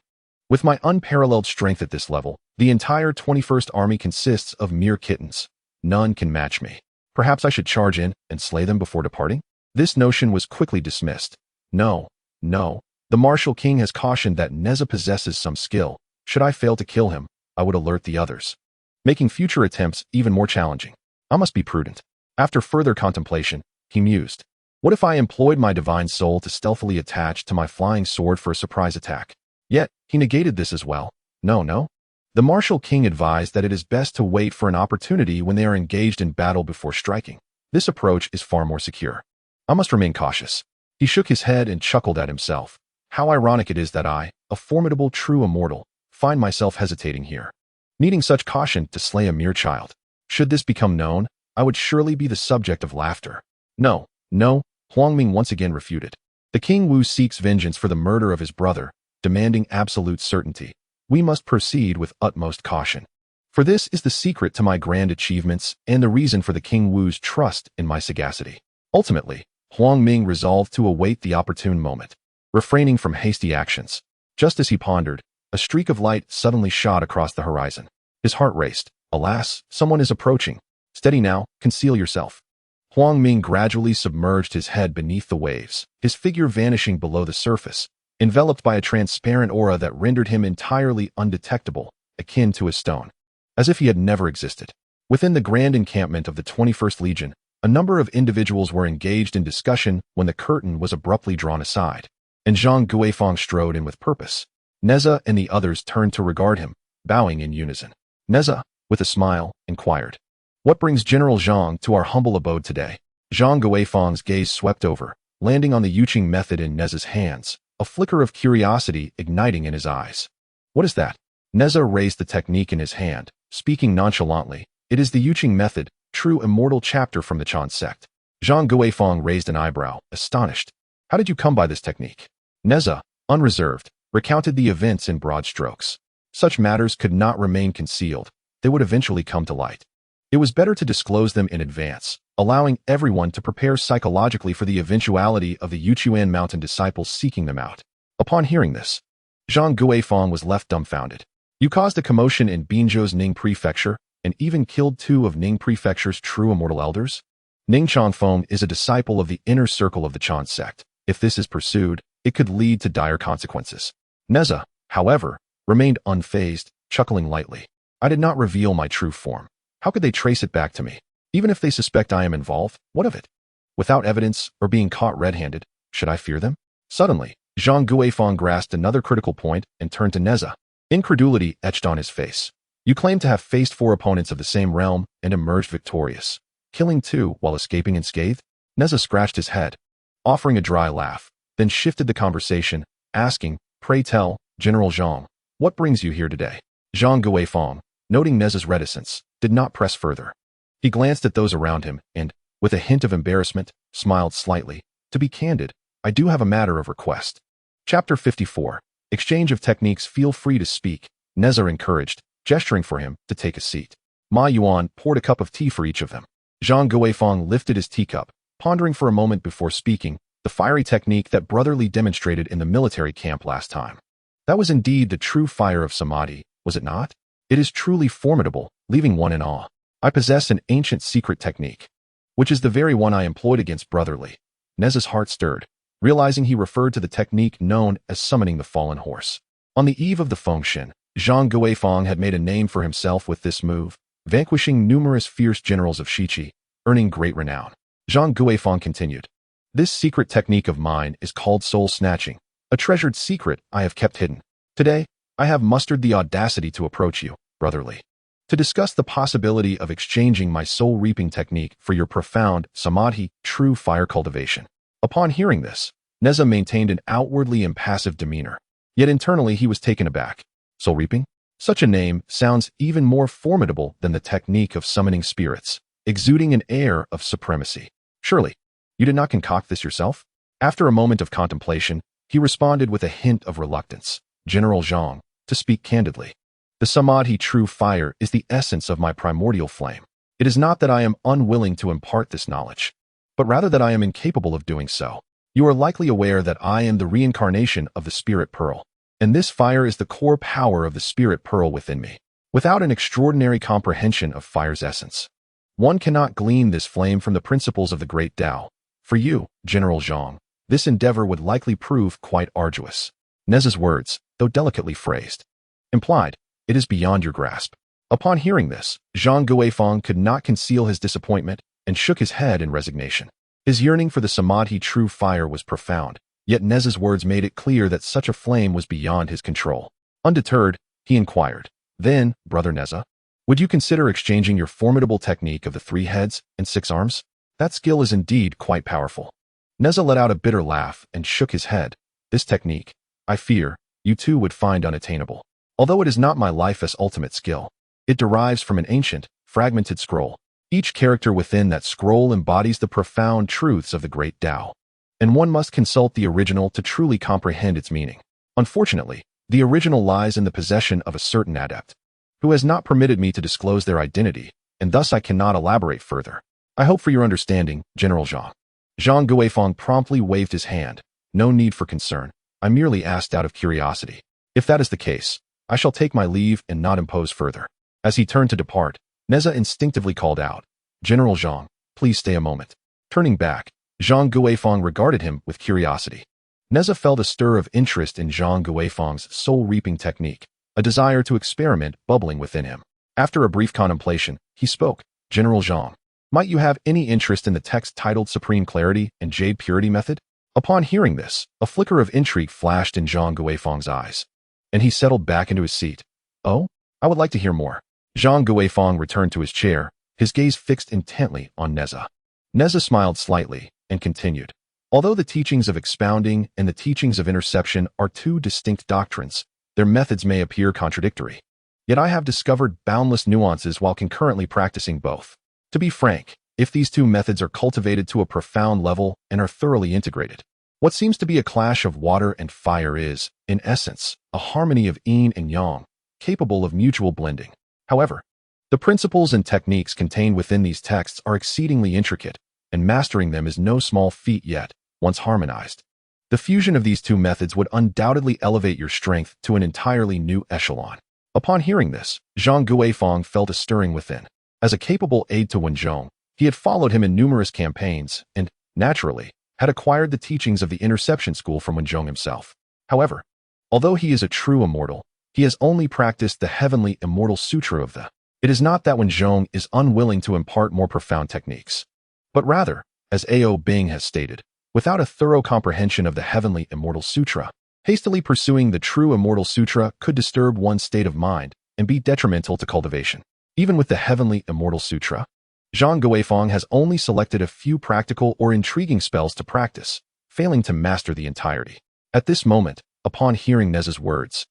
Speaker 1: With my unparalleled strength at this level, the entire 21st Army consists of mere kittens. None can match me. Perhaps I should charge in and slay them before departing? This notion was quickly dismissed. No. The Martial King has cautioned that Nezha possesses some skill. Should I fail to kill him, I would alert the others, making future attempts even more challenging. I must be prudent. After further contemplation, he mused. What if I employed my divine soul to stealthily attach to my flying sword for a surprise attack? Yet, he negated this as well. No. The Martial King advised that it is best to wait for an opportunity when they are engaged in battle before striking. This approach is far more secure. I must remain cautious. He shook his head and chuckled at himself. How ironic it is that I, a formidable true immortal, find myself hesitating here, needing such caution to slay a mere child. Should this become known, I would surely be the subject of laughter. No, Huang Ming once again refuted. The King Wu seeks vengeance for the murder of his brother, demanding absolute certainty. We must proceed with utmost caution. For this is the secret to my grand achievements and the reason for the King Wu's trust in my sagacity. Ultimately, Huang Ming resolved to await the opportune moment, refraining from hasty actions. Just as he pondered, a streak of light suddenly shot across the horizon. His heart raced. Alas, someone is approaching. Steady now, conceal yourself. Huang Ming gradually submerged his head beneath the waves, his figure vanishing below the surface, enveloped by a transparent aura that rendered him entirely undetectable, akin to a stone, as if he had never existed. Within the grand encampment of the 21st Legion, A number of individuals were engaged in discussion when the curtain was abruptly drawn aside, and Zhang Guifeng strode in with purpose. Nezha and the others turned to regard him, bowing in unison. Nezha, with a smile, inquired, "What brings General Zhang to our humble abode today?" Zhang Guifeng's gaze swept over, landing on the Yuqing method in Nezha's hands, a flicker of curiosity igniting in his eyes. "What is that?" Nezha raised the technique in his hand, speaking nonchalantly. "It is the Yuqing method, true immortal chapter from the Chan Sect." Zhang Guifeng raised an eyebrow, astonished. "How did you come by this technique?" Nezha, unreserved, recounted the events in broad strokes. Such matters could not remain concealed. They would eventually come to light. It was better to disclose them in advance, allowing everyone to prepare psychologically for the eventuality of the Yuan mountain disciples seeking them out. Upon hearing this, Zhang Guifeng was left dumbfounded. "You caused a commotion in Binzhou's Ning Prefecture, and even killed 2 of Ning Prefecture's true immortal elders?" Ning Changfeng is a disciple of the inner circle of the Chan Sect. If this is pursued, it could lead to dire consequences. Nezha, however, remained unfazed, chuckling lightly. "I did not reveal my true form. How could they trace it back to me? Even if they suspect I am involved, what of it? Without evidence or being caught red-handed, should I fear them?" Suddenly, Zhang Guifeng grasped another critical point and turned to Nezha. Incredulity etched on his face. "You claim to have faced 4 opponents of the same realm and emerged victorious, killing 2 while escaping unscathed?" Nezha scratched his head, offering a dry laugh, then shifted the conversation, asking, "Pray tell, General Zhang, what brings you here today?" Zhang Guifeng, noting Nezha's reticence, did not press further. He glanced at those around him and, with a hint of embarrassment, smiled slightly. "To be candid, I do have a matter of request." Chapter 54. Exchange of techniques. "Feel free to speak," Nezha encouraged, gesturing for him to take a seat. Ma Yuan poured a cup of tea for each of them. Zhang Guifeng lifted his teacup, pondering for a moment before speaking, the fiery technique that brotherly demonstrated in the military camp last time. That was indeed the true fire of samadhi, was it not? It is truly formidable, leaving one in awe. I possess an ancient secret technique, which is the very one I employed against brotherly. Nezha's heart stirred, realizing he referred to the technique known as summoning the fallen horse. On the eve of the function, Zhang Guifeng had made a name for himself with this move, vanquishing numerous fierce generals of Shiqi, earning great renown. Zhang Guifeng continued, "This secret technique of mine is called soul snatching, a treasured secret I have kept hidden. Today, I have mustered the audacity to approach you, brotherly, to discuss the possibility of exchanging my soul reaping technique for your profound samadhi, true fire cultivation." Upon hearing this, Nezha maintained an outwardly impassive demeanor, yet internally he was taken aback. Soul reaping? Such a name sounds even more formidable than the technique of summoning spirits, exuding an air of supremacy. "Surely, you did not concoct this yourself?" After a moment of contemplation, he responded with a hint of reluctance. "General Zhang, to speak candidly, the samadhi true fire is the essence of my primordial flame. It is not that I am unwilling to impart this knowledge, but rather that I am incapable of doing so. You are likely aware that I am the reincarnation of the spirit pearl, and this fire is the core power of the spirit pearl within me. Without an extraordinary comprehension of fire's essence, one cannot glean this flame from the principles of the great Tao. For you, General Zhang, this endeavor would likely prove quite arduous." Nezha's words, though delicately phrased, implied, "It is beyond your grasp." Upon hearing this, Zhang Guifeng could not conceal his disappointment and shook his head in resignation. His yearning for the samadhi true fire was profound, yet Nezha's words made it clear that such a flame was beyond his control. Undeterred, he inquired, "Then, brother Nezha, would you consider exchanging your formidable technique of the 3 heads and 6 arms? That skill is indeed quite powerful." Nezha let out a bitter laugh and shook his head. "This technique, I fear, you too would find unattainable. Although it is not my life's ultimate skill, it derives from an ancient, fragmented scroll. Each character within that scroll embodies the profound truths of the great Tao, and one must consult the original to truly comprehend its meaning. Unfortunately, the original lies in the possession of a certain adept, who has not permitted me to disclose their identity, and thus I cannot elaborate further. I hope for your understanding, General Zhang." Zhang Guifeng promptly waved his hand. "No need for concern. I merely asked out of curiosity. If that is the case, I shall take my leave and not impose further." As he turned to depart, Nezha instinctively called out, "General Zhang, please stay a moment." Turning back, Zhang Guifeng regarded him with curiosity. Nezha felt a stir of interest in Zhang Guifeng's soul-reaping technique, a desire to experiment bubbling within him. After a brief contemplation, he spoke, "General Zhang, Might you have any interest in the text titled Supreme Clarity and Jade Purity Method? Upon hearing this, a flicker of intrigue flashed in Zhang Guifeng's eyes, and he settled back into his seat. Oh, I would like to hear more. Zhang Guifeng returned to his chair, his gaze fixed intently on Nezha. Nezha smiled slightly and continued. Although the teachings of expounding and the teachings of interception are two distinct doctrines, their methods may appear contradictory. Yet I have discovered boundless nuances while concurrently practicing both. To be frank, if these two methods are cultivated to a profound level and are thoroughly integrated, what seems to be a clash of water and fire is, in essence, a harmony of yin and yang, capable of mutual blending. However, the principles and techniques contained within these texts are exceedingly intricate, and mastering them is no small feat yet, once harmonized. The fusion of these two methods would undoubtedly elevate your strength to an entirely new echelon. Upon hearing this, Zhang Guifeng felt a stirring within. As a capable aide to Wenzhong, he had followed him in numerous campaigns and, naturally, had acquired the teachings of the Interception School from Wenzhong himself. However, although he is a true immortal, he has only practiced the heavenly immortal sutra of the. It is not that Wenzhong is unwilling to impart more profound techniques, but rather, as A.O. Bing has stated, without a thorough comprehension of the heavenly immortal sutra, hastily pursuing the true immortal sutra could disturb one's state of mind and be detrimental to cultivation. Even with the heavenly immortal sutra, Zhang Guifeng has only selected a few practical or intriguing spells to practice, failing to master the entirety. At this moment, upon hearing Nezha's words,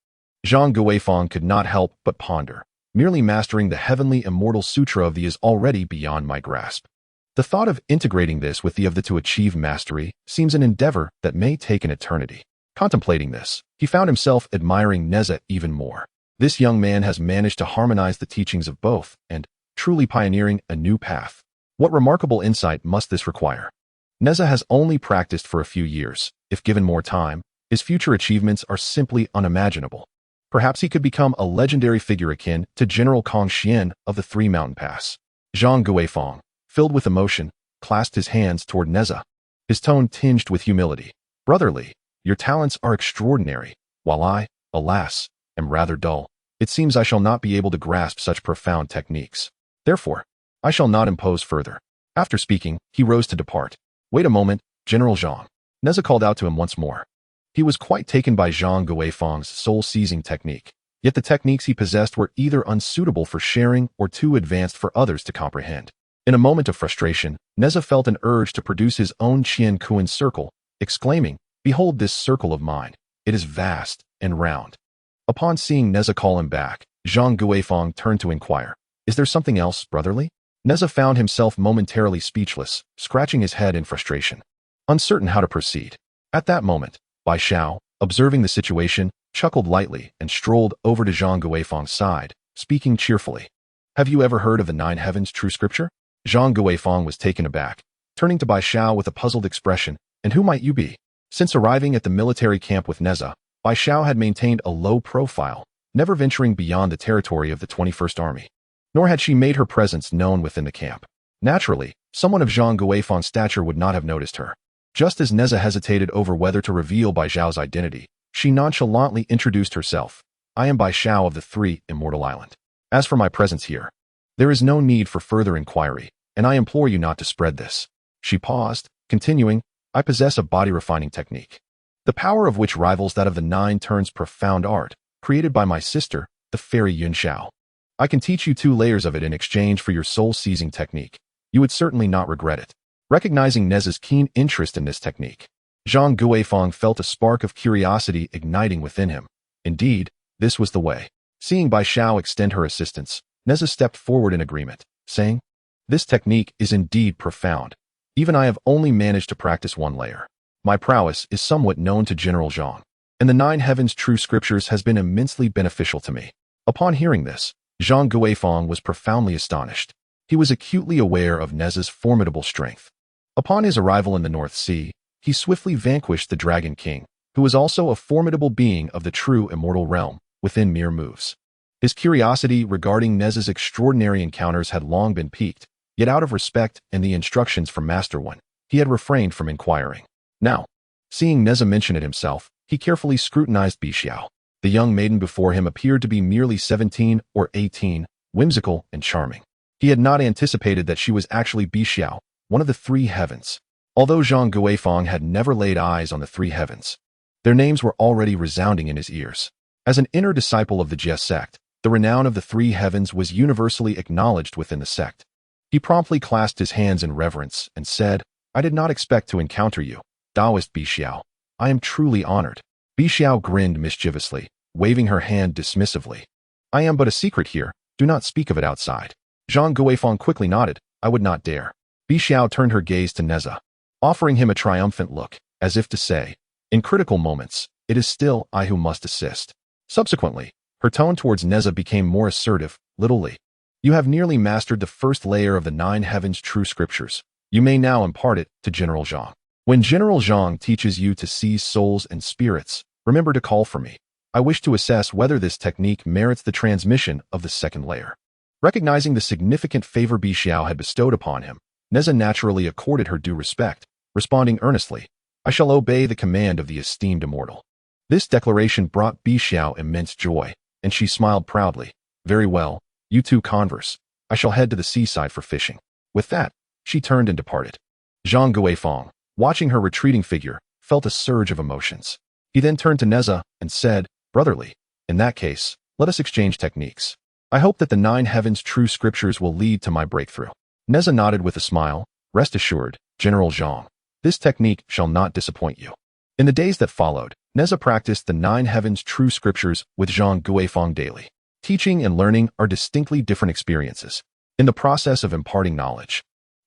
Speaker 1: Zhang Guifeng could not help but ponder. Merely mastering the heavenly immortal sutra of the is already beyond my grasp. The thought of integrating this with the of the to achieve mastery seems an endeavor that may take an eternity. Contemplating this, he found himself admiring Nezha even more. This young man has managed to harmonize the teachings of both and, truly pioneering a new path. What remarkable insight must this require? Nezha has only practiced for a few years. If given more time, his future achievements are simply unimaginable. Perhaps he could become a legendary figure akin to General Kong Xian of the Three Mountain Pass. Zhang Guifeng, filled with emotion, clasped his hands toward Nezha, his tone tinged with humility. Brotherly, your talents are extraordinary, while I, alas, am rather dull. It seems I shall not be able to grasp such profound techniques. Therefore, I shall not impose further. After speaking, he rose to depart. Wait a moment, General Zhang. Nezha called out to him once more. He was quite taken by Zhang Guifeng's soul-seizing technique, yet the techniques he possessed were either unsuitable for sharing or too advanced for others to comprehend. In a moment of frustration, Nezha felt an urge to produce his own Qian Kuan circle, exclaiming, "Behold this circle of mine. It is vast and round." Upon seeing Nezha call him back, Zhang Guifeng turned to inquire, "Is there something else, brotherly?" Nezha found himself momentarily speechless, scratching his head in frustration, uncertain how to proceed. At that moment, Bai Xiao, observing the situation, chuckled lightly and strolled over to Zhang Guifeng's side, speaking cheerfully. "Have you ever heard of the Nine Heavens True Scripture?" Zhang Guifeng was taken aback, turning to Bai Xiao with a puzzled expression. "And who might you be?" Since arriving at the military camp with Nezha, Bai Xiao had maintained a low profile, never venturing beyond the territory of the 21st Army. Nor had she made her presence known within the camp. Naturally, someone of Zhang Guifeng's stature would not have noticed her. Just as Nezha hesitated over whether to reveal Bai Xiao's identity, she nonchalantly introduced herself. "I am Bai Xiao of the Three Immortal Island. As for my presence here, there is no need for further inquiry, and I implore you not to spread this." She paused, continuing, "I possess a body-refining technique, the power of which rivals that of the 9 turns profound art, created by my sister, the fairy Yun Xiao. I can teach you 2 layers of it in exchange for your soul-seizing technique. You would certainly not regret it." Recognizing Nezha's keen interest in this technique, Zhang Guifeng felt a spark of curiosity igniting within him. Indeed, this was the way. Seeing Bai Xiao extend her assistance, Nezha stepped forward in agreement, saying, "This technique is indeed profound. Even I have only managed to practice 1 layer. My prowess is somewhat known to General Zhang, and the 9 Heavens True Scriptures has been immensely beneficial to me." Upon hearing this, Zhang Guifeng was profoundly astonished. He was acutely aware of Nezha's formidable strength. Upon his arrival in the North Sea, he swiftly vanquished the Dragon King, who was also a formidable being of the true immortal realm, within mere moves. His curiosity regarding Nezha's extraordinary encounters had long been piqued, yet out of respect and the instructions from Master One, he had refrained from inquiring. Now, seeing Nezha mention it himself, he carefully scrutinized Bai Xiao. The young maiden before him appeared to be merely 17 or 18, whimsical and charming. He had not anticipated that she was actually Bixiao, one of the three heavens. Although Zhang Guifang had never laid eyes on the three heavens, their names were already resounding in his ears. As an inner disciple of the Chan Sect, the renown of the three heavens was universally acknowledged within the sect. He promptly clasped his hands in reverence and said, "I did not expect to encounter you, Taoist Bixiao. I am truly honored." Bixiao grinned mischievously, waving her hand dismissively. "I am but a secret here. Do not speak of it outside." Zhang Guifang quickly nodded. "I would not dare." Bixiao turned her gaze to Nezha, offering him a triumphant look, as if to say, "In critical moments, it is still I who must assist." Subsequently, her tone towards Nezha became more assertive. "Little Li, you have nearly mastered the first layer of the nine heavens true scriptures. You may now impart it to General Zhang. When General Zhang teaches you to seize souls and spirits, remember to call for me. I wish to assess whether this technique merits the transmission of the second layer." Recognizing the significant favor Bixiao had bestowed upon him, Nezha naturally accorded her due respect, responding earnestly, "I shall obey the command of the esteemed immortal." This declaration brought Bixiao immense joy, and she smiled proudly. "Very well, you two converse. I shall head to the seaside for fishing." With that, she turned and departed. Zhang Guifang, watching her retreating figure, felt a surge of emotions. He then turned to Nezha and said, "Brotherly, in that case, let us exchange techniques. I hope that the nine heavens true scriptures will lead to my breakthrough." Nezha nodded with a smile. "Rest assured, General Zhang, this technique shall not disappoint you." In the days that followed, Nezha practiced the nine heavens true scriptures with Zhang Guifang daily. Teaching and learning are distinctly different experiences. In the process of imparting knowledge,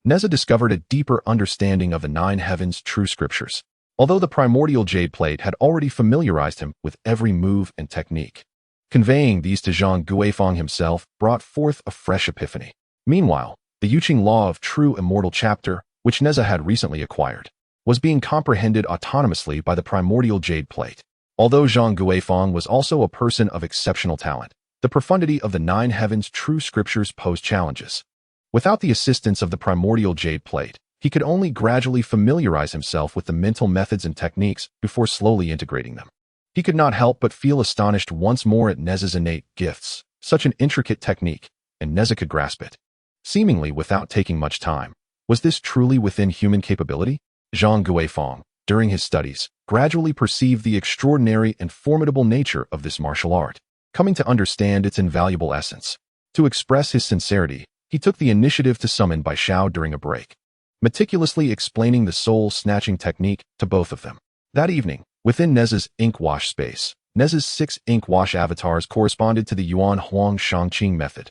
Speaker 1: Nezha discovered a deeper understanding of the nine heavens true scriptures, although the primordial jade plate had already familiarized him with every move and technique. Conveying these to Zhang Guifang himself brought forth a fresh epiphany. Meanwhile, the Yuqing Law of True Immortal chapter, which Nezha had recently acquired, was being comprehended autonomously by the primordial jade plate. Although Zhang Guifang was also a person of exceptional talent, the profundity of the nine heavens true scriptures posed challenges. Without the assistance of the primordial jade plate, he could only gradually familiarize himself with the mental methods and techniques before slowly integrating them. He could not help but feel astonished once more at Nezha's innate gifts, such an intricate technique, and Nezha could grasp it. Seemingly without taking much time. Was this truly within human capability? Zhang Guifang, during his studies, gradually perceived the extraordinary and formidable nature of this martial art, coming to understand its invaluable essence. To express his sincerity, he took the initiative to summon Bixiao during a break, meticulously explaining the soul-snatching technique to both of them. That evening, within Nezha's ink wash space, Nezha's 6 ink wash avatars corresponded to the Yuan Huang Shangqing method,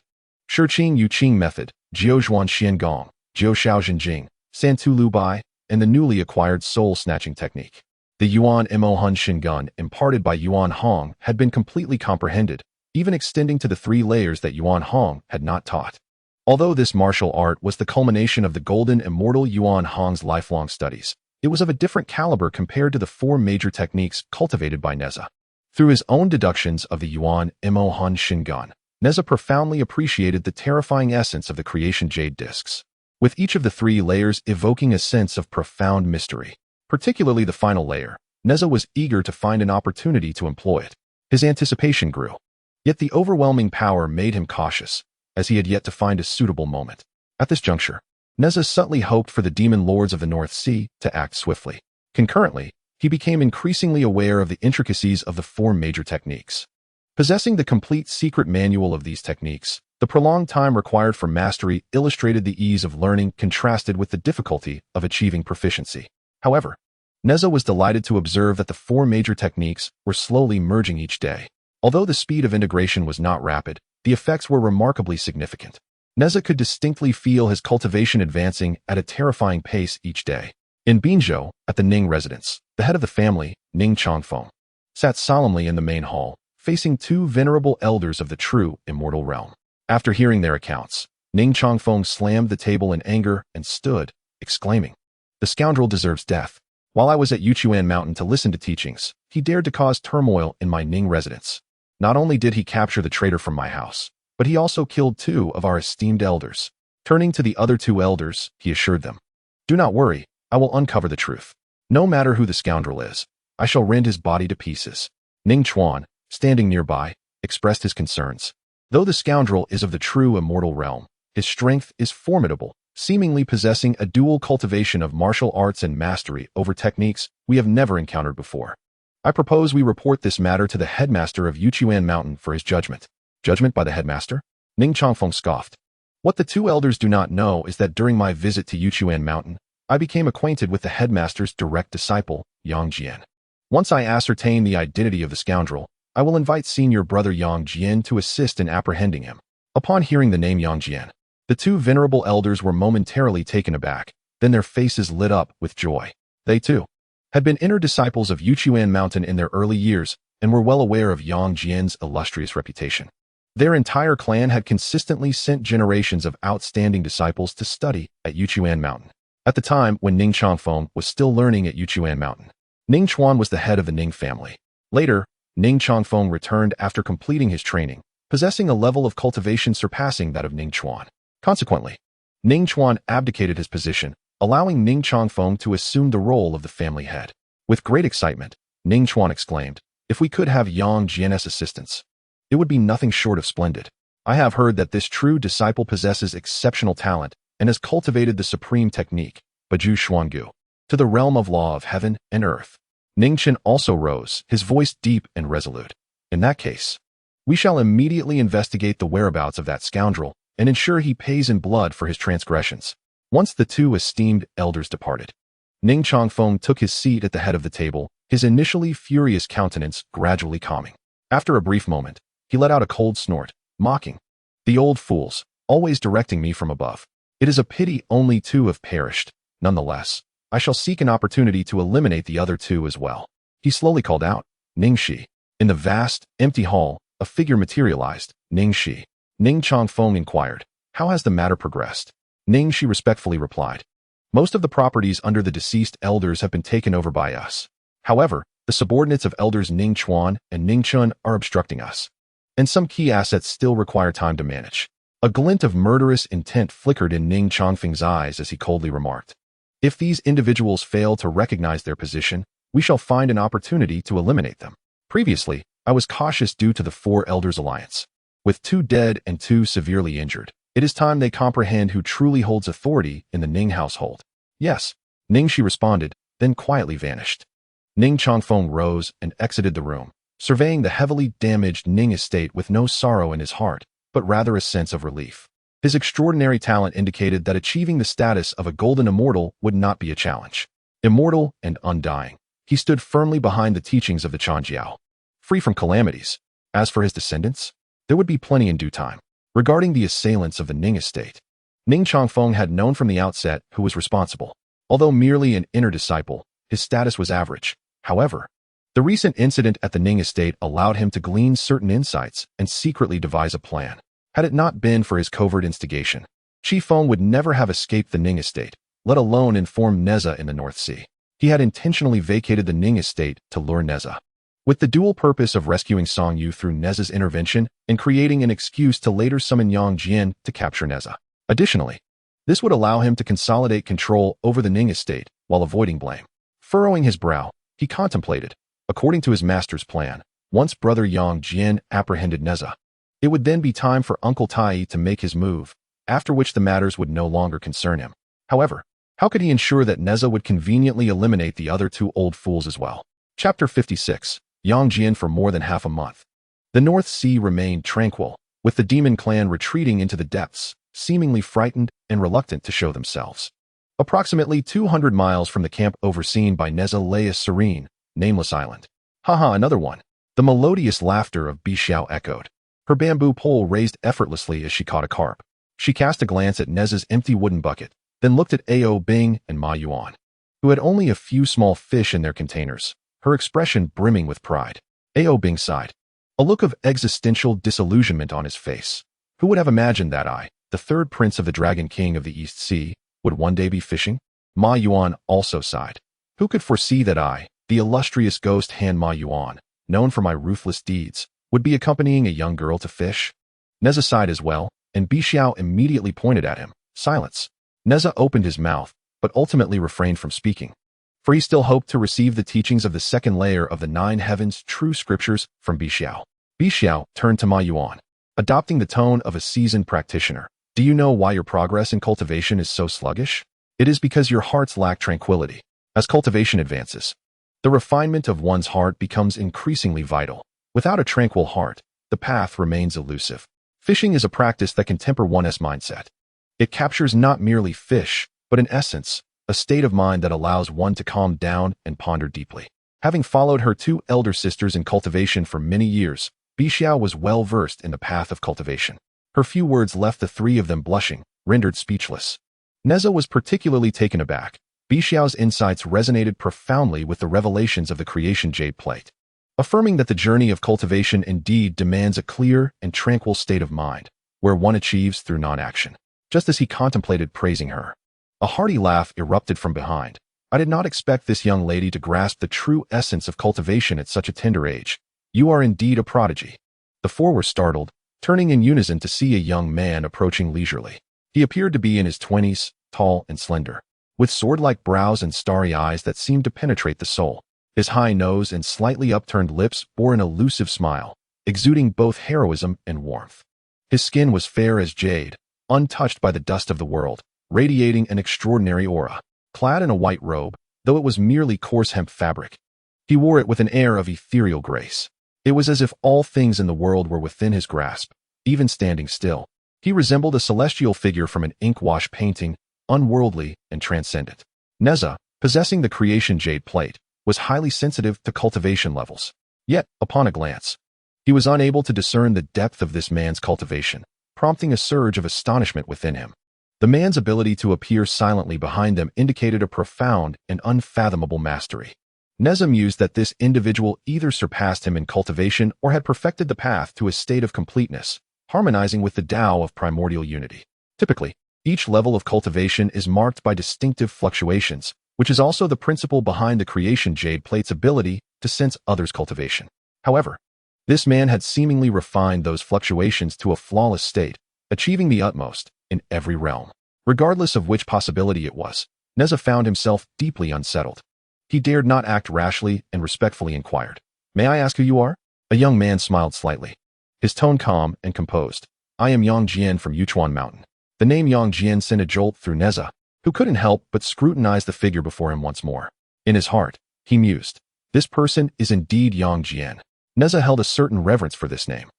Speaker 1: Shiqing Yuqing method, Jiuzhuan Xiangong, Jiushao Zhenjing, Santu Lu Bai, and the newly acquired soul-snatching technique. The Yuan Mo Hun Shingun imparted by Yuan Hong had been completely comprehended, even extending to the 3 layers that Yuan Hong had not taught. Although this martial art was the culmination of the golden immortal Yuan Hong's lifelong studies, it was of a different caliber compared to the 4 major techniques cultivated by Nezha. Through his own deductions of the Yuan Mo Hun Shingun, Nezha profoundly appreciated the terrifying essence of the creation jade discs, with each of the 3 layers evoking a sense of profound mystery. Particularly the final layer, Nezha was eager to find an opportunity to employ it. His anticipation grew. Yet the overwhelming power made him cautious, as he had yet to find a suitable moment. At this juncture, Nezha subtly hoped for the demon lords of the North Sea to act swiftly. Concurrently, he became increasingly aware of the intricacies of the 4 major techniques. Possessing the complete secret manual of these techniques, the prolonged time required for mastery illustrated the ease of learning contrasted with the difficulty of achieving proficiency. However, Nezha was delighted to observe that the 4 major techniques were slowly merging each day. Although the speed of integration was not rapid, the effects were remarkably significant. Nezha could distinctly feel his cultivation advancing at a terrifying pace each day. In Binzhou, at the Ning residence, the head of the family, Ning Changfeng, sat solemnly in the main hall, facing 2 venerable elders of the true immortal realm. After hearing their accounts, Ning Changfeng slammed the table in anger and stood, exclaiming, "The scoundrel deserves death. While I was at Yuchuan Mountain to listen to teachings, he dared to cause turmoil in my Ning residence. Not only did he capture the traitor from my house, but he also killed 2 of our esteemed elders." Turning to the other 2 elders, he assured them, "Do not worry, I will uncover the truth. No matter who the scoundrel is, I shall rend his body to pieces." Ning Chuan, standing nearby, expressed his concerns. "Though the scoundrel is of the true immortal realm, His strength is formidable, seemingly possessing a dual cultivation of martial arts and mastery over techniques we have never encountered before. I propose we report this matter to the headmaster of Yuan Mountain for his judgment. Judgment by the headmaster? Ning Changfeng scoffed. What the two elders do not know is that during my visit to Yuan Mountain, I became acquainted with the headmaster's direct disciple, Yang Jian. Once I ascertain the identity of the scoundrel, I will invite senior brother Yang Jian to assist in apprehending him. Upon hearing the name Yang Jian, the two venerable elders were momentarily taken aback, then their faces lit up with joy. They, too, had been inner disciples of Yuan Mountain in their early years and were well aware of Yang Jian's illustrious reputation. Their entire clan had consistently sent generations of outstanding disciples to study at Yuan Mountain. At the time when Ning Changfeng was still learning at Yuan Mountain, Ning Chuan was the head of the Ning family. Later, Ning Changfeng returned after completing his training, possessing a level of cultivation surpassing that of Ning Chuan. Consequently, Ning Chuan abdicated his position, allowing Ning Changfeng to assume the role of the family head. With great excitement, Ning Chuan exclaimed, "If we could have Yang Jian's assistance, it would be nothing short of splendid. I have heard that this true disciple possesses exceptional talent and has cultivated the supreme technique, Baju Xuangu, to the realm of law of heaven and earth." Ning Chen also rose, his voice deep and resolute. "In that case, we shall immediately investigate the whereabouts of that scoundrel and ensure he pays in blood for his transgressions." Once the two esteemed elders departed, Ning Changfeng took his seat at the head of the table, his initially furious countenance gradually calming. After a brief moment, he let out a cold snort, mocking, "The old fools, always directing me from above. It is a pity only two have perished. Nonetheless, I shall seek an opportunity to eliminate the other two as well." He slowly called out, "Ningxi." In the vast, empty hall, a figure materialized, Ningxi. Ning Changfeng inquired, "How has the matter progressed?" Ningxi respectfully replied, "Most of the properties under the deceased elders have been taken over by us. However, the subordinates of elders Ning Chuan and Ning Chun are obstructing us, and some key assets still require time to manage." A glint of murderous intent flickered in Ning Changfeng's eyes as he coldly remarked, "If these individuals fail to recognize their position, we shall find an opportunity to eliminate them. Previously, I was cautious due to the Four Elders Alliance. With 2 dead and 2 severely injured, it is time they comprehend who truly holds authority in the Ning household." "Yes," Ningxi responded, then quietly vanished. Ning Changfeng rose and exited the room, surveying the heavily damaged Ning estate with no sorrow in his heart, but rather a sense of relief. His extraordinary talent indicated that achieving the status of a golden immortal would not be a challenge. Immortal and undying, he stood firmly behind the teachings of the Chanjiao, free from calamities. As for his descendants, there would be plenty in due time. Regarding the assailants of the Ning estate, Ning Changfeng had known from the outset who was responsible. Although merely an inner disciple, his status was average. However, the recent incident at the Ning estate allowed him to glean certain insights and secretly devise a plan. Had it not been for his covert instigation, Chi Feng would never have escaped the Ning estate, let alone inform Nezha in the North Sea. He had intentionally vacated the Ning estate to lure Nezha, with the dual purpose of rescuing Song Yu through Nezha's intervention and creating an excuse to later summon Yang Jian to capture Nezha. Additionally, this would allow him to consolidate control over the Ning estate while avoiding blame. Furrowing his brow, he contemplated, according to his master's plan, once brother Yang Jian apprehended Nezha, it would then be time for Uncle Taiyi to make his move, after which the matters would no longer concern him. However, how could he ensure that Nezha would conveniently eliminate the other 2 old fools as well? Chapter 56. Yang Jian. For more than half a month, the North Sea remained tranquil, with the demon clan retreating into the depths, seemingly frightened and reluctant to show themselves. Approximately 200 miles from the camp overseen by Nezha lay a serene, nameless island. "Haha, another one." The melodious laughter of Bixiao echoed. Her bamboo pole raised effortlessly as she caught a carp. She cast a glance at Nezha's empty wooden bucket, then looked at Ao Bing and Ma Yuan, who had only a few small fish in their containers, her expression brimming with pride. Ao Bing sighed, a look of existential disillusionment on his face. Who would have imagined that I, the 3rd prince of the Dragon King of the East Sea, would one day be fishing? Ma Yuan also sighed. Who could foresee that I, the illustrious ghost hand Ma Yuan, known for my ruthless deeds, would be accompanying a young girl to fish? Nezha sighed as well, and Bixiao immediately pointed at him. Silence. Nezha opened his mouth, but ultimately refrained from speaking, for he still hoped to receive the teachings of the 2nd layer of the 9 heavens true scriptures from Bixiao. Bixiao turned to Ma Yuan, adopting the tone of a seasoned practitioner. Do you know why your progress in cultivation is so sluggish? It is because your hearts lack tranquility. As cultivation advances, the refinement of one's heart becomes increasingly vital. Without a tranquil heart, the path remains elusive. Fishing is a practice that can temper one's mindset. It captures not merely fish, but in essence, a state of mind that allows one to calm down and ponder deeply. Having followed her two elder sisters in cultivation for many years, Bixiao was well versed in the path of cultivation. Her few words left the three of them blushing, rendered speechless. Nezha was particularly taken aback. Bixiao's insights resonated profoundly with the revelations of the creation jade plate, affirming that the journey of cultivation indeed demands a clear and tranquil state of mind, where one achieves through non-action. Just as he contemplated praising her, a hearty laugh erupted from behind. I did not expect this young lady to grasp the true essence of cultivation at such a tender age. You are indeed a prodigy. The four were startled, turning in unison to see a young man approaching leisurely. He appeared to be in his 20s, tall and slender, with sword-like brows and starry eyes that seemed to penetrate the soul. His high nose and slightly upturned lips bore an elusive smile, exuding both heroism and warmth. His skin was fair as jade, untouched by the dust of the world, radiating an extraordinary aura. Clad in a white robe, though it was merely coarse hemp fabric, he wore it with an air of ethereal grace. It was as if all things in the world were within his grasp, even standing still. He resembled a celestial figure from an ink-wash painting, unworldly and transcendent. Nezha, possessing the creation jade plate, was highly sensitive to cultivation levels. Yet, upon a glance, he was unable to discern the depth of this man's cultivation, prompting a surge of astonishment within him. The man's ability to appear silently behind them indicated a profound and unfathomable mastery. Nezha mused that this individual either surpassed him in cultivation or had perfected the path to a state of completeness, harmonizing with the Tao of primordial unity. Typically, each level of cultivation is marked by distinctive fluctuations, which is also the principle behind the creation jade plate's ability to sense others' cultivation. However, this man had seemingly refined those fluctuations to a flawless state, achieving the utmost in every realm. Regardless of which possibility it was, Nezha found himself deeply unsettled. He dared not act rashly and respectfully inquired, "May I ask who you are?" A young man smiled slightly, his tone calm and composed. "I am Yang Jian from Yuan Mountain." The name Yang Jian sent a jolt through Nezha, who couldn't help but scrutinize the figure before him once more. In his heart, he mused, "This person is indeed Yang Jian." Nezha held a certain reverence for this name.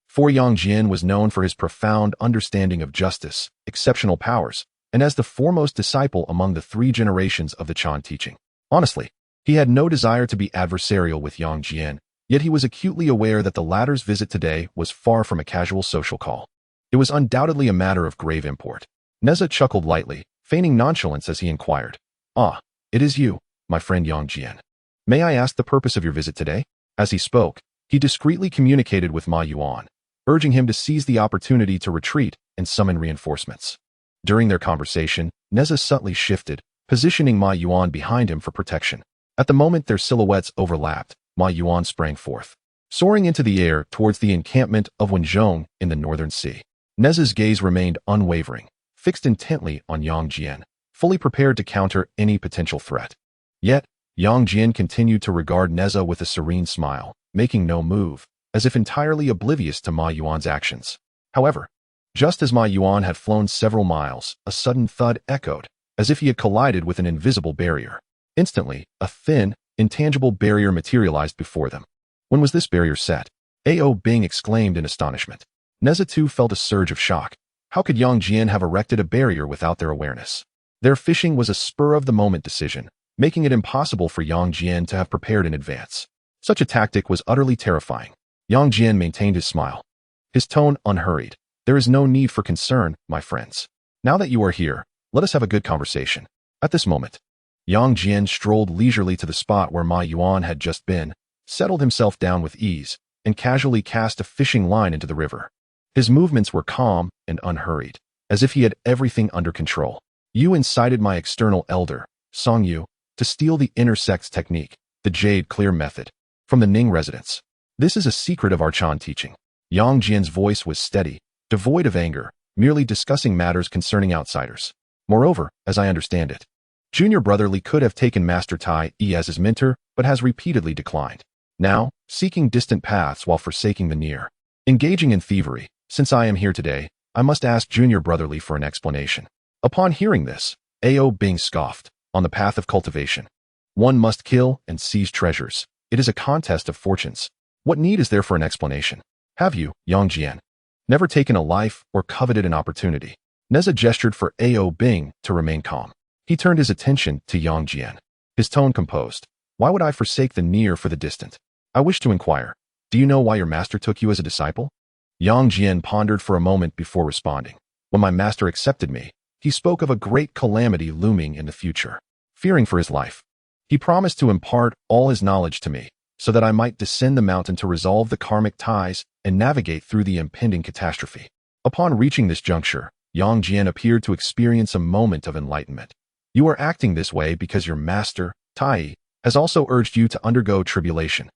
Speaker 1: For Yang Jian was known for his profound understanding of justice, exceptional powers, and as the foremost disciple among the 3 generations of the Chan teaching. Honestly, he had no desire to be adversarial with Yang Jian, yet he was acutely aware that the latter's visit today was far from a casual social call. It was undoubtedly a matter of grave import. Nezha chuckled lightly, feigning nonchalance as he inquired, "Ah, it is you, my friend Yang Jian. May I ask the purpose of your visit today?" As he spoke, he discreetly communicated with Ma Yuan, urging him to seize the opportunity to retreat and summon reinforcements. During their conversation, Nezha subtly shifted, positioning Ma Yuan behind him for protection. At the moment their silhouettes overlapped, Ma Yuan sprang forth, soaring into the air towards the encampment of Wenzhong in the northern sea. Nezha's gaze remained unwavering, fixed intently on Yang Jian, fully prepared to counter any potential threat. Yet, Yang Jian continued to regard Nezha with a serene smile, making no move, as if entirely oblivious to Ma Yuan's actions. However, just as Ma Yuan had flown several miles, a sudden thud echoed, as if he had collided with an invisible barrier. Instantly, a thin, intangible barrier materialized before them. When was this barrier set? A.O. Bing exclaimed in astonishment. Nezha too felt a surge of shock. How could Yang Jian have erected a barrier without their awareness? Their fishing was a spur-of-the-moment decision, making it impossible for Yang Jian to have prepared in advance. Such a tactic was utterly terrifying. Yang Jian maintained his smile, his tone unhurried. "There is no need for concern, my friends. Now that you are here, let us have a good conversation." At this moment, Yang Jian strolled leisurely to the spot where Ma Yuan had just been, settled himself down with ease, and casually cast a fishing line into the river. His movements were calm and unhurried, as if he had everything under control. "You incited my external elder, Song Yu, to steal the inner sect's technique, the jade clear method, from the Ning residence. This is a secret of our Chan teaching." Yang Jian's voice was steady, devoid of anger, merely discussing matters concerning outsiders. "Moreover, as I understand it, Junior Brother Li could have taken Master Taiyi as his mentor, but has repeatedly declined. Now, seeking distant paths while forsaking the near. Engaging in thievery, since I am here today, I must ask Junior brotherly for an explanation. Upon hearing this, Ao Bing scoffed. On the path of cultivation, one must kill and seize treasures. It is a contest of fortunes. What need is there for an explanation? Have you, Yang Jian, never taken a life or coveted an opportunity? Nezha gestured for Ao Bing to remain calm. He turned his attention to Yang Jian, his tone composed. Why would I forsake the near for the distant? I wish to inquire, do you know why your master took you as a disciple? Yang Jian pondered for a moment before responding. When my master accepted me, he spoke of a great calamity looming in the future. Fearing for his life, he promised to impart all his knowledge to me, so that I might descend the mountain to resolve the karmic ties and navigate through the impending catastrophe. Upon reaching this juncture, Yang Jian appeared to experience a moment of enlightenment. You are acting this way because your master, Taiyi, has also urged you to undergo tribulation.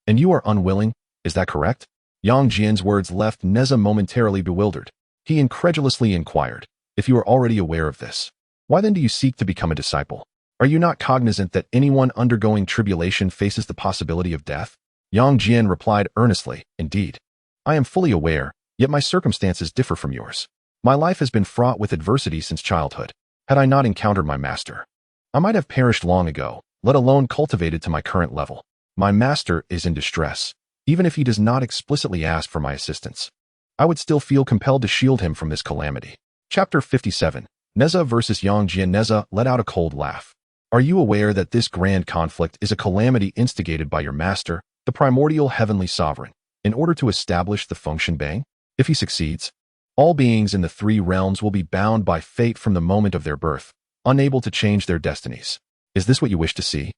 Speaker 1: And you are unwilling, is that correct? Yang Jian's words left Nezha momentarily bewildered. He incredulously inquired, if you are already aware of this, why then do you seek to become a disciple? Are you not cognizant that anyone undergoing tribulation faces the possibility of death? Yang Jian replied earnestly, indeed. I am fully aware, yet my circumstances differ from yours. My life has been fraught with adversity since childhood. Had I not encountered my master, I might have perished long ago, let alone cultivated to my current level. My master is in distress. Even if he does not explicitly ask for my assistance, I would still feel compelled to shield him from this calamity. Chapter 57. Nezha versus Yang Jian. Nezha let out a cold laugh. Are you aware that this grand conflict is a calamity instigated by your master, the primordial heavenly sovereign, in order to establish the function bang? If he succeeds, all beings in the three realms will be bound by fate from the moment of their birth, unable to change their destinies. Is this what you wish to see?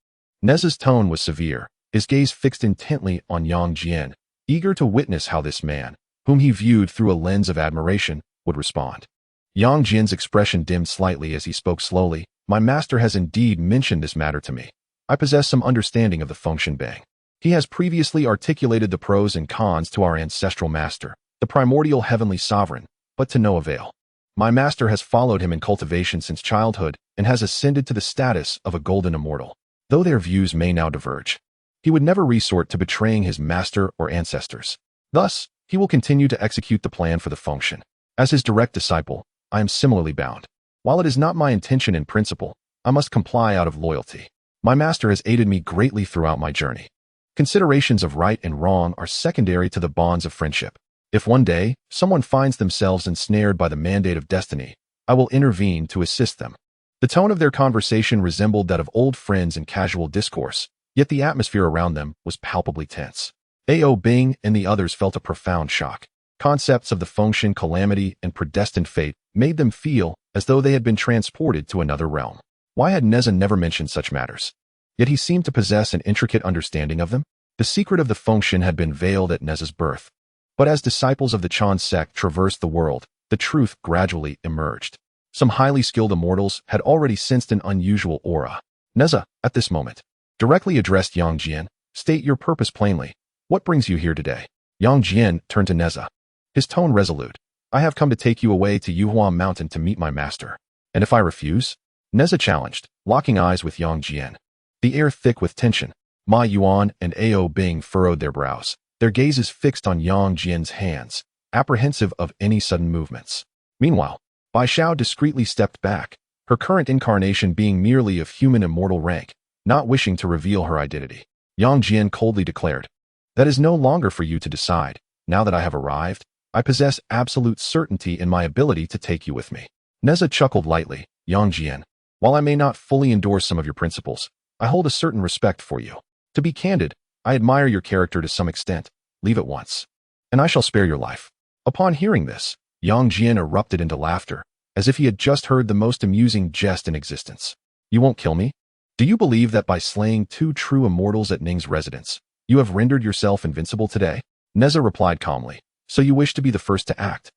Speaker 1: Nezha's tone was severe, his gaze fixed intently on Yang Jian, eager to witness how this man, whom he viewed through a lens of admiration, would respond. Yang Jian's expression dimmed slightly as he spoke slowly. My master has indeed mentioned this matter to me. I possess some understanding of the function bang. He has previously articulated the pros and cons to our ancestral master, the primordial heavenly sovereign, but to no avail. My master has followed him in cultivation since childhood and has ascended to the status of a golden immortal. Though their views may now diverge, he would never resort to betraying his master or ancestors. Thus, he will continue to execute the plan for the function. As his direct disciple, I am similarly bound. While it is not my intention in principle, I must comply out of loyalty. My master has aided me greatly throughout my journey. Considerations of right and wrong are secondary to the bonds of friendship. If one day, someone finds themselves ensnared by the mandate of destiny, I will intervene to assist them. The tone of their conversation resembled that of old friends in casual discourse, yet the atmosphere around them was palpably tense. Ao Bing and the others felt a profound shock. Concepts of the function, calamity, and predestined fate made them feel as though they had been transported to another realm. Why had Nezha never mentioned such matters? Yet he seemed to possess an intricate understanding of them. The secret of the function had been veiled at Nezha's birth. But as disciples of the Chan Sect traversed the world, the truth gradually emerged. Some highly skilled immortals had already sensed an unusual aura. Nezha, at this moment, directly addressed Yang Jian. State your purpose plainly. What brings you here today? Yang Jian turned to Nezha, his tone resolute. I have come to take you away to Yuan Mountain to meet my master. And if I refuse? Nezha challenged, locking eyes with Yang Jian. The air thick with tension. Ma Yuan and Ao Bing furrowed their brows, their gazes fixed on Yang Jian's hands, apprehensive of any sudden movements. Meanwhile, Bai Xiao discreetly stepped back, her current incarnation being merely of human immortal rank, not wishing to reveal her identity. Yang Jian coldly declared, that is no longer for you to decide. Now that I have arrived, I possess absolute certainty in my ability to take you with me. Nezha chuckled lightly. Yang Jian, while I may not fully endorse some of your principles, I hold a certain respect for you. To be candid, I admire your character to some extent. Leave at once, and I shall spare your life. Upon hearing this, Yang Jian erupted into laughter, as if he had just heard the most amusing jest in existence. You won't kill me? Do you believe that by slaying 2 true immortals at Ning's residence, you have rendered yourself invincible today? Nezha replied calmly. So you wish to be the first to act?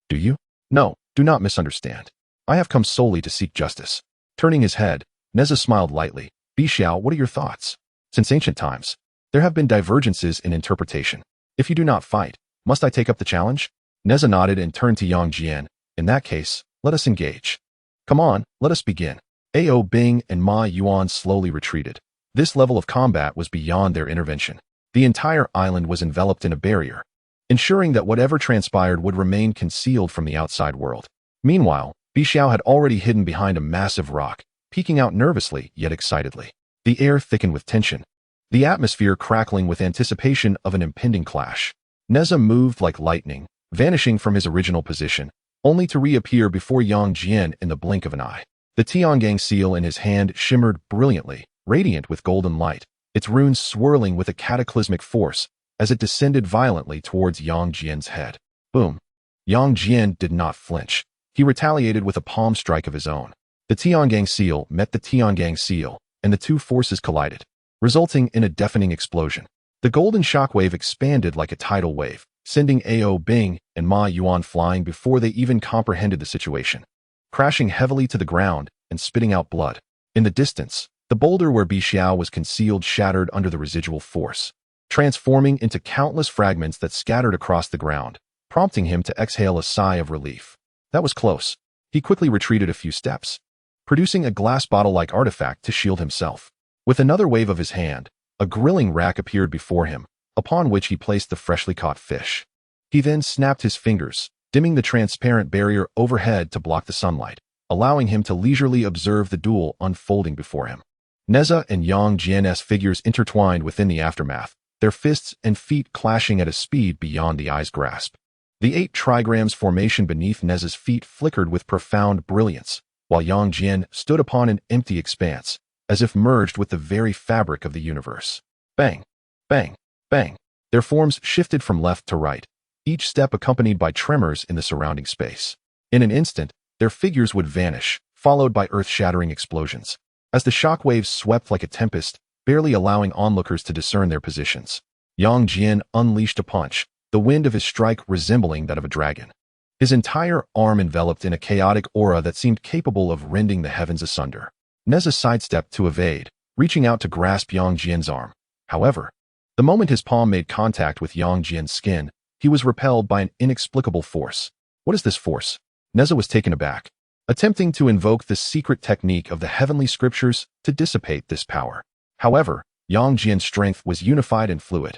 Speaker 1: Do you? No, do not misunderstand. I have come solely to seek justice. Turning his head, Nezha smiled lightly. Bi Xiao, what are your thoughts? Since ancient times, there have been divergences in interpretation. If you do not fight, must I take up the challenge? Nezha nodded and turned to Yang Jian. In that case, let us engage. Come on, let us begin. Ao Bing and Ma Yuan slowly retreated. This level of combat was beyond their intervention. The entire island was enveloped in a barrier. ensuring that whatever transpired would remain concealed from the outside world. Meanwhile, Bixiao had already hidden behind a massive rock, peeking out nervously yet excitedly. The air thickened with tension, the atmosphere crackling with anticipation of an impending clash. Nezha moved like lightning, vanishing from his original position, only to reappear before Yang Jian in the blink of an eye. The Tiangang seal in his hand shimmered brilliantly, radiant with golden light, its runes swirling with a cataclysmic force as it descended violently towards Yang Jian's head. Boom! Yang Jian did not flinch. He retaliated with a palm strike of his own. The Tiangang seal met the Tiangang seal, and the two forces collided, resulting in a deafening explosion. The golden shockwave expanded like a tidal wave, sending Ao Bing and Ma Yuan flying before they even comprehended the situation, crashing heavily to the ground and spitting out blood. In the distance, the boulder where Bixiao was concealed shattered under the residual force, transforming into countless fragments that scattered across the ground, prompting him to exhale a sigh of relief. That was close. He quickly retreated a few steps, producing a glass bottle-like artifact to shield himself. With another wave of his hand, a grilling rack appeared before him, upon which he placed the freshly caught fish. He then snapped his fingers, dimming the transparent barrier overhead to block the sunlight, allowing him to leisurely observe the duel unfolding before him. Nezha and Yang Jian's figures intertwined within the aftermath, their fists and feet clashing at a speed beyond the eye's grasp. The 8 trigrams formation beneath Nezha's feet flickered with profound brilliance, while Yang Jian stood upon an empty expanse, as if merged with the very fabric of the universe. Bang! Bang! Bang! Their forms shifted from left to right, each step accompanied by tremors in the surrounding space. In an instant, their figures would vanish, followed by earth-shattering explosions, as the shockwaves swept like a tempest, barely allowing onlookers to discern their positions. Yang Jian unleashed a punch, the wind of his strike resembling that of a dragon. His entire arm enveloped in a chaotic aura that seemed capable of rending the heavens asunder. Nezha sidestepped to evade, reaching out to grasp Yang Jian's arm. However, the moment his palm made contact with Yang Jian's skin, he was repelled by an inexplicable force. What is this force? Nezha was taken aback, attempting to invoke the secret technique of the heavenly scriptures to dissipate this power. However, Yang Jian's strength was unified and fluid,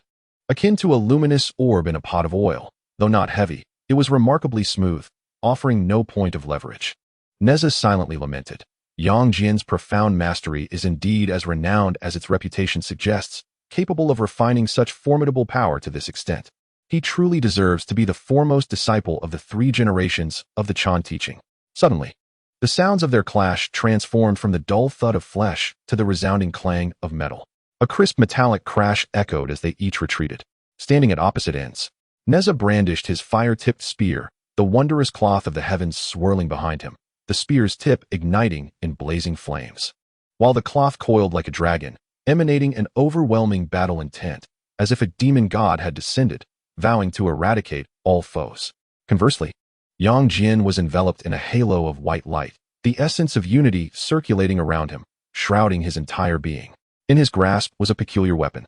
Speaker 1: akin to a luminous orb in a pot of oil. Though not heavy, it was remarkably smooth, offering no point of leverage. Nezha silently lamented. Yang Jian's profound mastery is indeed as renowned as its reputation suggests, capable of refining such formidable power to this extent. He truly deserves to be the foremost disciple of the 3 generations of the Chan teaching. Suddenly, the sounds of their clash transformed from the dull thud of flesh to the resounding clang of metal. A crisp metallic crash echoed as they each retreated. Standing at opposite ends, Nezha brandished his fire-tipped spear, the wondrous cloth of the heavens swirling behind him, the spear's tip igniting in blazing flames, while the cloth coiled like a dragon, emanating an overwhelming battle intent, as if a demon god had descended, vowing to eradicate all foes. Conversely, Yang Jian was enveloped in a halo of white light, the essence of unity circulating around him, shrouding his entire being. In his grasp was a peculiar weapon.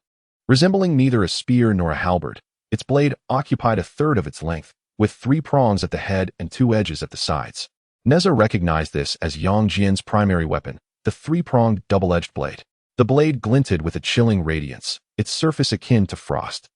Speaker 1: Resembling neither a spear nor a halberd, its blade occupied a third of its length, with 3 prongs at the head and 2 edges at the sides. Nezha recognized this as Yang Jian's primary weapon, the 3-pronged double-edged blade. The blade glinted with a chilling radiance, its surface akin to frost,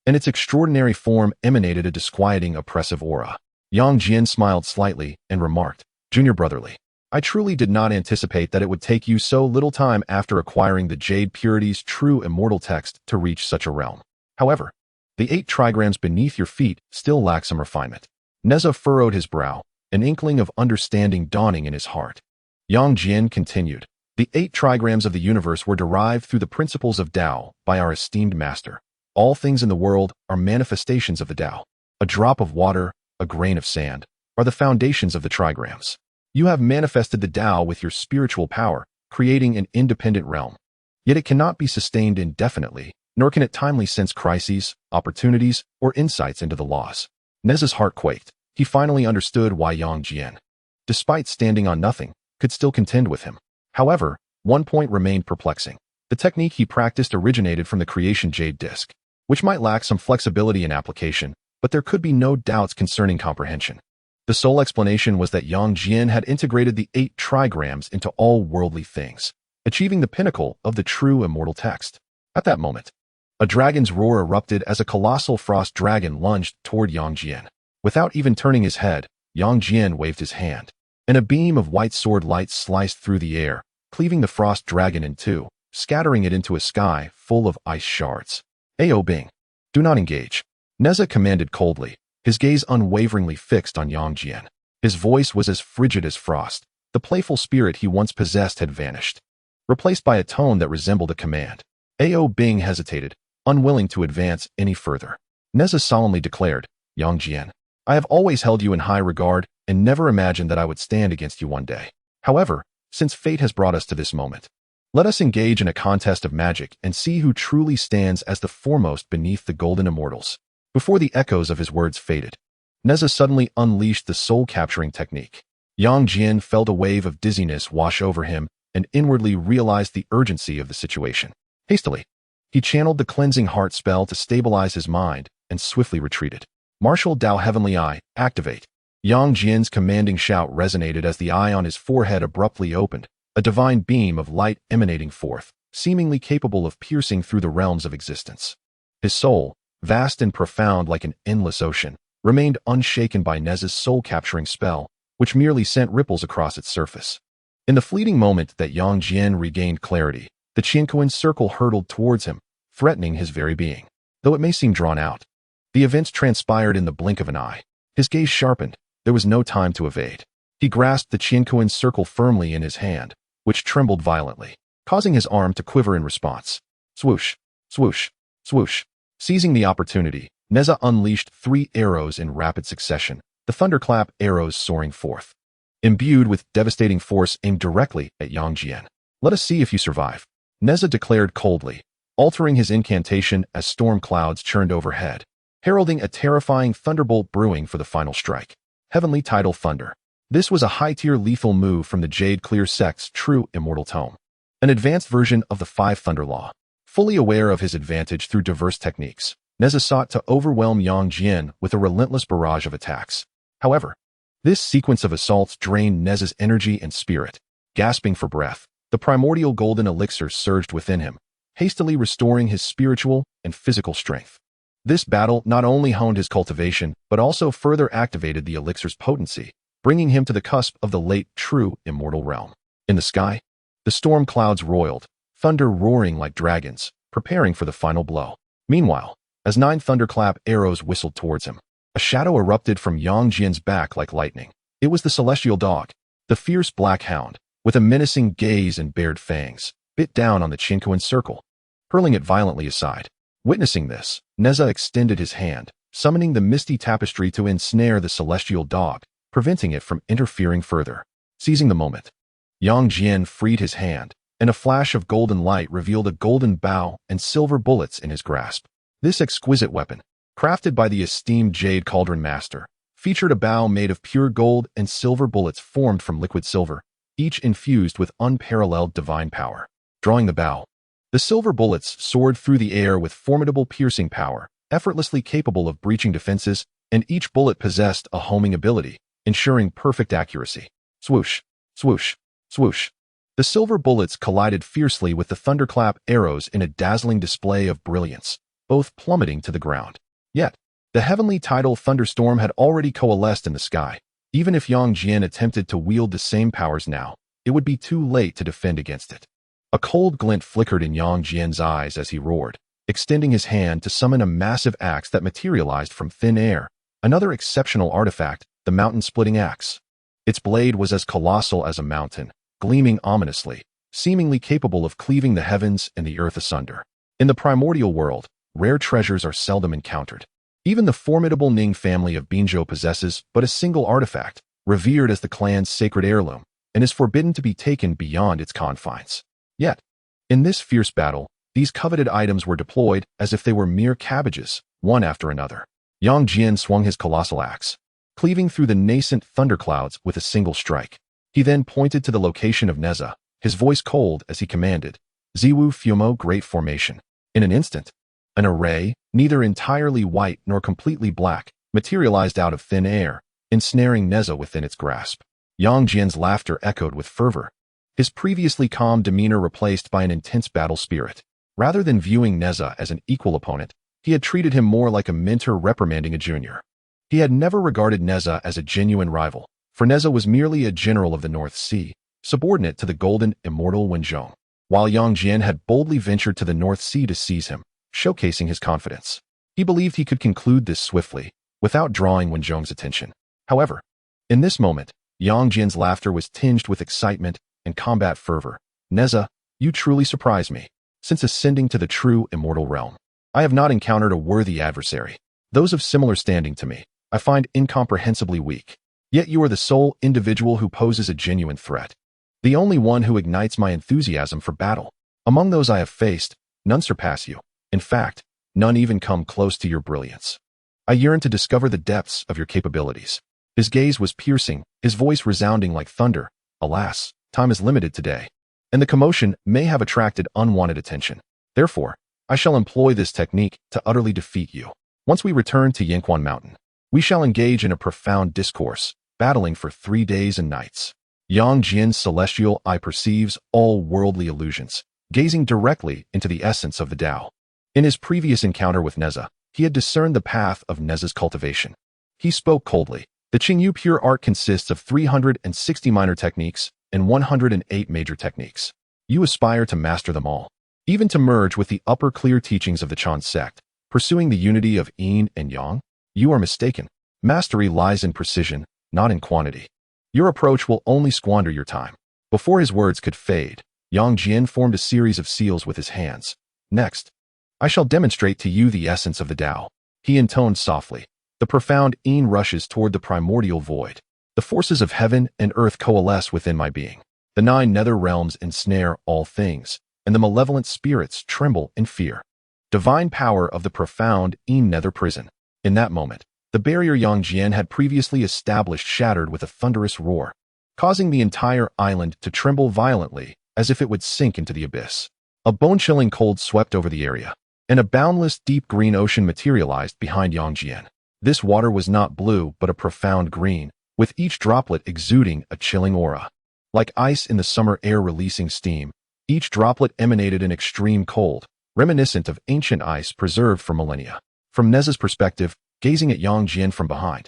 Speaker 1: and its extraordinary form emanated a disquieting, oppressive aura. Yang Jian smiled slightly and remarked, "Junior brotherly, I truly did not anticipate that it would take you so little time after acquiring the Jade Purity's true immortal text to reach such a realm. However, the 8 trigrams beneath your feet still lack some refinement." Nezha furrowed his brow, an inkling of understanding dawning in his heart. Yang Jian continued, "The 8 trigrams of the universe were derived through the principles of Tao by our esteemed master. All things in the world are manifestations of the Tao. A drop of water, a grain of sand, are the foundations of the trigrams. You have manifested the Tao with your spiritual power, creating an independent realm. Yet it cannot be sustained indefinitely, nor can it timely sense crises, opportunities, or insights into the laws." Nezha's heart quaked. He finally understood why Yang Jian, despite standing on nothing, could still contend with him. However, one point remained perplexing. The technique he practiced originated from the creation jade disc, which might lack some flexibility in application, but there could be no doubts concerning comprehension. The sole explanation was that Yang Jian had integrated the 8 trigrams into all worldly things, achieving the pinnacle of the true immortal text. At that moment, A dragon's roar erupted as a colossal frost dragon lunged toward Yang Jian. Without even turning his head, Yang Jian waved his hand, and a beam of white sword light sliced through the air, cleaving the frost dragon in two, scattering it into a sky full of ice shards. Ao Bing, do not engage, Nezha commanded coldly, his gaze unwaveringly fixed on Yang Jian. His voice was as frigid as frost. The playful spirit he once possessed had vanished, replaced by a tone that resembled a command. Ao Bing hesitated, unwilling to advance any further. Nezha solemnly declared, Yang Jian, I have always held you in high regard and never imagined that I would stand against you one day. However, since fate has brought us to this moment, let us engage in a contest of magic and see who truly stands as the foremost beneath the golden immortals. Before the echoes of his words faded, Nezha suddenly unleashed the soul-capturing technique. Yang Jian felt a wave of dizziness wash over him and inwardly realized the urgency of the situation. Hastily, he channeled the cleansing heart spell to stabilize his mind and swiftly retreated. Martial Dao Heavenly Eye, activate. Yang Jian's commanding shout resonated as the eye on his forehead abruptly opened, a divine beam of light emanating forth, seemingly capable of piercing through the realms of existence. His soul, vast and profound like an endless ocean, remained unshaken by Nezha's soul-capturing spell, which merely sent ripples across its surface. In the fleeting moment that Yang Jian regained clarity, the Qianquan circle hurtled towards him, threatening his very being. Though it may seem drawn out, the events transpired in the blink of an eye. His gaze sharpened. There was no time to evade. He grasped the Qianquan circle firmly in his hand, which trembled violently, causing his arm to quiver in response. Swoosh, swoosh, swoosh. Seizing the opportunity, Nezha unleashed 3 arrows in rapid succession, the thunderclap arrows soaring forth, imbued with devastating force aimed directly at Yang Jian. Let us see if you survive, Nezha declared coldly, altering his incantation as storm clouds churned overhead, heralding a terrifying thunderbolt brewing for the final strike. Heavenly Tidal Thunder. This was a high-tier lethal move from the Jade Clear Sect's true immortal tome, an advanced version of the 5 Thunder Law. Fully aware of his advantage through diverse techniques, Nezha sought to overwhelm Yang Jian with a relentless barrage of attacks. However, this sequence of assaults drained Nezha's energy and spirit. Gasping for breath, the primordial golden elixir surged within him, hastily restoring his spiritual and physical strength. This battle not only honed his cultivation, but also further activated the elixir's potency, bringing him to the cusp of the late true immortal realm. In the sky, the storm clouds roiled, thunder roaring like dragons, preparing for the final blow. Meanwhile, as 9 thunderclap arrows whistled towards him, a shadow erupted from Yang Jian's back like lightning. It was the celestial dog, the fierce black hound, with a menacing gaze and bared fangs, bit down on the Qianquan circle, hurling it violently aside. Witnessing this, Nezha extended his hand, summoning the misty tapestry to ensnare the celestial dog, preventing it from interfering further. Seizing the moment, Yang Jian freed his hand, and a flash of golden light revealed a golden bow and silver bullets in his grasp. This exquisite weapon, crafted by the esteemed Jade Cauldron Master, featured a bow made of pure gold and silver bullets formed from liquid silver, each infused with unparalleled divine power. Drawing the bow, the silver bullets soared through the air with formidable piercing power, effortlessly capable of breaching defenses, and each bullet possessed a homing ability, ensuring perfect accuracy. Swoosh, swoosh, swoosh. The silver bullets collided fiercely with the thunderclap arrows in a dazzling display of brilliance, both plummeting to the ground. Yet, the heavenly tidal thunderstorm had already coalesced in the sky. Even if Yang Jian attempted to wield the same powers now, it would be too late to defend against it. A cold glint flickered in Yang Jian's eyes as he roared, extending his hand to summon a massive axe that materialized from thin air, another exceptional artifact, the mountain-splitting axe. Its blade was as colossal as a mountain, gleaming ominously, seemingly capable of cleaving the heavens and the earth asunder. In the primordial world, rare treasures are seldom encountered. Even the formidable Ning family of Binzhou possesses but a single artifact, revered as the clan's sacred heirloom, and is forbidden to be taken beyond its confines. Yet, in this fierce battle, these coveted items were deployed as if they were mere cabbages, one after another. Yang Jian swung his colossal axe, cleaving through the nascent thunderclouds with a single strike. He then pointed to the location of Nezha, his voice cold as he commanded, Ziwu Fumo Great Formation. In an instant, an array, neither entirely white nor completely black, materialized out of thin air, ensnaring Nezha within its grasp. Yang Jian's laughter echoed with fervor, his previously calm demeanor replaced by an intense battle spirit. Rather than viewing Nezha as an equal opponent, he had treated him more like a mentor reprimanding a junior. He had never regarded Nezha as a genuine rival, for Nezha was merely a general of the North Sea, subordinate to the golden, immortal Wenzhong, while Yang Jian had boldly ventured to the North Sea to seize him, showcasing his confidence. He believed he could conclude this swiftly, without drawing Wenzhong's attention. However, in this moment, Yang Jian's laughter was tinged with excitement and combat fervor. Nezha, you truly surprise me. Since ascending to the true immortal realm, I have not encountered a worthy adversary. Those of similar standing to me, I find incomprehensibly weak. Yet you are the sole individual who poses a genuine threat. The only one who ignites my enthusiasm for battle. Among those I have faced, none surpass you. In fact, none even come close to your brilliance. I yearn to discover the depths of your capabilities. His gaze was piercing, his voice resounding like thunder. Alas, time is limited today, and the commotion may have attracted unwanted attention. Therefore, I shall employ this technique to utterly defeat you. Once we return to Yingquan Mountain, we shall engage in a profound discourse, battling for 3 days and nights. Yang Jian's celestial eye perceives all worldly illusions, gazing directly into the essence of the Tao. In his previous encounter with Nezha, he had discerned the path of Nezha's cultivation. He spoke coldly. The Qingyu pure art consists of 360 minor techniques and 108 major techniques. You aspire to master them all, even to merge with the upper clear teachings of the Chan Sect, pursuing the unity of yin and yang? You are mistaken. Mastery lies in precision, not in quantity. Your approach will only squander your time. Before his words could fade, Yang Jian formed a series of seals with his hands. Next, I shall demonstrate to you the essence of the Tao. He intoned softly. The profound yin rushes toward the primordial void. The forces of heaven and earth coalesce within my being. The 9 nether realms ensnare all things, and the malevolent spirits tremble in fear. Divine power of the profound yin nether prison. In that moment, the barrier Yang Jian had previously established shattered with a thunderous roar, causing the entire island to tremble violently as if it would sink into the abyss. A bone-chilling cold swept over the area, and a boundless deep green ocean materialized behind Yang Jian. This water was not blue but a profound green, with each droplet exuding a chilling aura. Like ice in the summer air releasing steam, each droplet emanated an extreme cold, reminiscent of ancient ice preserved for millennia. From Nezha's perspective, gazing at Yang Jian from behind,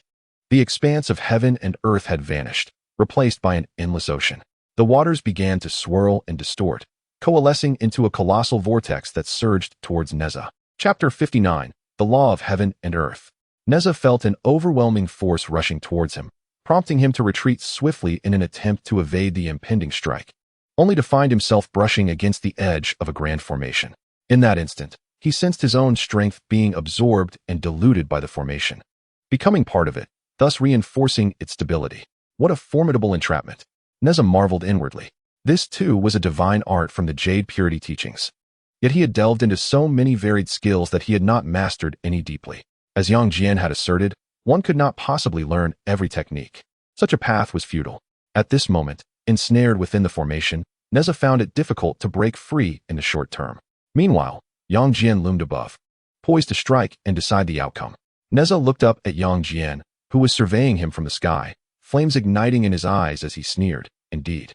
Speaker 1: the expanse of heaven and earth had vanished, replaced by an endless ocean. The waters began to swirl and distort, coalescing into a colossal vortex that surged towards Nezha. Chapter 59, The Law of Heaven and Earth. Nezha felt an overwhelming force rushing towards him, prompting him to retreat swiftly in an attempt to evade the impending strike, only to find himself brushing against the edge of a grand formation. In that instant, he sensed his own strength being absorbed and diluted by the formation, becoming part of it, thus reinforcing its stability. What a formidable entrapment! Nezha marveled inwardly. This too was a divine art from the Jade Purity teachings. Yet he had delved into so many varied skills that he had not mastered any deeply. As Yang Jian had asserted, one could not possibly learn every technique. Such a path was futile. At this moment, ensnared within the formation, Nezha found it difficult to break free in the short term. Meanwhile, Yang Jian loomed above, poised to strike and decide the outcome. Nezha looked up at Yang Jian, who was surveying him from the sky, flames igniting in his eyes as he sneered. Indeed,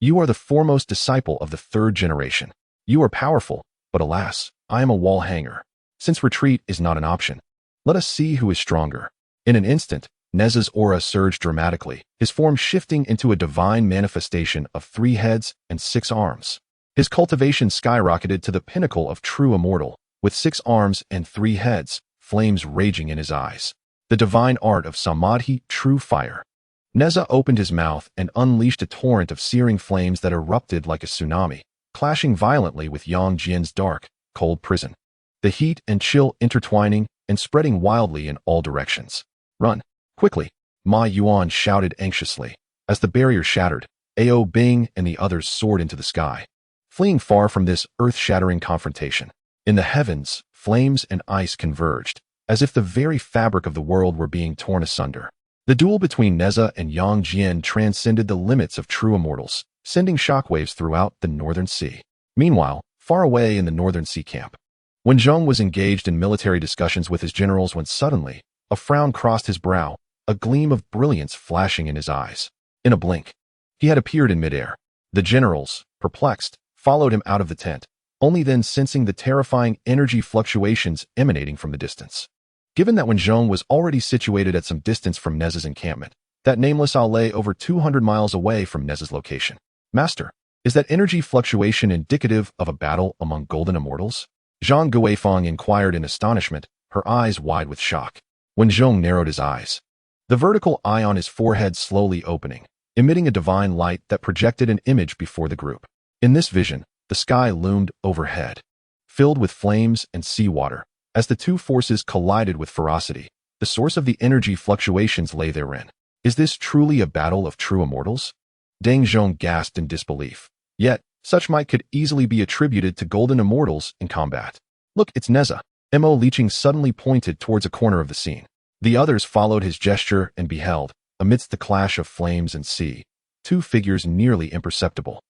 Speaker 1: you are the foremost disciple of the 3rd generation. You are powerful, but alas, I am a wall hanger. Since retreat is not an option, let us see who is stronger. In an instant, Nezha's aura surged dramatically, his form shifting into a divine manifestation of 3 heads and 6 arms. His cultivation skyrocketed to the pinnacle of true immortal, with 6 arms and 3 heads, flames raging in his eyes. The divine art of Samadhi, true fire. Nezha opened his mouth and unleashed a torrent of searing flames that erupted like a tsunami, clashing violently with Yang Jian's dark, cold prison. The heat and chill intertwining and spreading wildly in all directions. Run, quickly, Ma Yuan shouted anxiously. As the barrier shattered, Ao Bing and the others soared into the sky, fleeing far from this earth-shattering confrontation. In the heavens, flames and ice converged, as if the very fabric of the world were being torn asunder. The duel between Nezha and Yang Jian transcended the limits of true immortals, sending shockwaves throughout the northern sea. Meanwhile, far away in the northern sea camp, Wenzhong was engaged in military discussions with his generals when suddenly, a frown crossed his brow, a gleam of brilliance flashing in his eyes. In a blink, he had appeared in midair. The generals, perplexed, followed him out of the tent, only then sensing the terrifying energy fluctuations emanating from the distance. Given that Wen Zhong was already situated at some distance from Nezha's encampment, that nameless isle lay over 200 miles away from Nezha's location. Master, is that energy fluctuation indicative of a battle among golden immortals? Zhang Guifeng inquired in astonishment, her eyes wide with shock. Wen Zhong narrowed his eyes. The vertical eye on his forehead slowly opening, emitting a divine light that projected an image before the group. In this vision, the sky loomed overhead, filled with flames and seawater. As the two forces collided with ferocity, the source of the energy fluctuations lay therein. Is this truly a battle of true immortals? Deng Zhong gasped in disbelief. Yet, such might could easily be attributed to golden immortals in combat. Look, it's Nezha. Mo Liqing suddenly pointed towards a corner of the scene. The others followed his gesture and beheld, amidst the clash of flames and sea, two figures nearly imperceptible.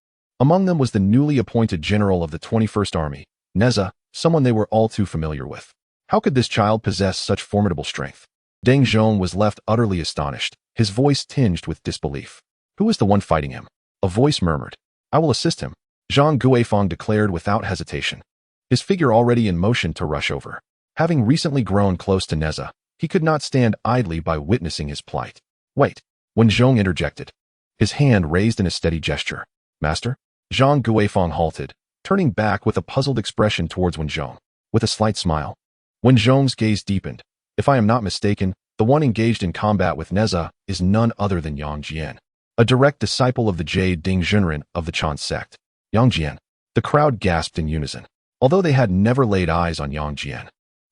Speaker 1: Among them was the newly appointed general of the 21st Army, Nezha, someone they were all too familiar with. How could this child possess such formidable strength? Deng Zhong was left utterly astonished, his voice tinged with disbelief. Who is the one fighting him? A voice murmured. I will assist him, Zhang Guifeng declared without hesitation, his figure already in motion to rush over. Having recently grown close to Nezha, he could not stand idly by witnessing his plight. Wait, Wen Zhong interjected, his hand raised in a steady gesture. Master? Zhang Guifeng halted, turning back with a puzzled expression towards Wen Zhong. With a slight smile, Wen Zhong's gaze deepened. If I am not mistaken, the one engaged in combat with Nezha is none other than Yang Jian, a direct disciple of the jade Taiyi Zhenren of the Chan Sect. Yang Jian. The crowd gasped in unison, although they had never laid eyes on Yang Jian.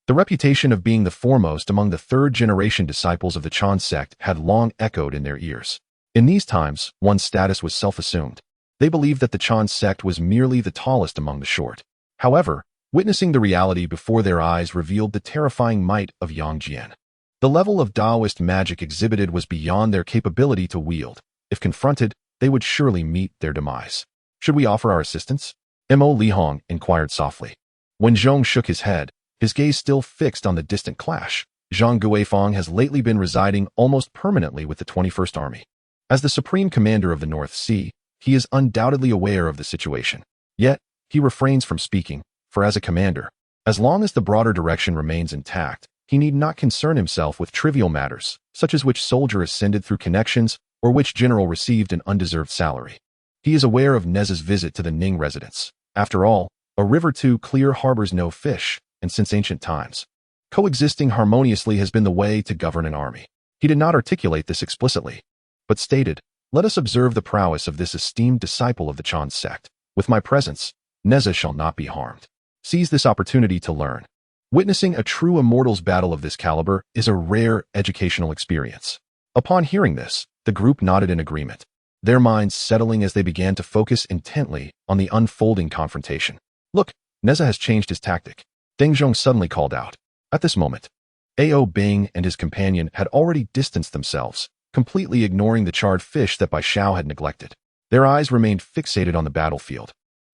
Speaker 1: The reputation of being the foremost among the third-generation disciples of the Chan Sect had long echoed in their ears. In these times, one's status was self-assumed. They believed that the Chan Sect was merely the tallest among the short. However, witnessing the reality before their eyes revealed the terrifying might of Yang Jian. The level of Taoist magic exhibited was beyond their capability to wield. If confronted, they would surely meet their demise. Should we offer our assistance? Mo Lihong inquired softly. Wen Zhong shook his head, his gaze still fixed on the distant clash. Zhang Guifeng has lately been residing almost permanently with the 21st Army. As the Supreme Commander of the North Sea, he is undoubtedly aware of the situation. Yet, he refrains from speaking, for as a commander, as long as the broader direction remains intact, he need not concern himself with trivial matters, such as which soldier ascended through connections or which general received an undeserved salary. He is aware of Nezha's visit to the Ning residence. After all, a river too clear harbors no fish, and since ancient times, coexisting harmoniously has been the way to govern an army. He did not articulate this explicitly, but stated, let us observe the prowess of this esteemed disciple of the Chan Sect. With my presence, Nezha shall not be harmed. Seize this opportunity to learn. Witnessing a true immortals battle of this caliber is a rare educational experience. Upon hearing this, the group nodded in agreement, their minds settling as they began to focus intently on the unfolding confrontation. Look, Nezha has changed his tactic, Deng Zhong suddenly called out. At this moment, Ao Bing and his companion had already distanced themselves, completely ignoring the charred fish that Bai Shao had neglected. Their eyes remained fixated on the battlefield,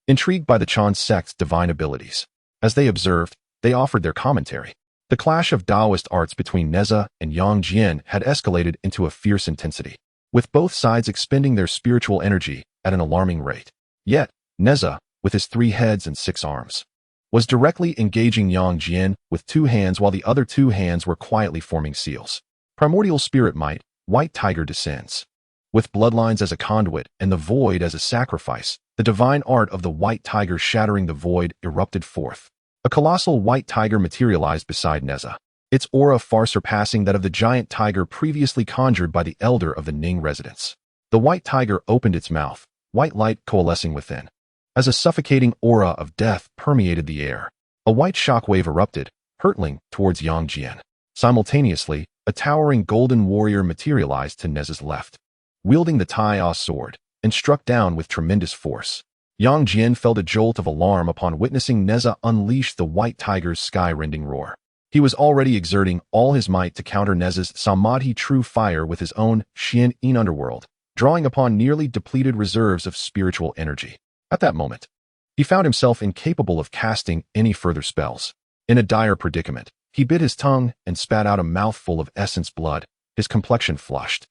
Speaker 1: intrigued by the Chan Sect's divine abilities. As they observed, they offered their commentary. The clash of Taoist arts between Nezha and Yang Jian had escalated into a fierce intensity, with both sides expending their spiritual energy at an alarming rate. Yet, Nezha, with his 3 heads and 6 arms, was directly engaging Yang Jian with 2 hands while the other 2 hands were quietly forming seals. Primordial spirit might, White Tiger descends. With bloodlines as a conduit and the void as a sacrifice, the divine art of the White Tiger shattering the void erupted forth. A colossal white tiger materialized beside Nezha, its aura far surpassing that of the giant tiger previously conjured by the elder of the Ning residence. The white tiger opened its mouth, white light coalescing within. As a suffocating aura of death permeated the air, a white shockwave erupted, hurtling towards Yang Jian. Simultaneously, a towering golden warrior materialized to Nezha's left, wielding the Taiyi sword, and struck down with tremendous force. Yang Jian felt a jolt of alarm upon witnessing Nezha unleash the white tiger's sky-rending roar. He was already exerting all his might to counter Nezha's Samadhi true fire with his own Xian Yin underworld, drawing upon nearly depleted reserves of spiritual energy. At that moment, he found himself incapable of casting any further spells. In a dire predicament, he bit his tongue and spat out a mouthful of essence blood, his complexion flushed.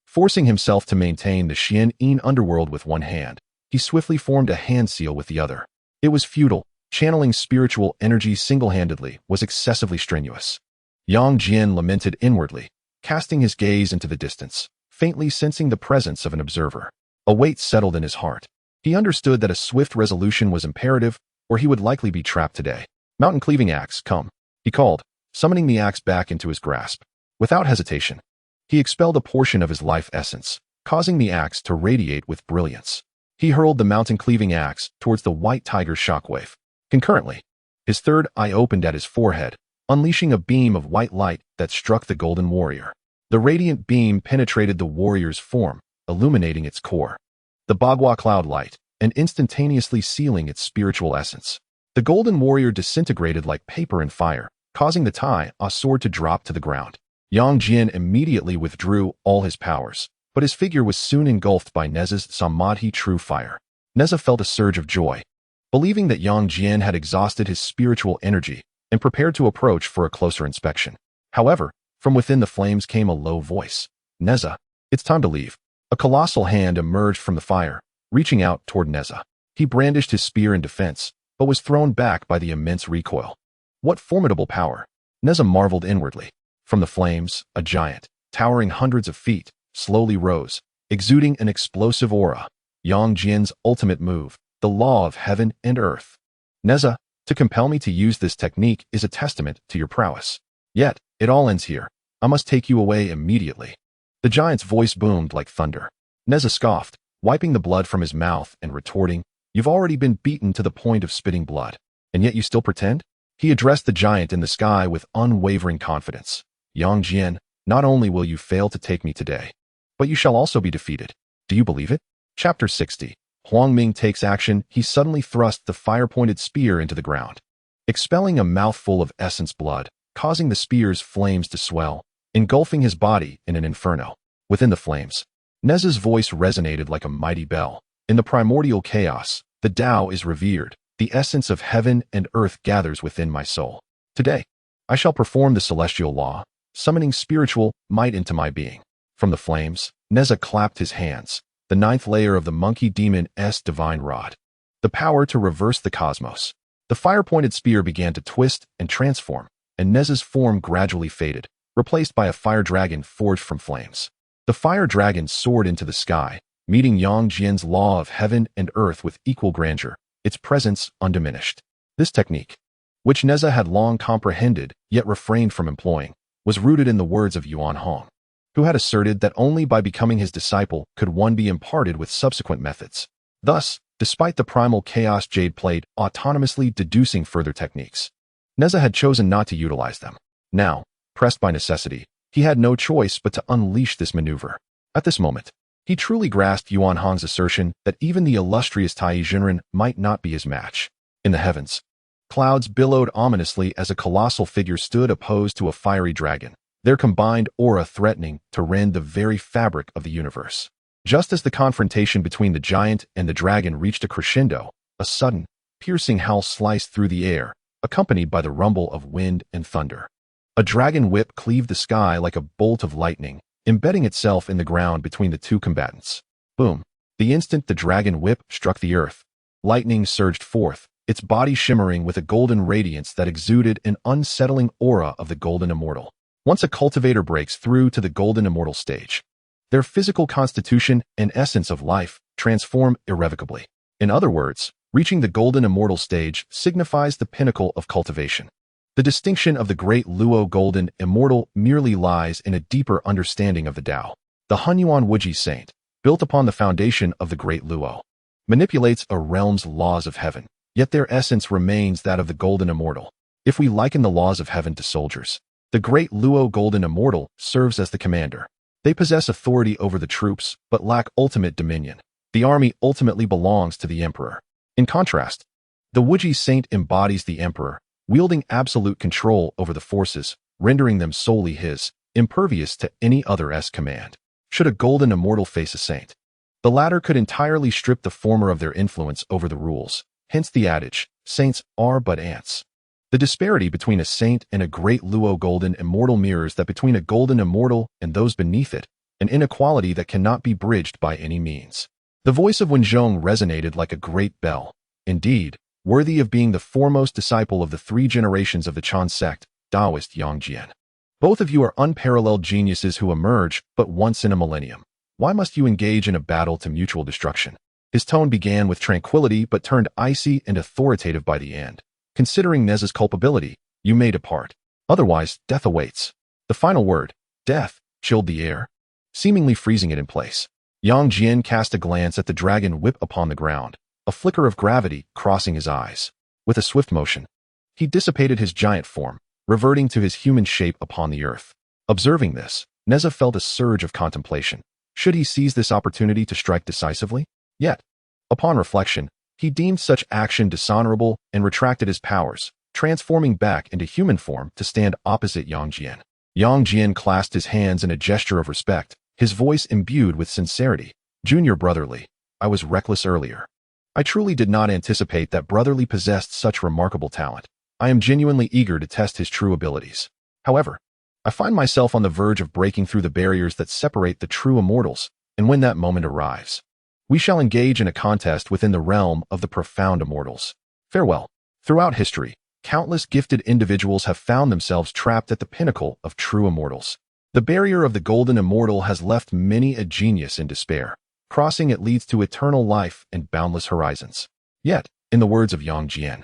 Speaker 1: Forcing himself to maintain the Xian Yin underworld with one hand, he swiftly formed a hand seal with the other. It was futile. Channeling spiritual energy single-handedly was excessively strenuous. Yang Jian lamented inwardly, casting his gaze into the distance, faintly sensing the presence of an observer. A weight settled in his heart. He understood that a swift resolution was imperative, or he would likely be trapped today. Mountain-cleaving axe, come, he called, summoning the axe back into his grasp. Without hesitation, he expelled a portion of his life essence, causing the axe to radiate with brilliance. He hurled the mountain-cleaving axe towards the white tiger's shockwave. Concurrently, his third eye opened at his forehead, unleashing a beam of white light that struck the golden warrior. The radiant beam penetrated the warrior's form, illuminating its core. The Bagua cloud light, and instantaneously sealing its spiritual essence. The golden warrior disintegrated like paper in fire, causing the Taiyi sword to drop to the ground. Yang Jian immediately withdrew all his powers, but his figure was soon engulfed by Nezha's Samadhi true fire. Nezha felt a surge of joy. Believing that Yang Jian had exhausted his spiritual energy and prepared to approach for a closer inspection. However, from within the flames came a low voice. Nezha, it's time to leave. A colossal hand emerged from the fire, reaching out toward Nezha. He brandished his spear in defense, but was thrown back by the immense recoil. What formidable power! Nezha marveled inwardly. From the flames, a giant, towering hundreds of feet, slowly rose, exuding an explosive aura. Yang Jian's ultimate move, the law of heaven and earth. Nezha, to compel me to use this technique is a testament to your prowess. Yet, it all ends here. I must take you away immediately. The giant's voice boomed like thunder. Nezha scoffed, wiping the blood from his mouth and retorting, you've already been beaten to the point of spitting blood, and yet you still pretend? He addressed the giant in the sky with unwavering confidence. Yang Jian, not only will you fail to take me today, but you shall also be defeated. Do you believe it? Chapter 60. Huang Ming takes action. He suddenly thrust the fire-pointed spear into the ground, expelling a mouthful of essence blood, causing the spear's flames to swell, engulfing his body in an inferno. Within the flames, Nezha's voice resonated like a mighty bell. In the primordial chaos, the Tao is revered. The essence of heaven and earth gathers within my soul. Today, I shall perform the celestial law, summoning spiritual might into my being. From the flames, Nezha clapped his hands, the ninth layer of the monkey demon's divine rod. The power to reverse the cosmos. The fire-pointed spear began to twist and transform, and Nezha's form gradually faded, replaced by a fire dragon forged from flames. The fire dragon soared into the sky, meeting Yang Jian's law of heaven and earth with equal grandeur, its presence undiminished. This technique, which Nezha had long comprehended yet refrained from employing, was rooted in the words of Yuan Hong, who had asserted that only by becoming his disciple could one be imparted with subsequent methods. Thus, despite the primal chaos Jade played autonomously deducing further techniques, Nezha had chosen not to utilize them. Now, pressed by necessity, he had no choice but to unleash this maneuver. At this moment, he truly grasped Yuan Hong's assertion that even the illustrious Taiyi Zhenren might not be his match. In the heavens, clouds billowed ominously as a colossal figure stood opposed to a fiery dragon, their combined aura threatening to rend the very fabric of the universe. Just as the confrontation between the giant and the dragon reached a crescendo, a sudden, piercing howl sliced through the air, accompanied by the rumble of wind and thunder. A dragon whip cleaved the sky like a bolt of lightning, embedding itself in the ground between the two combatants. Boom! The instant the dragon whip struck the earth, lightning surged forth, its body shimmering with a golden radiance that exuded an unsettling aura of the golden immortal. Once a cultivator breaks through to the golden immortal stage, their physical constitution and essence of life transform irrevocably. In other words, reaching the golden immortal stage signifies the pinnacle of cultivation. The distinction of the great Luo golden immortal merely lies in a deeper understanding of the Tao. The Hunyuan Wuji saint, built upon the foundation of the great Luo, manipulates a realm's laws of heaven, yet their essence remains that of the golden immortal. If we liken the laws of heaven to soldiers, the great Luo golden immortal serves as the commander. They possess authority over the troops, but lack ultimate dominion. The army ultimately belongs to the emperor. In contrast, the Wuji saint embodies the emperor, wielding absolute control over the forces, rendering them solely his, impervious to any other's command. Should a golden immortal face a saint, the latter could entirely strip the former of their influence over the rules, hence the adage, saints are but ants. The disparity between a saint and a great Luo golden immortal mirrors that between a golden immortal and those beneath it, an inequality that cannot be bridged by any means. The voice of Wenzhong resonated like a great bell. Indeed, worthy of being the foremost disciple of the 3 generations of the Chan Sect, Taoist Yang Jian. Both of you are unparalleled geniuses who emerge but once in a millennium. Why must you engage in a battle to mutual destruction? His tone began with tranquility but turned icy and authoritative by the end. Considering Nezha's culpability, you may depart. Otherwise, death awaits. The final word, death, chilled the air, seemingly freezing it in place. Yang Jian cast a glance at the dragon whip upon the ground, a flicker of gravity crossing his eyes. With a swift motion, he dissipated his giant form, reverting to his human shape upon the earth. Observing this, Nezha felt a surge of contemplation. Should he seize this opportunity to strike decisively? Yet, upon reflection, he deemed such action dishonorable and retracted his powers, transforming back into human form to stand opposite Yang Jian. Yang Jian clasped his hands in a gesture of respect, his voice imbued with sincerity. Junior brotherly, I was reckless earlier. I truly did not anticipate that brotherly possessed such remarkable talent. I am genuinely eager to test his true abilities. However, I find myself on the verge of breaking through the barriers that separate the true immortals, and when that moment arrives, we shall engage in a contest within the realm of the profound immortals. Farewell. Throughout history, countless gifted individuals have found themselves trapped at the pinnacle of true immortals. The barrier of the golden immortal has left many a genius in despair. Crossing it leads to eternal life and boundless horizons. Yet, in the words of Yang Jian,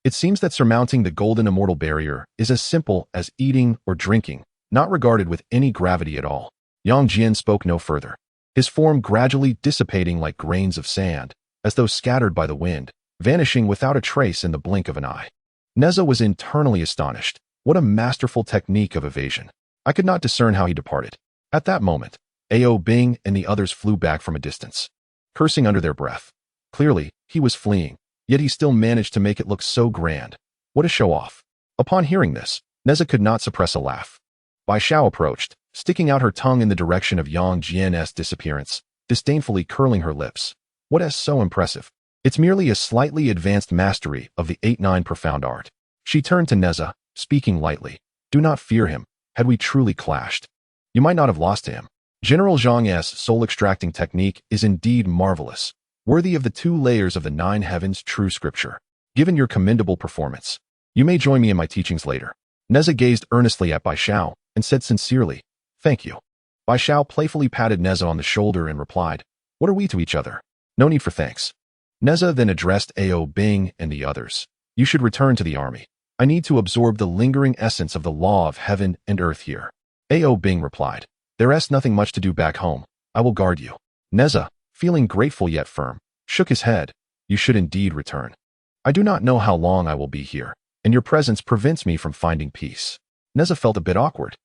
Speaker 1: it seems that surmounting the golden immortal barrier is as simple as eating or drinking, not regarded with any gravity at all. Yang Jian spoke no further, his form gradually dissipating like grains of sand, as though scattered by the wind, vanishing without a trace in the blink of an eye. Nezha was internally astonished. What a masterful technique of evasion. I could not discern how he departed. At that moment, Ao Bing and the others flew back from a distance, cursing under their breath. Clearly, he was fleeing, yet he still managed to make it look so grand. What a show-off. Upon hearing this, Nezha could not suppress a laugh. Bai Xiao approached, sticking out her tongue in the direction of Yang Jian's disappearance, disdainfully curling her lips. What is so impressive? It's merely a slightly advanced mastery of the 8-9 profound art. She turned to Nezha, speaking lightly. Do not fear him. Had we truly clashed, you might not have lost to him. General Zhang's soul-extracting technique is indeed marvelous, worthy of the 2 layers of the 9 heavens true scripture. Given your commendable performance, you may join me in my teachings later. Nezha gazed earnestly at Bai Xiao and said sincerely, Thank you. Bai Xiao playfully patted Nezha on the shoulder and replied, What are we to each other? No need for thanks. Nezha then addressed Ao Bing and the others. You should return to the army. I need to absorb the lingering essence of the law of heaven and earth here. Ao Bing replied, There is nothing much to do back home. I will guard you. Nezha, feeling grateful yet firm, shook his head. You should indeed return. I do not know how long I will be here, and your presence prevents me from finding peace. Nezha felt a bit awkward.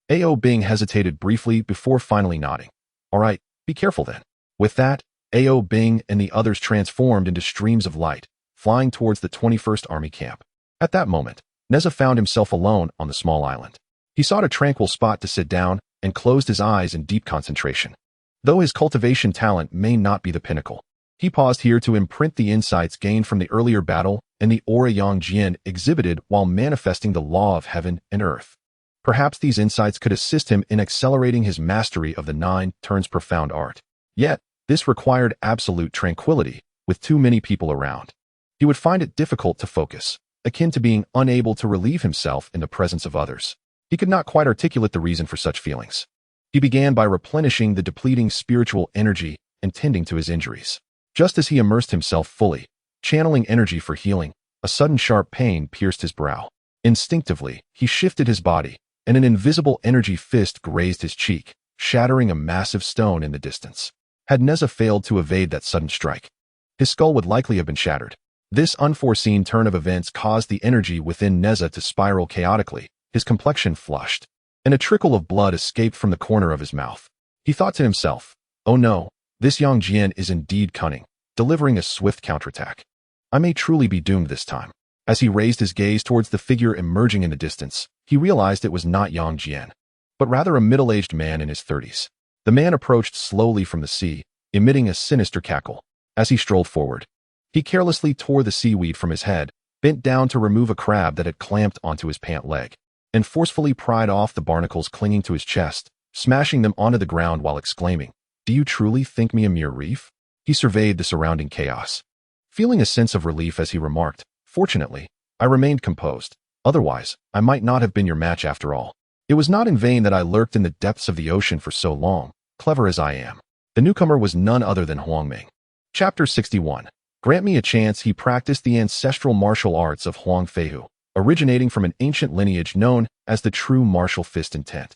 Speaker 1: Ao Bing hesitated briefly before finally nodding. All right, be careful then. With that, Ao Bing and the others transformed into streams of light, flying towards the 21st Army camp. At that moment, Nezha found himself alone on the small island. He sought a tranquil spot to sit down and closed his eyes in deep concentration. Though his cultivation talent may not be the pinnacle, he paused here to imprint the insights gained from the earlier battle and the aura Yang Jian exhibited while manifesting the law of heaven and earth. Perhaps these insights could assist him in accelerating his mastery of the 9 turns profound art. Yet, this required absolute tranquility, with too many people around. He would find it difficult to focus, akin to being unable to relieve himself in the presence of others. He could not quite articulate the reason for such feelings. He began by replenishing the depleting spiritual energy and tending to his injuries. Just as he immersed himself fully, channeling energy for healing, a sudden sharp pain pierced his brow. Instinctively, he shifted his body, and an invisible energy fist grazed his cheek, shattering a massive stone in the distance. Had Nezha failed to evade that sudden strike, his skull would likely have been shattered. This unforeseen turn of events caused the energy within Nezha to spiral chaotically, his complexion flushed, and a trickle of blood escaped from the corner of his mouth. He thought to himself, oh no, this Yang Jian is indeed cunning, delivering a swift counterattack. I may truly be doomed this time. As he raised his gaze towards the figure emerging in the distance, he realized it was not Yang Jian, but rather a middle-aged man in his 30s. The man approached slowly from the sea, emitting a sinister cackle. As he strolled forward, he carelessly tore the seaweed from his head, bent down to remove a crab that had clamped onto his pant leg, and forcefully pried off the barnacles clinging to his chest, smashing them onto the ground while exclaiming, "Do you truly think me a mere reef?" He surveyed the surrounding chaos, feeling a sense of relief as he remarked, Fortunately, I remained composed. Otherwise, I might not have been your match after all. It was not in vain that I lurked in the depths of the ocean for so long, clever as I am. The newcomer was none other than Huang Ming. Chapter 61. Grant me a chance. He practiced the ancestral martial arts of Huang Feihu, originating from an ancient lineage known as the true martial fist intent.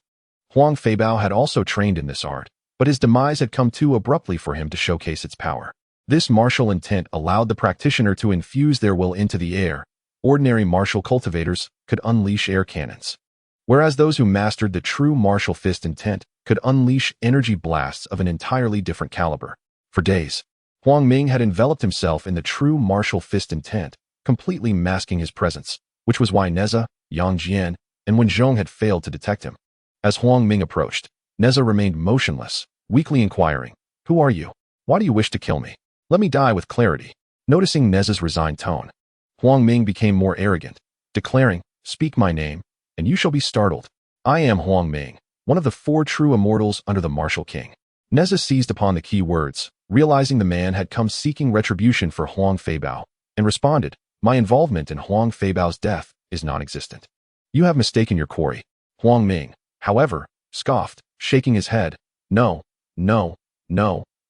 Speaker 1: Huang Feibao had also trained in this art, but his demise had come too abruptly for him to showcase its power. This martial intent allowed the practitioner to infuse their will into the air. Ordinary martial cultivators could unleash air cannons, whereas those who mastered the true martial fist intent could unleash energy blasts of an entirely different caliber. For days, Huang Ming had enveloped himself in the true martial fist intent, completely masking his presence, which was why Nezha, Yang Jian, and Wen Zhong had failed to detect him. As Huang Ming approached, Nezha remained motionless, weakly inquiring, "Who are you? Why do you wish to kill me? Let me die with clarity." Noticing Nezha's resigned tone, Huang Ming became more arrogant, declaring, "Speak my name, and you shall be startled. I am Huang Ming, one of the 4 true immortals under the martial king." Nezha seized upon the key words, realizing the man had come seeking retribution for Huang Feibao, and responded, "My involvement in Huang Feibao's death is non-existent." "You have mistaken your quarry." Huang Ming, however, scoffed, shaking his head. No.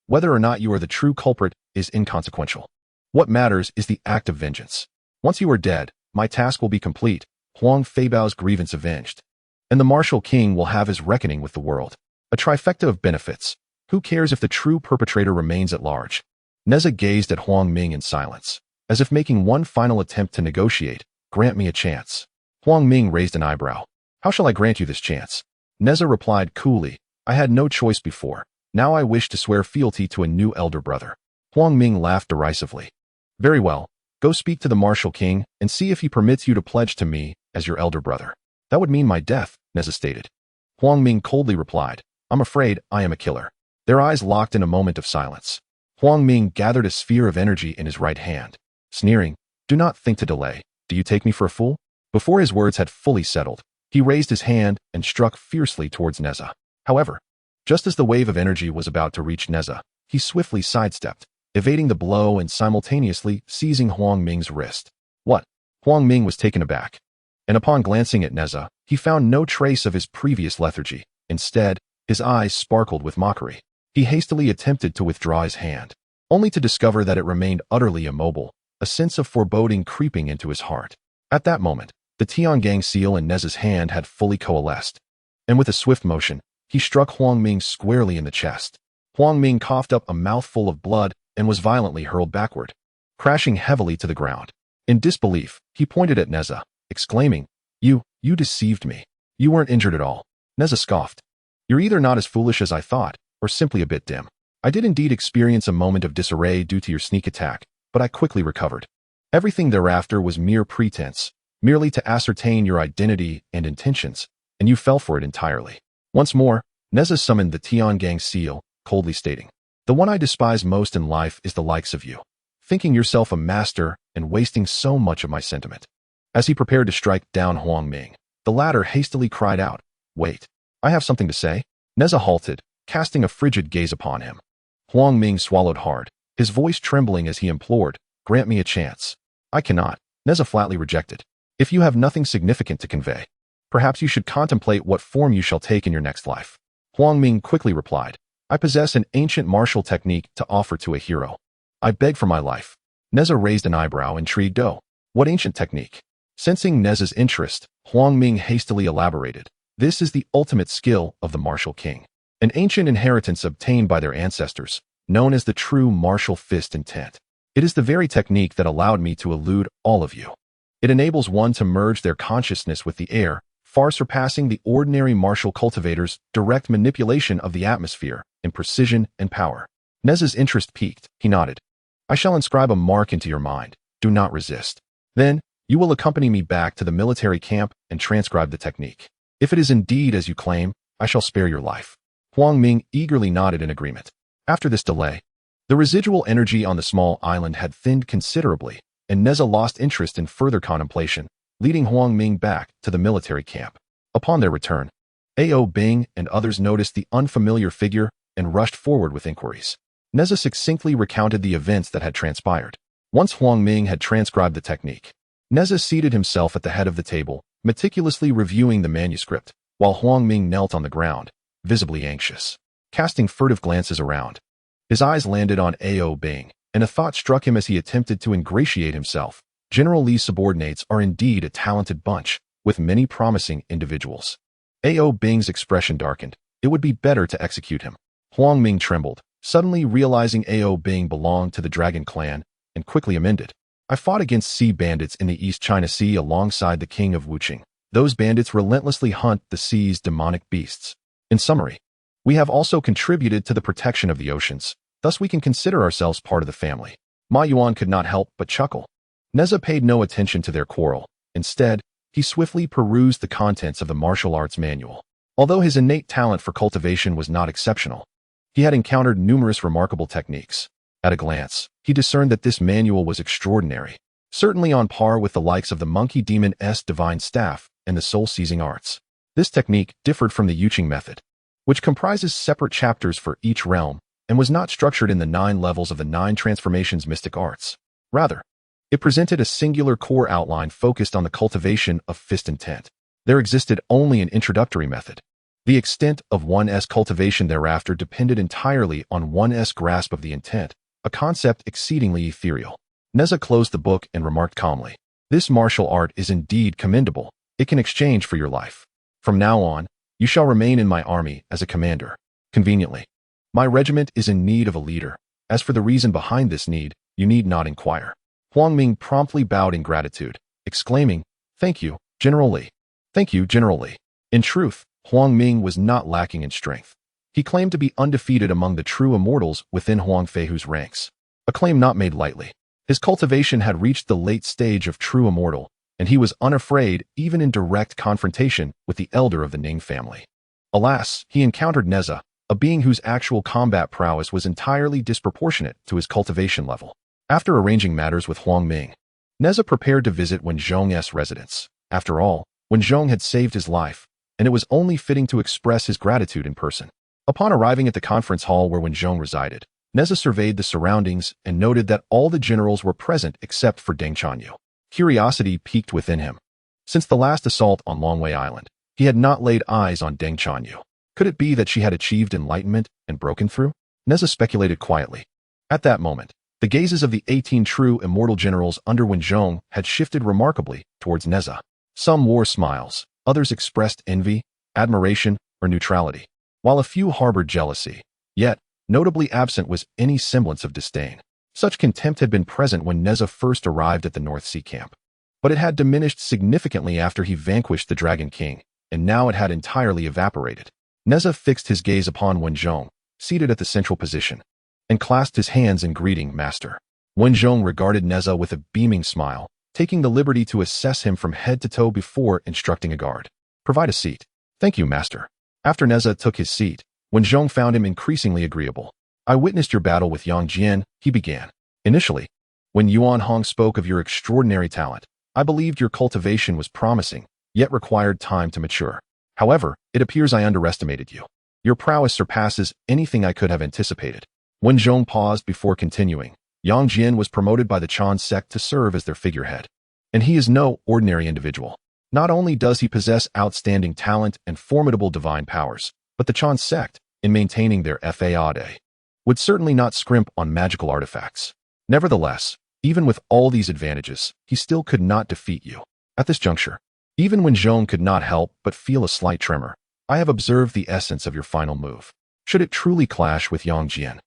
Speaker 1: Whether or not you are the true culprit is inconsequential. What matters is the act of vengeance. Once you are dead, my task will be complete, Huang Feibao's grievance avenged. And the martial king will have his reckoning with the world. A trifecta of benefits. Who cares if the true perpetrator remains at large? Nezha gazed at Huang Ming in silence, as if making one final attempt to negotiate. "Grant me a chance." Huang Ming raised an eyebrow. "How shall I grant you this chance?" Nezha replied coolly, "I had no choice before. Now I wish to swear fealty to a new elder brother." Huang Ming laughed derisively. "Very well. Go speak to the martial king and see if he permits you to pledge to me as your elder brother." "That would mean my death," Nezha stated. Huang Ming coldly replied, "I'm afraid I am a killer." Their eyes locked in a moment of silence. Huang Ming gathered a sphere of energy in his right hand, sneering, "Do not think to delay. Do you take me for a fool?" Before his words had fully settled, he raised his hand and struck fiercely towards Nezha. However, just as the wave of energy was about to reach Nezha, he swiftly sidestepped, evading the blow and simultaneously seizing Huang Ming's wrist. "What?" Huang Ming was taken aback, and upon glancing at Nezha, he found no trace of his previous lethargy. Instead, his eyes sparkled with mockery. He hastily attempted to withdraw his hand, only to discover that it remained utterly immobile, a sense of foreboding creeping into his heart. At that moment, the Tiangang seal in Nezha's hand had fully coalesced, and with a swift motion, he struck Huang Ming squarely in the chest. Huang Ming coughed up a mouthful of blood and was violently hurled backward, crashing heavily to the ground. In disbelief, he pointed at Nezha, exclaiming, You deceived me. You weren't injured at all." Nezha scoffed. "You're either not as foolish as I thought, or simply a bit dim. I did indeed experience a moment of disarray due to your sneak attack, but I quickly recovered. Everything thereafter was mere pretense, merely to ascertain your identity and intentions, and you fell for it entirely." Once more, Nezha summoned the Tiangang seal, coldly stating, "The one I despise most in life is the likes of you, thinking yourself a master and wasting so much of my sentiment." As he prepared to strike down Huang Ming, the latter hastily cried out, "Wait, I have something to say." Nezha halted, casting a frigid gaze upon him. Huang Ming swallowed hard, his voice trembling as he implored, "Grant me a chance." "I cannot," Nezha flatly rejected. "If you have nothing significant to convey, perhaps you should contemplate what form you shall take in your next life." Huang Ming quickly replied, "I possess an ancient martial technique to offer to a hero. I beg for my life." Nezha raised an eyebrow, intrigued. "Oh, what ancient technique?" Sensing Nezha's interest, Huang Ming hastily elaborated, "This is the ultimate skill of the martial king, an ancient inheritance obtained by their ancestors, known as the true martial fist intent. It is the very technique that allowed me to elude all of you. It enables one to merge their consciousness with the air, far surpassing the ordinary martial cultivator's direct manipulation of the atmosphere in precision and power." Nezha's interest piqued. He nodded. "I shall inscribe a mark into your mind. Do not resist. Then, you will accompany me back to the military camp and transcribe the technique. If it is indeed as you claim, I shall spare your life." Huang Ming eagerly nodded in agreement. After this delay, the residual energy on the small island had thinned considerably, and Nezha lost interest in further contemplation, leading Huang Ming back to the military camp. Upon their return, Ao Bing and others noticed the unfamiliar figure and rushed forward with inquiries. Nezha succinctly recounted the events that had transpired. Once Huang Ming had transcribed the technique, Nezha seated himself at the head of the table, meticulously reviewing the manuscript, while Huang Ming knelt on the ground, visibly anxious, casting furtive glances around. His eyes landed on Ao Bing, and a thought struck him as he attempted to ingratiate himself. General Li's subordinates are indeed a talented bunch, with many promising individuals. Ao Bing's expression darkened. It would be better to execute him. Huang Ming trembled, suddenly realizing Ao Bing belonged to the Dragon Clan, and quickly amended. I fought against sea bandits in the East China Sea alongside the king of Wuqing. Those bandits relentlessly hunt the sea's demonic beasts. In summary, we have also contributed to the protection of the oceans, thus we can consider ourselves part of the family. Ma Yuan could not help but chuckle. Nezha paid no attention to their quarrel. Instead, he swiftly perused the contents of the martial arts manual. Although his innate talent for cultivation was not exceptional, he had encountered numerous remarkable techniques. At a glance, he discerned that this manual was extraordinary, certainly on par with the likes of the Monkey Demon's Divine Staff and the soul-seizing arts. This technique differed from the Yuqing method, which comprises separate chapters for each realm and was not structured in the 9 levels of the 9 transformations mystic arts. Rather, it presented a singular core outline focused on the cultivation of fist intent. There existed only an introductory method. The extent of one's cultivation thereafter depended entirely on one's grasp of the intent, a concept exceedingly ethereal. Nezha closed the book and remarked calmly, "This martial art is indeed commendable. It can exchange for your life. From now on, you shall remain in my army as a commander. Conveniently, my regiment is in need of a leader. As for the reason behind this need, you need not inquire." Huang Ming promptly bowed in gratitude, exclaiming, "Thank you, General Li. Thank you, General Li." In truth, Huang Ming was not lacking in strength. He claimed to be undefeated among the true immortals within Huang Feihu's ranks, a claim not made lightly. His cultivation had reached the late stage of true immortal, and he was unafraid even in direct confrontation with the elder of the Ning family. Alas, he encountered Nezha, a being whose actual combat prowess was entirely disproportionate to his cultivation level. After arranging matters with Huang Ming, Nezha prepared to visit Wen Zhong's residence. After all, Wen Zhong had saved his life, and it was only fitting to express his gratitude in person. Upon arriving at the conference hall where Wen Zhong resided, Nezha surveyed the surroundings and noted that all the generals were present except for Deng Chanyu. Curiosity piqued within him. Since the last assault on Longwei Island, he had not laid eyes on Deng Chanyu. Could it be that she had achieved enlightenment and broken through? Nezha speculated quietly. At that moment, the gazes of the 18 true immortal generals under Wen Zhong had shifted remarkably towards Nezha. Some wore smiles, others expressed envy, admiration, or neutrality, while a few harbored jealousy. Yet, notably absent was any semblance of disdain. Such contempt had been present when Nezha first arrived at the North Sea camp, but it had diminished significantly after he vanquished the Dragon King, and now it had entirely evaporated. Nezha fixed his gaze upon Wen Zhong, seated at the central position, and clasped his hands in greeting, "Master." Wen Zhong regarded Nezha with a beaming smile, taking the liberty to assess him from head to toe before instructing a guard. "Provide a seat." "Thank you, Master." After Nezha took his seat, Wen Zhong found him increasingly agreeable. "I witnessed your battle with Yang Jian," he began. "Initially, when Yuan Hong spoke of your extraordinary talent, I believed your cultivation was promising, yet required time to mature. However, it appears I underestimated you. Your prowess surpasses anything I could have anticipated." Wen Zhong paused before continuing. "Yang Jian was promoted by the Chan Sect to serve as their figurehead. And he is no ordinary individual. Not only does he possess outstanding talent and formidable divine powers, but the Chan Sect, in maintaining their Fade, would certainly not scrimp on magical artifacts. Nevertheless, even with all these advantages, he still could not defeat you." At this juncture, even Wen Zhong could not help but feel a slight tremor. "I have observed the essence of your final move. Should it truly clash with Yang Jian,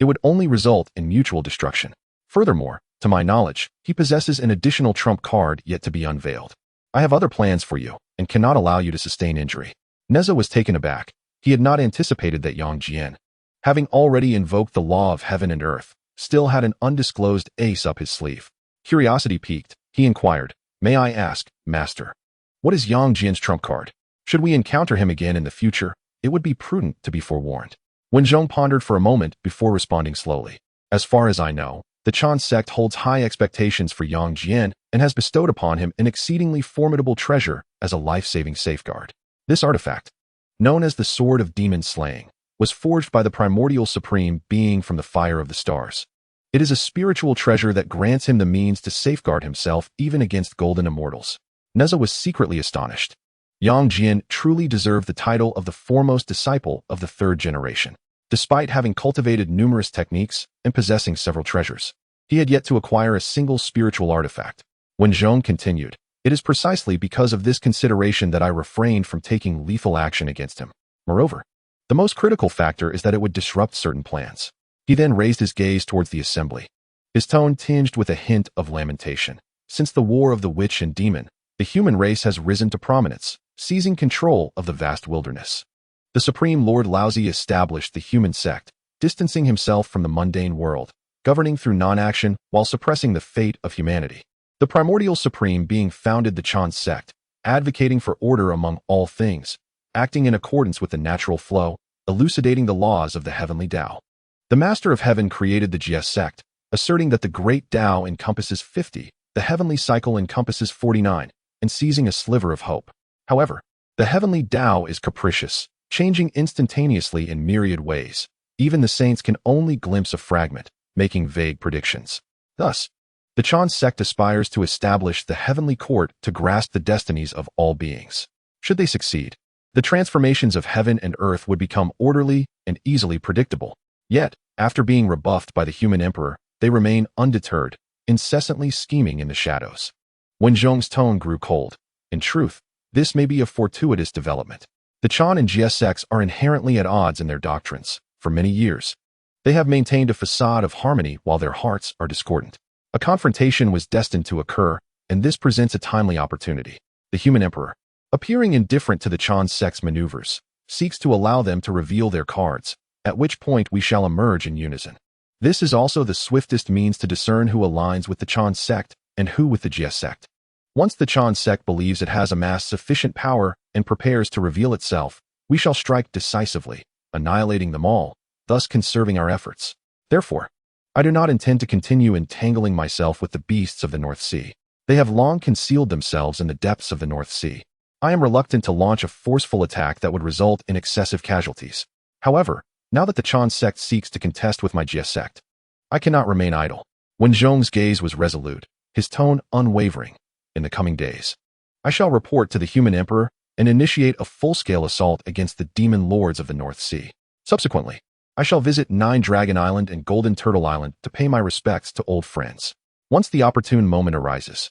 Speaker 1: it would only result in mutual destruction. Furthermore, to my knowledge, he possesses an additional trump card yet to be unveiled. I have other plans for you, and cannot allow you to sustain injury." Nezha was taken aback. He had not anticipated that Yang Jian, having already invoked the law of heaven and earth, still had an undisclosed ace up his sleeve. Curiosity piqued, he inquired, "May I ask, Master, what is Yang Jian's trump card? Should we encounter him again in the future, it would be prudent to be forewarned." Wen Zhong pondered for a moment before responding slowly. "As far as I know, the Chan Sect holds high expectations for Yang Jian and has bestowed upon him an exceedingly formidable treasure as a life-saving safeguard. This artifact, known as the Sword of Demon Slaying, was forged by the primordial supreme being from the fire of the stars. It It is a spiritual treasure that grants him the means to safeguard himself even against golden immortals. Nezha was secretly astonished. Yang Jian truly deserved the title of the foremost disciple of the third generation. Despite having cultivated numerous techniques and possessing several treasures, he had yet to acquire a single spiritual artifact. When Zhong continued, "It is precisely because of this consideration that I refrained from taking lethal action against him. Moreover, the most critical factor is that it would disrupt certain plans." He then raised his gaze towards the assembly, his tone tinged with a hint of lamentation. Since the war of the witch and demon, the human race has risen to prominence, seizing control of the vast wilderness. The Supreme Lord Laozi established the human sect, distancing himself from the mundane world, governing through non-action while suppressing the fate of humanity. The primordial supreme being founded the Chan Sect, advocating for order among all things, acting in accordance with the natural flow, elucidating the laws of the heavenly Tao. The Master of Heaven created the Jie Sect, asserting that the great Tao encompasses 50, the heavenly cycle encompasses 49, and seizing a sliver of hope. However, the heavenly Tao is capricious, changing instantaneously in myriad ways. Even the saints can only glimpse a fragment, making vague predictions. Thus, the Chan Sect aspires to establish the heavenly court to grasp the destinies of all beings. Should they succeed, the transformations of heaven and earth would become orderly and easily predictable. Yet, after being rebuffed by the human emperor, they remain undeterred, incessantly scheming in the shadows. When Zhong's tone grew cold, in truth, this may be a fortuitous development. The Chan and Jie sects are inherently at odds in their doctrines. For many years, they have maintained a facade of harmony while their hearts are discordant. A confrontation was destined to occur, and this presents a timely opportunity. The human emperor, appearing indifferent to the Chan sect's maneuvers, seeks to allow them to reveal their cards, at which point we shall emerge in unison. This is also the swiftest means to discern who aligns with the Chan sect and who with the Jie sect. Once the Chan sect believes it has amassed sufficient power and prepares to reveal itself, we shall strike decisively, annihilating them all, thus conserving our efforts. Therefore, I do not intend to continue entangling myself with the beasts of the North Sea. They have long concealed themselves in the depths of the North Sea. I am reluctant to launch a forceful attack that would result in excessive casualties. However, now that the Chan sect seeks to contest with my Jie sect, I cannot remain idle. When Zhong's gaze was resolute, his tone unwavering. In the coming days, I shall report to the human emperor and initiate a full-scale assault against the demon lords of the North Sea. Subsequently, I shall visit Nine Dragon Island and Golden Turtle Island to pay my respects to old friends. Once the opportune moment arises,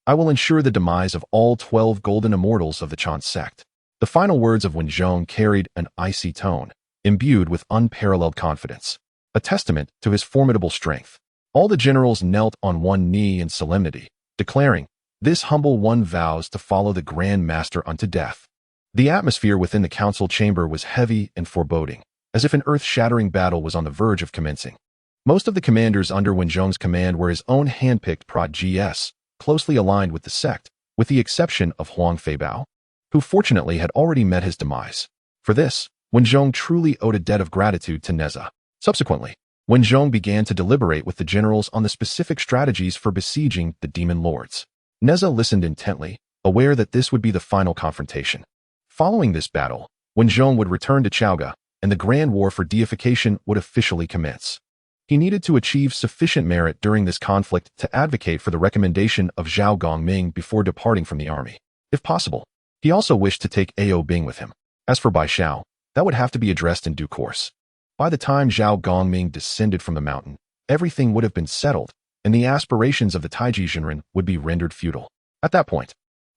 Speaker 1: I will ensure the demise of all 12 golden immortals of the Chan sect. The final words of Wen Zhong carried an icy tone, imbued with unparalleled confidence, a testament to his formidable strength. All the generals knelt on one knee in solemnity, declaring, "This humble one vows to follow the Grand Master unto death." The atmosphere within the council chamber was heavy and foreboding, as if an earth-shattering battle was on the verge of commencing. Most of the commanders under Wen Zhong's command were his own hand-picked prod-GS, closely aligned with the sect, with the exception of Huang Feibao, who fortunately had already met his demise. For this, Wen Zhong truly owed a debt of gratitude to Nezha. Subsequently, Wen Zhong began to deliberate with the generals on the specific strategies for besieging the demon lords. Nezha listened intently, aware that this would be the final confrontation. Following this battle, Wen Zhong would return to Chaoga, and the Grand War for deification would officially commence. He needed to achieve sufficient merit during this conflict to advocate for the recommendation of Zhao Gongming before departing from the army. If possible, he also wished to take Ao Bing with him. As for Bai Xiao, that would have to be addressed in due course. By the time Zhao Gongming descended from the mountain, everything would have been settled, and the aspirations of the Taiyi Zhenren would be rendered futile. At that point,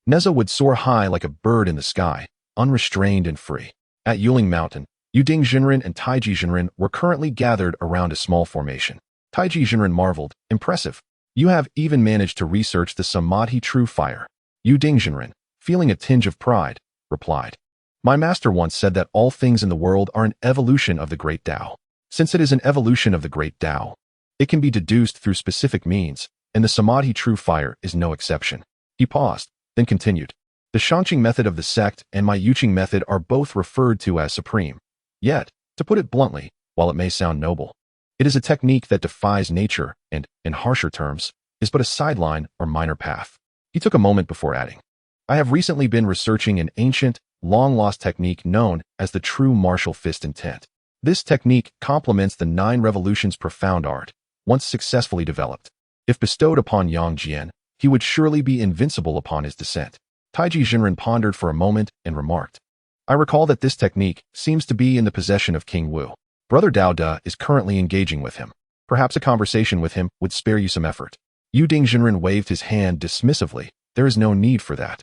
Speaker 1: Nezha would soar high like a bird in the sky, unrestrained and free. At Yuling Mountain, Yuding Zhenren and Taiyi Zhenren were currently gathered around a small formation. Taiyi Zhenren marveled, "Impressive. You have even managed to research the Samadhi True Fire." Yuding Zhenren, feeling a tinge of pride, replied, "My master once said that all things in the world are an evolution of the Great Tao. Since it is an evolution of the Great Tao, it can be deduced through specific means, and the Samadhi True Fire is no exception." He paused, then continued, "The Shangqing method of the sect and my Yuqing method are both referred to as supreme. Yet, to put it bluntly, while it may sound noble, it is a technique that defies nature and, in harsher terms, is but a sideline or minor path." He took a moment before adding, "I have recently been researching an ancient, long-lost technique known as the true martial fist intent. This technique complements the 9 revolutions profound art, once successfully developed. If bestowed upon Yang Jian, he would surely be invincible upon his descent. Taiyi Zhenren pondered for a moment and remarked, I recall that this technique seems to be in the possession of King Wu. Brother Dao Da is currently engaging with him. Perhaps a conversation with him would spare you some effort. Yuding Zhenren waved his hand dismissively. There is no need for that.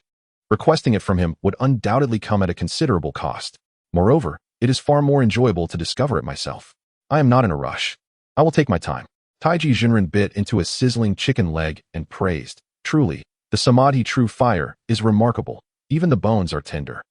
Speaker 1: Requesting it from him would undoubtedly come at a considerable cost. Moreover, it is far more enjoyable to discover it myself. I am not in a rush. I will take my time. Taiyi Zhenren bit into a sizzling chicken leg and praised, Truly, the Samadhi true fire is remarkable. Even the bones are tender.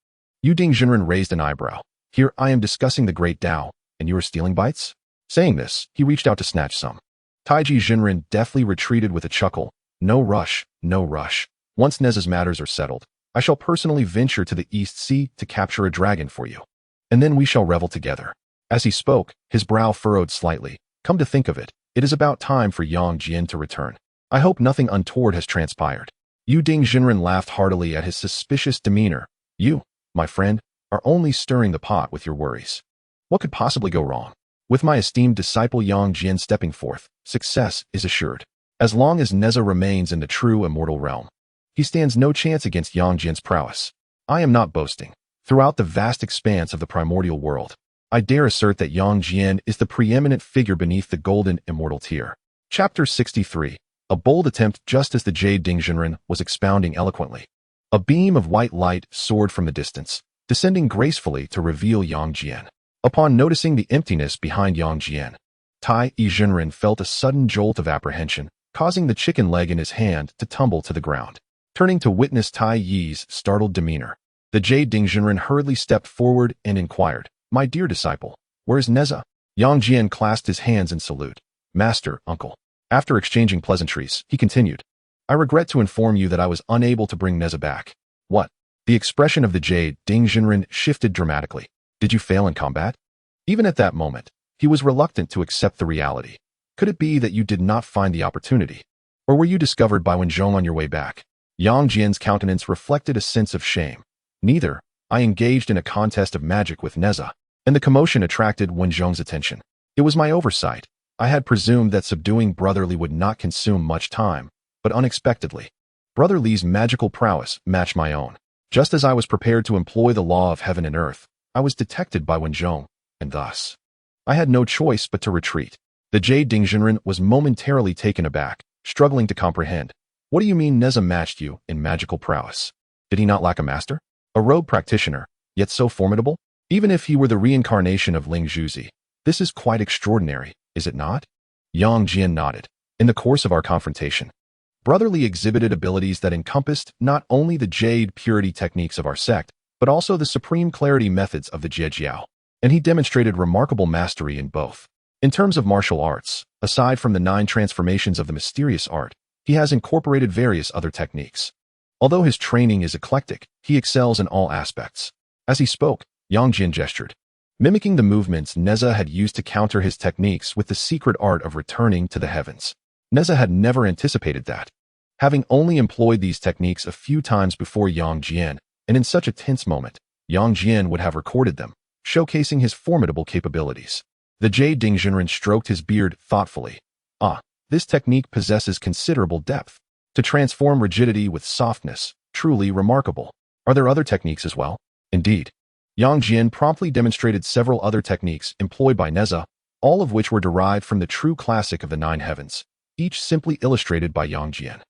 Speaker 1: Yuding Zhenren raised an eyebrow. Here I am discussing the great Tao, and you are stealing bites? Saying this, he reached out to snatch some. Taiyi Zhenren deftly retreated with a chuckle. No rush, no rush. Once Nezha's matters are settled, I shall personally venture to the East Sea to capture a dragon for you. And then we shall revel together. As he spoke, his brow furrowed slightly. Come to think of it, it is about time for Yang Jian to return. I hope nothing untoward has transpired. Yuding Zhenren laughed heartily at his suspicious demeanor. You, my friend, are only stirring the pot with your worries. What could possibly go wrong? With my esteemed disciple Yang Jian stepping forth, success is assured. As long as Nezha remains in the true immortal realm, he stands no chance against Yang Jian's prowess. I am not boasting. Throughout the vast expanse of the primordial world, I dare assert that Yang Jian is the preeminent figure beneath the golden immortal tier. Chapter 63. A bold attempt just as the jade Zhenren was expounding eloquently. A beam of white light soared from the distance, descending gracefully to reveal Yang Jian. Upon noticing the emptiness behind Yang Jian, Taiyi Zhenren felt a sudden jolt of apprehension, causing the chicken leg in his hand to tumble to the ground. Turning to witness Taiyi's startled demeanor, the jade Zhenren hurriedly stepped forward and inquired, My dear disciple, where is Nezha? Yang Jian clasped his hands in salute. Master, uncle. After exchanging pleasantries, he continued, I regret to inform you that I was unable to bring Nezha back. What? The expression of the jade Zhenren shifted dramatically. Did you fail in combat? Even at that moment, he was reluctant to accept the reality. Could it be that you did not find the opportunity? Or were you discovered by Wenzhong on your way back? Yang Jian's countenance reflected a sense of shame. Neither. I engaged in a contest of magic with Nezha, and the commotion attracted Wenzhong's attention. It was my oversight. I had presumed that subduing Brother Li would not consume much time, but unexpectedly, Brother Li's magical prowess matched my own. Just as I was prepared to employ the law of heaven and earth, I was detected by Wenzhong, and thus, I had no choice but to retreat. The jade Zhenren was momentarily taken aback, struggling to comprehend. What do you mean Nezha matched you in magical prowess? Did he not lack a master? A rogue practitioner, yet so formidable? Even if he were the reincarnation of Ling Zhuzi, this is quite extraordinary, is it not? Yang Jian nodded. In the course of our confrontation, Brother Li exhibited abilities that encompassed not only the jade purity techniques of our sect, but also the supreme clarity methods of the Jiejiao, and he demonstrated remarkable mastery in both. In terms of martial arts, aside from the 9 transformations of the mysterious art, he has incorporated various other techniques. Although his training is eclectic, he excels in all aspects. As he spoke, Yang Jian gestured, mimicking the movements Nezha had used to counter his techniques with the secret art of returning to the heavens. Nezha had never anticipated that. Having only employed these techniques a few times before Yang Jian, and in such a tense moment, Yang Jian would have recorded them, showcasing his formidable capabilities. The jade Zhenren stroked his beard thoughtfully. This technique possesses considerable depth. To transform rigidity with softness, truly remarkable. Are there other techniques as well? Indeed. Yang Jian promptly demonstrated several other techniques employed by Nezha, all of which were derived from the true classic of the 9 heavens, each simply illustrated by Yang Jian.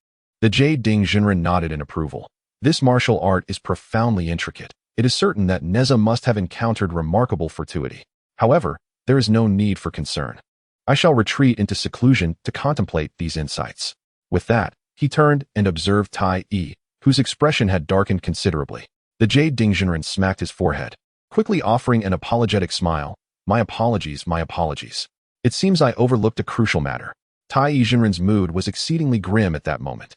Speaker 1: The jade Zhenren nodded in approval. This martial art is profoundly intricate. It is certain that Nezha must have encountered remarkable fortuity. However, there is no need for concern. I shall retreat into seclusion to contemplate these insights. With that, he turned and observed Taiyi, whose expression had darkened considerably. The jade Zhenren smacked his forehead, quickly offering an apologetic smile. My apologies, my apologies. It seems I overlooked a crucial matter. Taiyi Zhenren's mood was exceedingly grim at that moment.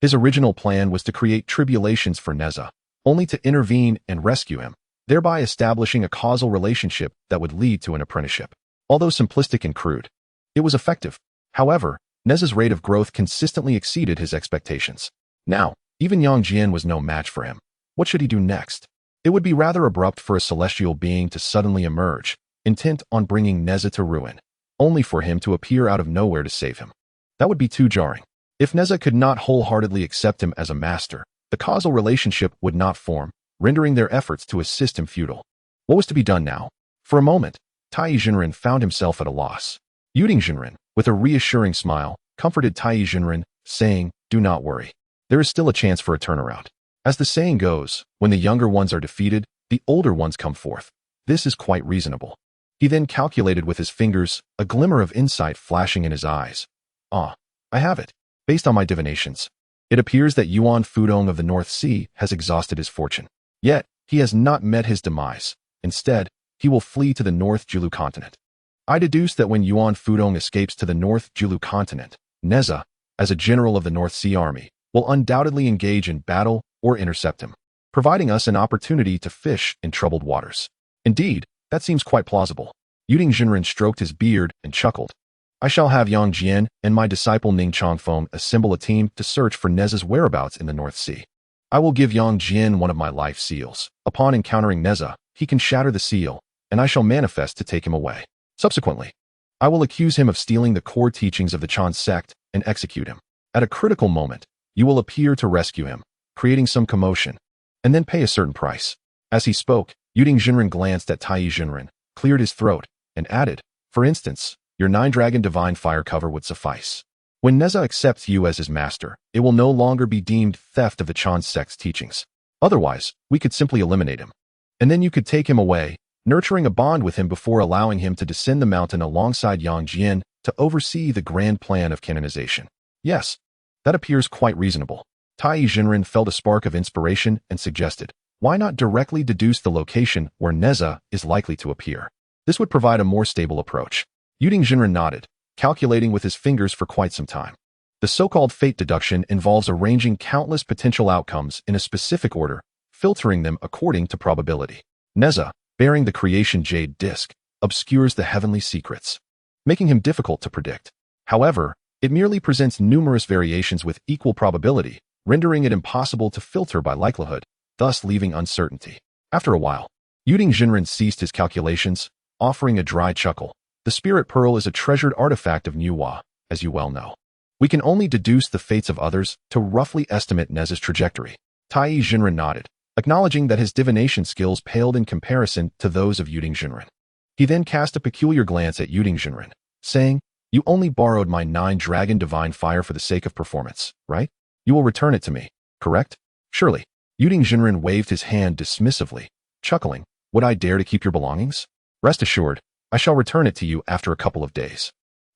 Speaker 1: His original plan was to create tribulations for Nezha, only to intervene and rescue him, thereby establishing a causal relationship that would lead to an apprenticeship. Although simplistic and crude, it was effective. However, Nezha's rate of growth consistently exceeded his expectations. Now, even Yang Jian was no match for him. What should he do next? It would be rather abrupt for a celestial being to suddenly emerge, intent on bringing Nezha to ruin. only for him to appear out of nowhere to save him. That would be too jarring. If Nezha could not wholeheartedly accept him as a master, the causal relationship would not form, rendering their efforts to assist him futile. What was to be done now? For a moment, Taiyi Zhenren found himself at a loss. Yuding Zhenren, with a reassuring smile, comforted Taiyi Zhenren, saying, "Do not worry. There is still a chance for a turnaround. As the saying goes, when the younger ones are defeated, the older ones come forth. This is quite reasonable." He then calculated with his fingers, a glimmer of insight flashing in his eyes. "Ah, I have it. Based on my divinations, it appears that Yuan Fudong of the North Sea has exhausted his fortune. Yet, he has not met his demise. Instead, he will flee to the North Julu continent. I deduce that when Yuan Fudong escapes to the North Julu continent, Nezha, as a general of the North Sea Army, will undoubtedly engage in battle or intercept him, providing us an opportunity to fish in troubled waters." Indeed, that seems quite plausible. Yuding Zhenren stroked his beard and chuckled. "I shall have Yang Jian and my disciple Ning Changfeng assemble a team to search for Nezha's whereabouts in the North Sea. I will give Yang Jian one of my life seals. Upon encountering Nezha, he can shatter the seal, and I shall manifest to take him away. Subsequently, I will accuse him of stealing the core teachings of the Chan Sect and execute him. At a critical moment, you will appear to rescue him, creating some commotion, and then pay a certain price." As he spoke, Yuding Zhenren glanced at Taiyi Zhenren, cleared his throat, and added, "For instance, your 9-dragon divine fire cover would suffice. When Nezha accepts you as his master, it will no longer be deemed theft of the Chan Sect's teachings. Otherwise, we could simply eliminate him. And then you could take him away, nurturing a bond with him before allowing him to descend the mountain alongside Yang Jian to oversee the grand plan of canonization." "Yes, that appears quite reasonable." Taiyi Zhenren felt a spark of inspiration and suggested, "Why not directly deduce the location where Nezha is likely to appear? This would provide a more stable approach." Yuding Zhenren nodded, calculating with his fingers for quite some time. The so-called fate deduction involves arranging countless potential outcomes in a specific order, filtering them according to probability. Nezha, bearing the creation jade disc, obscures the heavenly secrets, making him difficult to predict. However, it merely presents numerous variations with equal probability, rendering it impossible to filter by likelihood, thus leaving uncertainty. After a while, Yuding Zhenren ceased his calculations, offering a dry chuckle. "The spirit pearl is a treasured artifact of Nuwa, as you well know. We can only deduce the fates of others to roughly estimate Nezha's trajectory." Taiyi Zhenren nodded, acknowledging that his divination skills paled in comparison to those of Yuding Zhenren. He then cast a peculiar glance at Yuding Zhenren, saying, "You only borrowed my 9-dragon divine fire for the sake of performance, right? You will return it to me, correct?" "Surely." Yuding Zhenren waved his hand dismissively, chuckling, "Would I dare to keep your belongings? Rest assured, I shall return it to you after a couple of days."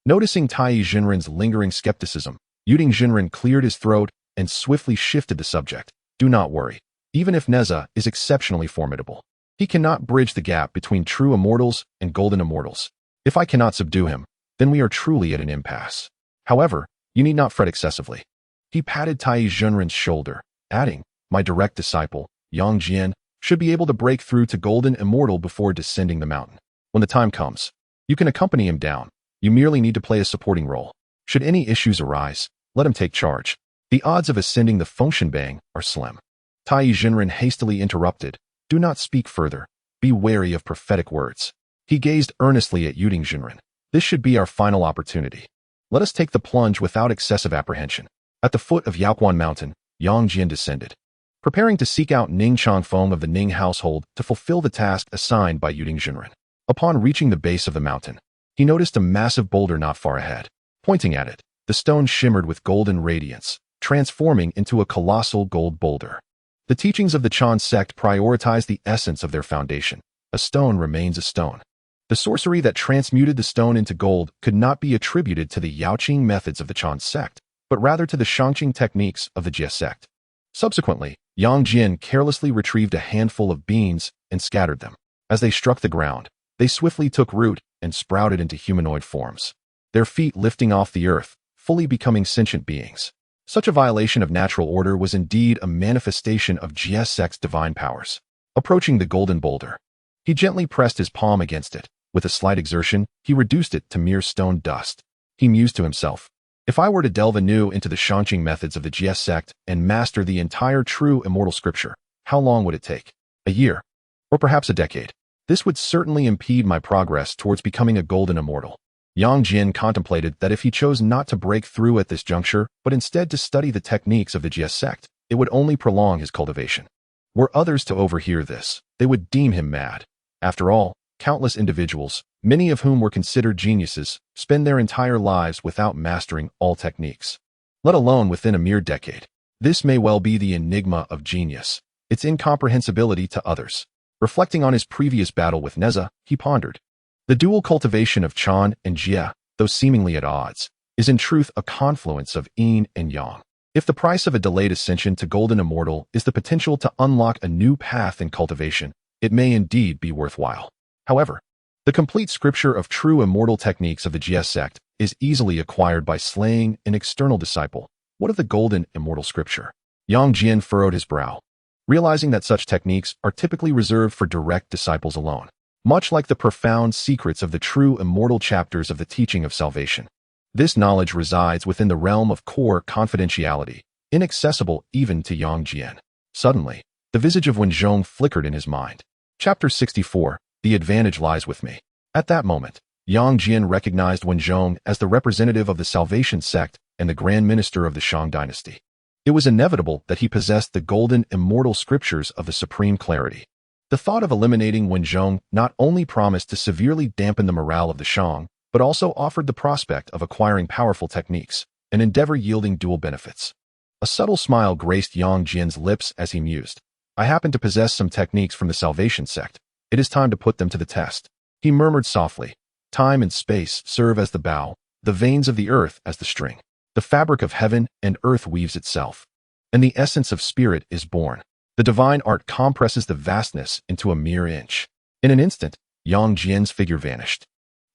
Speaker 1: Noticing Taiyi Zhenren's lingering skepticism, Yuding Zhenren cleared his throat and swiftly shifted the subject. "Do not worry. Even if Nezha is exceptionally formidable, he cannot bridge the gap between true immortals and golden immortals. If I cannot subdue him, then we are truly at an impasse. However, you need not fret excessively." He patted Taiyi Zhenren's shoulder, adding, "My direct disciple, Yang Jian, should be able to break through to golden immortal before descending the mountain. When the time comes, you can accompany him down. You merely need to play a supporting role. Should any issues arise, let him take charge. The odds of ascending the Fengshenbang are slim." Taiyi Zhenren hastily interrupted, "Do not speak further. Be wary of prophetic words." He gazed earnestly at Yuding Zhenren. "This should be our final opportunity. Let us take the plunge without excessive apprehension." At the foot of Yaoquan Mountain, Yang Jian descended, preparing to seek out Ning Changfeng of the Ning household to fulfill the task assigned by Yuding Zhenren. Upon reaching the base of the mountain, he noticed a massive boulder not far ahead. Pointing at it, the stone shimmered with golden radiance, transforming into a colossal gold boulder. The teachings of the Chan Sect prioritize the essence of their foundation. A stone remains a stone. The sorcery that transmuted the stone into gold could not be attributed to the Yaoqing methods of the Chan Sect, but rather to the Shangqing techniques of the Jie Sect. Subsequently, Yang Jian carelessly retrieved a handful of beans and scattered them. As they struck the ground, they swiftly took root and sprouted into humanoid forms, their feet lifting off the earth, fully becoming sentient beings. Such a violation of natural order was indeed a manifestation of Jie Sect's divine powers. Approaching the golden boulder, he gently pressed his palm against it. With a slight exertion, he reduced it to mere stone dust. He mused to himself, "If I were to delve anew into the Shangqing methods of the Jie Sect and master the entire true immortal scripture, how long would it take? A year? Or perhaps a decade? This would certainly impede my progress towards becoming a golden immortal. Yang Jin contemplated that if he chose not to break through at this juncture, but instead to study the techniques of the Jie sect, it would only prolong his cultivation. Were others to overhear this, they would deem him mad. After all, countless individuals, many of whom were considered geniuses, spend their entire lives without mastering all techniques, let alone within a mere decade. This may well be the enigma of genius, its incomprehensibility to others. Reflecting on his previous battle with Nezha, he pondered. The dual cultivation of Chan and Jie, though seemingly at odds, is in truth a confluence of yin and yang. If the price of a delayed ascension to golden immortal is the potential to unlock a new path in cultivation, it may indeed be worthwhile. However, the complete scripture of true immortal techniques of the Jie sect is easily acquired by slaying an external disciple. What of the golden immortal scripture? Yang Jin furrowed his brow, realizing that such techniques are typically reserved for direct disciples alone, much like the profound secrets of the true immortal chapters of the teaching of salvation. This knowledge resides within the realm of core confidentiality, inaccessible even to Yang Jin. Suddenly, the visage of Wenzhong flickered in his mind. Chapter 64, The Advantage Lies With Me. At that moment, Yang Jin recognized Wenzhong as the representative of the Salvation sect and the Grand Minister of the Shang dynasty. It was inevitable that he possessed the golden immortal scriptures of the supreme clarity. The thought of eliminating Wenzhong not only promised to severely dampen the morale of the Shang, but also offered the prospect of acquiring powerful techniques, an endeavor yielding dual benefits. A subtle smile graced Yang Jin's lips as he mused. I happen to possess some techniques from the Salvation sect. It is time to put them to the test. He murmured softly. Time and space serve as the bow, the veins of the earth as the string. The fabric of heaven and earth weaves itself, and the essence of spirit is born. The divine art compresses the vastness into a mere inch. In an instant, Yang Jin's figure vanished,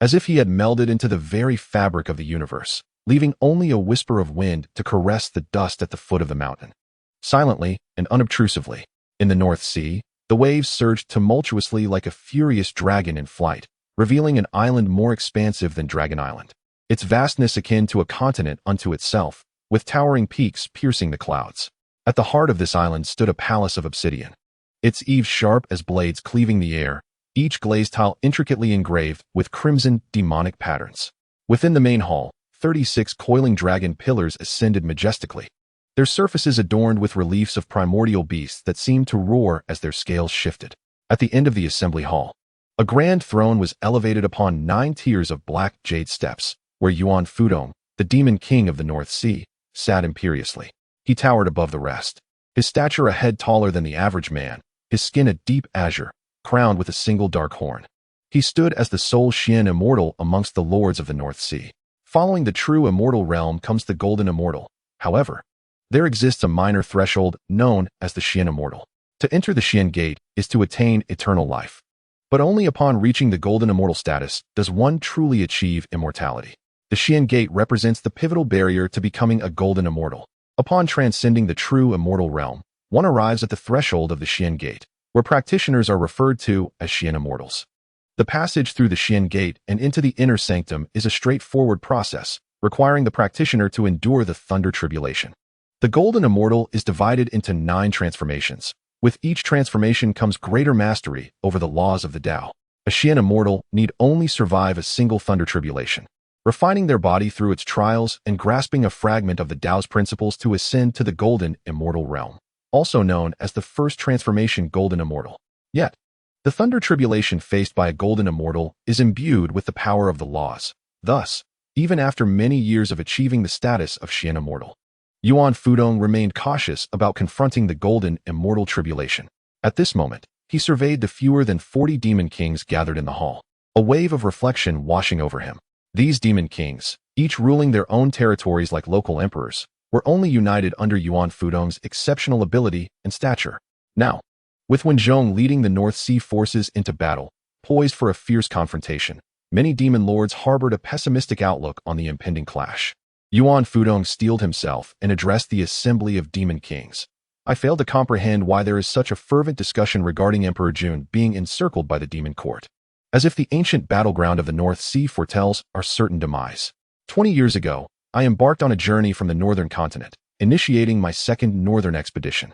Speaker 1: as if he had melded into the very fabric of the universe, leaving only a whisper of wind to caress the dust at the foot of the mountain. Silently and unobtrusively, in the North Sea, the waves surged tumultuously like a furious dragon in flight, revealing an island more expansive than Dragon Island, its vastness akin to a continent unto itself, with towering peaks piercing the clouds. At the heart of this island stood a palace of obsidian, its eaves sharp as blades cleaving the air, each glazed tile intricately engraved with crimson demonic patterns. Within the main hall, 36 coiling dragon pillars ascended majestically, their surfaces adorned with reliefs of primordial beasts that seemed to roar as their scales shifted. At the end of the assembly hall, a grand throne was elevated upon 9 tiers of black jade steps, where Yuan Fudong, the demon king of the North Sea, sat imperiously. He towered above the rest, his stature a head taller than the average man, his skin a deep azure, crowned with a single dark horn. He stood as the sole Xian immortal amongst the lords of the North Sea. Following the true immortal realm comes the golden immortal. However, there exists a minor threshold known as the Xian immortal. To enter the Xian gate is to attain eternal life. But only upon reaching the golden immortal status does one truly achieve immortality. The Xian gate represents the pivotal barrier to becoming a golden immortal. Upon transcending the true immortal realm, one arrives at the threshold of the Xian gate, where practitioners are referred to as Xian immortals. The passage through the Xian gate and into the inner sanctum is a straightforward process, requiring the practitioner to endure the thunder tribulation. The golden immortal is divided into 9 transformations. With each transformation comes greater mastery over the laws of the Tao. A Xian immortal need only survive a single thunder tribulation, refining their body through its trials and grasping a fragment of the Tao's principles to ascend to the golden immortal realm, also known as the first transformation golden immortal. Yet, the thunder tribulation faced by a golden immortal is imbued with the power of the laws. Thus, even after many years of achieving the status of Xian immortal, Yuan Fudong remained cautious about confronting the golden immortal tribulation. At this moment, he surveyed the fewer than 40 demon kings gathered in the hall, a wave of reflection washing over him. These demon kings, each ruling their own territories like local emperors, were only united under Yuan Fudong's exceptional ability and stature. Now, with Wenzhong leading the North Sea forces into battle, poised for a fierce confrontation, many demon lords harbored a pessimistic outlook on the impending clash. Yuan Fudong steeled himself and addressed the assembly of demon kings. I fail to comprehend why there is such a fervent discussion regarding Emperor Jun being encircled by the demon court, as if the ancient battleground of the North Sea foretells our certain demise. 20 years ago, I embarked on a journey from the northern continent, initiating my second northern expedition.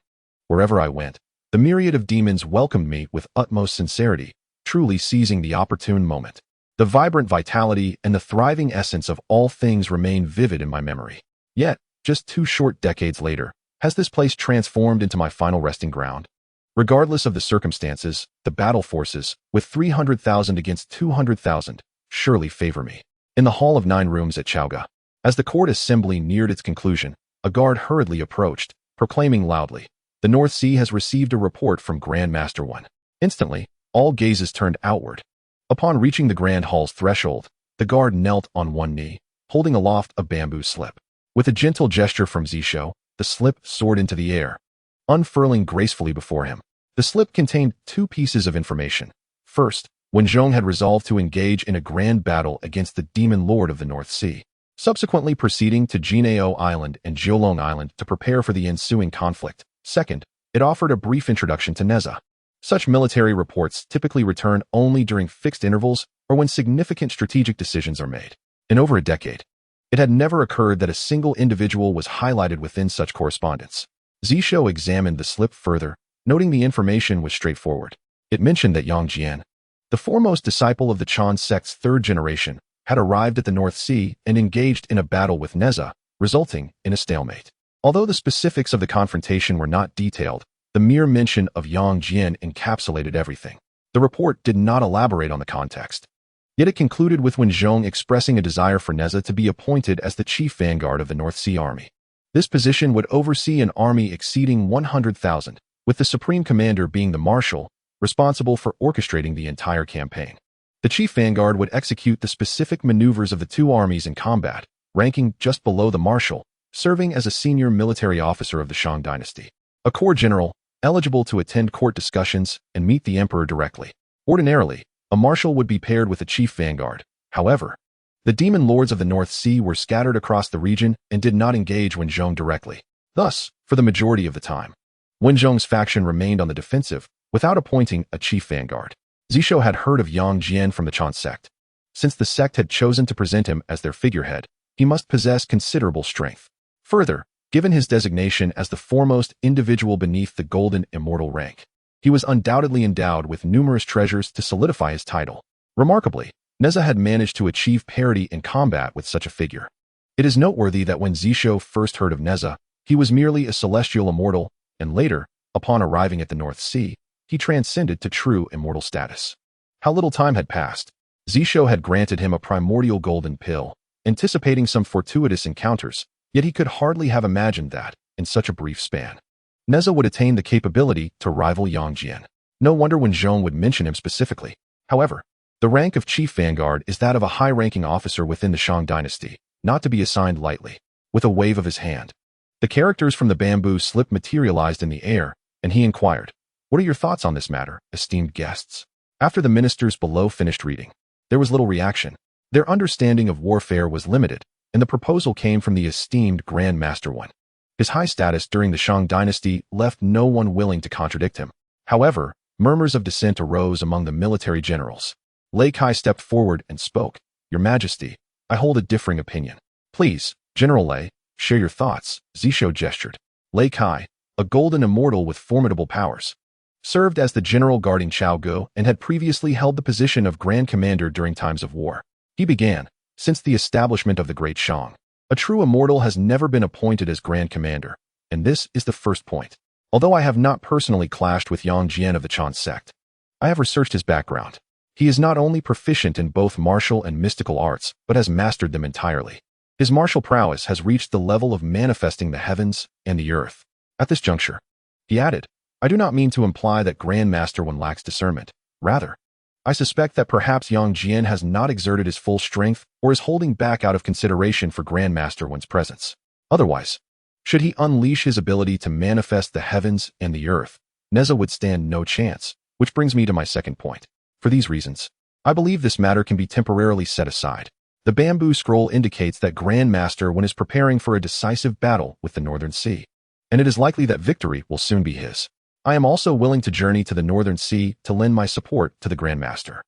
Speaker 1: Wherever I went, the myriad of demons welcomed me with utmost sincerity, truly seizing the opportune moment. The vibrant vitality and the thriving essence of all things remain vivid in my memory. Yet, just 2 short decades later, has this place transformed into my final resting ground? Regardless of the circumstances, the battle forces, with 300,000 against 200,000, surely favor me. In the Hall of 9 Rooms at Chaoga, as the court assembly neared its conclusion, a guard hurriedly approached, proclaiming loudly, "The North Sea has received a report from Grand Master Yuan." Instantly, all gazes turned outward. Upon reaching the Grand Hall's threshold, the guard knelt on one knee, holding aloft a bamboo slip. With a gentle gesture from Zisho, the slip soared into the air, unfurling gracefully before him. The slip contained 2 pieces of information. First, Wen Zhong had resolved to engage in a grand battle against the Demon Lord of the North Sea, subsequently proceeding to Jinao Island and Jiulong Island to prepare for the ensuing conflict. Second, it offered a brief introduction to Nezha. Such military reports typically return only during fixed intervals or when significant strategic decisions are made. In over a decade, it had never occurred that a single individual was highlighted within such correspondence. Zisho examined the slip further, noting the information was straightforward. It mentioned that Yang Jian, the foremost disciple of the Chan Sect's 3rd generation, had arrived at the North Sea and engaged in a battle with Nezha, resulting in a stalemate. Although the specifics of the confrontation were not detailed, the mere mention of Yang Jian encapsulated everything. The report did not elaborate on the context. Yet it concluded with Wen Zhong expressing a desire for Nezha to be appointed as the chief vanguard of the North Sea Army. This position would oversee an army exceeding 100,000, with the supreme commander being the marshal, responsible for orchestrating the entire campaign. The chief vanguard would execute the specific maneuvers of the 2 armies in combat, ranking just below the marshal, serving as a senior military officer of the Shang dynasty. A corps general, eligible to attend court discussions and meet the emperor directly. Ordinarily, a marshal would be paired with a chief vanguard. However, the demon lords of the North Sea were scattered across the region and did not engage Wen Zhong directly. Thus, for the majority of the time, Wen Zhong's faction remained on the defensive, without appointing a chief vanguard. Zisho had heard of Yang Jian from the Chan Sect. Since the sect had chosen to present him as their figurehead, he must possess considerable strength. Further, given his designation as the foremost individual beneath the golden immortal rank, he was undoubtedly endowed with numerous treasures to solidify his title. Remarkably, Nezha had managed to achieve parity in combat with such a figure. It is noteworthy that when Zisho first heard of Nezha, he was merely a celestial immortal, and later, upon arriving at the North Sea, he transcended to true immortal status. How little time had passed. Zisho had granted him a primordial golden pill, anticipating some fortuitous encounters, yet he could hardly have imagined that, in such a brief span, Nezha would attain the capability to rival Yang Jian. No wonder Wen Zhong would mention him specifically. However, the rank of chief vanguard is that of a high-ranking officer within the Shang dynasty, not to be assigned lightly. With a wave of his hand, the characters from the bamboo slip materialized in the air, and he inquired, "What are your thoughts on this matter, esteemed guests?" After the ministers below finished reading, there was little reaction. Their understanding of warfare was limited, and the proposal came from the esteemed Grand Master Yuan. His high status during the Shang dynasty left no one willing to contradict him. However, murmurs of dissent arose among the military generals. Lei Kai stepped forward and spoke. "Your Majesty, I hold a differing opinion." "Please, General Lei, share your thoughts," Zisho gestured. Lei Kai, a golden immortal with formidable powers, served as the general guarding Chaogu and had previously held the position of Grand Commander during times of war. He began, "Since the establishment of the Great Shang, a true immortal has never been appointed as Grand Commander, and this is the first point. Although I have not personally clashed with Yang Jian of the Chan Sect, I have researched his background. He is not only proficient in both martial and mystical arts, but has mastered them entirely. His martial prowess has reached the level of manifesting the heavens and the earth." At this juncture, he added, "I do not mean to imply that Grand Master Yuan lacks discernment. Rather, I suspect that perhaps Yang Jian has not exerted his full strength or is holding back out of consideration for Grand Master Yuan's presence. Otherwise, should he unleash his ability to manifest the heavens and the earth, Nezha would stand no chance, which brings me to my second point. For these reasons, I believe this matter can be temporarily set aside. The bamboo scroll indicates that Grand Master Yuan is preparing for a decisive battle with the Northern Sea, and it is likely that victory will soon be his. I am also willing to journey to the Northern Sea to lend my support to the Grand Master.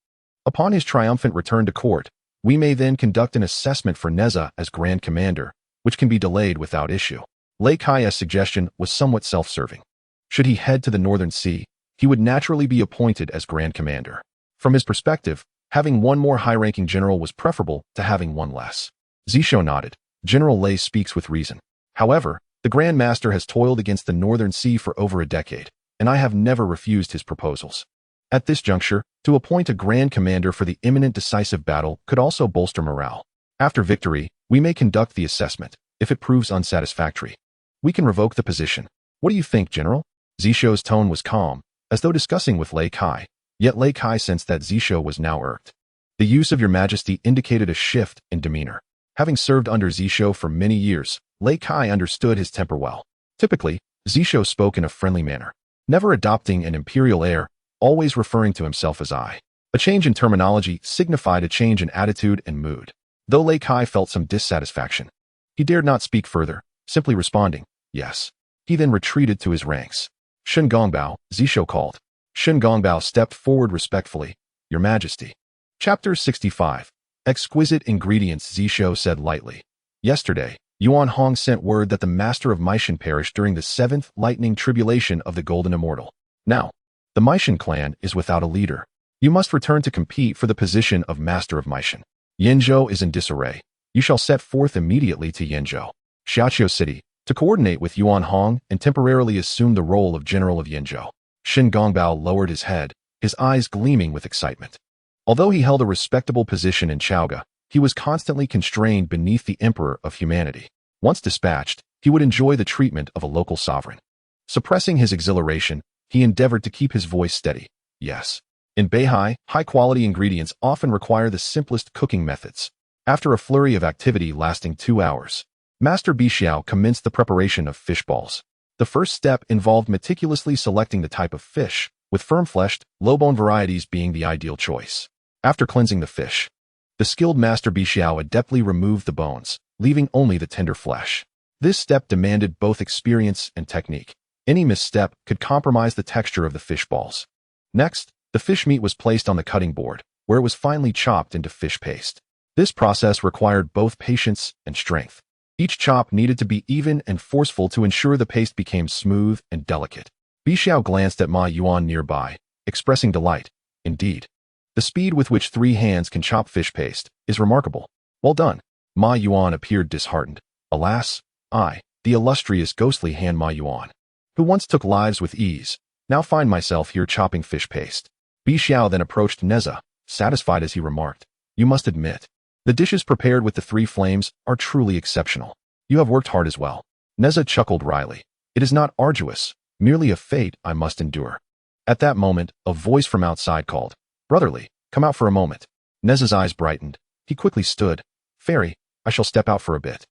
Speaker 1: Upon his triumphant return to court, we may then conduct an assessment for Nezha as Grand Commander, which can be delayed without issue." Lei Kai's suggestion was somewhat self-serving. Should he head to the Northern Sea, he would naturally be appointed as Grand Commander. From his perspective, Having one more high-ranking general was preferable to having one less. Zisho nodded. General Laze speaks with reason. However, the Grand Master has toiled against the Northern Sea for over a decade, and I have never refused his proposals. At this juncture, to appoint a Grand Commander for the imminent decisive battle could also bolster morale. After victory, we may conduct the assessment. If it proves unsatisfactory, we can revoke the position. What do you think, General? Zisho's tone was calm, as though discussing with Lei Kai, yet Lei Kai sensed that Zisho was now irked. The use of your majesty indicated a shift in demeanor. Having served under Zisho for many years, Lei Kai understood his temper well. Typically, Zisho spoke in a friendly manner, never adopting an imperial air, always referring to himself as I. A change in terminology signified a change in attitude and mood. Though Lei Kai felt some dissatisfaction, he dared not speak further, simply responding, yes. He then retreated to his ranks. Shen Gongbao, Zisho called. Shen Gongbao stepped forward respectfully. Your Majesty. Chapter 65. Exquisite ingredients, Zisho said lightly. Yesterday, Yuan Hong sent word that the Master of Meishan perished during the 7th lightning tribulation of the Golden Immortal. Now, the Meishan clan is without a leader. You must return to compete for the position of Master of Meishan. Yanzhou is in disarray. You shall set forth immediately to Yanzhou, Xiaqiu City, to coordinate with Yuan Hong and temporarily assume the role of General of Yanzhou. Shen Gongbao lowered his head, his eyes gleaming with excitement. Although he held a respectable position in Chaoga, he was constantly constrained beneath the Emperor of Humanity. Once dispatched, he would enjoy the treatment of a local sovereign. Suppressing his exhilaration, he endeavored to keep his voice steady. Yes. In Beihai, high-quality ingredients often require the simplest cooking methods. After a flurry of activity lasting 2 hours, Master Bixiao commenced the preparation of fish balls. The first step involved meticulously selecting the type of fish, with firm-fleshed, low-bone varieties being the ideal choice. After cleansing the fish, the skilled Master Bixiao adeptly removed the bones, leaving only the tender flesh. This step demanded both experience and technique. Any misstep could compromise the texture of the fish balls. Next, the fish meat was placed on the cutting board, where it was finely chopped into fish paste. This process required both patience and strength. Each chop needed to be even and forceful to ensure the paste became smooth and delicate. Bixiao glanced at Ma Yuan nearby, expressing delight. Indeed, the speed with which 3 hands can chop fish paste is remarkable. Well done. Ma Yuan appeared disheartened. Alas, I, the illustrious ghostly hand Ma Yuan, who once took lives with ease, now find myself here chopping fish paste. Bixiao then approached Nezha, satisfied as he remarked, you must admit, the dishes prepared with the 3 flames are truly exceptional. You have worked hard as well. Nezha chuckled wryly. It is not arduous, merely a fate I must endure. At that moment, a voice from outside called, Brotherly, come out for a moment. Nezha's eyes brightened. He quickly stood. Fairy, I shall step out for a bit.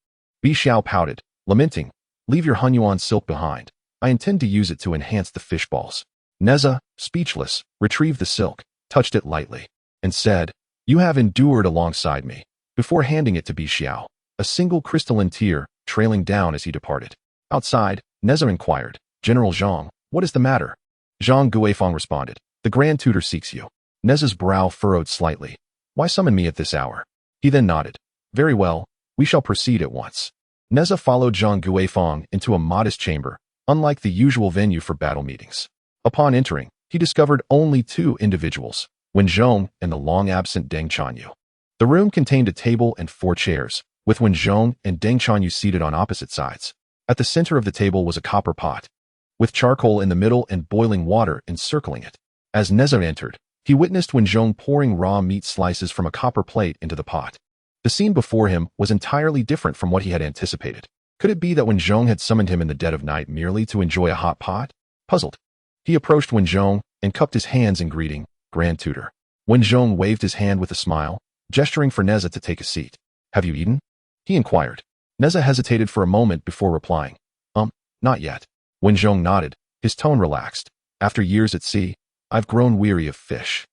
Speaker 1: Bixiao pouted, lamenting, leave your Hunyuan silk behind. I intend to use it to enhance the fish balls. Nezha, speechless, retrieved the silk, touched it lightly, and said, you have endured alongside me, before handing it to Bixiao, a single crystalline tear trailing down as he departed. Outside, Nezha inquired, General Zhang, what is the matter? Zhang Guifeng responded, the Grand Tutor seeks you. Nezha's brow furrowed slightly. Why summon me at this hour? He then nodded. Very well, we shall proceed at once. Nezha followed Zhang Guifeng into a modest chamber, unlike the usual venue for battle meetings. Upon entering, he discovered only 2 individuals, Wen Zhong and the long-absent Deng Chanyu. The room contained a table and 4 chairs, with Wen Zhong and Deng Chanyu seated on opposite sides. At the center of the table was a copper pot, with charcoal in the middle and boiling water encircling it. As Nezha entered, he witnessed Wen Zhong pouring raw meat slices from a copper plate into the pot. The scene before him was entirely different from what he had anticipated. Could it be that Wen Zhong had summoned him in the dead of night merely to enjoy a hot pot? Puzzled, he approached Wen Zhong and cupped his hands in greeting, Grand Tutor. Wen Zhong waved his hand with a smile, gesturing for Nezha to take a seat. Have you eaten? He inquired. Nezha hesitated for a moment before replying. Not yet. Wen Zhong nodded, his tone relaxed. After years at sea, I've grown weary of fish.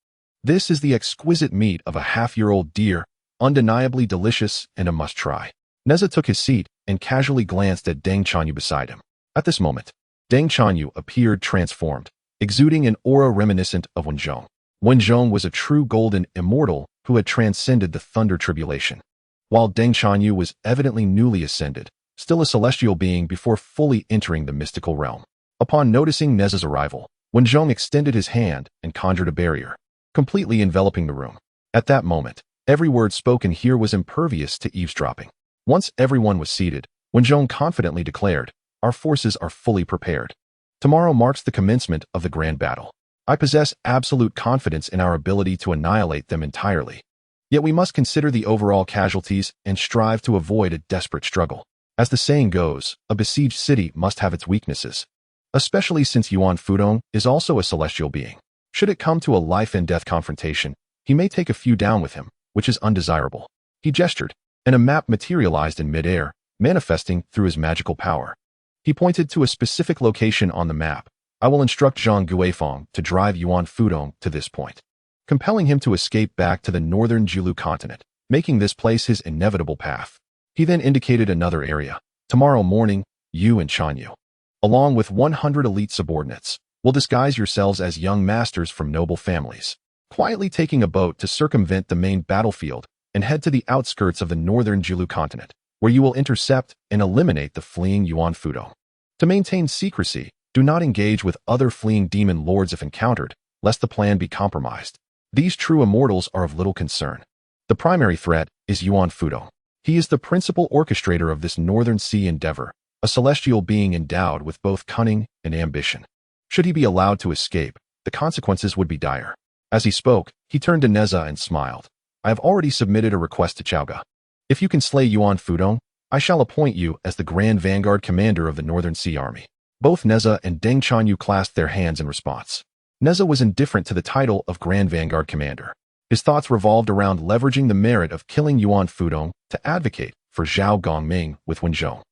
Speaker 1: This is the exquisite meat of a half-year-old deer, undeniably delicious and a must-try. Nezha took his seat and casually glanced at Deng Chanyu beside him. At this moment, Deng Chanyu appeared transformed, exuding an aura reminiscent of Wen Zhong. Wen Zhong was a true golden immortal who had transcended the thunder tribulation, while Deng Chanyu was evidently newly ascended, still a celestial being before fully entering the mystical realm. Upon noticing Nezha's arrival, Wen Zhong extended his hand and conjured a barrier, completely enveloping the room. At that moment, every word spoken here was impervious to eavesdropping. Once everyone was seated, Wenzhong confidently declared, "Our forces are fully prepared. Tomorrow marks the commencement of the grand battle. I possess absolute confidence in our ability to annihilate them entirely. Yet we must consider the overall casualties and strive to avoid a desperate struggle. As the saying goes, a besieged city must have its weaknesses, especially since Yuan Fudong is also a celestial being. Should it come to a life-and-death confrontation, he may take a few down with him, which is undesirable." He gestured, and a map materialized in midair, manifesting through his magical power. He pointed to a specific location on the map. "I will instruct Zhang Guifeng to drive Yuan Fudong to this point, compelling him to escape back to the northern Julu continent, making this place his inevitable path." He then indicated another area. "Tomorrow morning, you and Chanyu, along with 100 elite subordinates, will disguise yourselves as young masters from noble families, quietly taking a boat to circumvent the main battlefield and head to the outskirts of the northern Julu continent, where you will intercept and eliminate the fleeing Yuan Fudong. To maintain secrecy, do not engage with other fleeing demon lords if encountered, lest the plan be compromised. These true immortals are of little concern. The primary threat is Yuan Fudong. He is the principal orchestrator of this northern sea endeavor, a celestial being endowed with both cunning and ambition. Should he be allowed to escape, the consequences would be dire." As he spoke, he turned to Nezha and smiled. "I have already submitted a request to Chaoga. If you can slay Yuan Fudong, I shall appoint you as the Grand Vanguard Commander of the Northern Sea Army." Both Nezha and Deng Chanyu clasped their hands in response. Nezha was indifferent to the title of Grand Vanguard Commander. His thoughts revolved around leveraging the merit of killing Yuan Fudong to advocate for Zhao Gongming with Wenzhong.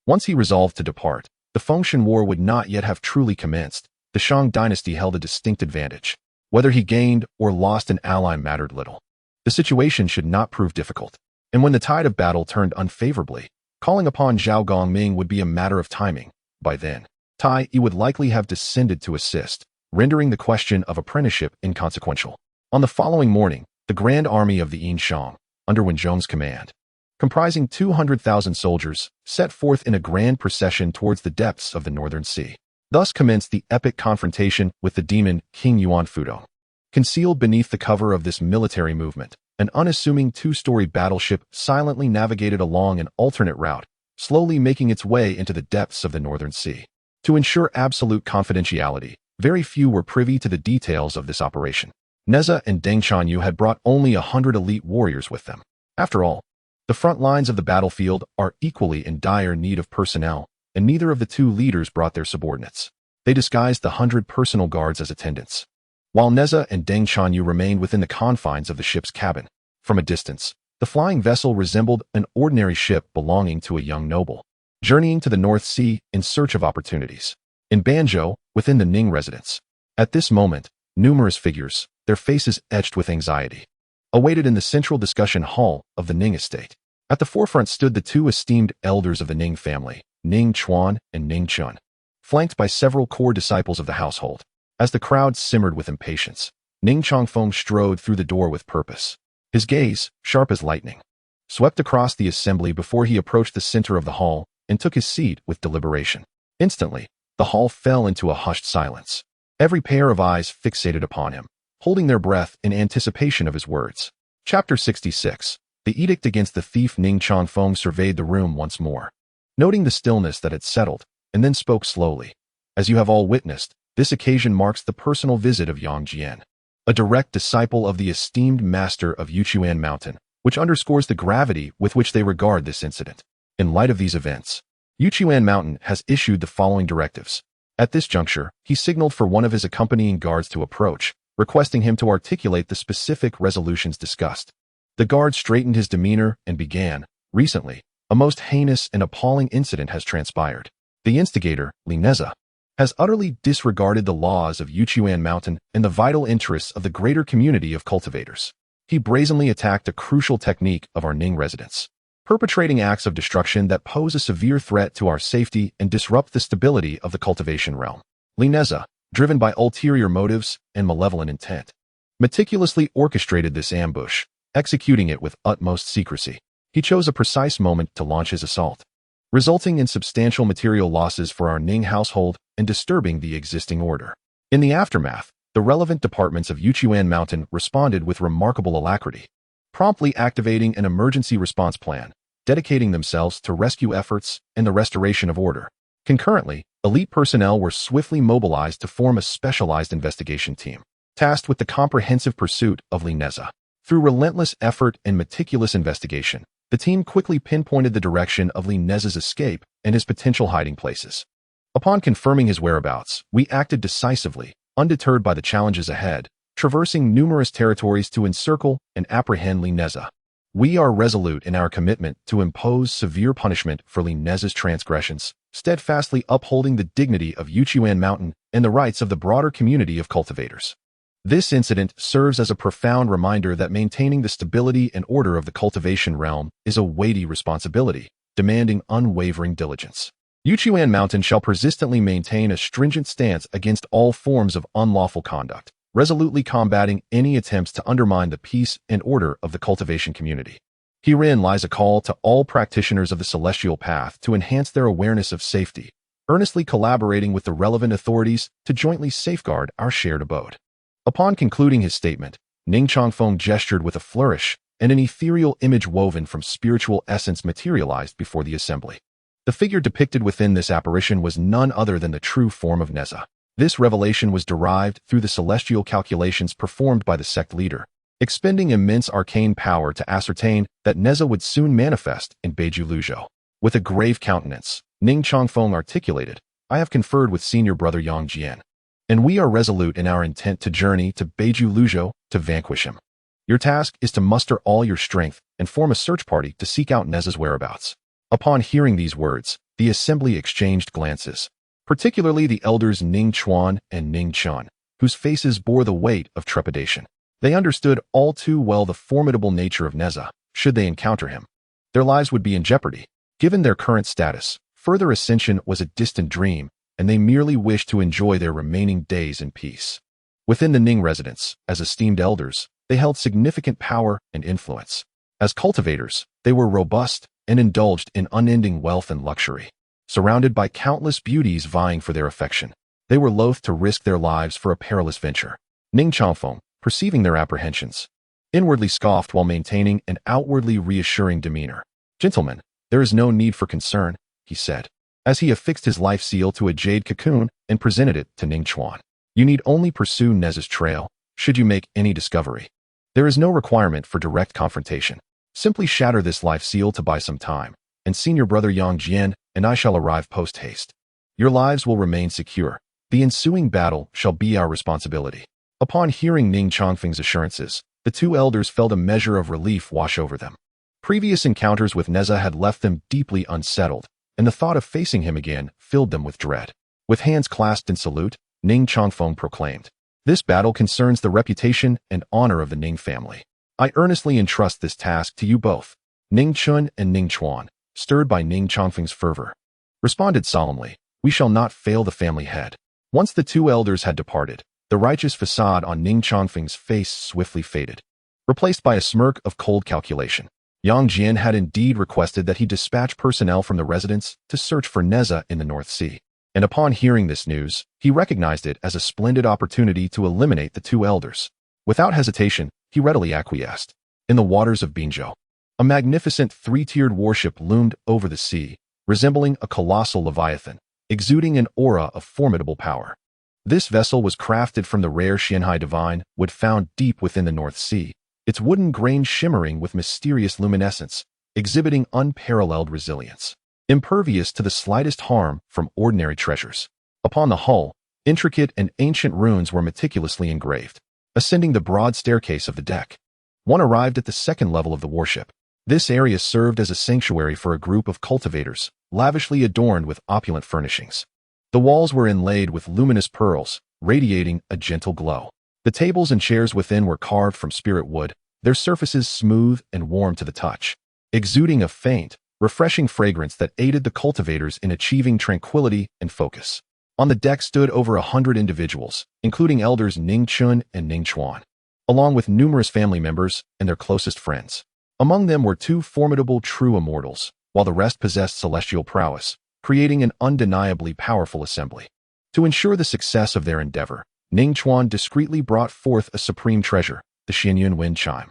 Speaker 1: Once he resolved to depart, the Fengshan War would not yet have truly commenced. The Shang dynasty held a distinct advantage. Whether he gained or lost an ally mattered little. The situation should not prove difficult, and when the tide of battle turned unfavorably, calling upon Zhao Gongming would be a matter of timing. By then, Taiyi would likely have descended to assist, rendering the question of apprenticeship inconsequential. On the following morning, the Grand Army of the Yin Shang, under Wenzhong's command, comprising 200,000 soldiers, set forth in a grand procession towards the depths of the Northern Sea. Thus commenced the epic confrontation with the demon King Yuan Fudong. Concealed beneath the cover of this military movement, an unassuming two-story battleship silently navigated along an alternate route, slowly making its way into the depths of the Northern Sea. To ensure absolute confidentiality, very few were privy to the details of this operation. Nezha and Deng Chanyu had brought only 100 elite warriors with them. After all, the front lines of the battlefield are equally in dire need of personnel, and neither of the two leaders brought their subordinates. They disguised the 100 personal guards as attendants, while Nezha and Deng Chanyu remained within the confines of the ship's cabin. From a distance, the flying vessel resembled an ordinary ship belonging to a young noble, journeying to the North Sea in search of opportunities. In Banzhou, within the Ning residence, at this moment, numerous figures, their faces etched with anxiety, awaited in the central discussion hall of the Ning estate. At the forefront stood the two esteemed elders of the Ning family, Ning Chuan and Ning Chun, flanked by several core disciples of the household. As the crowd simmered with impatience, Ning Chongfeng strode through the door with purpose. His gaze, sharp as lightning, swept across the assembly before he approached the center of the hall and took his seat with deliberation. Instantly, the hall fell into a hushed silence. Every pair of eyes fixated upon him, holding their breath in anticipation of his words. Chapter 66. The edict against the thief. Ning Chongfeng surveyed the room once more, noting the stillness that had settled, and then spoke slowly. "As you have all witnessed, this occasion marks the personal visit of Yang Jian, a direct disciple of the esteemed master of Yuchuan Mountain, which underscores the gravity with which they regard this incident. In light of these events, Yuchuan Mountain has issued the following directives." At this juncture, he signaled for one of his accompanying guards to approach, requesting him to articulate the specific resolutions discussed. The guard straightened his demeanor and began. "Recently, a most heinous and appalling incident has transpired. The instigator, Li Nezha, has utterly disregarded the laws of Yuchuan Mountain and the vital interests of the greater community of cultivators. He brazenly attacked a crucial technique of our Ning residents, perpetrating acts of destruction that pose a severe threat to our safety and disrupt the stability of the cultivation realm. Li Nezha, driven by ulterior motives and malevolent intent, meticulously orchestrated this ambush, executing it with utmost secrecy. He chose a precise moment to launch his assault, resulting in substantial material losses for our Ning household and disturbing the existing order. In the aftermath, the the relevant departments of Yuan Mountain responded with remarkable alacrity, promptly activating an emergency response plan, dedicating themselves to rescue efforts and the restoration of order. Concurrently, elite personnel were swiftly mobilized to form a specialized investigation team, tasked with the comprehensive pursuit of Nezha. Through relentless effort and meticulous investigation, the team quickly pinpointed the direction of Nezha's escape and his potential hiding places. Upon confirming his whereabouts, we acted decisively, undeterred by the challenges ahead, traversing numerous territories to encircle and apprehend Nezha. We are resolute in our commitment to impose severe punishment for Nezha's transgressions, steadfastly upholding the dignity of Yuan Mountain and the rights of the broader community of cultivators. This incident serves as a profound reminder that maintaining the stability and order of the cultivation realm is a weighty responsibility, demanding unwavering diligence. Yuan Mountain shall persistently maintain a stringent stance against all forms of unlawful conduct, resolutely combating any attempts to undermine the peace and order of the cultivation community. Herein lies a call to all practitioners of the celestial path to enhance their awareness of safety, earnestly collaborating with the relevant authorities to jointly safeguard our shared abode. Upon concluding his statement, Ning Changfeng gestured with a flourish, and an ethereal image woven from spiritual essence materialized before the assembly. The figure depicted within this apparition was none other than the true form of Nezha. This revelation was derived through the celestial calculations performed by the sect leader, expending immense arcane power to ascertain that Nezha would soon manifest in Beiju Luzhou. With a grave countenance, Ning Changfeng articulated, "I have conferred with senior brother Yang Jian, and we are resolute in our intent to journey to Beiju Luzhou to vanquish him. Your task is to muster all your strength and form a search party to seek out Nezha's whereabouts." Upon hearing these words, the assembly exchanged glances, particularly the elders Ning Chuan and Ning Chun, whose faces bore the weight of trepidation. They understood all too well the formidable nature of Nezha. Should they encounter him, their lives would be in jeopardy. Given their current status, further ascension was a distant dream, and they merely wished to enjoy their remaining days in peace. Within the Ning residence, as esteemed elders, they held significant power and influence. As cultivators, they were robust and indulged in unending wealth and luxury. Surrounded by countless beauties vying for their affection, they were loath to risk their lives for a perilous venture. Ning Changfeng, perceiving their apprehensions, inwardly scoffed while maintaining an outwardly reassuring demeanor. "Gentlemen, there is no need for concern," he said, as he affixed his life seal to a jade cocoon and presented it to Ning Chuan. "You need only pursue Nezha's trail, should you make any discovery. There is no requirement for direct confrontation. Simply shatter this life seal to buy some time, and senior brother Yang Jian and I shall arrive post-haste. Your lives will remain secure. The ensuing battle shall be our responsibility." Upon hearing Ning Changfeng's assurances, the two elders felt a measure of relief wash over them. Previous encounters with Nezha had left them deeply unsettled, and the thought of facing him again filled them with dread. With hands clasped in salute, Ning Changfeng proclaimed, "This battle concerns the reputation and honor of the Ning family. I earnestly entrust this task to you both." Ning Chun and Ning Chuan, stirred by Ning Changfeng's fervor, responded solemnly, "We shall not fail the family head." Once the two elders had departed, the righteous facade on Ning Changfeng's face swiftly faded, replaced by a smirk of cold calculation. Yang Jian had indeed requested that he dispatch personnel from the residence to search for Nezha in the North Sea, and upon hearing this news, he recognized it as a splendid opportunity to eliminate the two elders. Without hesitation, he readily acquiesced. In the waters of Binzhou, a magnificent three-tiered warship loomed over the sea, resembling a colossal leviathan, exuding an aura of formidable power. This vessel was crafted from the rare Xianhai divine wood found deep within the North Sea, its wooden grain shimmering with mysterious luminescence, exhibiting unparalleled resilience, impervious to the slightest harm from ordinary treasures. Upon the hull, intricate and ancient runes were meticulously engraved. Ascending the broad staircase of the deck, one arrived at the second level of the warship. This area served as a sanctuary for a group of cultivators, lavishly adorned with opulent furnishings. The walls were inlaid with luminous pearls, radiating a gentle glow. The tables and chairs within were carved from spirit wood, their surfaces smooth and warm to the touch, exuding a faint, refreshing fragrance that aided the cultivators in achieving tranquility and focus. On the deck stood over 100 individuals, including elders Ning Chun and Ning Chuan, along with numerous family members and their closest friends. Among them were two formidable true immortals, while the rest possessed celestial prowess, creating an undeniably powerful assembly. To ensure the success of their endeavor, Ning Chuan discreetly brought forth a supreme treasure, the Xianyun wind chime.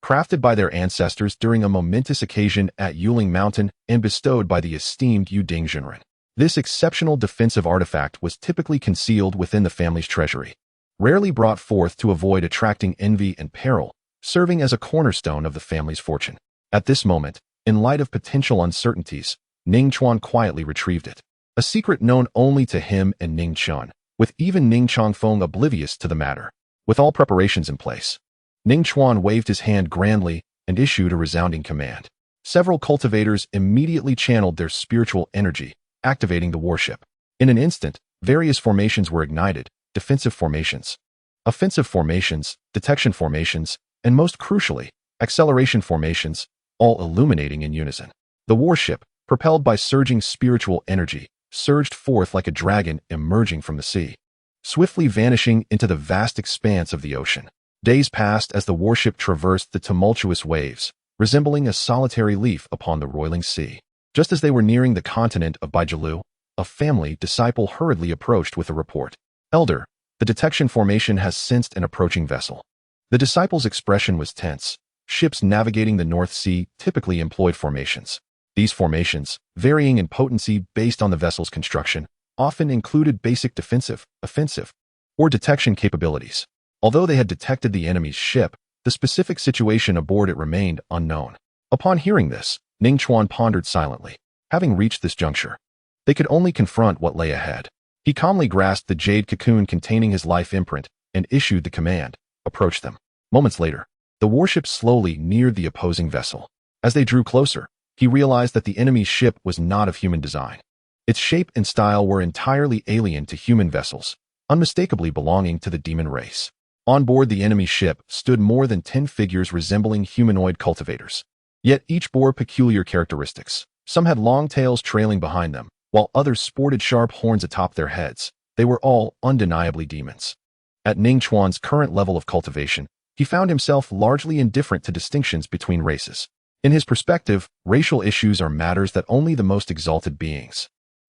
Speaker 1: Crafted by their ancestors during a momentous occasion at Yuling Mountain and bestowed by the esteemed Taiyi Zhenren. This exceptional defensive artifact was typically concealed within the family's treasury, rarely brought forth to avoid attracting envy and peril, serving as a cornerstone of the family's fortune. At this moment, in light of potential uncertainties, Ning Chuan quietly retrieved it, a secret known only to him and Ning Chun, with even Ning Chongfeng oblivious to the matter. With all preparations in place, Ning Chuan waved his hand grandly and issued a resounding command. Several cultivators immediately channeled their spiritual energy, activating the warship. In an instant, various formations were ignited: defensive formations, offensive formations, detection formations, and most crucially, acceleration formations, all illuminating in unison. The warship, propelled by surging spiritual energy, surged forth like a dragon emerging from the sea, swiftly vanishing into the vast expanse of the ocean. Days passed as the warship traversed the tumultuous waves, resembling a solitary leaf upon the roiling sea. Just as they were nearing the continent of Baijilu, a family disciple hurriedly approached with a report. "Elder, the detection formation has sensed an approaching vessel." The disciple's expression was tense. Ships navigating the North Sea typically employed formations. These formations, varying in potency based on the vessel's construction, often included basic defensive, offensive, or detection capabilities. Although they had detected the enemy's ship, the specific situation aboard it remained unknown. Upon hearing this, Ning Chuan pondered silently. Having reached this juncture, they could only confront what lay ahead. He calmly grasped the jade cocoon containing his life imprint and issued the command, "Approach them." Moments later, the warship slowly neared the opposing vessel. As they drew closer, he realized that the enemy's ship was not of human design. Its shape and style were entirely alien to human vessels, unmistakably belonging to the demon race. On board the enemy ship stood more than 10 figures resembling humanoid cultivators. Yet each bore peculiar characteristics. Some had long tails trailing behind them, while others sported sharp horns atop their heads. They were all undeniably demons. At Ning Chuan's current level of cultivation, he found himself largely indifferent to distinctions between races. In his perspective, racial issues are matters that only the most exalted beings,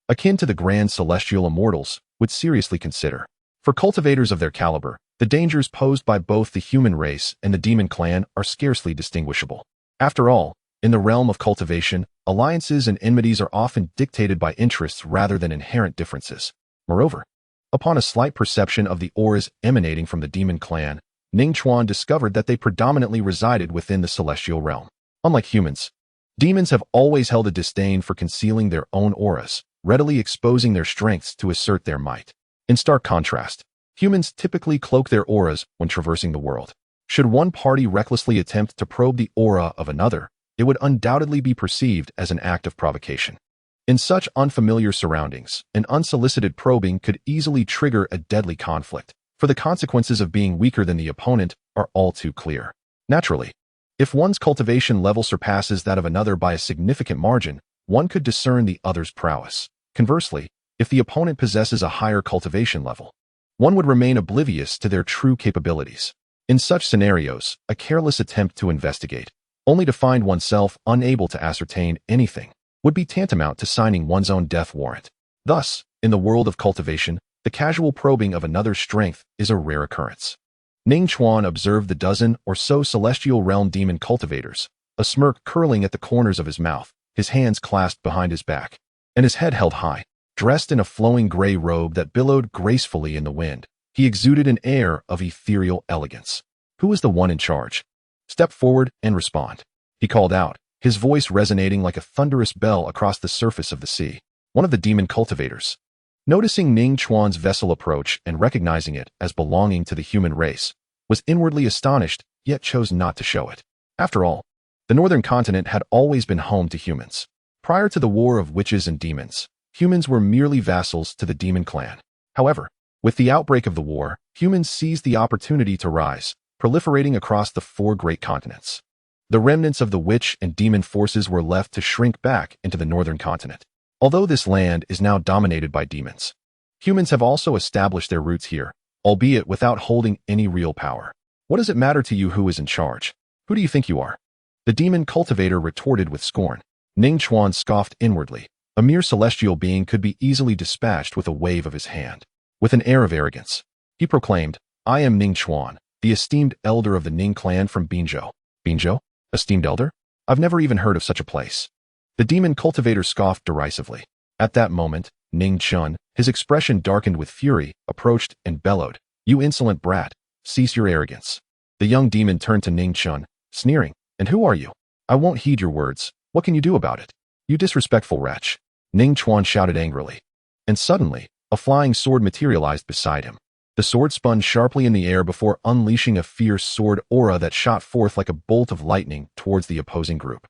Speaker 1: akin to the grand celestial immortals, would seriously consider. For cultivators of their caliber, the dangers posed by both the human race and the demon clan are scarcely distinguishable. After all, in the realm of cultivation, alliances and enmities are often dictated by interests rather than inherent differences. Moreover, upon a slight perception of the auras emanating from the demon clan, Ning Chuan discovered that they predominantly resided within the celestial realm. Unlike humans, demons have always held a disdain for concealing their own auras, readily exposing their strengths to assert their might. In stark contrast, humans typically cloak their auras when traversing the world. Should one party recklessly attempt to probe the aura of another, it would undoubtedly be perceived as an act of provocation. In such unfamiliar surroundings, an unsolicited probing could easily trigger a deadly conflict, for the consequences of being weaker than the opponent are all too clear. Naturally, if one's cultivation level surpasses that of another by a significant margin, one could discern the other's prowess. Conversely, if the opponent possesses a higher cultivation level, one would remain oblivious to their true capabilities. In such scenarios, a careless attempt to investigate, only to find oneself unable to ascertain anything, would be tantamount to signing one's own death warrant. Thus, in the world of cultivation, the casual probing of another's strength is a rare occurrence. Ning Chuan observed the dozen or so celestial realm demon cultivators, a smirk curling at the corners of his mouth, his hands clasped behind his back, and his head held high. Dressed in a flowing gray robe that billowed gracefully in the wind, he exuded an air of ethereal elegance. "Who is the one in charge? Step forward and respond," he called out, his voice resonating like a thunderous bell across the surface of the sea. One of the demon cultivators, noticing Ning Chuan's vessel approach and recognizing it as belonging to the human race, was inwardly astonished, yet chose not to show it. After all, the northern continent had always been home to humans. Prior to the war of witches and demons, humans were merely vassals to the demon clan. However, with the outbreak of the war, humans seized the opportunity to rise, proliferating across the 4 great continents. The remnants of the witch and demon forces were left to shrink back into the northern continent. Although this land is now dominated by demons, humans have also established their roots here, albeit without holding any real power. "What does it matter to you who is in charge? Who do you think you are?" The demon cultivator retorted with scorn. Ning Chuan scoffed inwardly. A mere celestial being could be easily dispatched with a wave of his hand. With an air of arrogance, he He proclaimed, "I am Ning Chuan, the esteemed elder of the Ning clan from Binzhou." Binzhou? Esteemed elder? I've never even heard of such a place. The demon cultivator scoffed derisively. At that moment, Ning Chun, his expression darkened with fury, approached and bellowed, "You insolent brat, cease your arrogance." The young demon turned to Ning Chun, sneering, "And who are you? I won't heed your words. What can you do about it? You disrespectful wretch." Ning Chuan shouted angrily. And suddenly, a flying sword materialized beside him. The sword spun sharply in the air before unleashing a fierce sword aura that shot forth like a bolt of lightning towards the opposing group.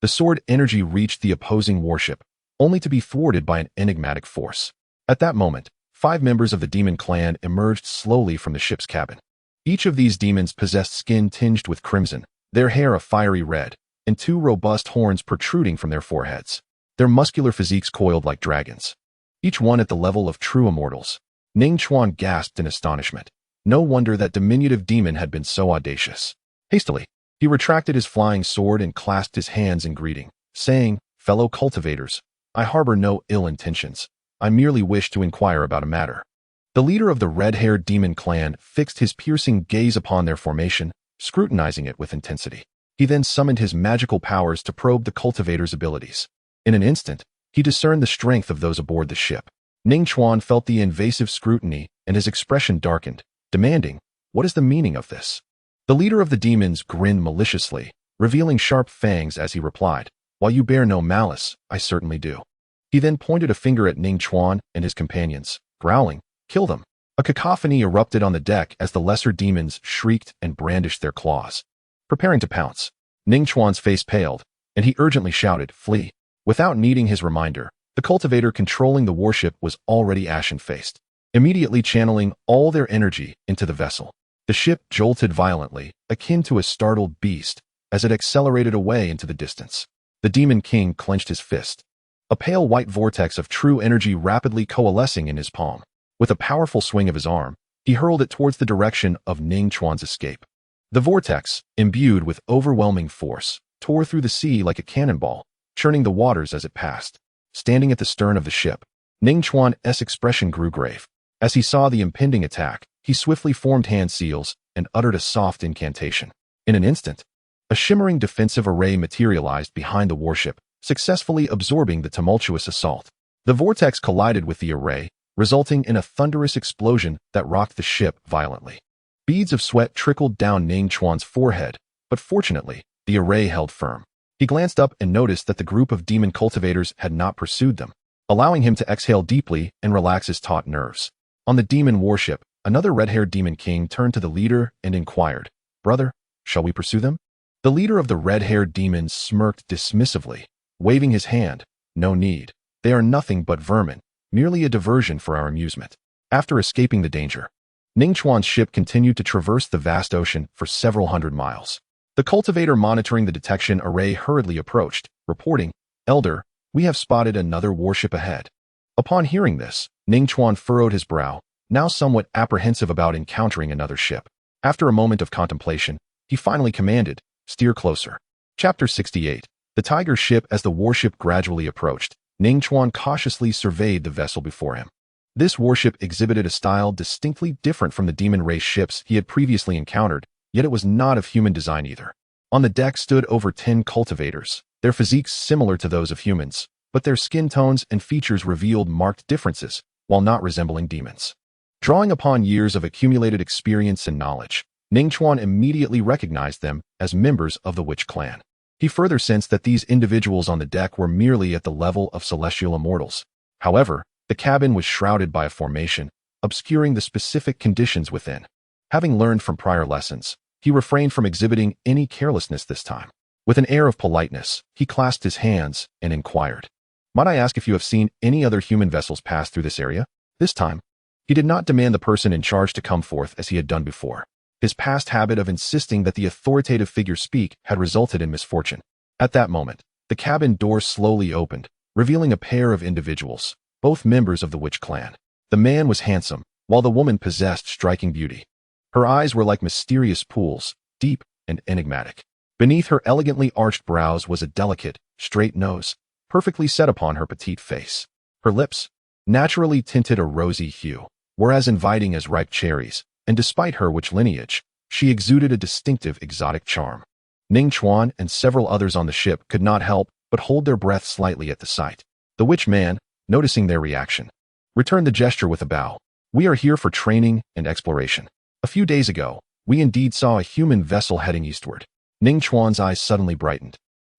Speaker 1: The sword energy reached the opposing warship, only to be thwarted by an enigmatic force. At that moment, 5 members of the demon clan emerged slowly from the ship's cabin. Each of these demons possessed skin tinged with crimson, their hair a fiery red, and 2 robust horns protruding from their foreheads. Their muscular physiques coiled like dragons. Each one at the level of true immortals. Ning Chuan gasped in astonishment. No wonder that diminutive demon had been so audacious. Hastily, he retracted his flying sword and clasped his hands in greeting, saying, "Fellow cultivators, I harbor no ill intentions. I merely wish to inquire about a matter." The leader of the red-haired demon clan fixed his piercing gaze upon their formation, scrutinizing it with intensity. He then summoned his magical powers to probe the cultivator's abilities. In an instant, he discerned the strength of those aboard the ship. Ning Chuan felt the invasive scrutiny, and his expression darkened, demanding, "What is the meaning of this?" The leader of the demons grinned maliciously, revealing sharp fangs as he replied, "While you bear no malice, I certainly do." He then pointed a finger at Ning Chuan and his companions, growling, "Kill them." A cacophony erupted on the deck as the lesser demons shrieked and brandished their claws. Preparing to pounce, Ning Chuan's face paled, and he urgently shouted, "Flee." Without needing his reminder, the cultivator controlling the warship was already ashen-faced, immediately channeling all their energy into the vessel. The ship jolted violently, akin to a startled beast, as it accelerated away into the distance. The Demon King clenched his fist, a pale white vortex of true energy rapidly coalescing in his palm. With a powerful swing of his arm, he hurled it towards the direction of Ning Chuan's escape. The vortex, imbued with overwhelming force, tore through the sea like a cannonball, churning the waters as it passed. Standing at the stern of the ship, Ning Chuan's expression grew grave. As he saw the impending attack, he swiftly formed hand seals and uttered a soft incantation. In an instant, a shimmering defensive array materialized behind the warship, successfully absorbing the tumultuous assault. The vortex collided with the array, resulting in a thunderous explosion that rocked the ship violently. Beads of sweat trickled down Ning Chuan's forehead, but fortunately, the array held firm. He glanced up and noticed that the group of demon cultivators had not pursued them, allowing him to exhale deeply and relax his taut nerves. On the demon warship, another red-haired demon king turned to the leader and inquired, "Brother, shall we pursue them?" The leader of the red-haired demons smirked dismissively, waving his hand, "No need. They are nothing but vermin, merely a diversion for our amusement." After escaping the danger, Ning Chuan's ship continued to traverse the vast ocean for several hundred miles. The cultivator monitoring the detection array hurriedly approached, reporting, "Elder, we have spotted another warship ahead." Upon hearing this, Ning Chuan furrowed his brow, now somewhat apprehensive about encountering another ship. After a moment of contemplation, he finally commanded, "Steer closer." Chapter 68. The Tiger ship. As the warship gradually approached, Ning Chuan cautiously surveyed the vessel before him. This warship exhibited a style distinctly different from the demon race ships he had previously encountered, yet it was not of human design either. On the deck stood over 10 cultivators, their physiques similar to those of humans, but their skin tones and features revealed marked differences, while not resembling demons. Drawing upon years of accumulated experience and knowledge, Ning Chuan immediately recognized them as members of the Witch clan. He further sensed that these individuals on the deck were merely at the level of celestial immortals. However, the cabin was shrouded by a formation, obscuring the specific conditions within. Having learned from prior lessons, he refrained from exhibiting any carelessness this time. With an air of politeness, he clasped his hands and inquired, "Might I ask if you have seen any other human vessels pass through this area?" This time, he did not demand the person in charge to come forth as he had done before. His past habit of insisting that the authoritative figure speak had resulted in misfortune. At that moment, the cabin door slowly opened, revealing a pair of individuals, both members of the Witch clan. The man was handsome, while the woman possessed striking beauty. Her eyes were like mysterious pools, deep and enigmatic. Beneath her elegantly arched brows was a delicate, straight nose, perfectly set upon her petite face. Her lips, naturally tinted a rosy hue, were as inviting as ripe cherries, and despite her witch lineage, she exuded a distinctive exotic charm. Ning Chuan and several others on the ship could not help but hold their breath slightly at the sight. The witch man, noticing their reaction, returned the gesture with a bow. We are here for training and exploration. A few days ago, we indeed saw a human vessel heading eastward. Ning Chuan's eyes suddenly brightened.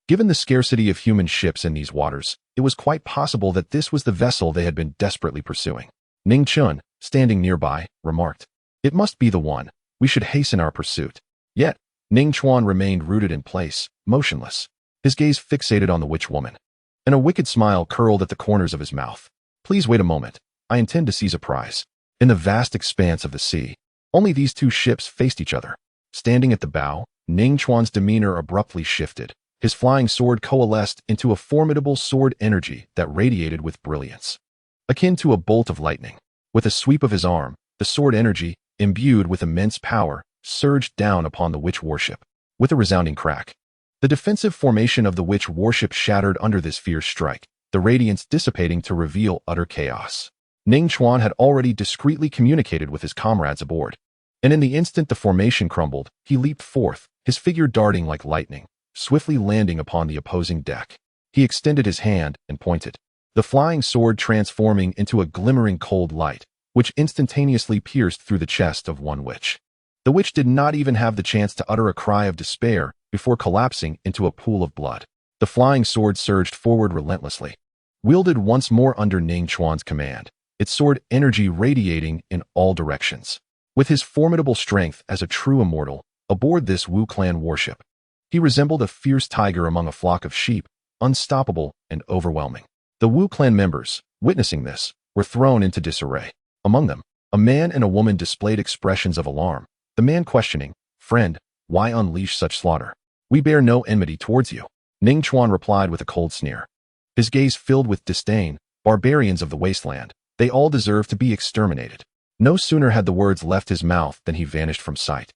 Speaker 1: Given the scarcity of human ships in these waters, it was quite possible that this was the vessel they had been desperately pursuing. Ning Chun, standing nearby, remarked, "It must be the one. We should hasten our pursuit." Yet, Ning Chuan remained rooted in place, motionless, his gaze fixated on the witch woman, and a wicked smile curled at the corners of his mouth. "Please wait a moment. I intend to seize a prize." In the vast expanse of the sea, only these two ships faced each other. Standing at the bow, Ning Chuan's demeanor abruptly shifted. His flying sword coalesced into a formidable sword energy that radiated with brilliance, akin to a bolt of lightning. With a sweep of his arm, the sword energy, imbued with immense power, surged down upon the witch warship. With a resounding crack, the defensive formation of the witch warship shattered under this fierce strike, the radiance dissipating to reveal utter chaos. Ning Chuan had already discreetly communicated with his comrades aboard, and in the instant the formation crumbled, he leaped forth, his figure darting like lightning, swiftly landing upon the opposing deck. He extended his hand and pointed, the flying sword transforming into a glimmering cold light, which instantaneously pierced through the chest of one witch. The witch did not even have the chance to utter a cry of despair before collapsing into a pool of blood. The flying sword surged forward relentlessly, wielded once more under Ning Chuan's command, its sword energy radiating in all directions. With his formidable strength as a true immortal, aboard this Wu clan warship, he resembled a fierce tiger among a flock of sheep, unstoppable and overwhelming. The Wu clan members, witnessing this, were thrown into disarray. Among them, a man and a woman displayed expressions of alarm. The man questioning, "Friend, why unleash such slaughter? We bear no enmity towards you." Ning Chuan replied with a cold sneer, his gaze filled with disdain, "Barbarians of the wasteland, they all deserve to be exterminated." No sooner had the words left his mouth than he vanished from sight,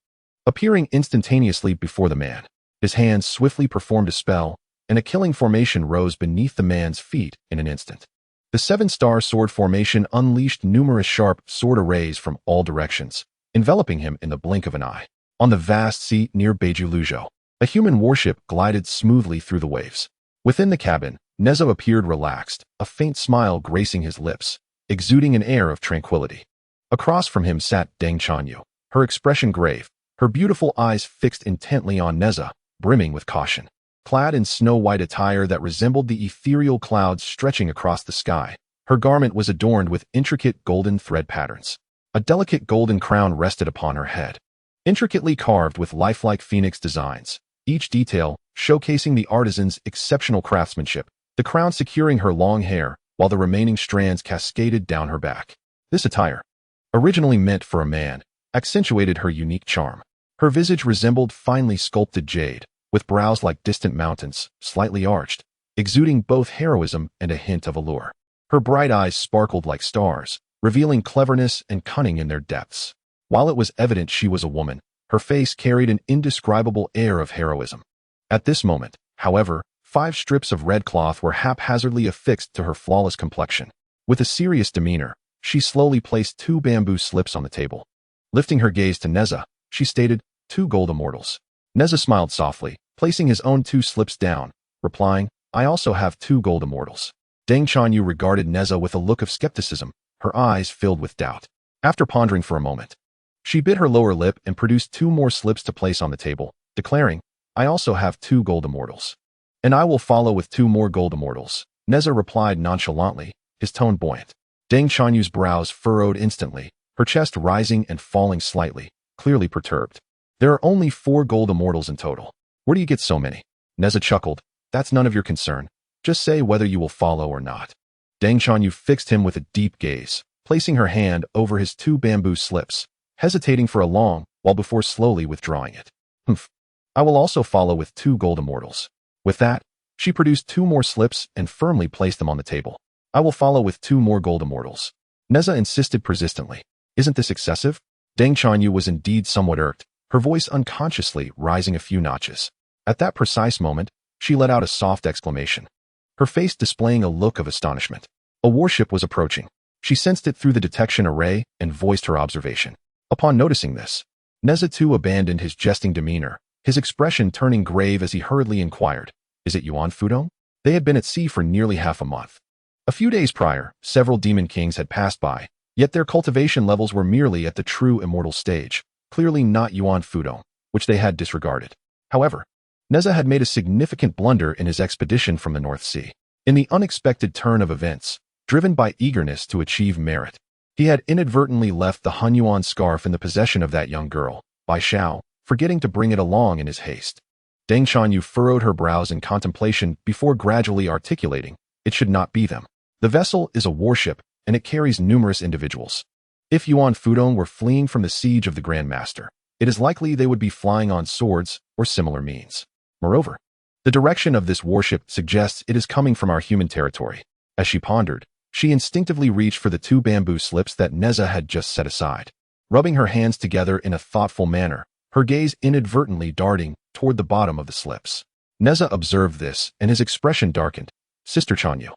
Speaker 1: appearing instantaneously before the man. His hands swiftly performed a spell, and a killing formation rose beneath the man's feet in an instant. The seven-star sword formation unleashed numerous sharp sword arrays from all directions, enveloping him in the blink of an eye. On the vast sea near Beijuluzhou, a human warship glided smoothly through the waves. Within the cabin, Nezha appeared relaxed, a faint smile gracing his lips, exuding an air of tranquility. Across from him sat Deng Chanyu, her expression grave, her beautiful eyes fixed intently on Nezha, brimming with caution. Clad in snow-white attire that resembled the ethereal clouds stretching across the sky, her garment was adorned with intricate golden thread patterns. A delicate golden crown rested upon her head, intricately carved with lifelike phoenix designs, each detail showcasing the artisan's exceptional craftsmanship, the crown securing her long hair, while the remaining strands cascaded down her back. This attire, originally meant for a man, accentuated her unique charm. Her visage resembled finely sculpted jade, with brows like distant mountains, slightly arched, exuding both heroism and a hint of allure. Her bright eyes sparkled like stars, revealing cleverness and cunning in their depths. While it was evident she was a woman, her face carried an indescribable air of heroism. At this moment, however, 5 strips of red cloth were haphazardly affixed to her flawless complexion. With a serious demeanor, she slowly placed 2 bamboo slips on the table. Lifting her gaze to Nezha, she stated, 2 gold immortals. Nezha smiled softly, placing his own 2 slips down, replying, "I also have 2 gold immortals." Deng Chanyu regarded Nezha with a look of skepticism, her eyes filled with doubt. After pondering for a moment, she bit her lower lip and produced 2 more slips to place on the table, declaring, "I also have 2 gold immortals. And I will follow with 2 more gold immortals." Nezha replied nonchalantly, his tone buoyant. Deng Chanyu's brows furrowed instantly, her chest rising and falling slightly, clearly perturbed. "There are only 4 gold immortals in total. Where do you get so many?" Nezha chuckled, "That's none of your concern. Just say whether you will follow or not." Deng Chanyu fixed him with a deep gaze, placing her hand over his 2 bamboo slips, hesitating for a long while before slowly withdrawing it. "Humph. I will also follow with 2 gold immortals." With that, she produced 2 more slips and firmly placed them on the table. "I will follow with 2 more gold immortals." Nezha insisted persistently. "Isn't this excessive?" Deng Chanyu was indeed somewhat irked, her voice unconsciously rising a few notches. At that precise moment, she let out a soft exclamation, her face displaying a look of astonishment. A warship was approaching. She sensed it through the detection array and voiced her observation. Upon noticing this, Nezha too abandoned his jesting demeanor, his expression turning grave as he hurriedly inquired, "Is it Yuan Fudong?" They had been at sea for nearly half a month. A few days prior, several demon kings had passed by, yet their cultivation levels were merely at the true immortal stage, clearly not Yuan Fudong, which they had disregarded. However, Nezha had made a significant blunder in his expedition from the North Sea. In the unexpected turn of events, driven by eagerness to achieve merit, he had inadvertently left the Hunyuan scarf in the possession of that young girl, Bai Shao, forgetting to bring it along in his haste. Deng Chanyu furrowed her brows in contemplation before gradually articulating, "It should not be them. The vessel is a warship, and it carries numerous individuals. If Yuan Fudong were fleeing from the siege of the Grand Master, it is likely they would be flying on swords or similar means. Moreover, the direction of this warship suggests it is coming from our human territory." As she pondered, she instinctively reached for the 2 bamboo slips that Nezha had just set aside. Rubbing her hands together in a thoughtful manner, her gaze inadvertently darting toward the bottom of the slips. Nezha observed this, and his expression darkened. "Sister Chanyu,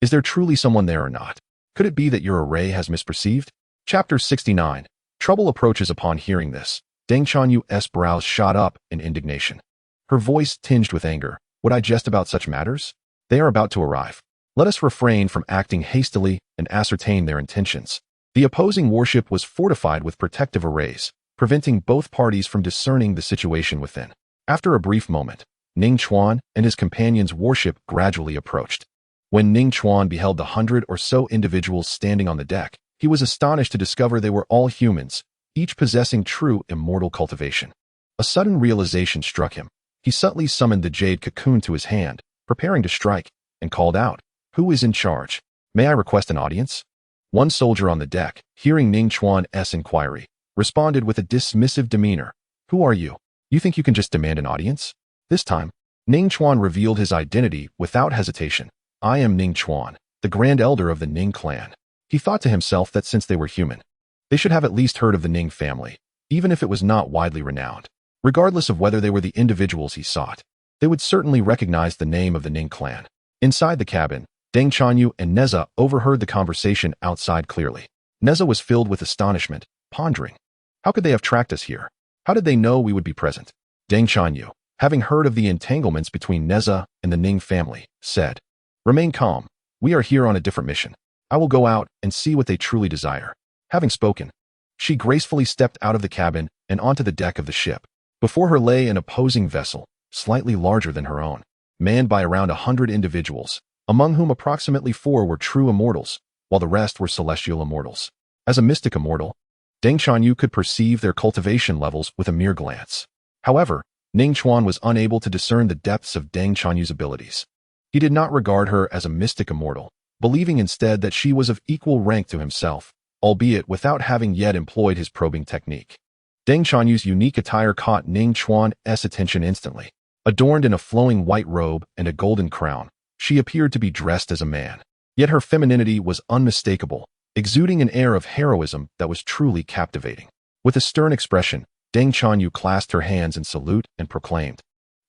Speaker 1: is there truly someone there or not? Could it be that your array has misperceived?" Chapter 69. Trouble approaches. Upon hearing this, Deng Chanyu's brows shot up in indignation. Her voice tinged with anger. "Would I jest about such matters? They are about to arrive. Let us refrain from acting hastily and ascertain their intentions." The opposing warship was fortified with protective arrays, preventing both parties from discerning the situation within. After a brief moment, Ning Chuan and his companion's warship gradually approached. When Ning Chuan beheld the 100 or so individuals standing on the deck, he was astonished to discover they were all humans, each possessing true immortal cultivation. A sudden realization struck him. He subtly summoned the jade cocoon to his hand, preparing to strike, and called out, "Who is in charge? May I request an audience?" One soldier on the deck, hearing Ning Chuan's inquiry, responded with a dismissive demeanor, "Who are you? You think you can just demand an audience?" This time, Ning Chuan revealed his identity without hesitation. "I am Ning Chuan, the Grand Elder of the Ning clan." He thought to himself that since they were human, they should have at least heard of the Ning family, even if it was not widely renowned. Regardless of whether they were the individuals he sought, they would certainly recognize the name of the Ning clan. Inside the cabin, Deng Chanyu and Nezha overheard the conversation outside clearly. Nezha was filled with astonishment, pondering, "How could they have tracked us here? How did they know we would be present?" Deng Chanyu, having heard of the entanglements between Nezha and the Ning family, said, "Remain calm. We are here on a different mission. I will go out and see what they truly desire." Having spoken, she gracefully stepped out of the cabin and onto the deck of the ship. Before her lay an opposing vessel, slightly larger than her own, manned by around 100 individuals, among whom approximately 4 were true immortals, while the rest were celestial immortals. As a mystic immortal, Deng Chanyu could perceive their cultivation levels with a mere glance. However, Ning Chuan was unable to discern the depths of Deng Chanyu's abilities. He did not regard her as a mystic immortal, believing instead that she was of equal rank to himself, albeit without having yet employed his probing technique. Deng Chanyu's unique attire caught Ning Chuan's attention instantly. Adorned in a flowing white robe and a golden crown, she appeared to be dressed as a man. Yet her femininity was unmistakable, exuding an air of heroism that was truly captivating. With a stern expression, Deng Chanyu clasped her hands in salute and proclaimed,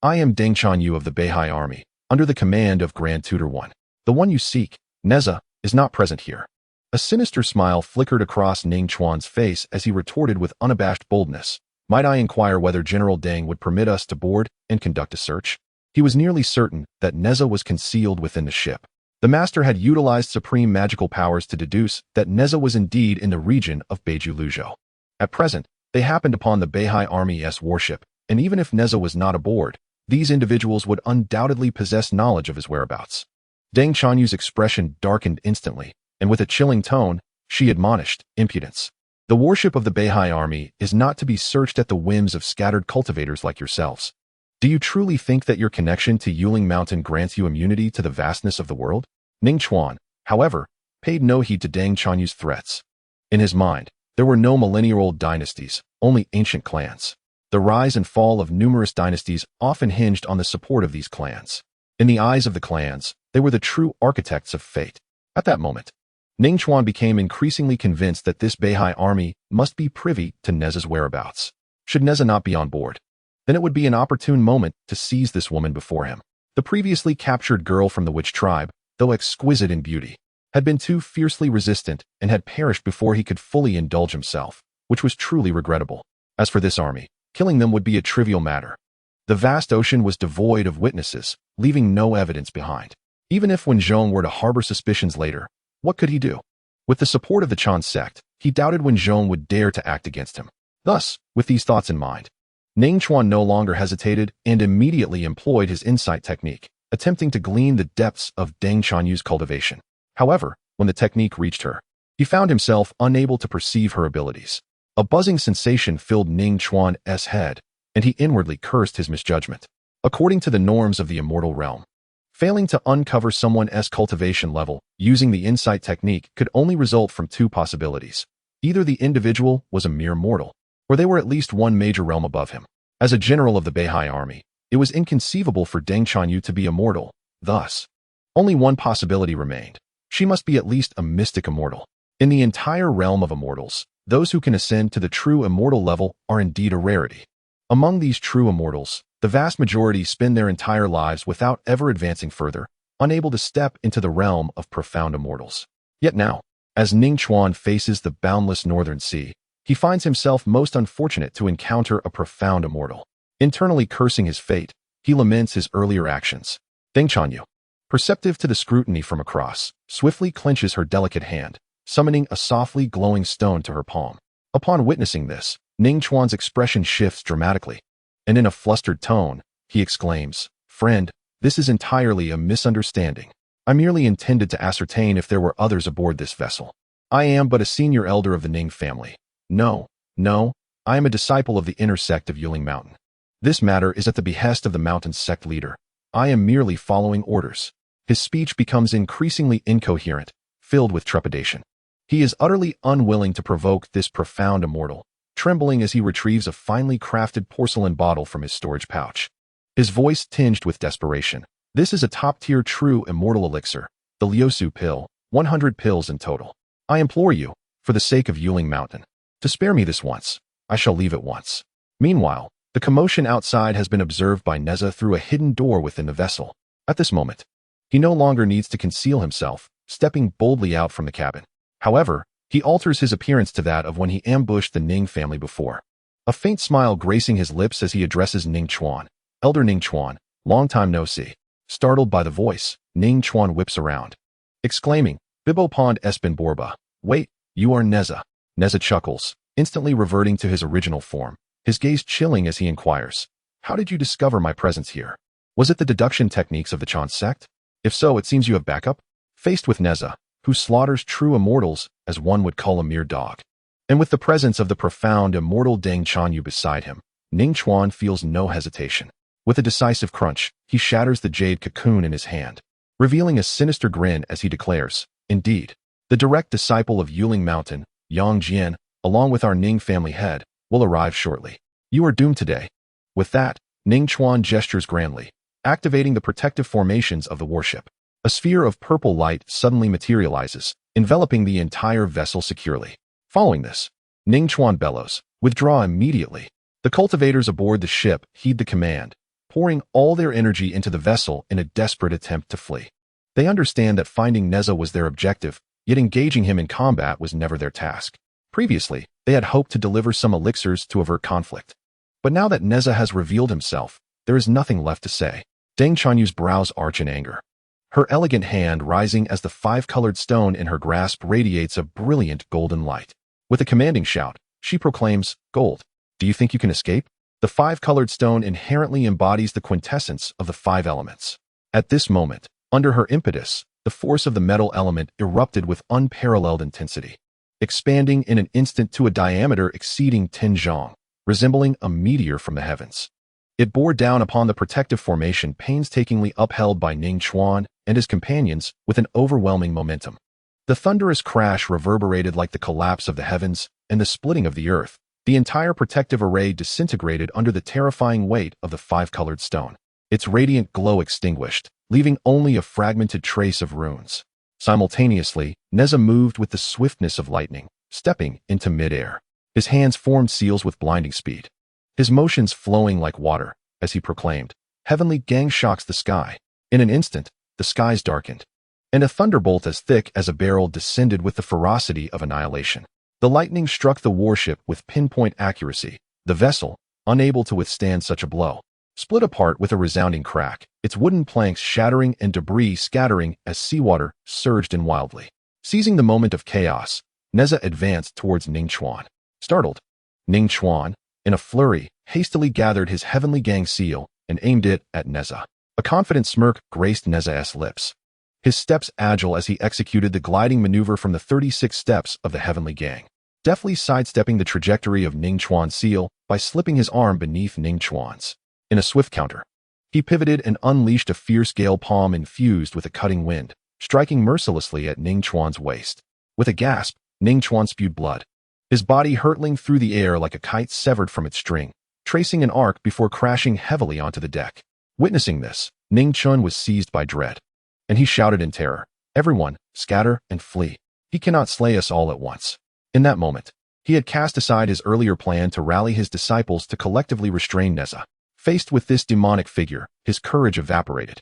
Speaker 1: "I am Deng Chanyu of the Beihai army, under the command of Grand Tutor Yuan. The one you seek, Nezha, is not present here." A sinister smile flickered across Ning Chuan's face as he retorted with unabashed boldness, "Might I inquire whether General Deng would permit us to board and conduct a search?" He was nearly certain that Nezha was concealed within the ship. The master had utilized supreme magical powers to deduce that Nezha was indeed in the region of Beiju Luzhou. At present, they happened upon the Beihai Army's warship, and even if Nezha was not aboard, these individuals would undoubtedly possess knowledge of his whereabouts. Deng Chanyu's expression darkened instantly, and with a chilling tone, she admonished, "Impudence. The warship of the Beihai army is not to be searched at the whims of scattered cultivators like yourselves. Do you truly think that your connection to Yuling Mountain grants you immunity to the vastness of the world?" Ning Chuan, however, paid no heed to Deng Chanyu's threats. In his mind, there were no millennia-old dynasties, only ancient clans. The rise and fall of numerous dynasties often hinged on the support of these clans. In the eyes of the clans, they were the true architects of fate. At that moment, Ning Chuan became increasingly convinced that this Beihai army must be privy to Nezha's whereabouts. Should Nezha not be on board, then it would be an opportune moment to seize this woman before him. The previously captured girl from the witch tribe, though exquisite in beauty, had been too fiercely resistant and had perished before he could fully indulge himself, which was truly regrettable. As for this army, killing them would be a trivial matter. The vast ocean was devoid of witnesses, leaving no evidence behind. Even if Wen Zhong were to harbor suspicions later, what could he do? With the support of the Chan Sect, he doubted Wen Zhong would dare to act against him. Thus, with these thoughts in mind, Ning Chuan no longer hesitated and immediately employed his insight technique, attempting to glean the depths of Deng Chuanyu's cultivation. However, when the technique reached her, he found himself unable to perceive her abilities. A buzzing sensation filled Ning Chuan's head, and he inwardly cursed his misjudgment. According to the norms of the immortal realm, failing to uncover someone's cultivation level using the insight technique could only result from two possibilities. Either the individual was a mere mortal, or they were at least one major realm above him. As a general of the Beihai army, it was inconceivable for Deng Chuanyu to be immortal. Thus, only one possibility remained. She must be at least a mystic immortal. In the entire realm of immortals, those who can ascend to the true immortal level are indeed a rarity. Among these true immortals, the vast majority spend their entire lives without ever advancing further, unable to step into the realm of profound immortals. Yet now, as Ning Chuan faces the boundless northern sea, he finds himself most unfortunate to encounter a profound immortal. Internally cursing his fate, he laments his earlier actions. Deng Chuanyu, perceptive to the scrutiny from across, swiftly clenches her delicate hand, summoning a softly glowing stone to her palm. Upon witnessing this, Ning Chuan's expression shifts dramatically, and in a flustered tone, he exclaims, "Friend, this is entirely a misunderstanding. I merely intended to ascertain if there were others aboard this vessel. I am but a senior elder of the Ning family. No, I am a disciple of the inner sect of Yuling Mountain. This matter is at the behest of the mountain's sect leader. I am merely following orders." His speech becomes increasingly incoherent, filled with trepidation. He is utterly unwilling to provoke this profound immortal, trembling as he retrieves a finely crafted porcelain bottle from his storage pouch. His voice tinged with desperation. "This is a top-tier true immortal elixir, the Liusu pill, 100 pills in total. I implore you, for the sake of Yuling Mountain, to spare me this once. I shall leave at once." Meanwhile, the commotion outside has been observed by Nezha through a hidden door within the vessel. At this moment, he no longer needs to conceal himself, stepping boldly out from the cabin. However, he alters his appearance to that of when he ambushed the Ning family before. A faint smile gracing his lips as he addresses Ning Chuan. "Elder Ning Chuan, long time no see." Startled by the voice, Ning Chuan whips around, exclaiming, "Bibo Pond Espen Borba. Wait, you are Nezha." Nezha chuckles, instantly reverting to his original form, his gaze chilling as he inquires, "How did you discover my presence here? Was it the deduction techniques of the Chan Sect? If so, it seems you have backup." Faced with Nezha, who slaughters true immortals as one would cull a mere dog, and with the presence of the profound immortal Deng Chuanyu beside him, Ning Chuan feels no hesitation. With a decisive crunch, he shatters the jade cocoon in his hand, revealing a sinister grin as he declares, "Indeed, the direct disciple of Yuling Mountain, Yang Jian, along with our Ning family head, will arrive shortly. You are doomed today." With that, Ning Chuan gestures grandly, activating the protective formations of the warship. A sphere of purple light suddenly materializes, enveloping the entire vessel securely. Following this, Ning Chuan bellows, "Withdraw immediately." The cultivators aboard the ship heed the command, pouring all their energy into the vessel in a desperate attempt to flee. They understand that finding Nezha was their objective, yet engaging him in combat was never their task. Previously, they had hoped to deliver some elixirs to avert conflict. But now that Nezha has revealed himself, there is nothing left to say. Deng Chuanyu's brows arch in anger, her elegant hand rising as the five-colored stone in her grasp radiates a brilliant golden light. With a commanding shout, she proclaims, "Gold, do you think you can escape?" The five-colored stone inherently embodies the quintessence of the five elements. At this moment, under her impetus, the force of the metal element erupted with unparalleled intensity, expanding in an instant to a diameter exceeding 10 zhang, resembling a meteor from the heavens. It bore down upon the protective formation painstakingly upheld by Ning Chuan and his companions with an overwhelming momentum. The thunderous crash reverberated like the collapse of the heavens and the splitting of the earth. The entire protective array disintegrated under the terrifying weight of the five-colored stone, its radiant glow extinguished, leaving only a fragmented trace of runes. Simultaneously, Nezha moved with the swiftness of lightning, stepping into mid-air. His hands formed seals with blinding speed, his motions flowing like water, as he proclaimed, "Heavenly gang shocks the sky." In an instant, the skies darkened, and a thunderbolt as thick as a barrel descended with the ferocity of annihilation. The lightning struck the warship with pinpoint accuracy. The vessel, unable to withstand such a blow, split apart with a resounding crack, its wooden planks shattering and debris scattering as seawater surged in wildly. Seizing the moment of chaos, Nezha advanced towards Ningchuan. Startled, Ningchuan, in a flurry, hastily gathered his heavenly gang seal and aimed it at Nezha. A confident smirk graced Nezha's lips, his steps agile as he executed the gliding maneuver from the 36 steps of the heavenly gang, deftly sidestepping the trajectory of Ningchuan's seal by slipping his arm beneath Ningchuan's. In a swift counter, he pivoted and unleashed a fierce gale palm infused with a cutting wind, striking mercilessly at Ningchuan's waist. With a gasp, Ningchuan spewed blood, his body hurtling through the air like a kite severed from its string, tracing an arc before crashing heavily onto the deck. Witnessing this, Ningchuan was seized by dread, and he shouted in terror, "Everyone, scatter and flee. He cannot slay us all at once." In that moment, he had cast aside his earlier plan to rally his disciples to collectively restrain Nezha. Faced with this demonic figure, his courage evaporated,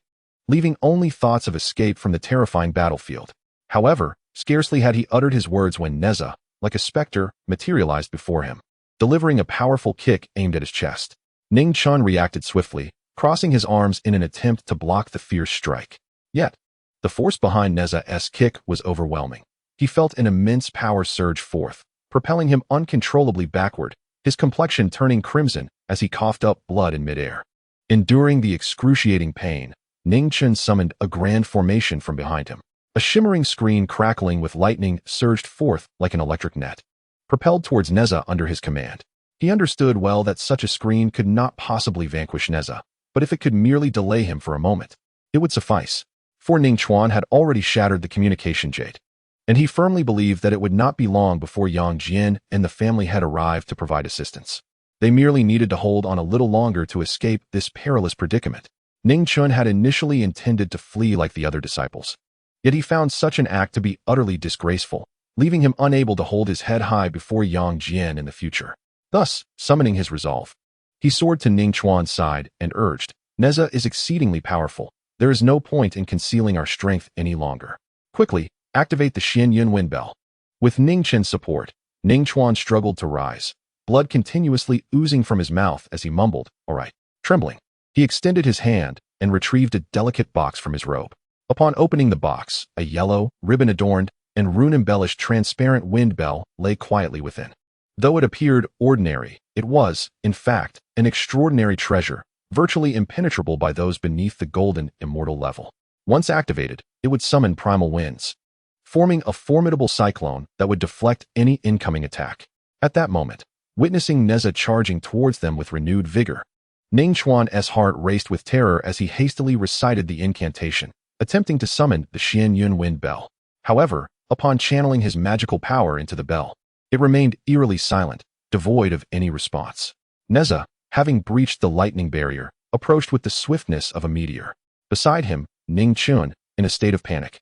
Speaker 1: leaving only thoughts of escape from the terrifying battlefield. However, scarcely had he uttered his words when Nezha, like a specter, materialized before him, delivering a powerful kick aimed at his chest. Ningchuan reacted swiftly, crossing his arms in an attempt to block the fierce strike. Yet, the force behind Nezha's kick was overwhelming. He felt an immense power surge forth, propelling him uncontrollably backward, his complexion turning crimson as he coughed up blood in midair. Enduring the excruciating pain, Ningchuan summoned a grand formation from behind him. A shimmering screen crackling with lightning surged forth like an electric net, propelled towards Nezha under his command. He understood well that such a screen could not possibly vanquish Nezha, but if it could merely delay him for a moment, it would suffice. For Ningchuan had already shattered the communication jade, and he firmly believed that it would not be long before Yang Jian and the family had arrived to provide assistance. They merely needed to hold on a little longer to escape this perilous predicament. Ningchuan had initially intended to flee like the other disciples, yet he found such an act to be utterly disgraceful, leaving him unable to hold his head high before Yang Jian in the future. Thus, summoning his resolve, he soared to Ningchuan's side and urged, "Nezha is exceedingly powerful. There is no point in concealing our strength any longer. Quickly, activate the Xianyun wind bell." With Ningchuan's support, Ningchuan struggled to rise, blood continuously oozing from his mouth as he mumbled, "All right." Trembling, he extended his hand and retrieved a delicate box from his robe. Upon opening the box, a yellow, ribbon-adorned, and rune-embellished transparent wind bell lay quietly within. Though it appeared ordinary, it was, in fact, an extraordinary treasure, virtually impenetrable by those beneath the golden, immortal level. Once activated, it would summon primal winds, forming a formidable cyclone that would deflect any incoming attack. At that moment, witnessing Nezha charging towards them with renewed vigor, Ningchuan's heart raced with terror as he hastily recited the incantation, attempting to summon the Xianyun wind bell. However, upon channeling his magical power into the bell, it remained eerily silent, devoid of any response. Nezha, having breached the lightning barrier, approached with the swiftness of a meteor. Beside him, Ningchuan, in a state of panic,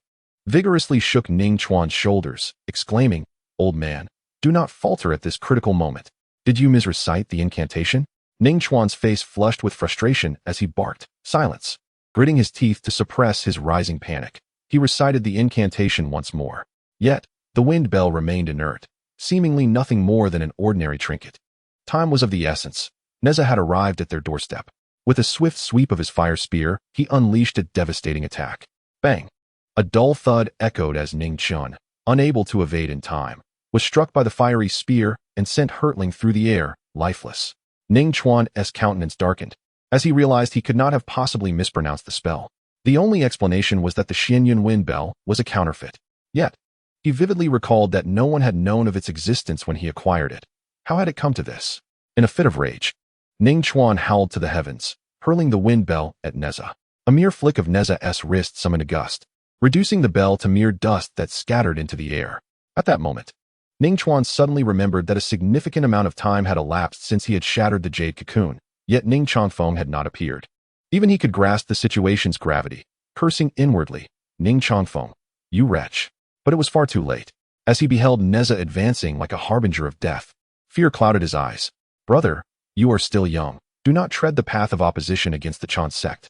Speaker 1: vigorously shook Ningchuan's shoulders, exclaiming, "Old man, do not falter at this critical moment. Did you misrecite the incantation?" Ningchuan's face flushed with frustration as he barked, "Silence." Gritting his teeth to suppress his rising panic, he recited the incantation once more. Yet, the wind bell remained inert, seemingly nothing more than an ordinary trinket. Time was of the essence. Nezha had arrived at their doorstep. With a swift sweep of his fire spear, he unleashed a devastating attack. Bang! A dull thud echoed as Ningchuan, unable to evade in time, was struck by the fiery spear and sent hurtling through the air, lifeless. Ningchuan's countenance darkened, as he realized he could not have possibly mispronounced the spell. The only explanation was that the Xianyun wind bell was a counterfeit. Yet, he vividly recalled that no one had known of its existence when he acquired it. How had it come to this? In a fit of rage, Ningchuan howled to the heavens, hurling the wind bell at Nezha. A mere flick of Nezha's wrist summoned a gust, reducing the bell to mere dust that scattered into the air. At that moment, Ningchuan suddenly remembered that a significant amount of time had elapsed since he had shattered the jade cocoon, yet Ningchuan had not appeared. Even he could grasp the situation's gravity, cursing inwardly, "Ningchuan, you wretch." But it was far too late. As he beheld Nezha advancing like a harbinger of death, fear clouded his eyes. "Brother, you are still young. Do not tread the path of opposition against the Chan Sect."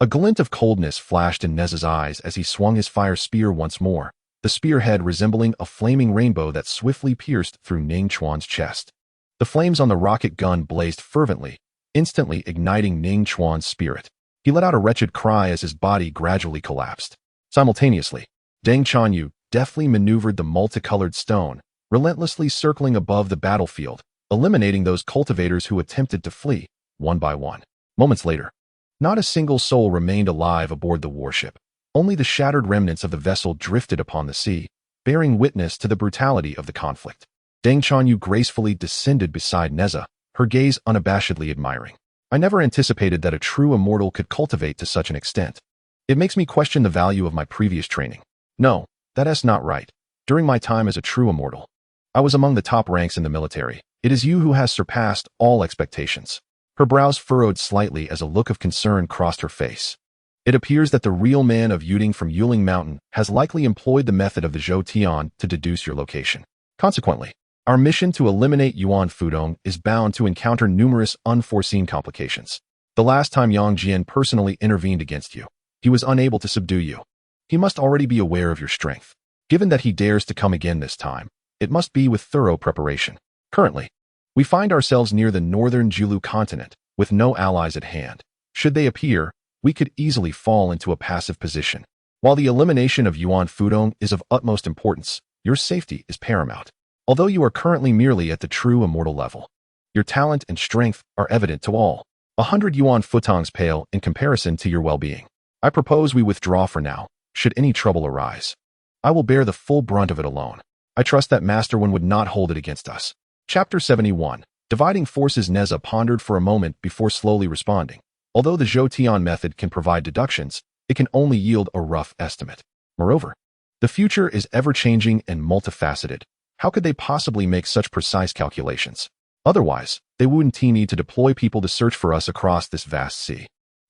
Speaker 1: A glint of coldness flashed in Nezha's eyes as he swung his fire spear once more, the spearhead resembling a flaming rainbow that swiftly pierced through Ning Chuan's chest. The flames on the rocket gun blazed fervently, instantly igniting Ning Chuan's spirit. He let out a wretched cry as his body gradually collapsed. Simultaneously, Deng Chanyu deftly maneuvered the multicolored stone, relentlessly circling above the battlefield, eliminating those cultivators who attempted to flee, one by one. Moments later, not a single soul remained alive aboard the warship. Only the shattered remnants of the vessel drifted upon the sea, bearing witness to the brutality of the conflict. Deng Chanyu gracefully descended beside Nezha, her gaze unabashedly admiring. I never anticipated that a true immortal could cultivate to such an extent. It makes me question the value of my previous training. No, that's not right. During my time as a true immortal, I was among the top ranks in the military. It is you who has surpassed all expectations. Her brows furrowed slightly as a look of concern crossed her face. It appears that the real man of Yuding from Yuling Mountain has likely employed the method of the Zhou Tian to deduce your location. Consequently, our mission to eliminate Yuan Fudong is bound to encounter numerous unforeseen complications. The last time Yang Jian personally intervened against you, he was unable to subdue you. He must already be aware of your strength. Given that he dares to come again this time, it must be with thorough preparation. Currently, we find ourselves near the northern Julu continent, with no allies at hand. Should they appear, we could easily fall into a passive position. While the elimination of Yuan Fudong is of utmost importance, your safety is paramount. Although you are currently merely at the true immortal level, your talent and strength are evident to all. 100 Yuan Futongs pale in comparison to your well-being. I propose we withdraw for now, should any trouble arise. I will bear the full brunt of it alone. I trust that Master One would not hold it against us. Chapter 71. Dividing Forces. Nezha pondered for a moment before slowly responding. Although the Zhou Tian method can provide deductions, it can only yield a rough estimate. Moreover, the future is ever-changing and multifaceted. How could they possibly make such precise calculations? Otherwise, they wouldn't need to deploy people to search for us across this vast sea.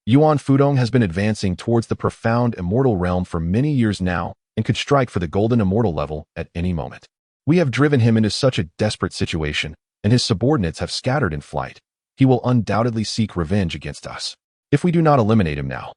Speaker 1: Yuan Fudong has been advancing towards the profound immortal realm for many years now and could strike for the golden immortal level at any moment. We have driven him into such a desperate situation, and his subordinates have scattered in flight. He will undoubtedly seek revenge against us. If we do not eliminate him now,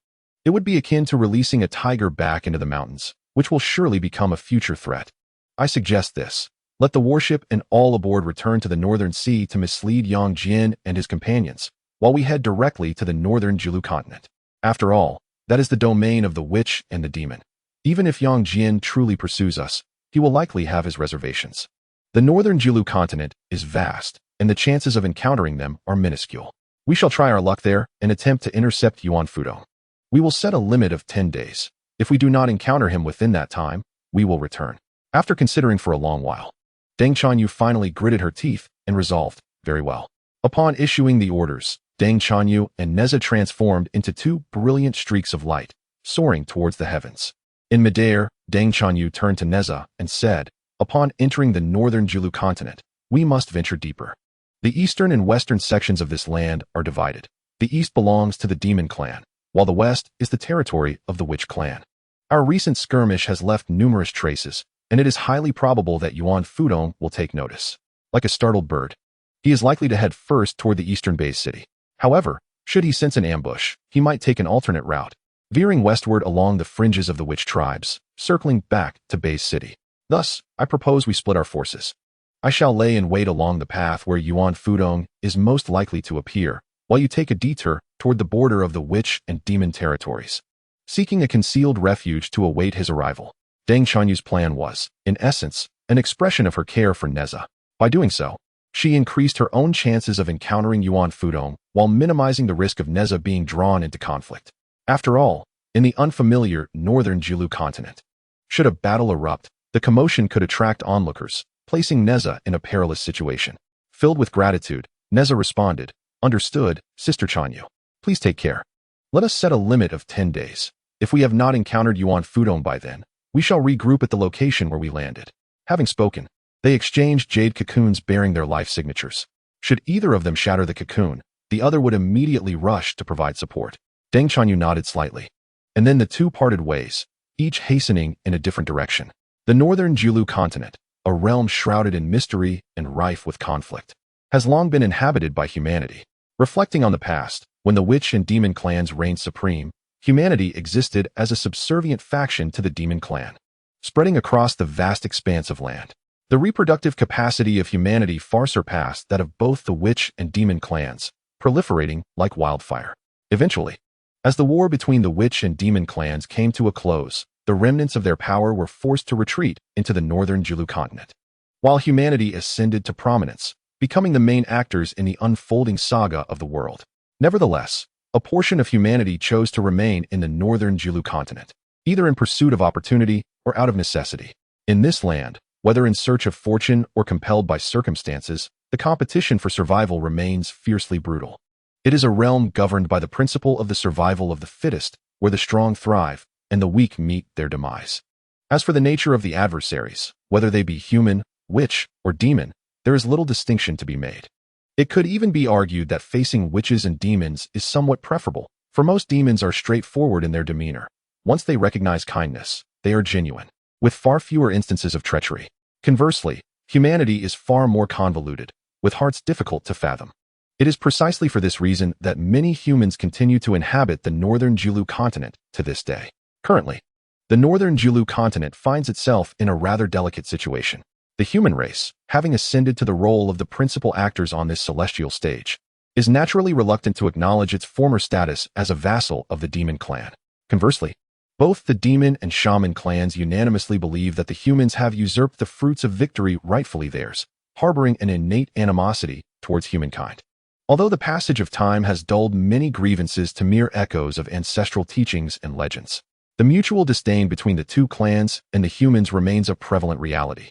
Speaker 1: it would be akin to releasing a tiger back into the mountains, which will surely become a future threat. I suggest this. Let the warship and all aboard return to the northern sea to mislead Yang Jian and his companions, while we head directly to the northern Julu continent. After all, that is the domain of the witch and the demon. Even if Yang Jian truly pursues us, he will likely have his reservations. The northern Julu continent is vast, and the chances of encountering them are minuscule. We shall try our luck there and attempt to intercept Yuan Fudong. We will set a limit of 10 days. If we do not encounter him within that time, we will return. After considering for a long while, Deng Chanyu finally gritted her teeth and resolved, very well. Upon issuing the orders, Deng Chanyu and Nezha transformed into two brilliant streaks of light, soaring towards the heavens. In midair, Deng Chanyu turned to Nezha and said, upon entering the northern Julu continent, we must venture deeper. The eastern and western sections of this land are divided. The east belongs to the Demon Clan, while the west is the territory of the Witch Clan. Our recent skirmish has left numerous traces, and it is highly probable that Yuan Fudong will take notice. Like a startled bird, he is likely to head first toward the eastern base city. However, should he sense an ambush, he might take an alternate route, veering westward along the fringes of the witch tribes, circling back to base city. Thus, I propose we split our forces. I shall lay in wait along the path where Yuan Fudong is most likely to appear, while you take a detour toward the border of the witch and demon territories, seeking a concealed refuge to await his arrival. Deng Chanyu's plan was, in essence, an expression of her care for Nezha. By doing so, she increased her own chances of encountering Yuan Fudong while minimizing the risk of Nezha being drawn into conflict. After all, in the unfamiliar northern Julu continent, should a battle erupt, the commotion could attract onlookers, placing Nezha in a perilous situation. Filled with gratitude, Nezha responded, "Understood, Sister Chanyu. Please take care. Let us set a limit of 10 days. If we have not encountered Yuan Fudong by then, we shall regroup at the location where we landed." Having spoken, they exchanged jade cocoons bearing their life signatures. Should either of them shatter the cocoon, the other would immediately rush to provide support. Deng Chanyu nodded slightly, and then the two parted ways, each hastening in a different direction. The northern Julu continent, a realm shrouded in mystery and rife with conflict, has long been inhabited by humanity. Reflecting on the past, when the witch and demon clans reigned supreme, humanity existed as a subservient faction to the demon clan, spreading across the vast expanse of land. The reproductive capacity of humanity far surpassed that of both the witch and demon clans, proliferating like wildfire. Eventually, as the war between the witch and demon clans came to a close, the remnants of their power were forced to retreat into the northern Julu continent, while humanity ascended to prominence, becoming the main actors in the unfolding saga of the world. Nevertheless, a portion of humanity chose to remain in the northern Julu continent, either in pursuit of opportunity or out of necessity. In this land, whether in search of fortune or compelled by circumstances, the competition for survival remains fiercely brutal. It is a realm governed by the principle of the survival of the fittest, where the strong thrive and the weak meet their demise. As for the nature of the adversaries, whether they be human, witch, or demon, there is little distinction to be made. It could even be argued that facing witches and demons is somewhat preferable, for most demons are straightforward in their demeanor. Once they recognize kindness, they are genuine, with far fewer instances of treachery. Conversely, humanity is far more convoluted, with hearts difficult to fathom. It is precisely for this reason that many humans continue to inhabit the northern Julu continent to this day. Currently, the northern Julu continent finds itself in a rather delicate situation. The human race, having ascended to the role of the principal actors on this celestial stage, is naturally reluctant to acknowledge its former status as a vassal of the demon clan. Conversely, both the demon and shaman clans unanimously believe that the humans have usurped the fruits of victory rightfully theirs, harboring an innate animosity towards humankind. Although the passage of time has dulled many grievances to mere echoes of ancestral teachings and legends, the mutual disdain between the two clans and the humans remains a prevalent reality.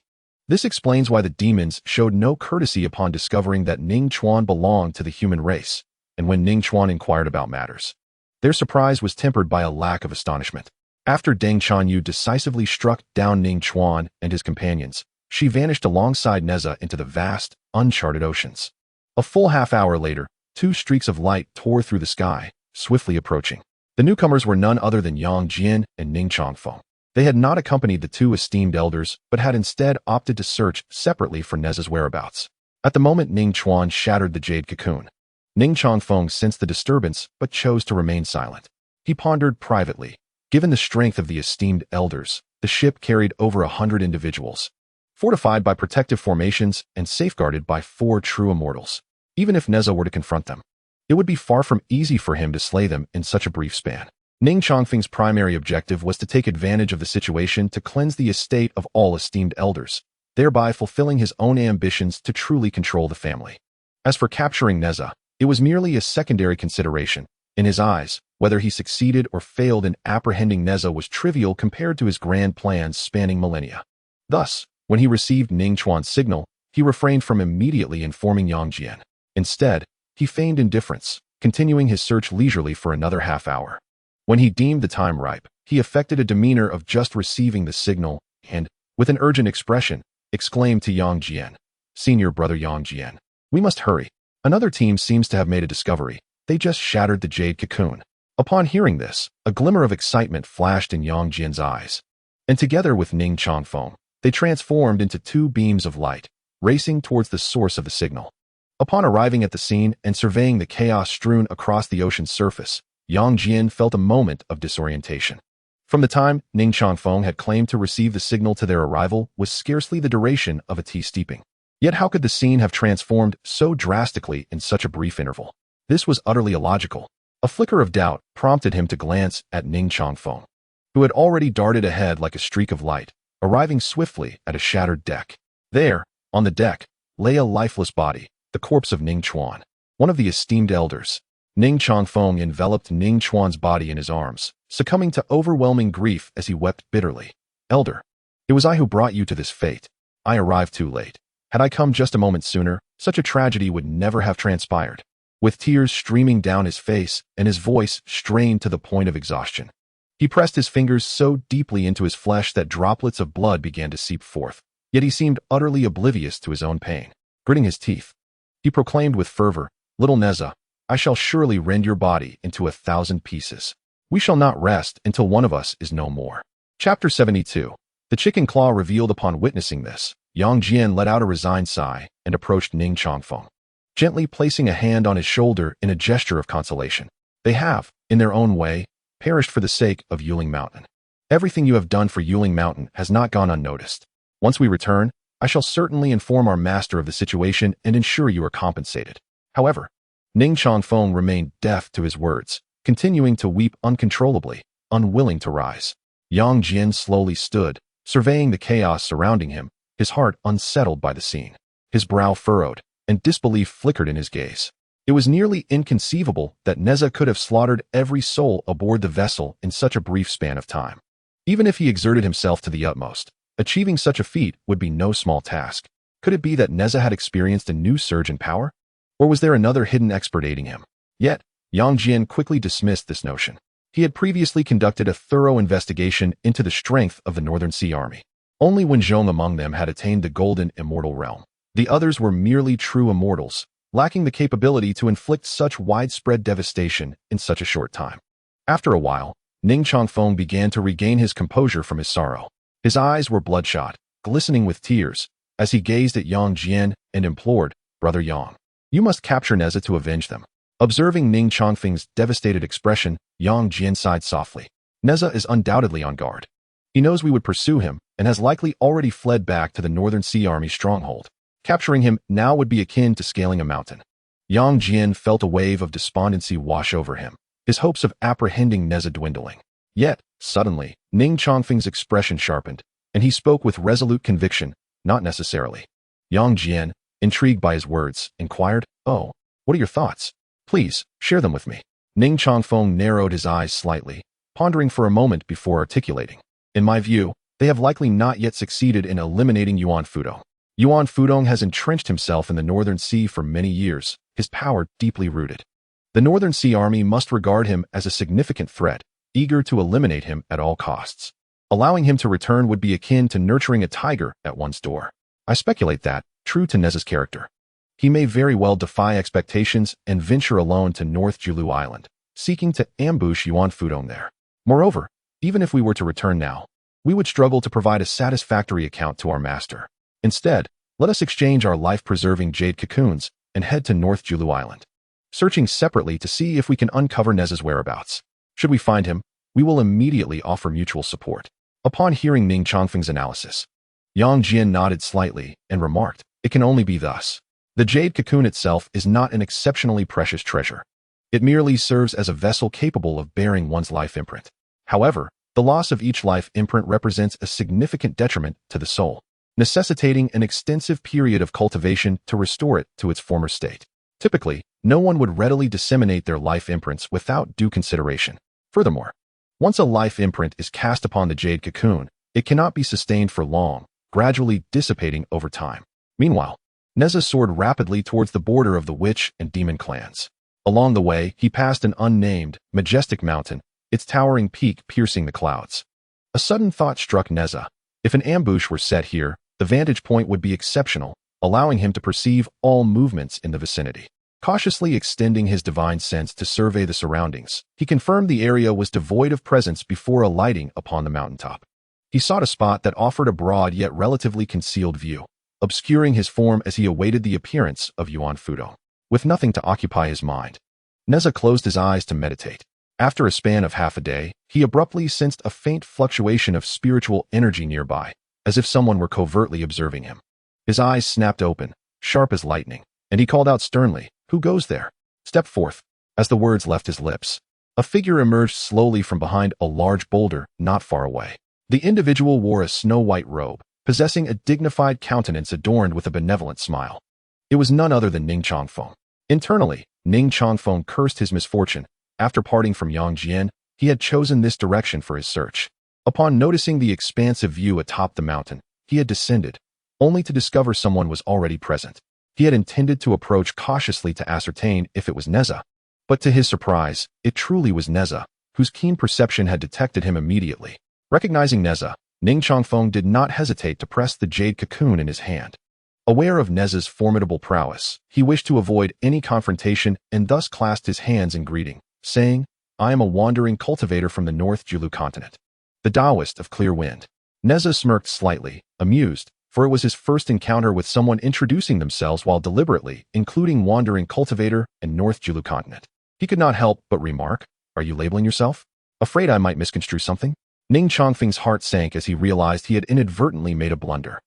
Speaker 1: This explains why the demons showed no courtesy upon discovering that Ning Chuan belonged to the human race, and when Ning Chuan inquired about matters, their surprise was tempered by a lack of astonishment. After Deng Chanyu decisively struck down Ning Chuan and his companions, she vanished alongside Nezha into the vast, uncharted oceans. A full half-hour later, two streaks of light tore through the sky, swiftly approaching. The newcomers were none other than Yang Jian and Ning Chongfeng. They had not accompanied the two esteemed elders, but had instead opted to search separately for Nezha's whereabouts. At the moment Ning Chuan shattered the jade cocoon, Ning Chongfeng sensed the disturbance but chose to remain silent. He pondered privately. Given the strength of the esteemed elders, the ship carried over 100 individuals, fortified by protective formations and safeguarded by 4 true immortals. Even if Nezha were to confront them, it would be far from easy for him to slay them in such a brief span. Ning Chongfeng's primary objective was to take advantage of the situation to cleanse the estate of all esteemed elders, thereby fulfilling his own ambitions to truly control the family. As for capturing Nezha, it was merely a secondary consideration. In his eyes, whether he succeeded or failed in apprehending Nezha was trivial compared to his grand plans spanning millennia. Thus, when he received Ning Chuan's signal, he refrained from immediately informing Yang Jian. Instead, he feigned indifference, continuing his search leisurely for another half-hour. When he deemed the time ripe, he affected a demeanor of just receiving the signal and, with an urgent expression, exclaimed to Yang Jian, "Senior brother Yang Jian, we must hurry. Another team seems to have made a discovery. They just shattered the jade cocoon." Upon hearing this, a glimmer of excitement flashed in Yang Jian's eyes, and together with Ning Chongfeng, they transformed into 2 beams of light, racing towards the source of the signal. Upon arriving at the scene and surveying the chaos strewn across the ocean's surface, Yang Jian felt a moment of disorientation. From the time Ning Chongfeng had claimed to receive the signal to their arrival was scarcely the duration of a tea steeping. Yet how could the scene have transformed so drastically in such a brief interval? This was utterly illogical. A flicker of doubt prompted him to glance at Ning Chongfeng, who had already darted ahead like a streak of light, arriving swiftly at a shattered deck. There, on the deck, lay a lifeless body, the corpse of Ning Chuan, one of the esteemed elders. Ning Chongfeng enveloped Ning Chuan's body in his arms, succumbing to overwhelming grief as he wept bitterly. "Elder, it was I who brought you to this fate. I arrived too late. Had I come just a moment sooner, such a tragedy would never have transpired." With tears streaming down his face and his voice strained to the point of exhaustion, he pressed his fingers so deeply into his flesh that droplets of blood began to seep forth. Yet he seemed utterly oblivious to his own pain. Gritting his teeth, he proclaimed with fervor, "Little Nezha, I shall surely rend your body into 1,000 pieces. We shall not rest until one of us is no more." Chapter 72. The chicken claw revealed. Upon witnessing this, Yang Jian let out a resigned sigh and approached Ning Chongfeng, gently placing a hand on his shoulder in a gesture of consolation. They have, in their own way, perished for the sake of Yuling Mountain. Everything you have done for Yuling Mountain has not gone unnoticed. Once we return, I shall certainly inform our master of the situation and ensure you are compensated." However, Ning Chongfeng remained deaf to his words, continuing to weep uncontrollably, unwilling to rise. Yang Jian slowly stood, surveying the chaos surrounding him, his heart unsettled by the scene. His brow furrowed, and disbelief flickered in his gaze. It was nearly inconceivable that Nezha could have slaughtered every soul aboard the vessel in such a brief span of time. Even if he exerted himself to the utmost, achieving such a feat would be no small task. Could it be that Nezha had experienced a new surge in power? Or was there another hidden expert aiding him? Yet, Yang Jian quickly dismissed this notion. He had previously conducted a thorough investigation into the strength of the Northern Sea Army. Only Wen Zhong among them had attained the golden immortal realm. The others were merely true immortals, lacking the capability to inflict such widespread devastation in such a short time. After a while, Ning Chongfeng began to regain his composure from his sorrow. His eyes were bloodshot, glistening with tears, as he gazed at Yang Jian and implored, "Brother Yang, you must capture Nezha to avenge them." Observing Ning Chongfeng's devastated expression, Yang Jian sighed softly. Nezha is undoubtedly on guard. He knows we would pursue him and has likely already fled back to the Northern Sea Army stronghold. Capturing him now would be akin to scaling a mountain. Yang Jian felt a wave of despondency wash over him, his hopes of apprehending Nezha dwindling. Yet, suddenly, Ning Chongfeng's expression sharpened, and he spoke with resolute conviction, "Not necessarily." Yang Jian, intrigued by his words, inquired, "Oh, what are your thoughts? Please, share them with me." Ning Chongfeng narrowed his eyes slightly, pondering for a moment before articulating. "In my view, they have likely not yet succeeded in eliminating Yuan Fudong. Yuan Fudong has entrenched himself in the Northern Sea for many years, his power deeply rooted. The Northern Sea Army must regard him as a significant threat, eager to eliminate him at all costs. Allowing him to return would be akin to nurturing a tiger at one's door. I speculate that, true to Nezha's character, he may very well defy expectations and venture alone to North Julu Island, seeking to ambush Yuan Fudong there. Moreover, even if we were to return now, we would struggle to provide a satisfactory account to our master. Instead, let us exchange our life-preserving jade cocoons and head to North Julu Island, searching separately to see if we can uncover Nezha's whereabouts. Should we find him, we will immediately offer mutual support." Upon hearing Ning Chongfeng's analysis, Yang Jian nodded slightly and remarked, "It can only be thus. The jade cocoon itself is not an exceptionally precious treasure. It merely serves as a vessel capable of bearing one's life imprint. However, the loss of each life imprint represents a significant detriment to the soul, necessitating an extensive period of cultivation to restore it to its former state. Typically, no one would readily disseminate their life imprints without due consideration. Furthermore, once a life imprint is cast upon the jade cocoon, it cannot be sustained for long, gradually dissipating over time." Meanwhile, Nezha soared rapidly towards the border of the witch and demon clans. Along the way, he passed an unnamed, majestic mountain, its towering peak piercing the clouds. A sudden thought struck Nezha. If an ambush were set here, the vantage point would be exceptional, allowing him to perceive all movements in the vicinity. Cautiously extending his divine sense to survey the surroundings, he confirmed the area was devoid of presence before alighting upon the mountaintop. He sought a spot that offered a broad yet relatively concealed view, obscuring his form as he awaited the appearance of Yuan Fudong. With nothing to occupy his mind, Nezha closed his eyes to meditate. After a span of half a day, he abruptly sensed a faint fluctuation of spiritual energy nearby, as if someone were covertly observing him. His eyes snapped open, sharp as lightning, and he called out sternly, "Who goes there? Step forth." As the words left his lips, a figure emerged slowly from behind a large boulder not far away. The individual wore a snow-white robe, possessing a dignified countenance adorned with a benevolent smile. It was none other than Ning Chongfeng. Internally, Ning Chongfeng cursed his misfortune. After parting from Yang Jian, he had chosen this direction for his search. Upon noticing the expansive view atop the mountain, he had descended, only to discover someone was already present. He had intended to approach cautiously to ascertain if it was Nezha, but to his surprise, it truly was Nezha, whose keen perception had detected him immediately. Recognizing Nezha, Ning Chongfeng did not hesitate to press the jade cocoon in his hand. Aware of Nezha's formidable prowess, he wished to avoid any confrontation and thus clasped his hands in greeting, saying, "I am a wandering cultivator from the North Julu continent, the Taoist of Clear Wind." Nezha smirked slightly, amused, for it was his first encounter with someone introducing themselves while deliberately including wandering cultivator and North Julu continent. He could not help but remark, "Are you labeling yourself?" Afraid I might misconstrue something? Ning Chongfeng's heart sank as he realized he had inadvertently made a blunder.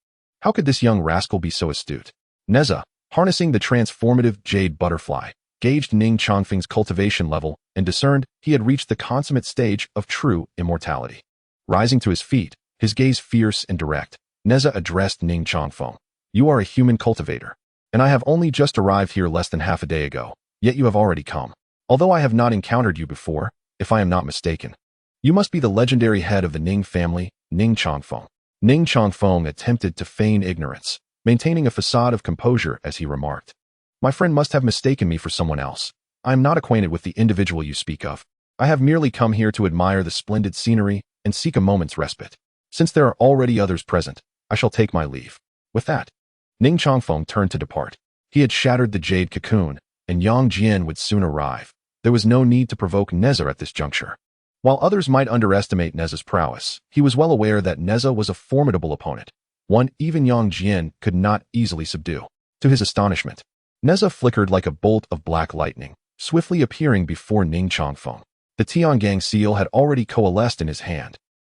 Speaker 1: How could this young rascal be so astute? Nezha, harnessing the transformative jade butterfly, gauged Ning Chongfeng's cultivation level and discerned he had reached the consummate stage of true immortality. Rising to his feet, his gaze fierce and direct, Nezha addressed Ning Chongfeng. You are a human cultivator, and I have only just arrived here less than half a day ago, yet you have already come. Although I have not encountered you before, if I am not mistaken, you must be the legendary head of the Ning family, Ning Chongfeng. Ning Chongfeng attempted to feign ignorance, maintaining a facade of composure as he remarked. My friend must have mistaken me for someone else. I am not acquainted with the individual you speak of. I have merely come here to admire the splendid scenery and seek a moment's respite. Since there are already others present, I shall take my leave. With that, Ning Chongfeng turned to depart. He had shattered the jade cocoon, and Yang Jian would soon arrive. There was no need to provoke Nezha at this juncture. While others might underestimate Nezha's prowess, he was well aware that Nezha was a formidable opponent, one even Yang Jian could not easily subdue. To his astonishment, Nezha flickered like a bolt of black lightning, swiftly appearing before Ning Chongfeng. The Tiangang seal had already coalesced in his hand,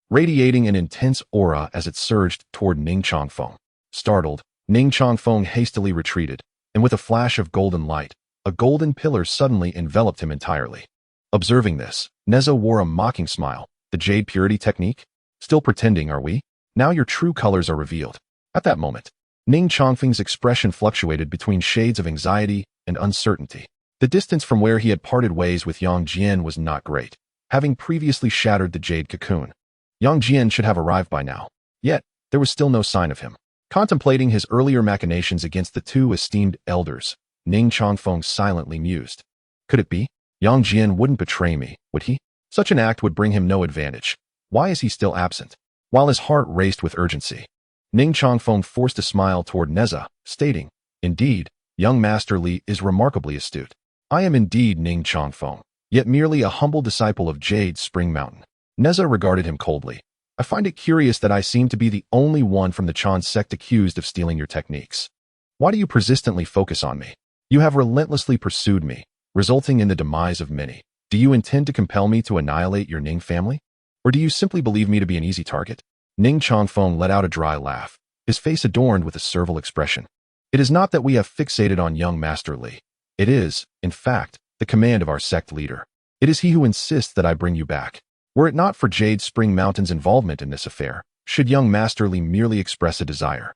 Speaker 1: radiating an intense aura as it surged toward Ning Chongfeng. Startled, Ning Chongfeng hastily retreated, and with a flash of golden light, a golden pillar suddenly enveloped him entirely. Observing this, Nezha wore a mocking smile. The jade purity technique? Still pretending, are we? Now your true colors are revealed. At that moment, Ning Chongfeng's expression fluctuated between shades of anxiety and uncertainty. The distance from where he had parted ways with Yang Jian was not great, having previously shattered the jade cocoon. Yang Jian should have arrived by now. Yet, there was still no sign of him. Contemplating his earlier machinations against the two esteemed elders, Ning Chongfeng silently mused. Could it be? Yang Jian wouldn't betray me, would he? Such an act would bring him no advantage. Why is he still absent? While his heart raced with urgency, Ning Chongfeng forced a smile toward Nezha, stating, Indeed, young Master Li is remarkably astute. I am indeed Ning Chongfeng, yet merely a humble disciple of Jade Spring Mountain. Nezha regarded him coldly. I find it curious that I seem to be the only one from the Chan Sect accused of stealing your techniques. Why do you persistently focus on me? You have relentlessly pursued me, resulting in the demise of many. Do you intend to compel me to annihilate your Ning family? Or do you simply believe me to be an easy target? Ning Chongfeng let out a dry laugh, his face adorned with a servile expression. It is not that we have fixated on young Master Li. It is, in fact, the command of our sect leader. It is he who insists that I bring you back. Were it not for Jade Spring Mountain's involvement in this affair, should young Master Li merely express a desire,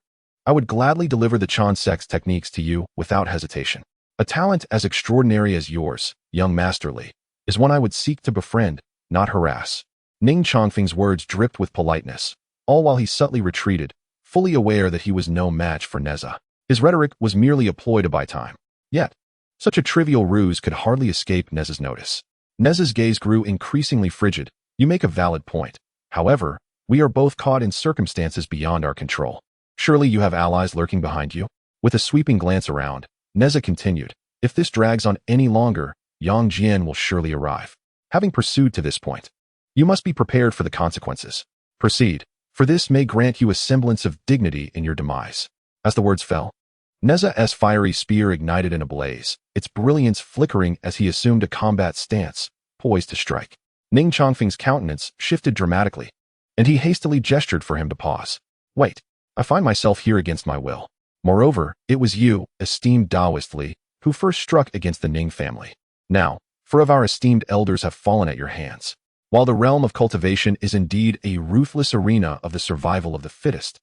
Speaker 1: I would gladly deliver the Chan Sect's techniques to you without hesitation. A talent as extraordinary as yours, young Master Li, is one I would seek to befriend, not harass. Ning Chongfeng's words dripped with politeness, all while he subtly retreated, fully aware that he was no match for Nezha. His rhetoric was merely a ploy to buy time. Yet, such a trivial ruse could hardly escape Nezha's notice. Nezha's gaze grew increasingly frigid. You make a valid point. However, we are both caught in circumstances beyond our control. Surely you have allies lurking behind you? With a sweeping glance around, Nezha continued, If this drags on any longer, Yang Jian will surely arrive. Having pursued to this point, you must be prepared for the consequences. Proceed, for this may grant you a semblance of dignity in your demise. As the words fell, Nezha's fiery spear ignited in a blaze, its brilliance flickering as he assumed a combat stance, poised to strike. Ning Chongfeng's countenance shifted dramatically, and he hastily gestured for him to pause. Wait, I find myself here against my will. Moreover, it was you, esteemed Taoist Li, who first struck against the Ning family. Now, 4 of our esteemed elders have fallen at your hands. While the realm of cultivation is indeed a ruthless arena of the survival of the fittest,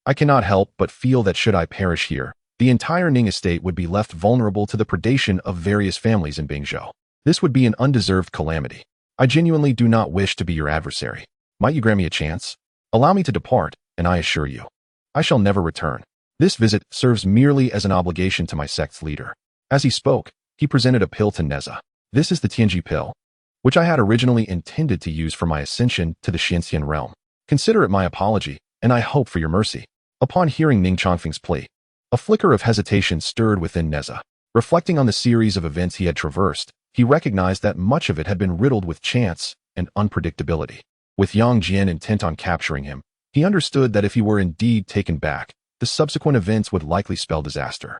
Speaker 1: I cannot help but feel that should I perish here, the entire Ning estate would be left vulnerable to the predation of various families in Bingzhou. This would be an undeserved calamity. I genuinely do not wish to be your adversary. Might you grant me a chance? Allow me to depart, and I assure you, I shall never return. This visit serves merely as an obligation to my sect's leader. As he spoke, he presented a pill to Nezha. This is the Tianji pill, which I had originally intended to use for my ascension to the Xianxian realm. Consider it my apology, and I hope for your mercy. Upon hearing Ning Chongfeng's plea, a flicker of hesitation stirred within Nezha. Reflecting on the series of events he had traversed, he recognized that much of it had been riddled with chance and unpredictability. With Yang Jian intent on capturing him, he understood that if he were indeed taken back, the subsequent events would likely spell disaster.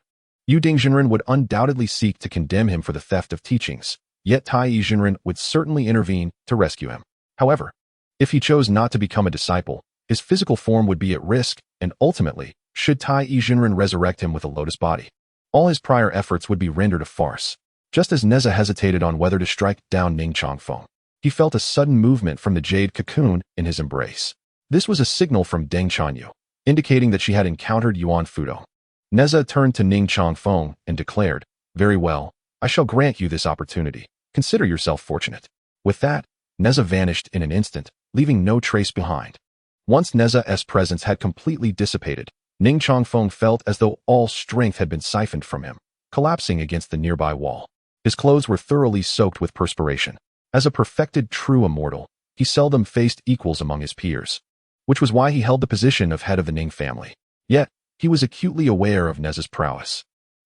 Speaker 1: Taiyi Zhenren would undoubtedly seek to condemn him for the theft of teachings, yet Taiyi Zhenren would certainly intervene to rescue him. However, if he chose not to become a disciple, his physical form would be at risk, and ultimately, should Taiyi Zhenren resurrect him with a lotus body, all his prior efforts would be rendered a farce. Just as Nezha hesitated on whether to strike down Ning Chongfeng, he felt a sudden movement from the jade cocoon in his embrace. This was a signal from Deng Chanyu, indicating that she had encountered Yuan Fudo. Nezha turned to Ning Chongfeng and declared, "Very well, I shall grant you this opportunity. Consider yourself fortunate." With that, Nezha vanished in an instant, leaving no trace behind. Once Nezha's presence had completely dissipated, Ning Chongfeng felt as though all strength had been siphoned from him, collapsing against the nearby wall. His clothes were thoroughly soaked with perspiration. As a perfected true immortal, he seldom faced equals among his peers, which was why he held the position of head of the Ning family. Yet, he was acutely aware of Nezha's prowess.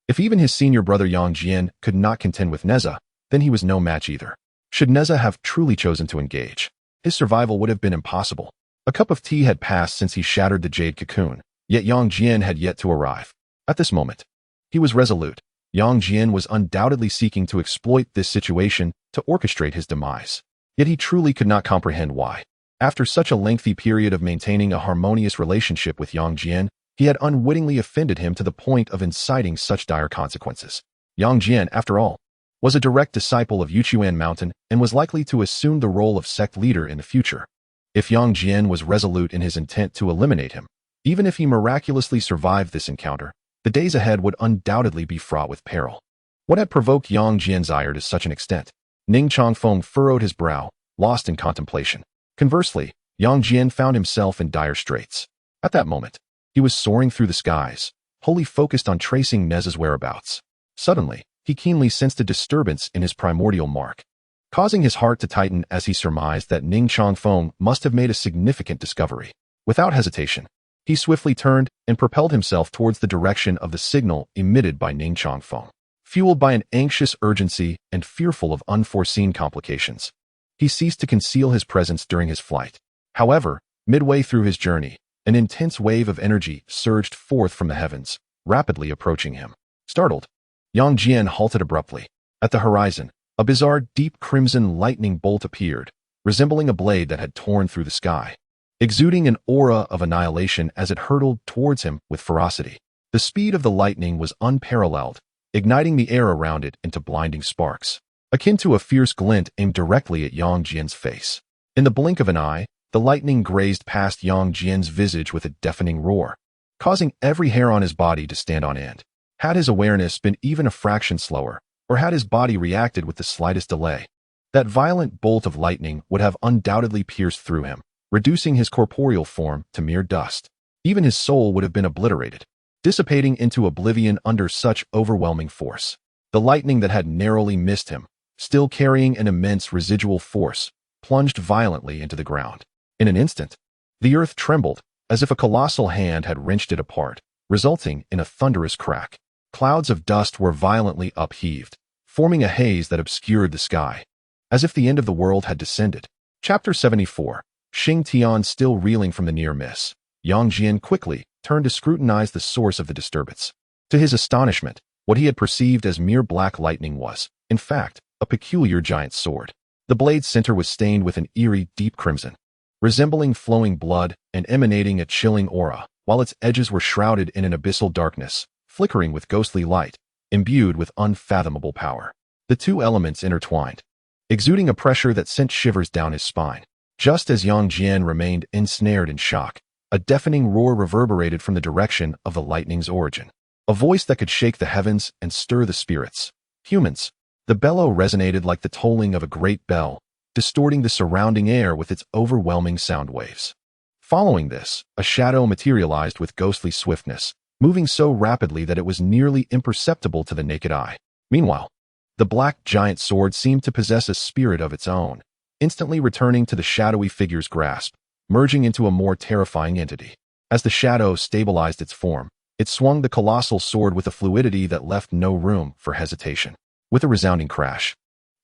Speaker 1: If even his senior brother Yang Jian could not contend with Nezha, then he was no match either. Should Nezha have truly chosen to engage, his survival would have been impossible. A cup of tea had passed since he shattered the jade cocoon, yet Yang Jian had yet to arrive. At this moment, he was resolute. Yang Jian was undoubtedly seeking to exploit this situation to orchestrate his demise. Yet he truly could not comprehend why. After such a lengthy period of maintaining a harmonious relationship with Yang Jian, he had unwittingly offended him to the point of inciting such dire consequences. Yang Jian, after all, was a direct disciple of Yuan Mountain and was likely to assume the role of sect leader in the future. If Yang Jian was resolute in his intent to eliminate him, even if he miraculously survived this encounter, the days ahead would undoubtedly be fraught with peril. What had provoked Yang Jian's ire to such an extent? Ning Chongfeng furrowed his brow, lost in contemplation. Conversely, Yang Jian found himself in dire straits. At that moment, he was soaring through the skies, wholly focused on tracing Nezha's whereabouts. Suddenly, he keenly sensed a disturbance in his primordial mark, causing his heart to tighten as he surmised that Ning Chongfeng must have made a significant discovery. Without hesitation, he swiftly turned and propelled himself towards the direction of the signal emitted by Ning Chongfeng. Fueled by an anxious urgency and fearful of unforeseen complications, he ceased to conceal his presence during his flight. However, midway through his journey, an intense wave of energy surged forth from the heavens, rapidly approaching him. Startled, Yang Jian halted abruptly. At the horizon, a bizarre deep crimson lightning bolt appeared, resembling a blade that had torn through the sky, exuding an aura of annihilation as it hurtled towards him with ferocity. The speed of the lightning was unparalleled, igniting the air around it into blinding sparks, akin to a fierce glint aimed directly at Yang Jian's face. In the blink of an eye, the lightning grazed past Yang Jian's visage with a deafening roar, causing every hair on his body to stand on end. Had his awareness been even a fraction slower, or had his body reacted with the slightest delay, that violent bolt of lightning would have undoubtedly pierced through him, reducing his corporeal form to mere dust. Even his soul would have been obliterated, dissipating into oblivion under such overwhelming force. The lightning that had narrowly missed him, still carrying an immense residual force, plunged violently into the ground. In an instant, the earth trembled, as if a colossal hand had wrenched it apart, resulting in a thunderous crack. Clouds of dust were violently upheaved, forming a haze that obscured the sky, as if the end of the world had descended. Chapter 74. Xing Tian still reeling from the near miss, Yang Jian quickly turned to scrutinize the source of the disturbance. To his astonishment, what he had perceived as mere black lightning was, in fact, a peculiar giant sword. The blade's center was stained with an eerie deep crimson, resembling flowing blood and emanating a chilling aura, while its edges were shrouded in an abyssal darkness, flickering with ghostly light, imbued with unfathomable power. The two elements intertwined, exuding a pressure that sent shivers down his spine. Just as Yang Jian remained ensnared in shock, a deafening roar reverberated from the direction of the lightning's origin. A voice that could shake the heavens and stir the spirits. Humans. The bellow resonated like the tolling of a great bell, distorting the surrounding air with its overwhelming sound waves. Following this, a shadow materialized with ghostly swiftness, moving so rapidly that it was nearly imperceptible to the naked eye. Meanwhile, the black giant sword seemed to possess a spirit of its own, instantly returning to the shadowy figure's grasp, merging into a more terrifying entity. As the shadow stabilized its form, it swung the colossal sword with a fluidity that left no room for hesitation. With a resounding crash,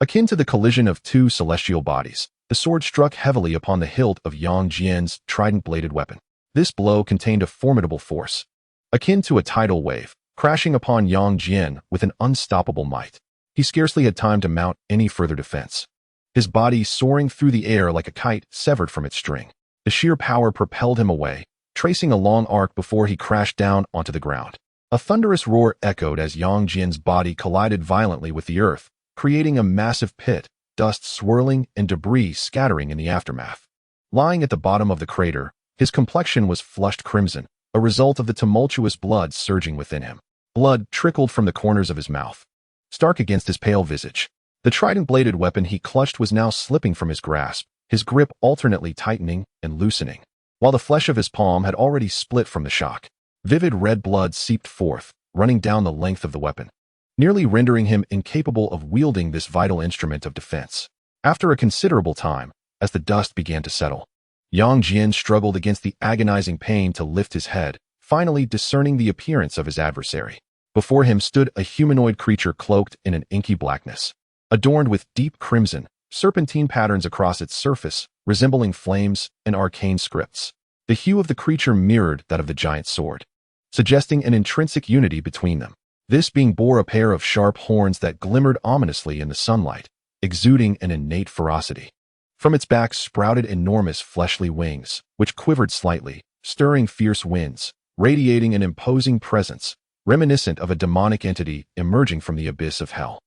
Speaker 1: akin to the collision of two celestial bodies, the sword struck heavily upon the hilt of Yang Jian's trident-bladed weapon. This blow contained a formidable force, akin to a tidal wave, crashing upon Yang Jian with an unstoppable might. He scarcely had time to mount any further defense. his body soaring through the air like a kite severed from its string. The sheer power propelled him away, tracing a long arc before he crashed down onto the ground. A thunderous roar echoed as Yang Jian's body collided violently with the earth, creating a massive pit, dust swirling and debris scattering in the aftermath. Lying at the bottom of the crater, his complexion was flushed crimson, a result of the tumultuous blood surging within him. Blood trickled from the corners of his mouth, stark against his pale visage. The trident-bladed weapon he clutched was now slipping from his grasp, his grip alternately tightening and loosening, while the flesh of his palm had already split from the shock. Vivid red blood seeped forth, running down the length of the weapon, nearly rendering him incapable of wielding this vital instrument of defense. After a considerable time, as the dust began to settle, Yang Jian struggled against the agonizing pain to lift his head, finally discerning the appearance of his adversary. Before him stood a humanoid creature cloaked in an inky blackness, adorned with deep crimson, serpentine patterns across its surface, resembling flames and arcane scripts. The hue of the creature mirrored that of the giant sword, suggesting an intrinsic unity between them. This being bore a pair of sharp horns that glimmered ominously in the sunlight, exuding an innate ferocity. From its back sprouted enormous fleshly wings, which quivered slightly, stirring fierce winds, radiating an imposing presence, reminiscent of a demonic entity emerging from the abyss of hell.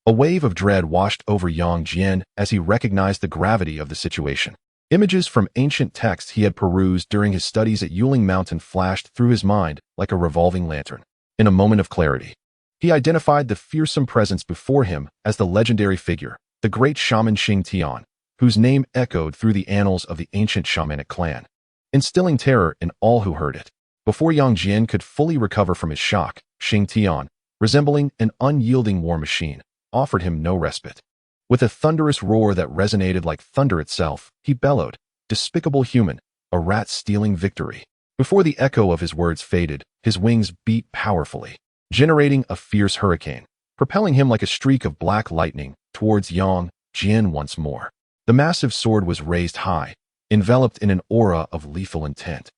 Speaker 1: A wave of dread washed over Yang Jian as he recognized the gravity of the situation. Images from ancient texts he had perused during his studies at Yuling Mountain flashed through his mind like a revolving lantern. In a moment of clarity, he identified the fearsome presence before him as the legendary figure, the great shaman Xing Tian, whose name echoed through the annals of the ancient shamanic clan, instilling terror in all who heard it. Before Yang Jian could fully recover from his shock, Xing Tian, resembling an unyielding war machine, offered him no respite. With a thunderous roar that resonated like thunder itself, he bellowed, "Despicable human, a rat stealing victory." Before the echo of his words faded, his wings beat powerfully, generating a fierce hurricane, propelling him like a streak of black lightning towards Yang Jian once more. The massive sword was raised high, enveloped in an aura of lethal intent,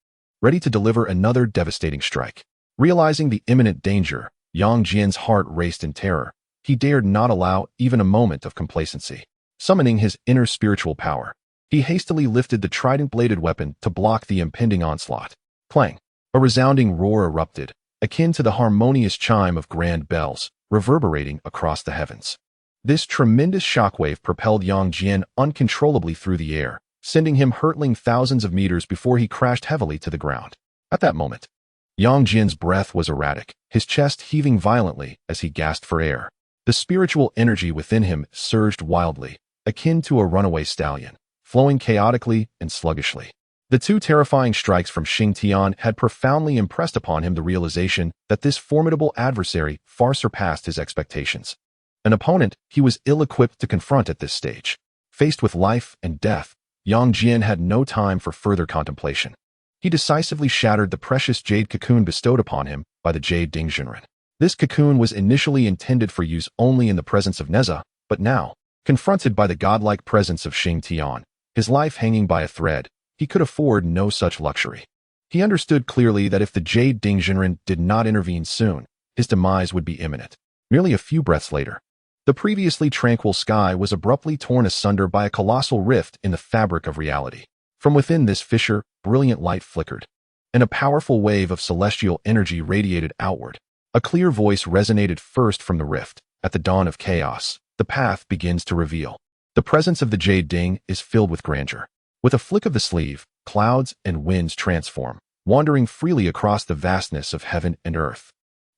Speaker 1: ready to deliver another devastating strike. Realizing the imminent danger, Yang Jian's heart raced in terror. He dared not allow even a moment of complacency. Summoning his inner spiritual power, he hastily lifted the trident-bladed weapon to block the impending onslaught. Clang! A resounding roar erupted, akin to the harmonious chime of grand bells, reverberating across the heavens. This tremendous shockwave propelled Yang Jian uncontrollably through the air, sending him hurtling thousands of meters before he crashed heavily to the ground. At that moment, Yang Jian's breath was erratic, his chest heaving violently as he gasped for air. The spiritual energy within him surged wildly, akin to a runaway stallion, flowing chaotically and sluggishly. The two terrifying strikes from Xing Tian had profoundly impressed upon him the realization that this formidable adversary far surpassed his expectations. An opponent he was ill-equipped to confront at this stage. Faced with life and death, Yang Jian had no time for further contemplation. He decisively shattered the precious jade cocoon bestowed upon him by the Taiyi Zhenren. This cocoon was initially intended for use only in the presence of Nezha, but now, confronted by the godlike presence of Xing Tian, his life hanging by a thread, he could afford no such luxury. He understood clearly that if the Taiyi Zhenren did not intervene soon, his demise would be imminent. Merely a few breaths later, the previously tranquil sky was abruptly torn asunder by a colossal rift in the fabric of reality. From within this fissure, brilliant light flickered, and a powerful wave of celestial energy radiated outward. A clear voice resonated first from the rift. At the dawn of chaos, the path begins to reveal. The presence of the Jade is filled with grandeur. With a flick of the sleeve, clouds and winds transform, wandering freely across the vastness of heaven and earth.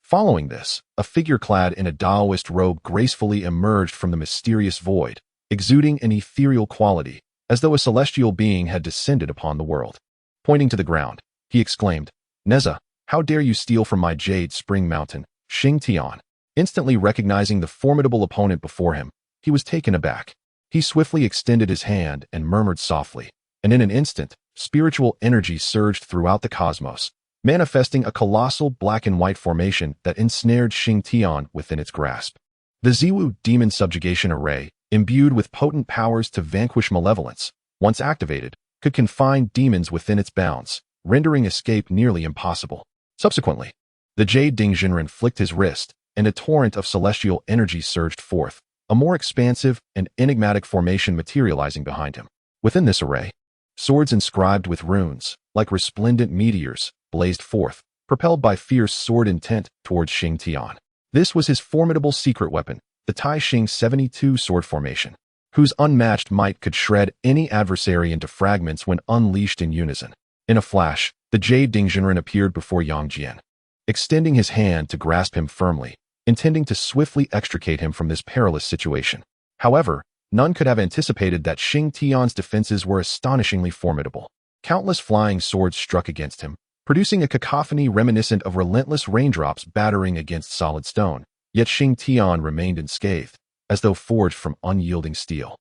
Speaker 1: Following this, a figure clad in a Taoist robe gracefully emerged from the mysterious void, exuding an ethereal quality, as though a celestial being had descended upon the world. Pointing to the ground, he exclaimed, "Nezha, how dare you steal from my jade spring mountain?" Xing Tian, instantly recognizing the formidable opponent before him, he was taken aback. He swiftly extended his hand and murmured softly, and in an instant, spiritual energy surged throughout the cosmos, manifesting a colossal black and white formation that ensnared Xing Tian within its grasp. The Ziwu Demon Subjugation Array, imbued with potent powers to vanquish malevolence, once activated, could confine demons within its bounds, rendering escape nearly impossible. Subsequently, the Taiyi Zhenren flicked his wrist, and a torrent of celestial energy surged forth, a more expansive and enigmatic formation materializing behind him. Within this array, swords inscribed with runes, like resplendent meteors, blazed forth, propelled by fierce sword intent towards Xingtian. This was his formidable secret weapon, the Taiyi 72 sword formation, whose unmatched might could shred any adversary into fragments when unleashed in unison. In a flash, the Jade Dingzhenren appeared before Yang Jian, extending his hand to grasp him firmly, intending to swiftly extricate him from this perilous situation. However, none could have anticipated that Xingtian's defenses were astonishingly formidable. Countless flying swords struck against him, producing a cacophony reminiscent of relentless raindrops battering against solid stone. Yet Xingtian remained unscathed, as though forged from unyielding steel.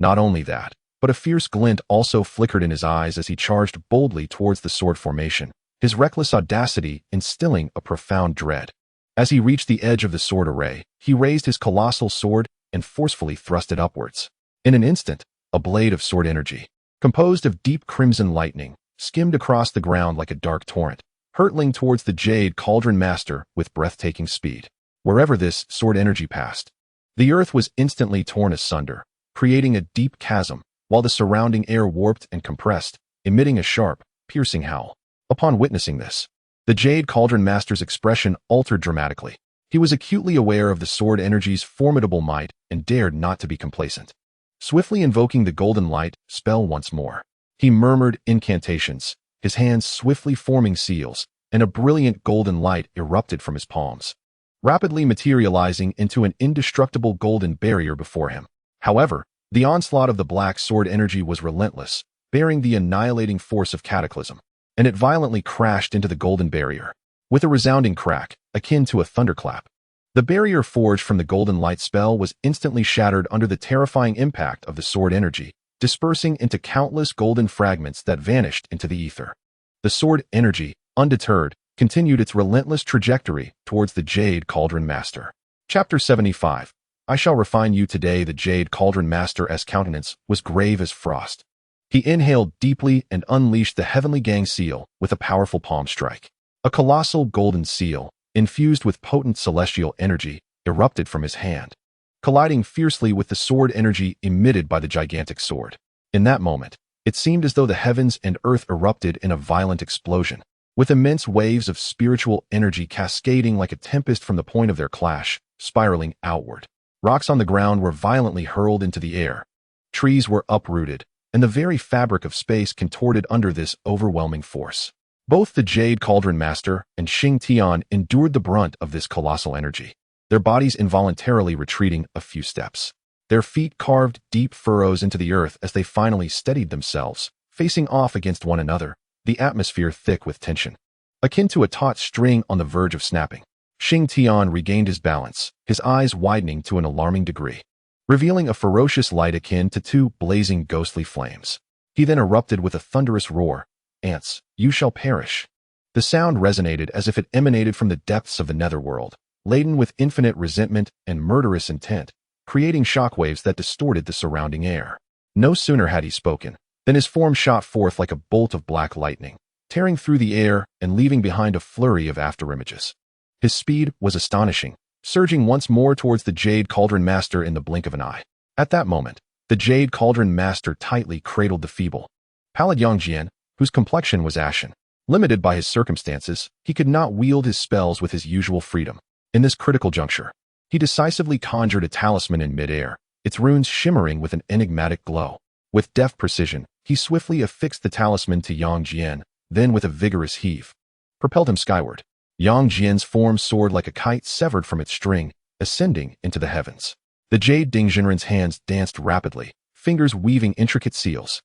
Speaker 1: Not only that, but a fierce glint also flickered in his eyes as he charged boldly towards the sword formation, his reckless audacity instilling a profound dread. As he reached the edge of the sword array, he raised his colossal sword and forcefully thrust it upwards. In an instant, a blade of sword energy, composed of deep crimson lightning, skimmed across the ground like a dark torrent, hurtling towards the Jade Cauldron Master with breathtaking speed. Wherever this sword energy passed, the earth was instantly torn asunder, creating a deep chasm, while the surrounding air warped and compressed, emitting a sharp, piercing howl. Upon witnessing this, the Jade Cauldron Master's expression altered dramatically. He was acutely aware of the sword energy's formidable might and dared not to be complacent. Swiftly invoking the golden light spell once more, he murmured incantations, his hands swiftly forming seals, and a brilliant golden light erupted from his palms, rapidly materializing into an indestructible golden barrier before him. However, the onslaught of the black sword energy was relentless, bearing the annihilating force of cataclysm, and it violently crashed into the golden barrier. With a resounding crack, akin to a thunderclap, the barrier forged from the golden light spell was instantly shattered under the terrifying impact of the sword energy, dispersing into countless golden fragments that vanished into the ether. The sword energy, undeterred, continued its relentless trajectory towards the Jade Cauldron Master. Chapter 75. I shall refine you today. The Jade Cauldron Master's countenance was grave as frost. He inhaled deeply and unleashed the Heavenly Gang seal with a powerful palm strike. A colossal golden seal, infused with potent celestial energy, erupted from his hand, colliding fiercely with the sword energy emitted by the gigantic sword. In that moment, it seemed as though the heavens and earth erupted in a violent explosion, with immense waves of spiritual energy cascading like a tempest from the point of their clash, spiraling outward. Rocks on the ground were violently hurled into the air. Trees were uprooted, and the very fabric of space contorted under this overwhelming force. Both the Jade Cauldron Master and Xingtian endured the brunt of this colossal energy, their bodies involuntarily retreating a few steps. Their feet carved deep furrows into the earth as they finally steadied themselves, facing off against one another, the atmosphere thick with tension, akin to a taut string on the verge of snapping. Xingtian regained his balance, his eyes widening to an alarming degree, revealing a ferocious light akin to two blazing ghostly flames. He then erupted with a thunderous roar. "Ants, you shall perish." The sound resonated as if it emanated from the depths of the netherworld, laden with infinite resentment and murderous intent, creating shockwaves that distorted the surrounding air. No sooner had he spoken than his form shot forth like a bolt of black lightning, tearing through the air and leaving behind a flurry of afterimages. His speed was astonishing, surging once more towards the Jade Cauldron Master in the blink of an eye. At that moment, the Jade Cauldron Master tightly cradled the feeble, pallid Yang Jian, whose complexion was ashen. Limited by his circumstances, he could not wield his spells with his usual freedom. In this critical juncture, he decisively conjured a talisman in midair, its runes shimmering with an enigmatic glow. With deft precision, he swiftly affixed the talisman to Yang Jian, then with a vigorous heave, propelled him skyward. Yang Jian's form soared like a kite severed from its string, ascending into the heavens. The Jade Dingzhenren's hands danced rapidly, fingers weaving intricate seals.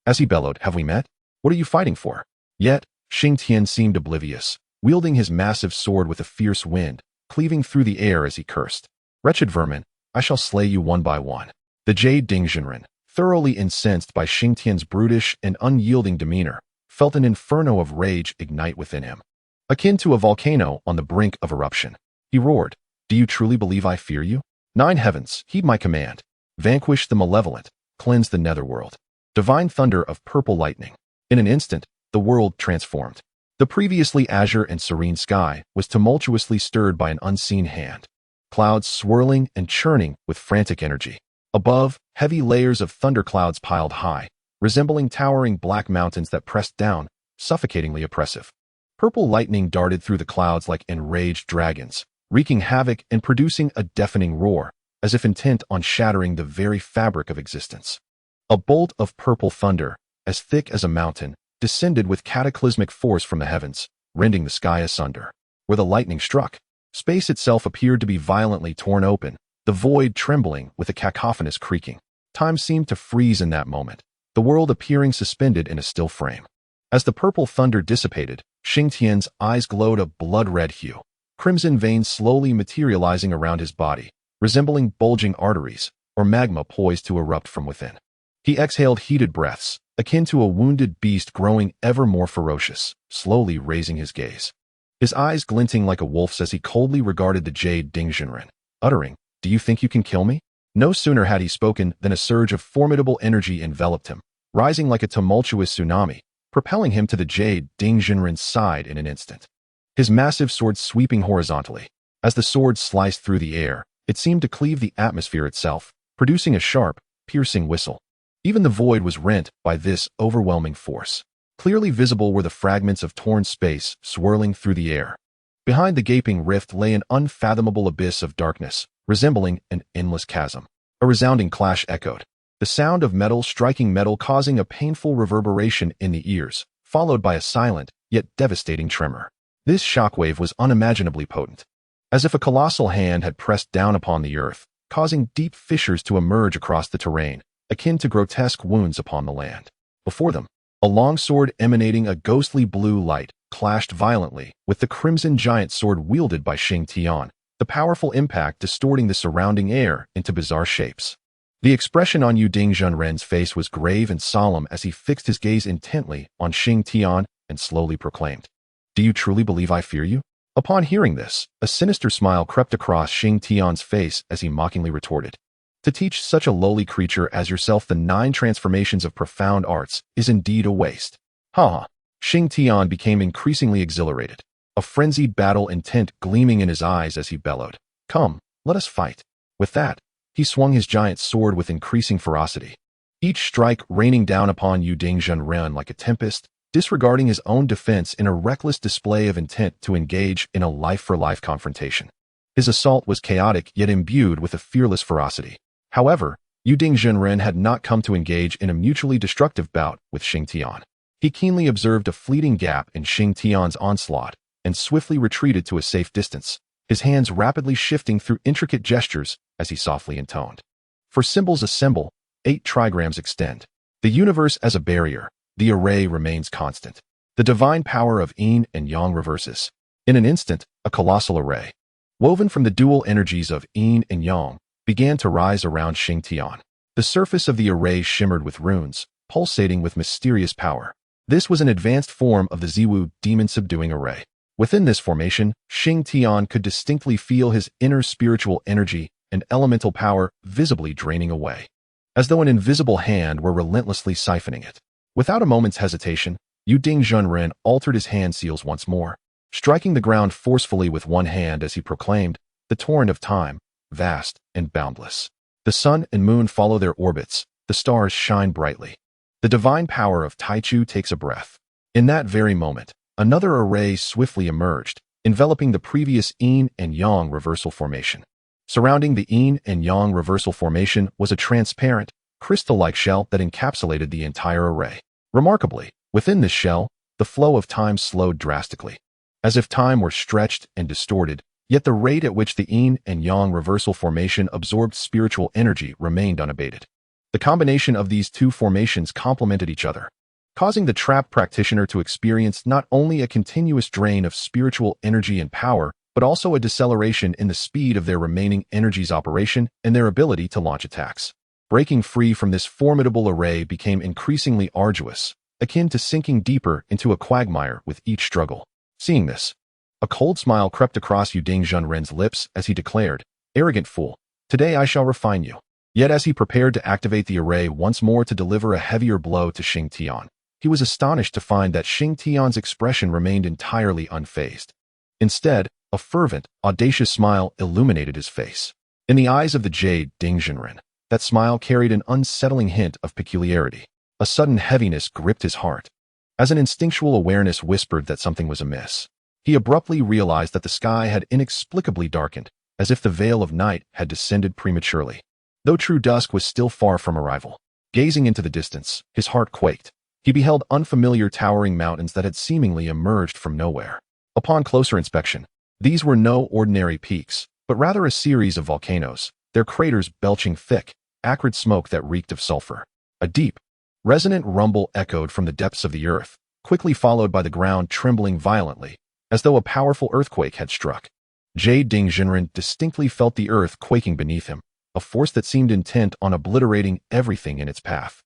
Speaker 1: As he bellowed, "Have we met? What are you fighting for?" Yet, Xingtian seemed oblivious, wielding his massive sword with a fierce wind, cleaving through the air as he cursed. "Wretched vermin, I shall slay you one by one." The Jade Dingzhenren, thoroughly incensed by Xingtian's brutish and unyielding demeanor, felt an inferno of rage ignite within him, akin to a volcano on the brink of eruption. He roared, "Do you truly believe I fear you? 9 heavens, heed my command. Vanquish the malevolent, cleanse the netherworld." Divine thunder of purple lightning. In an instant, the world transformed. The previously azure and serene sky was tumultuously stirred by an unseen hand. clouds swirling and churning with frantic energy. Above, heavy layers of thunderclouds piled high, resembling towering black mountains that pressed down, suffocatingly oppressive. Purple lightning darted through the clouds like enraged dragons, wreaking havoc and producing a deafening roar, as if intent on shattering the very fabric of existence. A bolt of purple thunder, as thick as a mountain, descended with cataclysmic force from the heavens, rending the sky asunder. Where the lightning struck, space itself appeared to be violently torn open, the void trembling with a cacophonous creaking. Time seemed to freeze in that moment, the world appearing suspended in a still frame. As the purple thunder dissipated, Xingtian's eyes glowed a blood-red hue, crimson veins slowly materializing around his body, resembling bulging arteries, or magma poised to erupt from within. He exhaled heated breaths, akin to a wounded beast growing ever more ferocious, slowly raising his gaze. His eyes glinting like a wolf's as he coldly regarded the jade Taiyi Zhenren, uttering, "Do you think you can kill me?" No sooner had he spoken than a surge of formidable energy enveloped him, rising like a tumultuous tsunami, propelling him to the jade Taiyi Zhenren's side in an instant. His massive sword sweeping horizontally. As the sword sliced through the air, it seemed to cleave the atmosphere itself, producing a sharp, piercing whistle. Even the void was rent by this overwhelming force. Clearly visible were the fragments of torn space swirling through the air. Behind the gaping rift lay an unfathomable abyss of darkness, resembling an endless chasm. A resounding clash echoed, the sound of metal striking metal causing a painful reverberation in the ears, followed by a silent, yet devastating tremor. This shockwave was unimaginably potent, as if a colossal hand had pressed down upon the earth, causing deep fissures to emerge across the terrain, akin to grotesque wounds upon the land. Before them, a long sword emanating a ghostly blue light clashed violently with the crimson giant sword wielded by Xingtian, the powerful impact distorting the surrounding air into bizarre shapes. The expression on Taiyi Zhenren's face was grave and solemn as he fixed his gaze intently on Xingtian and slowly proclaimed, "Do you truly believe I fear you?" Upon hearing this, a sinister smile crept across Xingtian's face as he mockingly retorted, "To teach such a lowly creature as yourself the 9 transformations of profound arts is indeed a waste." Ha! Xingtian became increasingly exhilarated, a frenzied battle intent gleaming in his eyes as he bellowed, "Come, let us fight." With that, he swung his giant sword with increasing ferocity, each strike raining down upon Taiyi Zhenren like a tempest, disregarding his own defense in a reckless display of intent to engage in a life-for-life confrontation. His assault was chaotic yet imbued with a fearless ferocity. However, Taiyi Zhenren had not come to engage in a mutually destructive bout with Xingtian. He keenly observed a fleeting gap in Xingtian's onslaught and swiftly retreated to a safe distance, his hands rapidly shifting through intricate gestures as he softly intoned, "For symbols assemble, 8 trigrams extend. The universe as a barrier, the array remains constant. The divine power of yin and yang reverses. In an instant, a colossal array, woven from the dual energies of yin and yang, began to rise around Xingtian. The surface of the array shimmered with runes, pulsating with mysterious power. This was an advanced form of the Ziwu demon-subduing array. Within this formation, Xingtian could distinctly feel his inner spiritual energy and elemental power visibly draining away, as though an invisible hand were relentlessly siphoning it. Without a moment's hesitation, Taiyi Zhenren altered his hand seals once more, striking the ground forcefully with one hand as he proclaimed, "The torrent of time, vast and boundless. The sun and moon follow their orbits, the stars shine brightly. The divine power of Taichu takes a breath." In that very moment, another array swiftly emerged, enveloping the previous yin and yang reversal formation. Surrounding the yin and yang reversal formation was a transparent, crystal-like shell that encapsulated the entire array. Remarkably, within this shell, the flow of time slowed drastically, as if time were stretched and distorted, yet the rate at which the yin and yang reversal formation absorbed spiritual energy remained unabated. The combination of these two formations complemented each other, causing the trapped practitioner to experience not only a continuous drain of spiritual energy and power, but also a deceleration in the speed of their remaining energies operation and their ability to launch attacks. Breaking free from this formidable array became increasingly arduous, akin to sinking deeper into a quagmire with each struggle. Seeing this, a cold smile crept across Taiyi Zhenren's lips as he declared, "Arrogant fool, today I shall refine you." Yet as he prepared to activate the array once more to deliver a heavier blow to Xingtian, he was astonished to find that Xingtian's expression remained entirely unfazed. Instead, A fervent, audacious smile illuminated his face. In the eyes of the jade Zhenren, that smile carried an unsettling hint of peculiarity. A sudden heaviness gripped his heart. As an instinctual awareness whispered that something was amiss, he abruptly realized that the sky had inexplicably darkened, as if the veil of night had descended prematurely. Though true dusk was still far from arrival, gazing into the distance, his heart quaked. He beheld unfamiliar towering mountains that had seemingly emerged from nowhere. Upon closer inspection, these were no ordinary peaks, but rather a series of volcanoes, their craters belching thick, acrid smoke that reeked of sulfur. A deep, resonant rumble echoed from the depths of the earth, quickly followed by the ground trembling violently, as though a powerful earthquake had struck. Jade Zhenren distinctly felt the earth quaking beneath him, a force that seemed intent on obliterating everything in its path.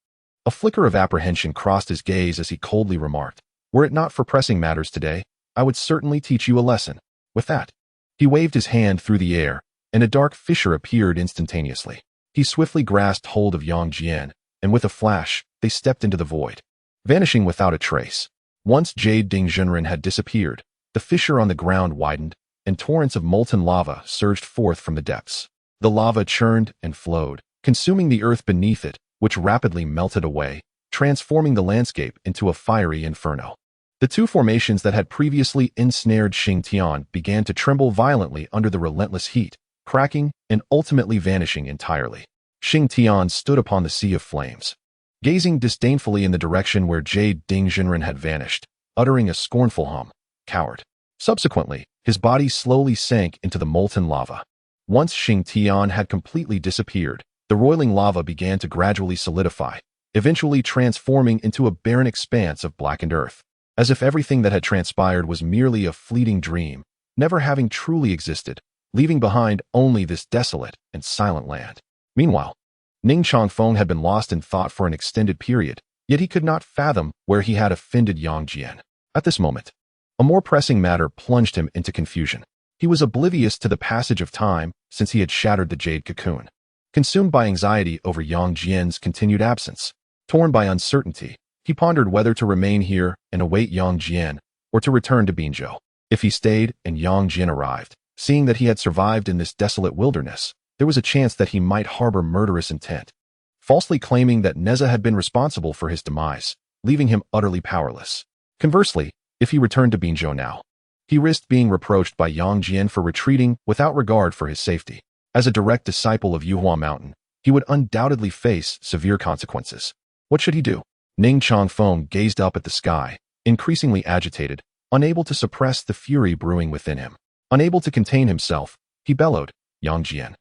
Speaker 1: A flicker of apprehension crossed his gaze as he coldly remarked, "Were it not for pressing matters today, I would certainly teach you a lesson." With that, he waved his hand through the air, and a dark fissure appeared instantaneously. He swiftly grasped hold of Yang Jian, and with a flash, they stepped into the void, vanishing without a trace. Once Jade Zhenren had disappeared, the fissure on the ground widened, and torrents of molten lava surged forth from the depths. The lava churned and flowed, consuming the earth beneath it, which rapidly melted away, transforming the landscape into a fiery inferno. The two formations that had previously ensnared Xingtian began to tremble violently under the relentless heat, cracking and ultimately vanishing entirely. Xingtian stood upon the sea of flames, gazing disdainfully in the direction where Jade Zhenren had vanished, uttering a scornful hum. Coward. Subsequently, his body slowly sank into the molten lava. Once Xingtian had completely disappeared, the roiling lava began to gradually solidify, eventually transforming into a barren expanse of blackened earth, as if everything that had transpired was merely a fleeting dream, never having truly existed, leaving behind only this desolate and silent land. Meanwhile, Ning Changfeng had been lost in thought for an extended period, yet he could not fathom where he had offended Yang Jian. At this moment, a more pressing matter plunged him into confusion. He was oblivious to the passage of time since he had shattered the jade cocoon. Consumed by anxiety over Yang Jian's continued absence, torn by uncertainty, he pondered whether to remain here and await Yang Jian or to return to Binzhou. If he stayed and Yang Jian arrived, seeing that he had survived in this desolate wilderness, there was a chance that he might harbor murderous intent, falsely claiming that Nezha had been responsible for his demise, leaving him utterly powerless. Conversely, if he returned to Binzhou now, he risked being reproached by Yang Jian for retreating without regard for his safety. As a direct disciple of Yuhua Mountain, he would undoubtedly face severe consequences. What should he do? Ning Changfeng gazed up at the sky, increasingly agitated, unable to suppress the fury brewing within him. Unable to contain himself, he bellowed, "Yang Jian,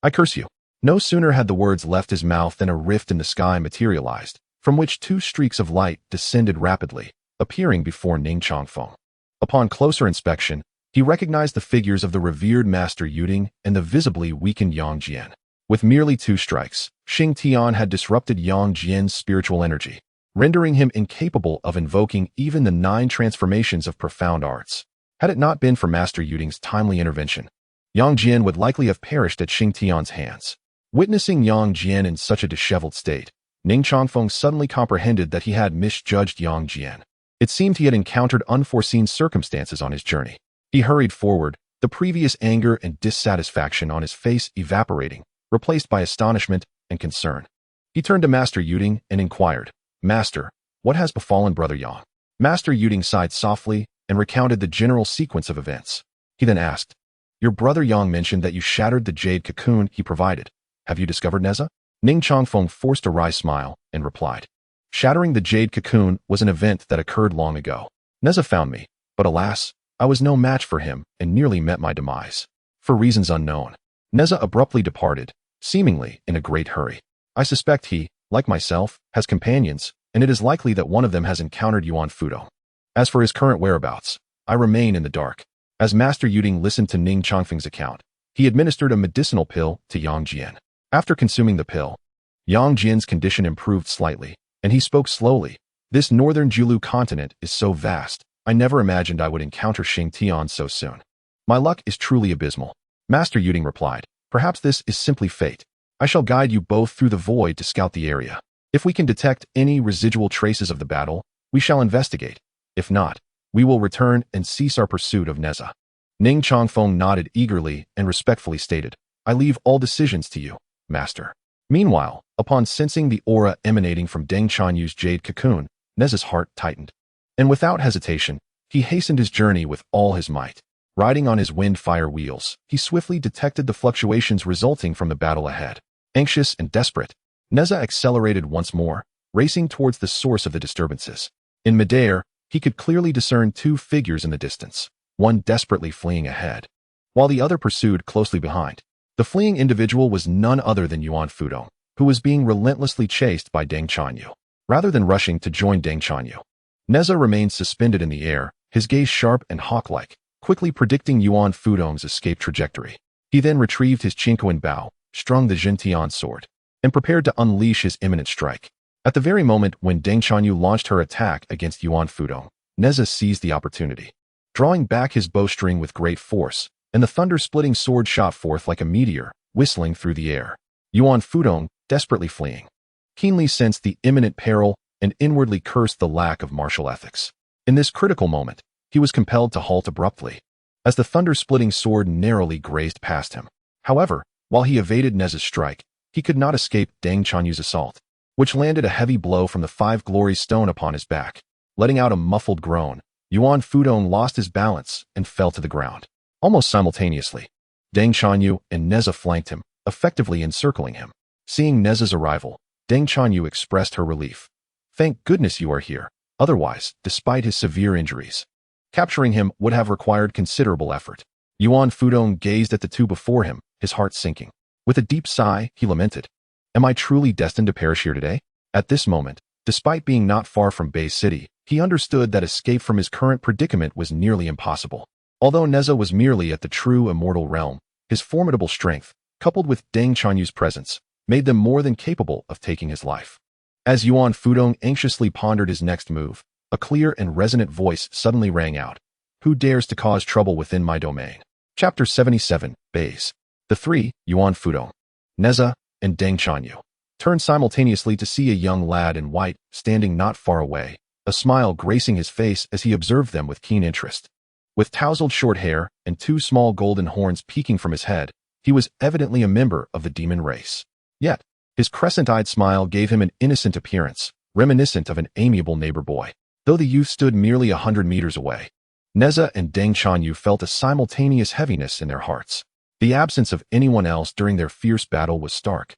Speaker 1: I curse you." No sooner had the words left his mouth than a rift in the sky materialized, from which two streaks of light descended rapidly, appearing before Ning Changfeng. Upon closer inspection, he recognized the figures of the revered Master Yuding and the visibly weakened Yang Jian. With merely 2 strikes, Xingtian had disrupted Yang Jian's spiritual energy, rendering him incapable of invoking even the 9 transformations of profound arts. Had it not been for Master Yuding's timely intervention, Yang Jian would likely have perished at Xingtian's hands. Witnessing Yang Jian in such a disheveled state, Ning Changfeng suddenly comprehended that he had misjudged Yang Jian. It seemed he had encountered unforeseen circumstances on his journey. He hurried forward, the previous anger and dissatisfaction on his face evaporating, replaced by astonishment and concern. He turned to Master Yuding and inquired, "Master, what has befallen Brother Yang?" Master Yuding sighed softly and recounted the general sequence of events. He then asked, "Your brother Yang mentioned that you shattered the jade cocoon he provided. Have you discovered Nezha?" Ning Changfeng forced a wry smile and replied, "Shattering the jade cocoon was an event that occurred long ago. Nezha found me, but alas, I was no match for him and nearly met my demise. For reasons unknown, Nezha abruptly departed, seemingly in a great hurry. I suspect he, like myself, has companions, and it is likely that one of them has encountered Yuan Fudo. As for his current whereabouts, I remain in the dark." As Master Yuding listened to Ning Changfeng's account, he administered a medicinal pill to Yang Jian. After consuming the pill, Yang Jian's condition improved slightly, and he spoke slowly. "This northern Julu continent is so vast, I never imagined I would encounter Xingtian so soon. My luck is truly abysmal." Master Yuding replied, "Perhaps this is simply fate. I shall guide you both through the void to scout the area. If we can detect any residual traces of the battle, we shall investigate. If not, we will return and cease our pursuit of Nezha." Ning Chongfeng nodded eagerly and respectfully stated, I leave all decisions to you, master. Meanwhile, upon sensing the aura emanating from Deng Chanyu's jade cocoon, Nezha's heart tightened. And without hesitation, he hastened his journey with all his might. Riding on his wind-fire wheels, he swiftly detected the fluctuations resulting from the battle ahead. Anxious and desperate, Nezha accelerated once more, racing towards the source of the disturbances. In midair, he could clearly discern two figures in the distance, one desperately fleeing ahead, while the other pursued closely behind. The fleeing individual was none other than Yuan Fudong, who was being relentlessly chased by Deng Chanyu. Rather than rushing to join Deng Chanyu, Nezha remained suspended in the air, his gaze sharp and hawk-like, quickly predicting Yuan Fudong's escape trajectory. He then retrieved his Qingquan Bao, strung the Jintian sword, and prepared to unleash his imminent strike. At the very moment when Deng Chanyu launched her attack against Yuan Fudong, Nezha seized the opportunity. Drawing back his bowstring with great force, and the thunder-splitting sword shot forth like a meteor, whistling through the air. Yuan Fudong, desperately fleeing, keenly sensed the imminent peril and inwardly cursed the lack of martial ethics. In this critical moment, he was compelled to halt abruptly, as the thunder-splitting sword narrowly grazed past him. However, while he evaded Nezha's strike, he could not escape Deng Chanyu's assault, which landed a heavy blow from the five glory stone upon his back. Letting out a muffled groan, Yuan Fudong lost his balance and fell to the ground. Almost simultaneously, Deng Chanyu and Nezha flanked him, effectively encircling him. Seeing Nezha's arrival, Deng Chanyu expressed her relief. Thank goodness you are here. Otherwise, despite his severe injuries, capturing him would have required considerable effort. Yuan Fudong gazed at the two before him, his heart sinking. With a deep sigh, he lamented, Am I truly destined to perish here today? At this moment, despite being not far from Bei City, he understood that escape from his current predicament was nearly impossible. Although Nezha was merely at the true immortal realm, his formidable strength, coupled with Deng Chanyu's presence, made them more than capable of taking his life. As Yuan Fudong anxiously pondered his next move, a clear and resonant voice suddenly rang out. Who dares to cause trouble within my domain? Chapter 77, Bei's. The three, Yuan Fudong, Nezha, and Deng Chanyu, turned simultaneously to see a young lad in white standing not far away, a smile gracing his face as he observed them with keen interest. With tousled short hair and two small golden horns peeking from his head, he was evidently a member of the demon race. Yet, his crescent-eyed smile gave him an innocent appearance, reminiscent of an amiable neighbor boy. Though the youth stood merely 100 meters away, Nezha and Deng Chanyu felt a simultaneous heaviness in their hearts. The absence of anyone else during their fierce battle was stark,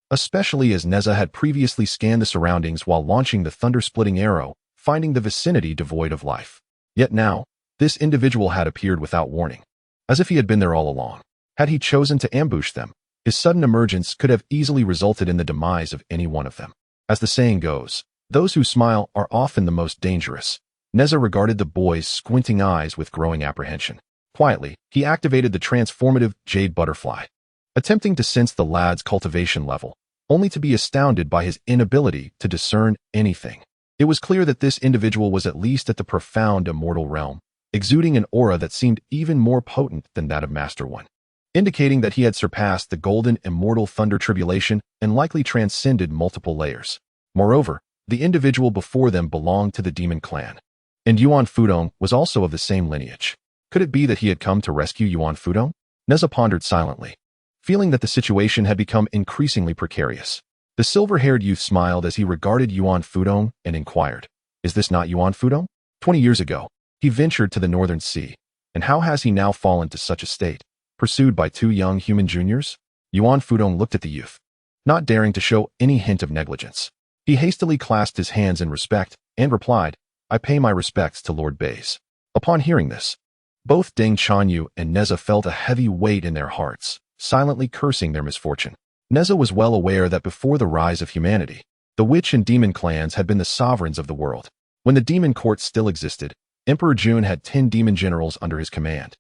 Speaker 1: especially as Nezha had previously scanned the surroundings while launching the thunder-splitting arrow, finding the vicinity devoid of life. Yet now, this individual had appeared without warning, as if he had been there all along. Had he chosen to ambush them, his sudden emergence could have easily resulted in the demise of any one of them. As the saying goes, those who smile are often the most dangerous. Nezha regarded the boy's squinting eyes with growing apprehension. Quietly, he activated the transformative jade butterfly, attempting to sense the lad's cultivation level, only to be astounded by his inability to discern anything. It was clear that this individual was at least at the profound immortal realm, exuding an aura that seemed even more potent than that of Master One, indicating that he had surpassed the golden immortal thunder tribulation and likely transcended multiple layers. Moreover, the individual before them belonged to the demon clan, and Yuan Fudong was also of the same lineage. Could it be that he had come to rescue Yuan Fudong? Nezha pondered silently, feeling that the situation had become increasingly precarious. The silver-haired youth smiled as he regarded Yuan Fudong and inquired, Is this not Yuan Fudong? 20 years ago, he ventured to the northern sea, and how has he now fallen to such a state? Pursued by two young human juniors? Yuan Fudong looked at the youth, not daring to show any hint of negligence. He hastily clasped his hands in respect and replied, I pay my respects to Lord Bei's. Upon hearing this, both Deng Chanyu and Nezha felt a heavy weight in their hearts, silently cursing their misfortune. Nezha was well aware that before the rise of humanity, the witch and demon clans had been the sovereigns of the world. When the demon court still existed, Emperor Jun had 10 demon generals under his command,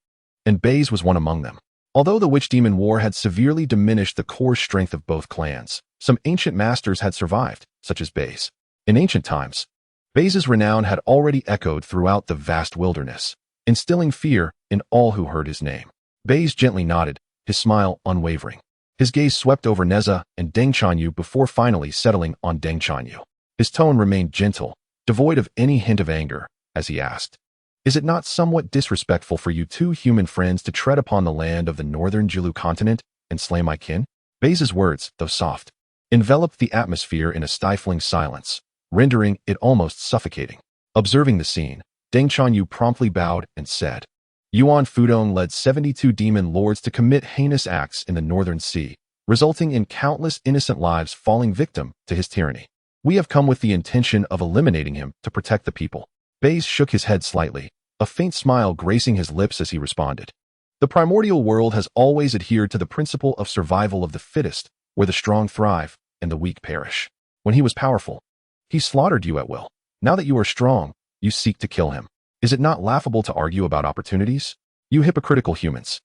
Speaker 1: and Bei's was one among them. Although the witch-demon war had severely diminished the core strength of both clans, some ancient masters had survived, such as Bei's. In ancient times, Bei's renown had already echoed throughout the vast wilderness, instilling fear in all who heard his name. Bei's gently nodded, his smile unwavering. His gaze swept over Nezha and Deng Chanyu before finally settling on Deng Chanyu. His tone remained gentle, devoid of any hint of anger, as he asked, Is it not somewhat disrespectful for you two human friends to tread upon the land of the northern Jilu continent and slay my kin? Baze's words, though soft, enveloped the atmosphere in a stifling silence, rendering it almost suffocating. Observing the scene, Deng Chanyu promptly bowed and said, Yuan Fudong led 72 demon lords to commit heinous acts in the northern sea, resulting in countless innocent lives falling victim to his tyranny. We have come with the intention of eliminating him to protect the people. Baze shook his head slightly, a faint smile gracing his lips as he responded. The primordial world has always adhered to the principle of survival of the fittest, where the strong thrive and the weak perish. When he was powerful, he slaughtered you at will. Now that you are strong, you seek to kill him. Is it not laughable to argue about opportunities? You hypocritical humans.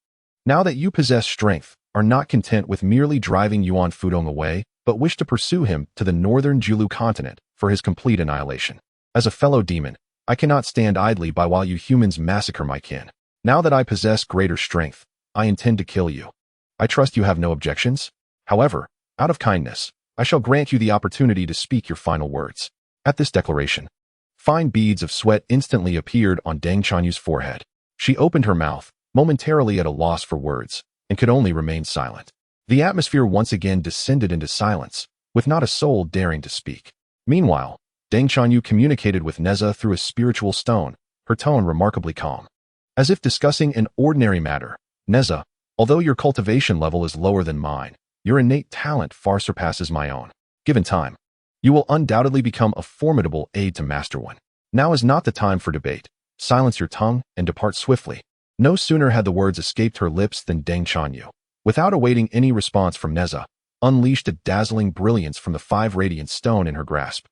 Speaker 1: Now that you possess strength, are not content with merely driving Yuan Fudong away, but wish to pursue him to the northern Jilu continent for his complete annihilation. As a fellow demon, I cannot stand idly by while you humans massacre my kin. Now that I possess greater strength, I intend to kill you. I trust you have no objections? However, out of kindness, I shall grant you the opportunity to speak your final words. At this declaration, fine beads of sweat instantly appeared on Deng Chanyu's forehead. She opened her mouth, momentarily at a loss for words, and could only remain silent. The atmosphere once again descended into silence, with not a soul daring to speak. Meanwhile, Deng Chanyu communicated with Nezha through a spiritual stone, her tone remarkably calm. As if discussing an ordinary matter, Nezha, although your cultivation level is lower than mine, your innate talent far surpasses my own. Given time, you will undoubtedly become a formidable aid to Master One. Now is not the time for debate. Silence your tongue and depart swiftly. No sooner had the words escaped her lips than Deng Chanyu, without awaiting any response from Nezha, unleashed a dazzling brilliance from the 5 radiant stone in her grasp.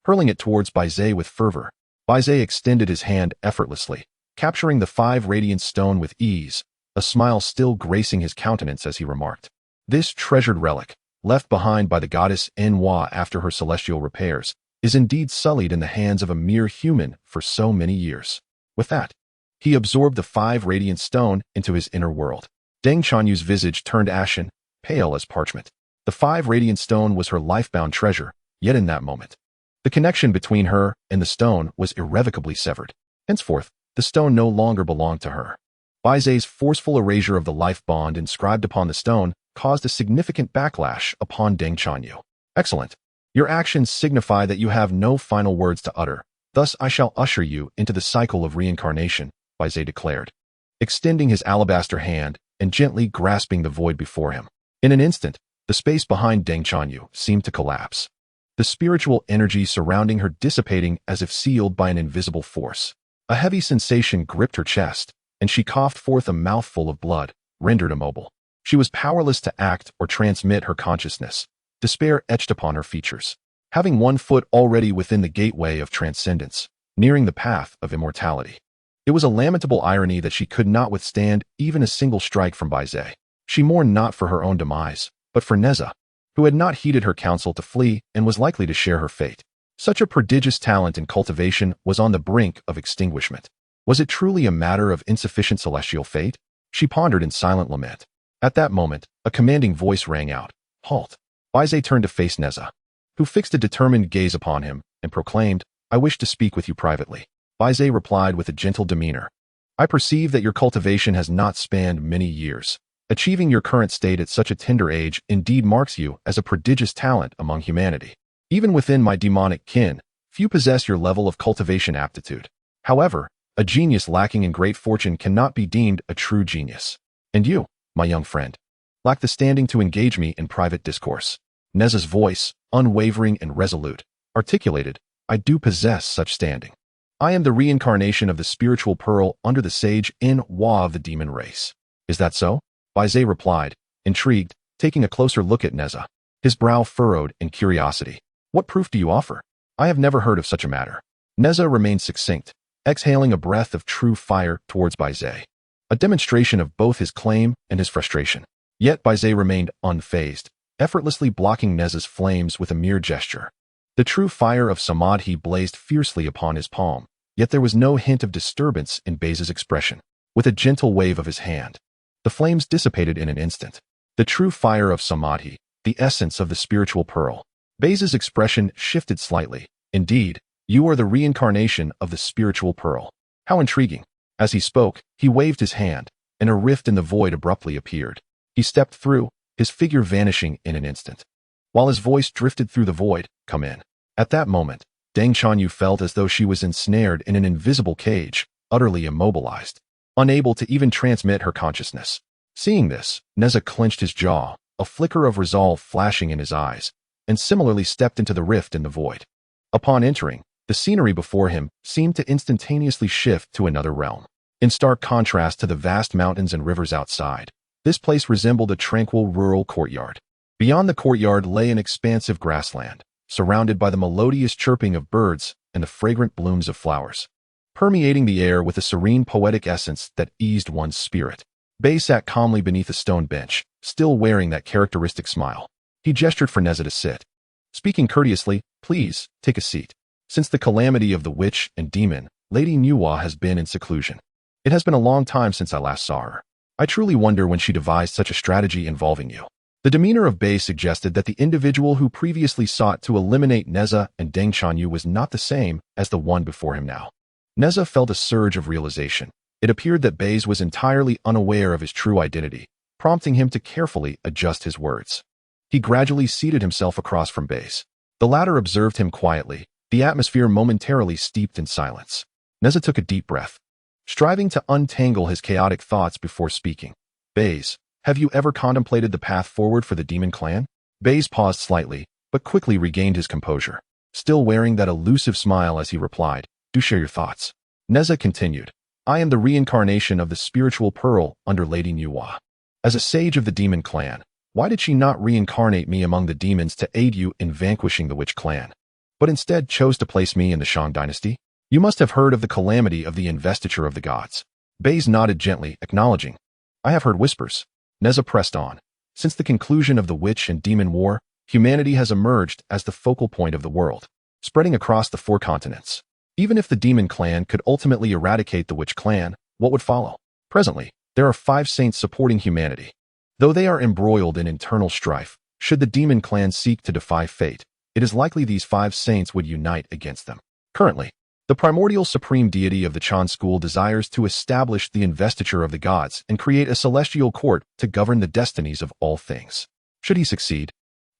Speaker 1: Hurling it towards Baize with fervor, Baize extended his hand effortlessly, capturing the 5 radiant stone with ease, a smile still gracing his countenance as he remarked, This treasured relic, left behind by the goddess Nuwa after her celestial repairs, is indeed sullied in the hands of a mere human for so many years. With that, he absorbed the 5 radiant stone into his inner world. Deng Chanyu's visage turned ashen, pale as parchment. The 5 radiant stone was her life-bound treasure, yet in that moment, the connection between her and the stone was irrevocably severed. Henceforth, the stone no longer belonged to her. Baize's forceful erasure of the life bond inscribed upon the stone caused a significant backlash upon Deng Chanyu. Excellent. Your actions signify that you have no final words to utter. Thus I shall usher you into the cycle of reincarnation, Baize declared, extending his alabaster hand and gently grasping the void before him. In an instant, the space behind Deng Chanyu seemed to collapse, the spiritual energy surrounding her dissipating as if sealed by an invisible force. A heavy sensation gripped her chest, and she coughed forth a mouthful of blood, rendered immobile. She was powerless to act or transmit her consciousness. Despair etched upon her features. Having one foot already within the gateway of transcendence, nearing the path of immortality. It was a lamentable irony that she could not withstand even a single strike from Baize. She mourned not for her own demise, but for Nezha, who had not heeded her counsel to flee and was likely to share her fate. Such a prodigious talent in cultivation was on the brink of extinguishment. Was it truly a matter of insufficient celestial fate? She pondered in silent lament. At that moment, a commanding voice rang out. Halt. Baize turned to face Nezha, who fixed a determined gaze upon him and proclaimed, I wish to speak with you privately. Baize replied with a gentle demeanor. I perceive that your cultivation has not spanned many years. Achieving your current state at such a tender age indeed marks you as a prodigious talent among humanity. Even within my demonic kin, few possess your level of cultivation aptitude. However, a genius lacking in great fortune cannot be deemed a true genius. And you, my young friend, lack the standing to engage me in private discourse. Nezha's voice, unwavering and resolute, articulated, I do possess such standing. I am the reincarnation of the spiritual pearl under the sage Nuwa of the demon race. Is that so? Baize replied, intrigued, taking a closer look at Nezha. His brow furrowed in curiosity. What proof do you offer? I have never heard of such a matter. Nezha remained succinct, exhaling a breath of true fire towards Baize, a demonstration of both his claim and his frustration. Yet Baize remained unfazed, effortlessly blocking Nezha's flames with a mere gesture. The true fire of Samadhi blazed fiercely upon his palm, yet there was no hint of disturbance in Baize's expression. With a gentle wave of his hand, the flames dissipated in an instant. The true fire of Samadhi, the essence of the spiritual pearl. Baize's expression shifted slightly. Indeed, you are the reincarnation of the spiritual pearl. How intriguing. As he spoke, he waved his hand, and a rift in the void abruptly appeared. He stepped through, his figure vanishing in an instant. While his voice drifted through the void, "Come in." At that moment, Deng Chanyu felt as though she was ensnared in an invisible cage, utterly immobilized, unable to even transmit her consciousness. Seeing this, Nezha clenched his jaw, a flicker of resolve flashing in his eyes, and similarly stepped into the rift in the void. Upon entering, the scenery before him seemed to instantaneously shift to another realm. In stark contrast to the vast mountains and rivers outside, this place resembled a tranquil rural courtyard. Beyond the courtyard lay an expansive grassland, surrounded by the melodious chirping of birds and the fragrant blooms of flowers, permeating the air with a serene poetic essence that eased one's spirit. Bei sat calmly beneath a stone bench, still wearing that characteristic smile. He gestured for Nezha to sit. Speaking courteously, "Please, take a seat. Since the calamity of the witch and demon, Lady Nuwa has been in seclusion. It has been a long time since I last saw her. I truly wonder when she devised such a strategy involving you." The demeanor of Bei suggested that the individual who previously sought to eliminate Nezha and Deng Chanyu was not the same as the one before him now. Nezha felt a surge of realization. It appeared that Bei was entirely unaware of his true identity, prompting him to carefully adjust his words. He gradually seated himself across from Bei. The latter observed him quietly, the atmosphere momentarily steeped in silence. Nezha took a deep breath, striving to untangle his chaotic thoughts before speaking. "Bei, have you ever contemplated the path forward for the demon clan?" Bei paused slightly, but quickly regained his composure, still wearing that elusive smile as he replied, "Do share your thoughts." Nezha continued, "I am the reincarnation of the spiritual pearl under Lady Nuwa. As a sage of the demon clan, why did she not reincarnate me among the demons to aid you in vanquishing the witch clan, but instead chose to place me in the Shang dynasty? You must have heard of the calamity of the investiture of the gods." Bei nodded gently, acknowledging, "I have heard whispers." Nezha pressed on. Since the conclusion of the witch and demon war, humanity has emerged as the focal point of the world, spreading across the 4 continents. Even if the demon clan could ultimately eradicate the witch clan, what would follow? Presently, there are 5 saints supporting humanity. Though they are embroiled in internal strife, should the demon clan seek to defy fate, it is likely these 5 saints would unite against them. Currently, the primordial supreme deity of the Chan school desires to establish the investiture of the gods and create a celestial court to govern the destinies of all things. Should he succeed,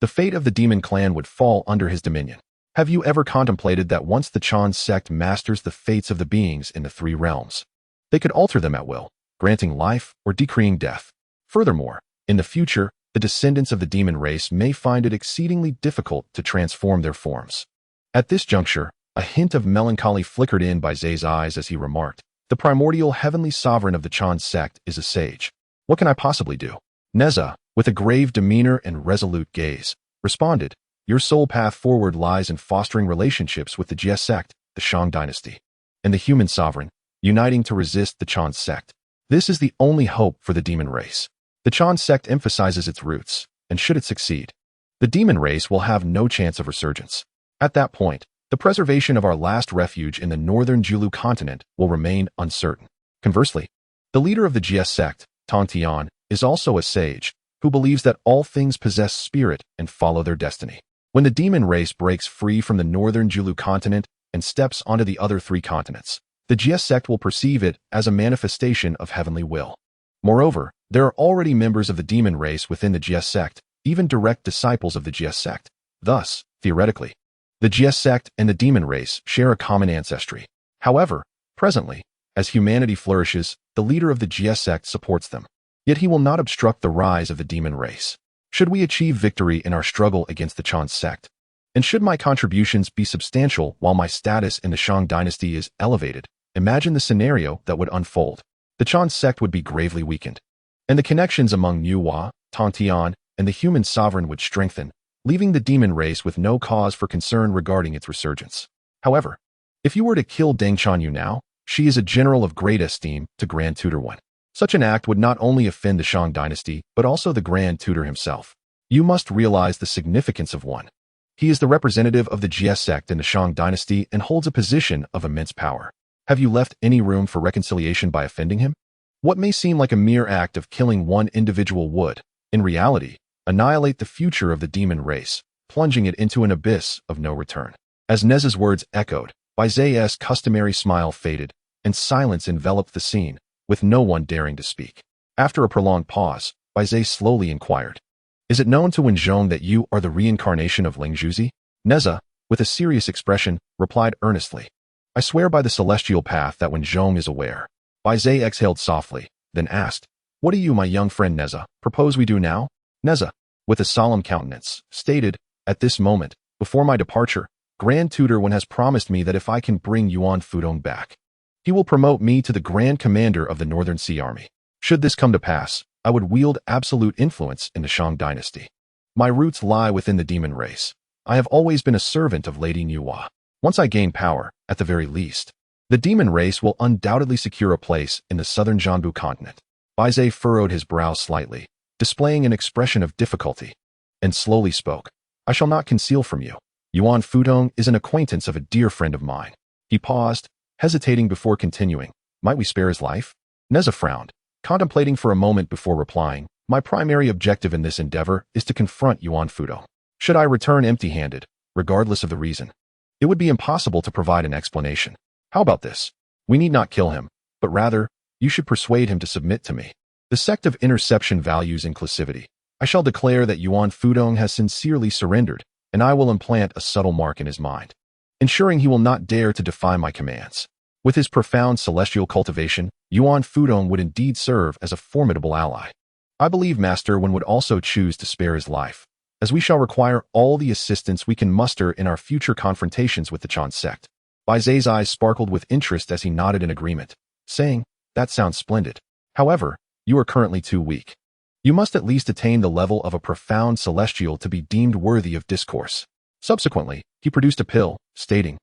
Speaker 1: the fate of the demon clan would fall under his dominion. Have you ever contemplated that once the Chan Sect masters the fates of the beings in the 3 realms, they could alter them at will, granting life or decreeing death? Furthermore, in the future, the descendants of the demon race may find it exceedingly difficult to transform their forms. At this juncture, a hint of melancholy flickered in by Bei's eyes as he remarked, "The primordial heavenly sovereign of the Chan Sect is a sage. What can I possibly do?" Nezha, with a grave demeanor and resolute gaze, responded, "Your sole path forward lies in fostering relationships with the Jie Sect, the Shang dynasty, and the human sovereign, uniting to resist the Chan Sect. This is the only hope for the demon race. The Chan Sect emphasizes its roots, and should it succeed, the demon race will have no chance of resurgence. At that point, the preservation of our last refuge in the northern Julu continent will remain uncertain." Conversely, the leader of the Jie Sect, Tang Tian, is also a sage who believes that all things possess spirit and follow their destiny. When the demon race breaks free from the northern Julu continent and steps onto the other 3 continents, the Jie Sect will perceive it as a manifestation of heavenly will. Moreover, there are already members of the demon race within the Jie Sect, even direct disciples of the Jie Sect. Thus, theoretically, the Jie Sect and the demon race share a common ancestry. However, presently, as humanity flourishes, the leader of the Jie Sect supports them. Yet he will not obstruct the rise of the demon race. Should we achieve victory in our struggle against the Chan Sect, and should my contributions be substantial while my status in the Shang dynasty is elevated, imagine the scenario that would unfold. The Chan Sect would be gravely weakened, and the connections among Nuwa, Tang Tian, and the human sovereign would strengthen, leaving the demon race with no cause for concern regarding its resurgence. However, if you were to kill Deng Chanyu now, she is a general of great esteem to Grand Tutor Yuan. Such an act would not only offend the Shang dynasty, but also the Grand Tutor himself. You must realize the significance of Yuan. He is the representative of the Jie Sect in the Shang dynasty and holds a position of immense power. Have you left any room for reconciliation by offending him? What may seem like a mere act of killing one individual would, in reality, annihilate the future of the demon race, plunging it into an abyss of no return. As Nezha's words echoed, Bai's customary smile faded, and silence enveloped the scene, with no one daring to speak. After a prolonged pause, Baizhe slowly inquired, "Is it known to Wenzhong that you are the reincarnation of Lingzhuzi?" Nezha, with a serious expression, replied earnestly, "I swear by the celestial path that Wenzhong is aware." Baizhe exhaled softly, then asked, "What do you, my young friend Nezha, propose we do now?" Nezha, with a solemn countenance, stated, "At this moment, before my departure, Grand Tutor Wen has promised me that if I can bring Yuan Fudong back, he will promote me to the Grand Commander of the Northern Sea Army. Should this come to pass, I would wield absolute influence in the Shang dynasty. My roots lie within the demon race. I have always been a servant of Lady Nuwa. Once I gain power, at the very least, the demon race will undoubtedly secure a place in the southern Jianbu continent." Baizhe furrowed his brow slightly, displaying an expression of difficulty, and slowly spoke, "I shall not conceal from you. Yuan Fudong is an acquaintance of a dear friend of mine." He paused, hesitating before continuing, "Might we spare his life?" Nezha frowned, contemplating for a moment before replying, "My primary objective in this endeavor is to confront Yuan Fudong. Should I return empty-handed, regardless of the reason, it would be impossible to provide an explanation. How about this? We need not kill him, but rather, you should persuade him to submit to me. The sect of interception values inclusivity. I shall declare that Yuan Fudong has sincerely surrendered, and I will implant a subtle mark in his mind, ensuring he will not dare to defy my commands. With his profound celestial cultivation, Yuan Fudong would indeed serve as a formidable ally. I believe Master Wen would also choose to spare his life, as we shall require all the assistance we can muster in our future confrontations with the Chan Sect." Baizhe's eyes sparkled with interest as he nodded in agreement, saying, "That sounds splendid. However, you are currently too weak. You must at least attain the level of a profound celestial to be deemed worthy of discourse." Subsequently, he produced a pill, stating,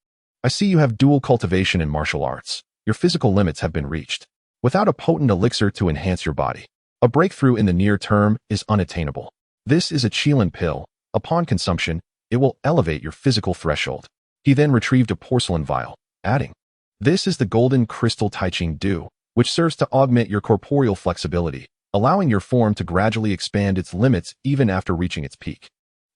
Speaker 1: "I see you have dual cultivation in martial arts. Your physical limits have been reached. Without a potent elixir to enhance your body, a breakthrough in the near term is unattainable. This is a Qilin pill. Upon consumption, it will elevate your physical threshold." He then retrieved a porcelain vial, adding, "This is the golden crystal Taiyi Zhenren, which serves to augment your corporeal flexibility, allowing your form to gradually expand its limits even after reaching its peak."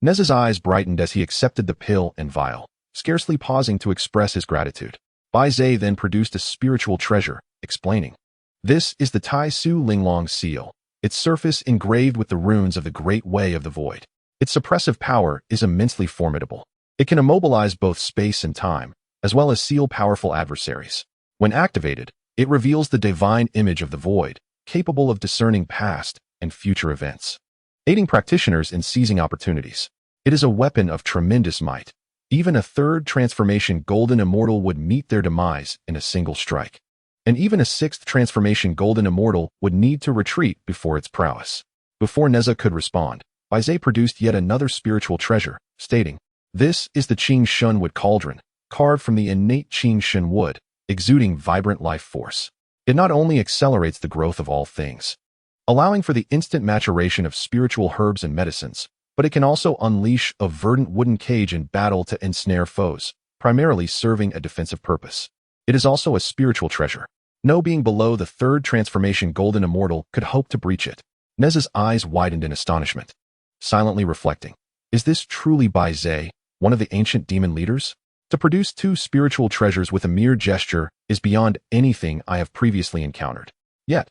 Speaker 1: Nezha's eyes brightened as he accepted the pill and vial, scarcely pausing to express his gratitude. Baizhe then produced a spiritual treasure, explaining, "This is the Tai Su Linglong seal, its surface engraved with the runes of the Great Way of the Void. Its suppressive power is immensely formidable. It can immobilize both space and time, as well as seal powerful adversaries. When activated, it reveals the divine image of the Void, capable of discerning past and future events, aiding practitioners in seizing opportunities. It is a weapon of tremendous might. Even a third transformation Golden Immortal would meet their demise in a single strike. And even a sixth transformation Golden Immortal would need to retreat before its prowess." Before Nezha could respond, Baizhe produced yet another spiritual treasure, stating, "This is the Qing Shun Wood Cauldron, carved from the innate Qing Shun wood, exuding vibrant life force. It not only accelerates the growth of all things, allowing for the instant maturation of spiritual herbs and medicines, but it can also unleash a verdant wooden cage in battle to ensnare foes, primarily serving a defensive purpose. It is also a spiritual treasure. No being below the third transformation Golden Immortal could hope to breach it." Nezha's eyes widened in astonishment, silently reflecting, "Is this truly Baizhe, one of the ancient demon leaders? To produce two spiritual treasures with a mere gesture is beyond anything I have previously encountered." Yet,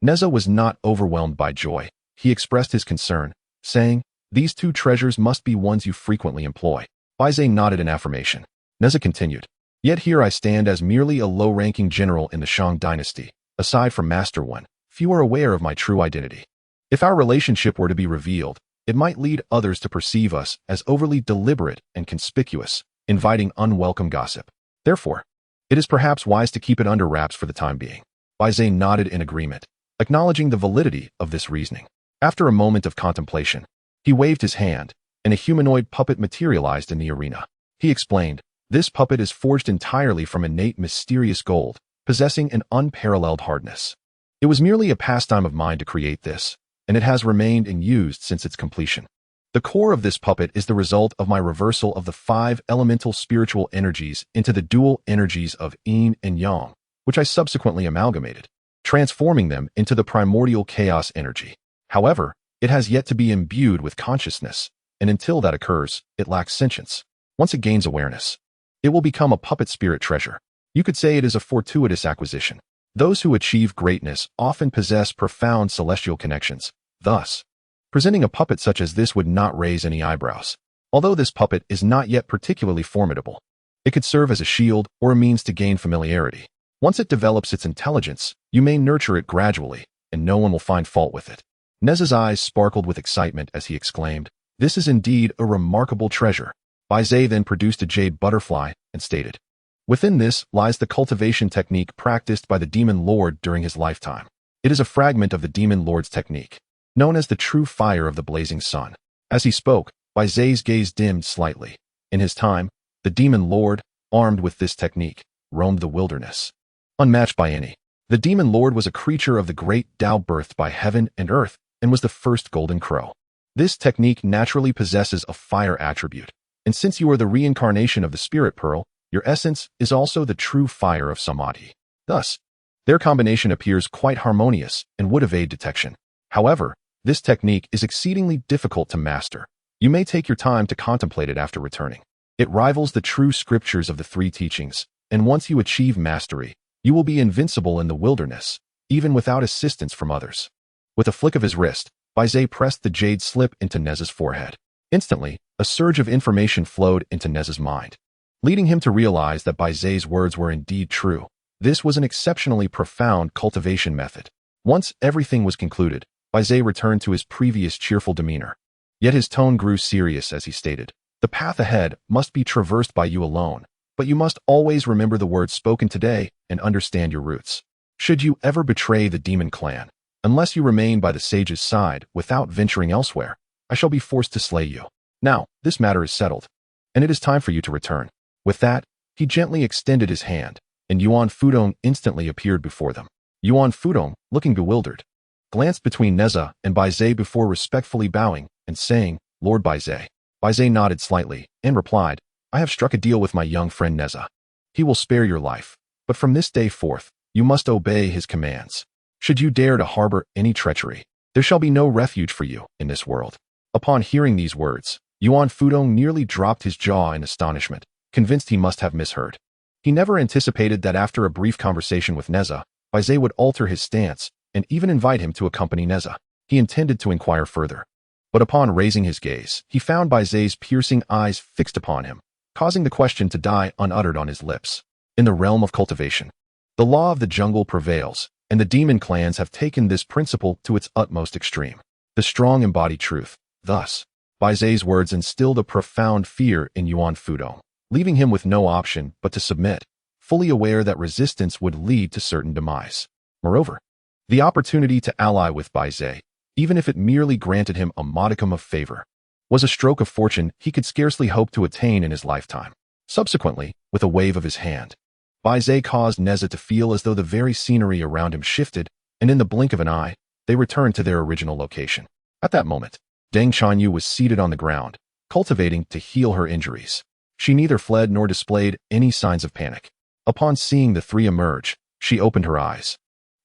Speaker 1: Nezha was not overwhelmed by joy. He expressed his concern, saying, "These two treasures must be ones you frequently employ." Baizhe nodded in affirmation. Nezha continued, "Yet here I stand as merely a low-ranking general in the Shang dynasty. Aside from Master Wen, few are aware of my true identity. If our relationship were to be revealed, it might lead others to perceive us as overly deliberate and conspicuous, inviting unwelcome gossip. Therefore, it is perhaps wise to keep it under wraps for the time being." Baizhe nodded in agreement, acknowledging the validity of this reasoning. After a moment of contemplation, he waved his hand, and a humanoid puppet materialized in the arena. He explained, "This puppet is forged entirely from innate mysterious gold, possessing an unparalleled hardness. It was merely a pastime of mine to create this, and it has remained and used since its completion. The core of this puppet is the result of my reversal of the 5 elemental spiritual energies into the dual energies of yin and yang, which I subsequently amalgamated, transforming them into the primordial chaos energy. However, it has yet to be imbued with consciousness, and until that occurs, it lacks sentience. Once it gains awareness, it will become a puppet spirit treasure. You could say it is a fortuitous acquisition. Those who achieve greatness often possess profound celestial connections. Thus, presenting a puppet such as this would not raise any eyebrows. Although this puppet is not yet particularly formidable, it could serve as a shield or a means to gain familiarity. Once it develops its intelligence, you may nurture it gradually, and no one will find fault with it. Nezha's eyes sparkled with excitement as he exclaimed, "This is indeed a remarkable treasure." Bai Zhe then produced a jade butterfly and stated, "Within this lies the cultivation technique practiced by the Demon Lord during his lifetime. It is a fragment of the Demon Lord's technique, known as the true fire of the blazing sun." As he spoke, Bai Zhe's gaze dimmed slightly. In his time, the Demon Lord, armed with this technique, roamed the wilderness. Unmatched by any. The Demon Lord was a creature of the great Tao birthed by heaven and earth, and was the first golden crow. This technique naturally possesses a fire attribute, and since you are the reincarnation of the spirit pearl, your essence is also the true fire of Samadhi. Thus, their combination appears quite harmonious and would evade detection. However, this technique is exceedingly difficult to master. You may take your time to contemplate it after returning. It rivals the true scriptures of the three teachings, and once you achieve mastery, you will be invincible in the wilderness, even without assistance from others. With a flick of his wrist, Bai Zhe pressed the jade slip into Nezha's forehead. Instantly, a surge of information flowed into Nezha's mind, leading him to realize that Bai Zhe's words were indeed true. This was an exceptionally profound cultivation method. Once everything was concluded, Bai Zhe returned to his previous cheerful demeanor. Yet his tone grew serious as he stated, "The path ahead must be traversed by you alone, but you must always remember the words spoken today and understand your roots. Should you ever betray the demon clan, unless you remain by the sage's side without venturing elsewhere, I shall be forced to slay you. Now, this matter is settled, and it is time for you to return." With that, he gently extended his hand, and Yuan Fudong instantly appeared before them. Yuan Fudong, looking bewildered, glanced between Nezha and Bai Zhe before respectfully bowing and saying, "Lord Bai Zhe." Bai Zhe nodded slightly and replied, "I have struck a deal with my young friend Nezha. He will spare your life, but from this day forth, you must obey his commands. Should you dare to harbor any treachery, there shall be no refuge for you in this world." Upon hearing these words, Yuan Fudong nearly dropped his jaw in astonishment, convinced he must have misheard. He never anticipated that after a brief conversation with Nezha, Bai Zhe would alter his stance and even invite him to accompany Nezha. He intended to inquire further, but upon raising his gaze, he found Bai Zhe's piercing eyes fixed upon him, causing the question to die unuttered on his lips. In the realm of cultivation, the law of the jungle prevails, and the demon clans have taken this principle to its utmost extreme. The strong embody truth. Thus, Bai Zhe's words instilled a profound fear in Yuan Fudong, leaving him with no option but to submit, fully aware that resistance would lead to certain demise. Moreover, the opportunity to ally with Bai Zhe, even if it merely granted him a modicum of favor, was a stroke of fortune he could scarcely hope to attain in his lifetime. Subsequently, with a wave of his hand, Bai Zhe caused Nezha to feel as though the very scenery around him shifted, and in the blink of an eye, they returned to their original location. At that moment, Deng Chanyu was seated on the ground, cultivating to heal her injuries. She neither fled nor displayed any signs of panic. Upon seeing the three emerge, she opened her eyes,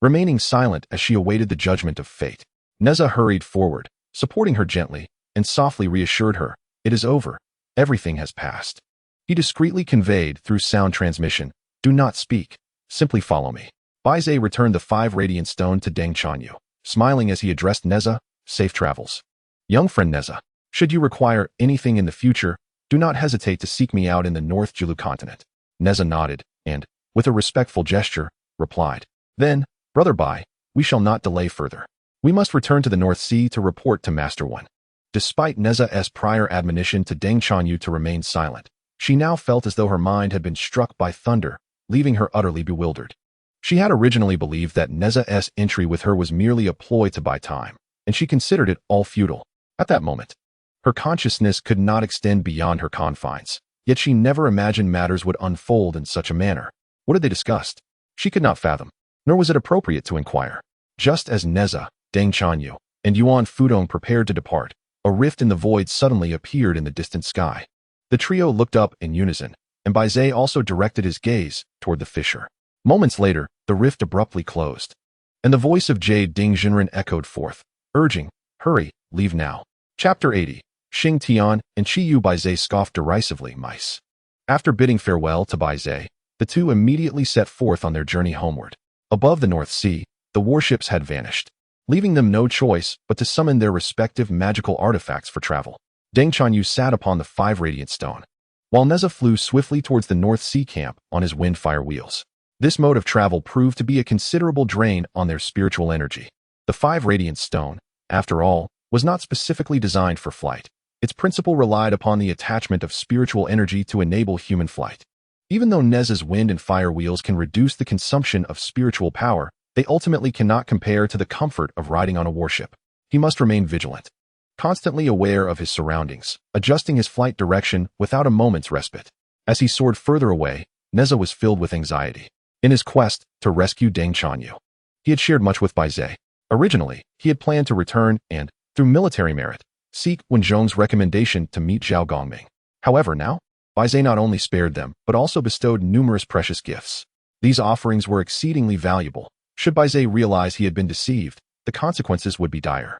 Speaker 1: remaining silent as she awaited the judgment of fate. Nezha hurried forward, supporting her gently, and softly reassured her, "It is over. Everything has passed." He discreetly conveyed through sound transmission, "Do not speak. Simply follow me." Bai Zhe returned the 5 radiant stone to Deng Chanyu, smiling as he addressed Nezha, "Safe travels. Young friend Nezha, should you require anything in the future, do not hesitate to seek me out in the North Julu continent." Nezha nodded, and, with a respectful gesture, replied, "Then, Brother Bai, we shall not delay further. We must return to the North Sea to report to Master One." Despite Nezha's prior admonition to Deng Chanyu to remain silent, she now felt as though her mind had been struck by thunder, leaving her utterly bewildered. She had originally believed that Nezha's entry with her was merely a ploy to buy time, and she considered it all futile. At that moment, her consciousness could not extend beyond her confines, yet she never imagined matters would unfold in such a manner. What had they discussed? She could not fathom, nor was it appropriate to inquire. Just as Nezha, Deng Chanyu, and Yuan Fudong prepared to depart, a rift in the void suddenly appeared in the distant sky. The trio looked up in unison, and Bai Zhe also directed his gaze toward the fissure. Moments later, the rift abruptly closed, and the voice of Jade Ding Zhenren echoed forth, urging, "Hurry, leave now." Chapter 80. Xing Tian and Chi Yu. Bai Zhe scoffed derisively, "Mice." After bidding farewell to Bai Zhe, the The two immediately set forth on their journey homeward. Above the North Sea, the warships had vanished, leaving them no choice but to summon their respective magical artifacts for travel. Deng Chanyu sat upon the 5 radiant stone, while Nezha flew swiftly towards the North Sea camp on his windfire wheels. This mode of travel proved to be a considerable drain on their spiritual energy. The 5 radiant stone, after all, was not specifically designed for flight. Its principle relied upon the attachment of spiritual energy to enable human flight. Even though Nezha's wind and fire wheels can reduce the consumption of spiritual power, they ultimately cannot compare to the comfort of riding on a warship. He must remain vigilant, constantly aware of his surroundings, adjusting his flight direction without a moment's respite. As he soared further away, Nezha was filled with anxiety. In his quest to rescue Deng Chanyu, he had shared much with Bai Zhe. Originally, he had planned to return and, through military merit, seek Wen Zhong's recommendation to meet Zhao Gongming. However, now, Bai Zhe not only spared them, but also bestowed numerous precious gifts. These offerings were exceedingly valuable. Should Bai Zhe realize he had been deceived, the consequences would be dire.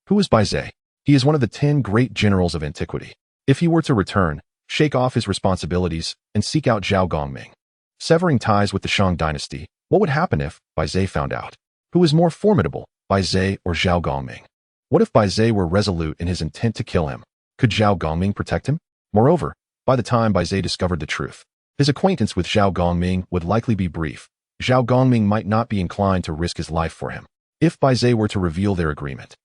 Speaker 1: Who is Bai Zhe? He is one of the 10 great generals of antiquity. If he were to return, shake off his responsibilities, and seek out Zhao Gongming, severing ties with the Shang dynasty, what would happen if Bai Zhe found out? Who is more formidable, Bai Zhe or Zhao Gongming? What if Bai Zhe were resolute in his intent to kill him? Could Zhao Gongming protect him? Moreover, by the time Bai Zhe discovered the truth, his acquaintance with Zhao Gongming would likely be brief. Zhao Gongming might not be inclined to risk his life for him. If Bai Zhe were to reveal their agreement,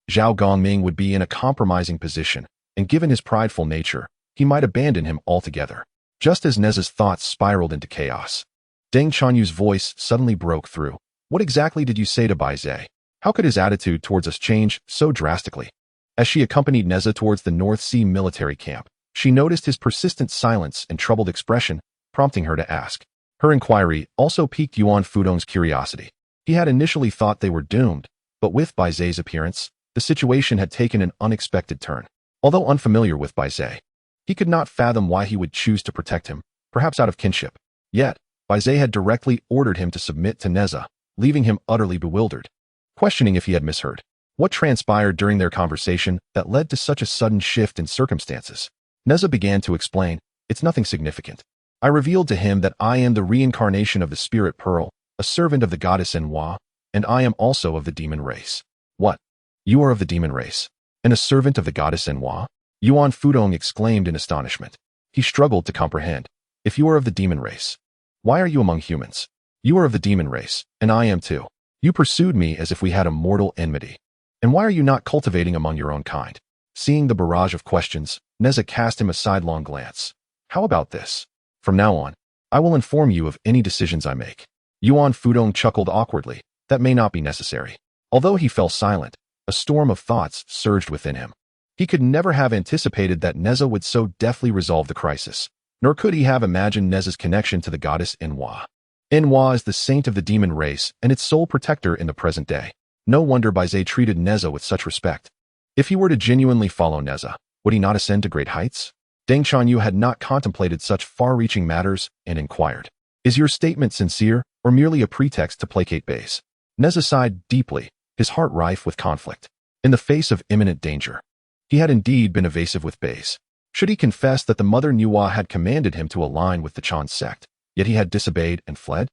Speaker 1: Zhao Gongming would be in a compromising position, and given his prideful nature, he might abandon him altogether. Just as Nezha's thoughts spiraled into chaos, Deng Chanyu's voice suddenly broke through. What exactly did you say to Bai Zhe? How could his attitude towards us change so drastically? As she accompanied Nezha towards the North Sea military camp, she noticed his persistent silence and troubled expression, prompting her to ask. Her inquiry also piqued Yuan Fudong's curiosity. He had initially thought they were doomed, but with Bai Zhe's appearance, the situation had taken an unexpected turn. Although unfamiliar with Bai Zhe, he could not fathom why he would choose to protect him, perhaps out of kinship. Yet, Bai Zhe had directly ordered him to submit to Nezha, leaving him utterly bewildered, questioning if he had misheard. What transpired during their conversation that led to such a sudden shift in circumstances? Nezha began to explain. It's nothing significant. I revealed to him that I am the reincarnation of the spirit pearl, a servant of the goddess Nuwa, and I am also of the demon race. What? You are of the demon race, and a servant of the goddess Nuwa? Yuan Fudong exclaimed in astonishment. He struggled to comprehend. If you are of the demon race, why are you among humans? You are of the demon race, and I am too. You pursued me as if we had a mortal enmity. And why are you not cultivating among your own kind? Seeing the barrage of questions, Nezha cast him a sidelong glance. How about this? From now on, I will inform you of any decisions I make. Yuan Fudong chuckled awkwardly. That may not be necessary. Although he fell silent, a storm of thoughts surged within him. He could never have anticipated that Nezha would so deftly resolve the crisis, nor could he have imagined Nezha's connection to the goddess Nuwa. Nuwa is the saint of the demon race and its sole protector in the present day. No wonder Bai Zhe treated Nezha with such respect. If he were to genuinely follow Nezha, would he not ascend to great heights? Deng Chanyu had not contemplated such far-reaching matters and inquired. Is your statement sincere or merely a pretext to placate Baize? Nezha sighed deeply, his heart rife with conflict. In the face of imminent danger, he had indeed been evasive with Baize. Should he confess that the mother Nuwa had commanded him to align with the Chan Sect, yet he had disobeyed and fled?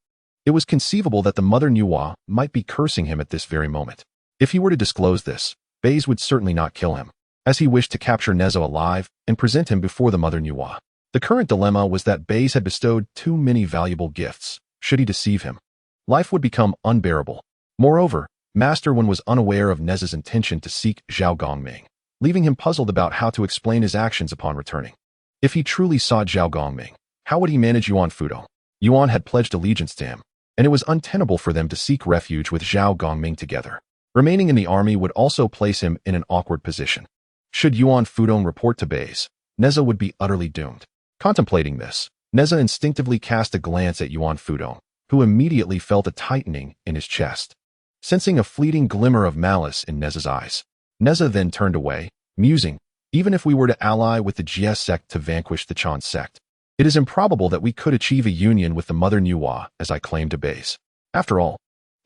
Speaker 1: It was conceivable that the mother Nuwa might be cursing him at this very moment. If he were to disclose this, Baize would certainly not kill him, as he wished to capture Nezha alive and present him before the mother Nuwa. The current dilemma was that Baize had bestowed too many valuable gifts. Should he deceive him, life would become unbearable. Moreover, Master Wen was unaware of Nezha's intention to seek Zhao Gongming, leaving him puzzled about how to explain his actions upon returning. If he truly sought Zhao Gongming, how would he manage Yuan Fudong? Yuan had pledged allegiance to him, and it was untenable for them to seek refuge with Zhao Gongming together. Remaining in the army would also place him in an awkward position. Should Yuan Fudong report to Baize, Nezha would be utterly doomed. Contemplating this, Nezha instinctively cast a glance at Yuan Fudong, who immediately felt a tightening in his chest. Sensing a fleeting glimmer of malice in Nezha's eyes, Nezha then turned away, musing, even if we were to ally with the Jie sect to vanquish the Chan sect, it is improbable that we could achieve a union with the mother Nuwa, as I claimed to Baize. After all,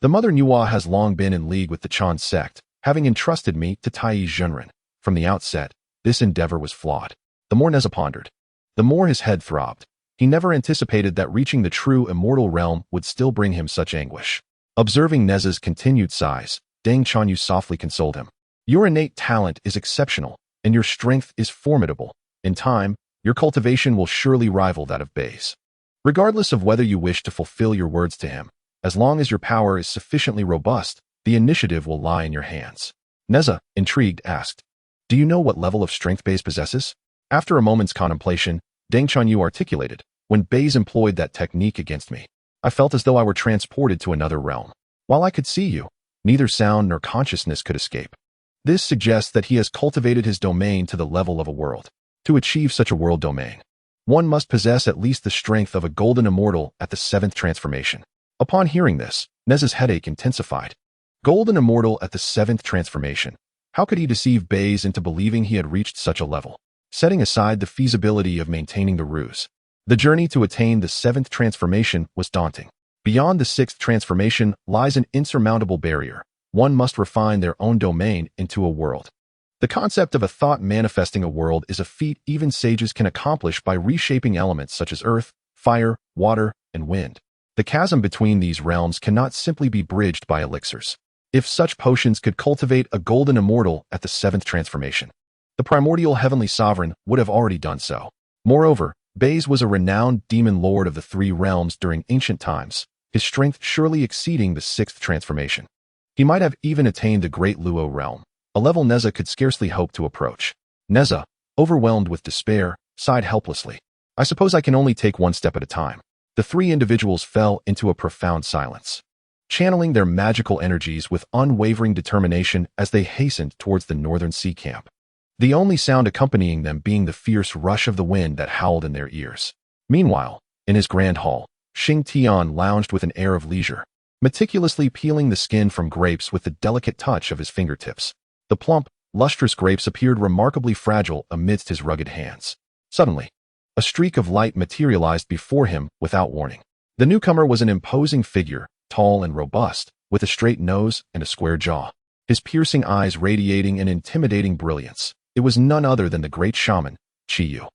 Speaker 1: the mother Nuwa has long been in league with the Chan sect, having entrusted me to Taiyi Zhenren. From the outset, this endeavor was flawed. The more Nezha pondered, the more his head throbbed. He never anticipated that reaching the true immortal realm would still bring him such anguish. Observing Nezha's continued sighs, Deng Chanyu softly consoled him. Your innate talent is exceptional, and your strength is formidable. In time, your cultivation will surely rival that of Bei's. Regardless of whether you wish to fulfill your words to him, as long as your power is sufficiently robust, the initiative will lie in your hands. Nezha, intrigued, asked, Do you know what level of strength Bei's possesses? After a moment's contemplation, Deng Chanyu articulated, When Bei's employed that technique against me, I felt as though I were transported to another realm. While I could see you, neither sound nor consciousness could escape. This suggests that he has cultivated his domain to the level of a world. To achieve such a world domain, one must possess at least the strength of a golden immortal at the 7th transformation. Upon hearing this, Nezha's headache intensified. Golden immortal at the 7th transformation. How could he deceive Bei's into believing he had reached such a level? Setting aside the feasibility of maintaining the ruse, the journey to attain the 7th transformation was daunting. Beyond the 6th transformation lies an insurmountable barrier. One must refine their own domain into a world. The concept of a thought manifesting a world is a feat even sages can accomplish by reshaping elements such as earth, fire, water, and wind. The chasm between these realms cannot simply be bridged by elixirs. If such potions could cultivate a golden immortal at the 7th transformation, the primordial heavenly sovereign would have already done so. Moreover, Bei's was a renowned demon lord of the 3 realms during ancient times, his strength surely exceeding the 6th transformation. He might have even attained the great Luo realm, a level Nezha could scarcely hope to approach. Nezha, overwhelmed with despair, sighed helplessly. I suppose I can only take one step at a time. The 3 individuals fell into a profound silence, channeling their magical energies with unwavering determination as they hastened towards the northern sea camp. The only sound accompanying them being the fierce rush of the wind that howled in their ears. Meanwhile, in his grand hall, Xing Tian lounged with an air of leisure, meticulously peeling the skin from grapes with the delicate touch of his fingertips. The plump, lustrous grapes appeared remarkably fragile amidst his rugged hands. Suddenly, a streak of light materialized before him without warning. The newcomer was an imposing figure, tall and robust, with a straight nose and a square jaw, his piercing eyes radiating an intimidating brilliance. It was none other than the great shaman, Qiyu.